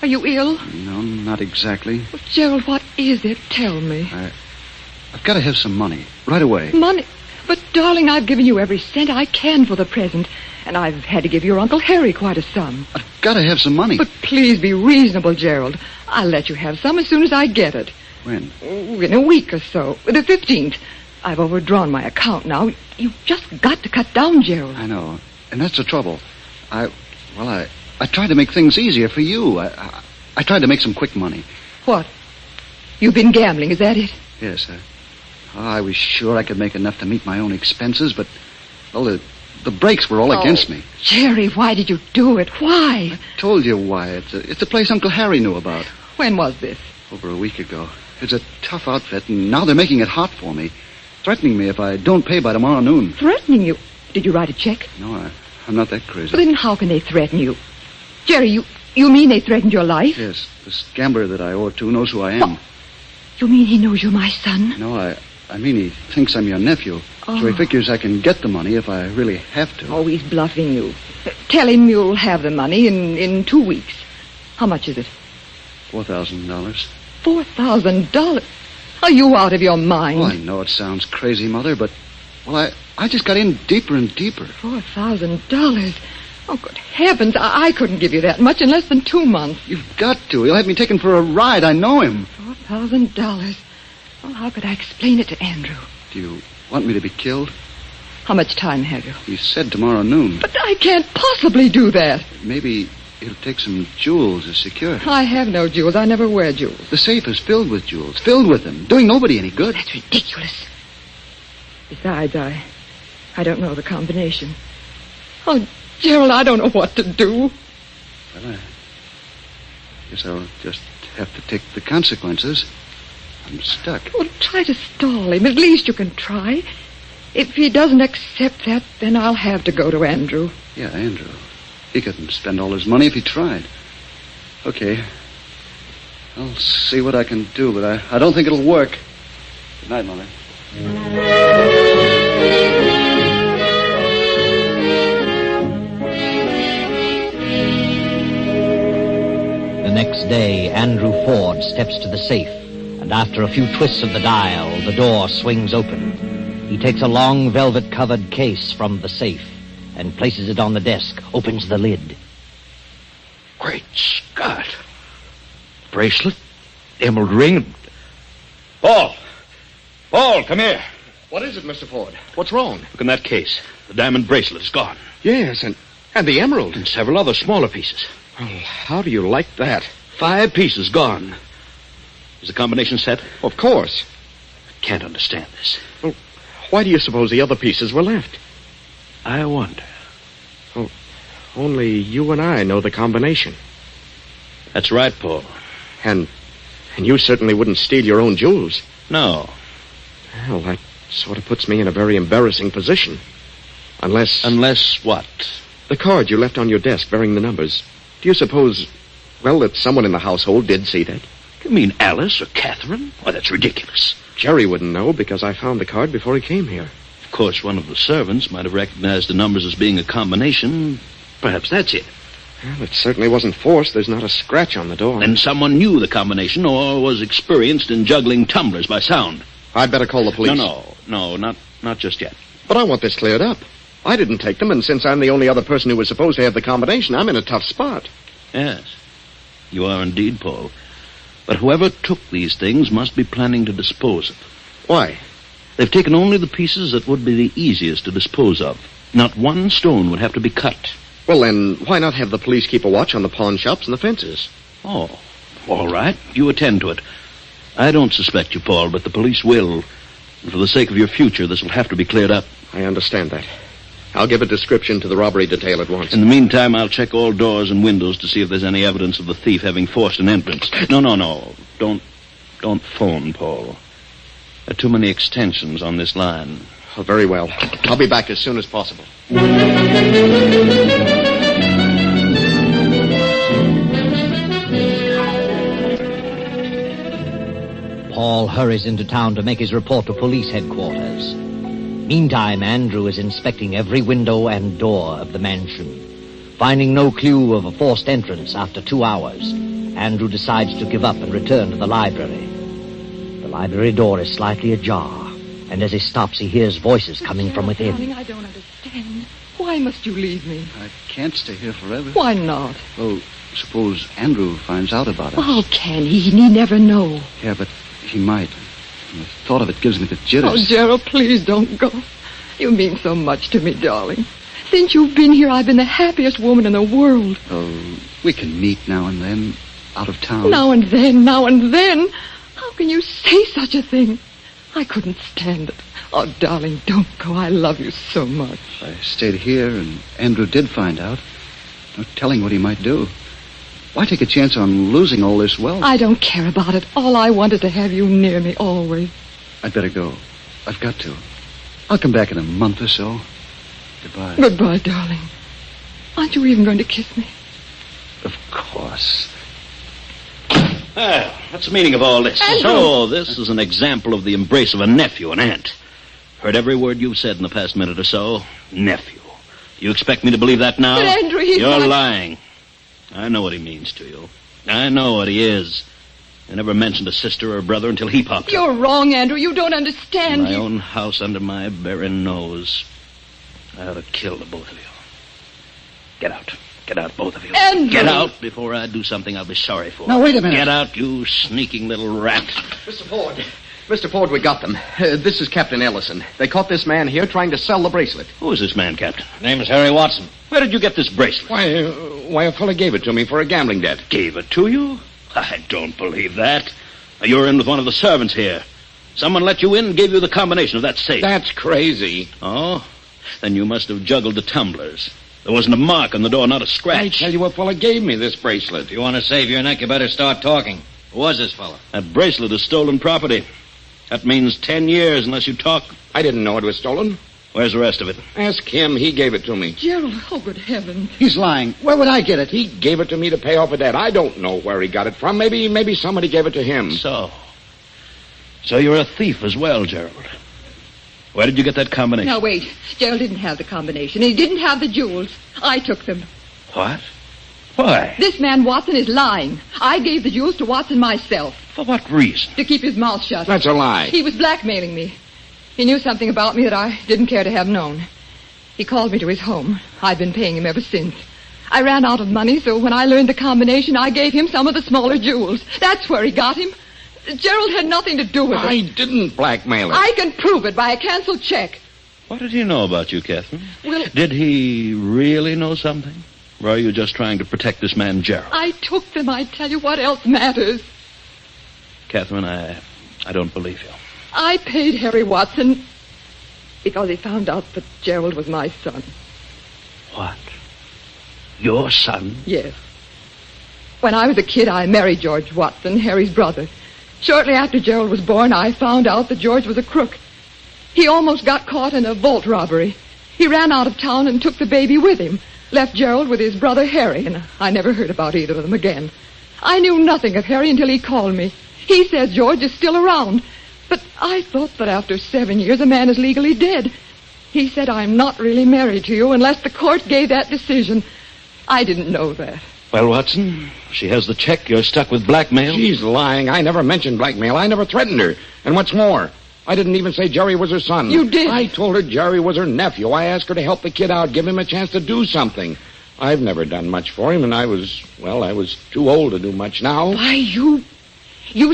Are you ill? No, not exactly. Well, Gerald, what is it? Tell me. I've got to have some money. Right away. Money? But, darling, I've given you every cent I can for the present. And I've had to give your Uncle Harry quite a sum. I've got to have some money. But please be reasonable, Gerald. I'll let you have some as soon as I get it. When? In a week or so. The 15th. I've overdrawn my account now. You've just got to cut down, Gerald. I know. And that's the trouble. I tried to make things easier for you. I tried to make some quick money. What? You've been gambling, is that it? Yes, I was sure I could make enough to meet my own expenses, but, well, the breaks were all against me. Jerry, why did you do it? Why? I told you why. It's a place Uncle Harry knew about. When was this? Over a week ago. It's a tough outfit, and now they're making it hot for me. Threatening me if I don't pay by tomorrow noon. Threatening you? Did you write a check? No, I'm not that crazy. But then how can they threaten you? Jerry, you mean they threatened your life? Yes. This gambler that I owe to knows who I am. What? You mean he knows you're my son? No, I mean he thinks I'm your nephew. Oh. So he figures I can get the money if I really have to. Oh, he's bluffing you. Tell him you'll have the money in 2 weeks. How much is it? $4,000. $4,000? Are you out of your mind? Oh, I know it sounds crazy, Mother, but, well, I just got in deeper and deeper. $4,000? Oh, good heavens, I couldn't give you that much in less than 2 months. You've got to. He'll have me taken for a ride. I know him. $4,000. Well, how could I explain it to Andrew? Do you want me to be killed? How much time have you? He said tomorrow noon. But I can't possibly do that. Maybe he'll take some jewels as security. I have no jewels. I never wear jewels. The safe is filled with jewels. Filled with them. Doing nobody any good. That's ridiculous. Besides, I don't know the combination. Oh, Gerald, I don't know what to do. Well, I guess I'll just have to take the consequences. I'm stuck. Well, try to stall him. At least you can try. If he doesn't accept that, then I'll have to go to Andrew. Yeah, Andrew. He couldn't spend all his money if he tried. Okay. I'll see what I can do, but I don't think it'll work. Good night, Mother. The next day, Andrew Ford steps to the safe, and after a few twists of the dial, the door swings open. He takes a long velvet-covered case from the safe and places it on the desk, opens the lid. Great Scott. Bracelet, emerald ring. Paul! Paul, come here. What is it, Mr. Ford? What's wrong? Look in that case. The diamond bracelet is gone. Yes, and the emerald. And several other smaller pieces. Well, how do you like that? 5 pieces gone. Is the combination set? Of course. I can't understand this. Well, why do you suppose the other pieces were left? I wonder. Oh, only you and I know the combination. That's right, Paul. And you certainly wouldn't steal your own jewels. No. Well, that sort of puts me in a very embarrassing position. Unless... Unless what? The card you left on your desk bearing the numbers. Do you suppose, well, that someone in the household did see that? You mean Alice or Catherine? Why, that's ridiculous. Jerry wouldn't know because I found the card before he came here. Of course, one of the servants might have recognized the numbers as being a combination. Perhaps that's it. Well, it certainly wasn't forced. There's not a scratch on the door. Then someone knew the combination or was experienced in juggling tumblers by sound. I'd better call the police. No, not just yet. But I want this cleared up. I didn't take them, and since I'm the only other person who was supposed to have the combination, I'm in a tough spot. Yes, you are indeed, Paul. But whoever took these things must be planning to dispose of them. Why? They've taken only the pieces that would be the easiest to dispose of. Not one stone would have to be cut. Well, then, why not have the police keep a watch on the pawn shops and the fences? Oh, all right. You attend to it. I don't suspect you, Paul, but the police will. And for the sake of your future, this will have to be cleared up. I understand that. I'll give a description to the robbery detail at once. In the meantime, I'll check all doors and windows to see if there's any evidence of the thief having forced an entrance. No. Don't phone, Paul. There are too many extensions on this line. Oh, very well. I'll be back as soon as possible. Paul hurries into town to make his report to police headquarters. Meantime, Andrew is inspecting every window and door of the mansion. Finding no clue of a forced entrance after 2 hours, Andrew decides to give up and return to the library. The library door is slightly ajar, and as he stops, he hears voices coming from within. Darling, I don't understand. Why must you leave me? I can't stay here forever. Why not? Oh, suppose Andrew finds out about us. How can he? He never know. Yeah, but he might. And the thought of it gives me the jitters. Oh, Gerald, please don't go. You mean so much to me, darling. Since you've been here, I've been the happiest woman in the world. Oh, we can meet now and then, out of town. Now and then. How can you say such a thing? I couldn't stand it. Oh, darling, don't go. I love you so much. I stayed here, and Andrew did find out. No telling what he might do. Why take a chance on losing all this wealth? I don't care about it. All I want is to have you near me always. I'd better go. I've got to. I'll come back in a month or so. Goodbye. Goodbye, darling. Aren't you even going to kiss me? Of course. Well, what's the meaning of all this? Andrew! So, this is an example of the embrace of a nephew and aunt. Heard every word you've said in the past minute or so. Nephew. Do you expect me to believe that now? But, Andrew, he's You're not... lying. I know what he means to you. I know what he is. I never mentioned a sister or a brother until he popped up. You're wrong, Andrew. You don't understand. In my own house under my very nose. I ought to kill the both of you. Get out. Get out, both of you. Andrew! Get out before I do something I'll be sorry for. Now, wait a minute. Get out, you sneaking little rat. Mr. Ford, we got them. This is Captain Ellison. They caught this man here trying to sell the bracelet. Who is this man, Captain? Name is Harry Watson. Where did you get this bracelet? Why, a fellow gave it to me for a gambling debt. Gave it to you? I don't believe that. You were in with one of the servants here. Someone let you in and gave you the combination of that safe. That's crazy. Oh? Then you must have juggled the tumblers. There wasn't a mark on the door, not a scratch. I tell you, a fellow gave me this bracelet. If you want to save your neck, you better start talking. Who was this fella? That bracelet is stolen property. That means 10 years unless you talk. I didn't know it was stolen. Where's the rest of it? Ask him. He gave it to me. Gerald, oh, good heavens. He's lying. Where would I get it? He gave it to me to pay off a debt. I don't know where he got it from. Maybe somebody gave it to him. So you're a thief as well, Gerald. Where did you get that combination? Now, wait. Gerald didn't have the combination. He didn't have the jewels. I took them. What? Why? This man, Watson, is lying. I gave the jewels to Watson myself. For what reason? To keep his mouth shut. That's a lie. He was blackmailing me. He knew something about me that I didn't care to have known. He called me to his home. I've been paying him ever since. I ran out of money, so when I learned the combination, I gave him some of the smaller jewels. That's where he got him. Gerald had nothing to do with it. I didn't blackmail him. I can prove it by a canceled check. What did he know about you, Catherine? Well, did he really know something? Or are you just trying to protect this man, Gerald? I took them. I tell you, what else matters? Catherine, I don't believe you. I paid Harry Watson because he found out that Gerald was my son. What? Your son? Yes. When I was a kid, I married George Watson, Harry's brother. Shortly after Gerald was born, I found out that George was a crook. He almost got caught in a vault robbery. He ran out of town and took the baby with him, left Gerald with his brother Harry, and I never heard about either of them again. I knew nothing of Harry until he called me. He says George is still around. But I thought that after 7 years, a man is legally dead. He said, I'm not really married to you unless the court gave that decision. I didn't know that. Well, Watson, she has the check. You're stuck with blackmail. She's lying. I never mentioned blackmail. I never threatened her. And what's more, I didn't even say Jerry was her son. You did. I told her Jerry was her nephew. I asked her to help the kid out, give him a chance to do something. I've never done much for him, and I was too old to do much now. Why, you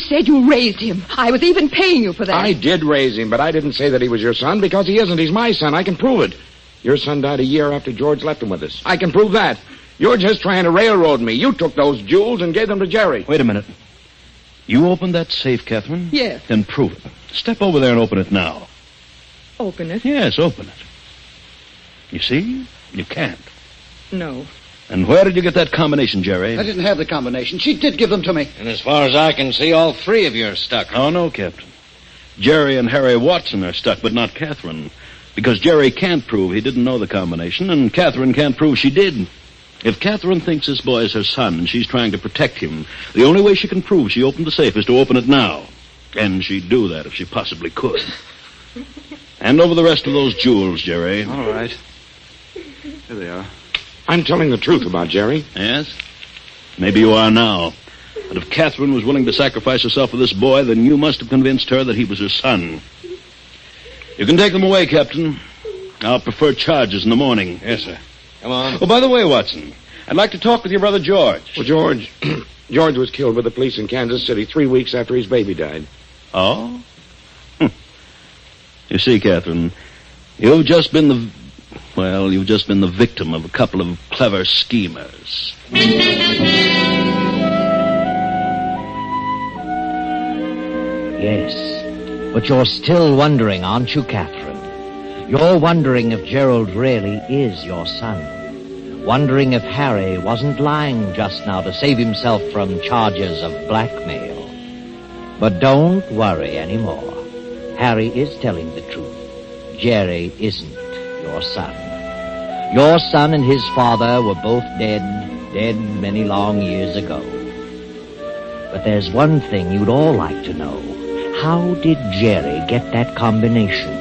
said you raised him. I was even paying you for that. I did raise him, but I didn't say that he was your son because he isn't. He's my son. I can prove it. Your son died a year after George left him with us. I can prove that. You're just trying to railroad me. You took those jewels and gave them to Jerry. Wait a minute. You opened that safe, Catherine? Yes. Then prove it. Step over there and open it now. Open it? Yes, open it. You see? You can't. No. And where did you get that combination, Jerry? I didn't have the combination. She did give them to me. And as far as I can see, all three of you are stuck. Oh, no, Captain. Jerry and Harry Watson are stuck, but not Catherine. Because Jerry can't prove he didn't know the combination, and Catherine can't prove she did. If Catherine thinks this boy is her son and she's trying to protect him, the only way she can prove she opened the safe is to open it now. And she'd do that if she possibly could. Hand over the rest of those jewels, Jerry. All right. Here they are. I'm telling the truth about Jerry. Yes? Maybe you are now. But if Catherine was willing to sacrifice herself for this boy, then you must have convinced her that he was her son. You can take them away, Captain. I'll prefer charges in the morning. Yes, sir. Come on. Oh, by the way, Watson, I'd like to talk with your brother George. Well, George was killed by the police in Kansas City 3 weeks after his baby died. Oh? You see, Catherine, you've just been the victim of a couple of clever schemers. Yes, but you're still wondering, aren't you, Catherine? You're wondering if Gerald really is your son. Wondering if Harry wasn't lying just now to save himself from charges of blackmail. But don't worry anymore. Harry is telling the truth. Jerry isn't your son. Your son and his father were both dead many long years ago. But there's one thing you'd all like to know. How did Jerry get that combination?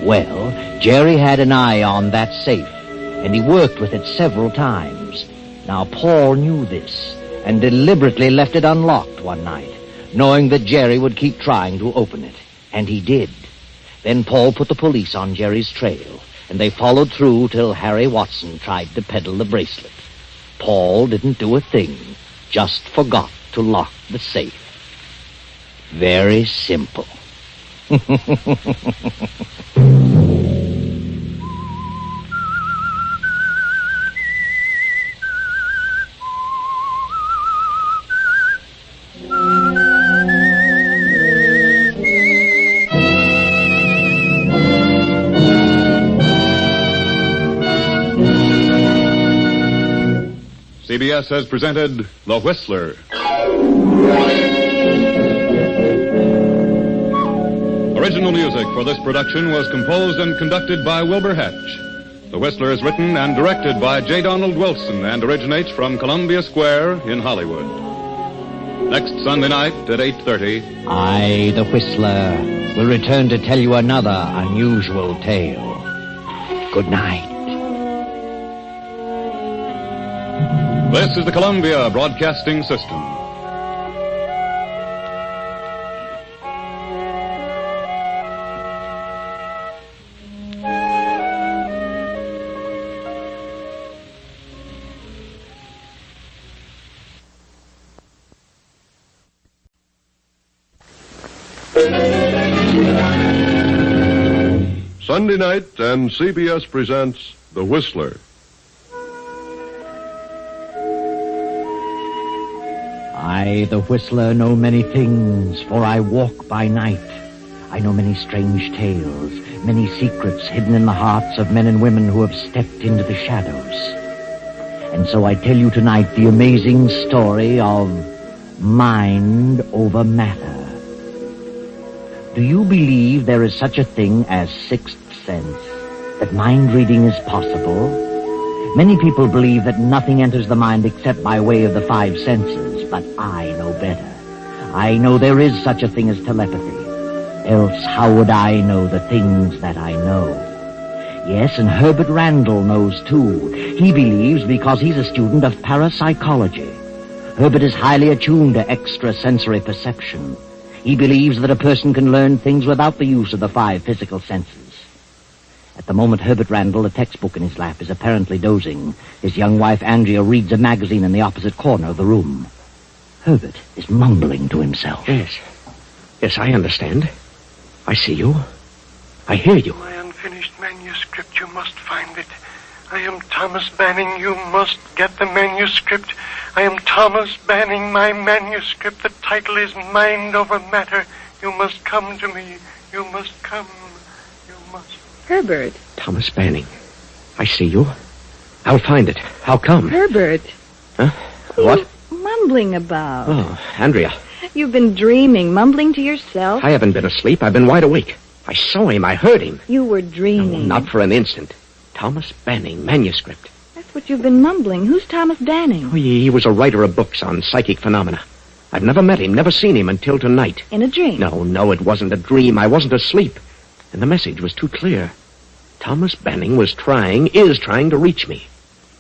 Well, Jerry had an eye on that safe, and he worked with it several times. Now, Paul knew this, and deliberately left it unlocked one night, knowing that Jerry would keep trying to open it. And he did. Then Paul put the police on Jerry's trail, and they followed through till Harry Watson tried to peddle the bracelet. Paul didn't do a thing, just forgot to lock the safe. Very simple. CBS has presented The Whistler. Original music for this production was composed and conducted by Wilbur Hatch. The Whistler is written and directed by J. Donald Wilson and originates from Columbia Square in Hollywood. Next Sunday night at 8:30. I, the Whistler, will return to tell you another unusual tale. Good night. This is the Columbia Broadcasting System. Sunday night, and CBS presents The Whistler. I, the Whistler, know many things, for I walk by night. I know many strange tales, many secrets hidden in the hearts of men and women who have stepped into the shadows. And so I tell you tonight the amazing story of mind over matter. Do you believe there is such a thing as sixth sense, that mind reading is possible? Many people believe that nothing enters the mind except by way of the five senses, but I know better. I know there is such a thing as telepathy. Else how would I know the things that I know? Yes, and Herbert Randall knows too. He believes because he's a student of parapsychology. Herbert is highly attuned to extrasensory perception. He believes that a person can learn things without the use of the 5 physical senses. At the moment, Herbert Randall, a textbook in his lap, is apparently dozing. His young wife, Andrea, reads a magazine in the opposite corner of the room. Herbert is mumbling to himself. Yes. Yes, I understand. I see you. I hear you. My unfinished manuscript, you must find it. I am Thomas Banning. You must get the manuscript. I am Thomas Banning. My manuscript. The title is Mind Over Matter. You must come to me. You must come. You must. Herbert. Thomas Banning. I see you. I'll find it. I'll come. Herbert. Huh? What? Mumbling about. Oh, Andrea. You've been dreaming, mumbling to yourself. I haven't been asleep. I've been wide awake. I saw him. I heard him. You were dreaming. No, not for an instant. Thomas Banning, manuscript. That's what you've been mumbling. Who's Thomas Banning? Oh, he was a writer of books on psychic phenomena. I've never met him, never seen him until tonight. In a dream? No, it wasn't a dream. I wasn't asleep. And the message was too clear. Thomas Banning is trying to reach me.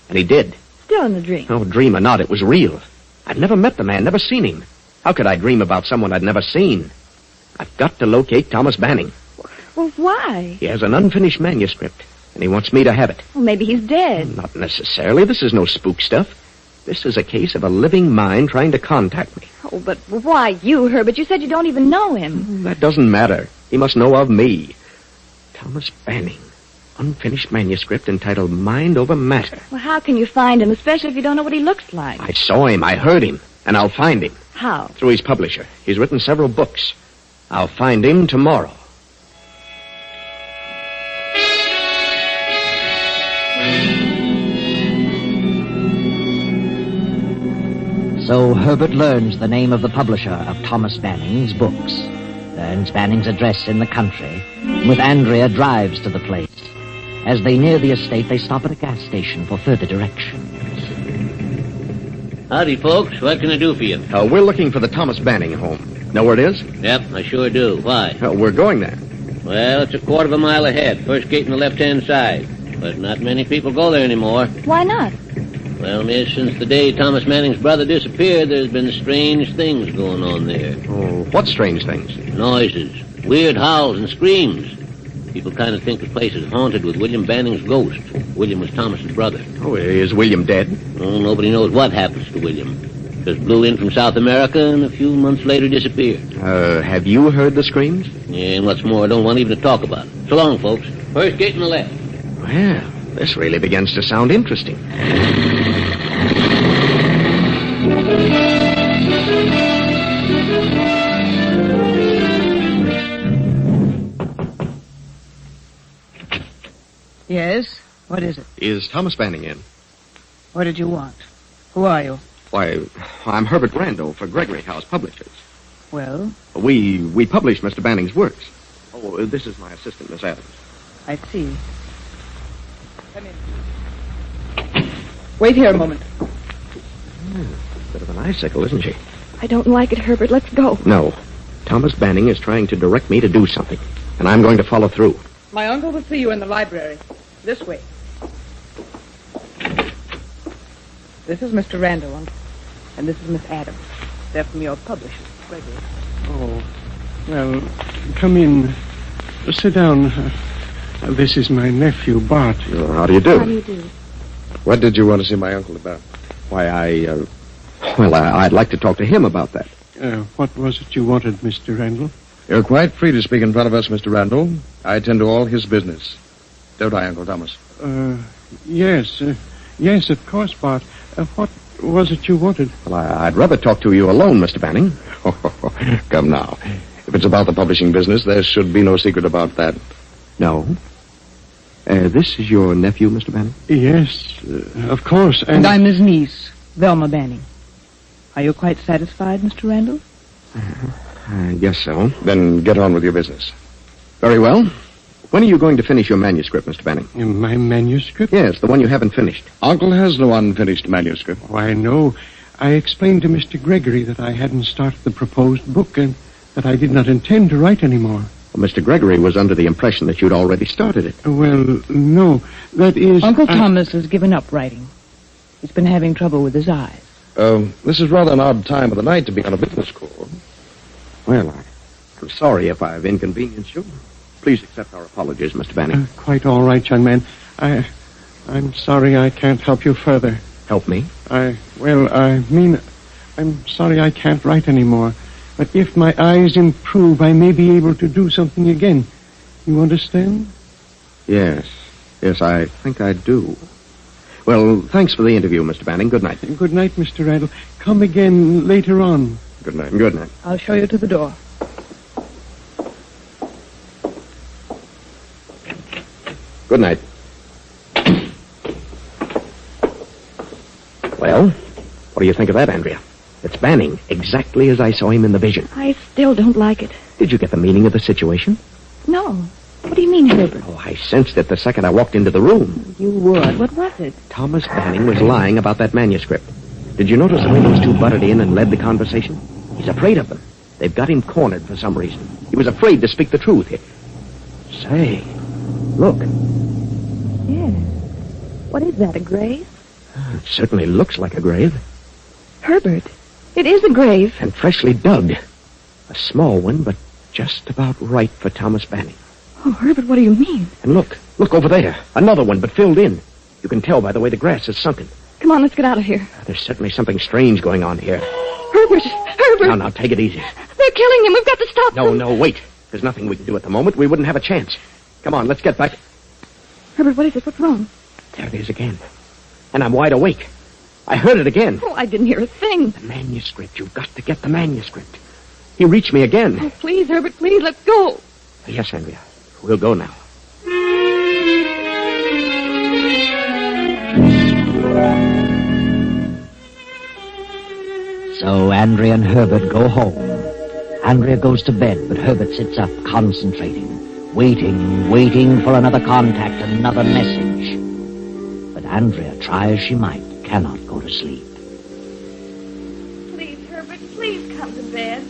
And he did. Still in the dream? Oh, dream or not, it was real. I'd never met the man, never seen him. How could I dream about someone I'd never seen? I've got to locate Thomas Banning. Well, why? He has an unfinished manuscript, and he wants me to have it. Well, maybe he's dead. Not necessarily. This is no spook stuff. This is a case of a living mind trying to contact me. Oh, but why you, Herbert? You said you don't even know him. That doesn't matter. He must know of me. Thomas Banning. Unfinished manuscript entitled Mind Over Matter. Well, how can you find him, especially if you don't know what he looks like? I saw him. I heard him. And I'll find him. How? Through his publisher. He's written several books. I'll find him tomorrow. So Herbert learns the name of the publisher of Thomas Banning's books, learns Banning's address in the country, and with Andrea drives to the place. As they near the estate, they stop at a gas station for further direction. Howdy, folks. What can I do for you? We're looking for the Thomas Banning home. Know where it is? Yep, I sure do. Why? We're going there. Well, it's a quarter of a mile ahead. First gate on the left-hand side. But not many people go there anymore. Why not? Well, miss, since the day Thomas Manning's brother disappeared, there's been strange things going on there. Oh, what strange things? Noises, weird howls and screams. People kind of think the place is haunted with William Banning's ghost. William was Thomas's brother. Oh, is William dead? Oh, nobody knows what happens to William. Just blew in from South America and a few months later disappeared. Have you heard the screams? Yeah, and what's more, I don't want even to talk about it. So long, folks. First gate on the left. Well, this really begins to sound interesting. Yes? What is it? Is Thomas Banning in? What did you want? Who are you? Why, I'm Herbert Randall for Gregory House Publishers. Well? We publish Mr. Banning's works. Oh, this is my assistant, Miss Adams. I see. Come in. Wait here a moment. Bit of an icicle, isn't she? I don't like it, Herbert. Let's go. No. Thomas Banning is trying to direct me to do something, and I'm going to follow through. My uncle will see you in the library. This way. This is Mr. Randall, Uncle. And this is Miss Adams. They're from your publishers, Gregory. Oh, well, come in. Sit down. This is my nephew, Bart. How do you do? How do you do? What did you want to see my uncle about? Why, I'd like to talk to him about that. What was it you wanted, Mr. Randall? You're quite free to speak in front of us, Mr. Randall. I attend to all his business. Don't I, Uncle Thomas? Yes. Yes, of course, Bart. What was it you wanted? Well, I'd rather talk to you alone, Mr. Banning. Come now. If it's about the publishing business, there should be no secret about that. No? This is your nephew, Mr. Banning? Yes, of course. And I'm his niece, Velma Banning. Are you quite satisfied, Mr. Randall? I guess so. Then get on with your business. Very well. When are you going to finish your manuscript, Mr. Banning? My manuscript? Yes, the one you haven't finished. Uncle has no unfinished manuscript. Why, no. I explained to Mr. Gregory that I hadn't started the proposed book and that I did not intend to write anymore. Well, Mr. Gregory was under the impression that you'd already started it. Well, no. That is... Uncle Thomas has given up writing. He's been having trouble with his eyes. This is rather an odd time of the night to be on a business call. Well, I'm sorry if I've inconvenienced you. Please accept our apologies, Mr. Banning. Quite all right, young man. I'm sorry I can't help you further. Help me? I'm sorry I can't write anymore. But if my eyes improve, I may be able to do something again. You understand? Yes. Yes, I think I do. Well, thanks for the interview, Mr. Banning. Good night. Good night, Mr. Randall. Come again later on. Good night. Good night. I'll show you to the door. Good night. Well, what do you think of that, Andrea? It's Banning, exactly as I saw him in the vision. I still don't like it. Did you get the meaning of the situation? No. What do you mean, Herbert? Oh, I sensed it the second I walked into the room. You would. What was it? Thomas Banning was lying about that manuscript. Did you notice the way those two butted in and led the conversation? He's afraid of them. They've got him cornered for some reason. He was afraid to speak the truth. Say, look. Yes. What is that, a grave? It certainly looks like a grave. Herbert, it is a grave. And freshly dug. A small one, but just about right for Thomas Banning. Oh, Herbert, what do you mean? And look over there. Another one, but filled in. You can tell by the way the grass is sunken. Come on, let's get out of here. There's certainly something strange going on here. Herbert! Now, take it easy. They're killing him. We've got to stop them. No, wait. There's nothing we can do at the moment. We wouldn't have a chance. Come on, let's get back. Herbert, what is it? What's wrong? There it is again. And I'm wide awake. I heard it again. Oh, I didn't hear a thing. The manuscript. You've got to get the manuscript. He reached me again. Oh, please, Herbert, please, let's go. Yes, Andrea. We'll go now. So Andrea and Herbert go home. Andrea goes to bed, but Herbert sits up, concentrating, waiting for another contact, another message. But Andrea, try as she might, cannot go to sleep. Please, Herbert, please come to bed.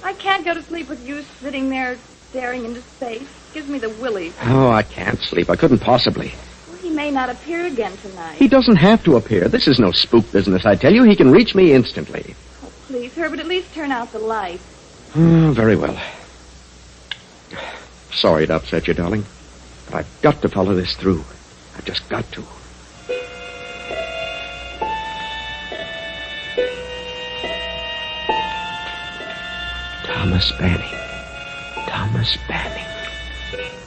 I can't go to sleep with you sitting there staring into space. It gives me the willies. Oh, I can't sleep. I couldn't possibly. Well, he may not appear again tonight. He doesn't have to appear. This is no spook business, I tell you. He can reach me instantly. Oh, please, Herbert, at least turn out the light. Oh, very well. Sorry to upset you, darling. But I've got to follow this through. I've just got to. Thomas Banning. Thomas Banning.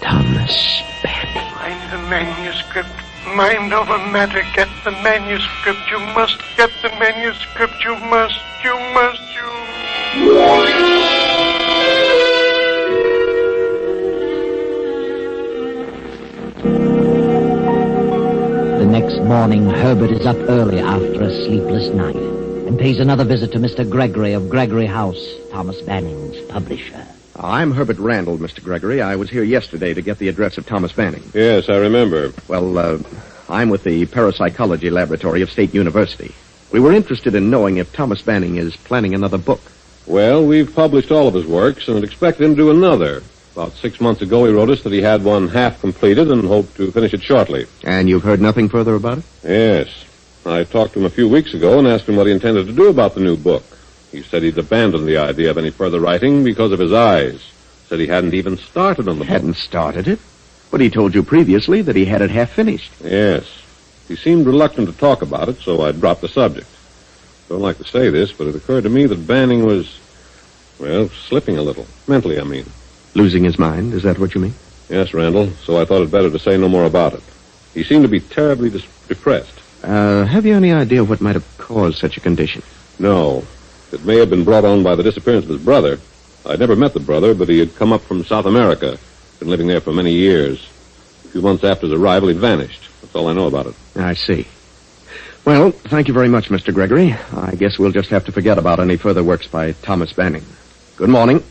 Thomas Banning. Find the manuscript. Mind over matter. Get the manuscript. You must get the manuscript. You must. The next morning, Herbert is up early after a sleepless night and pays another visit to Mr. Gregory of Gregory House, Thomas Banning's publisher. I'm Herbert Randall, Mr. Gregory. I was here yesterday to get the address of Thomas Banning. Yes, I remember. Well, I'm with the Parapsychology Laboratory of State University. We were interested in knowing if Thomas Banning is planning another book. Well, we've published all of his works and expect him to do another. About 6 months ago, he wrote us that he had one half completed and hoped to finish it shortly. And you've heard nothing further about it? Yes. I talked to him a few weeks ago and asked him what he intended to do about the new book. He said he'd abandoned the idea of any further writing because of his eyes. Said he hadn't even started on the book. Hadn't started it? But he told you previously that he had it half finished. Yes. He seemed reluctant to talk about it, so I dropped the subject. Don't like to say this, but it occurred to me that Banning was, well, slipping a little. Mentally, I mean. Losing his mind? Is that what you mean? Yes, Randall. So I thought it better to say no more about it. He seemed to be terribly depressed. Have you any idea what might have caused such a condition? No. It may have been brought on by the disappearance of his brother. I'd never met the brother, but he had come up from South America. Been living there for many years. A few months after his arrival, he'd vanished. That's all I know about it. I see. Well, thank you very much, Mr. Gregory. I guess we'll just have to forget about any further works by Thomas Banning. Good morning.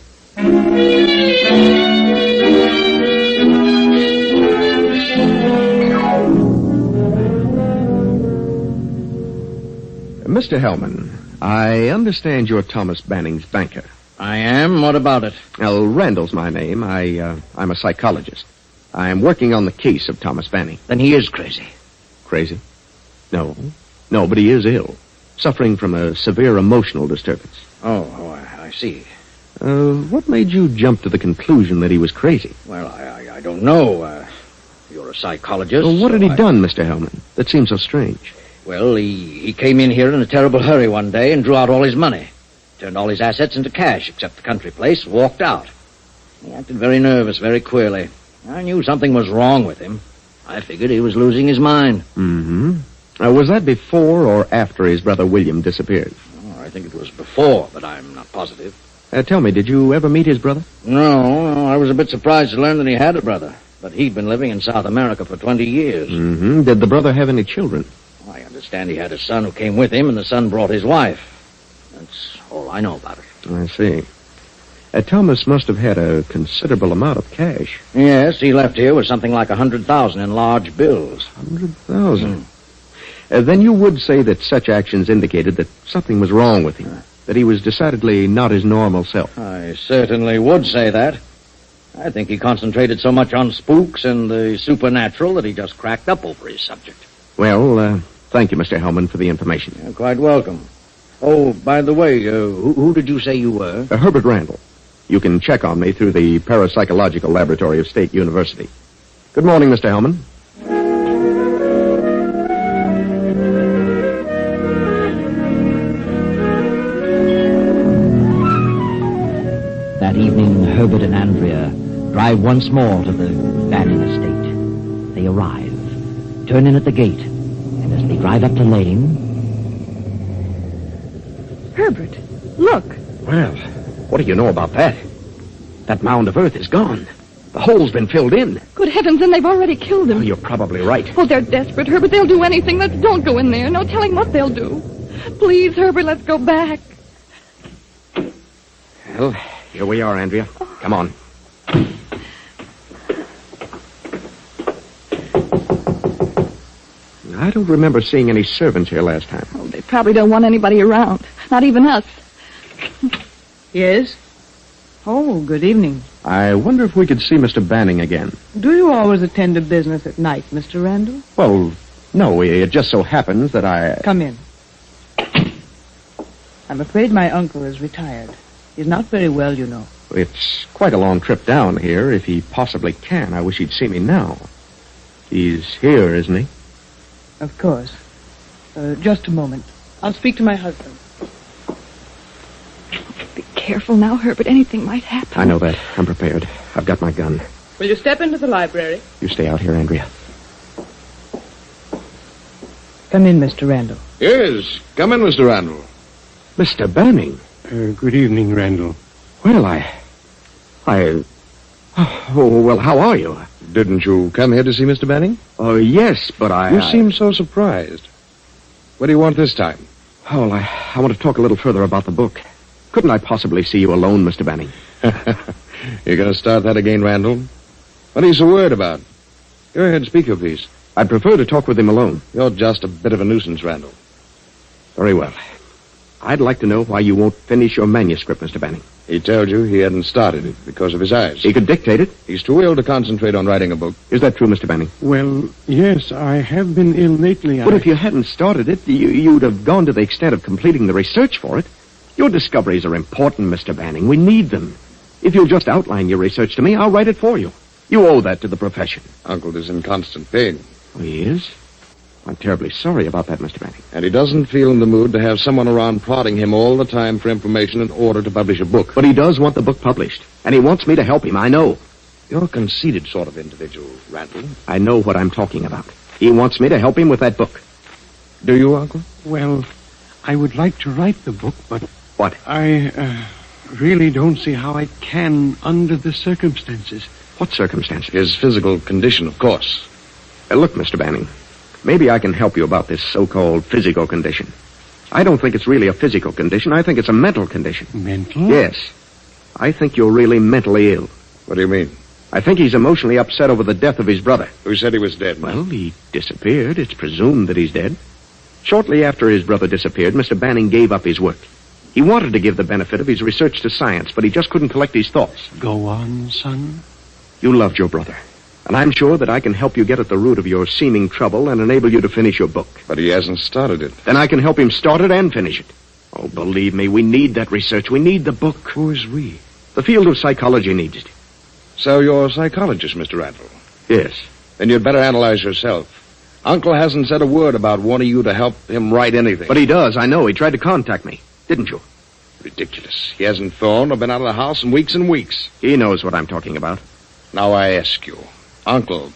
Mr. Hellman, I understand you're Thomas Banning's banker. I am? What about it? Well, Randall's my name. I'm a psychologist. I'm working on the case of Thomas Banning. Then he is crazy. Crazy? No, but he is ill. Suffering from a severe emotional disturbance. Oh, I see. What made you jump to the conclusion that he was crazy? Well, I don't know. You're a psychologist. Well, what had he done, Mr. Hellman? That seems so strange. Well, he came in here in a terrible hurry one day and drew out all his money. Turned all his assets into cash, except the country place, walked out. He acted very nervous, very queerly. I knew something was wrong with him. I figured he was losing his mind. Mm-hmm. Was that before or after his brother William disappeared? Oh, I think it was before, but I'm not positive. Tell me, did you ever meet his brother? No, I was a bit surprised to learn that he had a brother. But he'd been living in South America for 20 years. Mm-hmm. Did the brother have any children? I understand he had a son who came with him, and the son brought his wife. That's all I know about it. I see. Thomas must have had a considerable amount of cash. Yes, he left here with something like 100,000 in large bills. 100,000? Then you would say that such actions indicated that something was wrong with him, that he was decidedly not his normal self. I certainly would say that. I think he concentrated so much on spooks and the supernatural that he just cracked up over his subject. Well, thank you, Mr. Hellman, for the information. You're quite welcome. Oh, by the way, who did you say you were? Herbert Randall. You can check on me through the Parapsychological Laboratory of State University. Good morning, Mr. Hellman. That evening, Herbert and Andrea drive once more to the Banning estate. They arrive, turn in at the gate, and as they drive up the lane... Herbert, look. Well, what do you know about that? That mound of earth is gone. The hole's been filled in. Good heavens, then they've already killed him. Oh, you're probably right. Oh, they're desperate, Herbert. They'll do anything. Don't go in there. No telling what they'll do. Please, Herbert, let's go back. Well, here we are, Andrea. Come on. I don't remember seeing any servants here last time. Oh, they probably don't want anybody around. Not even us. Yes? Oh, good evening. I wonder if we could see Mr. Banning again. Do you always attend to business at night, Mr. Randall? Well, no, it just so happens that I... Come in. I'm afraid my uncle is retired. He's not very well, you know. It's quite a long trip down here, if he possibly can. I wish he'd see me now. He's here, isn't he? Of course. Just a moment. I'll speak to my husband. Be careful now, Herbert. Anything might happen. I know that. I'm prepared. I've got my gun. Will you step into the library? You stay out here, Andrea. Come in, Mr. Randall. Yes, come in, Mr. Randall. Mr. Banning. Good evening, Randall. Well, Oh, well, how are you? Didn't you come here to see Mr. Banning? Oh, yes, but You seem so surprised. What do you want this time? Oh, well, I want to talk a little further about the book. Couldn't I possibly see you alone, Mr. Banning? You're going to start that again, Randall? What are you so worried about? Go ahead, speak your piece. I'd prefer to talk with him alone. You're just a bit of a nuisance, Randall. Very well. I'd like to know why you won't finish your manuscript, Mr. Banning. He told you he hadn't started it because of his eyes. He could dictate it. He's too ill to concentrate on writing a book. Is that true, Mr. Banning? Well, yes, I have been ill lately. But if you hadn't started it, you'd have gone to the extent of completing the research for it. Your discoveries are important, Mr. Banning. We need them. If you'll just outline your research to me, I'll write it for you. You owe that to the profession. Uncle is in constant pain. Oh, he is? I'm terribly sorry about that, Mr. Banning. And he doesn't feel in the mood to have someone around prodding him all the time for information in order to publish a book. But he does want the book published. And he wants me to help him, I know. You're a conceited sort of individual, Randall. I know what I'm talking about. He wants me to help him with that book. Do you, Uncle? Well, I would like to write the book, but... What? I really don't see how I can under the circumstances. What circumstances? His physical condition, of course. Look, Mr. Banning, maybe I can help you about this so-called physical condition. I don't think it's really a physical condition. I think it's a mental condition. Mental? Yes. I think you're really mentally ill. What do you mean? I think he's emotionally upset over the death of his brother. Who said he was dead? Well, he disappeared. It's presumed that he's dead. Shortly after his brother disappeared, Mr. Banning gave up his work. He wanted to give the benefit of his research to science, but he just couldn't collect his thoughts. Go on, son. You loved your brother. And I'm sure that I can help you get at the root of your seeming trouble and enable you to finish your book. But he hasn't started it. Then I can help him start it and finish it. Oh, believe me, we need that research. We need the book. Who is we? The field of psychology needs it. So you're a psychologist, Mr. Randall? Yes. Then you'd better analyze yourself. Uncle hasn't said a word about wanting you to help him write anything. But he does, I know. He tried to contact me. Didn't you? Ridiculous. He hasn't phoned or been out of the house in weeks and weeks. He knows what I'm talking about. Now I ask you, Uncle,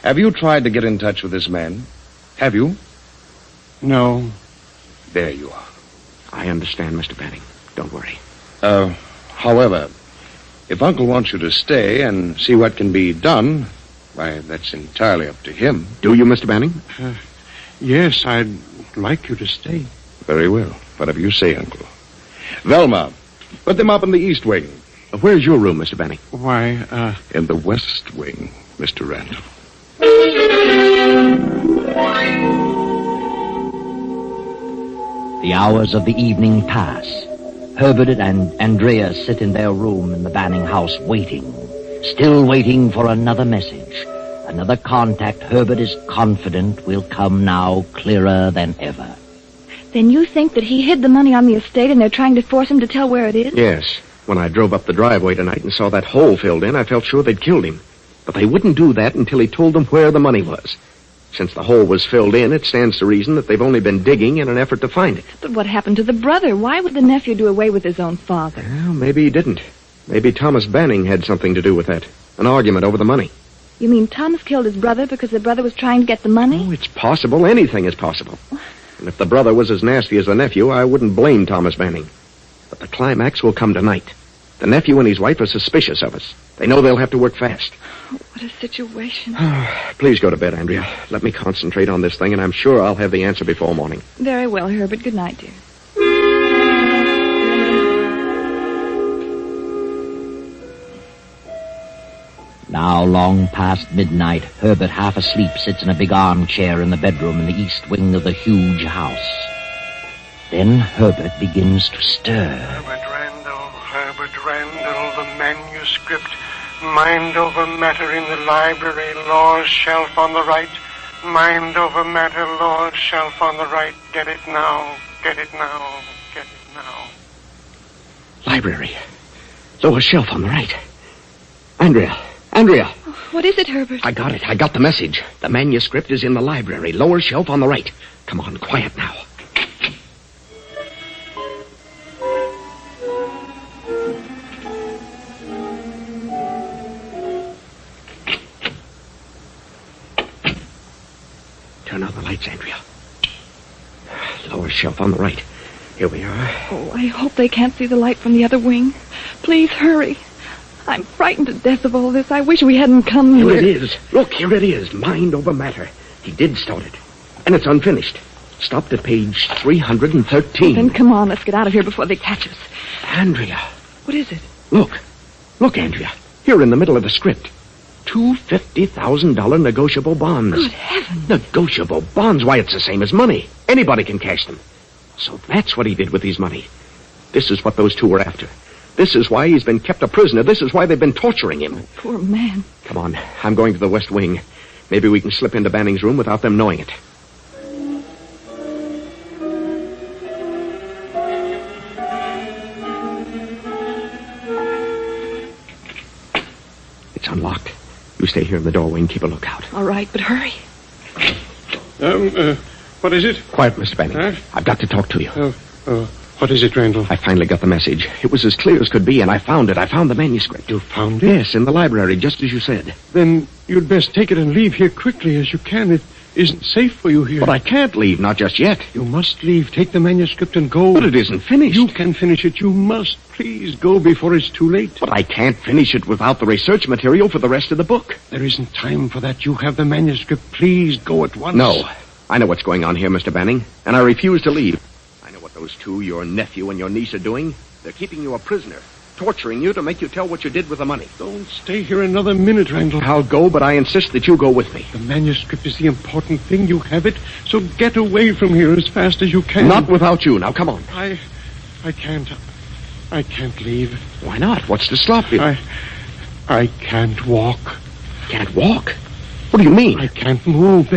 have you tried to get in touch with this man? Have you? No. There you are. I understand, Mr. Banning. Don't worry. However, if Uncle wants you to stay and see what can be done, why, that's entirely up to him. Do you, Mr. Banning? Yes, I'd like you to stay. Very well. Whatever you say, Uncle. Velma, put them up in the east wing. Where's your room, Mr. Banning? Why, in the west wing, Mr. Randall. The hours of the evening pass. Herbert and Andrea sit in their room in the Banning house waiting. Still waiting for another message. Another contact Herbert is confident will come now clearer than ever. Then you think that he hid the money on the estate and they're trying to force him to tell where it is? Yes. When I drove up the driveway tonight and saw that hole filled in, I felt sure they'd killed him. But they wouldn't do that until he told them where the money was. Since the hole was filled in, it stands to reason that they've only been digging in an effort to find it. But what happened to the brother? Why would the nephew do away with his own father? Well, maybe he didn't. Maybe Thomas Banning had something to do with that. An argument over the money. You mean Thomas killed his brother because the brother was trying to get the money? Oh, it's possible. Anything is possible. And if the brother was as nasty as the nephew, I wouldn't blame Thomas Banning. But the climax will come tonight. The nephew and his wife are suspicious of us. They know they'll have to work fast. Oh, what a situation. Please go to bed, Andrea. Let me concentrate on this thing, and I'm sure I'll have the answer before morning. Very well, Herbert. Good night, dear. Now, long past midnight, Herbert, half asleep, sits in a big armchair in the bedroom in the east wing of the huge house. Then Herbert begins to stir. Herbert Randall, the manuscript, mind over matter in the library, law's shelf on the right, mind over matter, law's shelf on the right, get it now, get it now, get it now. Library. Lower shelf on the right. Andrea. Andrea. Oh, what is it, Herbert? I got it. I got the message. The manuscript is in the library. Lower shelf on the right. Come on, quiet now. Turn on the lights, Andrea. Lower shelf on the right. Here we are. Oh, I hope they can't see the light from the other wing. Please hurry. I'm frightened to death of all this. I wish we hadn't come here. Here it is. Look, here it is. Mind over matter. He did start it. And it's unfinished. Stopped at page 313. Then come on, let's get out of here before they catch us. Andrea. What is it? Look. Look, Andrea. Here in the middle of the script. 2 $50,000 negotiable bonds. Good heavens. Negotiable bonds? Why, it's the same as money. Anybody can cash them. So that's what he did with his money. This is what those two were after. This is why he's been kept a prisoner. This is why they've been torturing him. Poor man. Come on. I'm going to the west wing. Maybe we can slip into Banning's room without them knowing it. It's unlocked. You stay here in the doorway and keep a lookout. All right, but hurry. What is it? Quiet, Mr. Banning. Huh? I've got to talk to you. What is it, Randall? I finally got the message. It was as clear as could be, and I found it. I found the manuscript. You found it? Yes, in the library, just as you said. Then you'd best take it and leave here quickly as you can. It isn't safe for you here. But I can't leave, not just yet. You must leave. Take the manuscript and go. But it isn't finished. You can finish it. You must. Please go before it's too late. But I can't finish it without the research material for the rest of the book. There isn't time for that. You have the manuscript. Please go at once. No. I know what's going on here, Mr. Banning, and I refuse to leave. I know what those two, your nephew and your niece, are doing. They're keeping you a prisoner, torturing you to make you tell what you did with the money. Don't stay here another minute, Randall. I'll go, but I insist that you go with me. The manuscript is the important thing. You have it, so get away from here as fast as you can. Not without you. Now, come on. I can't. I can't leave. Why not? What's to stop you? I can't walk. Can't walk? What do you mean? I can't move.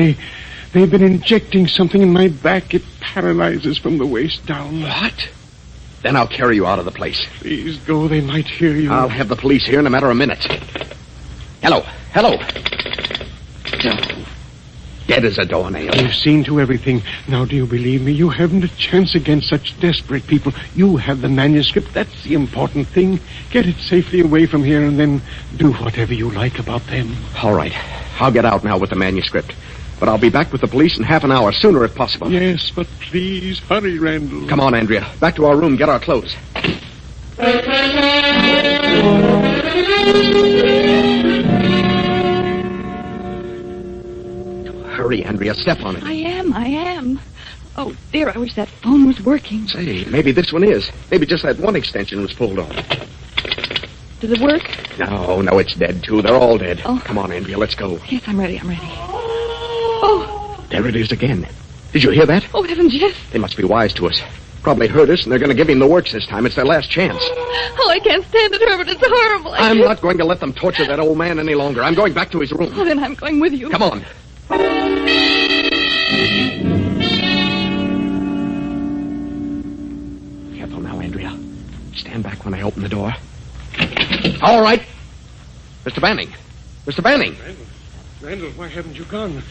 They've been injecting something in my back. It paralyzes from the waist down. What? Then I'll carry you out of the place. Please go. They might hear you. I'll have the police here in a matter of minutes. Hello. Dead as a doornail. You've seen to everything. Now, do you believe me? You haven't a chance against such desperate people. You have the manuscript. That's the important thing. Get it safely away from here and then do whatever you like about them. All right. I'll get out now with the manuscript. But I'll be back with the police in half an hour, sooner if possible. Yes, but please hurry, Randall. Come on, Andrea. Back to our room. Get our clothes. Hurry, Andrea. Step on it. I am. Oh, dear, I wish that phone was working. Say, maybe this one is. Maybe just that one extension was pulled off. Does it work? No, it's dead, too. They're all dead. Oh. Come on, Andrea, let's go. Yes, I'm ready. Oh. There it is again. Did you hear that? Oh, heavens, yes. They must be wise to us. Probably heard us, and they're going to give him the works this time. It's their last chance. Oh, I can't stand it, Herbert. It's horrible. I'm not going to let them torture that old man any longer. I'm going back to his room. Oh, then I'm going with you. Come on. Careful now, Andrea. Stand back when I open the door. All right. Mr. Banning. Randall, why haven't you gone?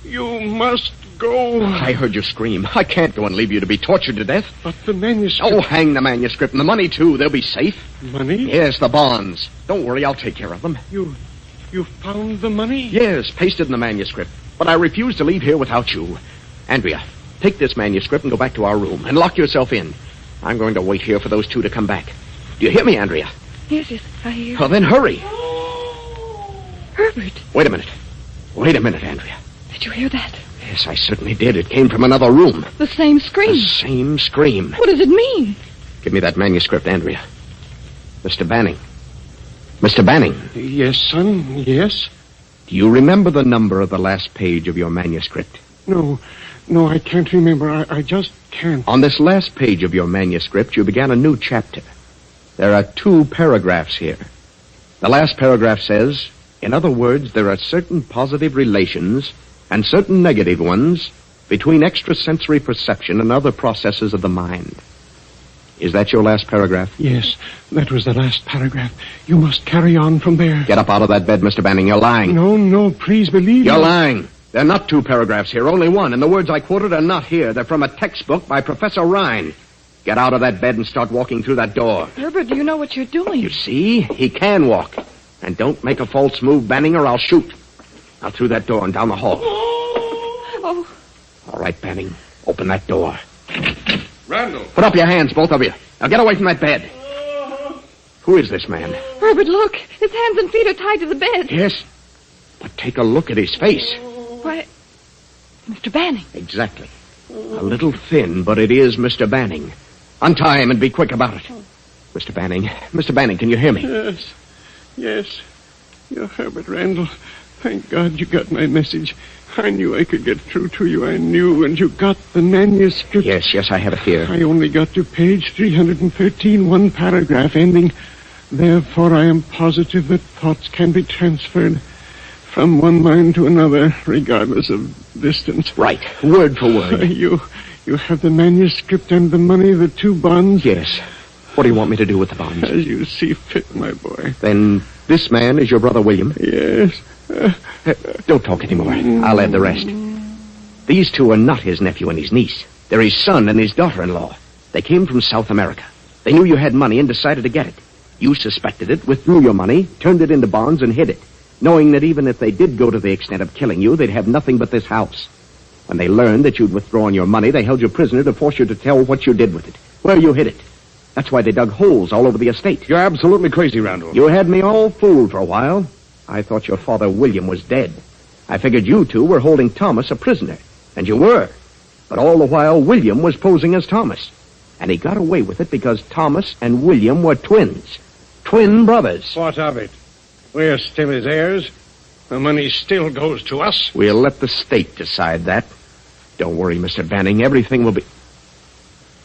You must go. I heard you scream. I can't go and leave you to be tortured to death. But the manuscript... Oh, hang the manuscript and the money, too. They'll be safe. Money? Yes, the bonds. Don't worry, I'll take care of them. You found the money? Yes, pasted in the manuscript. But I refuse to leave here without you. Andrea, take this manuscript and go back to our room and lock yourself in. I'm going to wait here for those two to come back. Do you hear me, Andrea? Yes, I hear. Well, then hurry. Herbert. Wait a minute, Andrea. Did you hear that? Yes, I certainly did. It came from another room. The same scream. The same scream. What does it mean? Give me that manuscript, Andrea. Mr. Banning. Mr. Banning. Yes, son, yes? Do you remember the number of the last page of your manuscript? No, I can't remember. I just can't. On this last page of your manuscript, you began a new chapter. There are 2 paragraphs here. The last paragraph says, in other words, there are certain positive relations and certain negative ones between extrasensory perception and other processes of the mind. Is that your last paragraph? Yes, that was the last paragraph. You must carry on from there. Get up out of that bed, Mr. Banning. You're lying. No, please believe me. You're lying. There are not 2 paragraphs here, only one, and the words I quoted are not here. They're from a textbook by Professor Rhine. Get out of that bed and start walking through that door. Herbert, do you know what you're doing? You see? He can walk. And don't make a false move, Banning, or I'll shoot. Now through that door and down the hall. Oh. All right, Banning. Open that door. Randall. Put up your hands, both of you. Now get away from that bed. Who is this man? Herbert, look. His hands and feet are tied to the bed. Yes. But take a look at his face. Why, Mr. Banning. Exactly. A little thin, but it is Mr. Banning. Untie him and be quick about it. Mr. Banning, can you hear me? Yes. You're Herbert Randall. Thank God you got my message. I knew I could get through to you. I knew, and you got the manuscript. Yes, I have it here. I only got to page 313, one paragraph ending. Therefore, I am positive that thoughts can be transferred from one mind to another, regardless of distance. Right. Word for word. You have the manuscript and the money, the 2 bonds? Yes. What do you want me to do with the bonds? As you see fit, my boy. Then this man is your brother William? Yes. Don't talk anymore. I'll add the rest. These 2 are not his nephew and his niece. They're his son and his daughter-in-law. They came from South America. They knew you had money and decided to get it. You suspected it, withdrew your money, turned it into bonds, and hid it, knowing that even if they did go to the extent of killing you, they'd have nothing but this house. When they learned that you'd withdrawn your money, they held you prisoner to force you to tell what you did with it, where you hid it. That's why they dug holes all over the estate. You're absolutely crazy, Randall. You had me all fooled for a while. I thought your father, William, was dead. I figured you 2 were holding Thomas a prisoner. And you were. But all the while, William was posing as Thomas. And he got away with it because Thomas and William were twins. Twin brothers. What of it? We're still his heirs. The money still goes to us. We'll let the state decide that. Don't worry, Mr. Banning. Everything will be...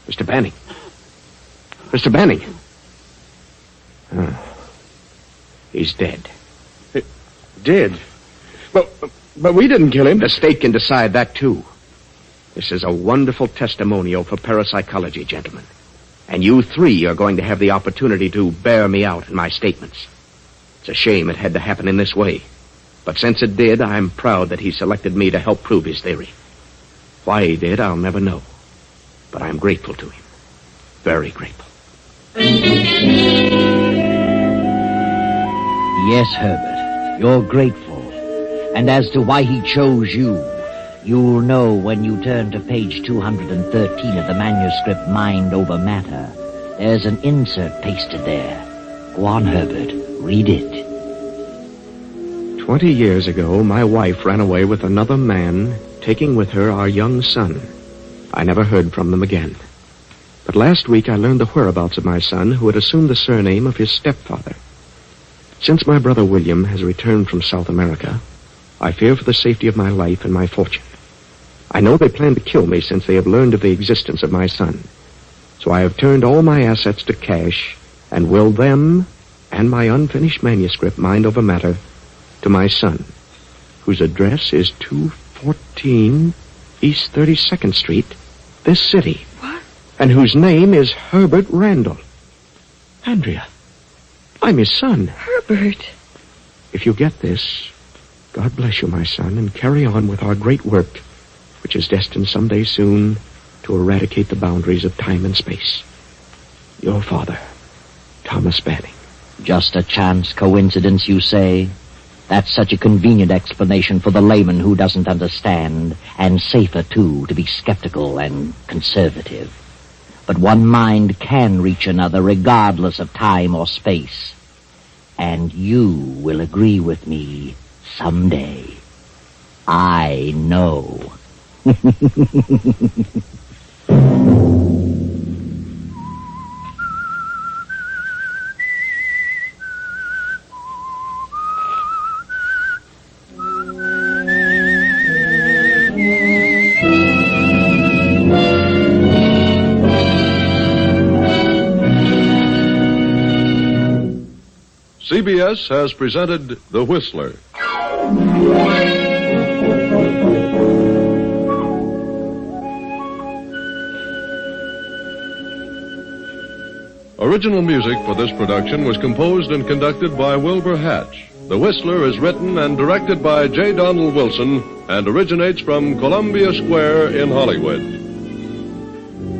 Mr. Banning. He's dead. Dead? But we didn't kill him. The state can decide that, too. This is a wonderful testimonial for parapsychology, gentlemen. And you three are going to have the opportunity to bear me out in my statements. It's a shame it had to happen in this way. But since it did, I'm proud that he selected me to help prove his theory. Why he did, I'll never know. But I'm grateful to him. Very grateful. Yes, Herbert, you're grateful. And as to why he chose you, you'll know when you turn to page 213 of the manuscript Mind Over Matter. There's an insert pasted there. Go on, Herbert. Read it. 20 years ago, my wife ran away with another man, taking with her our young son. I never heard from them again. But last week I learned the whereabouts of my son, who had assumed the surname of his stepfather. Since my brother William has returned from South America, I fear for the safety of my life and my fortune. I know they plan to kill me since they have learned of the existence of my son. So I have turned all my assets to cash and willed them and my unfinished manuscript, Mind Over Matter, to my son, whose address is 214 East 32nd Street, this city. What? And whose name is Herbert Randall. Andrea, I'm his son. Herbert. If you get this, God bless you, my son, and carry on with our great work, which is destined someday soon to eradicate the boundaries of time and space. Your father, Thomas Banning. Just a chance coincidence, you say? That's such a convenient explanation for the layman who doesn't understand, and safer, too, to be skeptical and conservative. But one mind can reach another regardless of time or space. And you will agree with me someday. I know. CBS has presented The Whistler. Original music for this production was composed and conducted by Wilbur Hatch. The Whistler is written and directed by J. Donald Wilson and originates from Columbia Square in Hollywood.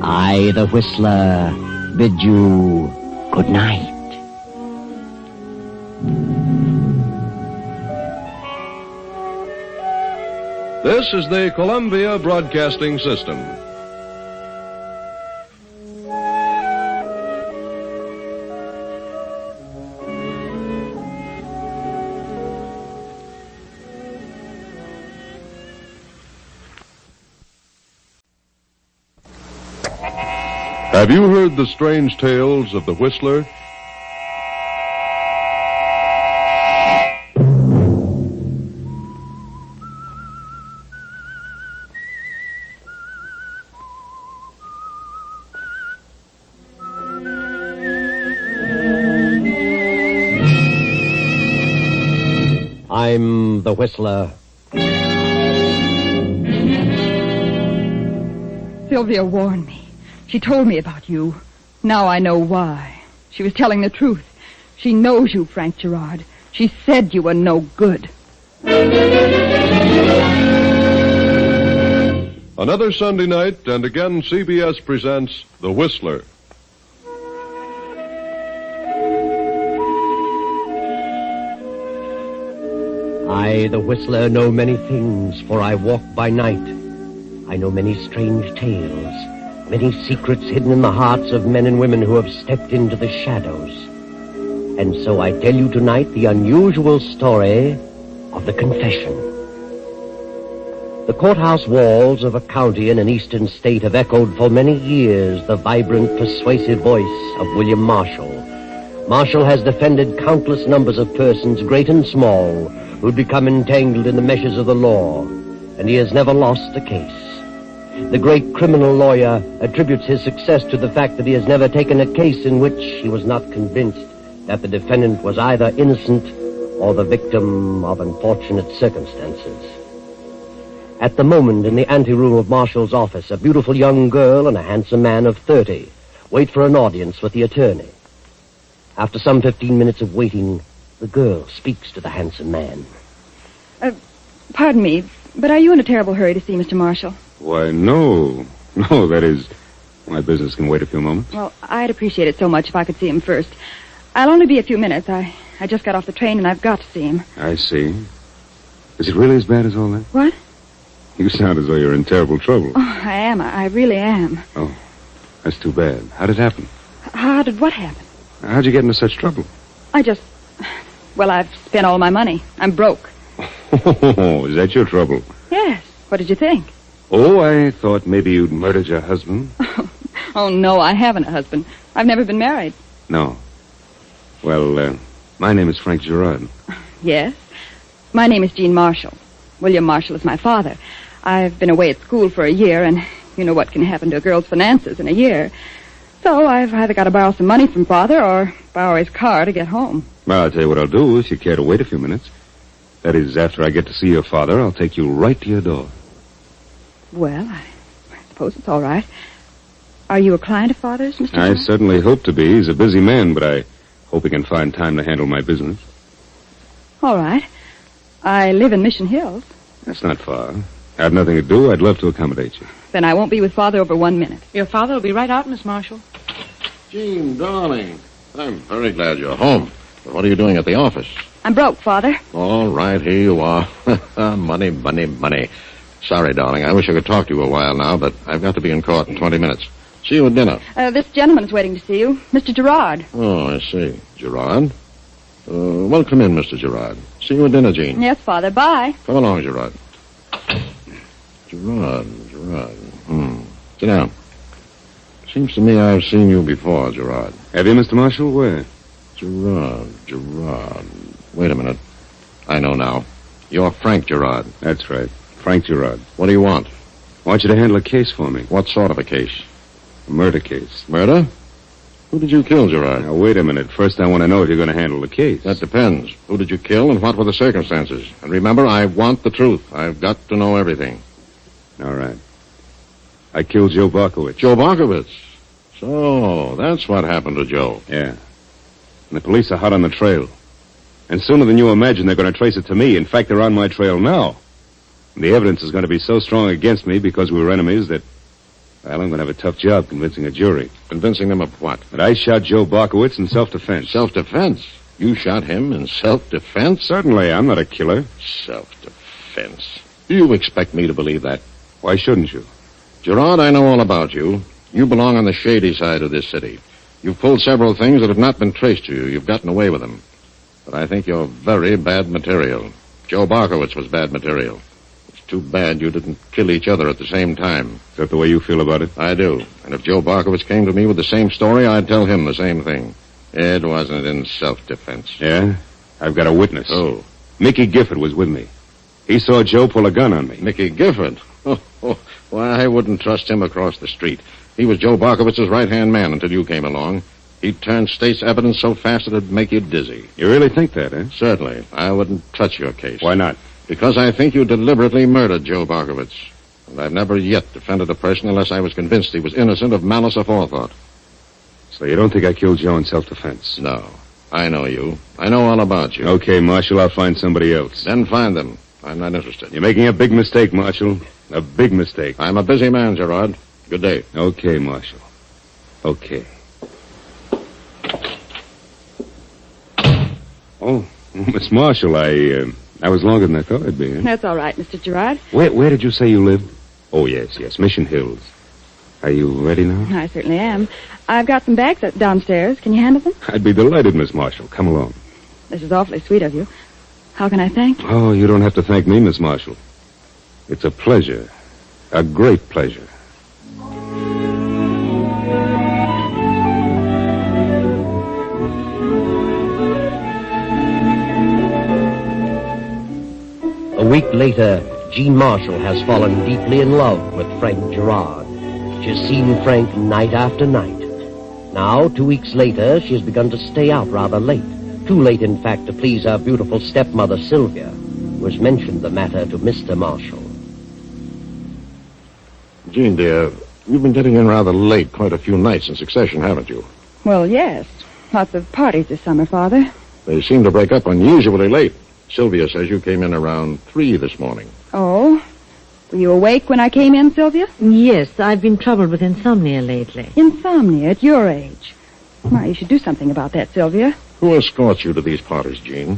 I, the Whistler, bid you good night. This is the Columbia Broadcasting System. Have you heard the strange tales of the Whistler? I'm the Whistler. Sylvia warned me. She told me about you. Now I know why. She was telling the truth. She knows you, Frank Gerard. She said you were no good. Another Sunday night, and again CBS presents The Whistler. I, the Whistler, know many things, for I walk by night. I know many strange tales, many secrets hidden in the hearts of men and women who have stepped into the shadows. And so I tell you tonight the unusual story of the confession. The courthouse walls of a county in an eastern state have echoed for many years the vibrant, persuasive voice of William Marshall. Marshall has defended countless numbers of persons, great and small, who'd become entangled in the meshes of the law, and he has never lost a case. The great criminal lawyer attributes his success to the fact that he has never taken a case in which he was not convinced that the defendant was either innocent or the victim of unfortunate circumstances. At the moment, in the anteroom of Marshall's office, a beautiful young girl and a handsome man of 30 wait for an audience with the attorney. After some 15 minutes of waiting, the girl speaks to the handsome man. Pardon me, but are you in a terrible hurry to see Mr. Marshall? Why, no. No, that is, my business can wait a few moments. Well, I'd appreciate it so much if I could see him first. I'll only be a few minutes. I just got off the train and I've got to see him. I see. Is it really as bad as all that? What? You sound as though you're in terrible trouble. Oh, I am. I really am. Oh, that's too bad. How did it happen? How did what happen? How'd you get into such trouble? Well, I've spent all my money. I'm broke. Oh, is that your trouble? Yes. What did you think? Oh, I thought maybe you'd murdered your husband. Oh, no, I haven't a husband. I've never been married. No. Well, my name is Frank Gerard. Yes? My name is Jean Marshall. William Marshall is my father. I've been away at school for a year, and you know what can happen to a girl's finances in a year. So I've either got to borrow some money from Father or borrow his car to get home. Well, I'll tell you what I'll do if you care to wait a few minutes. That is, after I get to see your father, I'll take you right to your door. Well, I suppose it's all right. Are you a client of Father's, Mr. I John? certainly hope to be. He's a busy man, but I hope he can find time to handle my business. All right. I live in Mission Hills. That's not far. I have nothing to do. I'd love to accommodate you. Then I won't be with Father over 1 minute. Your father will be right out, Miss Marshall. Jean, darling, I'm very glad you're home. But what are you doing at the office? I'm broke, Father. All right, here you are. Money, money, money. Sorry, darling. I wish I could talk to you a while now, but I've got to be in court in 20 minutes. See you at dinner. This gentleman is waiting to see you, Mr. Gerard. Oh, I see. Gerard? Well, come in, Mr. Gerard. See you at dinner, Jean. Yes, Father. Bye. Come along, Gerard. Gerard. Sit down. Seems to me I've seen you before, Gerard. Have you, Mr. Marshall? Where? Gerard. Wait a minute. I know now. You're Frank Gerard. That's right. Frank Gerard. What do you want? I want you to handle a case for me. What sort of a case? A murder case. Murder? Who did you kill, Gerard? Now, wait a minute. First, I want to know if you're going to handle the case. That depends. Who did you kill and what were the circumstances? And remember, I want the truth. I've got to know everything. All right. I killed Joe Barkowitz. Joe Barkowitz? So, that's what happened to Joe. Yeah. And the police are hot on the trail. And sooner than you imagine, they're going to trace it to me. In fact, they're on my trail now. And the evidence is going to be so strong against me because we were enemies that, well, I'm going to have a tough job convincing a jury. Convincing them of what? That I shot Joe Barkowitz in self-defense. Self-defense? You shot him in self-defense? Certainly. I'm not a killer. Self-defense. Do you expect me to believe that? Why shouldn't you? Gerard, I know all about you. You belong on the shady side of this city. You've pulled several things that have not been traced to you. You've gotten away with them. But I think you're very bad material. Joe Barkowitz was bad material. It's too bad you didn't kill each other at the same time. Is that the way you feel about it? I do. And if Joe Barkowitz came to me with the same story, I'd tell him the same thing. It wasn't in self-defense. Yeah? I've got a witness. Oh. Mickey Gifford was with me. He saw Joe pull a gun on me. Mickey Gifford? Why, I wouldn't trust him across the street. He was Joe Barkowitz's right-hand man until you came along. He'd turn state's evidence so fast it'd make you dizzy. You really think that, eh? Certainly. I wouldn't touch your case. Why not? Because I think you deliberately murdered Joe Barkowitz. And I've never yet defended a person unless I was convinced he was innocent of malice aforethought. So you don't think I killed Joe in self-defense? No. I know you. I know all about you. Okay, Marshal, I'll find somebody else. Then find them. I'm not interested. You're making a big mistake, Marshal. A big mistake. I'm a busy man, Gerard. Good day. Okay, Marshal. Okay. Oh, Miss Marshall, I was longer than I thought I'd be. That's all right, Mr. Gerard. Where did you say you lived? Oh, yes, Mission Hills. Are you ready now? I certainly am. I've got some bags downstairs. Can you handle them? I'd be delighted, Miss Marshall. Come along. This is awfully sweet of you. How can I thank you? Oh, you don't have to thank me, Miss Marshall. It's a pleasure. A great pleasure. A week later, Jean Marshall has fallen deeply in love with Frank Gerard. She has seen Frank night after night. Now, 2 weeks later, she has begun to stay out rather late. Too late, in fact, to please her beautiful stepmother, Sylvia, who has mentioned the matter to Mr. Marshall. Jean, dear, You've been getting in rather late quite a few nights in succession, haven't you? Well, yes. Lots of parties this summer, Father. They seem to break up unusually late. Sylvia says you came in around 3 this morning. Oh? Were you awake when I came in, Sylvia? Yes, I've been troubled with insomnia lately. Insomnia at your age? Why, you should do something about that, Sylvia. Who escorts you to these parties, Jean?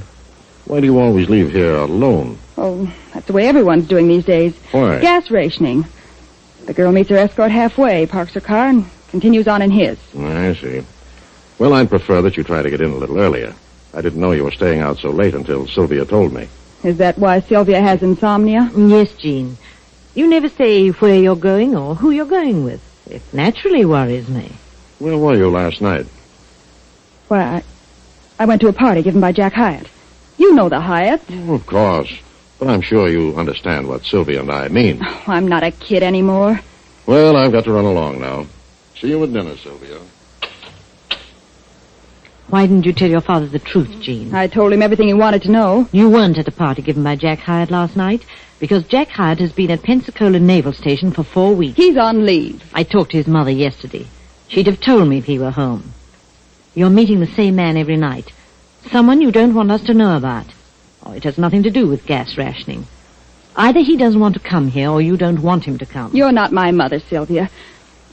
Why do you always leave here alone? Oh, that's the way everyone's doing these days. Why? Gas rationing. The girl meets her escort halfway, parks her car, and continues on in his. I see. Well, I'd prefer that you try to get in a little earlier. I didn't know you were staying out so late until Sylvia told me. Is that why Sylvia has insomnia? Yes, Jean. You never say where you're going or who you're going with. It naturally worries me. Where were you last night? Well, I went to a party given by Jack Hyatt. You know the Hyatt. Oh, of course. But I'm sure you understand what Sylvia and I mean. Oh, I'm not a kid anymore. Well, I've got to run along now. See you at dinner, Sylvia. Why didn't you tell your father the truth, Jean? I told him everything he wanted to know. You weren't at a party given by Jack Hyatt last night, because Jack Hyatt has been at Pensacola Naval Station for 4 weeks. He's on leave. I talked to his mother yesterday. She'd have told me if he were home. You're meeting the same man every night. Someone you don't want us to know about. Oh, it has nothing to do with gas rationing. Either he doesn't want to come here, or you don't want him to come. You're not my mother, Sylvia.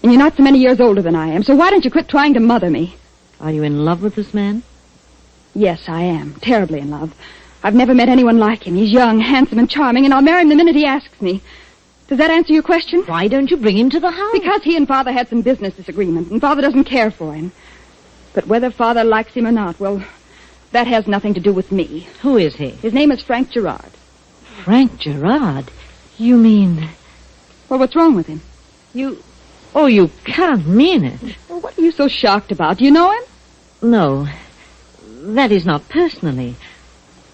And you're not so many years older than I am, so why don't you quit trying to mother me? Are you in love with this man? Yes, I am. Terribly in love. I've never met anyone like him. He's young, handsome, and charming, and I'll marry him the minute he asks me. Does that answer your question? Why don't you bring him to the house? Because he and Father had some business disagreement, and Father doesn't care for him. But whether Father likes him or not, well, that has nothing to do with me. Who is he? His name is Frank Gerard. Frank Gerard? You mean... Well, what's wrong with him? Oh, you can't mean it. Well, what are you so shocked about? Do you know him? No. That is not personally.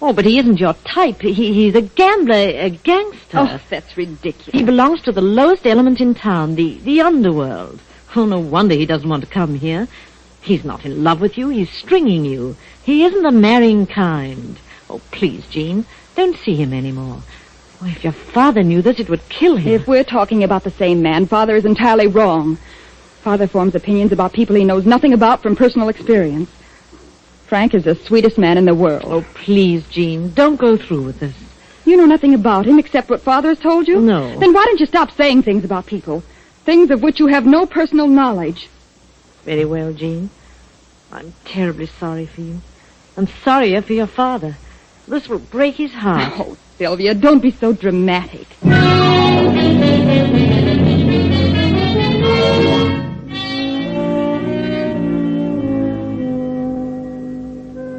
Oh, but he isn't your type. He's a gambler, a gangster. Oh, that's ridiculous. He belongs to the lowest element in town, the underworld. Oh, no wonder he doesn't want to come here. He's not in love with you. He's stringing you. He isn't the marrying kind. Oh, please, Jean, don't see him anymore. Oh, if your father knew this, it would kill him. If we're talking about the same man, Father is entirely wrong. Father forms opinions about people he knows nothing about from personal experience. Frank is the sweetest man in the world. Oh, please, Jean, don't go through with this. You know nothing about him except what Father has told you? No. Then why don't you stop saying things about people? Things of which you have no personal knowledge. Very well, Jean. I'm terribly sorry for you. I'm sorrier for your father. This will break his heart. Oh, Sylvia, don't be so dramatic.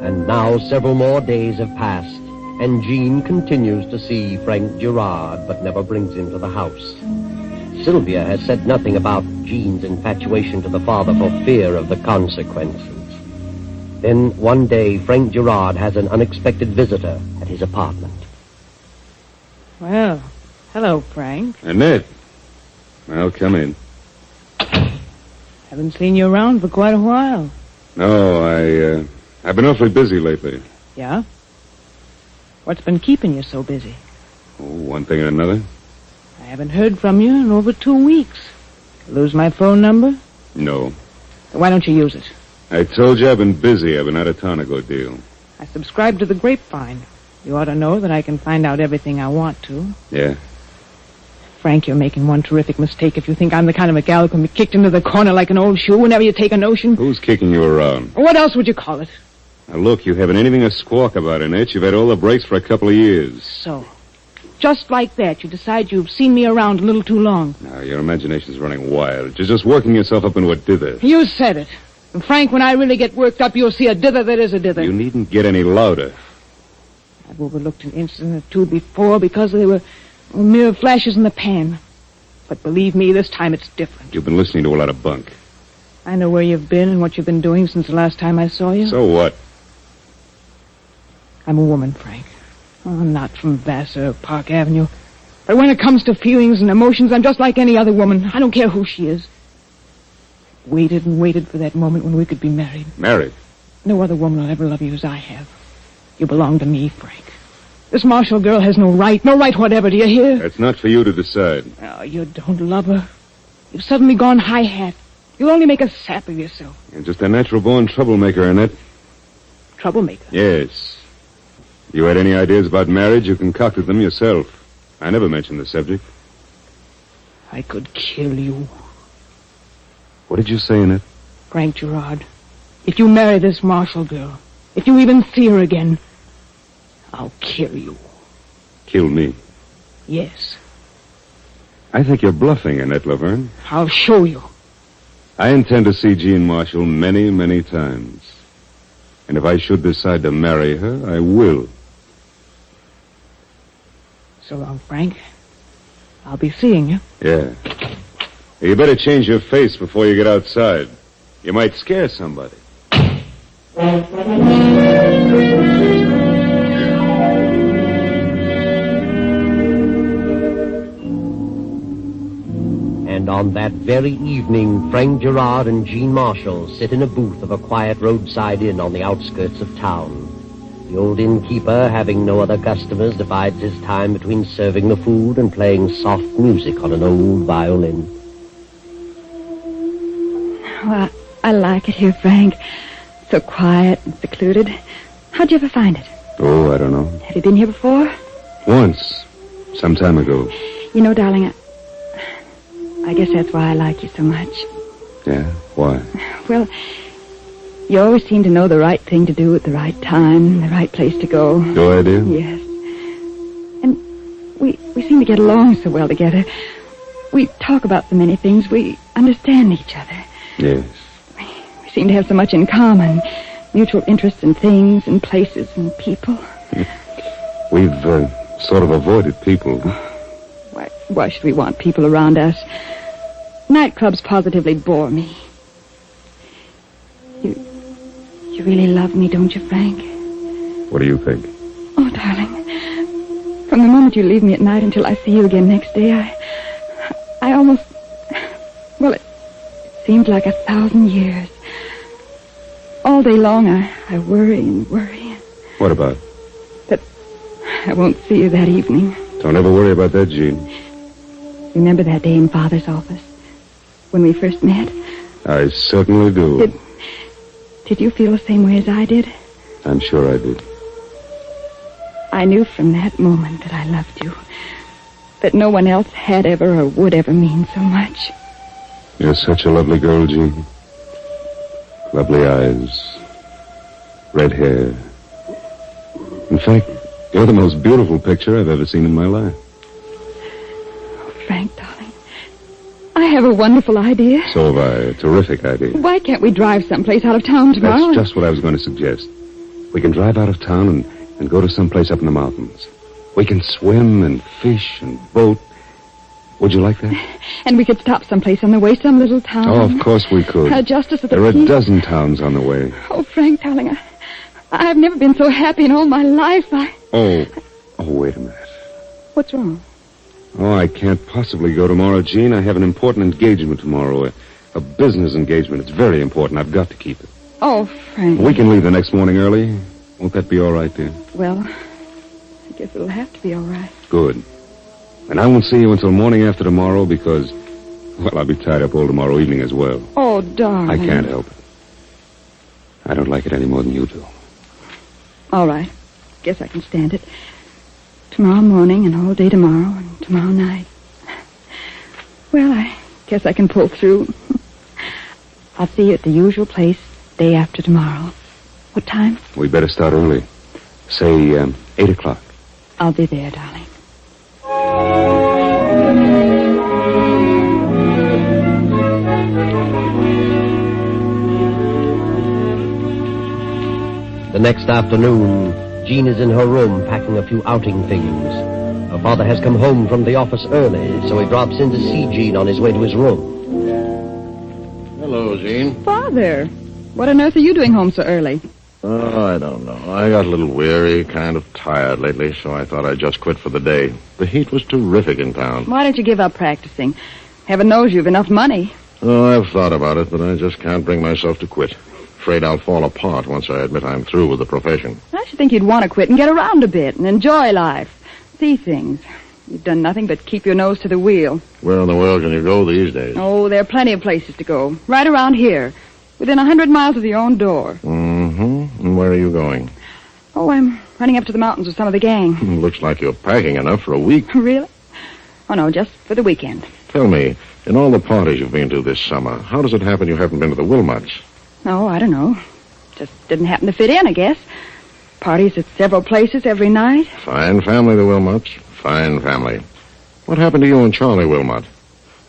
And now several more days have passed, and Jean continues to see Frank Gerard, but never brings him to the house. Sylvia has said nothing about Jean's infatuation to the father for fear of the consequences. Then, one day, Frank Gerard has an unexpected visitor at his apartment. Well, hello, Frank. Annette. Well, come in. Haven't seen you around for quite a while. No, I've been awfully busy lately. Yeah? What's been keeping you so busy? Oh, one thing and another. I haven't heard from you in over 2 weeks. Lose my phone number? No. Why don't you use it? I told you I've been busy. I've been out of town a good deal. I subscribe to the Grapevine. You ought to know that I can find out everything I want to. Yeah? Frank, you're making one terrific mistake if you think I'm the kind of a gal who can be kicked into the corner like an old shoe whenever you take a notion. Who's kicking you around? What else would you call it? Now, look, you haven't anything to squawk about, Annette. You've had all the breaks for a couple of years. So, just like that, you decide you've seen me around a little too long. Now, your imagination's running wild. You're just working yourself up into a dither. You said it. And Frank, when I really get worked up, you'll see a dither that is a dither. You needn't get any louder. I've overlooked an incident or two before because they were mere flashes in the pan. But believe me, this time it's different. You've been listening to a lot of bunk. I know where you've been and what you've been doing since the last time I saw you. So what? I'm a woman, Frank. Oh, I'm not from Vassar or Park Avenue. But when it comes to feelings and emotions, I'm just like any other woman. I don't care who she is. Waited and waited for that moment when we could be married. Married? No other woman will ever love you as I have. You belong to me, Frank. This Marshall girl has no right whatever, do you hear? That's not for you to decide. Oh, you don't love her. You've suddenly gone high-hat. You'll only make a sap of yourself. You're just a natural-born troublemaker, Annette. Troublemaker? Yes. You had any ideas about marriage, you concocted them yourself. I never mentioned the subject. I could kill you. What did you say, Annette? Frank Gerard, if you marry this Marshall girl, if you even see her again, I'll kill you. Kill me? Yes. I think you're bluffing, Annette Laverne. I'll show you. I intend to see Jean Marshall many, many times. And if I should decide to marry her, I will. So long, Frank. I'll be seeing you. Yeah. You better change your face before you get outside. You might scare somebody. And on that very evening, Frank Gerard and Jean Marshall sit in a booth of a quiet roadside inn on the outskirts of town. The old innkeeper, having no other customers, divides his time between serving the food and playing soft music on an old violin. Well, I like it here, Frank. So quiet and secluded. How'd you ever find it? Oh, I don't know. Have you been here before? Once. Some time ago. You know, darling, I guess that's why I like you so much. Yeah? Why? Well, you always seem to know the right thing to do at the right time, the right place to go. Do I do? Yes. And we seem to get along so well together. We talk about so many things. We understand each other. Yes. We seem to have so much in common. Mutual interest in things and places and people. We've sort of avoided people. Why should we want people around us? Nightclubs positively bore me. You really love me, don't you, Frank? What do you think? Oh, darling. From the moment you leave me at night until I see you again next day, I almost... Well, it seems like 1,000 years. All day long, I worry and worry. What about? That I won't see you that evening. Don't ever worry about that, Jean. Remember that day in Father's office? When we first met? I certainly do. Did you feel the same way as I did? I'm sure I did. I knew from that moment that I loved you. That no one else had ever or would ever mean so much. You're such a lovely girl, Jean. Lovely eyes. Red hair. In fact, you're the most beautiful picture I've ever seen in my life. Oh, Frank, darling. I have a wonderful idea. So have I. A terrific idea. Why can't we drive someplace out of town tomorrow? That's just what I was going to suggest. We can drive out of town and go to someplace up in the mountains. We can swim and fish and boat. Would you like that? And we could stop someplace on the way, some little town. Oh, of course we could. Just as there are a dozen towns on the way. Oh, Frank, darling, I've never been so happy in all my life. Oh, wait a minute. What's wrong? Oh, I can't possibly go tomorrow, Jean. I have an important engagement tomorrow. A business engagement. It's very important. I've got to keep it. Oh, Frank. We can leave the next morning early. Won't that be all right, dear? Well, I guess it'll have to be all right. Good. And I won't see you until morning after tomorrow because, well, I'll be tied up all tomorrow evening as well. Oh, darling. I can't help it. I don't like it any more than you do. All right. Guess I can stand it. Tomorrow morning and all day tomorrow and tomorrow night. Well, I guess I can pull through. I'll see you at the usual place day after tomorrow. What time? We better start early. Say, 8 o'clock. I'll be there, darling. The next afternoon, Jean is in her room packing a few outing things. Her father has come home from the office early, so he drops in to see Jean on his way to his room. Hello, Jean. Father, what on earth are you doing home so early? Oh, I don't know. I got a little weary, kind of tired lately, so I thought I'd just quit for the day. The heat was terrific in town. Why don't you give up practicing? Heaven knows you've enough money. Oh, I've thought about it, but I just can't bring myself to quit. Afraid I'll fall apart once I admit I'm through with the profession. I should think you'd want to quit and get around a bit and enjoy life. See things. You've done nothing but keep your nose to the wheel. Where in the world can you go these days? Oh, there are plenty of places to go. Right around here. Within 100 miles of your own door. Mm-hmm. And where are you going? Oh, I'm running up to the mountains with some of the gang. Looks like you're packing enough for a week. Really? Oh, no, just for the weekend. Tell me, in all the parties you've been to this summer, how does it happen you haven't been to the Wilmots? Oh, I don't know. Just didn't happen to fit in, I guess. Parties at several places every night. Fine family, the Wilmots. Fine family. What happened to you and Charlie Wilmot?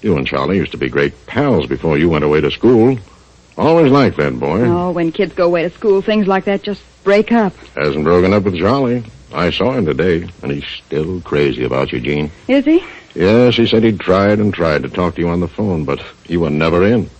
You and Charlie used to be great pals before you went away to school. Always liked that boy. Oh, when kids go away to school, things like that just break up. Hasn't broken up with Charlie. I saw him today, and he's still crazy about you, Jean. Is he? Yes, he said he'd tried and tried to talk to you on the phone, but you were never in.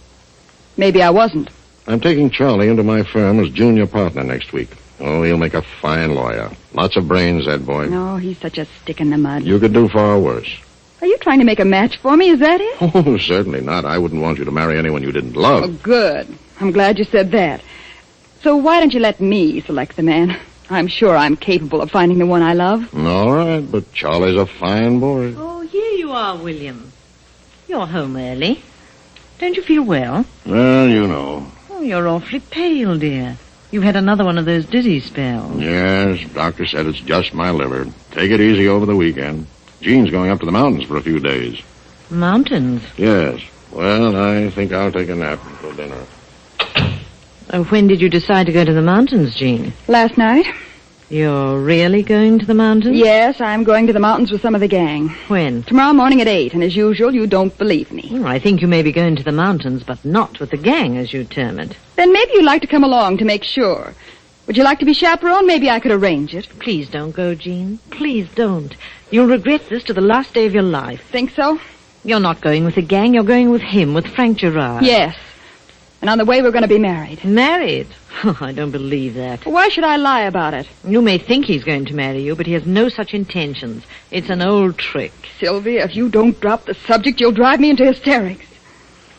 Maybe I wasn't. I'm taking Charlie into my firm as junior partner next week. Oh, he'll make a fine lawyer. Lots of brains, that boy. No, he's such a stick in the mud. You could do far worse. Are you trying to make a match for me? Is that it? Oh, certainly not. I wouldn't want you to marry anyone you didn't love. Oh, good. I'm glad you said that. So why don't you let me select the man? I'm sure I'm capable of finding the one I love. All right, but Charlie's a fine boy. Oh, here you are, William. You're home early. Don't you feel well? Well, you know. Oh, you're awfully pale, dear. You've had another one of those dizzy spells. Yes, doctor said it's just my liver. Take it easy over the weekend. Jean's going up to the mountains for a few days. Mountains? Yes. Well, I think I'll take a nap until dinner. When did you decide to go to the mountains, Jean? Last night. You're really going to the mountains? Yes, I'm going to the mountains with some of the gang. When? Tomorrow morning at 8, and as usual, you don't believe me. Well, I think you may be going to the mountains, but not with the gang, as you term it. Then maybe you'd like to come along to make sure. Would you like to be chaperone? Maybe I could arrange it. Please don't go, Jean. Please don't. You'll regret this to the last day of your life. Think so? You're not going with the gang. You're going with him, with Frank Gerard. Yes. And on the way, we're going to be married. Married? Oh, I don't believe that. Why should I lie about it? You may think he's going to marry you, but he has no such intentions. It's an old trick. Sylvia, if you don't drop the subject, you'll drive me into hysterics.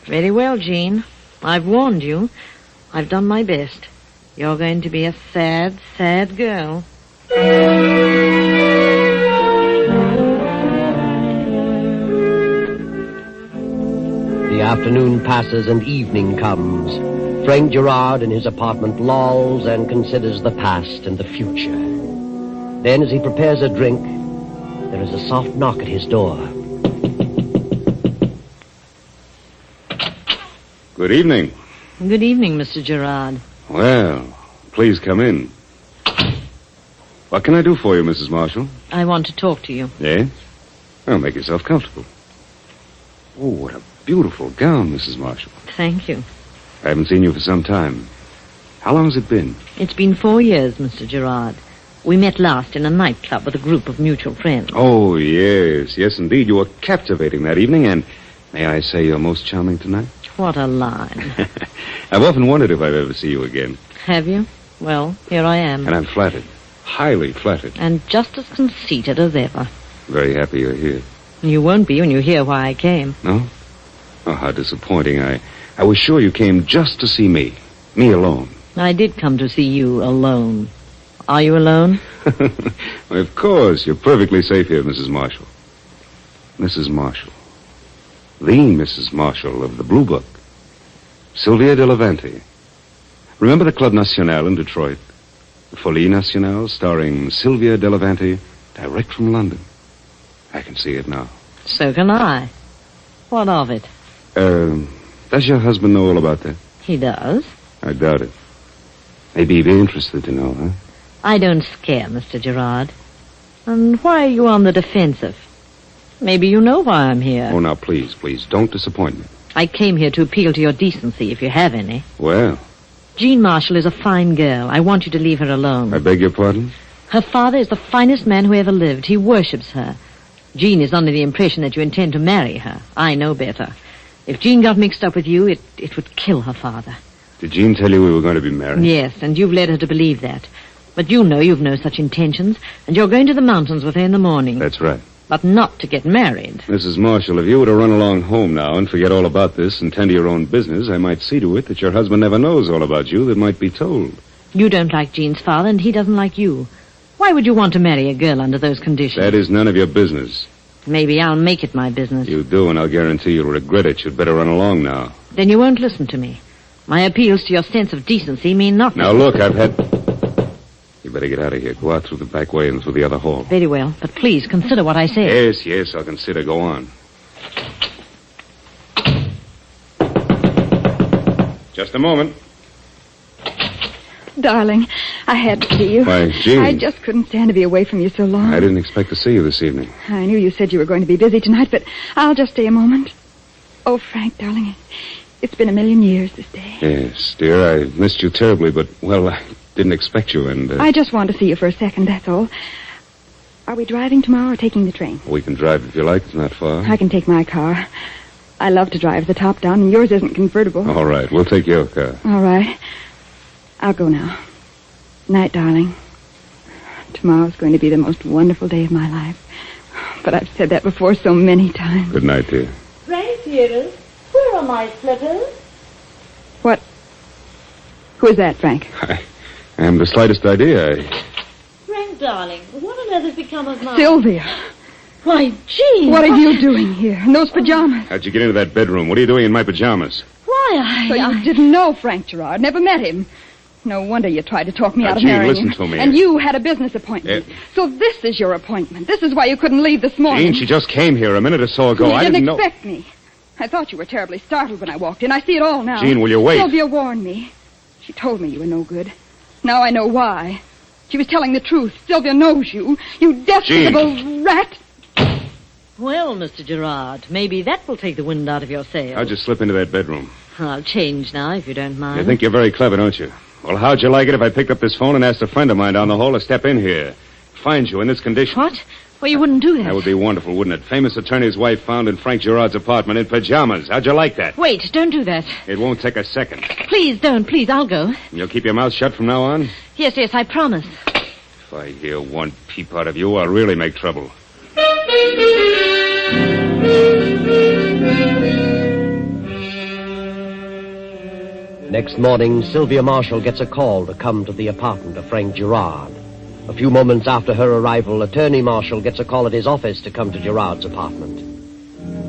Very well, Jean. I've warned you. I've done my best. You're going to be a sad, sad girl. The afternoon passes and evening comes. Frank Gerard in his apartment lolls and considers the past and the future. Then, as he prepares a drink, there is a soft knock at his door. Good evening. Good evening, Mr. Gerard. Well, please come in. What can I do for you, Mrs. Marshall? I want to talk to you. Yes? Well, make yourself comfortable. Oh, what a beautiful gown, Mrs. Marshall. Thank you. I haven't seen you for some time. How long has it been? It's been 4 years, Mr. Gerard. We met last in a nightclub with a group of mutual friends. Oh, yes. Yes, indeed. You were captivating that evening, and may I say you're most charming tonight? What a line. I've often wondered if I'd ever see you again. Have you? Well, here I am. And I'm flattered. Highly flattered. And just as conceited as ever. Very happy you're here. You won't be when you hear why I came. No? Oh, how disappointing. I was sure you came just to see me. Me alone. I did come to see you alone. Are you alone? Well, of course. You're perfectly safe here, Mrs. Marshall. Mrs. Marshall. The Mrs. Marshall of the Blue Book. Sylvia de Levante. Remember the Club National in Detroit? The Folie Nationale, starring Sylvia de Levante, direct from London. I can see it now. So can I. What of it? Does your husband know all about that? He does. I doubt it. Maybe he'd be interested to know, huh? I don't scare, Mr. Gerard. And why are you on the defensive? Maybe you know why I'm here. Oh, now, please, don't disappoint me. I came here to appeal to your decency, if you have any. Well? Jean Marshall is a fine girl. I want you to leave her alone. I beg your pardon? Her father is the finest man who ever lived. He worships her. Jean is under the impression that you intend to marry her. I know better. If Jean got mixed up with you, it would kill her father. Did Jean tell you we were going to be married? Yes, and you've led her to believe that. But you know you've no such intentions, and you're going to the mountains with her in the morning. That's right. But not to get married. Mrs. Marshall, if you were to run along home now and forget all about this and tend to your own business, I might see to it that your husband never knows all about you that might be told. You don't like Jean's father, and he doesn't like you. Why would you want to marry a girl under those conditions? That is none of your business. Maybe I'll make it my business. You do, and I'll guarantee you'll regret it. You'd better run along now. Then you won't listen to me. My appeals to your sense of decency mean nothing. Now, look, I've had... You better get out of here. Go out through the back way and through the other hall. Very well, but please consider what I say. Yes, I'll consider. Go on. Just a moment. Darling, I had to see you. Why, Jean. I just couldn't stand to be away from you so long. I didn't expect to see you this evening. I knew you said you were going to be busy tonight, but I'll just stay a moment. Oh, Frank, darling, it's been 1,000,000 years this day. Yes, dear, I missed you terribly, but, well, I didn't expect you, and... I just wanted to see you for a second, that's all. Are we driving tomorrow or taking the train? We can drive if you like. It's not far. I can take my car. I love to drive the top down, and yours isn't convertible. All right, we'll take your car. All right. I'll go now. Night, darling. Tomorrow's going to be the most wonderful day of my life. But I've said that before so many times. Good night, dear. Frank, dearest, where are my slippers? What? Who is that, Frank? I haven't the slightest idea. Frank, darling, what on earth has become of my... Sylvia! Why, Jean! What are you doing here in those pajamas? How'd you get into that bedroom? What are you doing in my pajamas? Why, So you didn't know Frank Gerard, never met him. No wonder you tried to talk me out of Jean, marrying listen him. to me. And you had a business appointment. So this is your appointment. This is why you couldn't leave this morning. Jean, she just came here a minute or so ago. You I didn't know... expect me. I thought you were terribly startled when I walked in. I see it all now. Jean, will you wait? Sylvia warned me. She told me you were no good. Now I know why. She was telling the truth. Sylvia knows you. You despicable rat. Well, Mr. Gerard, maybe that will take the wind out of your sails. How'd you slip into that bedroom? I'll change now, if you don't mind. You think you're very clever, don't you? Well, how'd you like it if I picked up this phone and asked a friend of mine down the hall to step in here? Find you in this condition. What? Well, you wouldn't do that. That would be wonderful, wouldn't it? Famous attorney's wife found in Frank Gerard's apartment in pajamas. How'd you like that? Wait, don't do that. It won't take a second. Please don't, please, I'll go. You'll keep your mouth shut from now on? Yes, I promise. If I hear one peep out of you, I'll really make trouble. Next morning, Sylvia Marshall gets a call to come to the apartment of Frank Gerard. A few moments after her arrival, Attorney Marshall gets a call at his office to come to Gerard's apartment.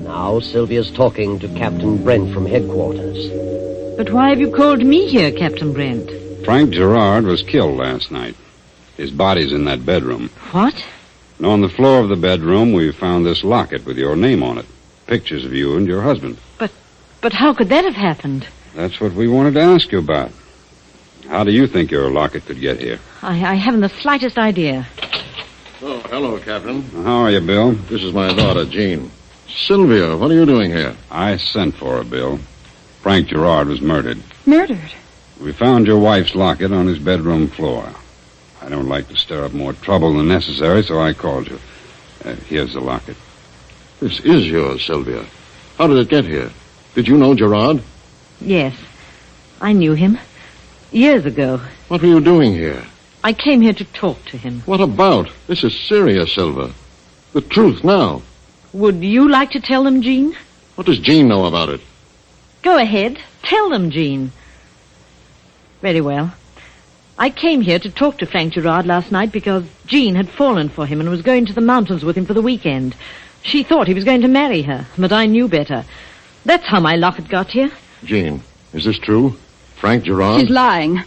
Now, Sylvia's talking to Captain Brent from headquarters. But why have you called me here, Captain Brent? Frank Gerard was killed last night. His body's in that bedroom. What? And on the floor of the bedroom, we found this locket with your name on it. Pictures of you and your husband. But how could that have happened? That's what we wanted to ask you about. How do you think your locket could get here? I haven't the slightest idea. Oh, hello, Captain. How are you, Bill? This is my daughter, Jean. Sylvia, what are you doing here? I sent for her, Bill. Frank Gerard was murdered. Murdered? We found your wife's locket on his bedroom floor. I don't like to stir up more trouble than necessary, so I called you. Here's the locket. This is yours, Sylvia. How did it get here? Did you know Gerard? Yes, I knew him. Years ago. What were you doing here? I came here to talk to him. What about? This is serious, Sylvia. The truth now. Would you like to tell them, Jean? What does Jean know about it? Go ahead. Tell them, Jean. Very well. I came here to talk to Frank Gerard last night because Jean had fallen for him and was going to the mountains with him for the weekend. She thought he was going to marry her, but I knew better. That's how my locket got here. Jean, is this true? Frank Gerard? She's lying.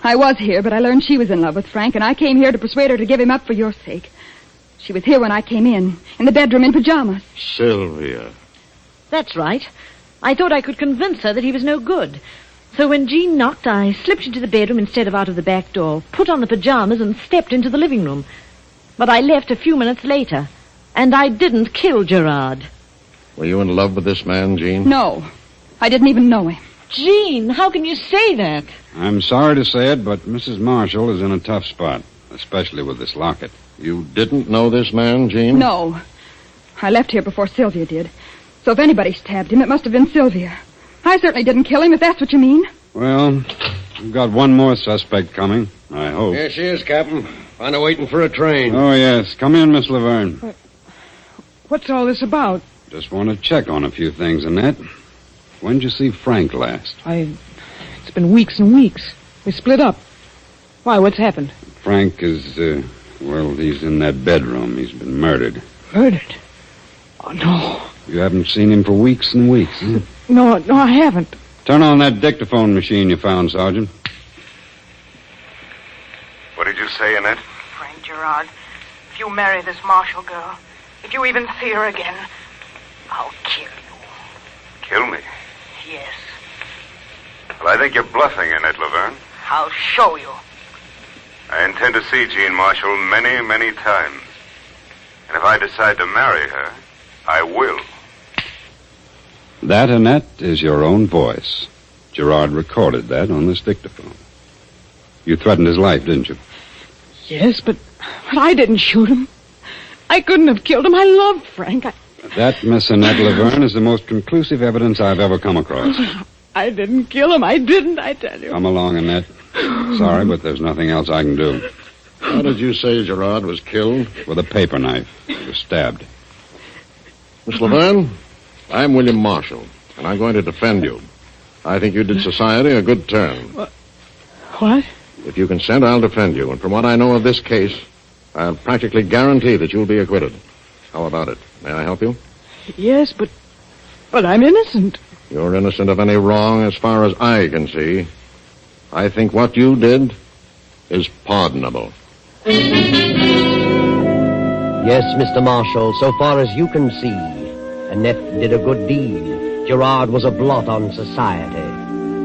I was here, but I learned she was in love with Frank, and I came here to persuade her to give him up for your sake. She was here when I came in the bedroom in pajamas. Sylvia. That's right. I thought I could convince her that he was no good. So when Jean knocked, I slipped into the bedroom instead of out of the back door, put on the pajamas, and stepped into the living room. But I left a few minutes later, and I didn't kill Gerard. Were you in love with this man, Jean? No. I didn't even know him. Jean, how can you say that? I'm sorry to say it, but Mrs. Marshall is in a tough spot, especially with this locket. You didn't know this man, Jean? No. I left here before Sylvia did. So if anybody stabbed him, it must have been Sylvia. I certainly didn't kill him, if that's what you mean. Well, we've got one more suspect coming, I hope. Here she is, Captain. Find her waiting for a train. Oh, yes. Come in, Miss Laverne. What's all this about? Just want to check on a few things, Annette. When'd you see Frank last? It's been weeks and weeks. We split up. Why, what's happened? Frank is, he's in that bedroom. He's been murdered. Murdered? Oh, no. You haven't seen him for weeks and weeks, huh? No, I haven't. Turn on that dictaphone machine you found, Sergeant. What did you say, Annette? Frank Gerard, if you marry this Marshall girl, if you even see her again, I'll kill you. Kill me? Yes, Well, I think you're bluffing, Annette Laverne. I'll show you. I intend to see Jean Marshall many, many times. And if I decide to marry her, I will. That, Annette, is your own voice. Gerard recorded that on this dictaphone. You threatened his life, didn't you? Yes, but I didn't shoot him. I couldn't have killed him. I loved Frank. That, Miss Annette Laverne, is the most conclusive evidence I've ever come across. I didn't kill him. I didn't, I tell you. Come along, Annette. Sorry, but there's nothing else I can do. How did you say Gerard was killed? With a paper knife. He was stabbed. Miss Laverne, I'm William Marshall, and I'm going to defend you. I think you did society a good turn. What? If you consent, I'll defend you. And from what I know of this case, I'll practically guarantee that you'll be acquitted. How about it? May I help you? Yes, but I'm innocent. You're innocent of any wrong as far as I can see. I think what you did is pardonable. Yes, Mr. Marshall, so far as you can see, Annette did a good deed. Gerard was a blot on society.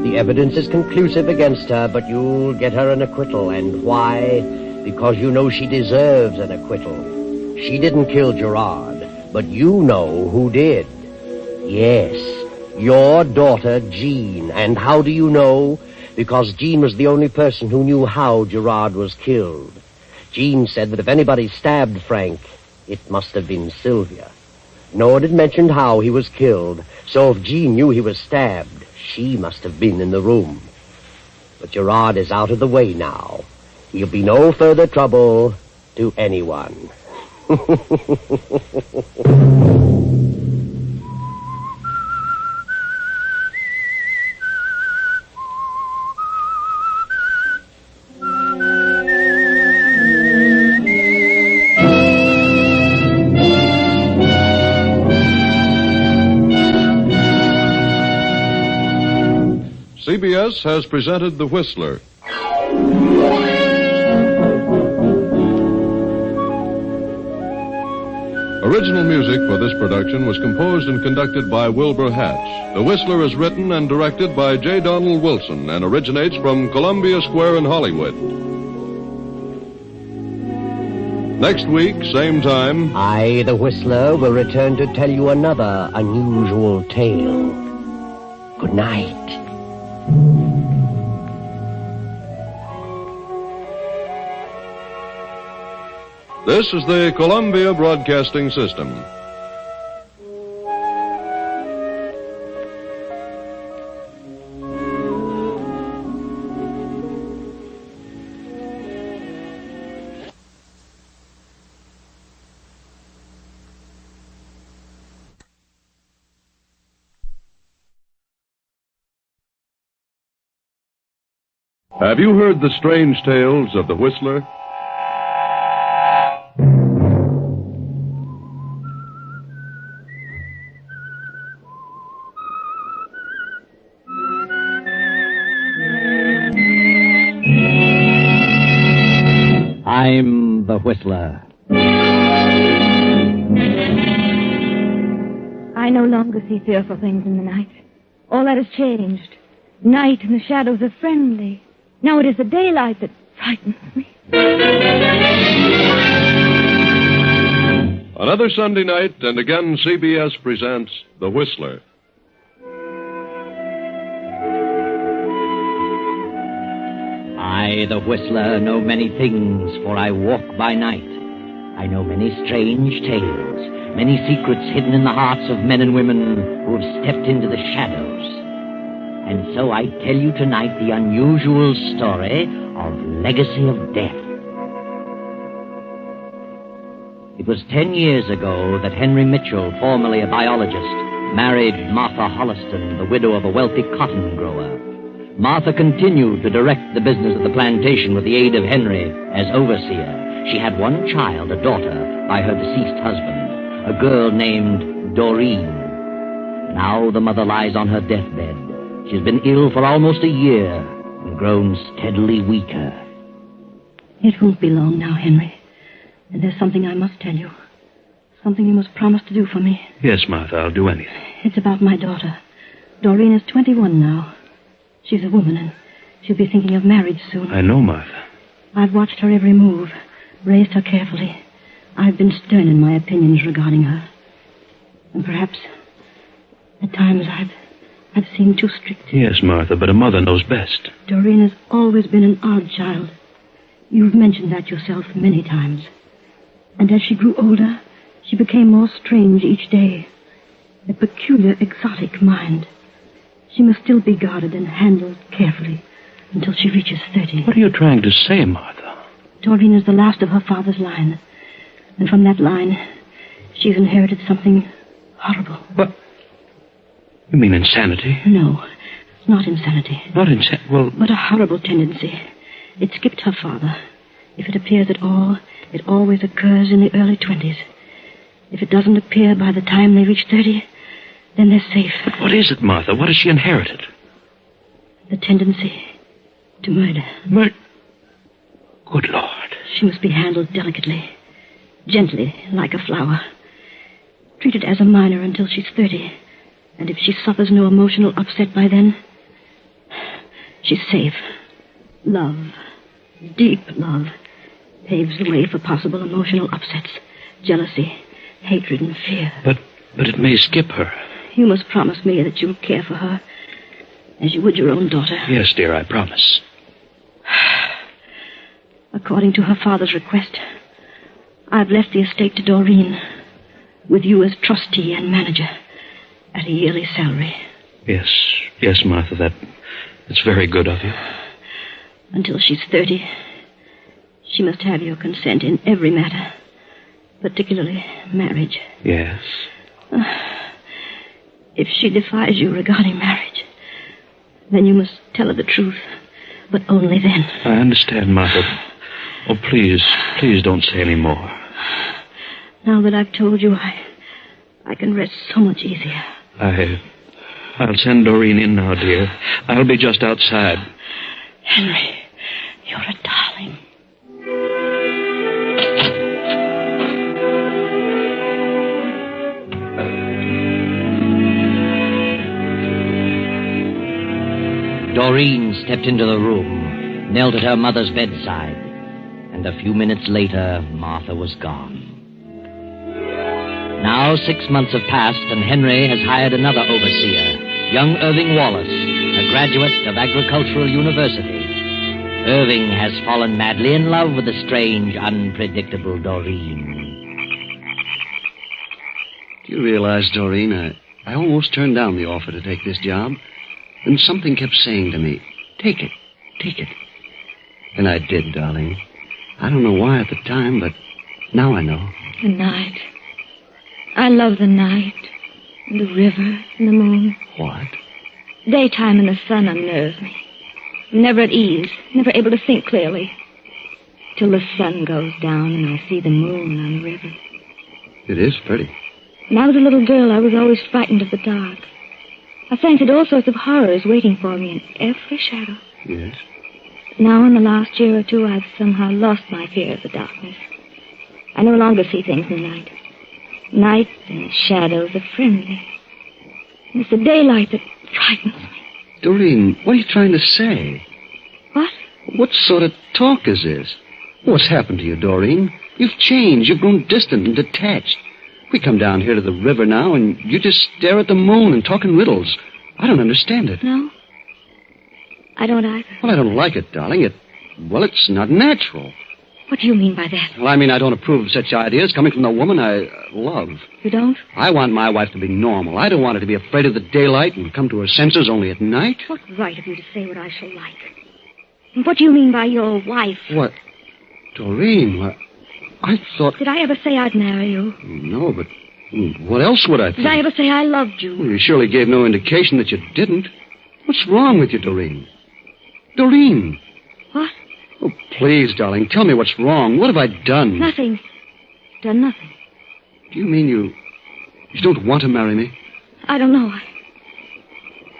The evidence is conclusive against her, but you'll get her an acquittal. And why? Because you know she deserves an acquittal. She didn't kill Gerard, but you know who did. Yes, your daughter, Jean. And how do you know? Because Jean was the only person who knew how Gerard was killed. Jean said that if anybody stabbed Frank, it must have been Sylvia. No one had mentioned how he was killed, so if Jean knew he was stabbed, she must have been in the room. But Gerard is out of the way now. He'll be no further trouble to anyone. CBS has presented The Whistler. Original music for this production was composed and conducted by Wilbur Hatch. The Whistler is written and directed by J. Donald Wilson and originates from Columbia Square in Hollywood. Next week, same time, I, the Whistler, will return to tell you another unusual tale. Good night. This is the Columbia Broadcasting System. Have you heard the strange tales of the Whistler? I'm the Whistler. I no longer see fearful things in the night. All that has changed. Night and the shadows are friendly. Now it is the daylight that frightens me. Another Sunday night, and again CBS presents The Whistler. I, the Whistler, know many things, for I walk by night. I know many strange tales, many secrets hidden in the hearts of men and women who have stepped into the shadows. And so I tell you tonight the unusual story of Legacy of Death. It was 10 years ago that Henry Mitchell, formerly a biologist, married Martha Holliston, the widow of a wealthy cotton grower. Martha continued to direct the business of the plantation with the aid of Henry as overseer. She had one child, a daughter, by her deceased husband. a girl named Doreen. Now the mother lies on her deathbed. She's been ill for almost a year and grown steadily weaker. It won't be long now, Henry. And there's something I must tell you. Something you must promise to do for me. Yes, Martha, I'll do anything. It's about my daughter. Doreen is 21 now. She's a woman, and she'll be thinking of marriage soon. I know, Martha. I've watched her every move, raised her carefully. I've been stern in my opinions regarding her. And perhaps, at times, I've seemed too strict. Yes, Martha, but a mother knows best. Doreen has always been an odd child. You've mentioned that yourself many times. And as she grew older, she became more strange each day. A peculiar, exotic mind. She must still be guarded and handled carefully until she reaches 30. What are you trying to say, Martha? Doreen is the last of her father's line. And from that line, she's inherited something horrible. What? You mean insanity? No, not insanity. Not insanity? Well... But a horrible tendency. It skipped her father. If it appears at all, it always occurs in the early 20s. If it doesn't appear by the time they reach 30, then they're safe. But what is it, Martha? What has she inherited? The tendency to murder. Good Lord. She must be handled delicately, gently, like a flower. Treated as a minor until she's 30. And if she suffers no emotional upset by then, she's safe. Love, deep love, paves the way for possible emotional upsets, jealousy, hatred, and fear. But it may skip her. You must promise me that you'll care for her as you would your own daughter. Yes, dear, I promise. According to her father's request, I've left the estate to Doreen, with you as trustee and manager, at a yearly salary. Yes, Martha, that's very good of you. Until she's 30, she must have your consent in every matter, particularly marriage. Yes. If she defies you regarding marriage, then you must tell her the truth, but only then. I understand, Martha. Oh, please don't say any more. Now that I've told you, I can rest so much easier. I'll send Doreen in now, dear. I'll be just outside. Henry, you're a darling. Doreen stepped into the room, knelt at her mother's bedside, and a few minutes later, Martha was gone. Now 6 months have passed, and Henry has hired another overseer, young Irving Wallace, a graduate of Agricultural University. Irving has fallen madly in love with the strange, unpredictable Doreen. Do you realize, Doreen, I almost turned down the offer to take this job. And something kept saying to me, take it. And I did, darling. I don't know why at the time, but now I know. The night. I love the night. And the river and the moon. What? Daytime and the sun unnerves me. I'm never at ease, never able to think clearly. Till the sun goes down and I see the moon on the river. It is pretty. When I was a little girl, I was always frightened of the dark. I fancied all sorts of horrors waiting for me in every shadow. Yes? Now, in the last year or two, I've somehow lost my fear of the darkness. I no longer see things in the night. Night and the shadows are friendly. And it's the daylight that frightens me. Doreen, what are you trying to say? What? What sort of talk is this? What's happened to you, Doreen? You've changed. You've grown distant and detached. We come down here to the river now, and you just stare at the moon and talk in riddles. I don't understand it. No? I don't either. Well, I don't like it, darling. It's not natural. What do you mean by that? Well, I mean, I don't approve of such ideas coming from the woman I love. You don't? I want my wife to be normal. I don't want her to be afraid of the daylight and come to her senses only at night. What right have you to say what I shall like? And what do you mean by your wife? What? Doreen, I thought... Did I ever say I'd marry you? No, but what else would I think? Did I ever say I loved you? Well, you surely gave no indication that you didn't. What's wrong with you, Doreen? Doreen! What? Oh, please, darling, tell me what's wrong. What have I done? Nothing. Done nothing. Do you mean you don't want to marry me? I don't know.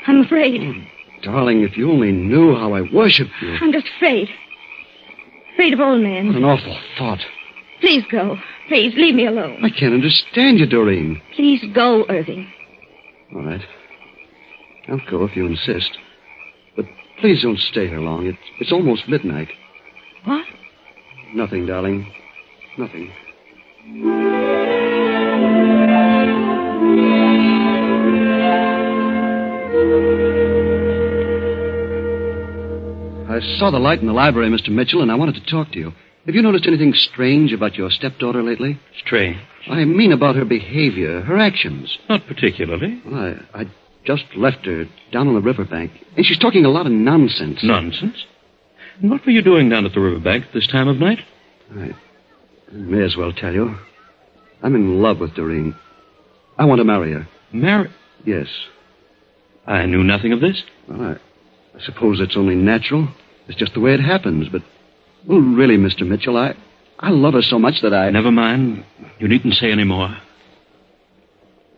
I'm afraid. Oh, darling, if you only knew how I worship you. I'm just afraid. Afraid of old men. What an awful thought. Please go. Please, leave me alone. I can't understand you, Doreen. Please go, Irving. All right. I'll go if you insist. But please don't stay here long. It's almost midnight. What? Nothing, darling. Nothing. I saw the light in the library, Mr. Mitchell, and I wanted to talk to you. Have you noticed anything strange about your stepdaughter lately? Strange? I mean about her behavior, her actions. Not particularly. Well, I just left her down on the riverbank, and she's talking a lot of nonsense. Nonsense? And what were you doing down at the riverbank this time of night? I may as well tell you. I'm in love with Doreen. I want to marry her. Marry? Yes. I knew nothing of this. Well, I suppose it's only natural. It's just the way it happens, but... Well, really, Mr. Mitchell, I love her so much that I... Never mind. You needn't say any more.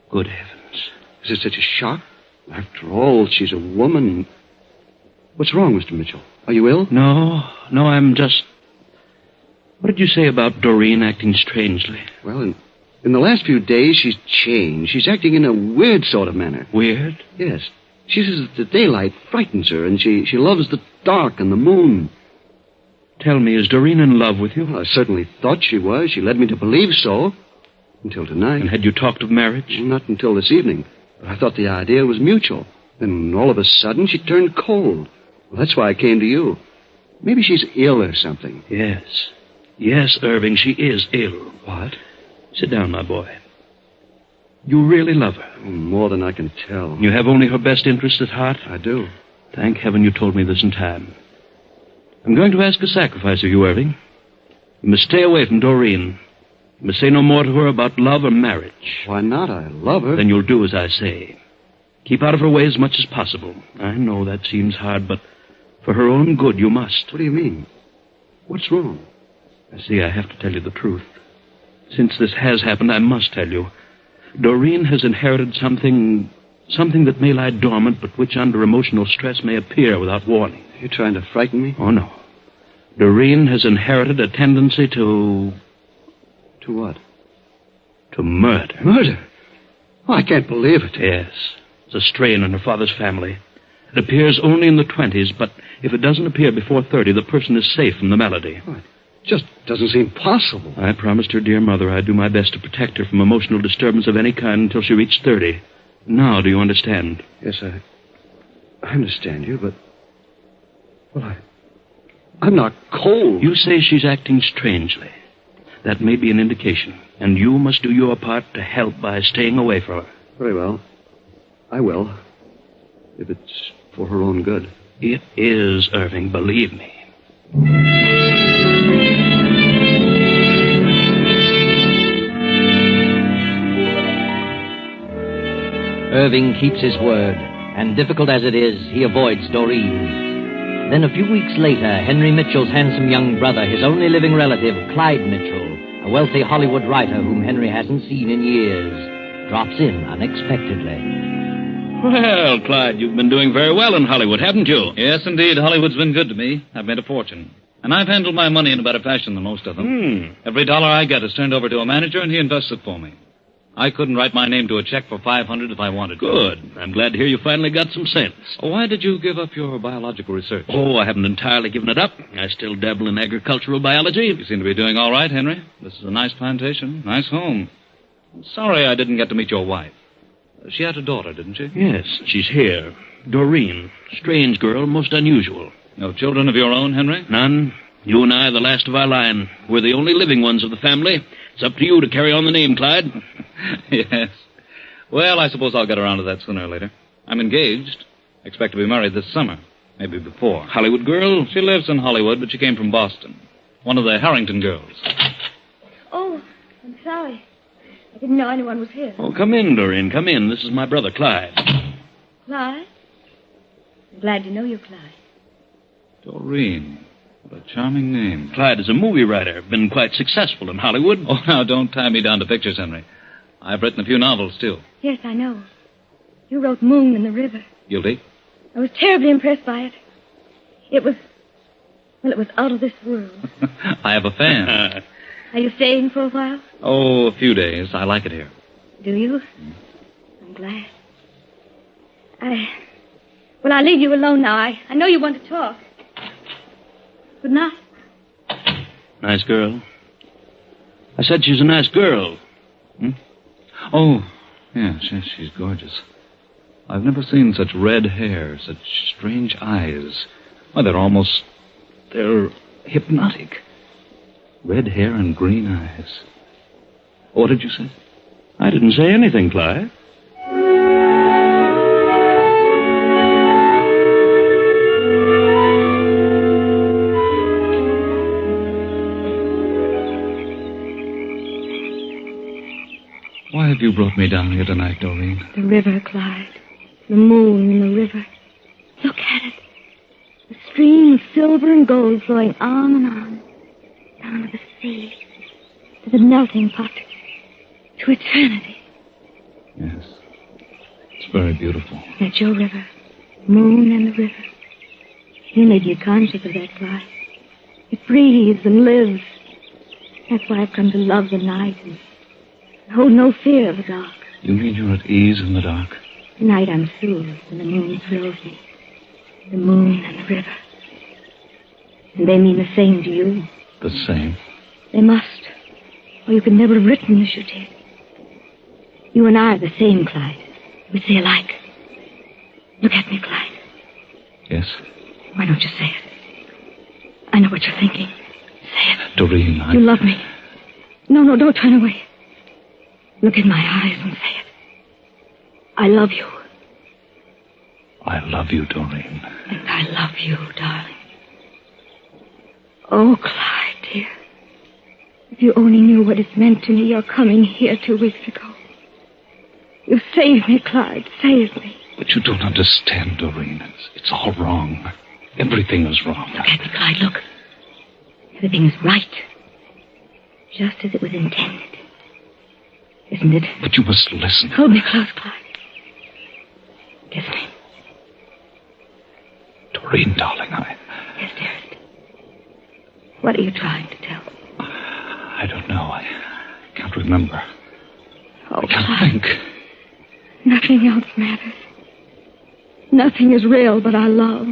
Good heavens. Is it such a shock? After all, she's a woman. What's wrong, Mr. Mitchell? Are you ill? No, I'm just... What did you say about Doreen acting strangely? Well, in the last few days, she's changed. She's acting in a weird sort of manner. Weird? Yes. She says that the daylight frightens her, and she loves the dark and the moon. Tell me, is Doreen in love with you? Well, I certainly thought she was. She led me to believe so. Until tonight. And had you talked of marriage? Not until this evening. But I thought the idea was mutual. Then all of a sudden, she turned cold. Well, that's why I came to you. Maybe she's ill or something. Yes. Yes, Irving, she is ill. What? Sit down, my boy. You really love her? Oh, more than I can tell. You have only her best interest at heart? I do. Thank heaven you told me this in time. I'm going to ask a sacrifice of you, Irving. You must stay away from Doreen. You must say no more to her about love or marriage. Why not? I love her. Then you'll do as I say. Keep out of her way as much as possible. I know that seems hard, but for her own good, you must. What do you mean? What's wrong? I see I have to tell you the truth. Since this has happened, I must tell you. Doreen has inherited something that may lie dormant, but which under emotional stress may appear without warning. You're trying to frighten me? Oh, no. Doreen has inherited a tendency to... To what? To murder. Murder? Oh, I can't believe it. Yes. It's a strain in her father's family. It appears only in the 20s, but if it doesn't appear before 30, the person is safe from the malady. Oh, it just doesn't seem possible. I promised her dear mother I'd do my best to protect her from emotional disturbance of any kind until she reached 30. Now, do you understand? Yes, I understand you, but... Well, I'm not cold. You say she's acting strangely. That may be an indication, and you must do your part to help by staying away from her. Very well. I will. If it's for her own good. It is, Irving, believe me. Irving keeps his word, and difficult as it is, he avoids Doreen. Then a few weeks later, Henry Mitchell's handsome young brother, his only living relative, Clyde Mitchell, a wealthy Hollywood writer whom Henry hasn't seen in years, drops in unexpectedly. Well, Clyde, you've been doing very well in Hollywood, haven't you? Yes, indeed. Hollywood's been good to me. I've made a fortune. And I've handled my money in a better fashion than most of them. Every dollar I get is turned over to a manager, and he invests it for me. I couldn't write my name to a check for $500 if I wanted to. Good. I'm glad to hear you finally got some sense. Why did you give up your biological research? Oh, I haven't entirely given it up. I still dabble in agricultural biology. You seem to be doing all right, Henry. This is a nice plantation, nice home. I'm sorry I didn't get to meet your wife. She had a daughter, didn't she? Yes, she's here. Doreen. Strange girl, most unusual. No children of your own, Henry? None. You and I are the last of our line. We're the only living ones of the family. It's up to you to carry on the name, Clyde. Yes. Well, I suppose I'll get around to that sooner or later. I'm engaged. Expect to be married this summer. Maybe before. Hollywood girl? She lives in Hollywood, but she came from Boston. One of the Harrington girls. Oh, I'm sorry. I didn't know anyone was here. Oh, come in, Doreen. Come in. This is my brother, Clyde. Clyde? I'm glad to know you, Clyde. Doreen. What a charming name. Clyde is a movie writer. Been quite successful in Hollywood. Oh, now, don't tie me down to pictures, Henry. I've written a few novels, too. Yes, I know. You wrote Moon in the River. Guilty? I was terribly impressed by it. It was out of this world. I have a fan. Are you staying for a while? Oh, a few days. I like it here. Do you? I'm glad. Well, I'll leave you alone now. I know you want to talk. Good night. Nice girl. I said she's a nice girl. Oh, yeah, she's gorgeous. I've never seen such red hair, such strange eyes. Why, they're hypnotic. Red hair and green eyes. What did you say? I didn't say anything, Clyde. Why have you brought me down here tonight, Doreen? The river, Clyde. The moon in the river. Look at it. The stream of silver and gold flowing on and on. Down to the sea. To the melting pot. To eternity. Yes. It's very beautiful. That's your river. Moon and the river. You made me conscious of that, Clyde. It breathes and lives. That's why I've come to love the night and hold no fear of the dark. You mean you're at ease in the dark? Tonight I'm soothed and the moon thrills me. The moon and the river. And they mean the same to you. The same? They must. Or you could never have written as you did. You and I are the same, Clyde. We say alike. Look at me, Clyde. Yes? Why don't you say it? I know what you're thinking. Say it. Doreen, You love me. No, don't turn away. Look in my eyes and say it. I love you. I love you, Doreen. And I love you, darling. Oh, Clyde, dear. If you only knew what it's meant to me, your coming here 2 weeks ago. You saved me, Clyde. Saved me. But you don't understand, Doreen. It's all wrong. Everything is wrong. Look at me, Clyde. Look. Everything is right. Just as it was intended. Isn't it? But you must listen. Hold me close, Clyde. Kiss me. Doreen, darling, Yes, dearest. What are you trying to tell? I don't know. I can't remember. Oh, I can't Clyde. think. Nothing else matters. Nothing is real but our love.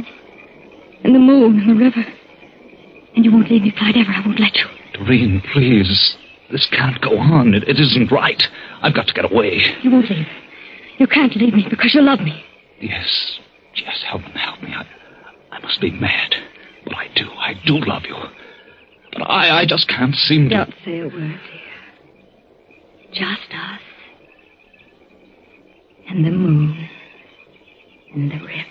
And the moon and the river. And you won't leave me, Clyde, ever. I won't let you. Doreen, please. This can't go on. It isn't right. I've got to get away. You won't leave. You can't leave me because you love me. Yes, help me. I must be mad. But I do love you. But I just can't seem to... Don't say a word, dear. Just us. And the moon. And the river.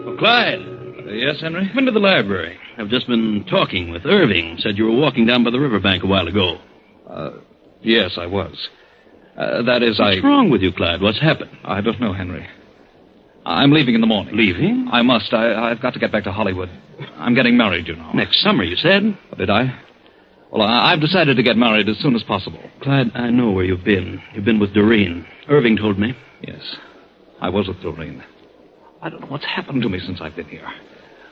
Oh, Clyde. Yes, Henry? Come into the library. I've just been talking with Irving. Said you were walking down by the riverbank a while ago. Yes, I was. What's wrong with you, Clyde? What's happened? I don't know, Henry. I'm leaving in the morning. Leaving? I must. I've got to get back to Hollywood. I'm getting married, you know. Next summer, you said? Did I? Well, I've decided to get married as soon as possible. Clyde, I know where you've been. You've been with Doreen. Irving told me. Yes, I was with Doreen. I don't know what's happened to me since I've been here.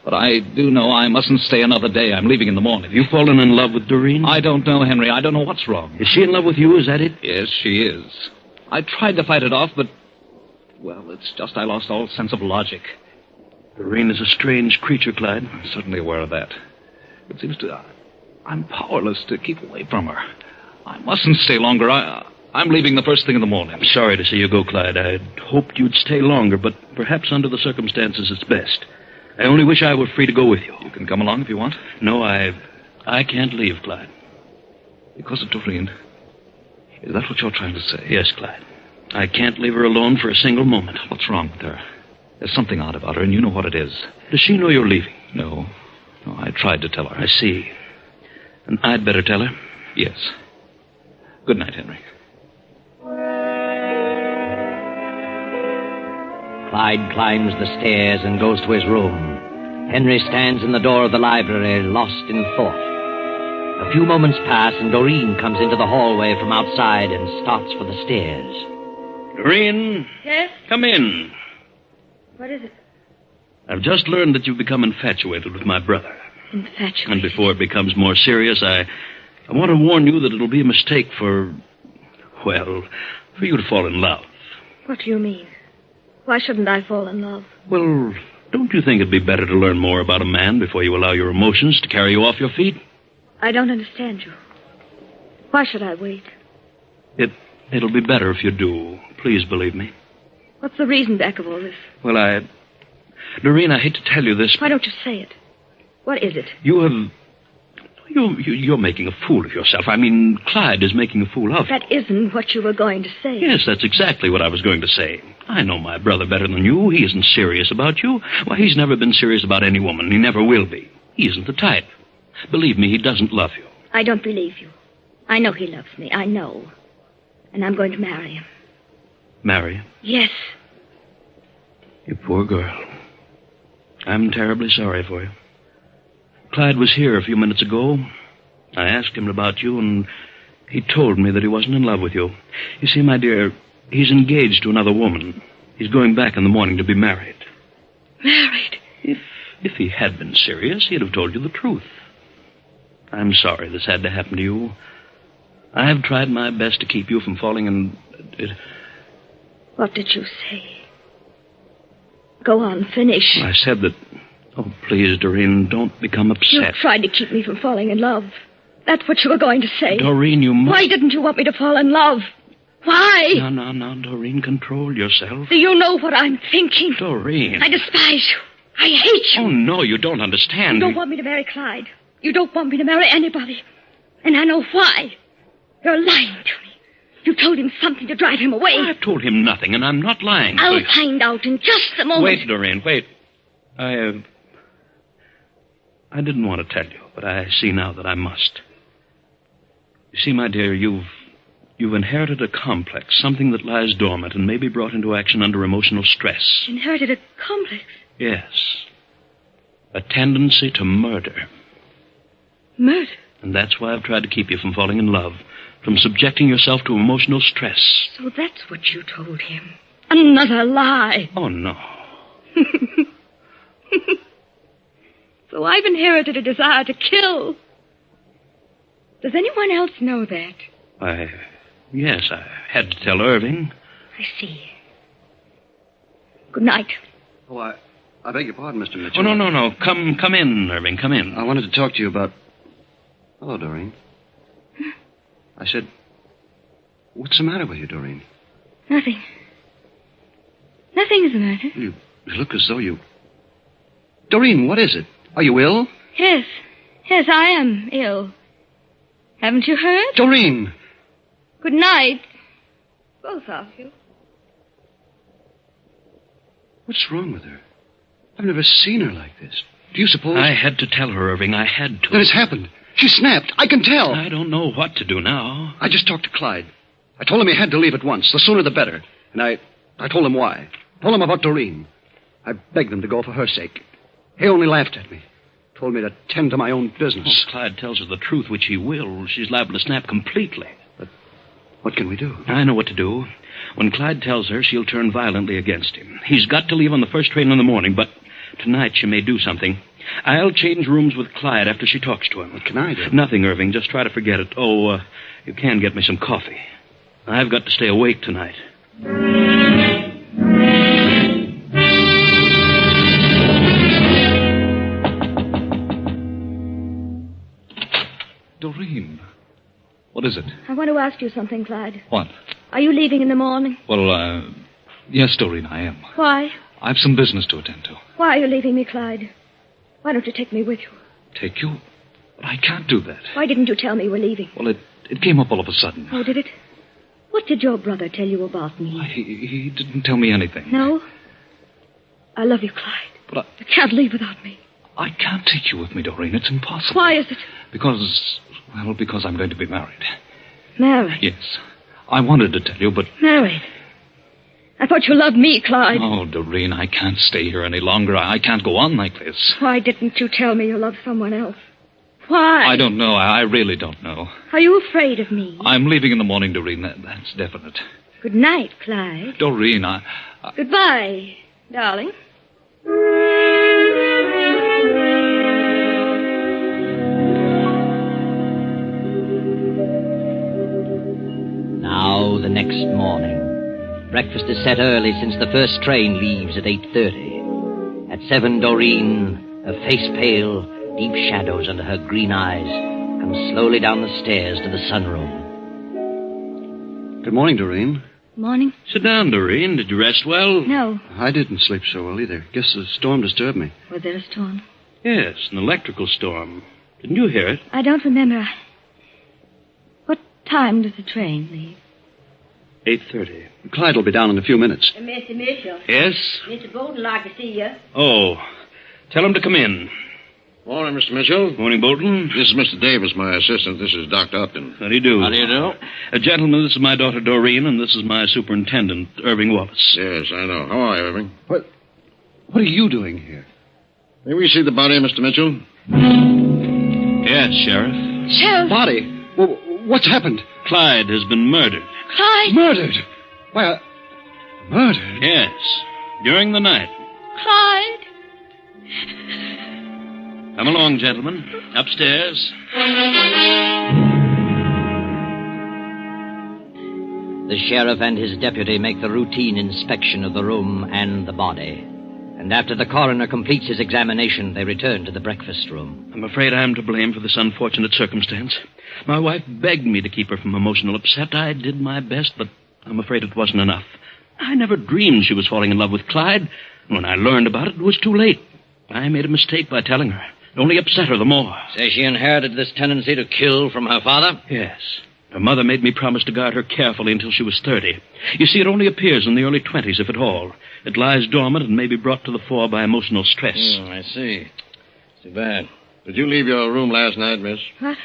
But I do know I mustn't stay another day. I'm leaving in the morning. Have you fallen in love with Doreen? I don't know, Henry. I don't know what's wrong. Is she in love with you? Is that it? Yes, she is. I tried to fight it off, but... Well, it's just I lost all sense of logic. Doreen is a strange creature, Clyde. I'm certainly aware of that. It seems to... I'm powerless to keep away from her. I mustn't stay longer. I'm leaving the first thing in the morning. I'm sorry to see you go, Clyde. I'd hoped you'd stay longer, but perhaps under the circumstances it's best. I only wish I were free to go with you. You can come along if you want. No, I can't leave, Clyde. Because of Doreen? Is that what you're trying to say? Yes, Clyde. I can't leave her alone for a single moment. What's wrong with her? There's something odd about her, and you know what it is. Does she know you're leaving? No, I tried to tell her. I see. And I'd better tell her? Yes. Good night, Henry. Clyde climbs the stairs and goes to his room. Henry stands in the door of the library, lost in thought. A few moments pass, and Doreen comes into the hallway from outside and starts for the stairs. Doreen? Yes? Come in. What is it? I've just learned that you've become infatuated with my brother. Infatuated? And before it becomes more serious, I want to warn you that it'll be a mistake for you to fall in love. What do you mean? Why shouldn't I fall in love? Well, don't you think it'd be better to learn more about a man before you allow your emotions to carry you off your feet? I don't understand you. Why should I wait? It'll be better if you do. Please believe me. What's the reason back of all this? Well, Doreen, I hate to tell you this. Why don't you say it? What is it? You're making a fool of yourself. I mean, Clyde is making a fool of you. That isn't what you were going to say. Yes, that's exactly what I was going to say. I know my brother better than you. He isn't serious about you. Why, he's never been serious about any woman. He never will be. He isn't the type. Believe me, he doesn't love you. I don't believe you. I know he loves me. I know. And I'm going to marry him. Marry him? Yes. You poor girl. I'm terribly sorry for you. Clyde was here a few minutes ago. I asked him about you, and he told me that he wasn't in love with you. You see, my dear, he's engaged to another woman. He's going back in the morning to be married. Married? If he had been serious, he'd have told you the truth. I'm sorry this had to happen to you. I've tried my best to keep you from falling in... What did you say? Go on, finish. I said that... Oh, please, Doreen, don't become upset. You tried to keep me from falling in love. That's what you were going to say. Doreen, you must... Why didn't you want me to fall in love? Why? No, Doreen, control yourself. Do you know what I'm thinking? Doreen. I despise you. I hate you. Oh, no, you don't understand. You don't want me to marry Clyde. You don't want me to marry anybody. And I know why. You're lying to me. You told him something to drive him away. I've told him nothing, and I'm not lying. I'll find out in just a moment. Wait, Doreen, wait. I didn't want to tell you, but I see now that I must. You see, my dear, you've inherited a complex, something that lies dormant and may be brought into action under emotional stress. Inherited a complex? Yes. A tendency to murder. Murder? And that's why I've tried to keep you from falling in love, from subjecting yourself to emotional stress. So that's what you told him. Another lie. Oh, no. So I've inherited a desire to kill. Does anyone else know that? Yes, I had to tell Irving. I see. Good night. Oh, I beg your pardon, Mr. Mitchell. Oh, no. Come in, Irving, come in. I wanted to talk to you about... Hello, Doreen. I said, what's the matter with you, Doreen? Nothing. Nothing is the matter. You look as though you... Doreen, what is it? Are you ill? Yes, I am ill. Haven't you heard? Doreen! Good night, both of you. What's wrong with her? I've never seen her like this. Do you suppose... I had to tell her, Irving. I had to. Then it's happened. She snapped. I can tell. I don't know what to do now. I just talked to Clyde. I told him he had to leave at once. The sooner the better. And I told him why. Told him about Doreen. I begged him to go for her sake. He only laughed at me. Told me to tend to my own business. If Clyde tells her the truth, which he will, she's liable to snap completely. But what can we do? I know what to do. When Clyde tells her, she'll turn violently against him. He's got to leave on the first train in the morning, but tonight she may do something. I'll change rooms with Clyde after she talks to him. What can I do? Nothing, Irving. Just try to forget it. Oh, you can get me some coffee. I've got to stay awake tonight. Doreen, what is it? I want to ask you something, Clyde. What? Are you leaving in the morning? Well, yes, Doreen, I am. Why? I've some business to attend to. Why are you leaving me, Clyde? Why don't you take me with you? Take you? But I can't do that. Why didn't you tell me you were leaving? Well, it came up all of a sudden. Oh, did it? What did your brother tell you about me? He didn't tell me anything. No? I love you, Clyde. But you can't leave without me. I can't take you with me, Doreen. It's impossible. Why is it? Because I'm going to be married. Married? Yes. I wanted to tell you, but... Married? I thought you loved me, Clyde. Oh, Doreen, I can't stay here any longer. I can't go on like this. Why didn't you tell me you loved someone else? Why? I don't know. I really don't know. Are you afraid of me? I'm leaving in the morning, Doreen. That's definite. Good night, Clyde. Doreen, Goodbye, darling. Now, the next morning. Breakfast is set early since the first train leaves at 8:30. At 7, Doreen, her face pale, deep shadows under her green eyes, comes slowly down the stairs to the sunroom. Good morning, Doreen. Morning. Sit down, Doreen. Did you rest well? No. I didn't sleep so well either. Guess the storm disturbed me. Was there a storm? Yes, an electrical storm. Didn't you hear it? I don't remember. What time does the train leave? 8:30. Clyde will be down in a few minutes. Mr. Mitchell. Yes? Mr. Bolton would like to see you. Oh, tell him to come in. Morning, Mr. Mitchell. Morning, Bolton. This is Mr. Davis, my assistant. This is Dr. Upton. How do you do? How do you do? Gentlemen, this is my daughter Doreen, and this is my superintendent, Irving Wallace. Yes, I know. How are you, Irving? What are you doing here? May we see the body, Mr. Mitchell? Yes, Sheriff. Sheriff! Body? Well, what's happened? Clyde has been murdered. Clyde! Murdered? Why, murdered? Yes, during the night. Clyde! Come along, gentlemen. Upstairs. The sheriff and his deputy make the routine inspection of the room and the body. And after the coroner completes his examination, they return to the breakfast room. I'm afraid I'm to blame for this unfortunate circumstance. My wife begged me to keep her from emotional upset. I did my best, but I'm afraid it wasn't enough. I never dreamed she was falling in love with Clyde. When I learned about it, it was too late. I made a mistake by telling her. It only upset her the more. Say she inherited this tendency to kill from her father? Yes. Her mother made me promise to guard her carefully until she was 30. You see, it only appears in the early 20s, if at all. It lies dormant and may be brought to the fore by emotional stress. I see. Too bad. Did you leave your room last night, miss? What?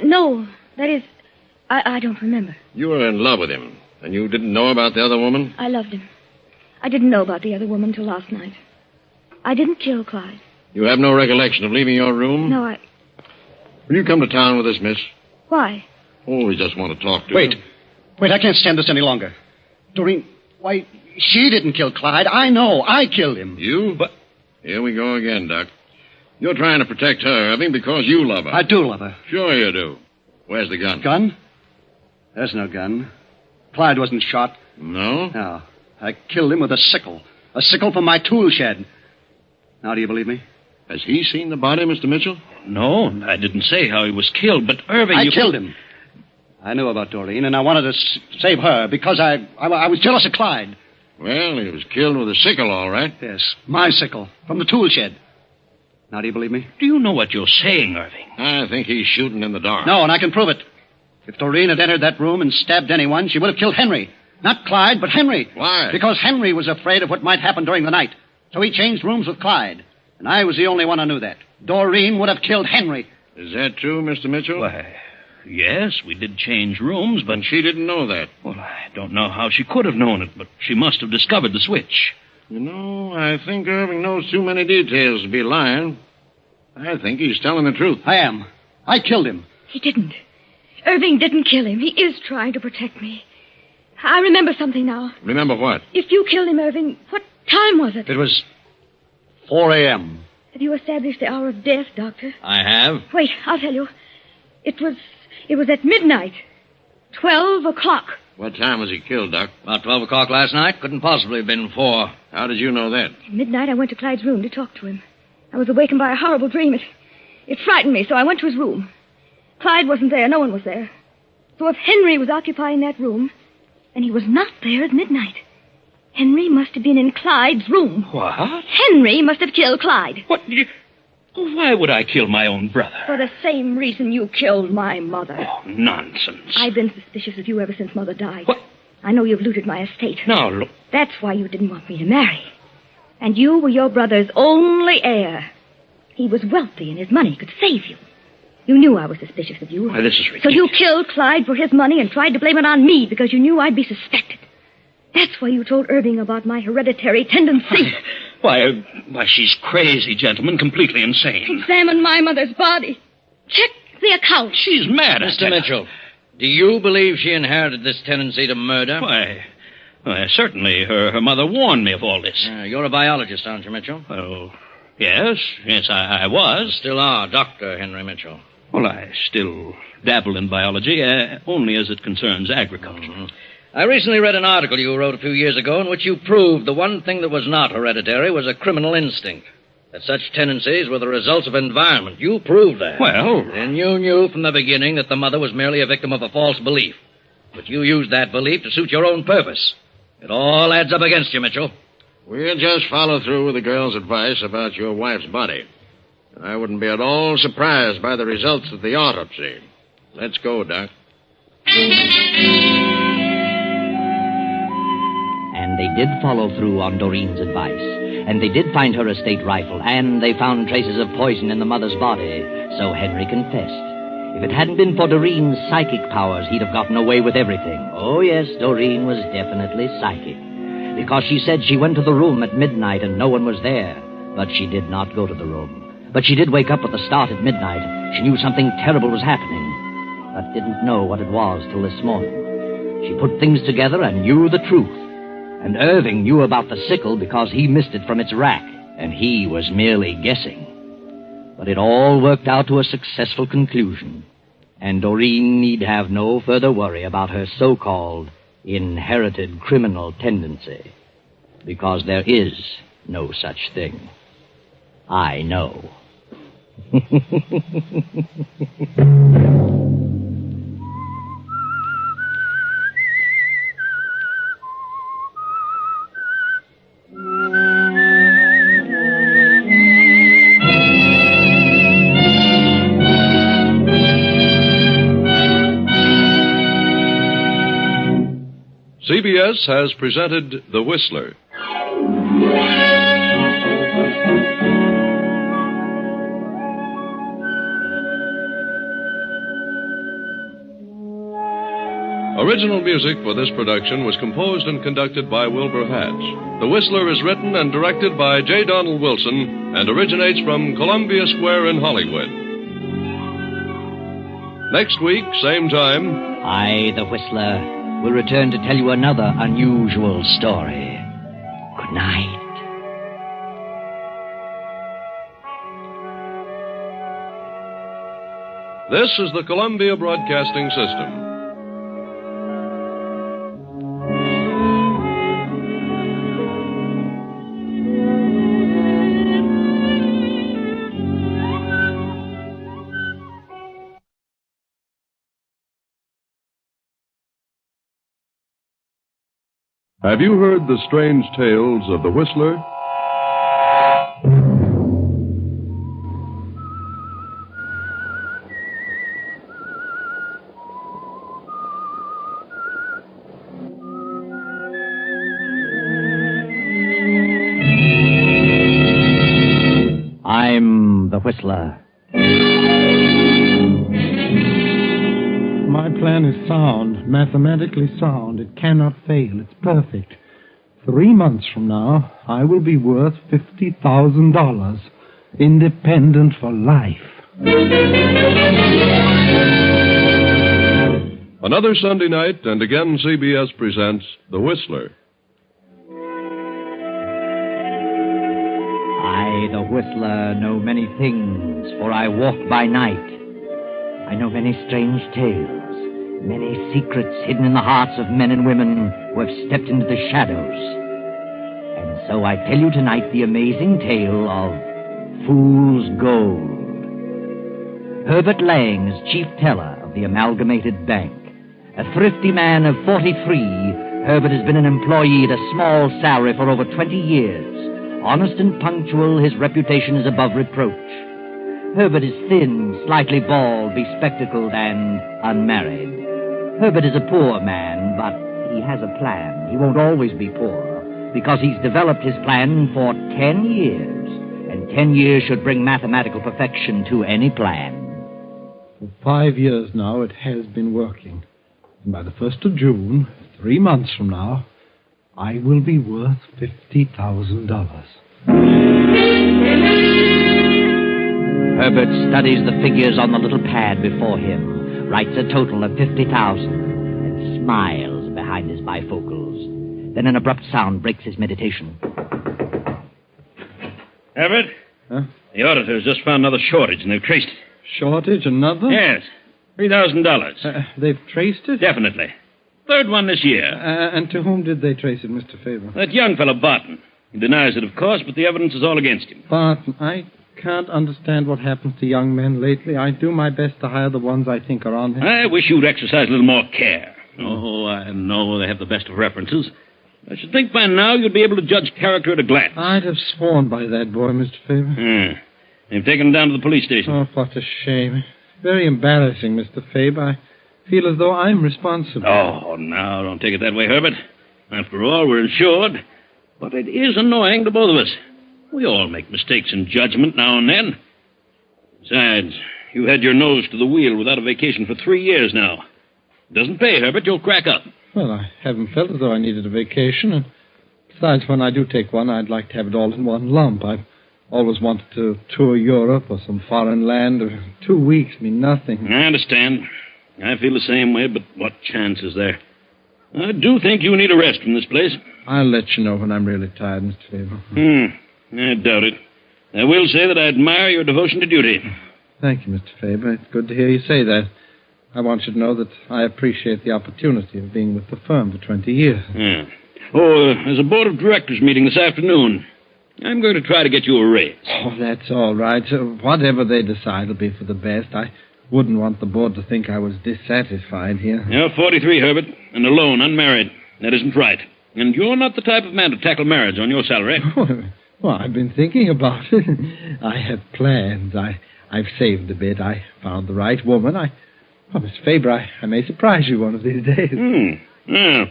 No. That is, I don't remember. You were in love with him, and you didn't know about the other woman? I loved him. I didn't know about the other woman till last night. I didn't kill Clyde. You have no recollection of leaving your room? No, Will you come to town with us, miss? Why? Oh, we just want to talk to Wait. you. Wait, I can't stand this any longer. Doreen, why, she didn't kill Clyde. I know. I killed him. You? But Here we go again, Doc. You're trying to protect her, Irving, because you love her. I do love her. Sure you do. Where's the gun? Gun? There's no gun. Clyde wasn't shot. No? No. I killed him with a sickle. A sickle from my tool shed. Now, do you believe me? Has he seen the body, Mr. Mitchell? No, I didn't say how he was killed, but Irving... I killed him. I knew about Doreen, and I wanted to save her because I was jealous of Clyde. Well, he was killed with a sickle, all right. Yes, my sickle, from the tool shed. Now, do you believe me? Do you know what you're saying, Irving? I think he's shooting in the dark. No, and I can prove it. If Doreen had entered that room and stabbed anyone, she would have killed Henry. Not Clyde, but Henry. Why? Because Henry was afraid of what might happen during the night. So he changed rooms with Clyde. And I was the only one who knew that. Doreen would have killed Henry. Is that true, Mr. Mitchell? Why, yes, we did change rooms, but... And she didn't know that. Well, I don't know how she could have known it, but she must have discovered the switch. You know, I think Irving knows too many details to be lying. I think he's telling the truth. I am. I killed him. He didn't. Irving didn't kill him. He is trying to protect me. I remember something now. Remember what? If you killed him, Irving, what time was it? It was 4 a.m. Have you established the hour of death, Doctor? I have. Wait, I'll tell you. It was at midnight. 12 o'clock. What time was he killed, Doc? About 12 o'clock last night. Couldn't possibly have been 4. How did you know that? At midnight, I went to Clyde's room to talk to him. I was awakened by a horrible dream. It frightened me, so I went to his room. Clyde wasn't there. No one was there. So if Henry was occupying that room, and he was not there at midnight, Henry must have been in Clyde's room. What? Henry must have killed Clyde. What? Why would I kill my own brother? For the same reason you killed my mother. Oh, nonsense. I've been suspicious of you ever since Mother died. What? I know you've looted my estate. Now, look. That's why you didn't want me to marry. And you were your brother's only heir. He was wealthy and his money could save you. You knew I was suspicious of you. Why, this is ridiculous. So you killed Clyde for his money and tried to blame it on me because you knew I'd be suspected. That's why you told Irving about my hereditary tendency. Why, she's crazy, gentlemen, completely insane. Examine my mother's body. Check the account. She's mad, Mr. Mitchell, do you believe she inherited this tendency to murder? Why, certainly. Her mother warned me of all this. You're a biologist, aren't you, Mitchell? Oh, yes, I was. Still are, Dr. Henry Mitchell. Well, I still dabble in biology, only as it concerns agriculture. Mm-hmm. I recently read an article you wrote a few years ago in which you proved the one thing that was not hereditary was a criminal instinct. That such tendencies were the results of environment. You proved that. Well... And you knew from the beginning that the mother was merely a victim of a false belief. But you used that belief to suit your own purpose. It all adds up against you, Mitchell. We'll just follow through with the girl's advice about your wife's body. I wouldn't be at all surprised by the results of the autopsy. Let's go, Doc. And they did follow through on Doreen's advice. And they did find her estate rifle. And they found traces of poison in the mother's body. So Henry confessed. If it hadn't been for Doreen's psychic powers, he'd have gotten away with everything. Oh, yes, Doreen was definitely psychic. Because she said she went to the room at midnight and no one was there. But she did not go to the room. But she did wake up at the start at midnight. She knew something terrible was happening, but didn't know what it was till this morning. She put things together and knew the truth. And Irving knew about the sickle because he missed it from its rack, and he was merely guessing. But it all worked out to a successful conclusion, and Doreen need have no further worry about her so-called inherited criminal tendency, because there is no such thing. I know. CBS has presented The Whistler. Original music for this production was composed and conducted by Wilbur Hatch. The Whistler is written and directed by J. Donald Wilson and originates from Columbia Square in Hollywood. Next week, same time, I, the Whistler, will return to tell you another unusual story. Good night. This is the Columbia Broadcasting System. Have you heard the strange tales of the Whistler? I'm the Whistler. My plan is sound, mathematically sound. It cannot fail. It's perfect. 3 months from now, I will be worth $50,000, independent for life. Another Sunday night, and again CBS presents The Whistler. I, the Whistler, know many things, for I walk by night. I know many strange tales, many secrets hidden in the hearts of men and women who have stepped into the shadows. And so I tell you tonight the amazing tale of Fool's Gold. Herbert Lang is chief teller of the Amalgamated Bank. A thrifty man of 43, Herbert has been an employee at a small salary for over 20 years. Honest and punctual, his reputation is above reproach. Herbert is thin, slightly bald, bespectacled, and unmarried. Herbert is a poor man, but he has a plan. He won't always be poor, because he's developed his plan for 10 years, and 10 years should bring mathematical perfection to any plan. For 5 years now, it has been working. And by the 1st of June, 3 months from now, I will be worth $50,000. Herbert studies the figures on the little pad before him, writes a total of 50,000, and smiles behind his bifocals. Then an abrupt sound breaks his meditation. Herbert? Huh? The auditors just found another shortage, and they've traced it. Shortage, another? Yes. $3,000. They've traced it? Definitely. Third one this year. And to whom did they trace it, Mr. Faber? That young fellow, Barton. He denies it, of course, but the evidence is all against him. Barton, I can't understand what happens to young men lately. I do my best to hire the ones I think are on him. I wish you'd exercise a little more care. Oh, I know they have the best of references. I should think by now you'd be able to judge character at a glance. I'd have sworn by that boy, Mr. Faber. They've taken him down to the police station. Oh, what a shame. Very embarrassing, Mr. Faber. I feel as though I'm responsible. Oh, now, don't take it that way, Herbert. After all, we're insured. But it is annoying to both of us. We all make mistakes in judgment now and then. Besides, you had your nose to the wheel without a vacation for 3 years now. It doesn't pay, Herbert. You'll crack up. Well, I haven't felt as though I needed a vacation. And besides, when I do take one, I'd like to have it all in one lump. I've always wanted to tour Europe or some foreign land. 2 weeks mean nothing. I understand. I feel the same way, but what chance is there? I do think you need a rest from this place. I'll let you know when I'm really tired, Mr. Faber. I doubt it. I will say that I admire your devotion to duty. Thank you, Mr. Faber. It's good to hear you say that. I want you to know that I appreciate the opportunity of being with the firm for 20 years. Yeah. Oh, there's a board of directors meeting this afternoon. I'm going to try to get you a raise. Oh, that's all right. Whatever they decide will be for the best. I wouldn't want the board to think I was dissatisfied here. You're 43, Herbert, and alone, unmarried. That isn't right. And you're not the type of man to tackle marriage on your salary. Well, I've been thinking about it. I have plans. I've saved a bit. I found the right woman. Oh, Mr. Faber, I may surprise you one of these days. Yeah.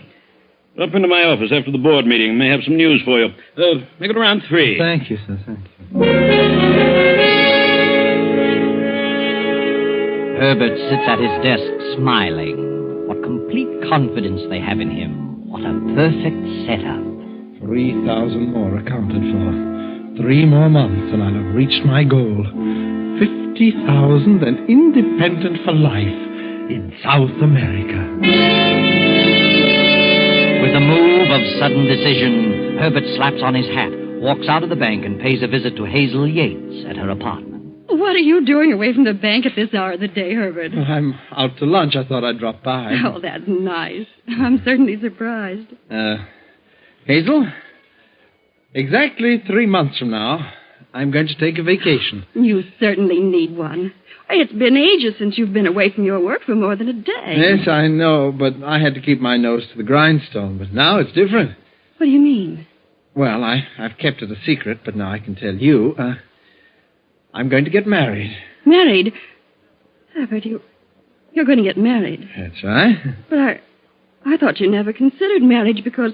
Up into my office after the board meeting. I may have some news for you. Make it around 3. Thank you, sir. Thank you. Herbert sits at his desk smiling. What complete confidence they have in him. What a perfect setup. 3,000 more accounted for. 3 more months and I'll have reached my goal. 50,000 and independent for life in South America. With a move of sudden decision, Herbert slaps on his hat, walks out of the bank, and pays a visit to Hazel Yates at her apartment. What are you doing away from the bank at this hour of the day, Herbert? Well, I'm out to lunch. I thought I'd drop by. Oh, that's nice. I'm certainly surprised. Hazel, exactly 3 months from now, I'm going to take a vacation. You certainly need one. It's been ages since you've been away from your work for more than a day. Yes, I know, but I had to keep my nose to the grindstone. But now it's different. What do you mean? Well, I've kept it a secret, but now I can tell you. I'm going to get married. Married? Herbert, you're going to get married. That's right. But I thought you never considered marriage because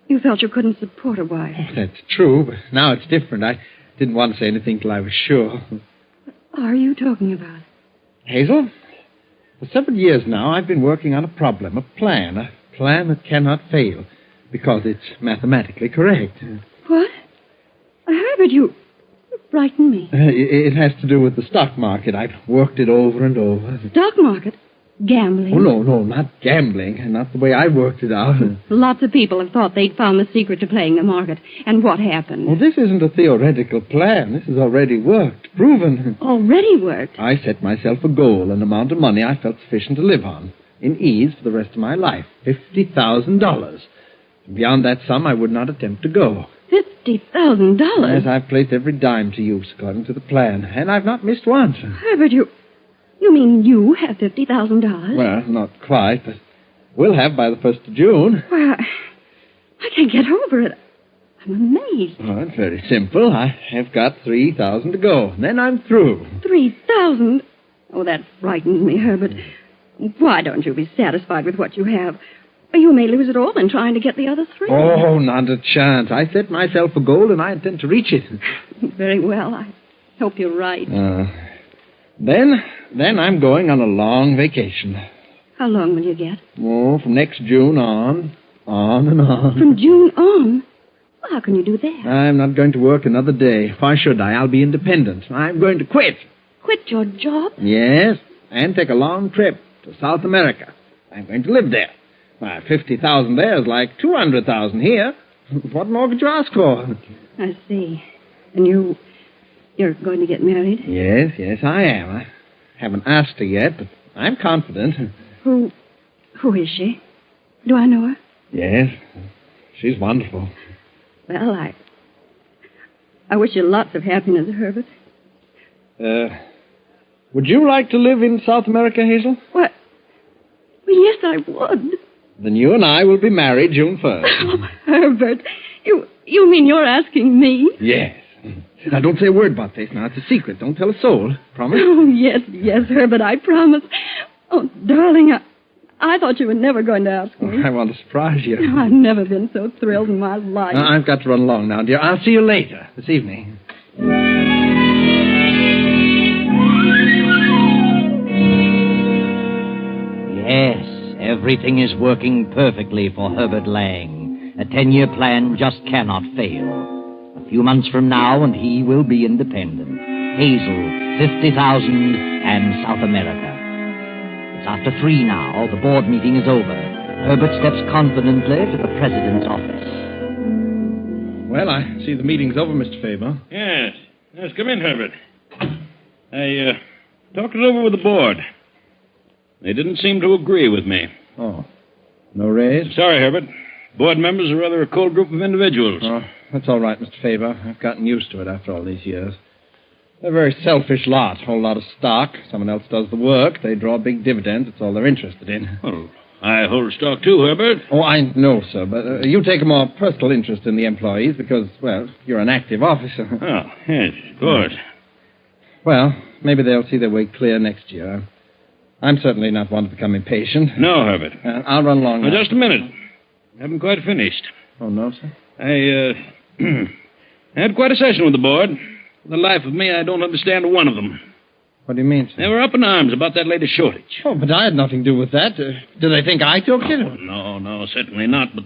you felt you couldn't support a wife. Oh, that's true, but now it's different. I didn't want to say anything till I was sure. What are you talking about? Hazel, for several years now, I've been working on a problem, a plan that cannot fail, because it's mathematically correct. What? Herbert, you frighten me. It has to do with the stock market. I've worked it over and over. Stock market? Gambling? Oh, no, not gambling. Not the way I worked it out. Lots of people have thought they'd found the secret to playing the market. And what happened? Well, this isn't a theoretical plan. This has already worked. Proven. Already worked? I set myself a goal, an amount of money I felt sufficient to live on, in ease for the rest of my life. $50,000. Beyond that sum, I would not attempt to go. $50,000? Yes, I've placed every dime to use according to the plan, and I've not missed once. Herbert, You mean you have $50,000? Well, not quite, but we'll have by the 1st of June. Well, I can't get over it. I'm amazed. Oh, it's very simple. I have got 3,000 to go, and then I'm through. 3,000? Oh, that frightens me, Herbert. Why don't you be satisfied with what you have? You may lose it all in trying to get the other 3. Oh, not a chance. I set myself a goal, and I intend to reach it. Very well. I hope you're right. Then I'm going on a long vacation. How long will you get? Oh, from next June on. On and on. From June on? Well, how can you do that? I'm not going to work another day. Why should I? I'll be independent. I'm going to quit. Quit your job? Yes, and take a long trip to South America. I'm going to live there. Why, 50,000 there is like 200,000 here. What more could you ask for? I see. And you're going to get married? Yes, I am. I haven't asked her yet, but I'm confident. Who is she? Do I know her? Yes, she's wonderful. Well, I wish you lots of happiness, Herbert. Would you like to live in South America, Hazel? What? Well, yes, I would. Then you and I will be married June 1st. Oh, Herbert, you mean you're asking me? Yes. Now, don't say a word about this. Now, it's a secret. Don't tell a soul. Promise? Oh, yes, Herbert, I promise. Oh, darling, I thought you were never going to ask me. I want to surprise you. I've never been so thrilled in my life. I've got to run along now, dear. I'll see you later this evening. Yes, everything is working perfectly for Herbert Lang. A 10-year plan just cannot fail. A few months from now, and he will be independent. Hazel, 50,000, and South America. It's after 3 now. The board meeting is over. Herbert steps confidently to the president's office. Well, I see the meeting's over, Mr. Faber. Yes. Come in, Herbert. I talked it over with the board. They didn't seem to agree with me. Oh. No raise? Sorry, Herbert. Board members are rather a cold group of individuals. Oh, that's all right, Mr. Faber. I've gotten used to it after all these years. They're a very selfish lot. A whole lot of stock. Someone else does the work. They draw big dividends. It's all they're interested in. Well, I hold stock too, Herbert. Oh, I know, sir, but you take a more personal interest in the employees because, well, you're an active officer. Oh, yes, of course. Well, maybe they'll see their way clear next year. I'm certainly not one to become impatient. No, Herbert. I'll run along now. Just a minute. I haven't quite finished. Oh, no, sir? I had quite a session with the board. For the life of me, I don't understand one of them. What do you mean, sir? They were up in arms about that latest shortage. Oh, but I had nothing to do with that. Do they think I took it? No, certainly not. But,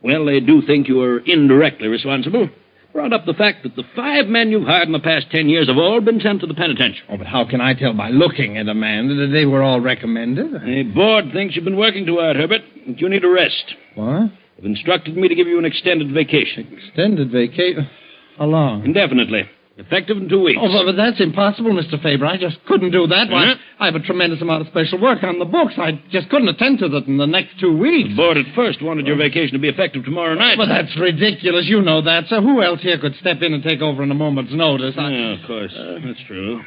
well, they do think you are indirectly responsible. Brought up the fact that the 5 men you've hired in the past 10 years have all been sent to the penitentiary. Oh, but how can I tell by looking at a man that they were all recommended? The board thinks you've been working too hard, Herbert, that you need a rest. What? They've instructed me to give you an extended vacation. Extended vacation? How long? Indefinitely. Effective in 2 weeks. Oh, but that's impossible, Mr. Faber. I just couldn't do that. Why, I have a tremendous amount of special work on the books. I just couldn't attend to that in the next 2 weeks. The board at first wanted your vacation to be effective tomorrow night. But that's ridiculous. You know that, sir. Who else here could step in and take over in a moment's notice? Yeah, of course. That's true.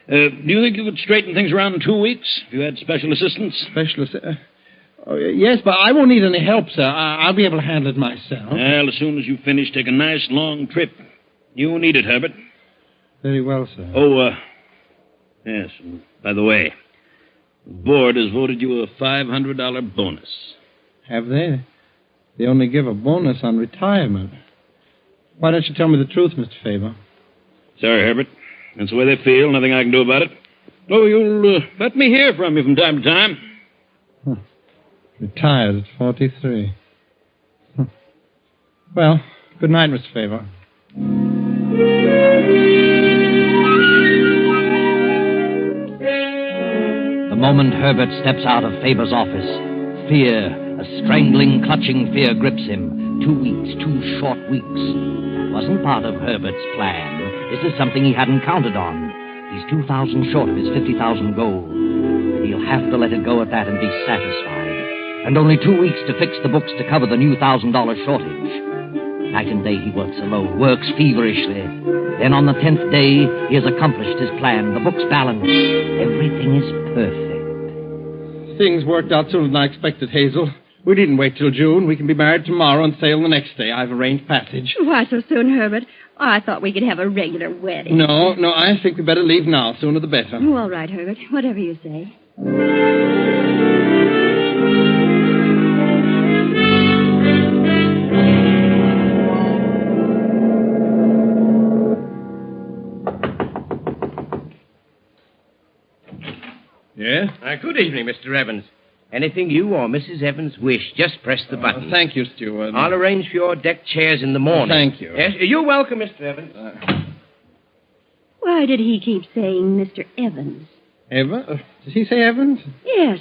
Do you think you could straighten things around in 2 weeks if you had special assistance? Special assistance? Yes, but I won't need any help, sir. I'll be able to handle it myself. Well, as soon as you finish, take a nice long trip. You need it, Herbert. Very well, sir. Oh, yes, and by the way, the board has voted you a $500 bonus. Have they? They only give a bonus on retirement. Why don't you tell me the truth, Mr. Faber? Sorry, Herbert. That's the way they feel. Nothing I can do about it. Oh, you'll let me hear from you from time to time. Huh. Retired at 43. Huh. Well, good night, Mr. Faber. The moment Herbert steps out of Faber's office, fear, a strangling, clutching fear grips him. 2 weeks, 2 short weeks. That wasn't part of Herbert's plan. This is something he hadn't counted on. He's 2,000 short of his 50,000 goal. He'll have to let it go at that and be satisfied. And only 2 weeks to fix the books to cover the new $1,000 shortage. Night and day he works alone, works feverishly. Then on the 10th day, he has accomplished his plan. The book's balanced. Everything is perfect. Things worked out sooner than I expected, Hazel. We didn't wait till June. We can be married tomorrow and sail the next day. I've arranged passage. Why so soon, Herbert? I thought we could have a regular wedding. No, I think we better leave now. Sooner the better. Oh, all right, Herbert. Whatever you say. Yeah? Good evening, Mr. Evans. Anything you or Mrs. Evans wish, just press the button. Thank you, Steward. I'll arrange for your deck chairs in the morning. Thank you. Yes, you're welcome, Mr. Evans. Why did he keep saying Mr. Evans? Evans? Did he say Evans? Yes,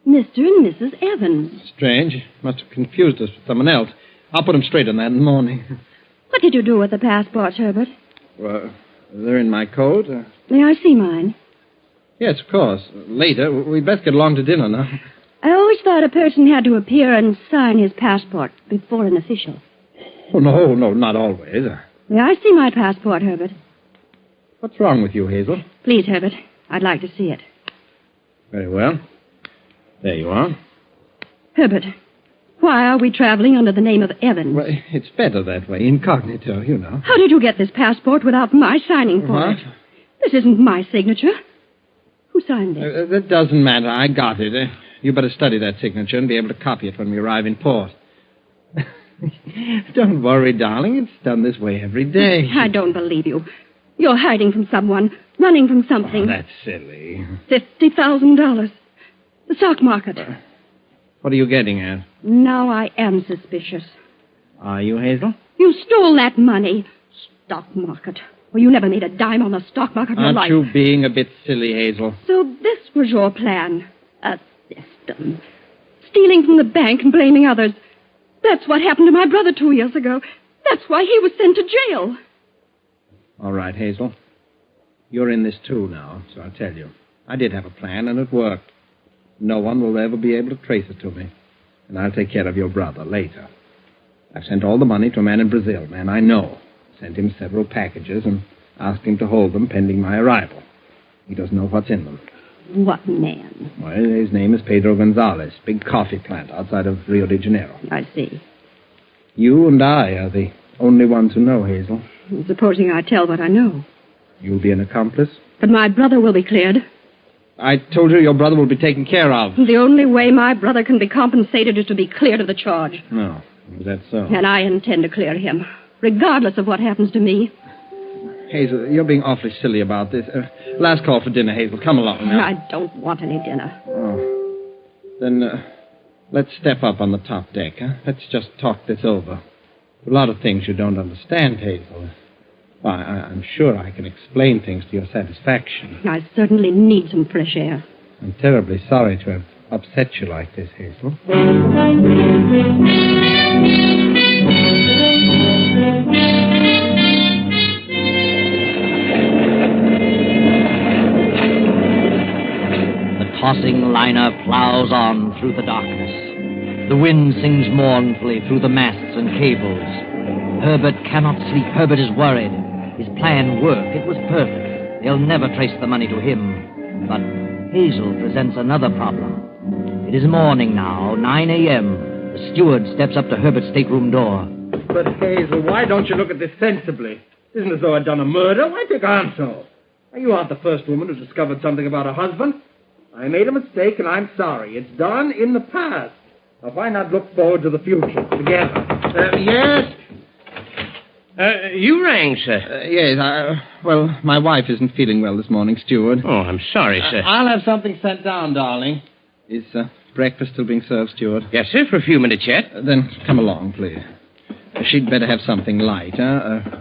Mr. and Mrs. Evans. Strange. Must have confused us with someone else. I'll put him straight on that in the morning. What did you do with the passports, Herbert? Well, they're in my coat. May I see mine? Yes, of course. Later. We'd best get along to dinner now. I always thought a person had to appear and sign his passport before an official. Oh, no, not always. May I see my passport, Herbert? What's wrong with you, Hazel? Please, Herbert. I'd like to see it. Very well. There you are. Herbert, why are we traveling under the name of Evans? Well, it's better that way, incognito, you know. How did you get this passport without my signing for it? This isn't my signature. Who signed it? That doesn't matter. I got it. You better study that signature and be able to copy it when we arrive in port. Don't worry, darling. It's done this way every day. I don't believe you. You're hiding from someone, running from something. Oh, that's silly. $50,000. The stock market. What are you getting at? Now I am suspicious. Are you, Hazel? You stole that money. Stock market. Well, you never made a dime on the stock market in your life. Aren't you being a bit silly, Hazel? So this was your plan. A system. Stealing from the bank and blaming others. That's what happened to my brother 2 years ago. That's why he was sent to jail. All right, Hazel. You're in this too now, so I'll tell you. I did have a plan, and it worked. No one will ever be able to trace it to me. And I'll take care of your brother later. I've sent all the money to a man in Brazil, a man I know. Sent him several packages and asked him to hold them pending my arrival. He doesn't know what's in them. What man? Well, his name is Pedro Gonzalez, big coffee plant outside of Rio de Janeiro. I see. You and I are the only ones who know, Hazel. Supposing I tell what I know. You'll be an accomplice? But my brother will be cleared. I told you your brother will be taken care of. The only way my brother can be compensated is to be cleared of the charge. No, is that so? And I intend to clear him, regardless of what happens to me. Hazel, you're being awfully silly about this. Last call for dinner, Hazel. Come along now. I don't want any dinner. Oh. Then let's step up on the top deck, huh? Let's just talk this over. A lot of things you don't understand, Hazel. Well, I'm sure I can explain things to your satisfaction. I certainly need some fresh air. I'm terribly sorry to have upset you like this, Hazel. The tossing liner plows on through the darkness. The wind sings mournfully through the masts and cables. Herbert cannot sleep. Herbert is worried. His plan worked. It was perfect. They'll never trace the money to him. But Hazel presents another problem. It is morning now, 9 a.m. The steward steps up to Herbert's stateroom door. But, Hazel, why don't you look at this sensibly? It isn't as though I'd done a murder. Why take on so? You aren't the first woman who discovered something about her husband. I made a mistake, and I'm sorry. It's done in the past. Now, why not look forward to the future together? Yes? You rang, sir. Yes, well, my wife isn't feeling well this morning, Steward. Oh, I'm sorry, sir. I'll have something sent down, darling. Is breakfast still being served, Steward? Yes, sir, for a few minutes yet. Then come along, please. She'd better have something light,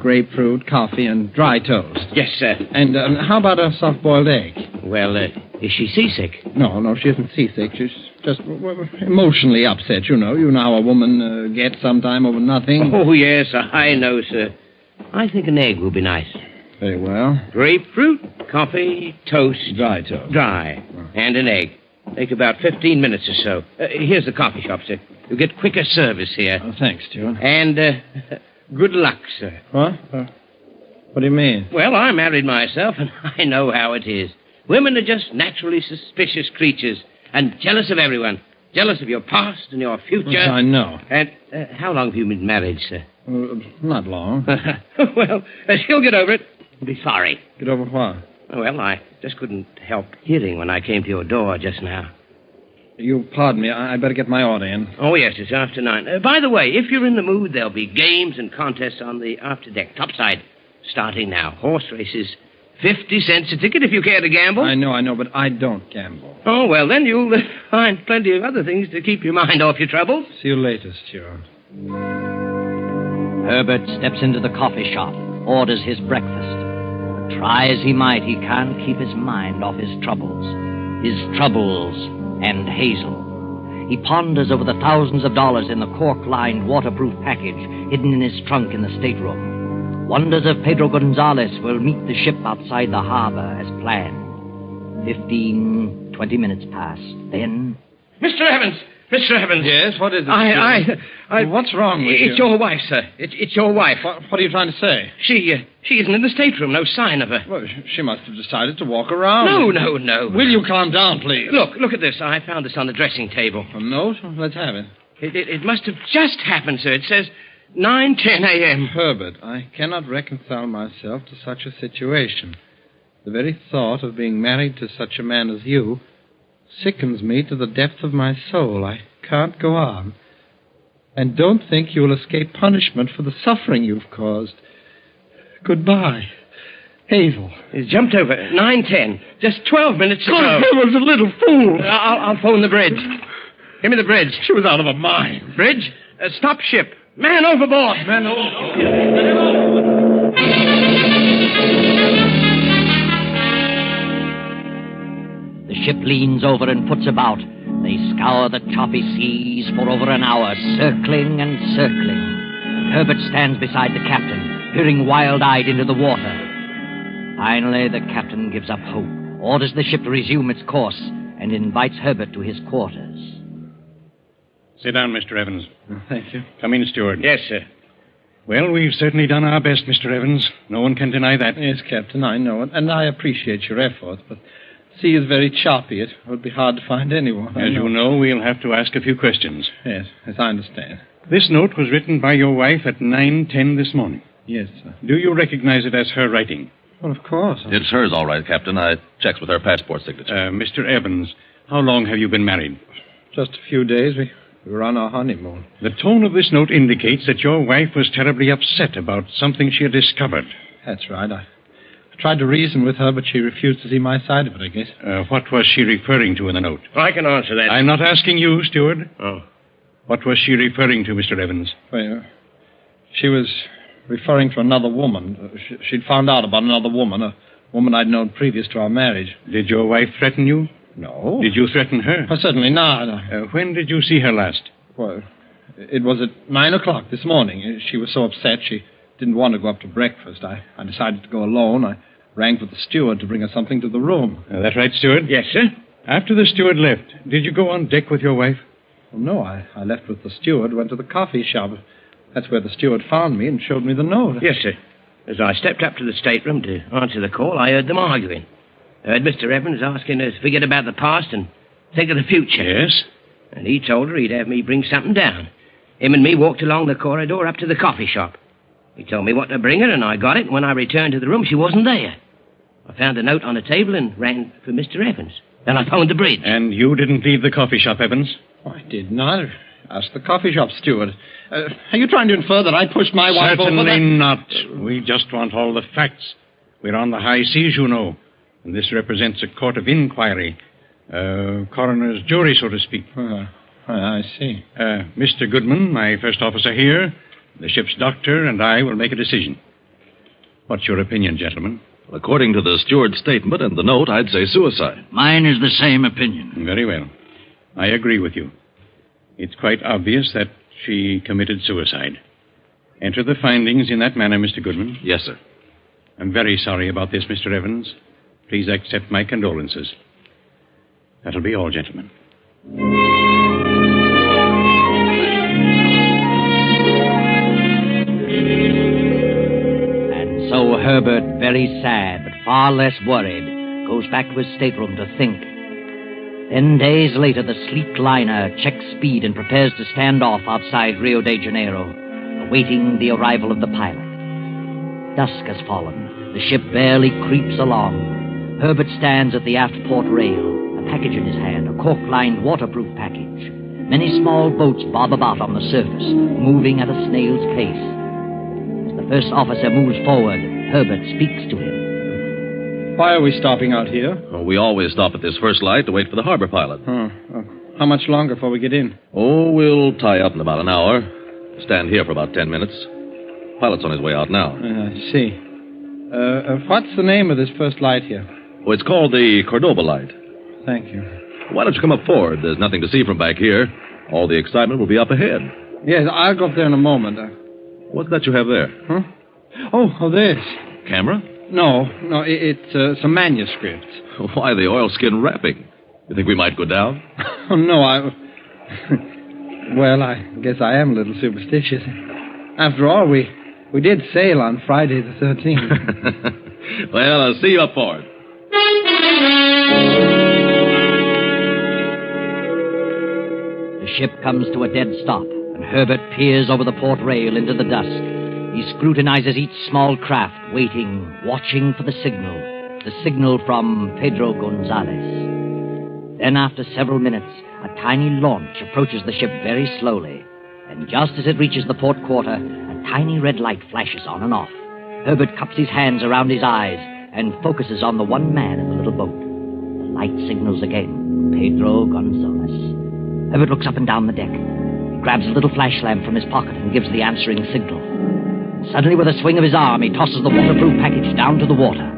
grapefruit, coffee, and dry toast. Yes, sir. And how about a soft-boiled egg? Well, is she seasick? No, she isn't seasick. She's just emotionally upset, you know. You know how a woman gets sometime over nothing. Oh, yes, I know, sir. I think an egg will be nice. Very well. Grapefruit, coffee, toast. Dry toast. Dry. And an egg. Take about 15 minutes or so. Here's the coffee shop, sir. You'll get quicker service here. Oh, thanks, Steward. And good luck, sir. What? What do you mean? Well, I married myself, and I know how it is. Women are just naturally suspicious creatures and jealous of everyone. Jealous of your past and your future. Yes, I know. And how long have you been married, sir? Not long. Well, she'll get over it. Be sorry. Get over what? Well, I just couldn't help hearing when I came to your door just now. You pardon me. I'd better get my order in. Oh, yes, it's after 9. By the way, if you're in the mood, there'll be games and contests on the after deck, topside, starting now. Horse races. 50 cents a ticket if you care to gamble. I know, but I don't gamble. Oh, well, then you'll find plenty of other things to keep your mind off your troubles. See you later, Stuart. Herbert steps into the coffee shop, orders his breakfast. But try as he might, he can't keep his mind off his troubles. His troubles and Hazel. He ponders over the thousands of dollars in the cork-lined waterproof package hidden in his trunk in the stateroom. Wonders if Pedro Gonzalez will meet the ship outside the harbor as planned. 15, 20 minutes pass. Then... Mr. Evans! Mr. Evans! Yes, what is it? What's wrong with you? It's your wife, sir. It's your wife. What are you trying to say? She isn't in the stateroom. No sign of her. Well, she must have decided to walk around. No. Will you calm down, please? Look at this. I found this on the dressing table. A note? Let's have it. It must have just happened, sir. It says 9:10 a.m. Herbert, I cannot reconcile myself to such a situation. The very thought of being married to such a man as you sickens me to the depth of my soul. I can't go on. And don't think you will escape punishment for the suffering you've caused. Goodbye. Hazel. He's jumped over. 9:10. Just 12 minutes ago. I was a little fool. I'll phone the bridge. Give me the bridge. She was out of her mind. Bridge? Stop ship. Man overboard. Man overboard. The ship leans over and puts about. They scour the choppy seas for over an hour, circling and circling. Herbert stands beside the captain, peering wild-eyed into the water. Finally, the captain gives up hope, orders the ship to resume its course, and invites Herbert to his quarters. Sit down, Mr. Evans. Thank you. Come in, Steward. Yes, sir. Well, we've certainly done our best, Mr. Evans. No one can deny that. Yes, Captain, I know it, and I appreciate your efforts, but the sea is very choppy. It would be hard to find anyone. As you know, we'll have to ask a few questions. Yes, I understand. This note was written by your wife at 9:10 this morning. Yes, sir. Do you recognize it as her writing? Well, of course. It's hers, all right, Captain. I checked with her passport signature. Mr. Evans, how long have you been married? Just a few days. We were on our honeymoon. The tone of this note indicates that your wife was terribly upset about something she had discovered. That's right. I tried to reason with her, but she refused to see my side of it, I guess. What was she referring to in the note? I can answer that. I'm not asking you, Steward. Oh. What was she referring to, Mr. Evans? Well, she was referring to another woman. She'd found out about another woman, a woman I'd known previous to our marriage. Did your wife threaten you? No. Did you threaten her? Certainly not. When did you see her last? Well, it was at 9 o'clock this morning. She was so upset she didn't want to go up to breakfast. I decided to go alone. I rang for the steward to bring her something to the room. That right, Steward? Yes, sir. After the steward left, did you go on deck with your wife? Well, no, I left with the steward, went to the coffee shop. That's where the steward found me and showed me the note. Yes, sir. As I stepped up to the stateroom to answer the call, I heard them arguing. I heard Mr. Evans asking her to forget about the past and think of the future. Yes? And he told her he'd have me bring something down. Him and me walked along the corridor up to the coffee shop. He told me what to bring her, and I got it. And when I returned to the room, she wasn't there. I found a note on the table and ran for Mr. Evans. Then I phoned the bridge. And you didn't leave the coffee shop, Evans? I did not. Ask the coffee shop steward. Are you trying to infer that I pushed my wife over? Certainly not. We just want all the facts. We're on the high seas, you know. And this represents a court of inquiry. Coroner's jury, so to speak. I see. Mr. Goodman, my first officer here, the ship's doctor, and I will make a decision. What's your opinion, gentlemen? Well, according to the steward's statement and the note, I'd say suicide. Mine is the same opinion. Very well. I agree with you. It's quite obvious that she committed suicide. Enter the findings in that manner, Mr. Goodman. Yes, sir. I'm very sorry about this, Mr. Evans. Please accept my condolences. That'll be all, gentlemen. And so Herbert, very sad but far less worried, goes back to his stateroom to think. Then days later, the sleek liner checks speed and prepares to stand off outside Rio de Janeiro, awaiting the arrival of the pilot. Dusk has fallen. The ship barely creeps along. Herbert stands at the aft port rail, a package in his hand, a cork-lined waterproof package. Many small boats bob about on the surface, moving at a snail's pace. As the first officer moves forward, Herbert speaks to him. Why are we stopping out here? Well, we always stop at this first light to wait for the harbor pilot. How much longer before we get in? Oh, we'll tie up in about an hour. Stand here for about 10 minutes. Pilot's on his way out now. I see. What's the name of this first light here? Oh, it's called the Cordoba light. Thank you. Why don't you come up forward? There's nothing to see from back here. All the excitement will be up ahead. Yes, I'll go up there in a moment. What's that you have there? Huh? Oh, this. Camera? No, it's some manuscript. Why the oilskin wrapping? You think we might go down? Oh, no, Well, I guess I am a little superstitious. After all, we did sail on Friday the 13th. Well, I'll see you up forward. The ship comes to a dead stop, and Herbert peers over the port rail into the dusk. He scrutinizes each small craft, waiting, watching for the signal from Pedro Gonzalez. Then, after several minutes, a tiny launch approaches the ship very slowly, and just as it reaches the port quarter, a tiny red light flashes on and off. Herbert cups his hands around his eyes and focuses on the one man in the little boat. The light signals again, Pedro Gonzalez. Herbert looks up and down the deck. He grabs a little flash lamp from his pocket and gives the answering signal. Suddenly, with a swing of his arm, he tosses the waterproof package down to the water.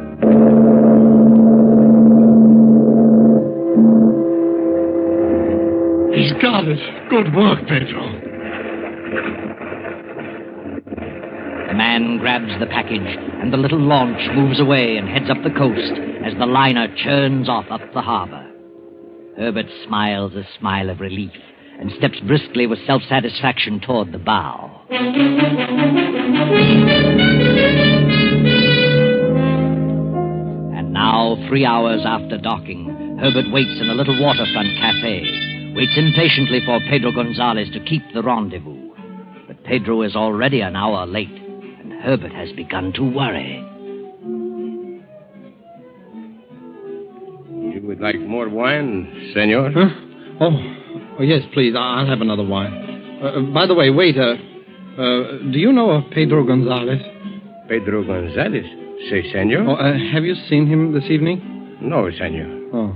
He's got it. Good work, Pedro. The man grabs the package, and the little launch moves away and heads up the coast as the liner churns off up the harbor. Herbert smiles a smile of relief and steps briskly with self-satisfaction toward the bow. And now, 3 hours after docking, Herbert waits in a little waterfront cafe, waits impatiently for Pedro Gonzalez to keep the rendezvous. But Pedro is already an hour late, and Herbert has begun to worry. You would like more wine, senor? Huh? Oh, yes, please. I'll have another wine. By the way, waiter, do you know of Pedro Gonzalez? Pedro Gonzalez? Say, senor? Oh, have you seen him this evening? No, senor. Oh.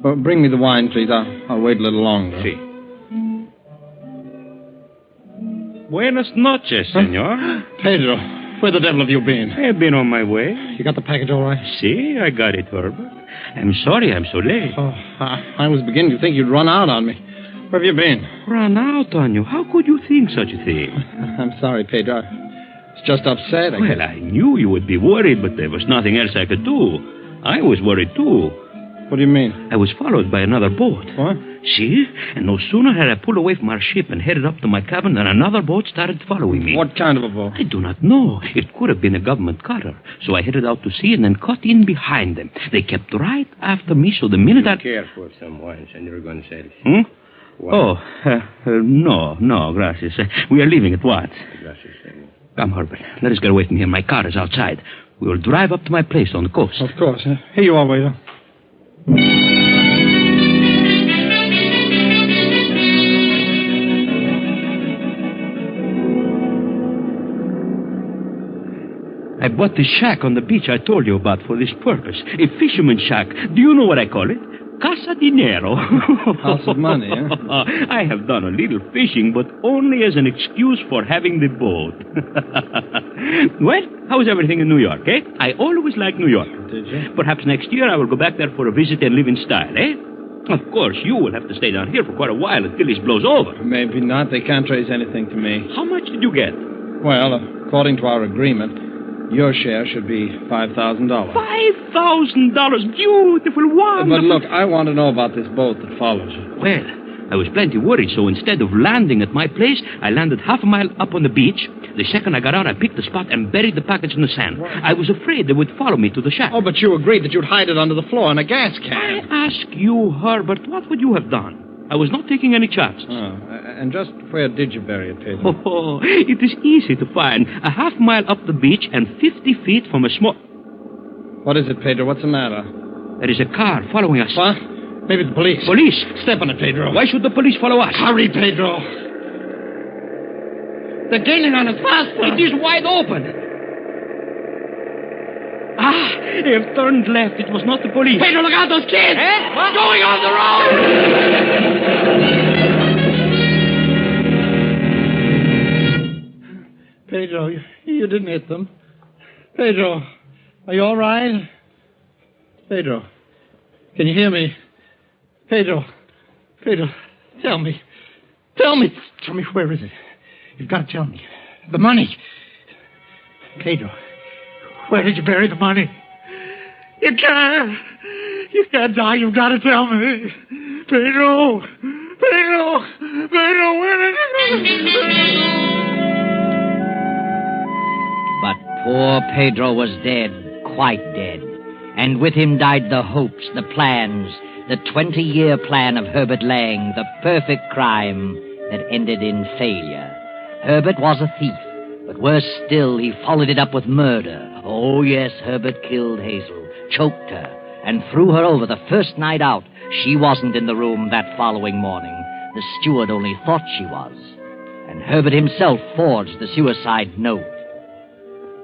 Well, bring me the wine, please. I'll wait a little longer. Si. Buenas noches, senor. Pedro, where the devil have you been? I have been on my way. You got the package all right? See, I got it, Herbert. I'm sorry I'm so late. Oh, I was beginning to think you'd run out on me. Where have you been? Run out on you? How could you think such a thing? I'm sorry, Pedro. I was just upset. Well, I knew you would be worried, but there was nothing else I could do. I was worried, too. What do you mean? I was followed by another boat. What? See? And no sooner had I pulled away from our ship and headed up to my cabin than another boat started following me. What kind of a boat? I do not know. It could have been a government cutter. So I headed out to sea and then cut in behind them. They kept right after me, so the minute I... Care for some wine, Senor Gonzalez. Oh, no, gracias. We are leaving at once. Gracias, senor. Come, Herbert. Let us get away from here. My car is outside. We will drive up to my place on the coast. Of course. Here you are, waiter. I bought this shack on the beach I told you about for this purpose. A fisherman's shack. Do you know what I call it? Casa Dinero. House of money, eh? I have done a little fishing, but only as an excuse for having the boat. Well, how's everything in New York, eh? I always liked New York. Did you? Perhaps next year I will go back there for a visit and live in style, eh? Of course, you will have to stay down here for quite a while until this blows over. Maybe not. They can't trace anything to me. How much did you get? Well, according to our agreement, your share should be $5,000. $5,000? Beautiful one. But look, I want to know about this boat that follows you. Well, I was plenty worried, so instead of landing at my place, I landed half a mile up on the beach. The second I got out, I picked the spot and buried the package in the sand. I was afraid they would follow me to the shack. Oh, but you agreed that you'd hide it under the floor in a gas can. I ask you, Herbert, what would you have done? I was not taking any chances. Oh, and just where did you bury it, Pedro? Oh, it is easy to find. A half mile up the beach and 50 feet from a small... What is it, Pedro? What's the matter? There is a car following us. What? Maybe the police. Police? Step on it, Pedro. Why should the police follow us? Hurry, Pedro. They're gaining on us faster. It is wide open. Ah, They have turned left. It was not the police. Pedro, look out, those kids! What? Going on the road! Pedro, you didn't hit them. Pedro, are you all right? Pedro, can you hear me? Pedro, tell me, where is it? You've got to tell me. The money. Pedro, where did you bury the money? You can't die. You've got to tell me. Pedro, where did you... But poor Pedro was dead, quite dead. And with him died the hopes, the plans, the 20-year plan of Herbert Lang, the perfect crime that ended in failure. Herbert was a thief, but worse still, he followed it up with murder. Oh, yes, Herbert killed Hazel, choked her, and threw her over the first night out. She wasn't in the room that following morning. The steward only thought she was. And Herbert himself forged the suicide note.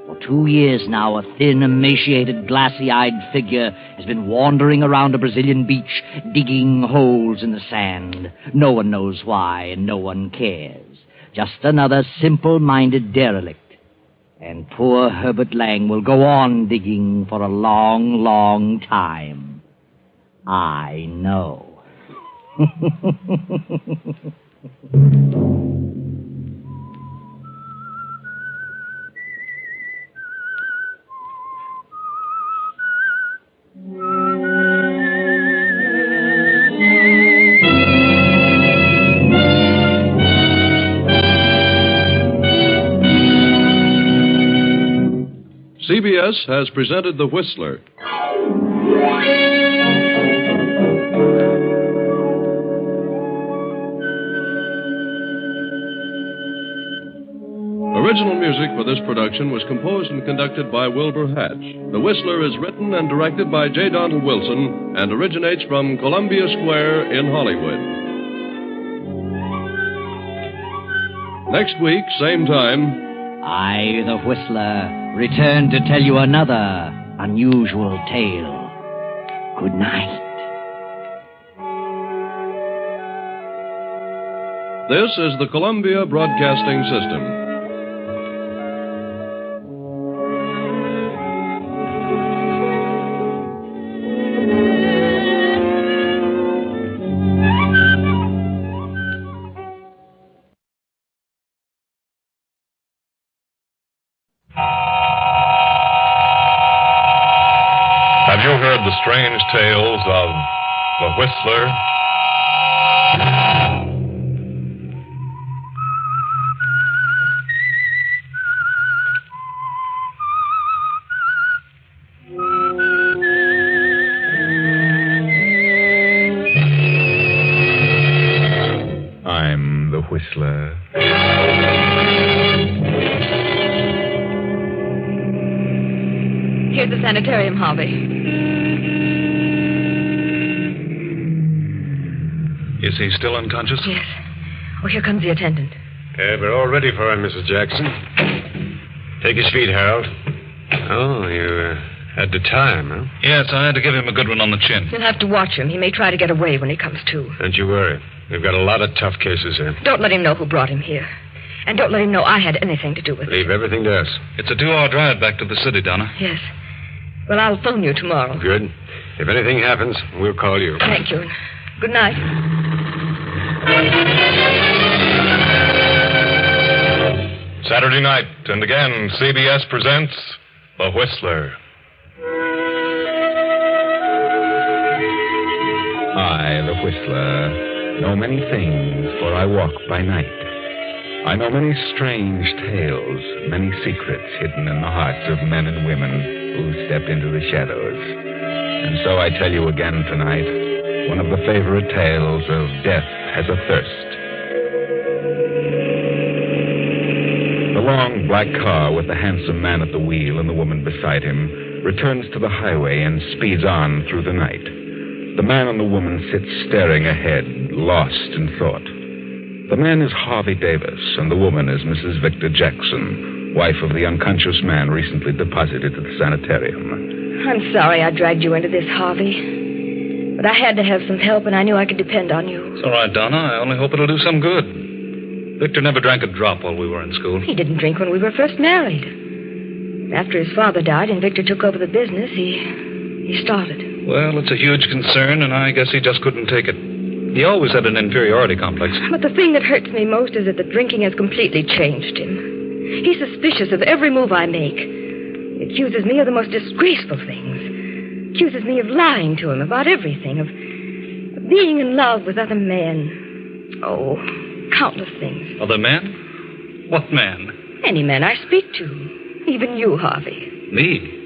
For 2 years now, a thin, emaciated, glassy-eyed figure has been wandering around a Brazilian beach, digging holes in the sand. No one knows why, and no one cares. Just another simple-minded derelict. And poor Herbert Lang will go on digging for a long, long time. I know. CBS has presented The Whistler. Original music for this production was composed and conducted by Wilbur Hatch. The Whistler is written and directed by J. Donald Wilson and originates from Columbia Square in Hollywood. Next week, same time, I, the Whistler, return to tell you another unusual tale. Good night. This is the Columbia Broadcasting System. Have you heard the strange tales of the Whistler? I'm the Whistler. Here's the sanitarium, Harvey. Is he still unconscious? Yes. Oh, here comes the attendant. We're all ready for him, Mrs. Jackson. Take his feet, Harold. Oh, you had the time, huh? Yes, I had to give him a good one on the chin. You'll have to watch him. He may try to get away when he comes to. Don't you worry. We've got a lot of tough cases here. Don't let him know who brought him here. And don't let him know I had anything to do with it. Leave everything to us. It's a 2-hour drive back to the city, Donna. Yes. Well, I'll phone you tomorrow. Good. If anything happens, we'll call you. Thank you. Good night. Saturday night, and again, CBS presents The Whistler. I, the Whistler, know many things, for I walk by night. I know many strange tales, many secrets hidden in the hearts of men and women who step into the shadows. And so I tell you again tonight, one of the favorite tales of Death Has a Thirst. The long black car with the handsome man at the wheel and the woman beside him returns to the highway and speeds on through the night. The man and the woman sit staring ahead, lost in thought. The man is Harvey Davis, and the woman is Mrs. Victor Jackson, wife of the unconscious man recently deposited at the sanitarium. I'm sorry I dragged you into this, Harvey. But I had to have some help, and I knew I could depend on you. It's all right, Donna. I only hope it'll do some good. Victor never drank a drop while we were in school. He didn't drink when we were first married. After his father died and Victor took over the business, he started. Well, it's a huge concern, and I guess he just couldn't take it. He always had an inferiority complex. But the thing that hurts me most is that the drinking has completely changed him. He's suspicious of every move I make. He accuses me of the most disgraceful things. Accuses me of lying to him about everything, of being in love with other men. Oh, countless things. Other men? What man? Any man I speak to. Even you, Harvey. Me?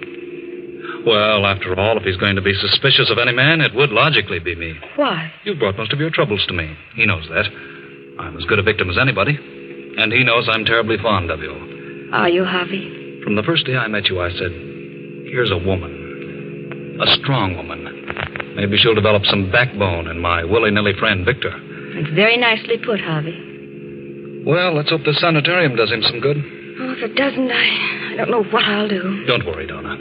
Well, after all, if he's going to be suspicious of any man, it would logically be me. Why? You've brought most of your troubles to me. He knows that. I'm as good a victim as anybody. And he knows I'm terribly fond of you. Are you, Harvey? From the first day I met you, I said, here's a woman. A strong woman. Maybe she'll develop some backbone in my willy-nilly friend, Victor. It's very nicely put, Harvey. Well, let's hope this sanitarium does him some good. Oh, if it doesn't, I don't know what I'll do. Don't worry, Donna.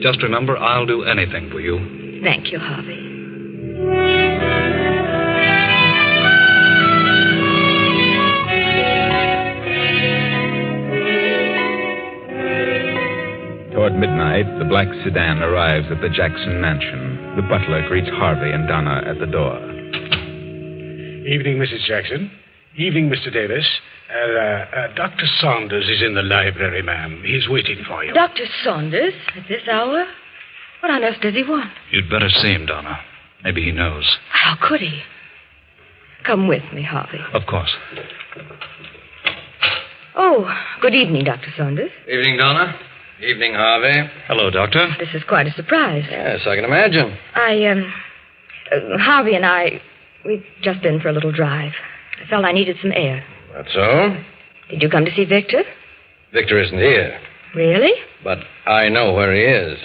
Just remember, I'll do anything for you. Thank you, Harvey. Toward midnight, the black sedan arrives at the Jackson mansion. The butler greets Harvey and Donna at the door. Evening, Mrs. Jackson. Evening, Mr. Davis. Dr. Saunders is in the library, ma'am. He's waiting for you. Dr. Saunders? At this hour? What on earth does he want? You'd better see him, Donna. Maybe he knows. How could he? Come with me, Harvey. Of course. Oh, good evening, Dr. Saunders. Evening, Donna. Evening, Harvey. Hello, Doctor. This is quite a surprise. Yes, I can imagine. Harvey and I, we've just been for a little drive. I felt I needed some air. That's so? Did you come to see Victor? Victor isn't here. Really? But I know where he is.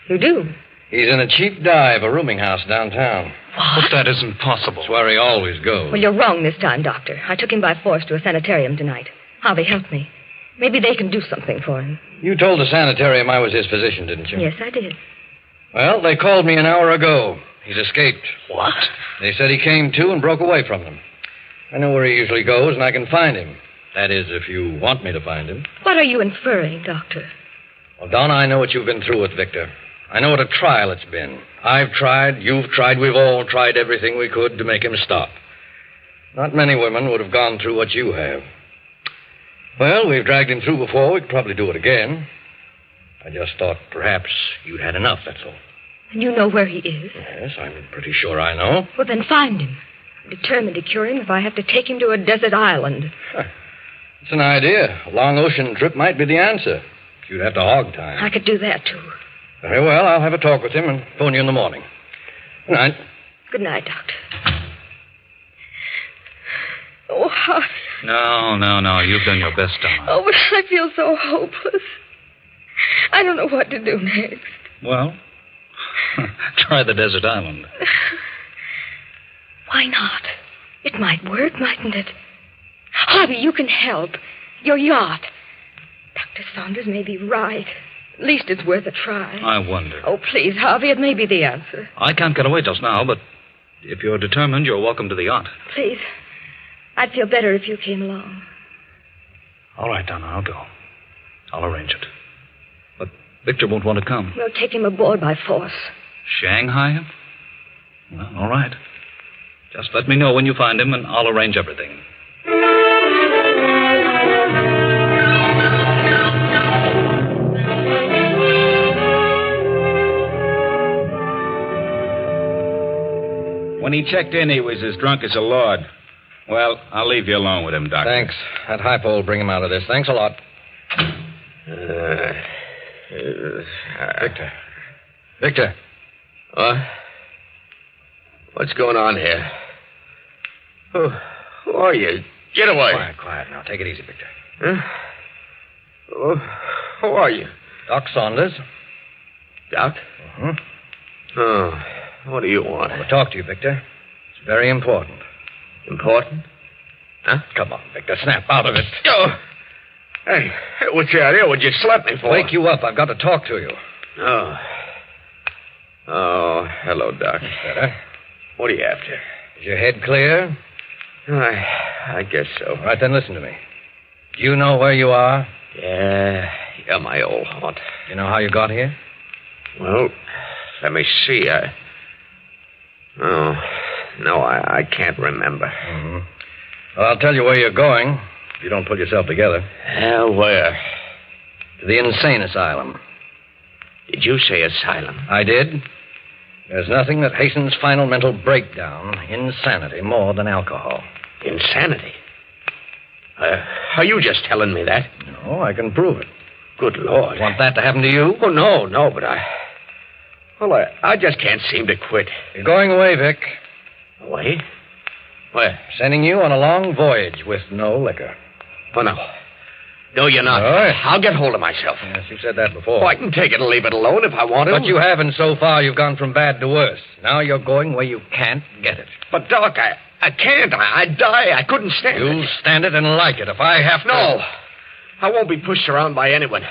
You do? He's in a cheap dive, a rooming house downtown. What? But that isn't possible. That's where he always goes. Well, you're wrong this time, Doctor. I took him by force to a sanitarium tonight. Harvey helped me. Maybe they can do something for him. You told the sanitarium I was his physician, didn't you? Yes, I did. Well, they called me an hour ago. He's escaped. What? They said he came to and broke away from them. I know where he usually goes, and I can find him. That is, if you want me to find him. What are you inferring, Doctor? Well, Donna, I know what you've been through with Victor. I know what a trial it's been. I've tried, you've tried, we've all tried everything we could to make him stop. Not many women would have gone through what you have. Well, we've dragged him through before. We could probably do it again. I just thought perhaps you'd had enough, that's all. And you know where he is? Yes, I'm pretty sure I know. Well, then find him. I'm determined to cure him if I have to take him to a desert island. It's an idea. A long ocean trip might be the answer. You'd have to hog time. I could do that, too. Very well. I'll have a talk with him and phone you in the morning. Good night. Good night, Doctor. Oh, Harvey. No. You've done your best, Donna. Oh, but I feel so hopeless. I don't know what to do next. Well, try the desert island. Why not? It might work, mightn't it? Harvey, you can help. Your yacht. Dr. Saunders may be right. At least it's worth a try. I wonder. Oh, please, Harvey, it may be the answer. I can't get away just now, but if you're determined, you're welcome to the yacht. Please. I'd feel better if you came along. All right, Donna, I'll go. I'll arrange it. But Victor won't want to come. We'll take him aboard by force. Shanghai him? Well, all right. Just let me know when you find him, and I'll arrange everything. When he checked in, he was as drunk as a lord. Well, I'll leave you alone with him, Doctor. Thanks. That hypo will bring him out of this. Thanks a lot. Victor. What? What's going on here? Who are you? Get away. Quiet now. Take it easy, Victor. Huh? Who are you? Doc Saunders. Doc? Uh-huh. Oh, what do you want? I want to talk to you, Victor. It's very important. Important? Huh? Come on, Victor. Snap out of it. Oh. Hey, what's the idea? What'd you slap me for? Wake you up. I've got to talk to you. Oh, hello, Doc. Better. What are you after? Is your head clear? I guess so. All right, then listen to me. Do you know where you are? Yeah, my old haunt. You know how you got here? Well, let me see. I can't remember. Mm-hmm. Well, I'll tell you where you're going if you don't pull yourself together. Where? To the insane asylum. Did you say asylum? I did. There's nothing that hastens final mental breakdown, insanity, more than alcohol. Insanity? Are you just telling me that? No, I can prove it. Good Lord. Want that to happen to you? Oh, no, but I just can't seem to quit. You're going away, Vic. Away? Where? Sending you on a long voyage with no liquor. Oh, no. No, you're not. All right. I'll get hold of myself. Yes, you've said that before. Oh, I can take it and leave it alone if I want to. But you haven't so far. You've gone from bad to worse. Now you're going where you can't get it. But, Doc, I can't. I'd die. I couldn't stand it. You'll stand it and like it if I have to. No. I won't be pushed around by anyone.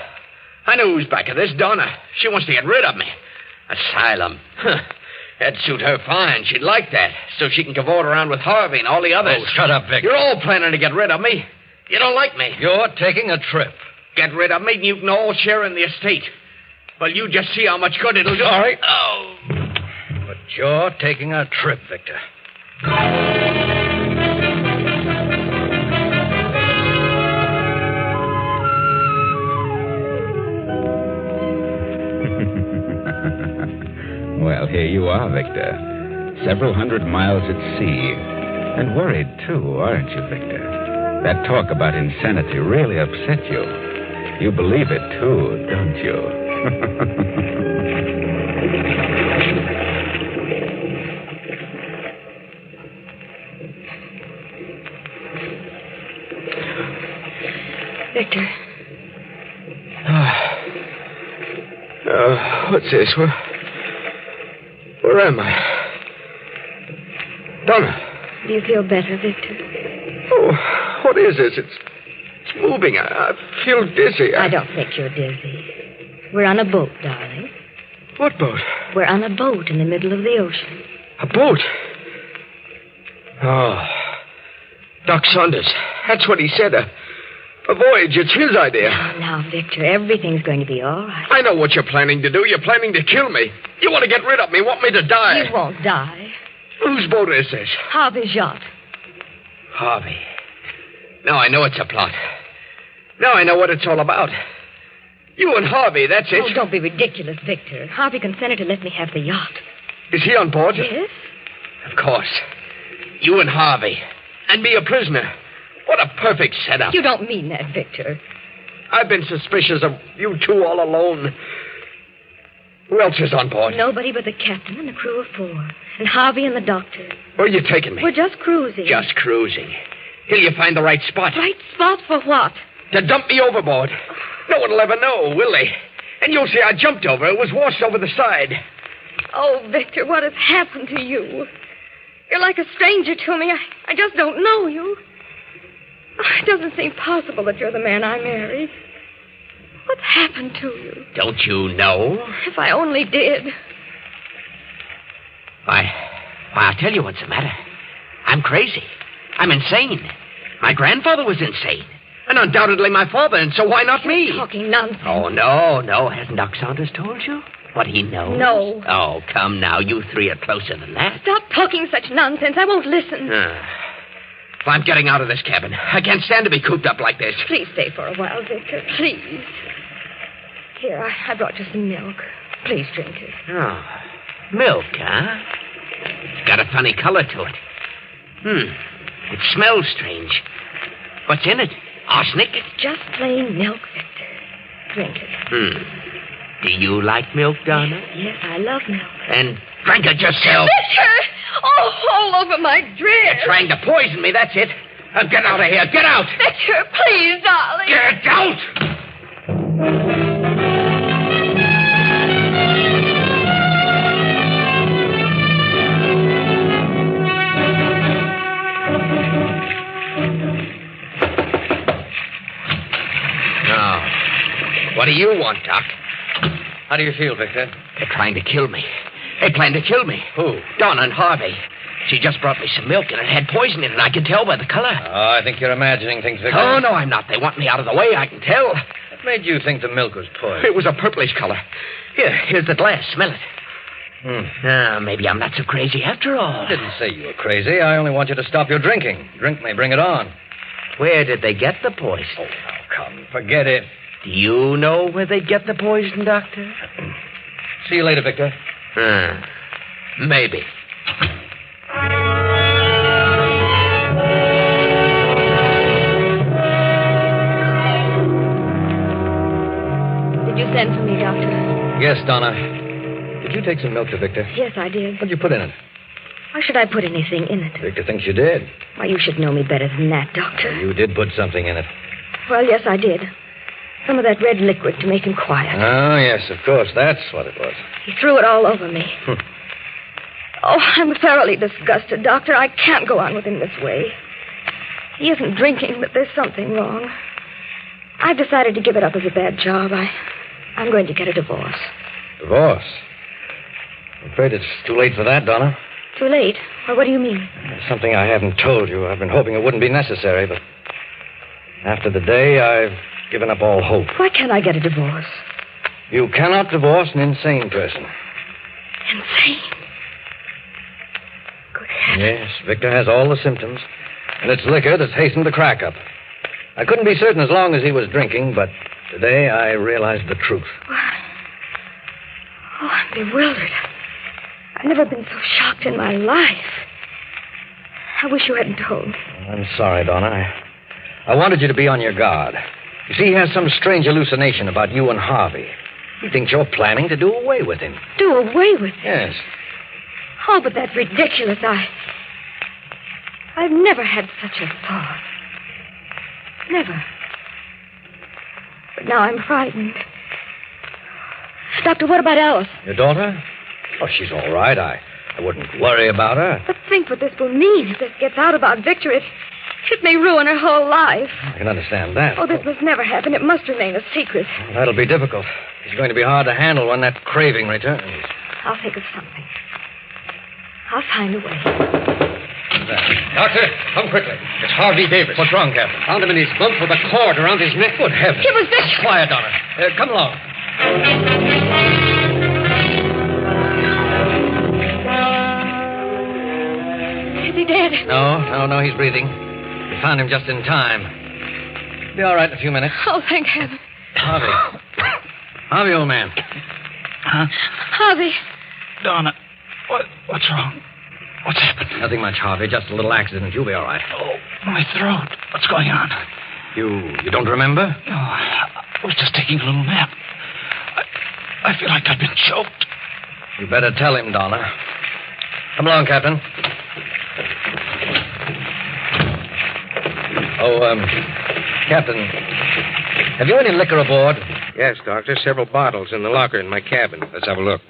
I know who's back of this, Donna. She wants to get rid of me. Asylum. Huh. That'd suit her fine. She'd like that. So she can cavort around with Harvey and all the others. Oh, shut up, Vic. You're all planning to get rid of me. You don't like me. You're taking a trip. Get rid of me and you can all share in the estate. Well, you just see how much good it'll do. Sorry. Oh. But you're taking a trip, Victor. Well, here you are, Victor. Several hundred miles at sea. And worried, too, aren't you, Victor? That talk about insanity really upset you. You believe it, too, don't you? Victor. What's this? Where am I? Donna. Do you feel better, Victor? Oh, what is this? It's moving. I feel dizzy. I don't think you're dizzy. We're on a boat, darling. What boat? We're on a boat in the middle of the ocean. A boat? Oh. Doc Saunders. That's what he said. A voyage. It's his idea. Now, Victor, everything's going to be all right. I know what you're planning to do. You're planning to kill me. You want to get rid of me, want me to die. You won't die. Whose boat is this? Harvey's yacht. Harvey. Now I know it's a plot. Now I know what it's all about. You and Harvey, that's it. Oh, don't be ridiculous, Victor. Harvey consented to let me have the yacht. Is he on board? Yes. Of course. You and Harvey. And be a prisoner. What a perfect setup. You don't mean that, Victor. I've been suspicious of you two all alone. Who else is on board? Nobody but the captain and a crew of 4. And Harvey and the doctor. Where are you taking me? We're just cruising. Just cruising. Till you find the right spot. Right spot for what? To dump me overboard. No one will ever know, will they? And you'll see I jumped over. It was washed over the side. Oh, Victor, what has happened to you? You're like a stranger to me. I just don't know you. It doesn't seem possible that you're the man I married. What's happened to you? Don't you know? If I only did. Why, I'll tell you what's the matter. I'm crazy. I'm insane. My grandfather was insane. And undoubtedly my father, and so why not me? You're talking nonsense. Oh, no. Hasn't Doc Saunders told you what he knows? No. Oh, come now. You 3 are closer than that. Stop talking such nonsense. I won't listen. Well, I'm getting out of this cabin. I can't stand to be cooped up like this. Please stay for a while, Victor. Please. Here, I brought you some milk. Please drink it. Oh, milk, huh? It's got a funny color to it. It smells strange. What's in it? Arsenic? It's just plain milk, Victor. Drink it. Do you like milk, Donna? Yes, I love milk. Then drink it yourself. Victor! Oh, all over my dress. You're trying to poison me, that's it. Get out of here. Get out. Victor, please, darling. Get out! What do you want, Doc? How do you feel, Victor? They're trying to kill me. They plan to kill me. Who? Donna and Harvey. She just brought me some milk, and it had poison in it. I can tell by the color. Oh, I think you're imagining things, Victor. Oh, no, I'm not. They want me out of the way. I can tell. What made you think the milk was poisoned? It was a purplish color. Here's the glass. Smell it. Maybe I'm not so crazy after all. I didn't say you were crazy. I only want you to stop your drinking. Drink may bring it on. Where did they get the poison? Oh, now, come. Forget it. Do you know where they get the poison, Doctor? See you later, Victor. Maybe. Did you send for me, Doctor? Yes, Donna. Did you take some milk to Victor? Yes, I did. What did you put in it? Why should I put anything in it? Victor thinks you did. Why, you should know me better than that, Doctor. You did put something in it. Well, yes, I did. Some of that red liquid to make him quiet. Oh, yes, of course. That's what it was. He threw it all over me. Oh, I'm thoroughly disgusted, Doctor. I can't go on with him this way. He isn't drinking, but there's something wrong. I've decided to give it up as a bad job. I'm going to get a divorce. Divorce? I'm afraid it's too late for that, Donna. Too late? Well, what do you mean? There's something I haven't told you. I've been hoping it wouldn't be necessary, but after the day, I've given up all hope. Why can't I get a divorce? You cannot divorce an insane person. Insane? Good heavens. Yes, Victor has all the symptoms, and it's liquor that's hastened the crack up. I couldn't be certain as long as he was drinking, but today I realized the truth. What? Oh, I'm bewildered. I've never been so shocked in my life. I wish you hadn't told me. I'm sorry, Donna. I wanted you to be on your guard. You see, he has some strange hallucination about you and Harvey. He thinks you're planning to do away with him. Do away with him? Yes. Oh, but that's ridiculous. I've never had such a thought. Never. But now I'm frightened. Doctor, what about Alice? Your daughter? Oh, she's all right. I wouldn't worry about her. But think what this will mean if this gets out about Victor. It may ruin her whole life. I can understand that. Oh, this must never happen. It must remain a secret. That'll be difficult. It's going to be hard to handle when that craving returns. I'll think of something. I'll find a way. Doctor, come quickly. It's Harvey Davis. What's wrong, Captain? Found him in his bunk with a cord around his neck. Good heavens. It was Victor. Quiet, Donna. Come along. Is he dead? No, he's breathing. We found him just in time. Be all right in a few minutes. Oh, thank heaven. Harvey, old man. Huh? Harvey. Donna, what's wrong? What's happened? Nothing much, Harvey. Just a little accident. You'll be all right. Oh, my throat. What's going on? You don't remember? No, I was just taking a little nap. I feel like I've been choked. You better tell him, Donna. Come along, Captain. Captain, have you any liquor aboard? Yes, Doctor. Several bottles in the locker in my cabin. Let's have a look.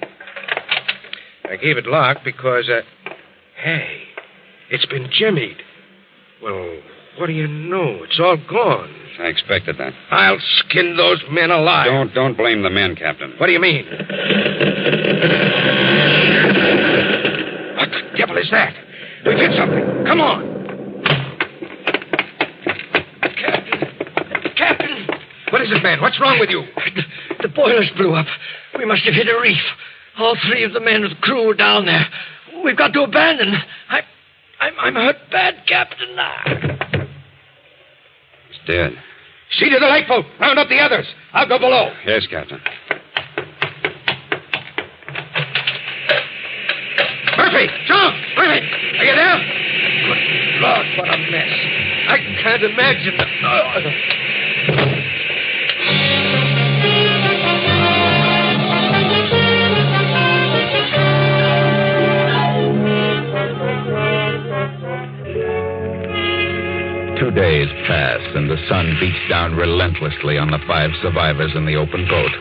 I keep it locked because, hey, it's been jimmied. Well, what do you know? It's all gone. I expected that. I'll skin those men alive. Don't blame the men, Captain. What do you mean? What the devil is that? We've hit something. Come on. Captain! What is it, man? What's wrong with you? The boilers blew up. We must have hit a reef. All three of the men of the crew were down there. We've got to abandon. I'm hurt bad, Captain. He's dead. See to the lifeboat. Round up the others. I'll go below. Yes, Captain. Murphy! John! Murphy! Are you there? Good Lord, what a mess. I can't imagine. Two days pass, and the sun beats down relentlessly on the 5 survivors in the open boat.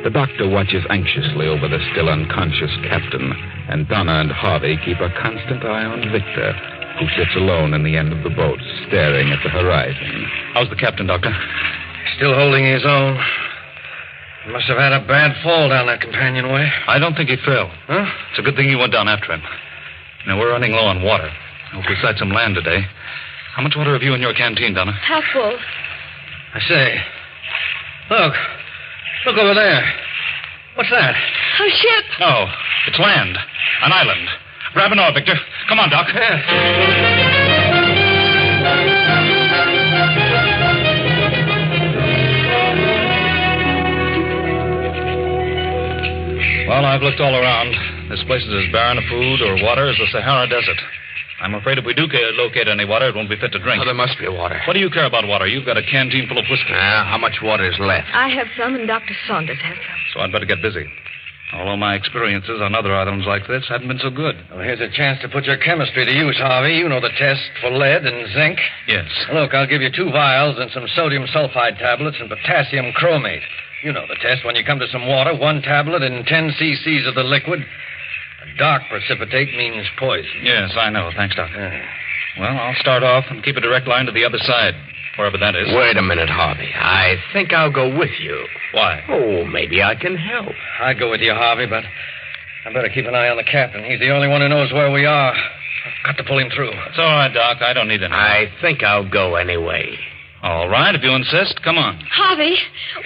The doctor watches anxiously over the still unconscious captain, and Donna and Harvey keep a constant eye on Victor, who sits alone in the end of the boat, staring at the horizon. How's the captain, Doctor? Still holding his own. Must have had a bad fall down that companionway. I don't think he fell. Huh? It's a good thing you went down after him. Now, we're running low on water. I hope we sight some land today. How much water have you in your canteen, Donna? Half full. I say, look over there. What's that? A ship. No, it's land. An island. Grab an oar, Victor. Come on, Doc. Well, I've looked all around. This place is as barren of food or water as the Sahara Desert. I'm afraid if we do locate any water, it won't be fit to drink. Oh, there must be water. What do you care about water? You've got a canteen full of whiskey. How much water is left? I have some, and Dr. Saunders has some. So I'd better get busy. Although my experiences on other islands like this haven't been so good. Well, here's a chance to put your chemistry to use, Harvey. You know the test for lead and zinc. Yes. Look, I'll give you 2 vials and some sodium sulfide tablets and potassium chromate. You know the test. When you come to some water, 1 tablet in 10 cc's of the liquid. A dark precipitate means poison. Yes, I know. Thanks, Doctor. Well, I'll start off and keep a direct line to the other side, wherever that is. Wait a minute, Harvey. I think I'll go with you. Why? Oh, maybe I can help. I'd go with you, Harvey, but I better keep an eye on the captain. He's the only one who knows where we are. I've got to pull him through. It's all right, Doc. I don't need any. I think I'll go anyway. All right, if you insist. Come on. Harvey,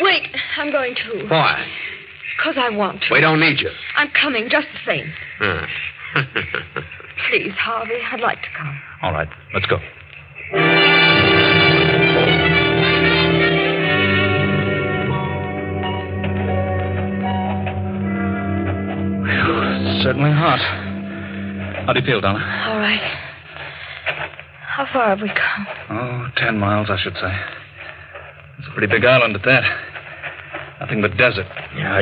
wait. I'm going too. Why? Because I want to. We don't need you. I'm coming just the same. Please, Harvey, I'd like to come. All right, let's go. It's certainly hot. How do you feel, Donna? All right. How far have we come? Oh, 10 miles, I should say. It's a pretty big island at that. Nothing but desert. Yeah,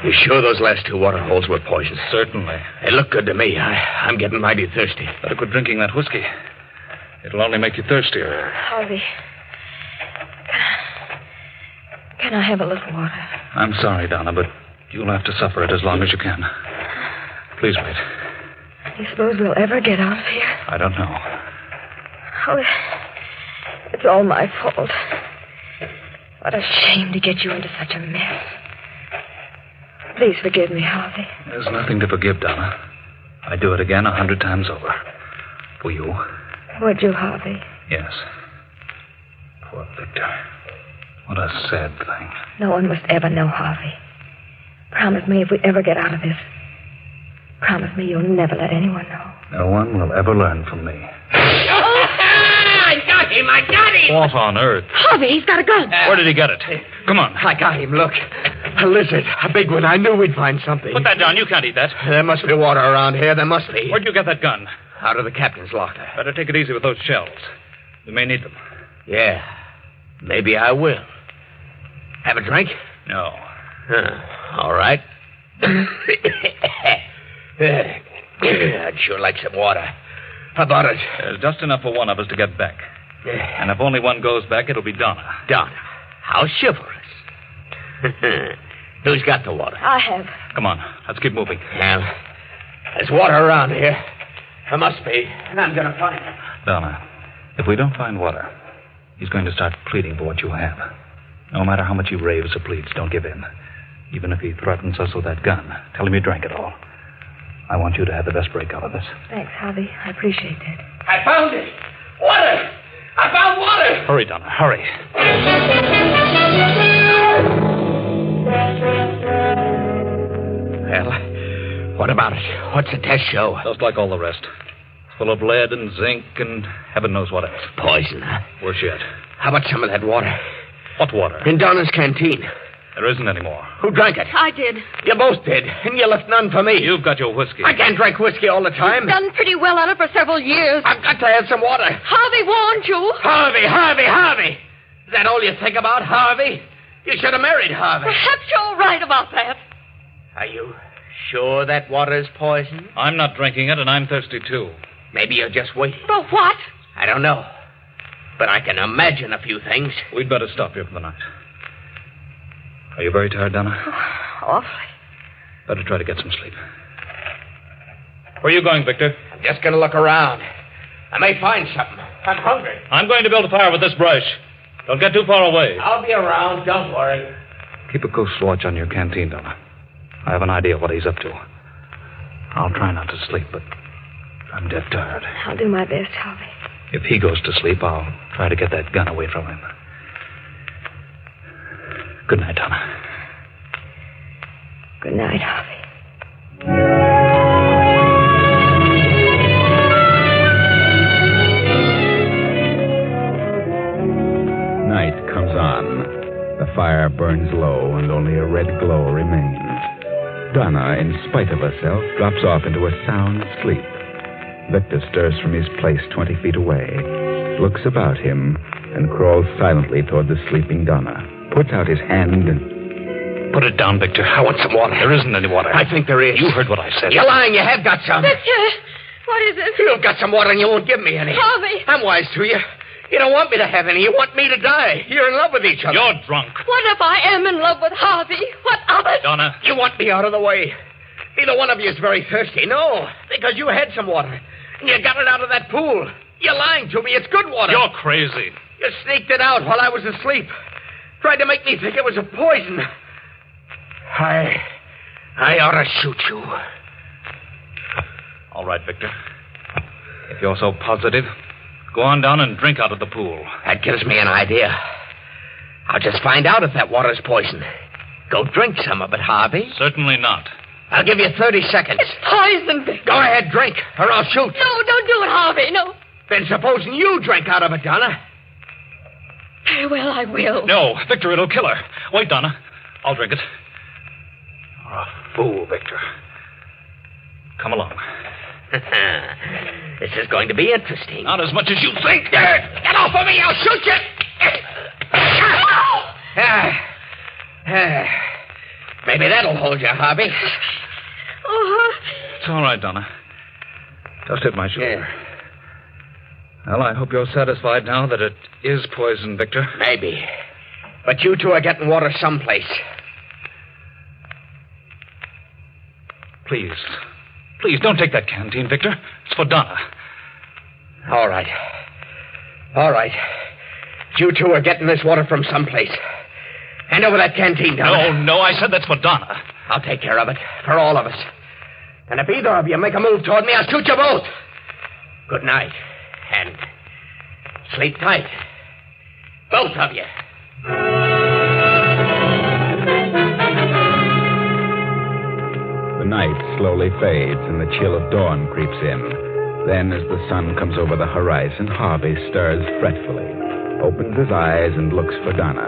you sure those last 2 water holes were poisoned? Certainly. They look good to me. I'm getting mighty thirsty. Better quit drinking that whiskey. It'll only make you thirstier. Harvey, can I have a little water? I'm sorry, Donna, but you'll have to suffer it as long as you can. Please wait. You suppose we'll ever get out of here? I don't know. Oh, it's all my fault. What a shame to get you into such a mess. Please forgive me, Harvey. There's nothing to forgive, Donna. I'd do it again 100 times over. For you. Would you, Harvey? Yes. Poor Victor. What a sad thing. No one must ever know, Harvey. Promise me if we ever get out of this. Promise me you'll never let anyone know. No one will ever learn from me. I got him! What on earth? Harvey, he's got a gun. Where did he get it? Come on. I got him, look. A lizard, a big one. I knew we'd find something. Put that down. You can't eat that. There must be water around here. There must be. Where'd you get that gun? Out of the captain's locker. Better take it easy with those shells. We may need them. Yeah. Maybe I will. Have a drink? No. All right. I'd sure like some water. How about it? There's just enough for one of us to get back. And if only one goes back, it'll be Donna. Donna. How chivalrous. Who's got the water? I have. Come on. Let's keep moving. Well, there's water around here. There must be. And I'm going to find it. Donna, if we don't find water, he's going to start pleading for what you have. No matter how much he raves or pleads, don't give in. Even if he threatens us with that gun, tell him you drank it all. I want you to have the best break out of this. Thanks, Harvey. I appreciate that. I found it. Water! I found water! Hurry, Donna, hurry. Well, what about it? What's the test show? Just like all the rest. It's full of lead and zinc and heaven knows what else. Poison, huh? Worse yet. How about some of that water? What water? In Donna's canteen. There isn't any more. Who drank it? I did. You both did, and you left none for me. You've got your whiskey. I can't drink whiskey all the time. You've done pretty well on it for several years. I've got to have some water. Harvey warned you. Harvey! Is that all you think about, Harvey? You should have married Harvey. Perhaps you're right about that. Are you sure that water's poison? I'm not drinking it, and I'm thirsty, too. Maybe you're just waiting. For what? I don't know. But I can imagine a few things. We'd better stop here for the night. Are you very tired, Donna? Awfully. Better try to get some sleep. Where are you going, Victor? I'm just going to look around. I may find something. I'm hungry. I'm going to build a fire with this brush. Don't get too far away. I'll be around. Don't worry. Keep a close watch on your canteen, Donna. I have an idea what he's up to. I'll try not to sleep, but I'm dead tired. I'll do my best, Harvey. If he goes to sleep, I'll try to get that gun away from him. Good night, Donna. Good night, Harvey. Night comes on. The fire burns low, and only a red glow remains. Donna, in spite of herself, drops off into a sound sleep. Victor stirs from his place 20 feet away, looks about him, and crawls silently toward the sleeping Donna. Puts out his hand and... Put it down, Victor. I want some water. There isn't any water. I think there is. You heard what I said. You're lying. You have got some. Victor, what is it? You've got some water and you won't give me any. Harvey. I'm wise to you. You don't want me to have any. You want me to die. You're in love with each other. You're drunk. What if I am in love with Harvey? What of it? Donna. You want me out of the way. Neither one of you is very thirsty. No, because you had some water. And you got it out of that pool. You're lying to me. It's good water. You're crazy. You sneaked it out while I was asleep. Tried to make me think it was a poison. I ought to shoot you. All right, Victor. If you're so positive, go on down and drink out of the pool. That gives me an idea. I'll just find out if that water's poison. Go drink some of it, Harvey. Certainly not. I'll give you 30 seconds. It's poison, Victor. Go ahead, drink, or I'll shoot. No, don't do it, Harvey. No. Then supposing you drink out of it, Donna. Very well, I will. No, Victor, it'll kill her. Wait, Donna. I'll drink it. You're a fool, Victor. Come along. This is going to be interesting. Not as much as you think. Get off of me! I'll shoot you! Maybe that'll hold you, Harvey. Oh, It's all right, Donna. Just hit my shoulder. Well, I hope you're satisfied now that it is poison, Victor. Maybe. But you two are getting water someplace. Please. Please, don't take that canteen, Victor. It's for Donna. All right. All right. You two are getting this water from someplace. Hand over that canteen, Donna. No, I said that's for Donna. I'll take care of it. For all of us. And if either of you make a move toward me, I'll shoot you both. Good night. And sleep tight. Both of you. The night slowly fades and the chill of dawn creeps in. Then, as the sun comes over the horizon, Harvey stirs fretfully, opens his eyes and looks for Donna.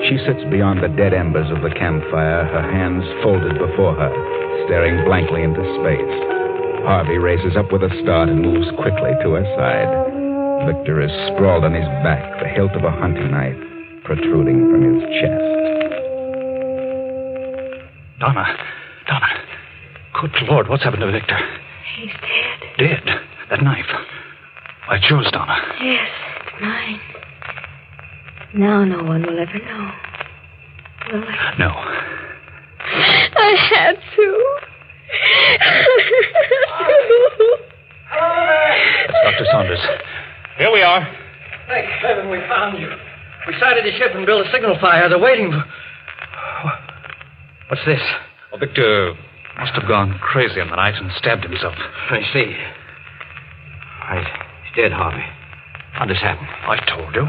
She sits beyond the dead embers of the campfire, her hands folded before her, staring blankly into space. Harvey raises up with a start and moves quickly to her side. Victor is sprawled on his back, the hilt of a hunting knife protruding from his chest. Donna. Good Lord, what's happened to Victor? he's dead. Dead? That knife. Why, it's yours, Donna. Yes, it's mine. Now no one will ever know. Will they? No. I had to. That's Dr. Saunders. Here we are. Thank heaven we found you. We sighted the ship and built a signal fire. They're waiting for... What's this? Well, Victor must have gone crazy in the night and stabbed himself. I see. Right. He's dead, Harvey. How'd this happen? I told you.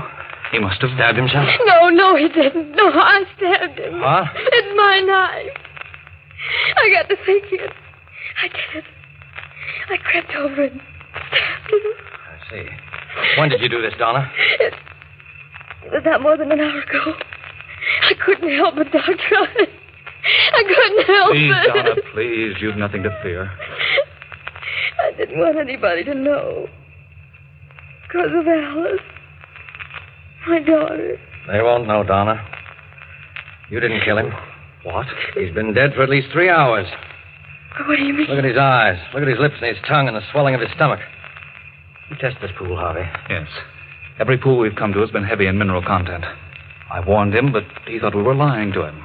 He must have stabbed himself. No, he didn't. No, I stabbed him. Huh? It's my knife. I got to thinking. I did it. I crept over and stabbed him. I see. When did you do this, Donna? It was not more than an hour ago. I couldn't help it, Doctor. I couldn't help Please, it. Donna, please. You've nothing to fear. I didn't want anybody to know. Because of Alice. My daughter. They won't know, Donna. You didn't kill him. What? He's been dead for at least 3 hours. What do you mean? Look at his eyes. Look at his lips and his tongue and the swelling of his stomach. You test this pool, Harvey. Yes. Every pool we've come to has been heavy in mineral content. I warned him, but he thought we were lying to him.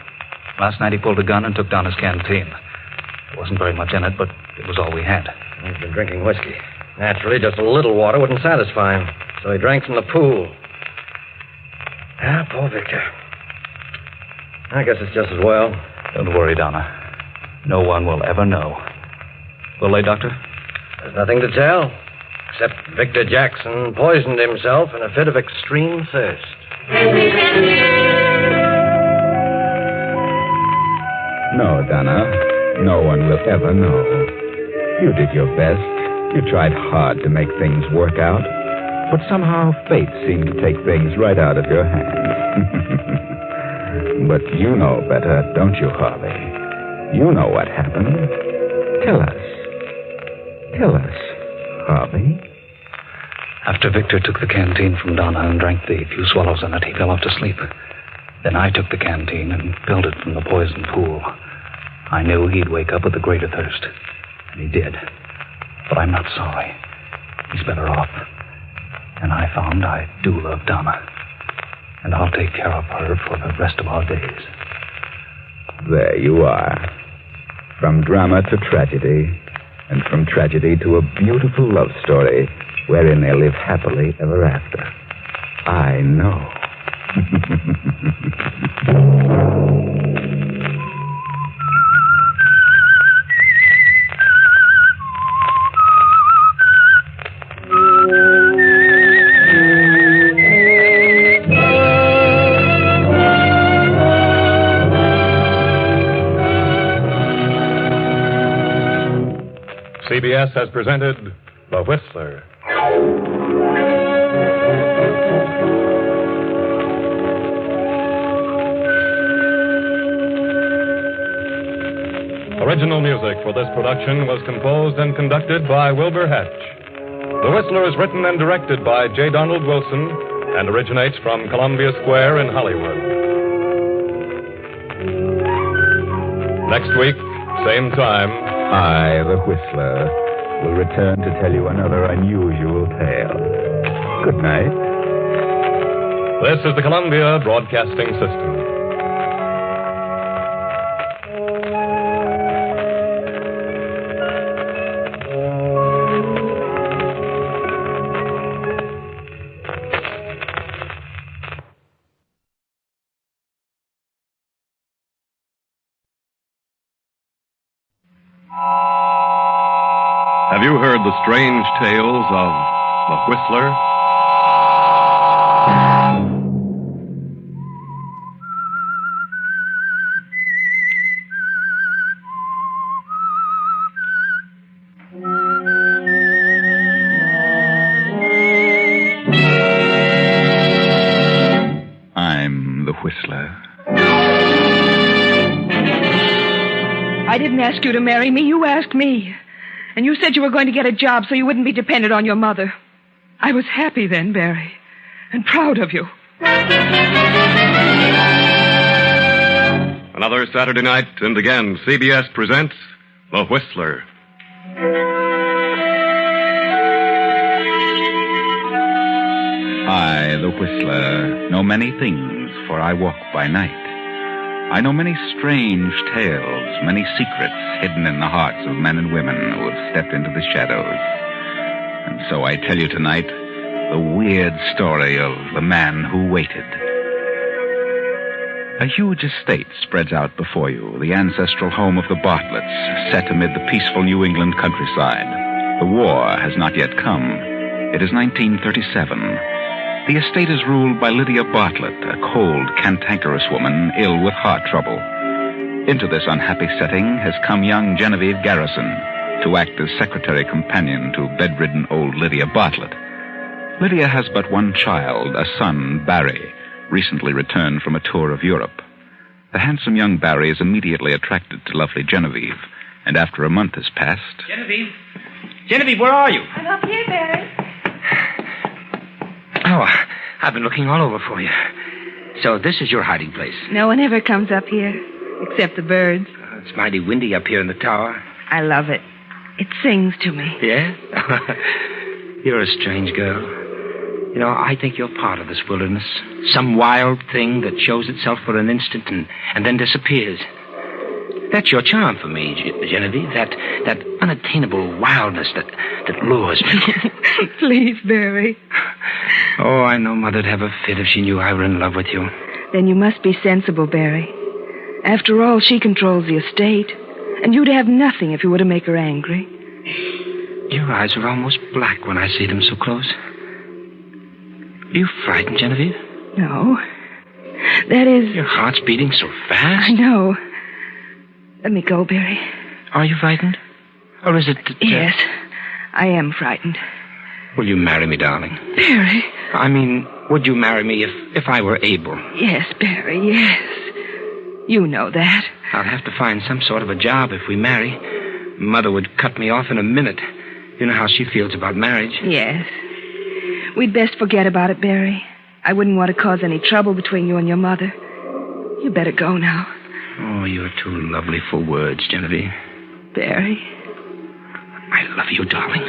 Last night he pulled a gun and took down his canteen. There wasn't very much in it, but it was all we had. He's been drinking whiskey. Naturally, just a little water wouldn't satisfy him. So he drank from the pool. Ah, poor Victor. I guess it's just as well. Don't worry, Donna. No one will ever know. Will they, Doctor? There's nothing to tell, except Victor Jackson poisoned himself in a fit of extreme thirst. No, Donna. No one will ever know. You did your best. You tried hard to make things work out. But somehow fate seemed to take things right out of your hands. But you know better, don't you, Harvey? You know what happened. Tell us. Tell us, Harvey. After Victor took the canteen from Donna and drank the few swallows in it, he fell off to sleep. Then I took the canteen and filled it from the poison pool. I knew he'd wake up with a greater thirst. And he did. But I'm not sorry. He's better off. And I found I do love Donna. And I'll take care of her for the rest of our days. There you are. From drama to tragedy, and from tragedy to a beautiful love story wherein they live happily ever after. I know. CBS has presented The Whistler. Original music for this production was composed and conducted by Wilbur Hatch. The Whistler is written and directed by J. Donald Wilson and originates from Columbia Square in Hollywood. Next week, same time, I, the Whistler, will return to tell you another unusual tale. Good night. This is the Columbia Broadcasting System. Have you heard the strange tales of the Whistler? I'm the Whistler. I didn't ask you to marry me. You asked me. And you said you were going to get a job so you wouldn't be dependent on your mother. I was happy then, Barry, and proud of you. Another Saturday night, and again, CBS presents The Whistler. I, the Whistler, know many things, for I walk by night. I know many strange tales, many secrets hidden in the hearts of men and women who have stepped into the shadows. And so I tell you tonight the weird story of the man who waited. A huge estate spreads out before you, the ancestral home of the Bartletts, set amid the peaceful New England countryside. The war has not yet come. It is 1937. The estate is ruled by Lydia Bartlett, a cold, cantankerous woman ill with heart trouble. Into this unhappy setting has come young Genevieve Garrison to act as secretary companion to bedridden old Lydia Bartlett. Lydia has but one child, a son, Barry, recently returned from a tour of Europe. The handsome young Barry is immediately attracted to lovely Genevieve, and after a month has passed... Genevieve? Genevieve, where are you? I'm up here, Barry. Oh, I've been looking all over for you. So this is your hiding place. No one ever comes up here, except the birds. It's mighty windy up here in the tower. I love it. It sings to me. Yeah? You're a strange girl. You know, I think you're part of this wilderness. Some wild thing that shows itself for an instant and then disappears. That's your charm for me, Genevieve. That unattainable wildness that lures me. Please, Barry. Oh, I know Mother'd have a fit if she knew I were in love with you. Then you must be sensible, Barry. After all, she controls the estate. And you'd have nothing if you were to make her angry. Your eyes are almost black when I see them so close. Are you frightened, Genevieve? No. That is... Your heart's beating so fast. I know. Let me go, Barry. Are you frightened? Or is it that... Yes, I am frightened. Will you marry me, darling? Barry. I mean, would you marry me if I were able? Yes, Barry, yes. You know that. I'll have to find some sort of a job if we marry. Mother would cut me off in a minute. You know how she feels about marriage. Yes. We'd best forget about it, Barry. I wouldn't want to cause any trouble between you and your mother. You better go now. Oh, you're too lovely for words, Genevieve. Barry. I love you, darling.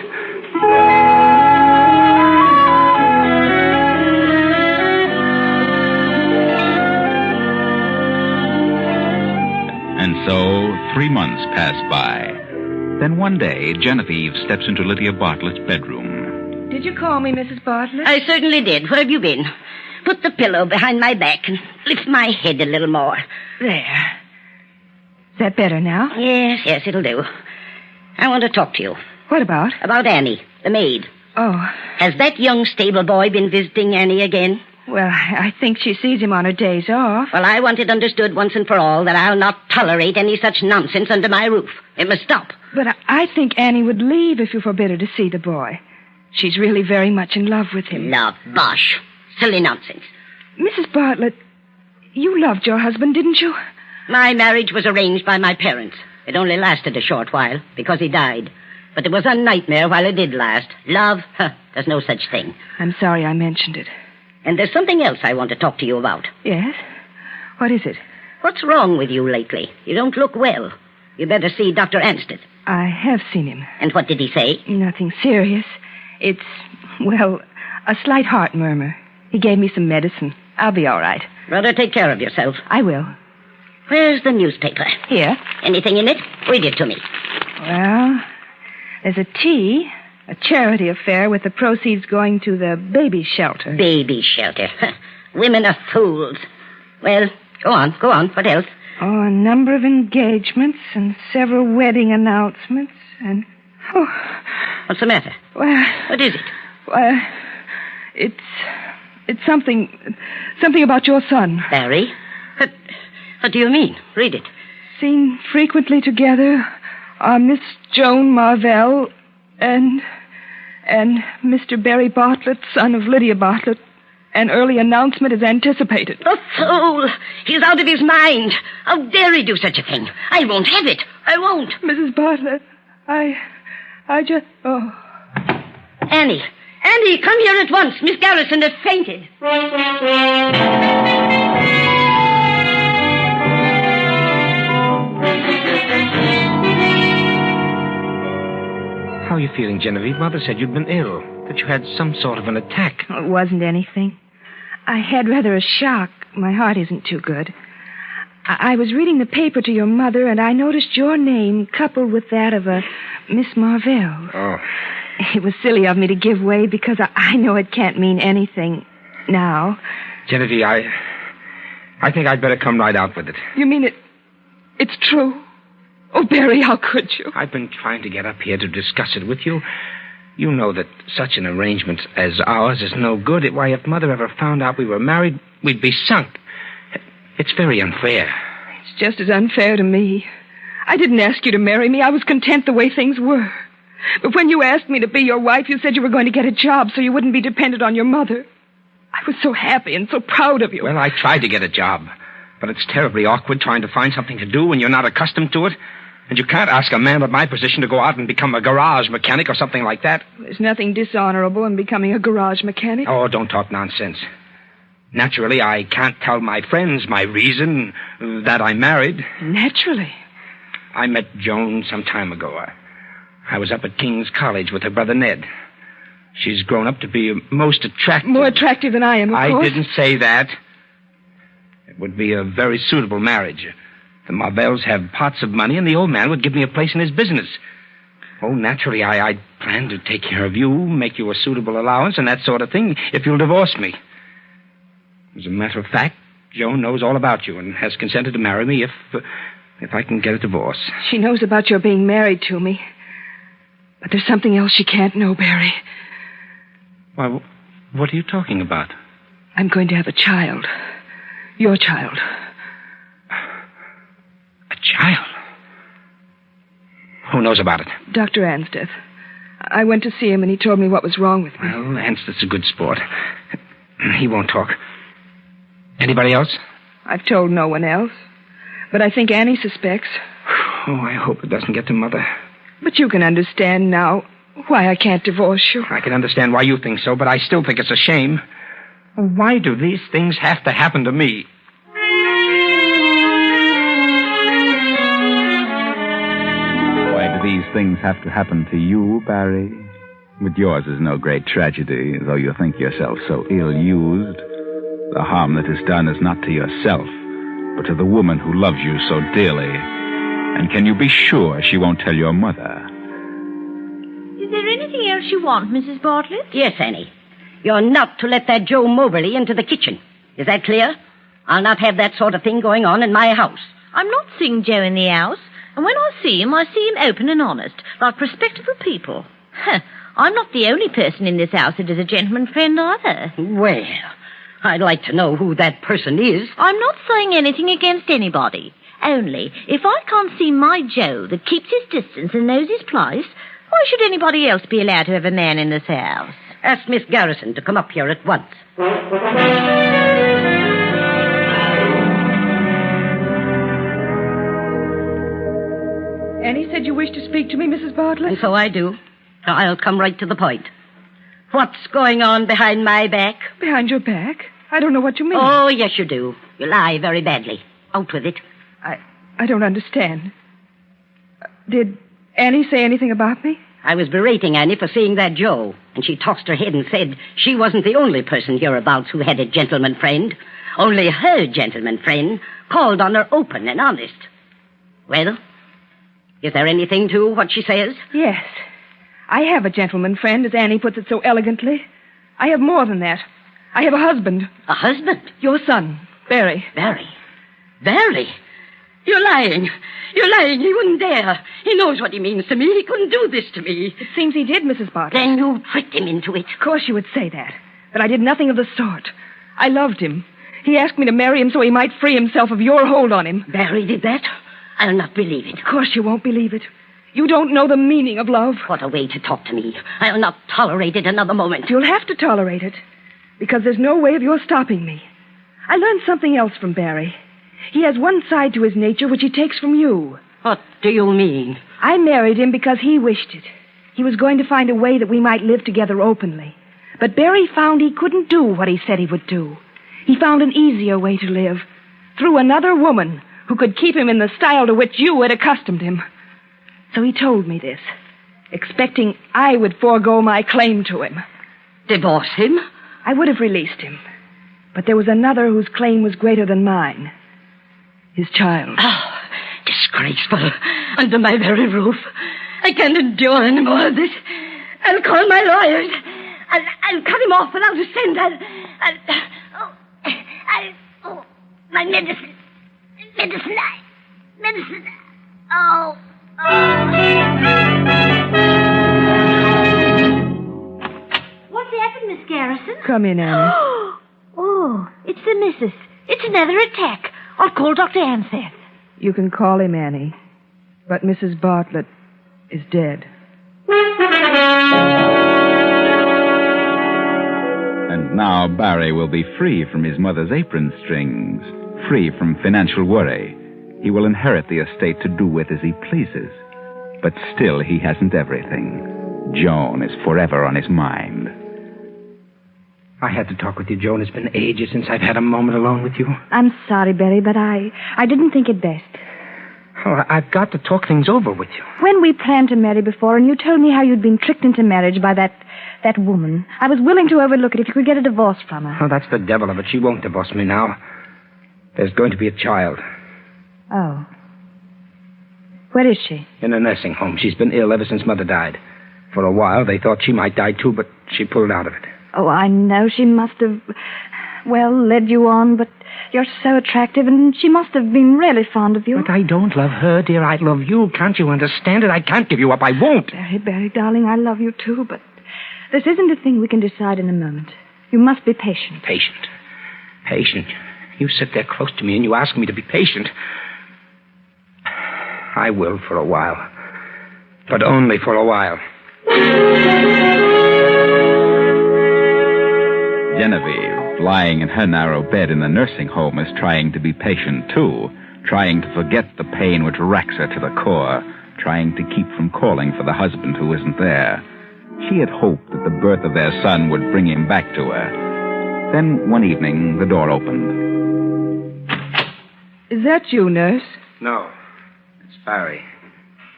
And so 3 months pass by. Then one day, Genevieve steps into Lydia Bartlett's bedroom. Did you call me, Mrs. Bartlett? I certainly did. Where have you been? Put the pillow behind my back and lift my head a little more. There. Is that better now? Yes, it'll do. I want to talk to you. What about? About Annie, the maid. Oh. Has that young stable boy been visiting Annie again? Well, I think she sees him on her days off. Well, I want it understood once and for all that I'll not tolerate any such nonsense under my roof. It must stop. But I think Annie would leave if you forbid her to see the boy. She's really very much in love with him. Love, bosh. Silly nonsense. Mrs. Bartlett, you loved your husband, didn't you? My marriage was arranged by my parents. It only lasted a short while, because he died. But it was a nightmare while it did last. Love? There's no such thing. I'm sorry I mentioned it. And there's something else I want to talk to you about. Yes? What is it? What's wrong with you lately? You don't look well. You better see Dr. Ansted. I have seen him. And what did he say? Nothing serious. It's, well, a slight heart murmur. He gave me some medicine. I'll be all right. Rather take care of yourself. I will. Where's the newspaper? Here. Anything in it? Read it to me. Well, there's a tea, a charity affair with the proceeds going to the baby shelter. Baby shelter. Women are fools. Well, go on. What else? Oh, a number of engagements and several wedding announcements and... Oh. What's the matter? Well... What is it? Well, it's something about your son. Barry? What do you mean? Read it. Seen frequently together are Miss Joan Marvell and Mr. Barry Bartlett, son of Lydia Bartlett. An early announcement is anticipated. The fool! He's out of his mind. How dare he do such a thing? I won't have it. I won't. Mrs. Bartlett, I just... Oh. Annie, come here at once. Miss Garrison has fainted. How are you feeling, Genevieve? Mother said you'd been ill, that you had some sort of an attack. Oh, it wasn't anything. I had rather a shock. My heart isn't too good. I was reading the paper to your mother, and I noticed your name coupled with that of a Miss Marvell. Oh. It was silly of me to give way because I know it can't mean anything now. Genevieve, I think I'd better come right out with it. You mean it's true? Oh, Barry, how could you? I've been trying to get up here to discuss it with you. You know that such an arrangement as ours is no good. Why, if Mother ever found out we were married, we'd be sunk. It's very unfair. It's just as unfair to me. I didn't ask you to marry me. I was content the way things were. But when you asked me to be your wife, you said you were going to get a job so you wouldn't be dependent on your mother. I was so happy and so proud of you. Well, I tried to get a job. But it's terribly awkward trying to find something to do when you're not accustomed to it. And you can't ask a man of my position to go out and become a garage mechanic or something like that. There's nothing dishonorable in becoming a garage mechanic. Oh, don't talk nonsense. Naturally, I can't tell my friends my reason that I'm married. Naturally. I met Joan some time ago. I was up at King's College with her brother Ned. She's grown up to be most attractive. More attractive than I am, of course. I didn't say that. It would be a very suitable marriage. The Marvells have pots of money, and the old man would give me a place in his business. Oh, naturally, I plan to take care of you, make you a suitable allowance, and that sort of thing, if you'll divorce me. As a matter of fact, Joan knows all about you and has consented to marry me if I can get a divorce. She knows about your being married to me. But there's something else she can't know, Barry. Why, what are you talking about? I'm going to have a child. Your child. A child? Who knows about it? Dr. Ansteth. I went to see him and he told me what was wrong with me. Well, Ansteth's a good sport. He won't talk. Anybody else? I've told no one else. But I think Annie suspects. Oh, I hope it doesn't get to Mother. But you can understand now why I can't divorce you. I can understand why you think so, but I still think it's a shame. Why do these things have to happen to me? Why do these things have to happen to you, Barry? But yours is no great tragedy, though you think yourself so ill-used. The harm that is done is not to yourself, but to the woman who loves you so dearly. And can you be sure she won't tell your mother? Is there anything else you want, Mrs. Bartlett? Yes, Annie. You're not to let that Joe Moberly into the kitchen. Is that clear? I'll not have that sort of thing going on in my house. I'm not seeing Joe in the house. And when I see him open and honest, like respectable people. I'm not the only person in this house that is a gentleman friend either. Well, I'd like to know who that person is. I'm not saying anything against anybody. Only, if I can't see my Joe that keeps his distance and knows his place, why should anybody else be allowed to have a man in this house? Ask Miss Garrison to come up here at once. Annie said you wished to speak to me, Mrs. Bartlett? And so I do. I'll come right to the point. What's going on behind my back? Behind your back? I don't know what you mean. Oh, yes, you do. You lie very badly. Out with it. I don't understand. Did Annie say anything about me? I was berating Annie for seeing that Joe, and she tossed her head and said she wasn't the only person hereabouts who had a gentleman friend. Only her gentleman friend called on her open and honest. Well, is there anything to what she says? Yes. I have a gentleman friend, as Annie puts it so elegantly. I have more than that. I have a husband. A husband? Your son, Barry. Barry? Barry? You're lying. You're lying. He wouldn't dare. He knows what he means to me. He couldn't do this to me. It seems he did, Mrs. Bartlett. Then you tricked him into it. Of course you would say that. But I did nothing of the sort. I loved him. He asked me to marry him so he might free himself of your hold on him. Barry did that? I'll not believe it. Of course you won't believe it. You don't know the meaning of love. What a way to talk to me. I'll not tolerate it another moment. You'll have to tolerate it. Because there's no way of your stopping me. I learned something else from Barry. He has one side to his nature which he takes from you. What do you mean? I married him because he wished it. He was going to find a way that we might live together openly. But Barry found he couldn't do what he said he would do. He found an easier way to live. Through another woman who could keep him in the style to which you had accustomed him. So he told me this, expecting I would forego my claim to him. Divorce him? I would have released him. But there was another whose claim was greater than mine. His child. Oh, disgraceful. Under my very roof. I can't endure any more of this. I'll call my lawyers. I'll cut him off without a cent. My medicine. Medicine. Oh. What's happened, Miss Garrison? Come in, Annie. Oh, it's the missus. It's another attack. I'll call Dr. Anseth. You can call him, Annie. But Mrs. Bartlett is dead. And now Barry will be free from his mother's apron strings, free from financial worry. He will inherit the estate to do with as he pleases. But still, he hasn't everything. Joan is forever on his mind. I had to talk with you, Joan. It's been ages since I've had a moment alone with you. I'm sorry, Barry, but I didn't think it best. Oh, I've got to talk things over with you. When we planned to marry before, and you told me how you'd been tricked into marriage by that woman, I was willing to overlook it if you could get a divorce from her. Oh, that's the devil of it. She won't divorce me now. There's going to be a child. Oh. Where is she? In a nursing home. She's been ill ever since Mother died. For a while, they thought she might die, too, but she pulled out of it. Oh, I know she must have, led you on, but You're so attractive, and she must have been really fond of you. But I don't love her, dear. I love you. Can't you understand it? I can't give you up. I won't. Barry, darling, I love you too, but this isn't a thing we can decide in a moment. You must be patient. Patient. Patient. You sit there close to me and you ask me to be patient. I will for a while. But only for a while. Genevieve, lying in her narrow bed in the nursing home, is trying to be patient, too. Trying to forget the pain which racks her to the core. Trying to keep from calling for the husband who isn't there. She had hoped that the birth of their son would bring him back to her. Then, one evening, the door opened. Is that you, nurse? No. It's Barry.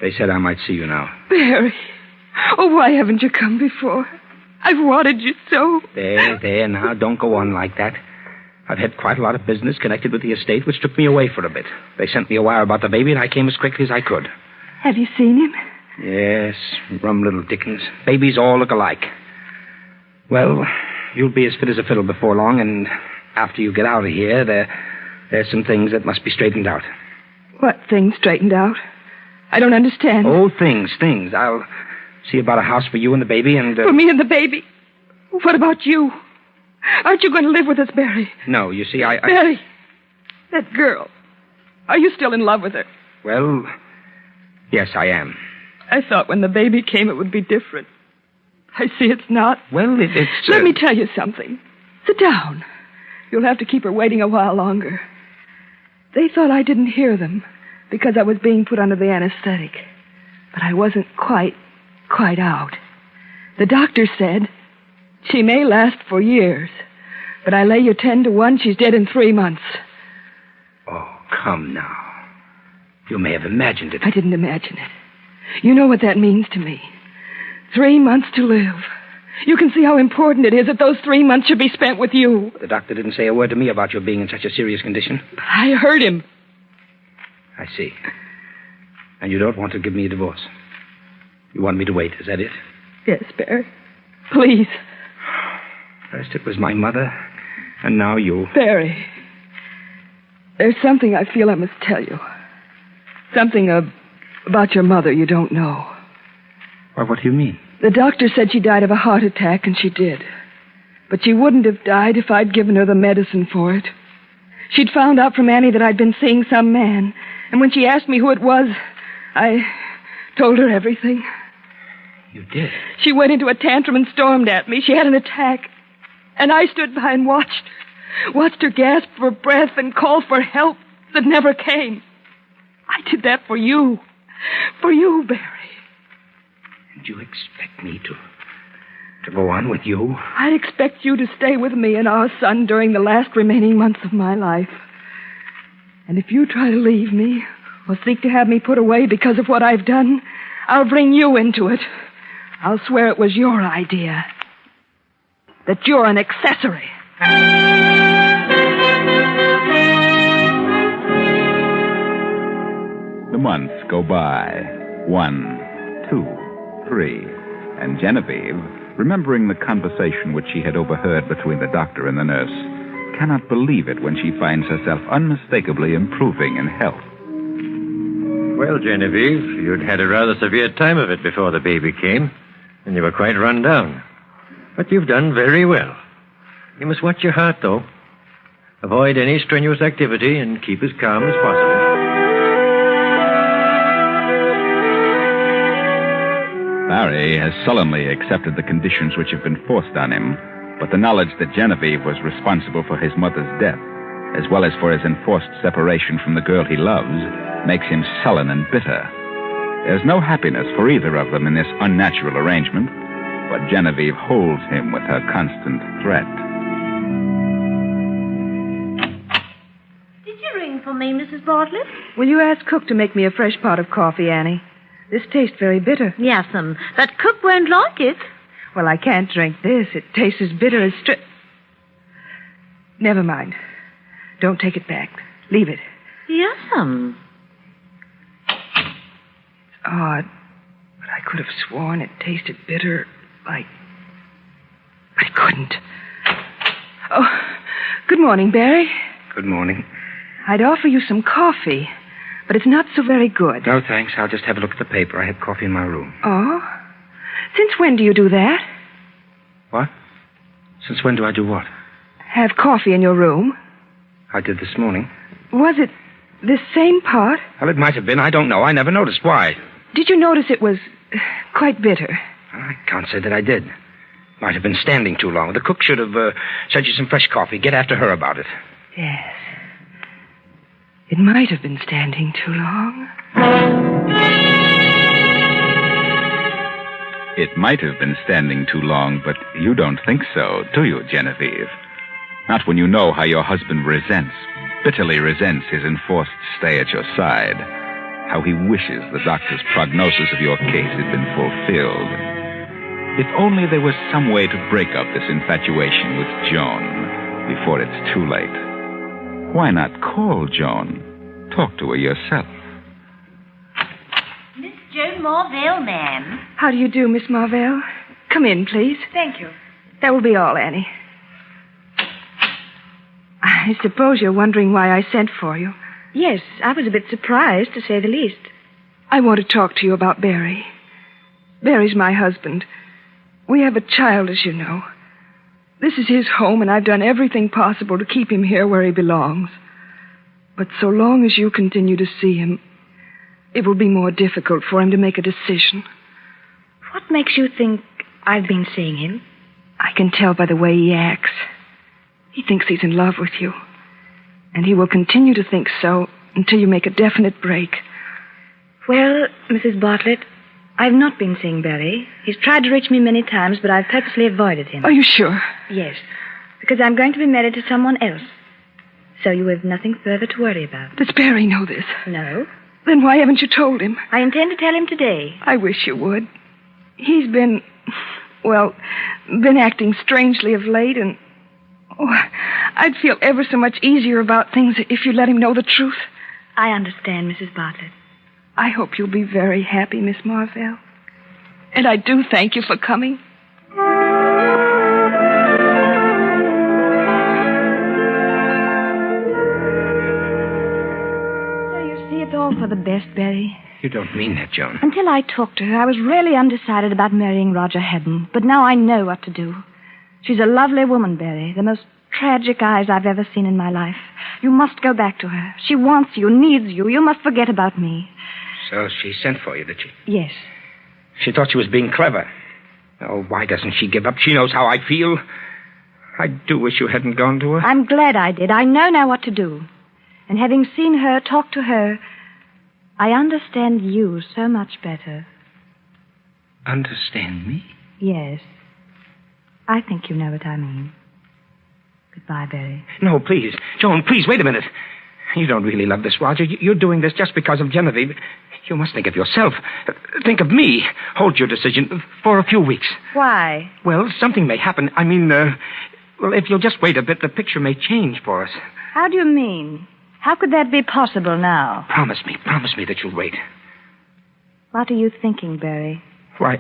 They said I might see you now. Barry. Oh, why haven't you come before? I've wanted you so. There, now, don't go on like that. I've had quite a lot of business connected with the estate, which took me away for a bit. They sent me a wire about the baby, and I came as quickly as I could. Have you seen him? Yes, rum little Dickens. Babies all look alike. Well, you'll be as fit as a fiddle before long, and after you get out of here, there's some things that must be straightened out. What things straightened out? I don't understand. Oh, things. I'll see about a house for you and the baby, and... For me and the baby? What about you? Aren't you going to live with us, Barry? No, you see, I... Barry, that girl. Are you still in love with her? Well, yes, I am. I thought when the baby came it would be different. I see it's not. Well, it's... Let me tell you something. Sit down. You'll have to keep her waiting a while longer. They thought I didn't hear them because I was being put under the anesthetic. But I wasn't quite out. The doctor said she may last for years, but I lay you 10 to 1 she's dead in 3 months. Oh, come now. You may have imagined it. I didn't imagine it. You know what that means to me. 3 months to live. You can see how important it is that those 3 months should be spent with you. The doctor didn't say a word to me about your being in such a serious condition. But I heard him. I see. And you don't want to give me a divorce? You want me to wait, is that it? Yes, Barry. Please. First it was my mother, and now you. Barry, there's something I feel I must tell you. Something about your mother you don't know. Well, what do you mean? The doctor said she died of a heart attack, and she did. But she wouldn't have died if I'd given her the medicine for it. She'd found out from Annie that I'd been seeing some man, and when she asked me who it was, I told her everything. You did? She went into a tantrum and stormed at me. She had an attack. And I stood by and watched her. Watched her gasp for breath and call for help that never came. I did that for you. For you, Barry. And you expect me to go on with you? I'd expect you to stay with me and our son during the last remaining months of my life. And if you try to leave me or seek to have me put away because of what I've done, I'll bring you into it. I'll swear it was your idea. That you're an accessory. The months go by. 1, 2, 3. And Genevieve, remembering the conversation which she had overheard between the doctor and the nurse, cannot believe it when she finds herself unmistakably improving in health. Well, Genevieve, you'd had a rather severe time of it before the baby came, and you were quite run down. But you've done very well. You must watch your heart, though. Avoid any strenuous activity and keep as calm as possible. Barry has sullenly accepted the conditions which have been forced on him, but the knowledge that Genevieve was responsible for his mother's death, as well as for his enforced separation from the girl he loves, makes him sullen and bitter. There's no happiness for either of them in this unnatural arrangement, but Genevieve holds him with her constant threat. Did you ring for me, Mrs. Bartlett? Will you ask Cook to make me a fresh pot of coffee, Annie? This tastes very bitter. Yes'm, but Cook won't like it. Well, I can't drink this. It tastes as bitter as Never mind. Don't take it back. Leave it. Yes'm. It's odd, but I could have sworn it tasted bitter like... I couldn't. Oh, good morning, Barry. Good morning. I'd offer you some coffee, but it's not so very good. No, thanks. I'll just have a look at the paper. I had coffee in my room. Oh? Since when do you do that? What? Since when do I do what? Have coffee in your room? I did this morning. Was it this same pot? Well, it might have been. I don't know. I never noticed. Why? Did you notice it was quite bitter? I can't say that I did. Might have been standing too long. The cook should have sent you some fresh coffee. Get after her about it. Yes. It might have been standing too long. It might have been standing too long, but you don't think so, do you, Genevieve? Not when you know how your husband bitterly resents his enforced stay at your side, how he wishes the doctor's prognosis of your case had been fulfilled. If only there was some way to break up this infatuation with Joan before it's too late. Why not call Joan? Talk to her yourself. Miss Joan Marvell, ma'am. How do you do, Miss Marvell? Come in, please. Thank you. That will be all, Annie. I suppose you're wondering why I sent for you. Yes, I was a bit surprised, to say the least. I want to talk to you about Barry. Barry's my husband. We have a child, as you know. This is his home, and I've done everything possible to keep him here where he belongs. But so long as you continue to see him, it will be more difficult for him to make a decision. What makes you think I've been seeing him? I can tell by the way he acts. He thinks he's in love with you. And he will continue to think so until you make a definite break. Well, Mrs. Bartlett, I've not been seeing Barry. He's tried to reach me many times, but I've purposely avoided him. Are you sure? Yes, because I'm going to be married to someone else. So you have nothing further to worry about. Does Barry know this? No. Then why haven't you told him? I intend to tell him today. I wish you would. He's been acting strangely of late, and I'd feel ever so much easier about things if you let him know the truth. I understand, Mrs. Bartlett. I hope you'll be very happy, Miss Marvell. And I do thank you for coming. So you see, it's all for the best, Barry. You don't mean that, Joan. Until I talked to her, I was really undecided about marrying Roger Hedden. But now I know what to do. She's a lovely woman, Barry. The most tragic eyes I've ever seen in my life. You must go back to her. She wants you, needs you. You must forget about me. So she sent for you, did she? Yes. She thought she was being clever. Oh, why doesn't she give up? She knows how I feel. I do wish you hadn't gone to her. I'm glad I did. I know now what to do. And having seen her, talked to her, I understand you so much better. Understand me? Yes. I think you know what I mean. Goodbye, Barry. No, please. Joan, please, wait a minute. You don't really love this, Roger. You're doing this just because of Genevieve. You must think of yourself. Think of me. Hold your decision for a few weeks. Why? Well, something may happen. I mean, if you'll just wait a bit, the picture may change for us. How do you mean? How could that be possible now? Promise me that you'll wait. What are you thinking, Barry? Why,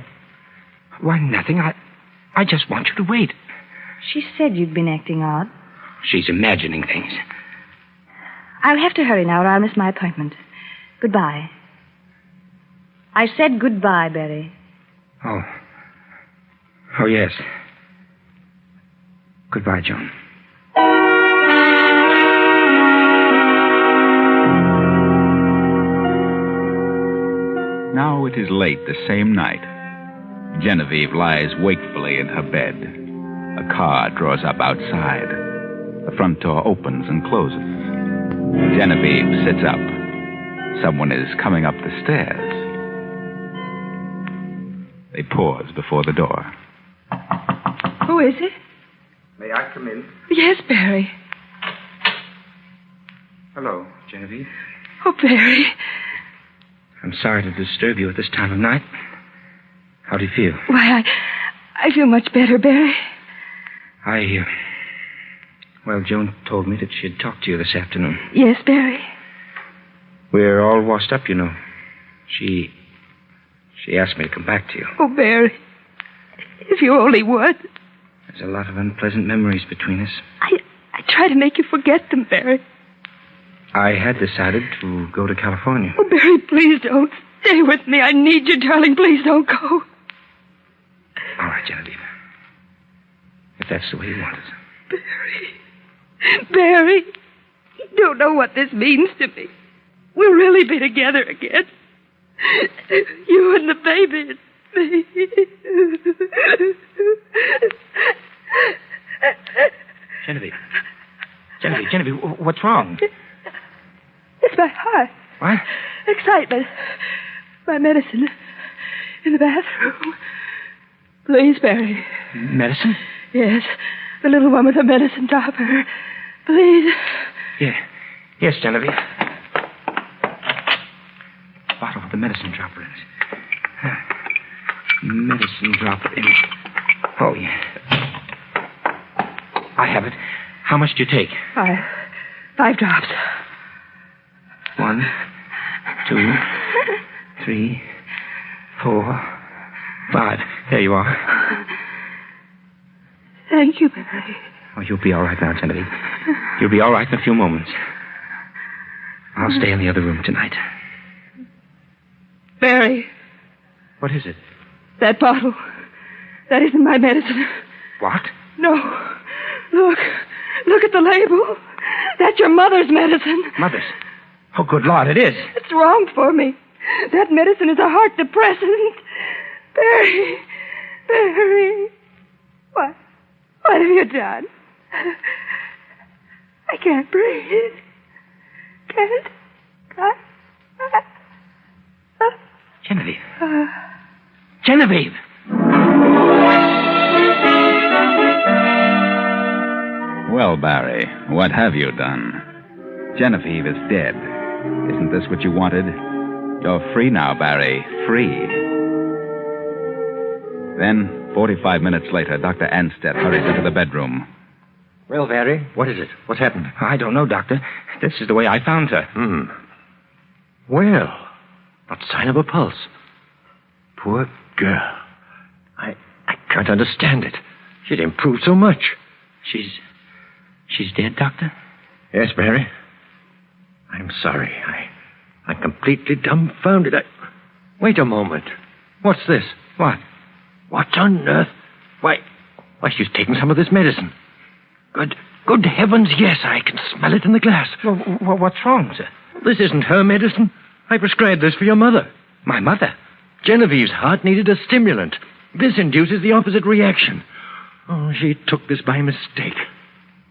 nothing. I just want you to wait. She said you'd been acting odd. She's imagining things. I'll have to hurry now or I'll miss my appointment. Goodbye. I said goodbye, Barry. Oh, yes. Goodbye, Joan. Now it is late the same night. Genevieve lies wakefully in her bed. A car draws up outside. The front door opens and closes. Genevieve sits up. Someone is coming up the stairs. They pause before the door. Who is it? May I come in? Yes, Barry. Hello, Genevieve. Oh, Barry. I'm sorry to disturb you at this time of night. How do you feel? Why, I feel much better, Barry. Well, Joan told me that she'd talked to you this afternoon. Yes, Barry. We're all washed up, you know. She asked me to come back to you. Oh, Barry. If you only would. There's a lot of unpleasant memories between us. I I try to make you forget them, Barry. I had decided to go to California. Oh, Barry, please don't. Stay with me. I need you, darling. Please don't go. All right, Genevieve. If that's the way you want it. Barry, you don't know what this means to me. We'll really be together again. You and the baby and me. Genevieve, what's wrong? It's my heart. What? Excitement. My medicine in the bathroom. Please, Barry. Medicine? Yes, the little one with the medicine dropper. Please. Yeah. Yes, Genevieve. Bottle with the medicine dropper in it. Medicine dropper in it. Oh, yeah. I have it. How much do you take? 5 drops. 1, 2, 3, 4, 5. There you are. Thank you, Barry. Oh, you'll be all right now, Genevieve. You'll be all right in a few moments. I'll stay in the other room tonight. Barry. What is it? That bottle. That isn't my medicine. What? No. Look at the label. That's your mother's medicine. Mother's? Oh, good Lord, it is. It's wrong for me. That medicine is a heart depressant. Barry. What have you done? I can't breathe. Can't. Genevieve. Genevieve! Well, Barry, what have you done? Genevieve is dead. Isn't this what you wanted? You're free now, Barry. Free. Then, 45 minutes later, Dr. Anstead hurries into the bedroom. Well, Barry, what is it? What's happened? I don't know, Doctor. This is the way I found her. Well, not sign of a pulse. Poor girl. I can't understand it. She'd improved so much. She's dead, Doctor? Yes, Barry. I'm sorry. I'm completely dumbfounded. Wait a moment. What's this? What? What on earth? Why, she's taken some of this medicine. Good heavens, yes, I can smell it in the glass. Well, what's wrong, sir? This isn't her medicine. I prescribed this for your mother. My mother? Genevieve's heart needed a stimulant. This induces the opposite reaction. Oh, she took this by mistake.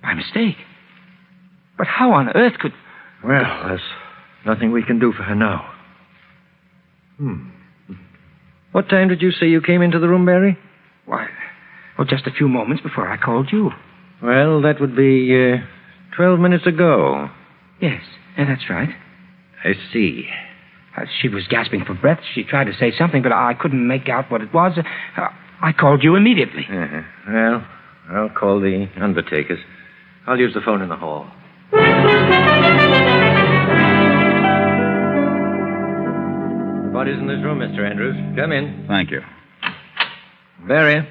By mistake? But how on earth could... Well, there's nothing we can do for her now. What time did you say you came into the room, Barry? Why, just a few moments before I called you. Well, that would be 12 minutes ago. Yes, that's right. I see. She was gasping for breath. She tried to say something, but I couldn't make out what it was. I called you immediately. Well, I'll call the undertakers. I'll use the phone in the hall. The body's in this room, Mr. Andrews. Come in. Thank you. Barry,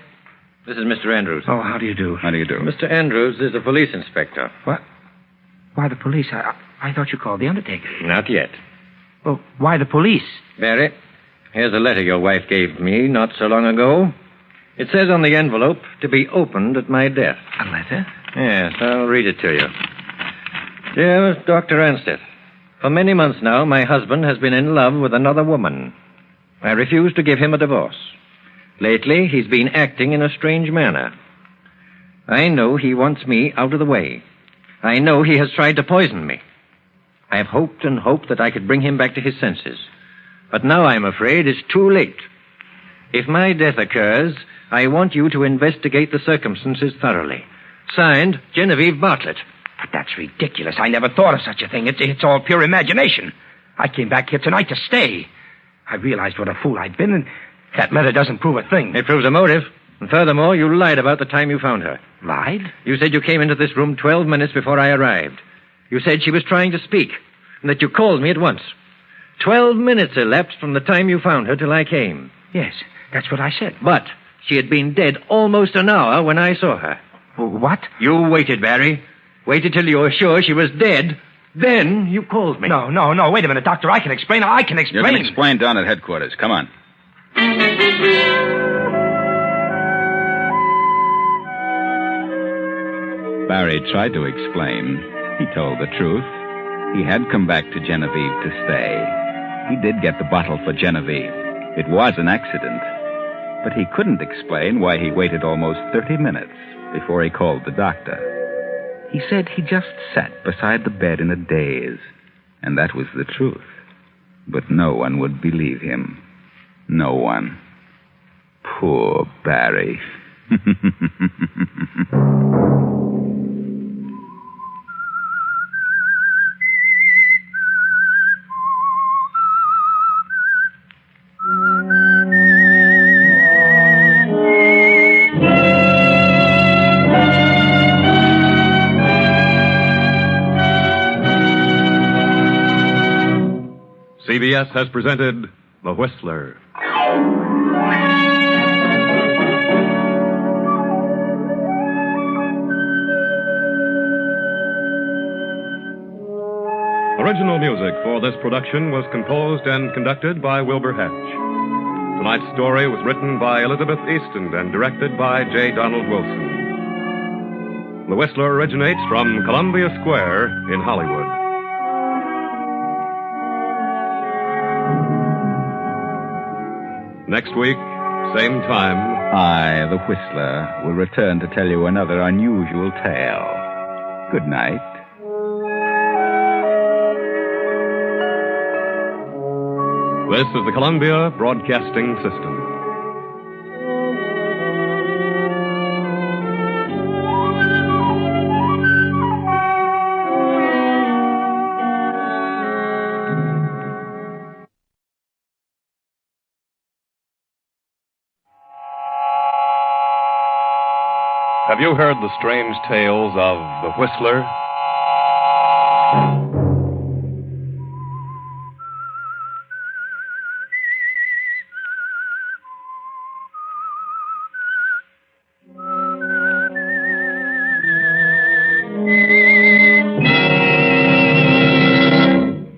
this is Mr. Andrews. Oh, how do you do? How do you do? Mr. Andrews is a police inspector. What? Why the police? I thought you called the undertaker. Not yet. Well, why the police? Barry, here's a letter your wife gave me not so long ago. It says on the envelope, to be opened at my death. A letter? Yes, I'll read it to you. Dear Dr. Anstead, for many months now, my husband has been in love with another woman. I refuse to give him a divorce. Lately, he's been acting in a strange manner. I know he wants me out of the way. I know he has tried to poison me. I have hoped and hoped that I could bring him back to his senses. But now I'm afraid it's too late. If my death occurs, I want you to investigate the circumstances thoroughly. Signed, Genevieve Bartlett. But that's ridiculous. I never thought of such a thing. It's all pure imagination. I came back here tonight to stay. I realized what a fool I'd been, and that letter doesn't prove a thing. It proves a motive. And furthermore, you lied about the time you found her. Lied? You said you came into this room 12 minutes before I arrived. You said she was trying to speak, and that you called me at once. 12 minutes elapsed from the time you found her till I came. Yes, that's what I said. But she had been dead almost an hour when I saw her. What? You waited, Barry. Waited till you were sure she was dead. Then you called me. No. Wait a minute, Doctor. I can explain. You can explain down at headquarters. Come on. Barry tried to explain. He told the truth. He had come back to Genevieve to stay. He did get the bottle for Genevieve. It was an accident. But he couldn't explain why he waited almost 30 minutes before he called the doctor. He said he just sat beside the bed in a daze, and that was the truth. But no one would believe him. No one. Poor Barry. CBS has presented The Whistler. Original music for this production was composed and conducted by Wilbur Hatch. Tonight's story was written by Elizabeth Easton and directed by J. Donald Wilson. The Whistler originates from Columbia Square in Hollywood. Next week, same time, I, the Whistler, will return to tell you another unusual tale. Good night. This is the Columbia Broadcasting System. Have you heard the strange tales of the Whistler?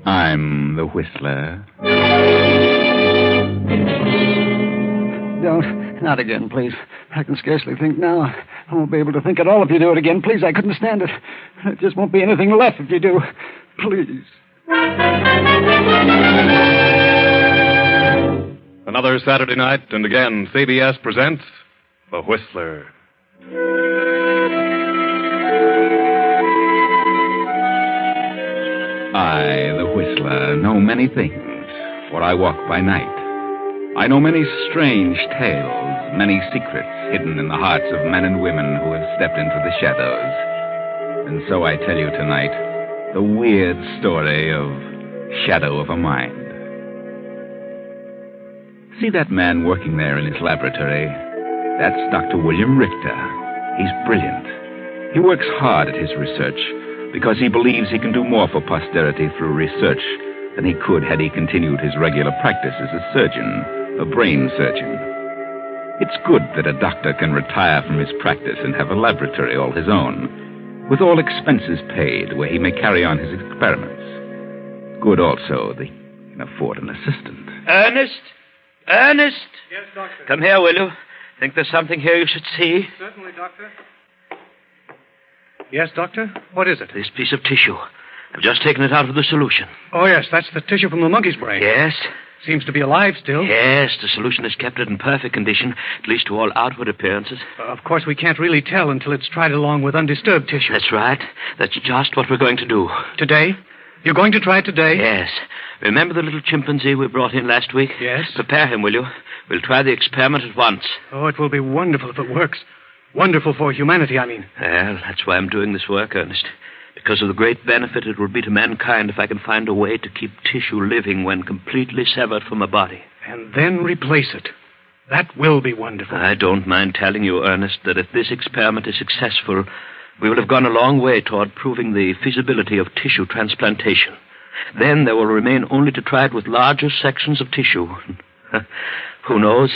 I'm the Whistler. Don't. Not again, please. I can scarcely think now. I won't be able to think at all if you do it again. Please, I couldn't stand it. There just won't be anything left if you do. Please. Another Saturday night, and again, CBS presents The Whistler. I, the Whistler, know many things, for I walk by night. I know many strange tales, many secrets hidden in the hearts of men and women who have stepped into the shadows. And so I tell you tonight the weird story of Shadow of a Mind. See that man working there in his laboratory? That's Dr. William Richter. He's brilliant. He works hard at his research because he believes he can do more for posterity through research than he could had he continued his regular practice as a surgeon, a brain surgeon. It's good that a doctor can retire from his practice and have a laboratory all his own, with all expenses paid where he may carry on his experiments. Good also that he can afford an assistant. Ernest? Ernest? Yes, Doctor. Come here, will you? Think there's something here you should see? Certainly, Doctor. Yes, Doctor? What is it? This piece of tissue. I've just taken it out of the solution. Oh, yes, that's the tissue from the monkey's brain. Yes? Seems to be alive still. Yes, the solution has kept it in perfect condition, at least to all outward appearances. Of course, we can't really tell until it's tried along with undisturbed tissue. That's right. That's just what we're going to do. Today? You're going to try it today? Yes. Remember the little chimpanzee we brought in last week? Yes. Prepare him, will you? We'll try the experiment at once. Oh, it will be wonderful if it works. Wonderful for humanity, I mean. Well, that's why I'm doing this work, Ernest. Because of the great benefit it will be to mankind if I can find a way to keep tissue living when completely severed from a body. And then replace it. That will be wonderful. I don't mind telling you, Ernest, that if this experiment is successful, we will have gone a long way toward proving the feasibility of tissue transplantation. Then there will remain only to try it with larger sections of tissue. Who knows?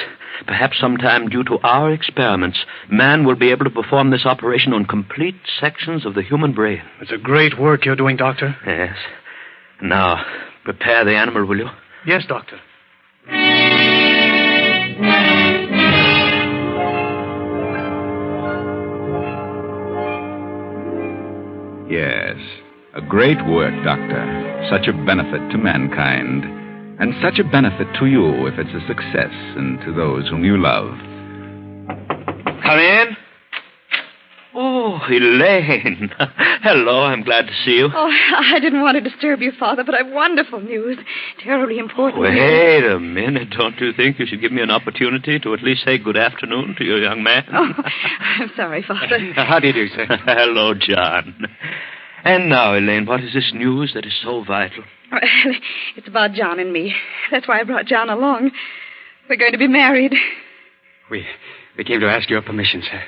Perhaps sometime, due to our experiments, man will be able to perform this operation on complete sections of the human brain. It's a great work you're doing, Doctor. Yes. Now, prepare the animal, will you? Yes, Doctor. Yes, a great work, Doctor. Such a benefit to mankind. And such a benefit to you if it's a success, and to those whom you love. Come in. Oh, Elaine. Hello, I'm glad to see you. Oh, I didn't want to disturb you, Father, but I've wonderful news. Terribly important news. Wait a minute. Don't you think you should give me an opportunity to at least say good afternoon to your young man? Oh, I'm sorry, Father. How do you do, sir? Hello, John. And now, Elaine, what is this news that is so vital? Well, it's about John and me. That's why I brought John along. We're going to be married. We came to ask your permission, sir.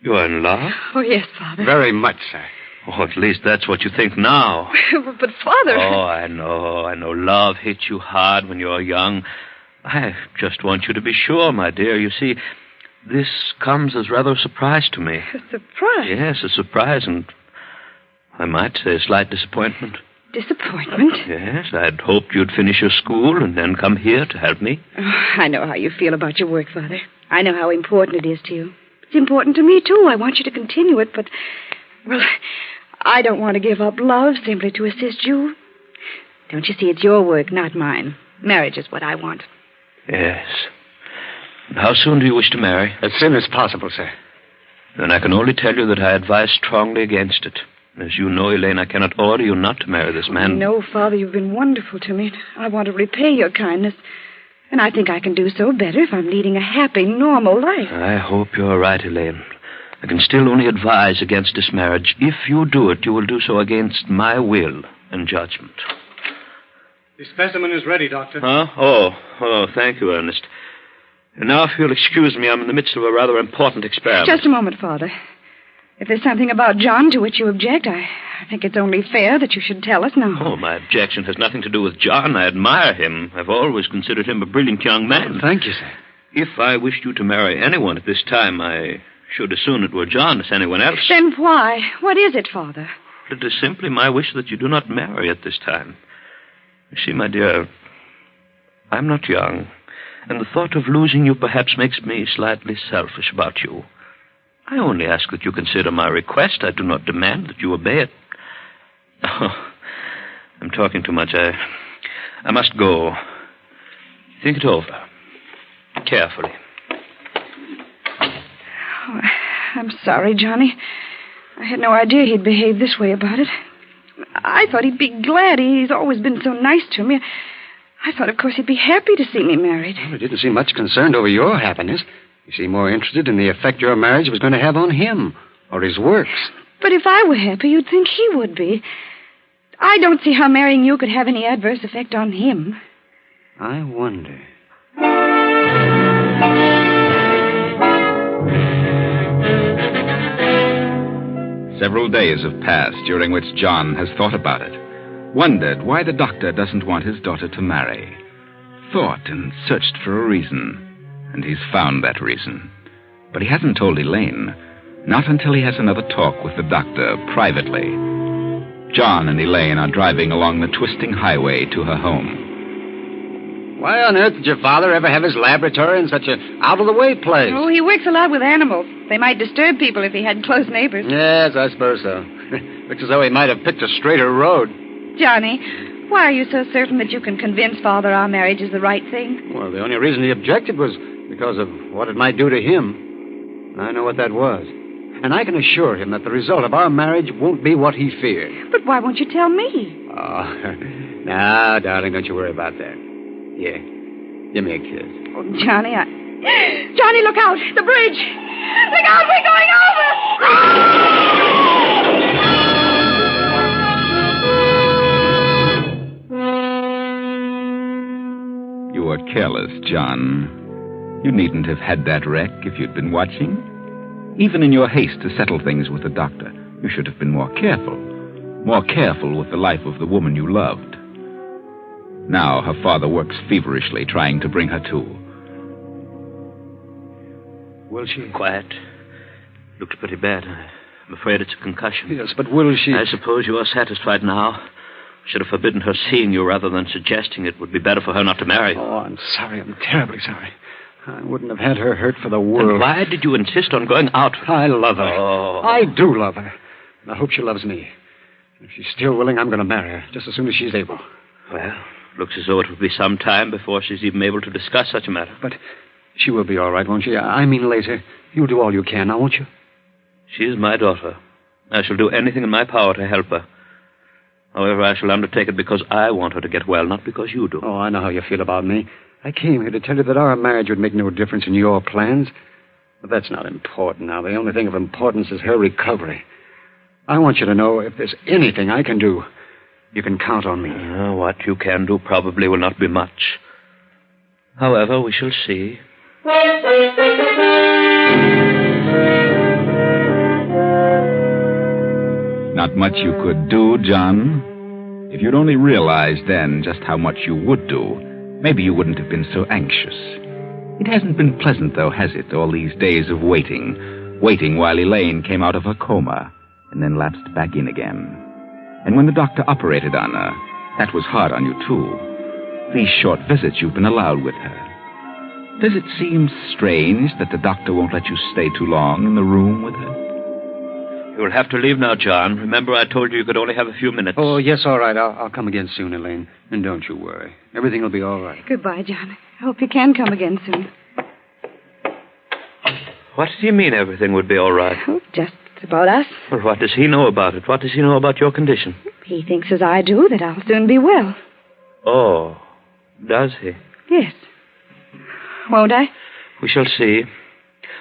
You are in love? Oh, yes, Father. Very much, sir. Oh, at least that's what you think now. But, Father... Oh, I know. Love hits you hard when you're young. I just want you to be sure, my dear. You see, this comes as rather a surprise to me. A surprise? Yes, a surprise, and I might say a slight disappointment. Disappointment? Yes, I'd hoped you'd finish your school and then come here to help me. Oh, I know how you feel about your work, Father. I know how important it is to you. It's important to me, too. I want you to continue it, but, well, I don't want to give up love simply to assist you. Don't you see, it's your work, not mine. Marriage is what I want. Yes. How soon do you wish to marry? As soon as possible, sir. Then I can only tell you that I advise strongly against it. As you know, Elaine, I cannot order you not to marry this man. No, Father, you've been wonderful to me. I want to repay your kindness. And I think I can do so better if I'm leading a happy, normal life. I hope you're right, Elaine. I can still only advise against this marriage. If you do it, you will do so against my will and judgment. The specimen is ready, Doctor. Huh? Oh, thank you, Ernest. And now, if you'll excuse me, I'm in the midst of a rather important experiment. Just a moment, Father. If there's something about John to which you object, I think it's only fair that you should tell us now. Oh, my objection has nothing to do with John. I admire him. I've always considered him a brilliant young man. Oh, thank you, sir. If I wished you to marry anyone at this time, I should as soon it were John as anyone else. Then why? What is it, Father? It is simply my wish that you do not marry at this time. You see, my dear, I'm not young, and the thought of losing you perhaps makes me slightly selfish about you. I only ask that you consider my request. I do not demand that you obey it. Oh, I'm talking too much. I must go. Think it over. Carefully. Oh, I'm sorry, Johnny. I had no idea he'd behave this way about it. I thought he'd be glad. He's always been so nice to me. I thought, of course, he'd be happy to see me married. Well, he didn't seem much concerned over your happiness. He seemed more interested in the effect your marriage was going to have on him, or his works. But if I were happy, you'd think he would be. I don't see how marrying you could have any adverse effect on him. I wonder. Several days have passed during which John has thought about it. Wondered why the doctor doesn't want his daughter to marry. Thought and searched for a reason. And he's found that reason. But he hasn't told Elaine. Not until he has another talk with the doctor privately. John and Elaine are driving along the twisting highway to her home. Why on earth did your father ever have his laboratory in such an out-of-the-way place? Oh, he works a lot with animals. They might disturb people if he had close neighbors. Yes, I suppose so. Looks as though he might have picked a straighter road. Johnny, why are you so certain that you can convince Father our marriage is the right thing? Well, the only reason he objected was because of what it might do to him. I know what that was. And I can assure him that the result of our marriage won't be what he feared. But why won't you tell me? Oh, now, darling, don't you worry about that. Here, give me a kiss. Oh, Johnny, Johnny, look out! The bridge! Look out, we're going over! You were careless, John. You needn't have had that wreck if you'd been watching. Even in your haste to settle things with the doctor, you should have been more careful. More careful with the life of the woman you loved. Now her father works feverishly trying to bring her to. Will she? Quiet. Looks pretty bad. I'm afraid it's a concussion. Yes, but will she... I suppose you are satisfied now. Should have forbidden her seeing you rather than suggesting it would be better for her not to marry you. Oh, I'm sorry. I'm terribly sorry. I wouldn't have had her hurt for the world. Then why did you insist on going out? I love her. Oh. I do love her. And I hope she loves me. If she's still willing, I'm going to marry her just as soon as she's able. Well, looks as though it will be some time before she's even able to discuss such a matter. But she will be all right, won't she? I mean later. You'll do all you can now, won't you? She is my daughter. I shall do anything in my power to help her. However, I shall undertake it because I want her to get well, not because you do. Oh, I know how you feel about me. I came here to tell you that our marriage would make no difference in your plans. But that's not important now. The only thing of importance is her recovery. I want you to know if there's anything I can do, you can count on me. What you can do probably will not be much. However, we shall see. Not much you could do, John. If you'd only realized then just how much you would do, maybe you wouldn't have been so anxious. It hasn't been pleasant, though, has it, all these days of waiting while Elaine came out of her coma and then lapsed back in again. And when the doctor operated on her, that was hard on you, too. These short visits you've been allowed with her. Does it seem strange that the doctor won't let you stay too long in the room with her? You'll have to leave now, John. Remember, I told you could only have a few minutes. Oh, yes, all right. I'll come again soon, Elaine. And don't you worry. Everything will be all right. Goodbye, John. I hope you can come again soon. What do you mean everything would be all right? Oh, just about us. Well, what does he know about it? What does he know about your condition? He thinks as I do that I'll soon be well. Oh, does he? Yes. Won't I? We shall see.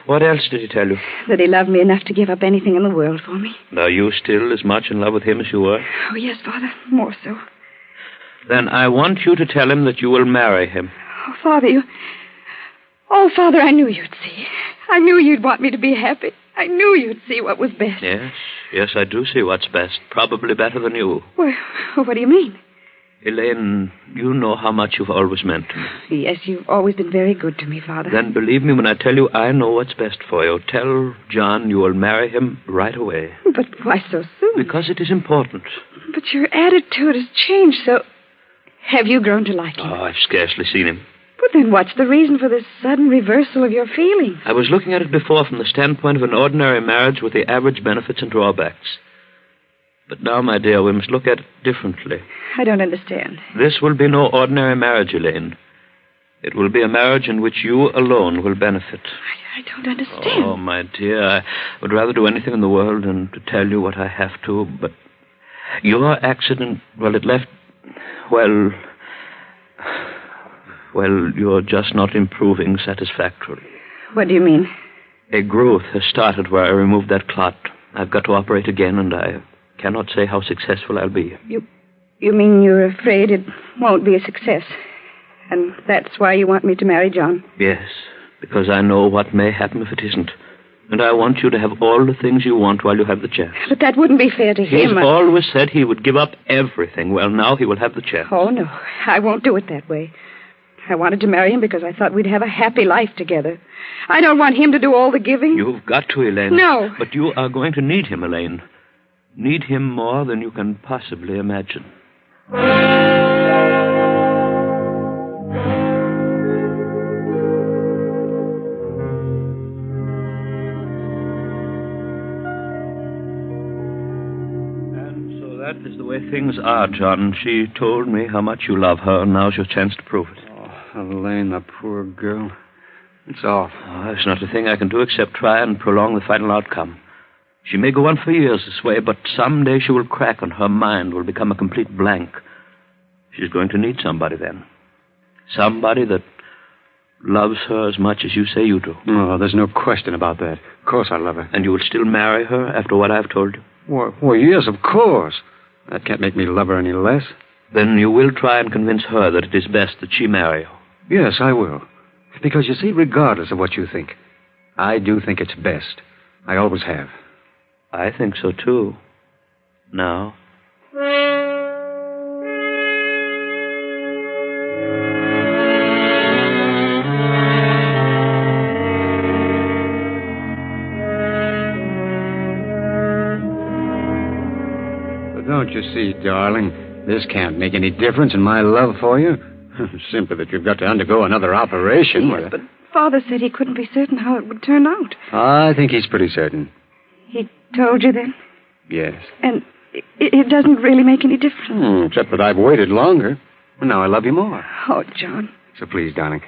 What else did he tell you? That he loved me enough to give up anything in the world for me. And are you still as much in love with him as you were? Oh, yes, Father. More so. Then I want you to tell him that you will marry him. Oh, Father, Oh, Father, I knew you'd see. I knew you'd want me to be happy. I knew you'd see what was best. Yes, I do see what's best. Probably better than you. Well, what do you mean? Elaine, you know how much you've always meant to me. Yes, you've always been very good to me, Father. Then believe me when I tell you I know what's best for you. Tell John you will marry him right away. But why so soon? Because it is important. But your attitude has changed, so... Have you grown to like him? Oh, I've scarcely seen him. But then what's the reason for this sudden reversal of your feelings? I was looking at it before from the standpoint of an ordinary marriage with the average benefits and drawbacks. But now, my dear, we must look at it differently. I don't understand. This will be no ordinary marriage, Elaine. It will be a marriage in which you alone will benefit. I don't understand. Oh, my dear, I would rather do anything in the world than to tell you what I have to, but your accident, well, it left... Well, you're just not improving satisfactorily. What do you mean? A growth has started where I removed that clot. I've got to operate again, and I cannot say how successful I'll be. You mean you're afraid it won't be a success? And that's why you want me to marry John? Yes, because I know what may happen if it isn't. And I want you to have all the things you want while you have the chance. But that wouldn't be fair to him. He's always said he would give up everything. Well, now he will have the chance. Oh, no. I won't do it that way. I wanted to marry him because I thought we'd have a happy life together. I don't want him to do all the giving. You've got to, Elaine. No. But you are going to need him, Elaine. Need him more than you can possibly imagine. That is the way things are, John. She told me how much you love her, and now's your chance to prove it. Oh, Elaine, the poor girl. It's off. Oh, there's not a thing I can do except try and prolong the final outcome. She may go on for years this way, but someday she will crack and her mind will become a complete blank. She's going to need somebody then. Somebody that loves her as much as you say you do. Oh, there's no question about that. Of course I love her. And you will still marry her after what I've told you? Well, yes, of course. That can't make me love her any less. Then you will try and convince her that it is best that she marry you? Yes, I will. Because, you see, regardless of what you think, I do think it's best. I always have. I think so, too. Now. see, darling, this can't make any difference in my love for you. Simply that you've got to undergo another operation. Yes, but Father said he couldn't be certain how it would turn out. I think he's pretty certain. He told you then? Yes. And it doesn't really make any difference. Except that I've waited longer. And now I love you more. Oh, John. So please, darling,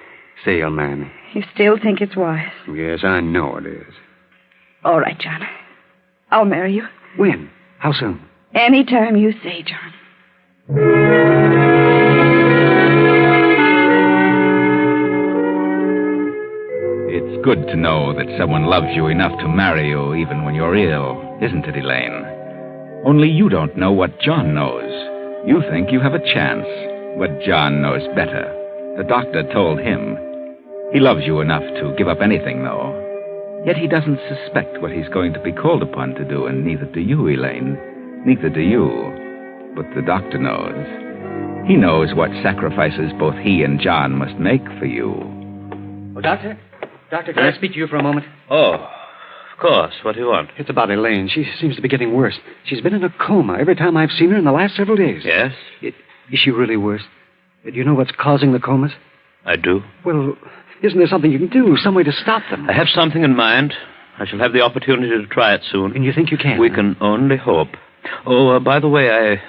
say you'll marry me. You still think it's wise? Yes, I know it is. All right, John. I'll marry you. When? How soon? Any time you say, John. It's good to know that someone loves you enough to marry you even when you're ill, isn't it, Elaine? Only you don't know what John knows. You think you have a chance, but John knows better. The doctor told him. He loves you enough to give up anything, though. Yet he doesn't suspect what he's going to be called upon to do, and neither do you, Elaine. Neither do you. But the doctor knows. He knows what sacrifices both he and John must make for you. Oh, Doctor? Doctor, can I speak to you for a moment? Oh, of course. What do you want? It's about Elaine. She seems to be getting worse. She's been in a coma every time I've seen her in the last several days. Yes? Is she really worse? Do you know what's causing the comas? I do. Well, isn't there something you can do, some way to stop them? I have something in mind. I shall have the opportunity to try it soon. And you think you can? We can only hope. Oh, by the way,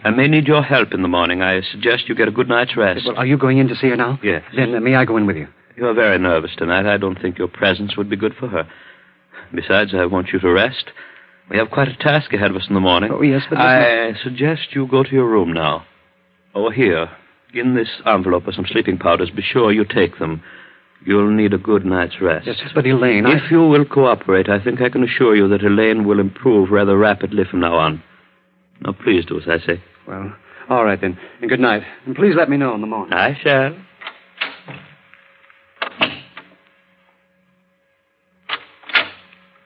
I may need your help in the morning. I suggest you get a good night's rest. Well, are you going in to see her now? Yes. Then may I go in with you? You're very nervous tonight. I don't think your presence would be good for her. Besides, I want you to rest. We have quite a task ahead of us in the morning. Oh, yes, but... I suggest you go to your room now. Oh, here. In this envelope are some sleeping powders. Be sure you take them. You'll need a good night's rest. Yes, but Elaine, If you will cooperate, I think I can assure you that Elaine will improve rather rapidly from now on. Now, please do as I say. Well, all right, then. And good night. And please let me know in the morning. I shall.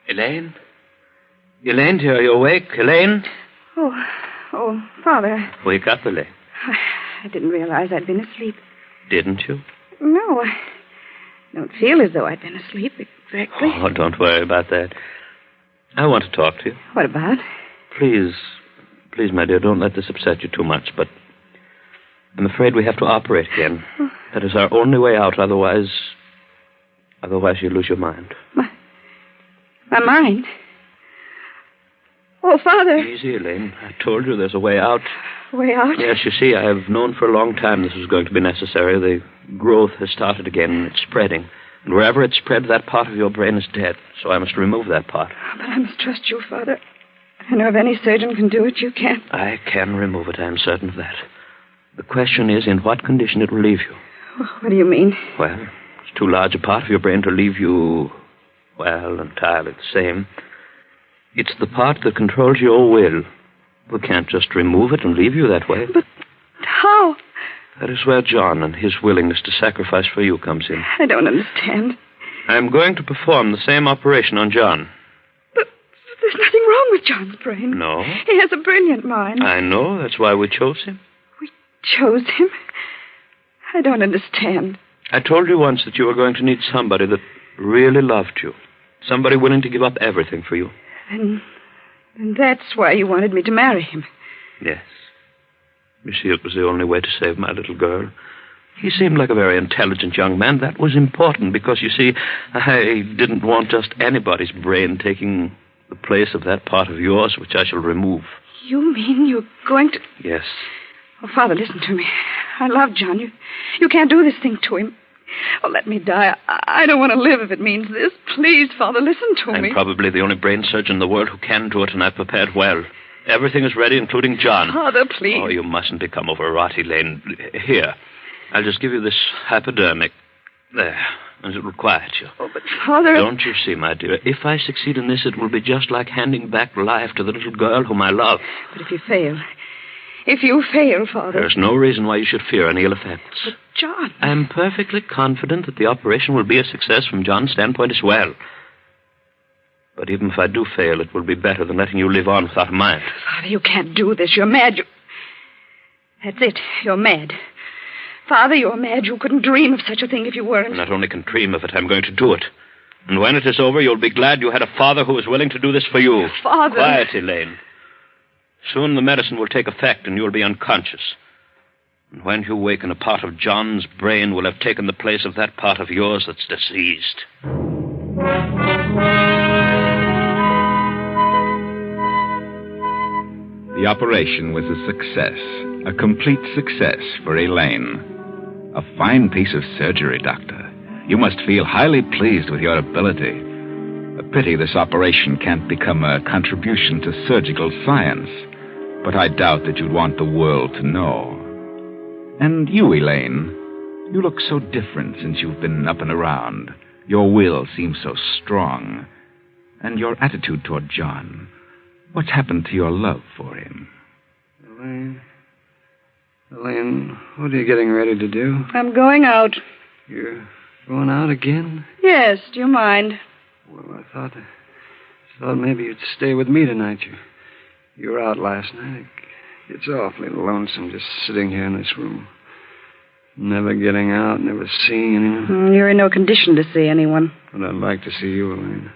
Elaine? Elaine, dear, are you awake? Elaine? Oh, Father. Wake up, Elaine. I didn't realize I'd been asleep. Didn't you? No, I don't feel as though I'd been asleep exactly. Oh, don't worry about that. I want to talk to you. What about? Please, my dear, don't let this upset you too much, but I'm afraid we have to operate again. That is our only way out, otherwise you'll lose your mind. My mind? Oh, Father. Easy, Elaine. I told you there's a way out. Way out? Yes, you see, I have known for a long time this was going to be necessary. The growth has started again, and it's spreading. And wherever it's spread, that part of your brain is dead. So I must remove that part. But I must trust you, Father. I know if any surgeon can do it, you can. I can remove it, I'm certain of that. The question is in what condition it will leave you. What do you mean? Well, it's too large a part of your brain to leave you, well, entirely the same. It's the part that controls your will. We can't just remove it and leave you that way. But how? That is where John and his willingness to sacrifice for you comes in. I don't understand. I'm going to perform the same operation on John. But there's nothing wrong with John's brain. No? He has a brilliant mind. I know. That's why we chose him. We chose him? I don't understand. I told you once that you were going to need somebody that really loved you. Somebody willing to give up everything for you. And that's why you wanted me to marry him. Yes. You see, it was the only way to save my little girl. He seemed like a very intelligent young man. That was important because, you see, I didn't want just anybody's brain taking the place of that part of yours which I shall remove. You mean you're going to... Yes. Oh, Father, listen to me. I love John. You can't do this thing to him. Oh, let me die. I don't want to live if it means this. Please, Father, listen to me. I'm probably the only brain surgeon in the world who can do it, and I've prepared well. Everything is ready, including John. Father, please. Oh, you mustn't become overwrought, Elaine. Here, I'll just give you this hypodermic. There, and it will quiet you. Oh, but Father... Don't you see, my dear, if I succeed in this, it will be just like handing back life to the little girl whom I love. But if you fail... If you fail, Father... There's no reason why you should fear any ill effects. But John... I'm perfectly confident that the operation will be a success from John's standpoint as well. But even if I do fail, it will be better than letting you live on without a mind. Father, you can't do this. You're mad. That's it. You're mad. Father, you're mad. You couldn't dream of such a thing if you weren't. I not only can dream of it, I'm going to do it. And when it is over, you'll be glad you had a father who was willing to do this for you. Father... Quiet, Elaine. Soon the medicine will take effect and you'll be unconscious. And when you waken, a part of John's brain will have taken the place of that part of yours that's diseased. The operation was a success, a complete success for Elaine. A fine piece of surgery, Doctor. You must feel highly pleased with your ability. A pity this operation can't become a contribution to surgical science, but I doubt that you'd want the world to know. And you, Elaine, you look so different since you've been up and around. Your will seems so strong. And your attitude toward John. What's happened to your love for him? Elaine, what are you getting ready to do? I'm going out. You're going out again? Yes, do you mind? Well, I thought maybe you'd stay with me tonight. You were out last night. It's awfully lonesome just sitting here in this room. Never getting out, never seeing anyone. You're in no condition to see anyone. But I'd like to see you, Elaine.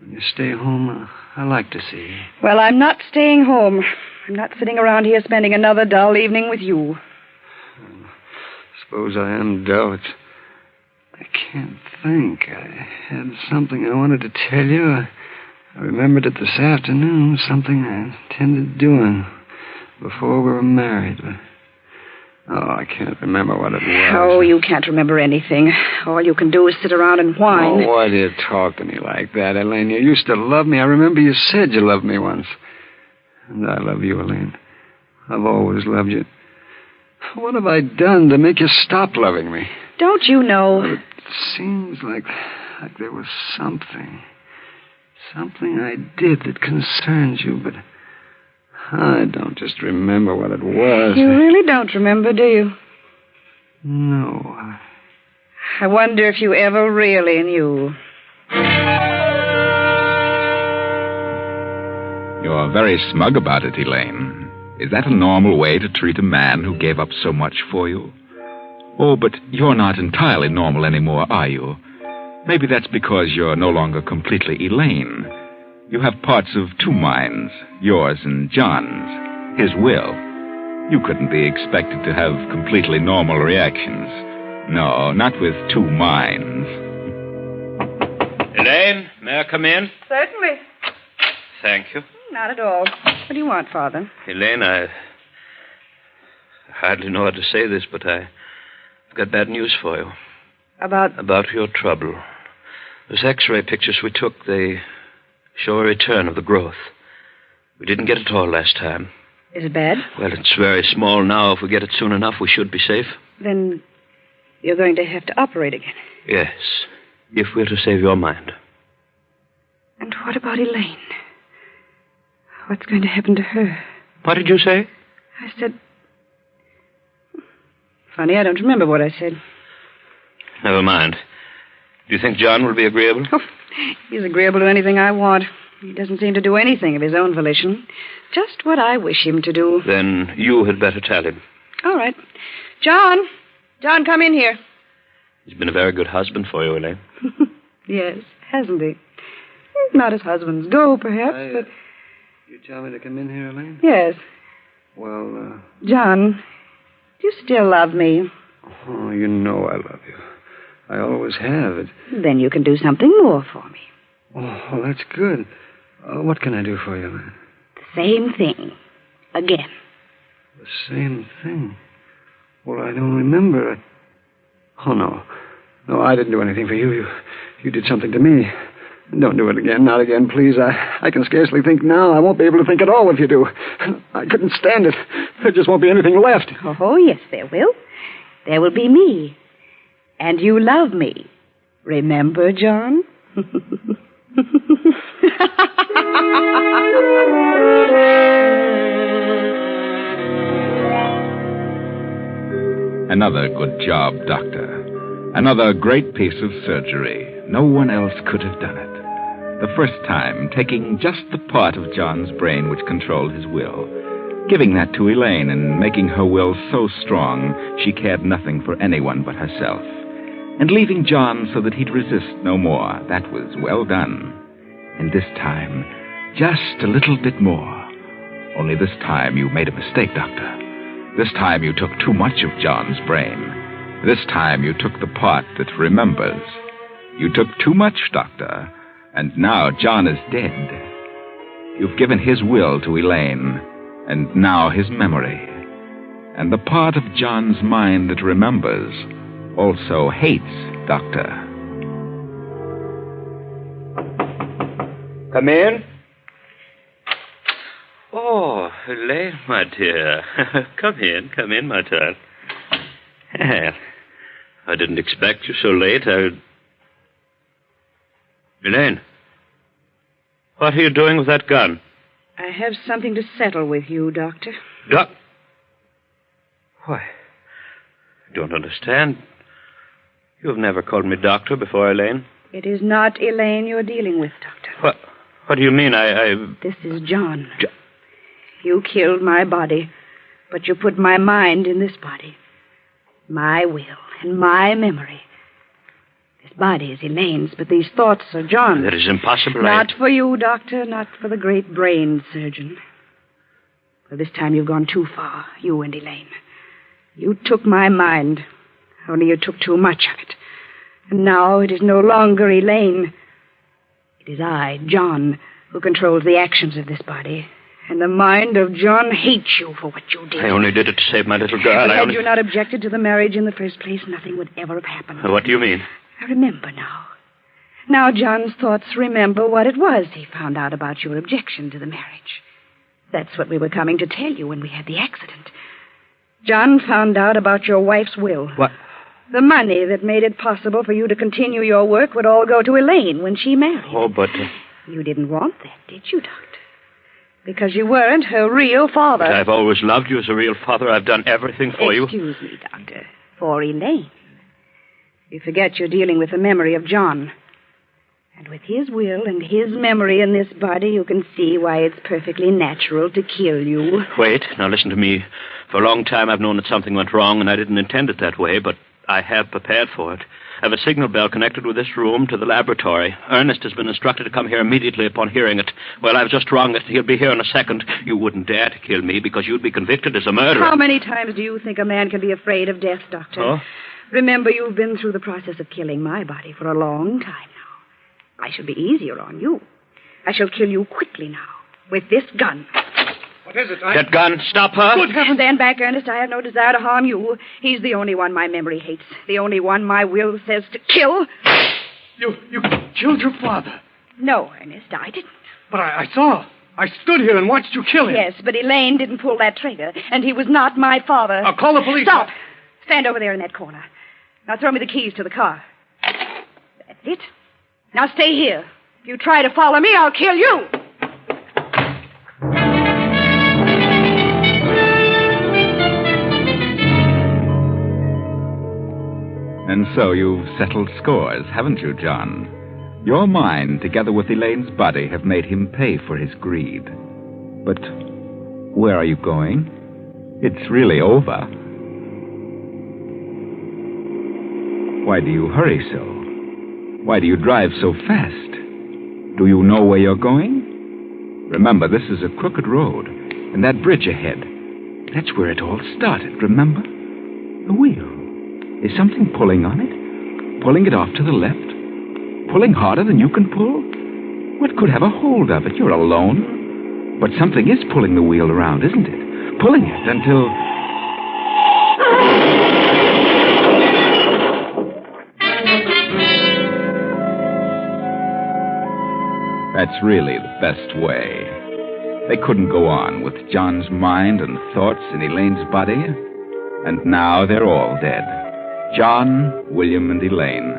When you stay home, I like to see you. Well, I'm not staying home. I'm not sitting around here spending another dull evening with you. Suppose I am dull. I can't think. I had something I wanted to tell you. I remembered it this afternoon, something I intended doing before we were married. But, I can't remember what it was. Oh, you can't remember anything. All you can do is sit around and whine. Oh, why do you talk to me like that, Elaine? You used to love me. I remember you said you loved me once. And I love you, Elaine. I've always loved you. What have I done to make you stop loving me? Don't you know? Well, it seems like there was something I did that concerns you, but I don't just remember what it was. You really don't remember, do you? No. I wonder if you ever really knew. You're very smug about it, Elaine. Is that a normal way to treat a man who gave up so much for you? Oh, but you're not entirely normal anymore, are you? Maybe that's because you're no longer completely Elaine. You have parts of two minds, yours and John's, his will. You couldn't be expected to have completely normal reactions. No, not with two minds. Elaine, may I come in? Certainly. Thank you. Not at all. What do you want, Father? Elaine, I hardly know how to say this, but I've got bad news for you. About your trouble. Those X-ray pictures we took, they show a return of the growth. We didn't get it all last time. Is it bad? Well, it's very small now. If we get it soon enough, we should be safe. Then you're going to have to operate again. Yes, if we're to save your mind. And what about Elaine? What's going to happen to her? What did you say? I said... Funny, I don't remember what I said. Never mind. Do you think John will be agreeable? Oh, he's agreeable to anything I want. He doesn't seem to do anything of his own volition. Just what I wish him to do. Then you had better tell him. All right. John! John, come in here. He's been a very good husband for you, Elaine. Yes, hasn't he? Not as husbands go, perhaps, but... You tell me to come in here, Elaine? Yes. Well, John, do you still love me? Oh, you know I love you. I always have. Then you can do something more for me. Oh, well, that's good. What can I do for you, Elaine? The same thing. Again. The same thing? Well, I don't remember. Oh, no. No, I didn't do anything for you. You did something to me. Don't do it again. Not again, please. I can scarcely think now. I won't be able to think at all if you do. I couldn't stand it. There just won't be anything left. Oh, yes, there will. There will be me. And you love me. Remember, John? Another good job, Doctor. Another great piece of surgery. No one else could have done it. The first time, taking just the part of John's brain which controlled his will, giving that to Elaine and making her will so strong she cared nothing for anyone but herself, and leaving John so that he'd resist no more. That was well done. And this time, just a little bit more. Only this time you made a mistake, Doctor. This time you took too much of John's brain. This time you took the part that remembers. You took too much, Doctor, and now John is dead. You've given his will to Elaine, and now his memory. And the part of John's mind that remembers also hates Doctor. Come in. Oh, Elaine, my dear. Come in, my child. Well, I didn't expect you so late. Elaine, what are you doing with that gun? I have something to settle with you, Doctor. Why, I don't understand. You've never called me doctor before, Elaine. It is not Elaine you're dealing with, Doctor. What do you mean? This is John. You killed my body, but you put my mind in this body. My will and my memory. This body is Elaine's, but these thoughts are John's. That is impossible. Not for you, Doctor, not for the great brain surgeon. Well, this time you've gone too far, you and Elaine. You took my mind, only you took too much of it. And now it is no longer Elaine. It is I, John, who controls the actions of this body. And the mind of John hates you for what you did. I only did it to save my little girl. But had you not objected to the marriage in the first place, nothing would ever have happened. What do you mean? I remember now. Now John's thoughts remember what it was he found out about your objection to the marriage. That's what we were coming to tell you when we had the accident. John found out about your wife's will. What? The money that made it possible for you to continue your work would all go to Elaine when she married. Oh, but... You didn't want that, did you, Doctor? Because you weren't her real father. But I've always loved you as a real father. I've done everything for you. Excuse me, Doctor. For Elaine. You forget you're dealing with the memory of John. And with his will and his memory in this body, you can see why it's perfectly natural to kill you. Wait, now listen to me. For a long time I've known that something went wrong, and I didn't intend it that way, but I have prepared for it. I have a signal bell connected with this room to the laboratory. Ernest has been instructed to come here immediately upon hearing it. Well, I've just rung it. He'll be here in a second. You wouldn't dare to kill me because you'd be convicted as a murderer. How many times do you think a man can be afraid of death, Doctor? Oh? Remember, you've been through the process of killing my body for a long time now. I shall be easier on you. I shall kill you quickly now, with this gun. What is it? That gun, stop her. Good heavens. Stand back, Ernest. I have no desire to harm you. He's the only one my memory hates. The only one my will says to kill. You killed your father. No, Ernest, I didn't. But I saw. I stood here and watched you kill him. Yes, but Elaine didn't pull that trigger, and he was not my father. I'll call the police. Stop. Stand over there in that corner. Now throw me the keys to the car. That's it. Now stay here. If you try to follow me, I'll kill you. And so you've settled scores, haven't you, John? Your mind, together with Elaine's body, have made him pay for his greed. But where are you going? It's really over. Why do you hurry so? Why do you drive so fast? Do you know where you're going? Remember, this is a crooked road, and that bridge ahead, that's where it all started, remember? The wheel. Is something pulling on it? Pulling it off to the left? Pulling harder than you can pull? What could have a hold of it? You're alone. But something is pulling the wheel around, isn't it? Pulling it until... That's really the best way. They couldn't go on with John's mind and thoughts in Elaine's body, and now they're all dead. John, William, and Elaine.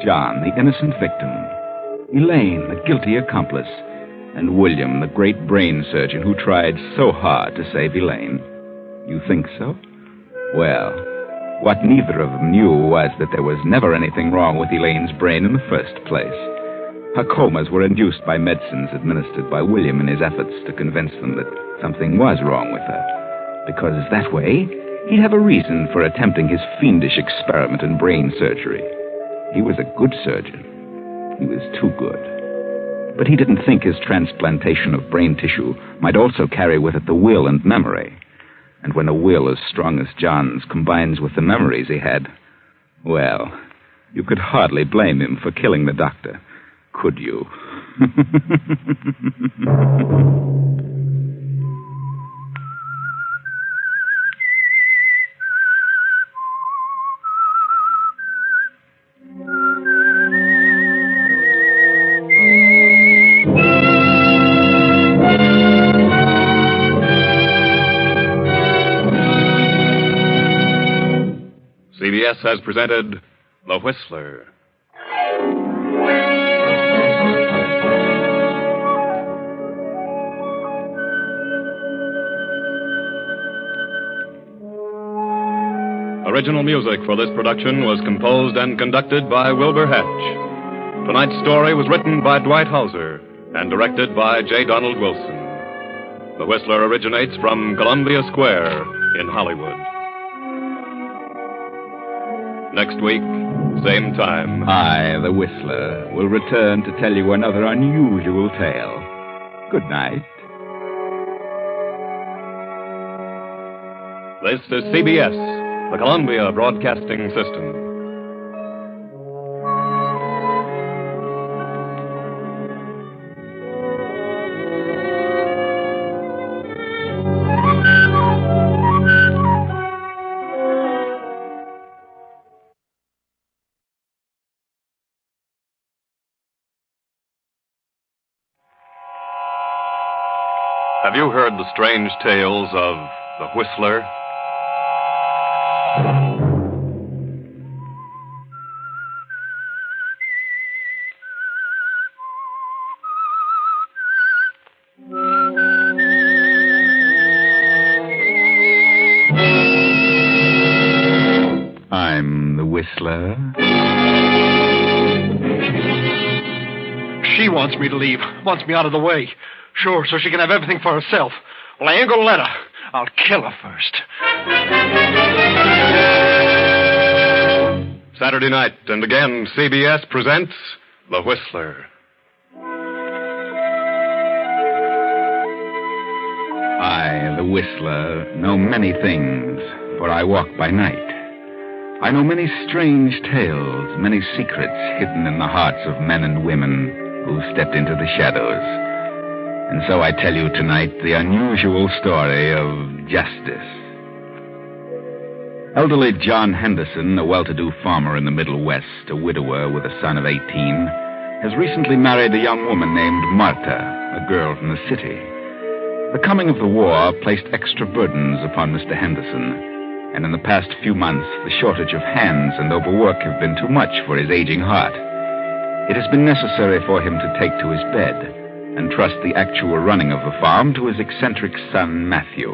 John, the innocent victim. Elaine, the guilty accomplice. And William, the great brain surgeon who tried so hard to save Elaine. You think so? Well, what neither of them knew was that there was never anything wrong with Elaine's brain in the first place. Her comas were induced by medicines administered by William in his efforts to convince them that something was wrong with her. Because that way, he'd have a reason for attempting his fiendish experiment in brain surgery. He was a good surgeon. He was too good. But he didn't think his transplantation of brain tissue might also carry with it the will and memory. And when a will as strong as John's combines with the memories he had, well, you could hardly blame him for killing the doctor, could you? CBS has presented The Whistler. Original music for this production was composed and conducted by Wilbur Hatch. Tonight's story was written by Dwight Hauser and directed by J. Donald Wilson. The Whistler originates from Columbia Square in Hollywood. Next week, same time. I, the Whistler, will return to tell you another unusual tale. Good night. This is CBS, the Columbia Broadcasting System. Have you heard the strange tales of the Whistler? I'm the Whistler. She wants me to leave, wants me out of the way. Sure, so she can have everything for herself. Well, I ain't gonna let her. I'll kill her first. Saturday night, and again, CBS presents The Whistler. I, the Whistler, know many things, for I walk by night. I know many strange tales, many secrets hidden in the hearts of men and women who stepped into the shadows. And so I tell you tonight the unusual story of justice. Elderly John Henderson, a well-to-do farmer in the Middle West, a widower with a son of 18, has recently married a young woman named Marta, a girl from the city. The coming of the war placed extra burdens upon Mr. Henderson, and in the past few months, the shortage of hands and overwork have been too much for his aging heart. It has been necessary for him to take to his bed and trust the actual running of the farm to his eccentric son, Matthew.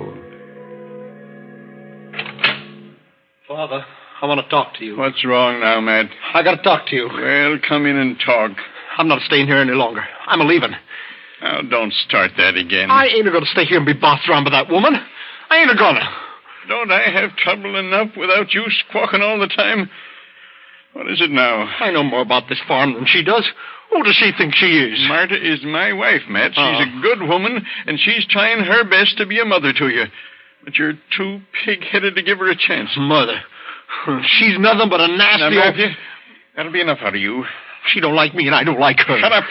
Father, I want to talk to you. What's wrong now, Matt? I got to talk to you. Well, come in and talk. I'm not staying here any longer. I'm a-leaving. Now, don't start that again. I ain't going to stay here and be bossed around by that woman. I ain't gonna. Don't I have trouble enough without you squawking all the time? What is it now? I know more about this farm than she does. Who does she think she is? Marta is my wife, Matt. She's a good woman, and she's trying her best to be a mother to you. But you're too pig-headed to give her a chance. Mother? She's nothing but a nasty... Now, Matthew, that'll be enough out of you. She don't like me, and I don't like her. Shut up,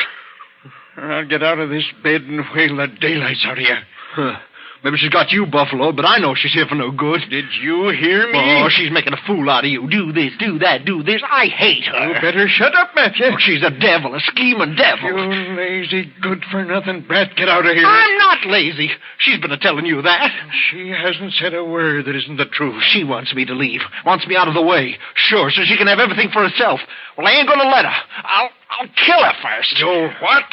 or I'll get out of this bed and whale the daylights out of you. Maybe she's got you, Buffalo, but I know she's here for no good. Did you hear me? Oh, she's making a fool out of you. Do this, do that, do this. I hate her. You better shut up, Matthew. Oh, she's a devil, a scheming devil. You lazy, good-for-nothing brat. Get out of here. I'm not lazy. She's been telling you that. She hasn't said a word that isn't the truth. She wants me to leave. Wants me out of the way. Sure, so she can have everything for herself. Well, I ain't going to let her. I'll kill her first. You what?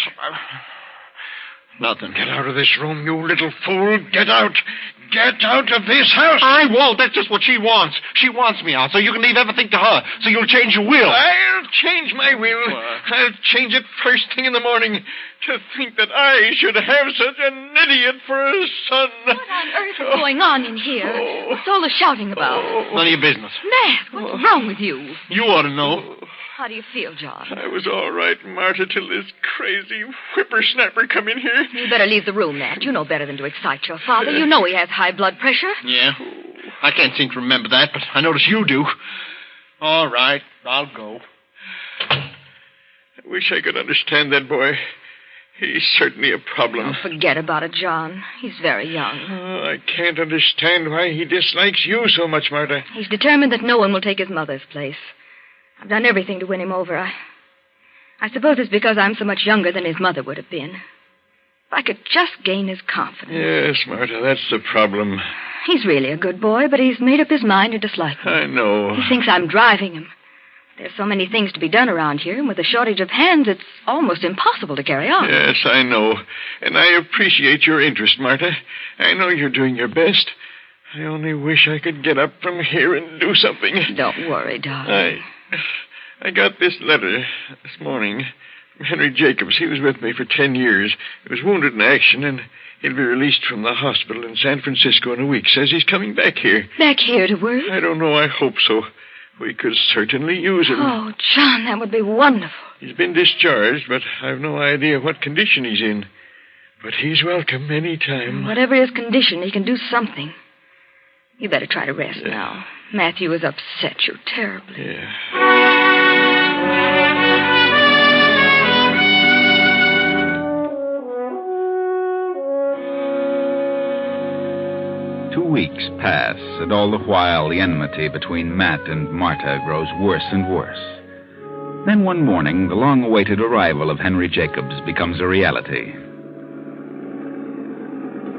Nothing. Get out of this room, you little fool. Get out. Get out of this house. I won't. That's just what she wants. She wants me out, so you can leave everything to her, so you'll change your will. I'll change my will. I'll change it first thing in the morning. To think that I should have such an idiot for a son. What on earth is going on in here? What's all the shouting about? None of your business. Matt, what's wrong with you? You ought to know. How do you feel, John? I was all right, Marta, till this crazy whippersnapper come in here. You better leave the room, Matt. You know better than to excite your father. You know he has high blood pressure. Yeah. I can't seem to remember that, but I notice you do. All right, I'll go. I wish I could understand that boy. He's certainly a problem. Oh, forget about it, John. He's very young. Oh, I can't understand why he dislikes you so much, Marta. He's determined that no one will take his mother's place. I've done everything to win him over. I suppose it's because I'm so much younger than his mother would have been. If I could just gain his confidence. Yes, Marta, that's the problem. He's really a good boy, but he's made up his mind to dislike me. I know. He thinks I'm driving him. There's so many things to be done around here, and with a shortage of hands, it's almost impossible to carry on. Yes, I know. And I appreciate your interest, Marta. I know you're doing your best. I only wish I could get up from here and do something. Don't worry, darling. I got this letter this morning from Henry Jacobs. He was with me for 10 years. He was wounded in action, and he'll be released from the hospital in San Francisco in a week. Says he's coming back here. Back here to work? I don't know. I hope so. We could certainly use him. Oh, John, that would be wonderful. He's been discharged, but I've no idea what condition he's in. But he's welcome any time. Whatever his condition, he can do something. You better try to rest now. Matthew has upset you terribly. Yeah. 2 weeks pass, and all the while the enmity between Matt and Marta grows worse and worse. Then one morning, the long-awaited arrival of Henry Jacobs becomes a reality.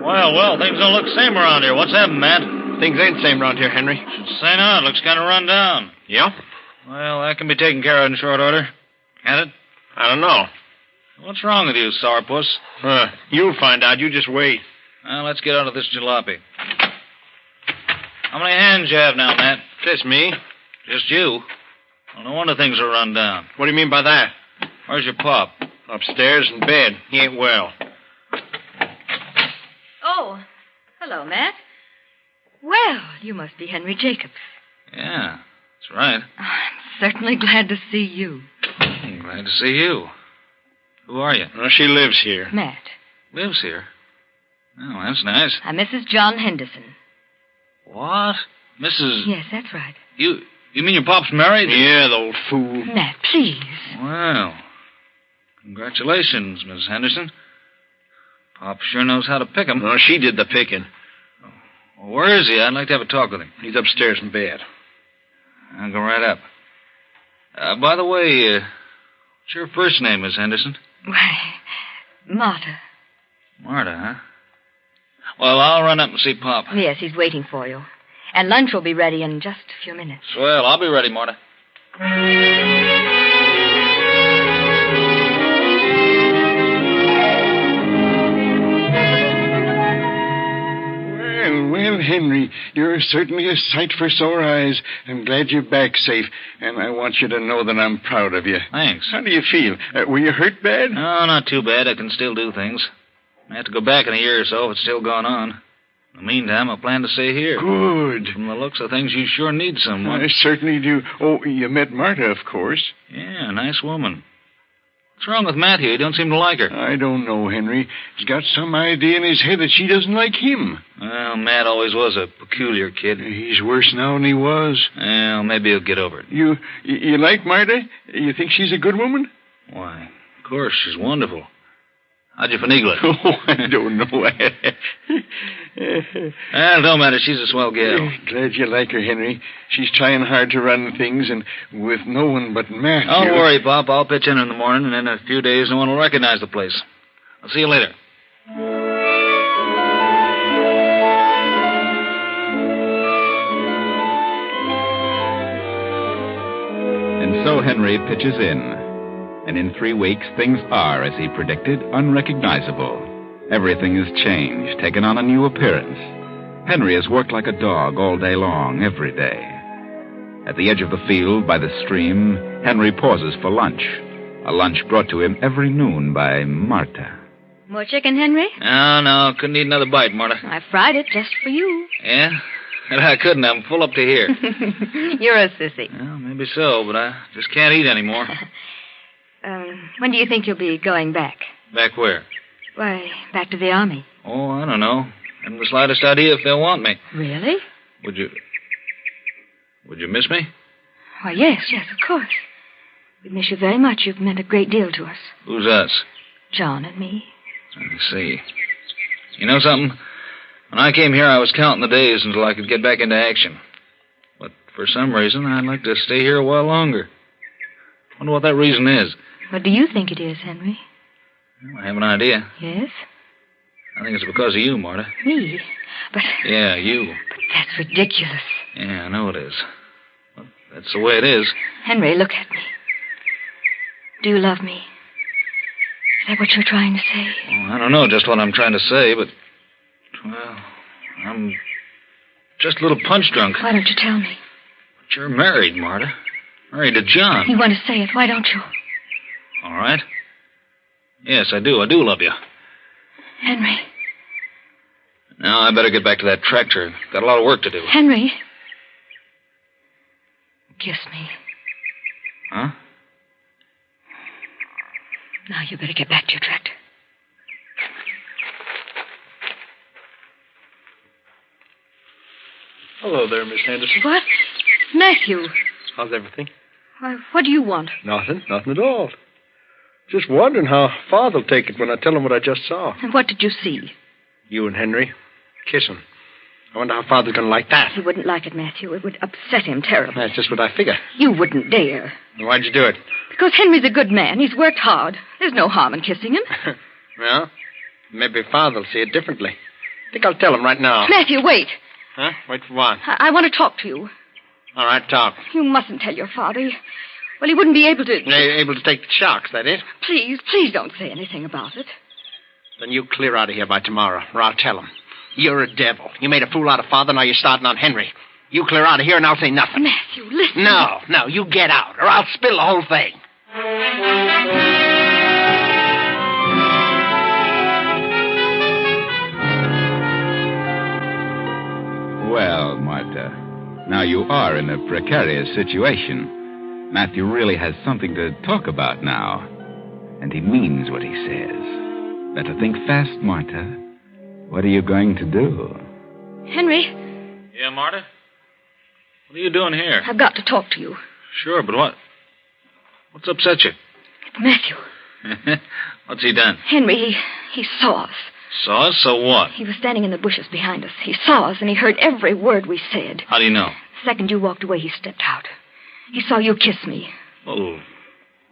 Well, things don't look same around here. What's happened, Matt? Things ain't same around here, Henry. Should say not. Looks kind of run down. Yeah? Well, that can be taken care of in short order. Can't it? I don't know. What's wrong with you, sourpuss? You'll find out. You just wait. Well, let's get out of this jalopy. How many hands you have now, Matt? Just me. Just you? Well, no wonder things are run down. What do you mean by that? Where's your pop? Upstairs in bed. He ain't well. Oh, hello, Matt. Well, you must be Henry Jacobs. Yeah, that's right. I'm certainly glad to see you. I'm glad to see you. Who are you? Well, she lives here. Matt. Lives here? Oh, that's nice. I'm Mrs. John Henderson. What? Mrs. Yes, that's right. You mean your pop's married? Yeah, the old fool. Matt, please. Well, congratulations, Miss Henderson. Pop sure knows how to pick 'em. No, she did the picking. Well, where is he? I'd like to have a talk with him. He's upstairs in bed. I'll go right up. By the way, what's your first name, Miss Henderson? Why, Marta. Marta, huh? Well, I'll run up and see Pop. Yes, he's waiting for you. And lunch will be ready in just a few minutes. Well, I'll be ready, Marta. Well, Henry, you're certainly a sight for sore eyes. I'm glad you're back safe, and I want you to know that I'm proud of you. Thanks. How do you feel? Were you hurt bad? No, not too bad. I can still do things. I have to go back in a year or so if it's still going on. In the meantime, I plan to stay here. Good. From the looks of things, you sure need someone. I certainly do. Oh, you met Marta, of course. Yeah, nice woman. What's wrong with Matthew? He don't seem to like her. I don't know, Henry. He's got some idea in his head that she doesn't like him. Well, Matt always was a peculiar kid. He's worse now than he was. Well, maybe he'll get over it. You like Marta? You think she's a good woman? Why, of course, she's wonderful. How'd you finagle it? Oh, I don't know. Well, don't matter. She's a swell gal. Glad you like her, Henry. She's trying hard to run things, and with no one but Matthew. Don't worry, Pop. I'll pitch in the morning, and in a few days, no one will recognize the place. I'll see you later. And so Henry pitches in. And in 3 weeks, things are, as he predicted, unrecognizable. Everything has changed, taken on a new appearance. Henry has worked like a dog all day long, every day. At the edge of the field, by the stream, Henry pauses for lunch. A lunch brought to him every noon by Marta. More chicken, Henry? No, couldn't eat another bite, Marta. I fried it just for you. Yeah? And I couldn't. I'm full up to here. You're a sissy. Well, maybe so, but I just can't eat anymore. When do you think you'll be going back? Back where? Why, back to the army. Oh, I don't know. Haven't the slightest idea if they'll want me. Really? Would you miss me? Why, yes, of course. We miss you very much. You've meant a great deal to us. Who's us? John and me. I see. You know something? When I came here, I was counting the days until I could get back into action. But for some reason, I'd like to stay here a while longer. Wonder what that reason is. What do you think it is, Henry? Well, I have an idea. Yes? I think it's because of you, Marta. Me? But... Yeah, you. But that's ridiculous. Yeah, I know it is. Well, that's the way it is. Henry, look at me. Do you love me? Is that what you're trying to say? Well, I don't know just what I'm trying to say, but... Well, I'm just a little punch drunk. Why don't you tell me? But you're married, Marta. Married to John. You want to say it. Why don't you? All right. Yes, I do. I do love you. Henry. Now, I better get back to that tractor. Got a lot of work to do. Henry. Kiss me. Huh? Now you better get back to your tractor. Hello there, Miss Henderson. What? Matthew. How's everything? Why, what do you want? Nothing at all. Just wondering how Father'll take it when I tell him what I just saw. And what did you see? You and Henry kissing. I wonder how Father's going to like that. He wouldn't like it, Matthew. It would upset him terribly. That's just what I figure. You wouldn't dare. Why'd you do it? Because Henry's a good man. He's worked hard. There's no harm in kissing him. Well, maybe Father'll see it differently. I think I'll tell him right now. Matthew, wait. Huh? Wait for what? I want to talk to you. All right, talk. You mustn't tell your father. Well, he wouldn't be able to... Able to take the shocks, that is? Please don't say anything about it. Then you clear out of here by tomorrow, or I'll tell him. You're a devil. You made a fool out of Father, now you're starting on Henry. You clear out of here and I'll say nothing. Matthew, listen. No, you get out, or I'll spill the whole thing. Well, Marta, now you are in a precarious situation. Matthew really has something to talk about now. And he means what he says. Better think fast, Marta. What are you going to do? Henry? Yeah, Marta? What are you doing here? I've got to talk to you. Sure, but what? What's upset you? It's Matthew. What's he done? Henry, he saw us. Saw us? So what? He was standing in the bushes behind us. He saw us, and he heard every word we said. How do you know? The second you walked away, he stepped out. He saw you kiss me. Oh,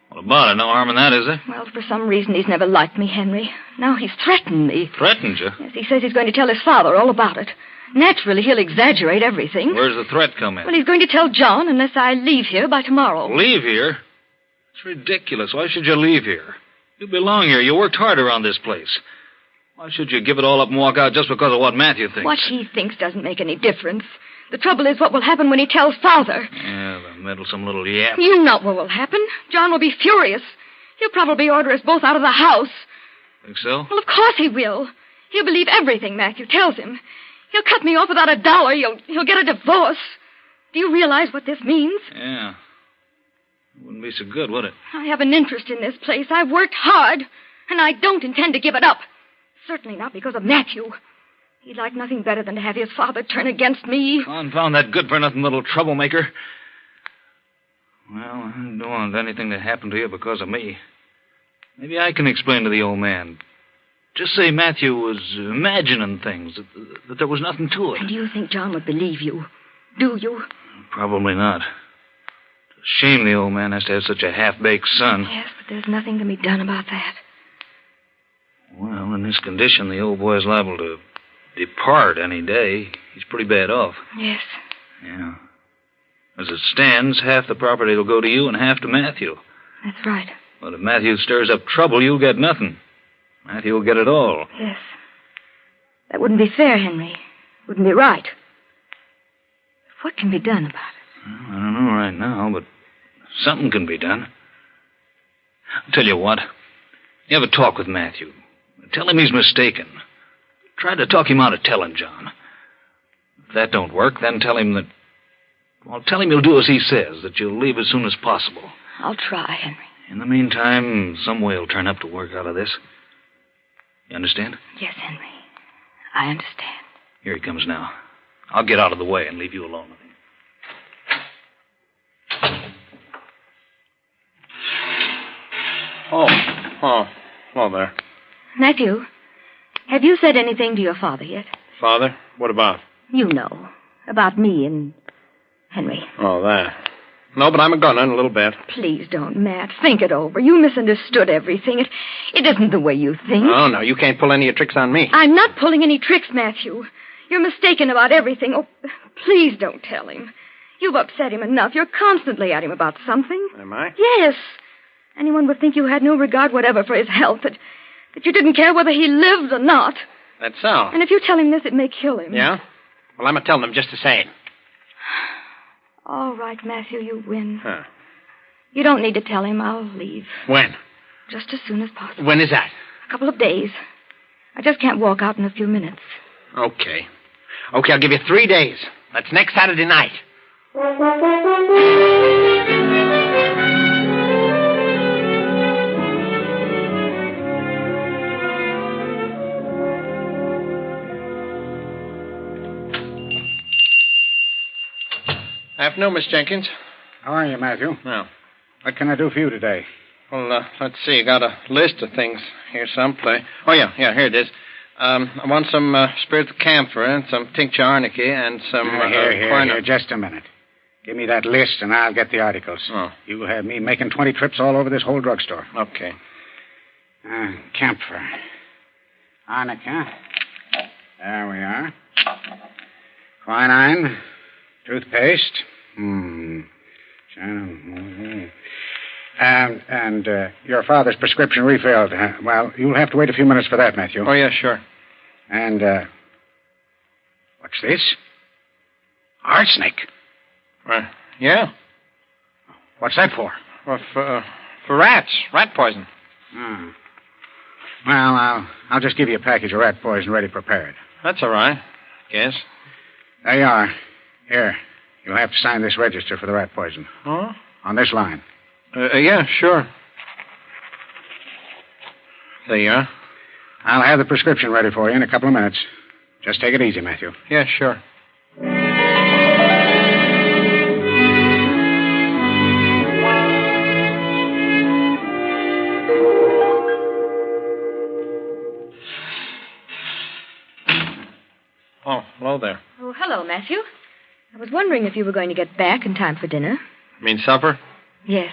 what about it? No harm in that, is there? Well, for some reason, he's never liked me, Henry. Now he's threatened me. Threatened you? Yes, he says he's going to tell his father all about it. Naturally, he'll exaggerate everything. Where's the threat come in? Well, he's going to tell John unless I leave here by tomorrow. Leave here? It's ridiculous. Why should you leave here? You belong here. You worked hard around this place. Why should you give it all up and walk out just because of what Matthew thinks? What he thinks doesn't make any difference. The trouble is what will happen when he tells Father. Yeah, the meddlesome little yap. You know what will happen. John will be furious. He'll probably order us both out of the house. Think so? Well, of course he will. He'll believe everything Matthew tells him. He'll cut me off without $1. He'll get a divorce. Do you realize what this means? Yeah. It wouldn't be so good, would it? I have an interest in this place. I've worked hard, and I don't intend to give it up. Certainly not because of Matthew. He'd like nothing better than to have his father turn against me. Confound that good-for-nothing little troublemaker. Well, I don't want anything to happen to you because of me. Maybe I can explain to the old man. Just say Matthew was imagining things, that there was nothing to it. And do you think John would believe you? Do you? Probably not. It's a shame the old man has to have such a half-baked son. Yes, but there's nothing can be done about that. Well, in this condition, the old boy's liable to depart any day. He's pretty bad off. Yes. Yeah. As it stands, half the property will go to you and half to Matthew. That's right. But if Matthew stirs up trouble, you'll get nothing. Matthew will get it all. Yes. That wouldn't be fair, Henry. Wouldn't be right. What can be done about it? Well, I don't know right now, but something can be done. I'll tell you what. You have a talk with Matthew. Tell him he's mistaken. Try to talk him out of telling John. If that don't work, then tell him that... Well, tell him you'll do as he says, that you'll leave as soon as possible. I'll try, Henry. In the meantime, some way will turn up to work out of this. You understand? Yes, Henry. I understand. Here he comes now. I'll get out of the way and leave you alone with him. Oh, there. Matthew, have you said anything to your father yet? Father? What about? You know. About me and Henry. Oh, that. No, but I'm a-gonna in a little bit. Please don't, Matt. Think it over. You misunderstood everything. It isn't the way you think. Oh, no, you can't pull any of your tricks on me. I'm not pulling any tricks, Matthew. You're mistaken about everything. Oh, please don't tell him. You've upset him enough. You're constantly at him about something. Am I? Yes. Anyone would think you had no regard whatever for his health, that you didn't care whether he lives or not. That's so. And if you tell him this, it may kill him. Yeah? Well, I'm telling him just the same. All right, Matthew, you win. Huh. You don't need to tell him. I'll leave. When? Just as soon as possible. When is that? A couple of days. I just can't walk out in a few minutes. Okay. Okay, I'll give you 3 days. That's next Saturday night. Afternoon, Miss Jenkins. How are you, Matthew? Well. What can I do for you today? Well, let's see. I got a list of things here someplace. Oh, yeah, here it is. I want some spirits of camphor and some tincture arnica and some... Here, just a minute. Give me that list and I'll get the articles. Oh. You'll have me making 20 trips all over this whole drugstore. Okay. Camphor. Arnica. There we are. Quinine. Toothpaste. And your father's prescription refilled. Well, you'll have to wait a few minutes for that, Matthew. Oh, yeah, sure. And, what's this? Arsenic. Yeah. What's that for? Well, for rats. Rat poison. Well, I'll just give you a package of rat poison ready prepared. That's all right. Yes. There you are. Here. You'll have to sign this register for the rat poison. Oh? On this line. Yeah, sure. There you are. I'll have the prescription ready for you in a couple of minutes. Just take it easy, Matthew. Yeah, sure. Oh, hello there. Oh, hello, Matthew. I was wondering if you were going to get back in time for dinner. You mean supper? Yes,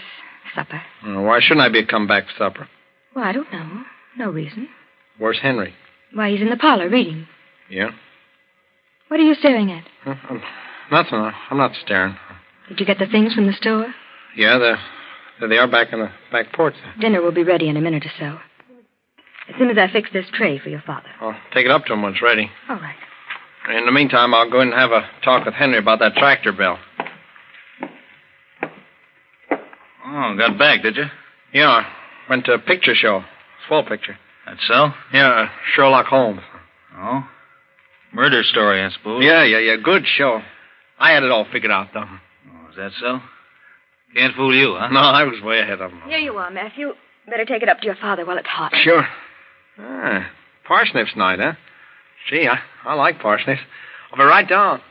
supper. Why shouldn't I be come back for supper? Well, I don't know. No reason. Where's Henry? Why, he's in the parlor reading. Yeah? What are you staring at? Nothing. I'm not staring. Did you get the things from the store? Yeah, there they are back in the back porch. Dinner will be ready in a minute or so. As soon as I fix this tray for your father. I'll take it up to him when it's ready. All right. In the meantime, I'll go in and have a talk with Henry about that tractor bill. Oh, got back, did you? Yeah, went to a picture show. Full picture. That's so? Yeah, Sherlock Holmes. Oh? Murder story, I suppose. Yeah. Good show. I had it all figured out, though. Oh, is that so? Can't fool you, huh? No, I was way ahead of him. Here you are, Matthew. Better take it up to your father while it's hot. Sure. Parsnips night, huh? Gee, I like parsnips. I'll be right down.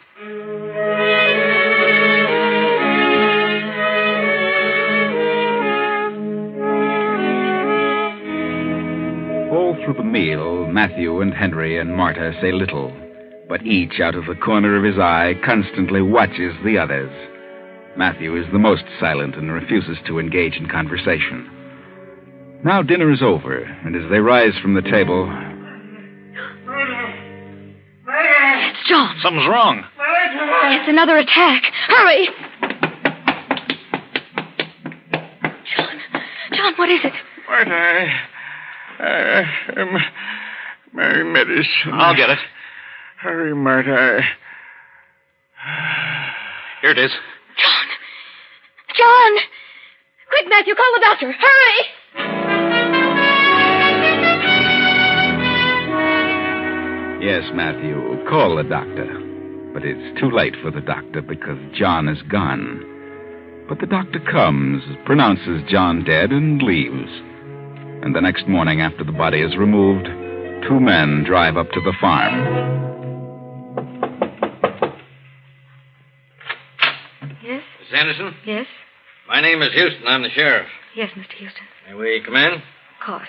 All through the meal, Matthew and Henry and Marta say little, but each out of the corner of his eye constantly watches the others. Matthew is the most silent and refuses to engage in conversation. Now dinner is over, and as they rise from the table... It's John. Something's wrong. It's another attack. Hurry! John, what is it? Marta, Mary medicine. I'll get it. Hurry, Marta. Here it is. John! Quick, Matthew, call the doctor. Hurry! Yes, Matthew, call the doctor. But it's too late for the doctor because John is gone. But the doctor comes, pronounces John dead, and leaves. And the next morning, after the body is removed, 2 men drive up to the farm. Yes? Miss Anderson? Yes? My name is Houston. I'm the sheriff. Yes, Mr. Houston. May we come in? Of course.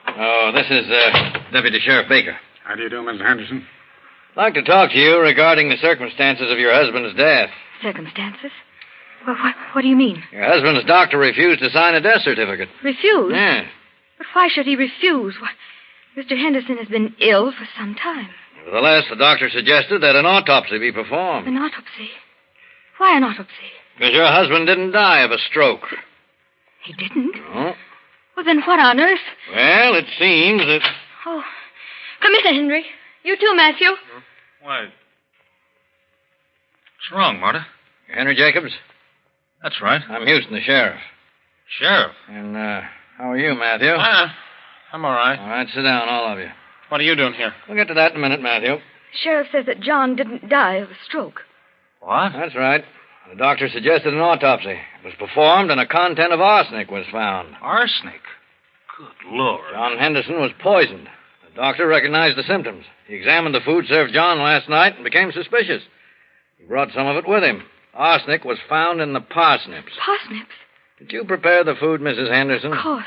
Oh, this is Deputy Sheriff Baker. How do you do, Mr. Henderson? I'd like to talk to you regarding the circumstances of your husband's death. Circumstances? Well, what do you mean? Your husband's doctor refused to sign a death certificate. Refused? Yeah. But why should he refuse? Why, Mr. Henderson has been ill for some time. Nevertheless, the doctor suggested that an autopsy be performed. An autopsy? Why an autopsy? Because your husband didn't die of a stroke. He didn't? No. Well, then what on earth? Well, it seems that... Oh, come in, Henry. You too, Matthew. Why? What's wrong, Marta? You're Henry Jacobs? That's right. I'm Houston, the sheriff. Sheriff? And, how are you, Matthew? I'm all right. All right, sit down, all of you. What are you doing here? We'll get to that in a minute, Matthew. The sheriff says that John didn't die of a stroke. What? That's right. The doctor suggested an autopsy. It was performed, and a content of arsenic was found. Arsenic? Good Lord. John Henderson was poisoned. The doctor recognized the symptoms. He examined the food served John last night and became suspicious. He brought some of it with him. Arsenic was found in the parsnips. Parsnips? Did you prepare the food, Mrs. Henderson? Of course.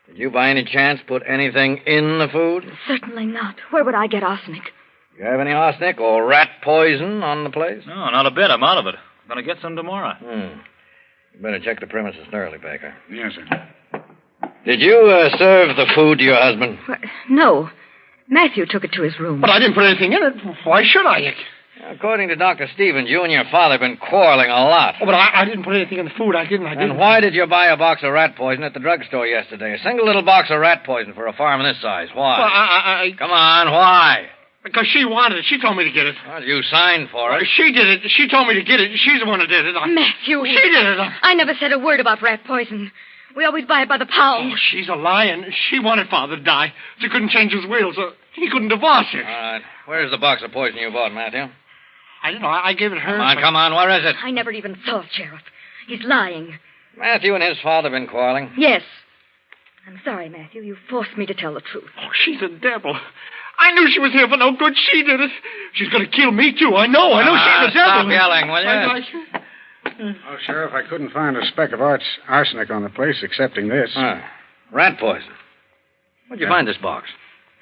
Did you by any chance put anything in the food? Certainly not. Where would I get arsenic? Do you have any arsenic or rat poison on the place? No, not a bit. I'm out of it. I'm going to get some tomorrow. You better check the premises thoroughly, Baker. Yes, sir. Did you serve the food to your husband? No. Matthew took it to his room. But I didn't put anything in it. Why should I? According to Dr. Stevens, you and your father have been quarreling a lot. Oh, but I didn't put anything in the food. I didn't. And why did you buy a box of rat poison at the drugstore yesterday? A single little box of rat poison for a farm this size. Why? Well, Come on, why? Because she wanted it. She told me to get it. Well, you signed for it. She did it. She told me to get it. She's the one who did it. Matthew. She did it. I never said a word about rat poison. We always buy it by the pound. Oh, she's a lion. She wanted Father to die. She couldn't change his will, so he couldn't divorce her. All right. Where's the box of poison you bought, Matthew? I don't know. I gave it her. Come on. Where is it? I never even saw it, Sheriff. He's lying. Matthew and his father been quarreling? Yes. I'm sorry, Matthew. You forced me to tell the truth. Oh, she's a devil. I knew she was here for no good. She did it. She's going to kill me, too. I know. She's a devil. Stop yelling, will you? Oh, Sheriff, I couldn't find a speck of arsenic on the place excepting this. Rat poison. Where'd you find this box?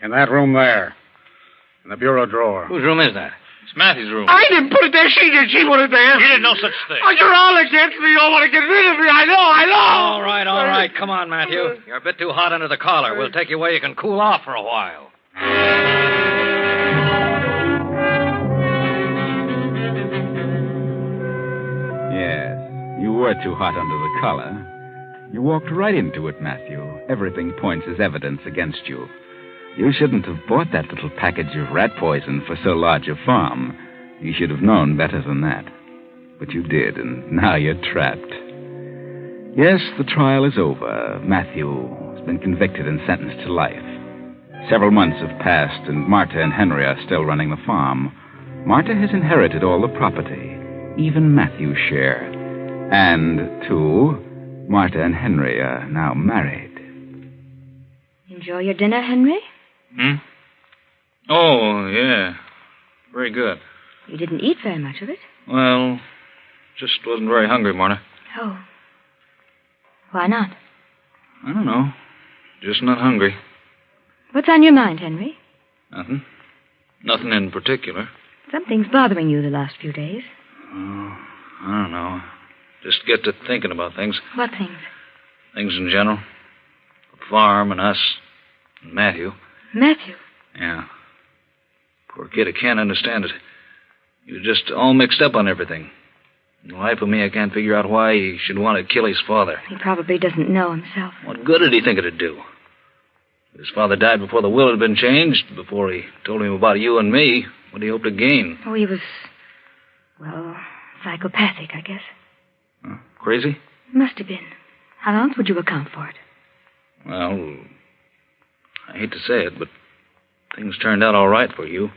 In that room there. In the bureau drawer. Whose room is that? It's Matthew's room. I didn't put it there. She did. She put it there. You did no such thing. Oh, you're all against me. You all want to get rid of me. I know. All right. Come on, Matthew. You're a bit too hot under the collar. We'll take you where you can cool off for a while. Yes, you were too hot under the collar. You walked right into it, Matthew. Everything points as evidence against you. You shouldn't have bought that little package of rat poison for so large a farm. You should have known better than that. But you did, and now you're trapped. Yes, the trial is over. Matthew has been convicted and sentenced to life. Several months have passed, and Marta and Henry are still running the farm. Marta has inherited all the property, even Matthew's share. And, too, Marta and Henry are now married. Enjoy your dinner, Henry? Oh, yeah. Very good. You didn't eat very much of it. Well, just wasn't very hungry, Marta. Oh. Why not? I don't know. Just not hungry. What's on your mind, Henry? Nothing. Nothing in particular. Something's bothering you the last few days. Oh, I don't know. Just get to thinking about things. What things? Things in general. The farm and us. And Matthew. Matthew? Yeah. Poor kid, I can't understand it. He was just all mixed up on everything. In the life of me, I can't figure out why he should want to kill his father. He probably doesn't know himself. What good did he think it'd do? His father died before the will had been changed, before he told him about you and me. What did he hope to gain? Oh, he was, well, psychopathic, I guess. Crazy? Must have been. How else would you account for it? Well, I hate to say it, but things turned out all right for you.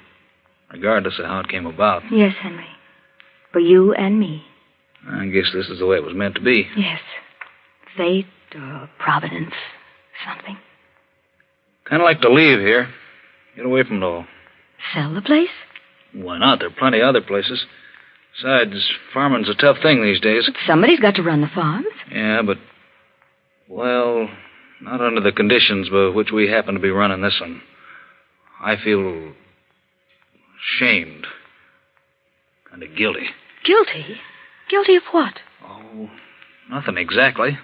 regardless of how it came about. Yes, Henry. For you and me. I guess this is the way it was meant to be. Yes. Fate or providence, something. Kind of like to leave here. Get away from it all. Sell the place? Why not? There are plenty of other places. Besides, farming's a tough thing these days. But somebody's got to run the farms. Yeah, but, well, not under the conditions by which we happen to be running this one. I feel ashamed. Kind of guilty. Guilty? Guilty of what? Oh, nothing exactly.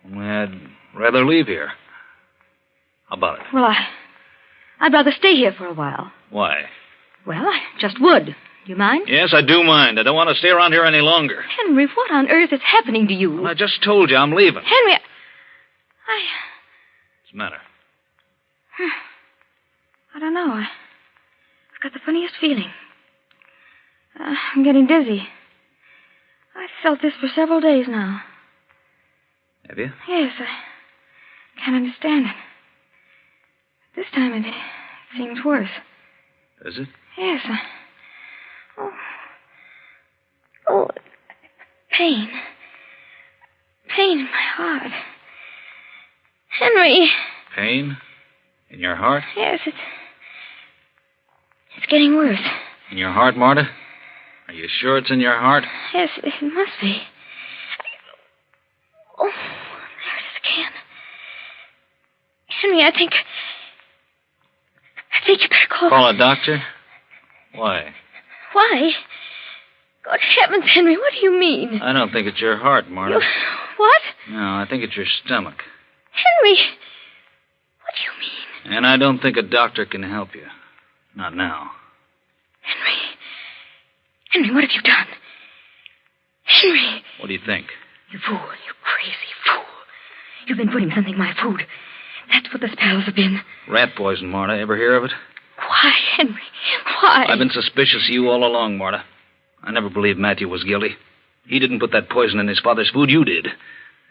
Only I'd rather leave here. How about it? Well, I'd rather stay here for a while. Why? Well, I just would. You mind? Yes, I do mind. I don't want to stay around here any longer. Henry, what on earth is happening to you? Well, I just told you I'm leaving. Henry, What's the matter? I don't know. I've got the funniest feeling. I'm getting dizzy. I've felt this for several days now. Have you? Yes, I can't understand it. This time it seems worse. Does it? Yes, Oh, pain. Pain in my heart. Henry. Pain? In your heart? Yes, it's getting worse. In your heart, Marta? Are you sure it's in your heart? Yes, it must be. Oh, there it is again. Henry, I think you better call... Call a doctor? Why? Why? Good heavens, Henry, what do you mean? I don't think it's your heart, Marta. What? No, I think it's your stomach. Henry, what do you mean? And I don't think a doctor can help you. Not now. Henry, what have you done? Henry! What do you think? You fool, you crazy fool. You've been putting something in my food. That's what the spells have been. Rat poison, Marta. Ever hear of it? Why, Henry? Why? I've been suspicious of you all along, Marta. I never believed Matthew was guilty. He didn't put that poison in his father's food. You did.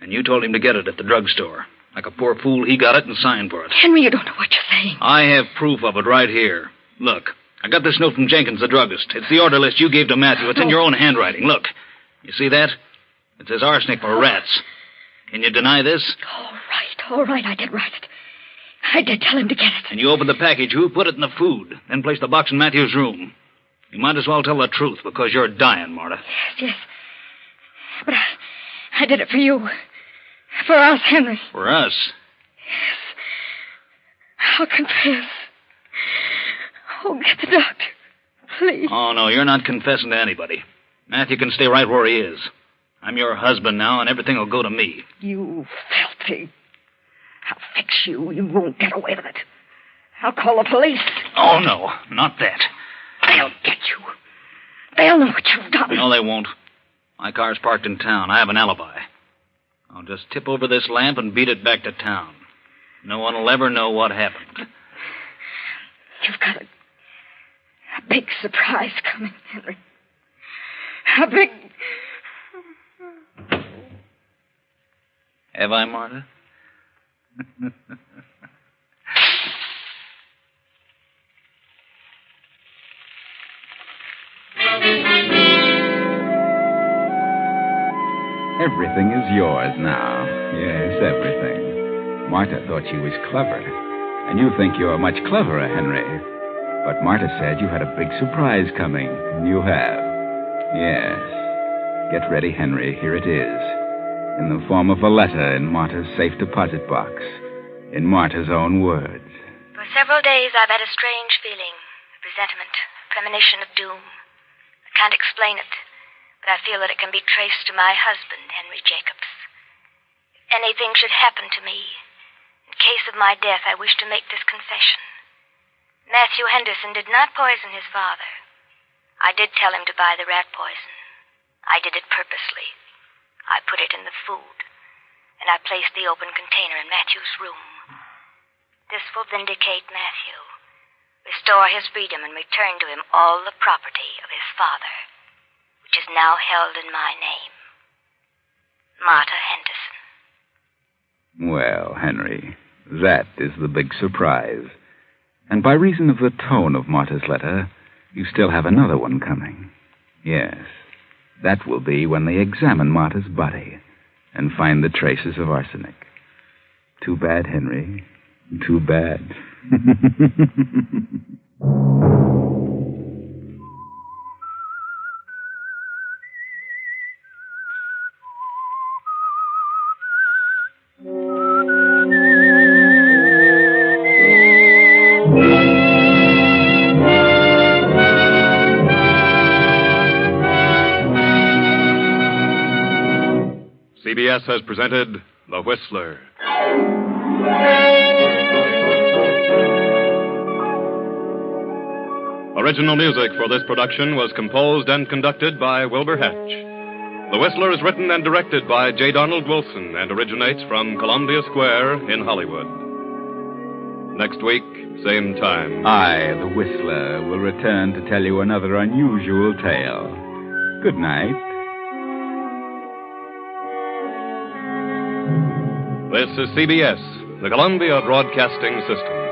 And you told him to get it at the drugstore. Like a poor fool, he got it and signed for it. Henry, you don't know what you're saying. I have proof of it right here. Look. I got this note from Jenkins, the druggist. It's the order list you gave to Matthew. It's in your own handwriting. Look. You see that? It says arsenic for rats. Can you deny this? All right, I did write it. I did tell him to get it. And you opened the package. Who put it in the food? Then placed the box in Matthew's room. You might as well tell the truth, because you're dying, Marta. Yes. But I did it for you. For us, Henry. For us? Yes. I'll confess. Oh, get the doctor. Please. Oh, no, you're not confessing to anybody. Matthew can stay right where he is. I'm your husband now, and everything will go to me. You filthy. I'll fix you. You won't get away with it. I'll call the police. Oh, no, not that. They'll get you. They'll know what you've done. No, they won't. My car's parked in town. I have an alibi. I'll just tip over this lamp and beat it back to town. No one will ever know what happened. You've got a big surprise coming, Henry. A big... Have I, Marta? Everything is yours now. Yes, everything. Marta thought she was clever. And you think you're much cleverer, Henry. But Marta said you had a big surprise coming, and you have. Yes. Get ready, Henry. Here it is. In the form of a letter in Marta's safe deposit box. In Marta's own words. For several days I've had a strange feeling. Presentiment. Premonition of doom. I can't explain it, but I feel that it can be traced to my husband, Henry Jacobs. If anything should happen to me, in case of my death, I wish to make this confession. Matthew Henderson did not poison his father. I did tell him to buy the rat poison. I did it purposely. I put it in the food, and I placed the open container in Matthew's room. This will vindicate Matthew, restore his freedom, and return to him all the property of his father, which is now held in my name. Marta Henderson. Well, Henry, that is the big surprise. And by reason of the tone of Marta's letter, You still have another one coming. Yes. That will be when they examine Marta's body and find the traces of arsenic. Too bad, Henry. Too bad. CBS has presented The Whistler. Original music for this production was composed and conducted by Wilbur Hatch. The Whistler is written and directed by J. Donald Wilson and originates from Columbia Square in Hollywood. Next week, same time. I, the Whistler, will return to tell you another unusual tale. Good night. This is CBS, the Columbia Broadcasting System.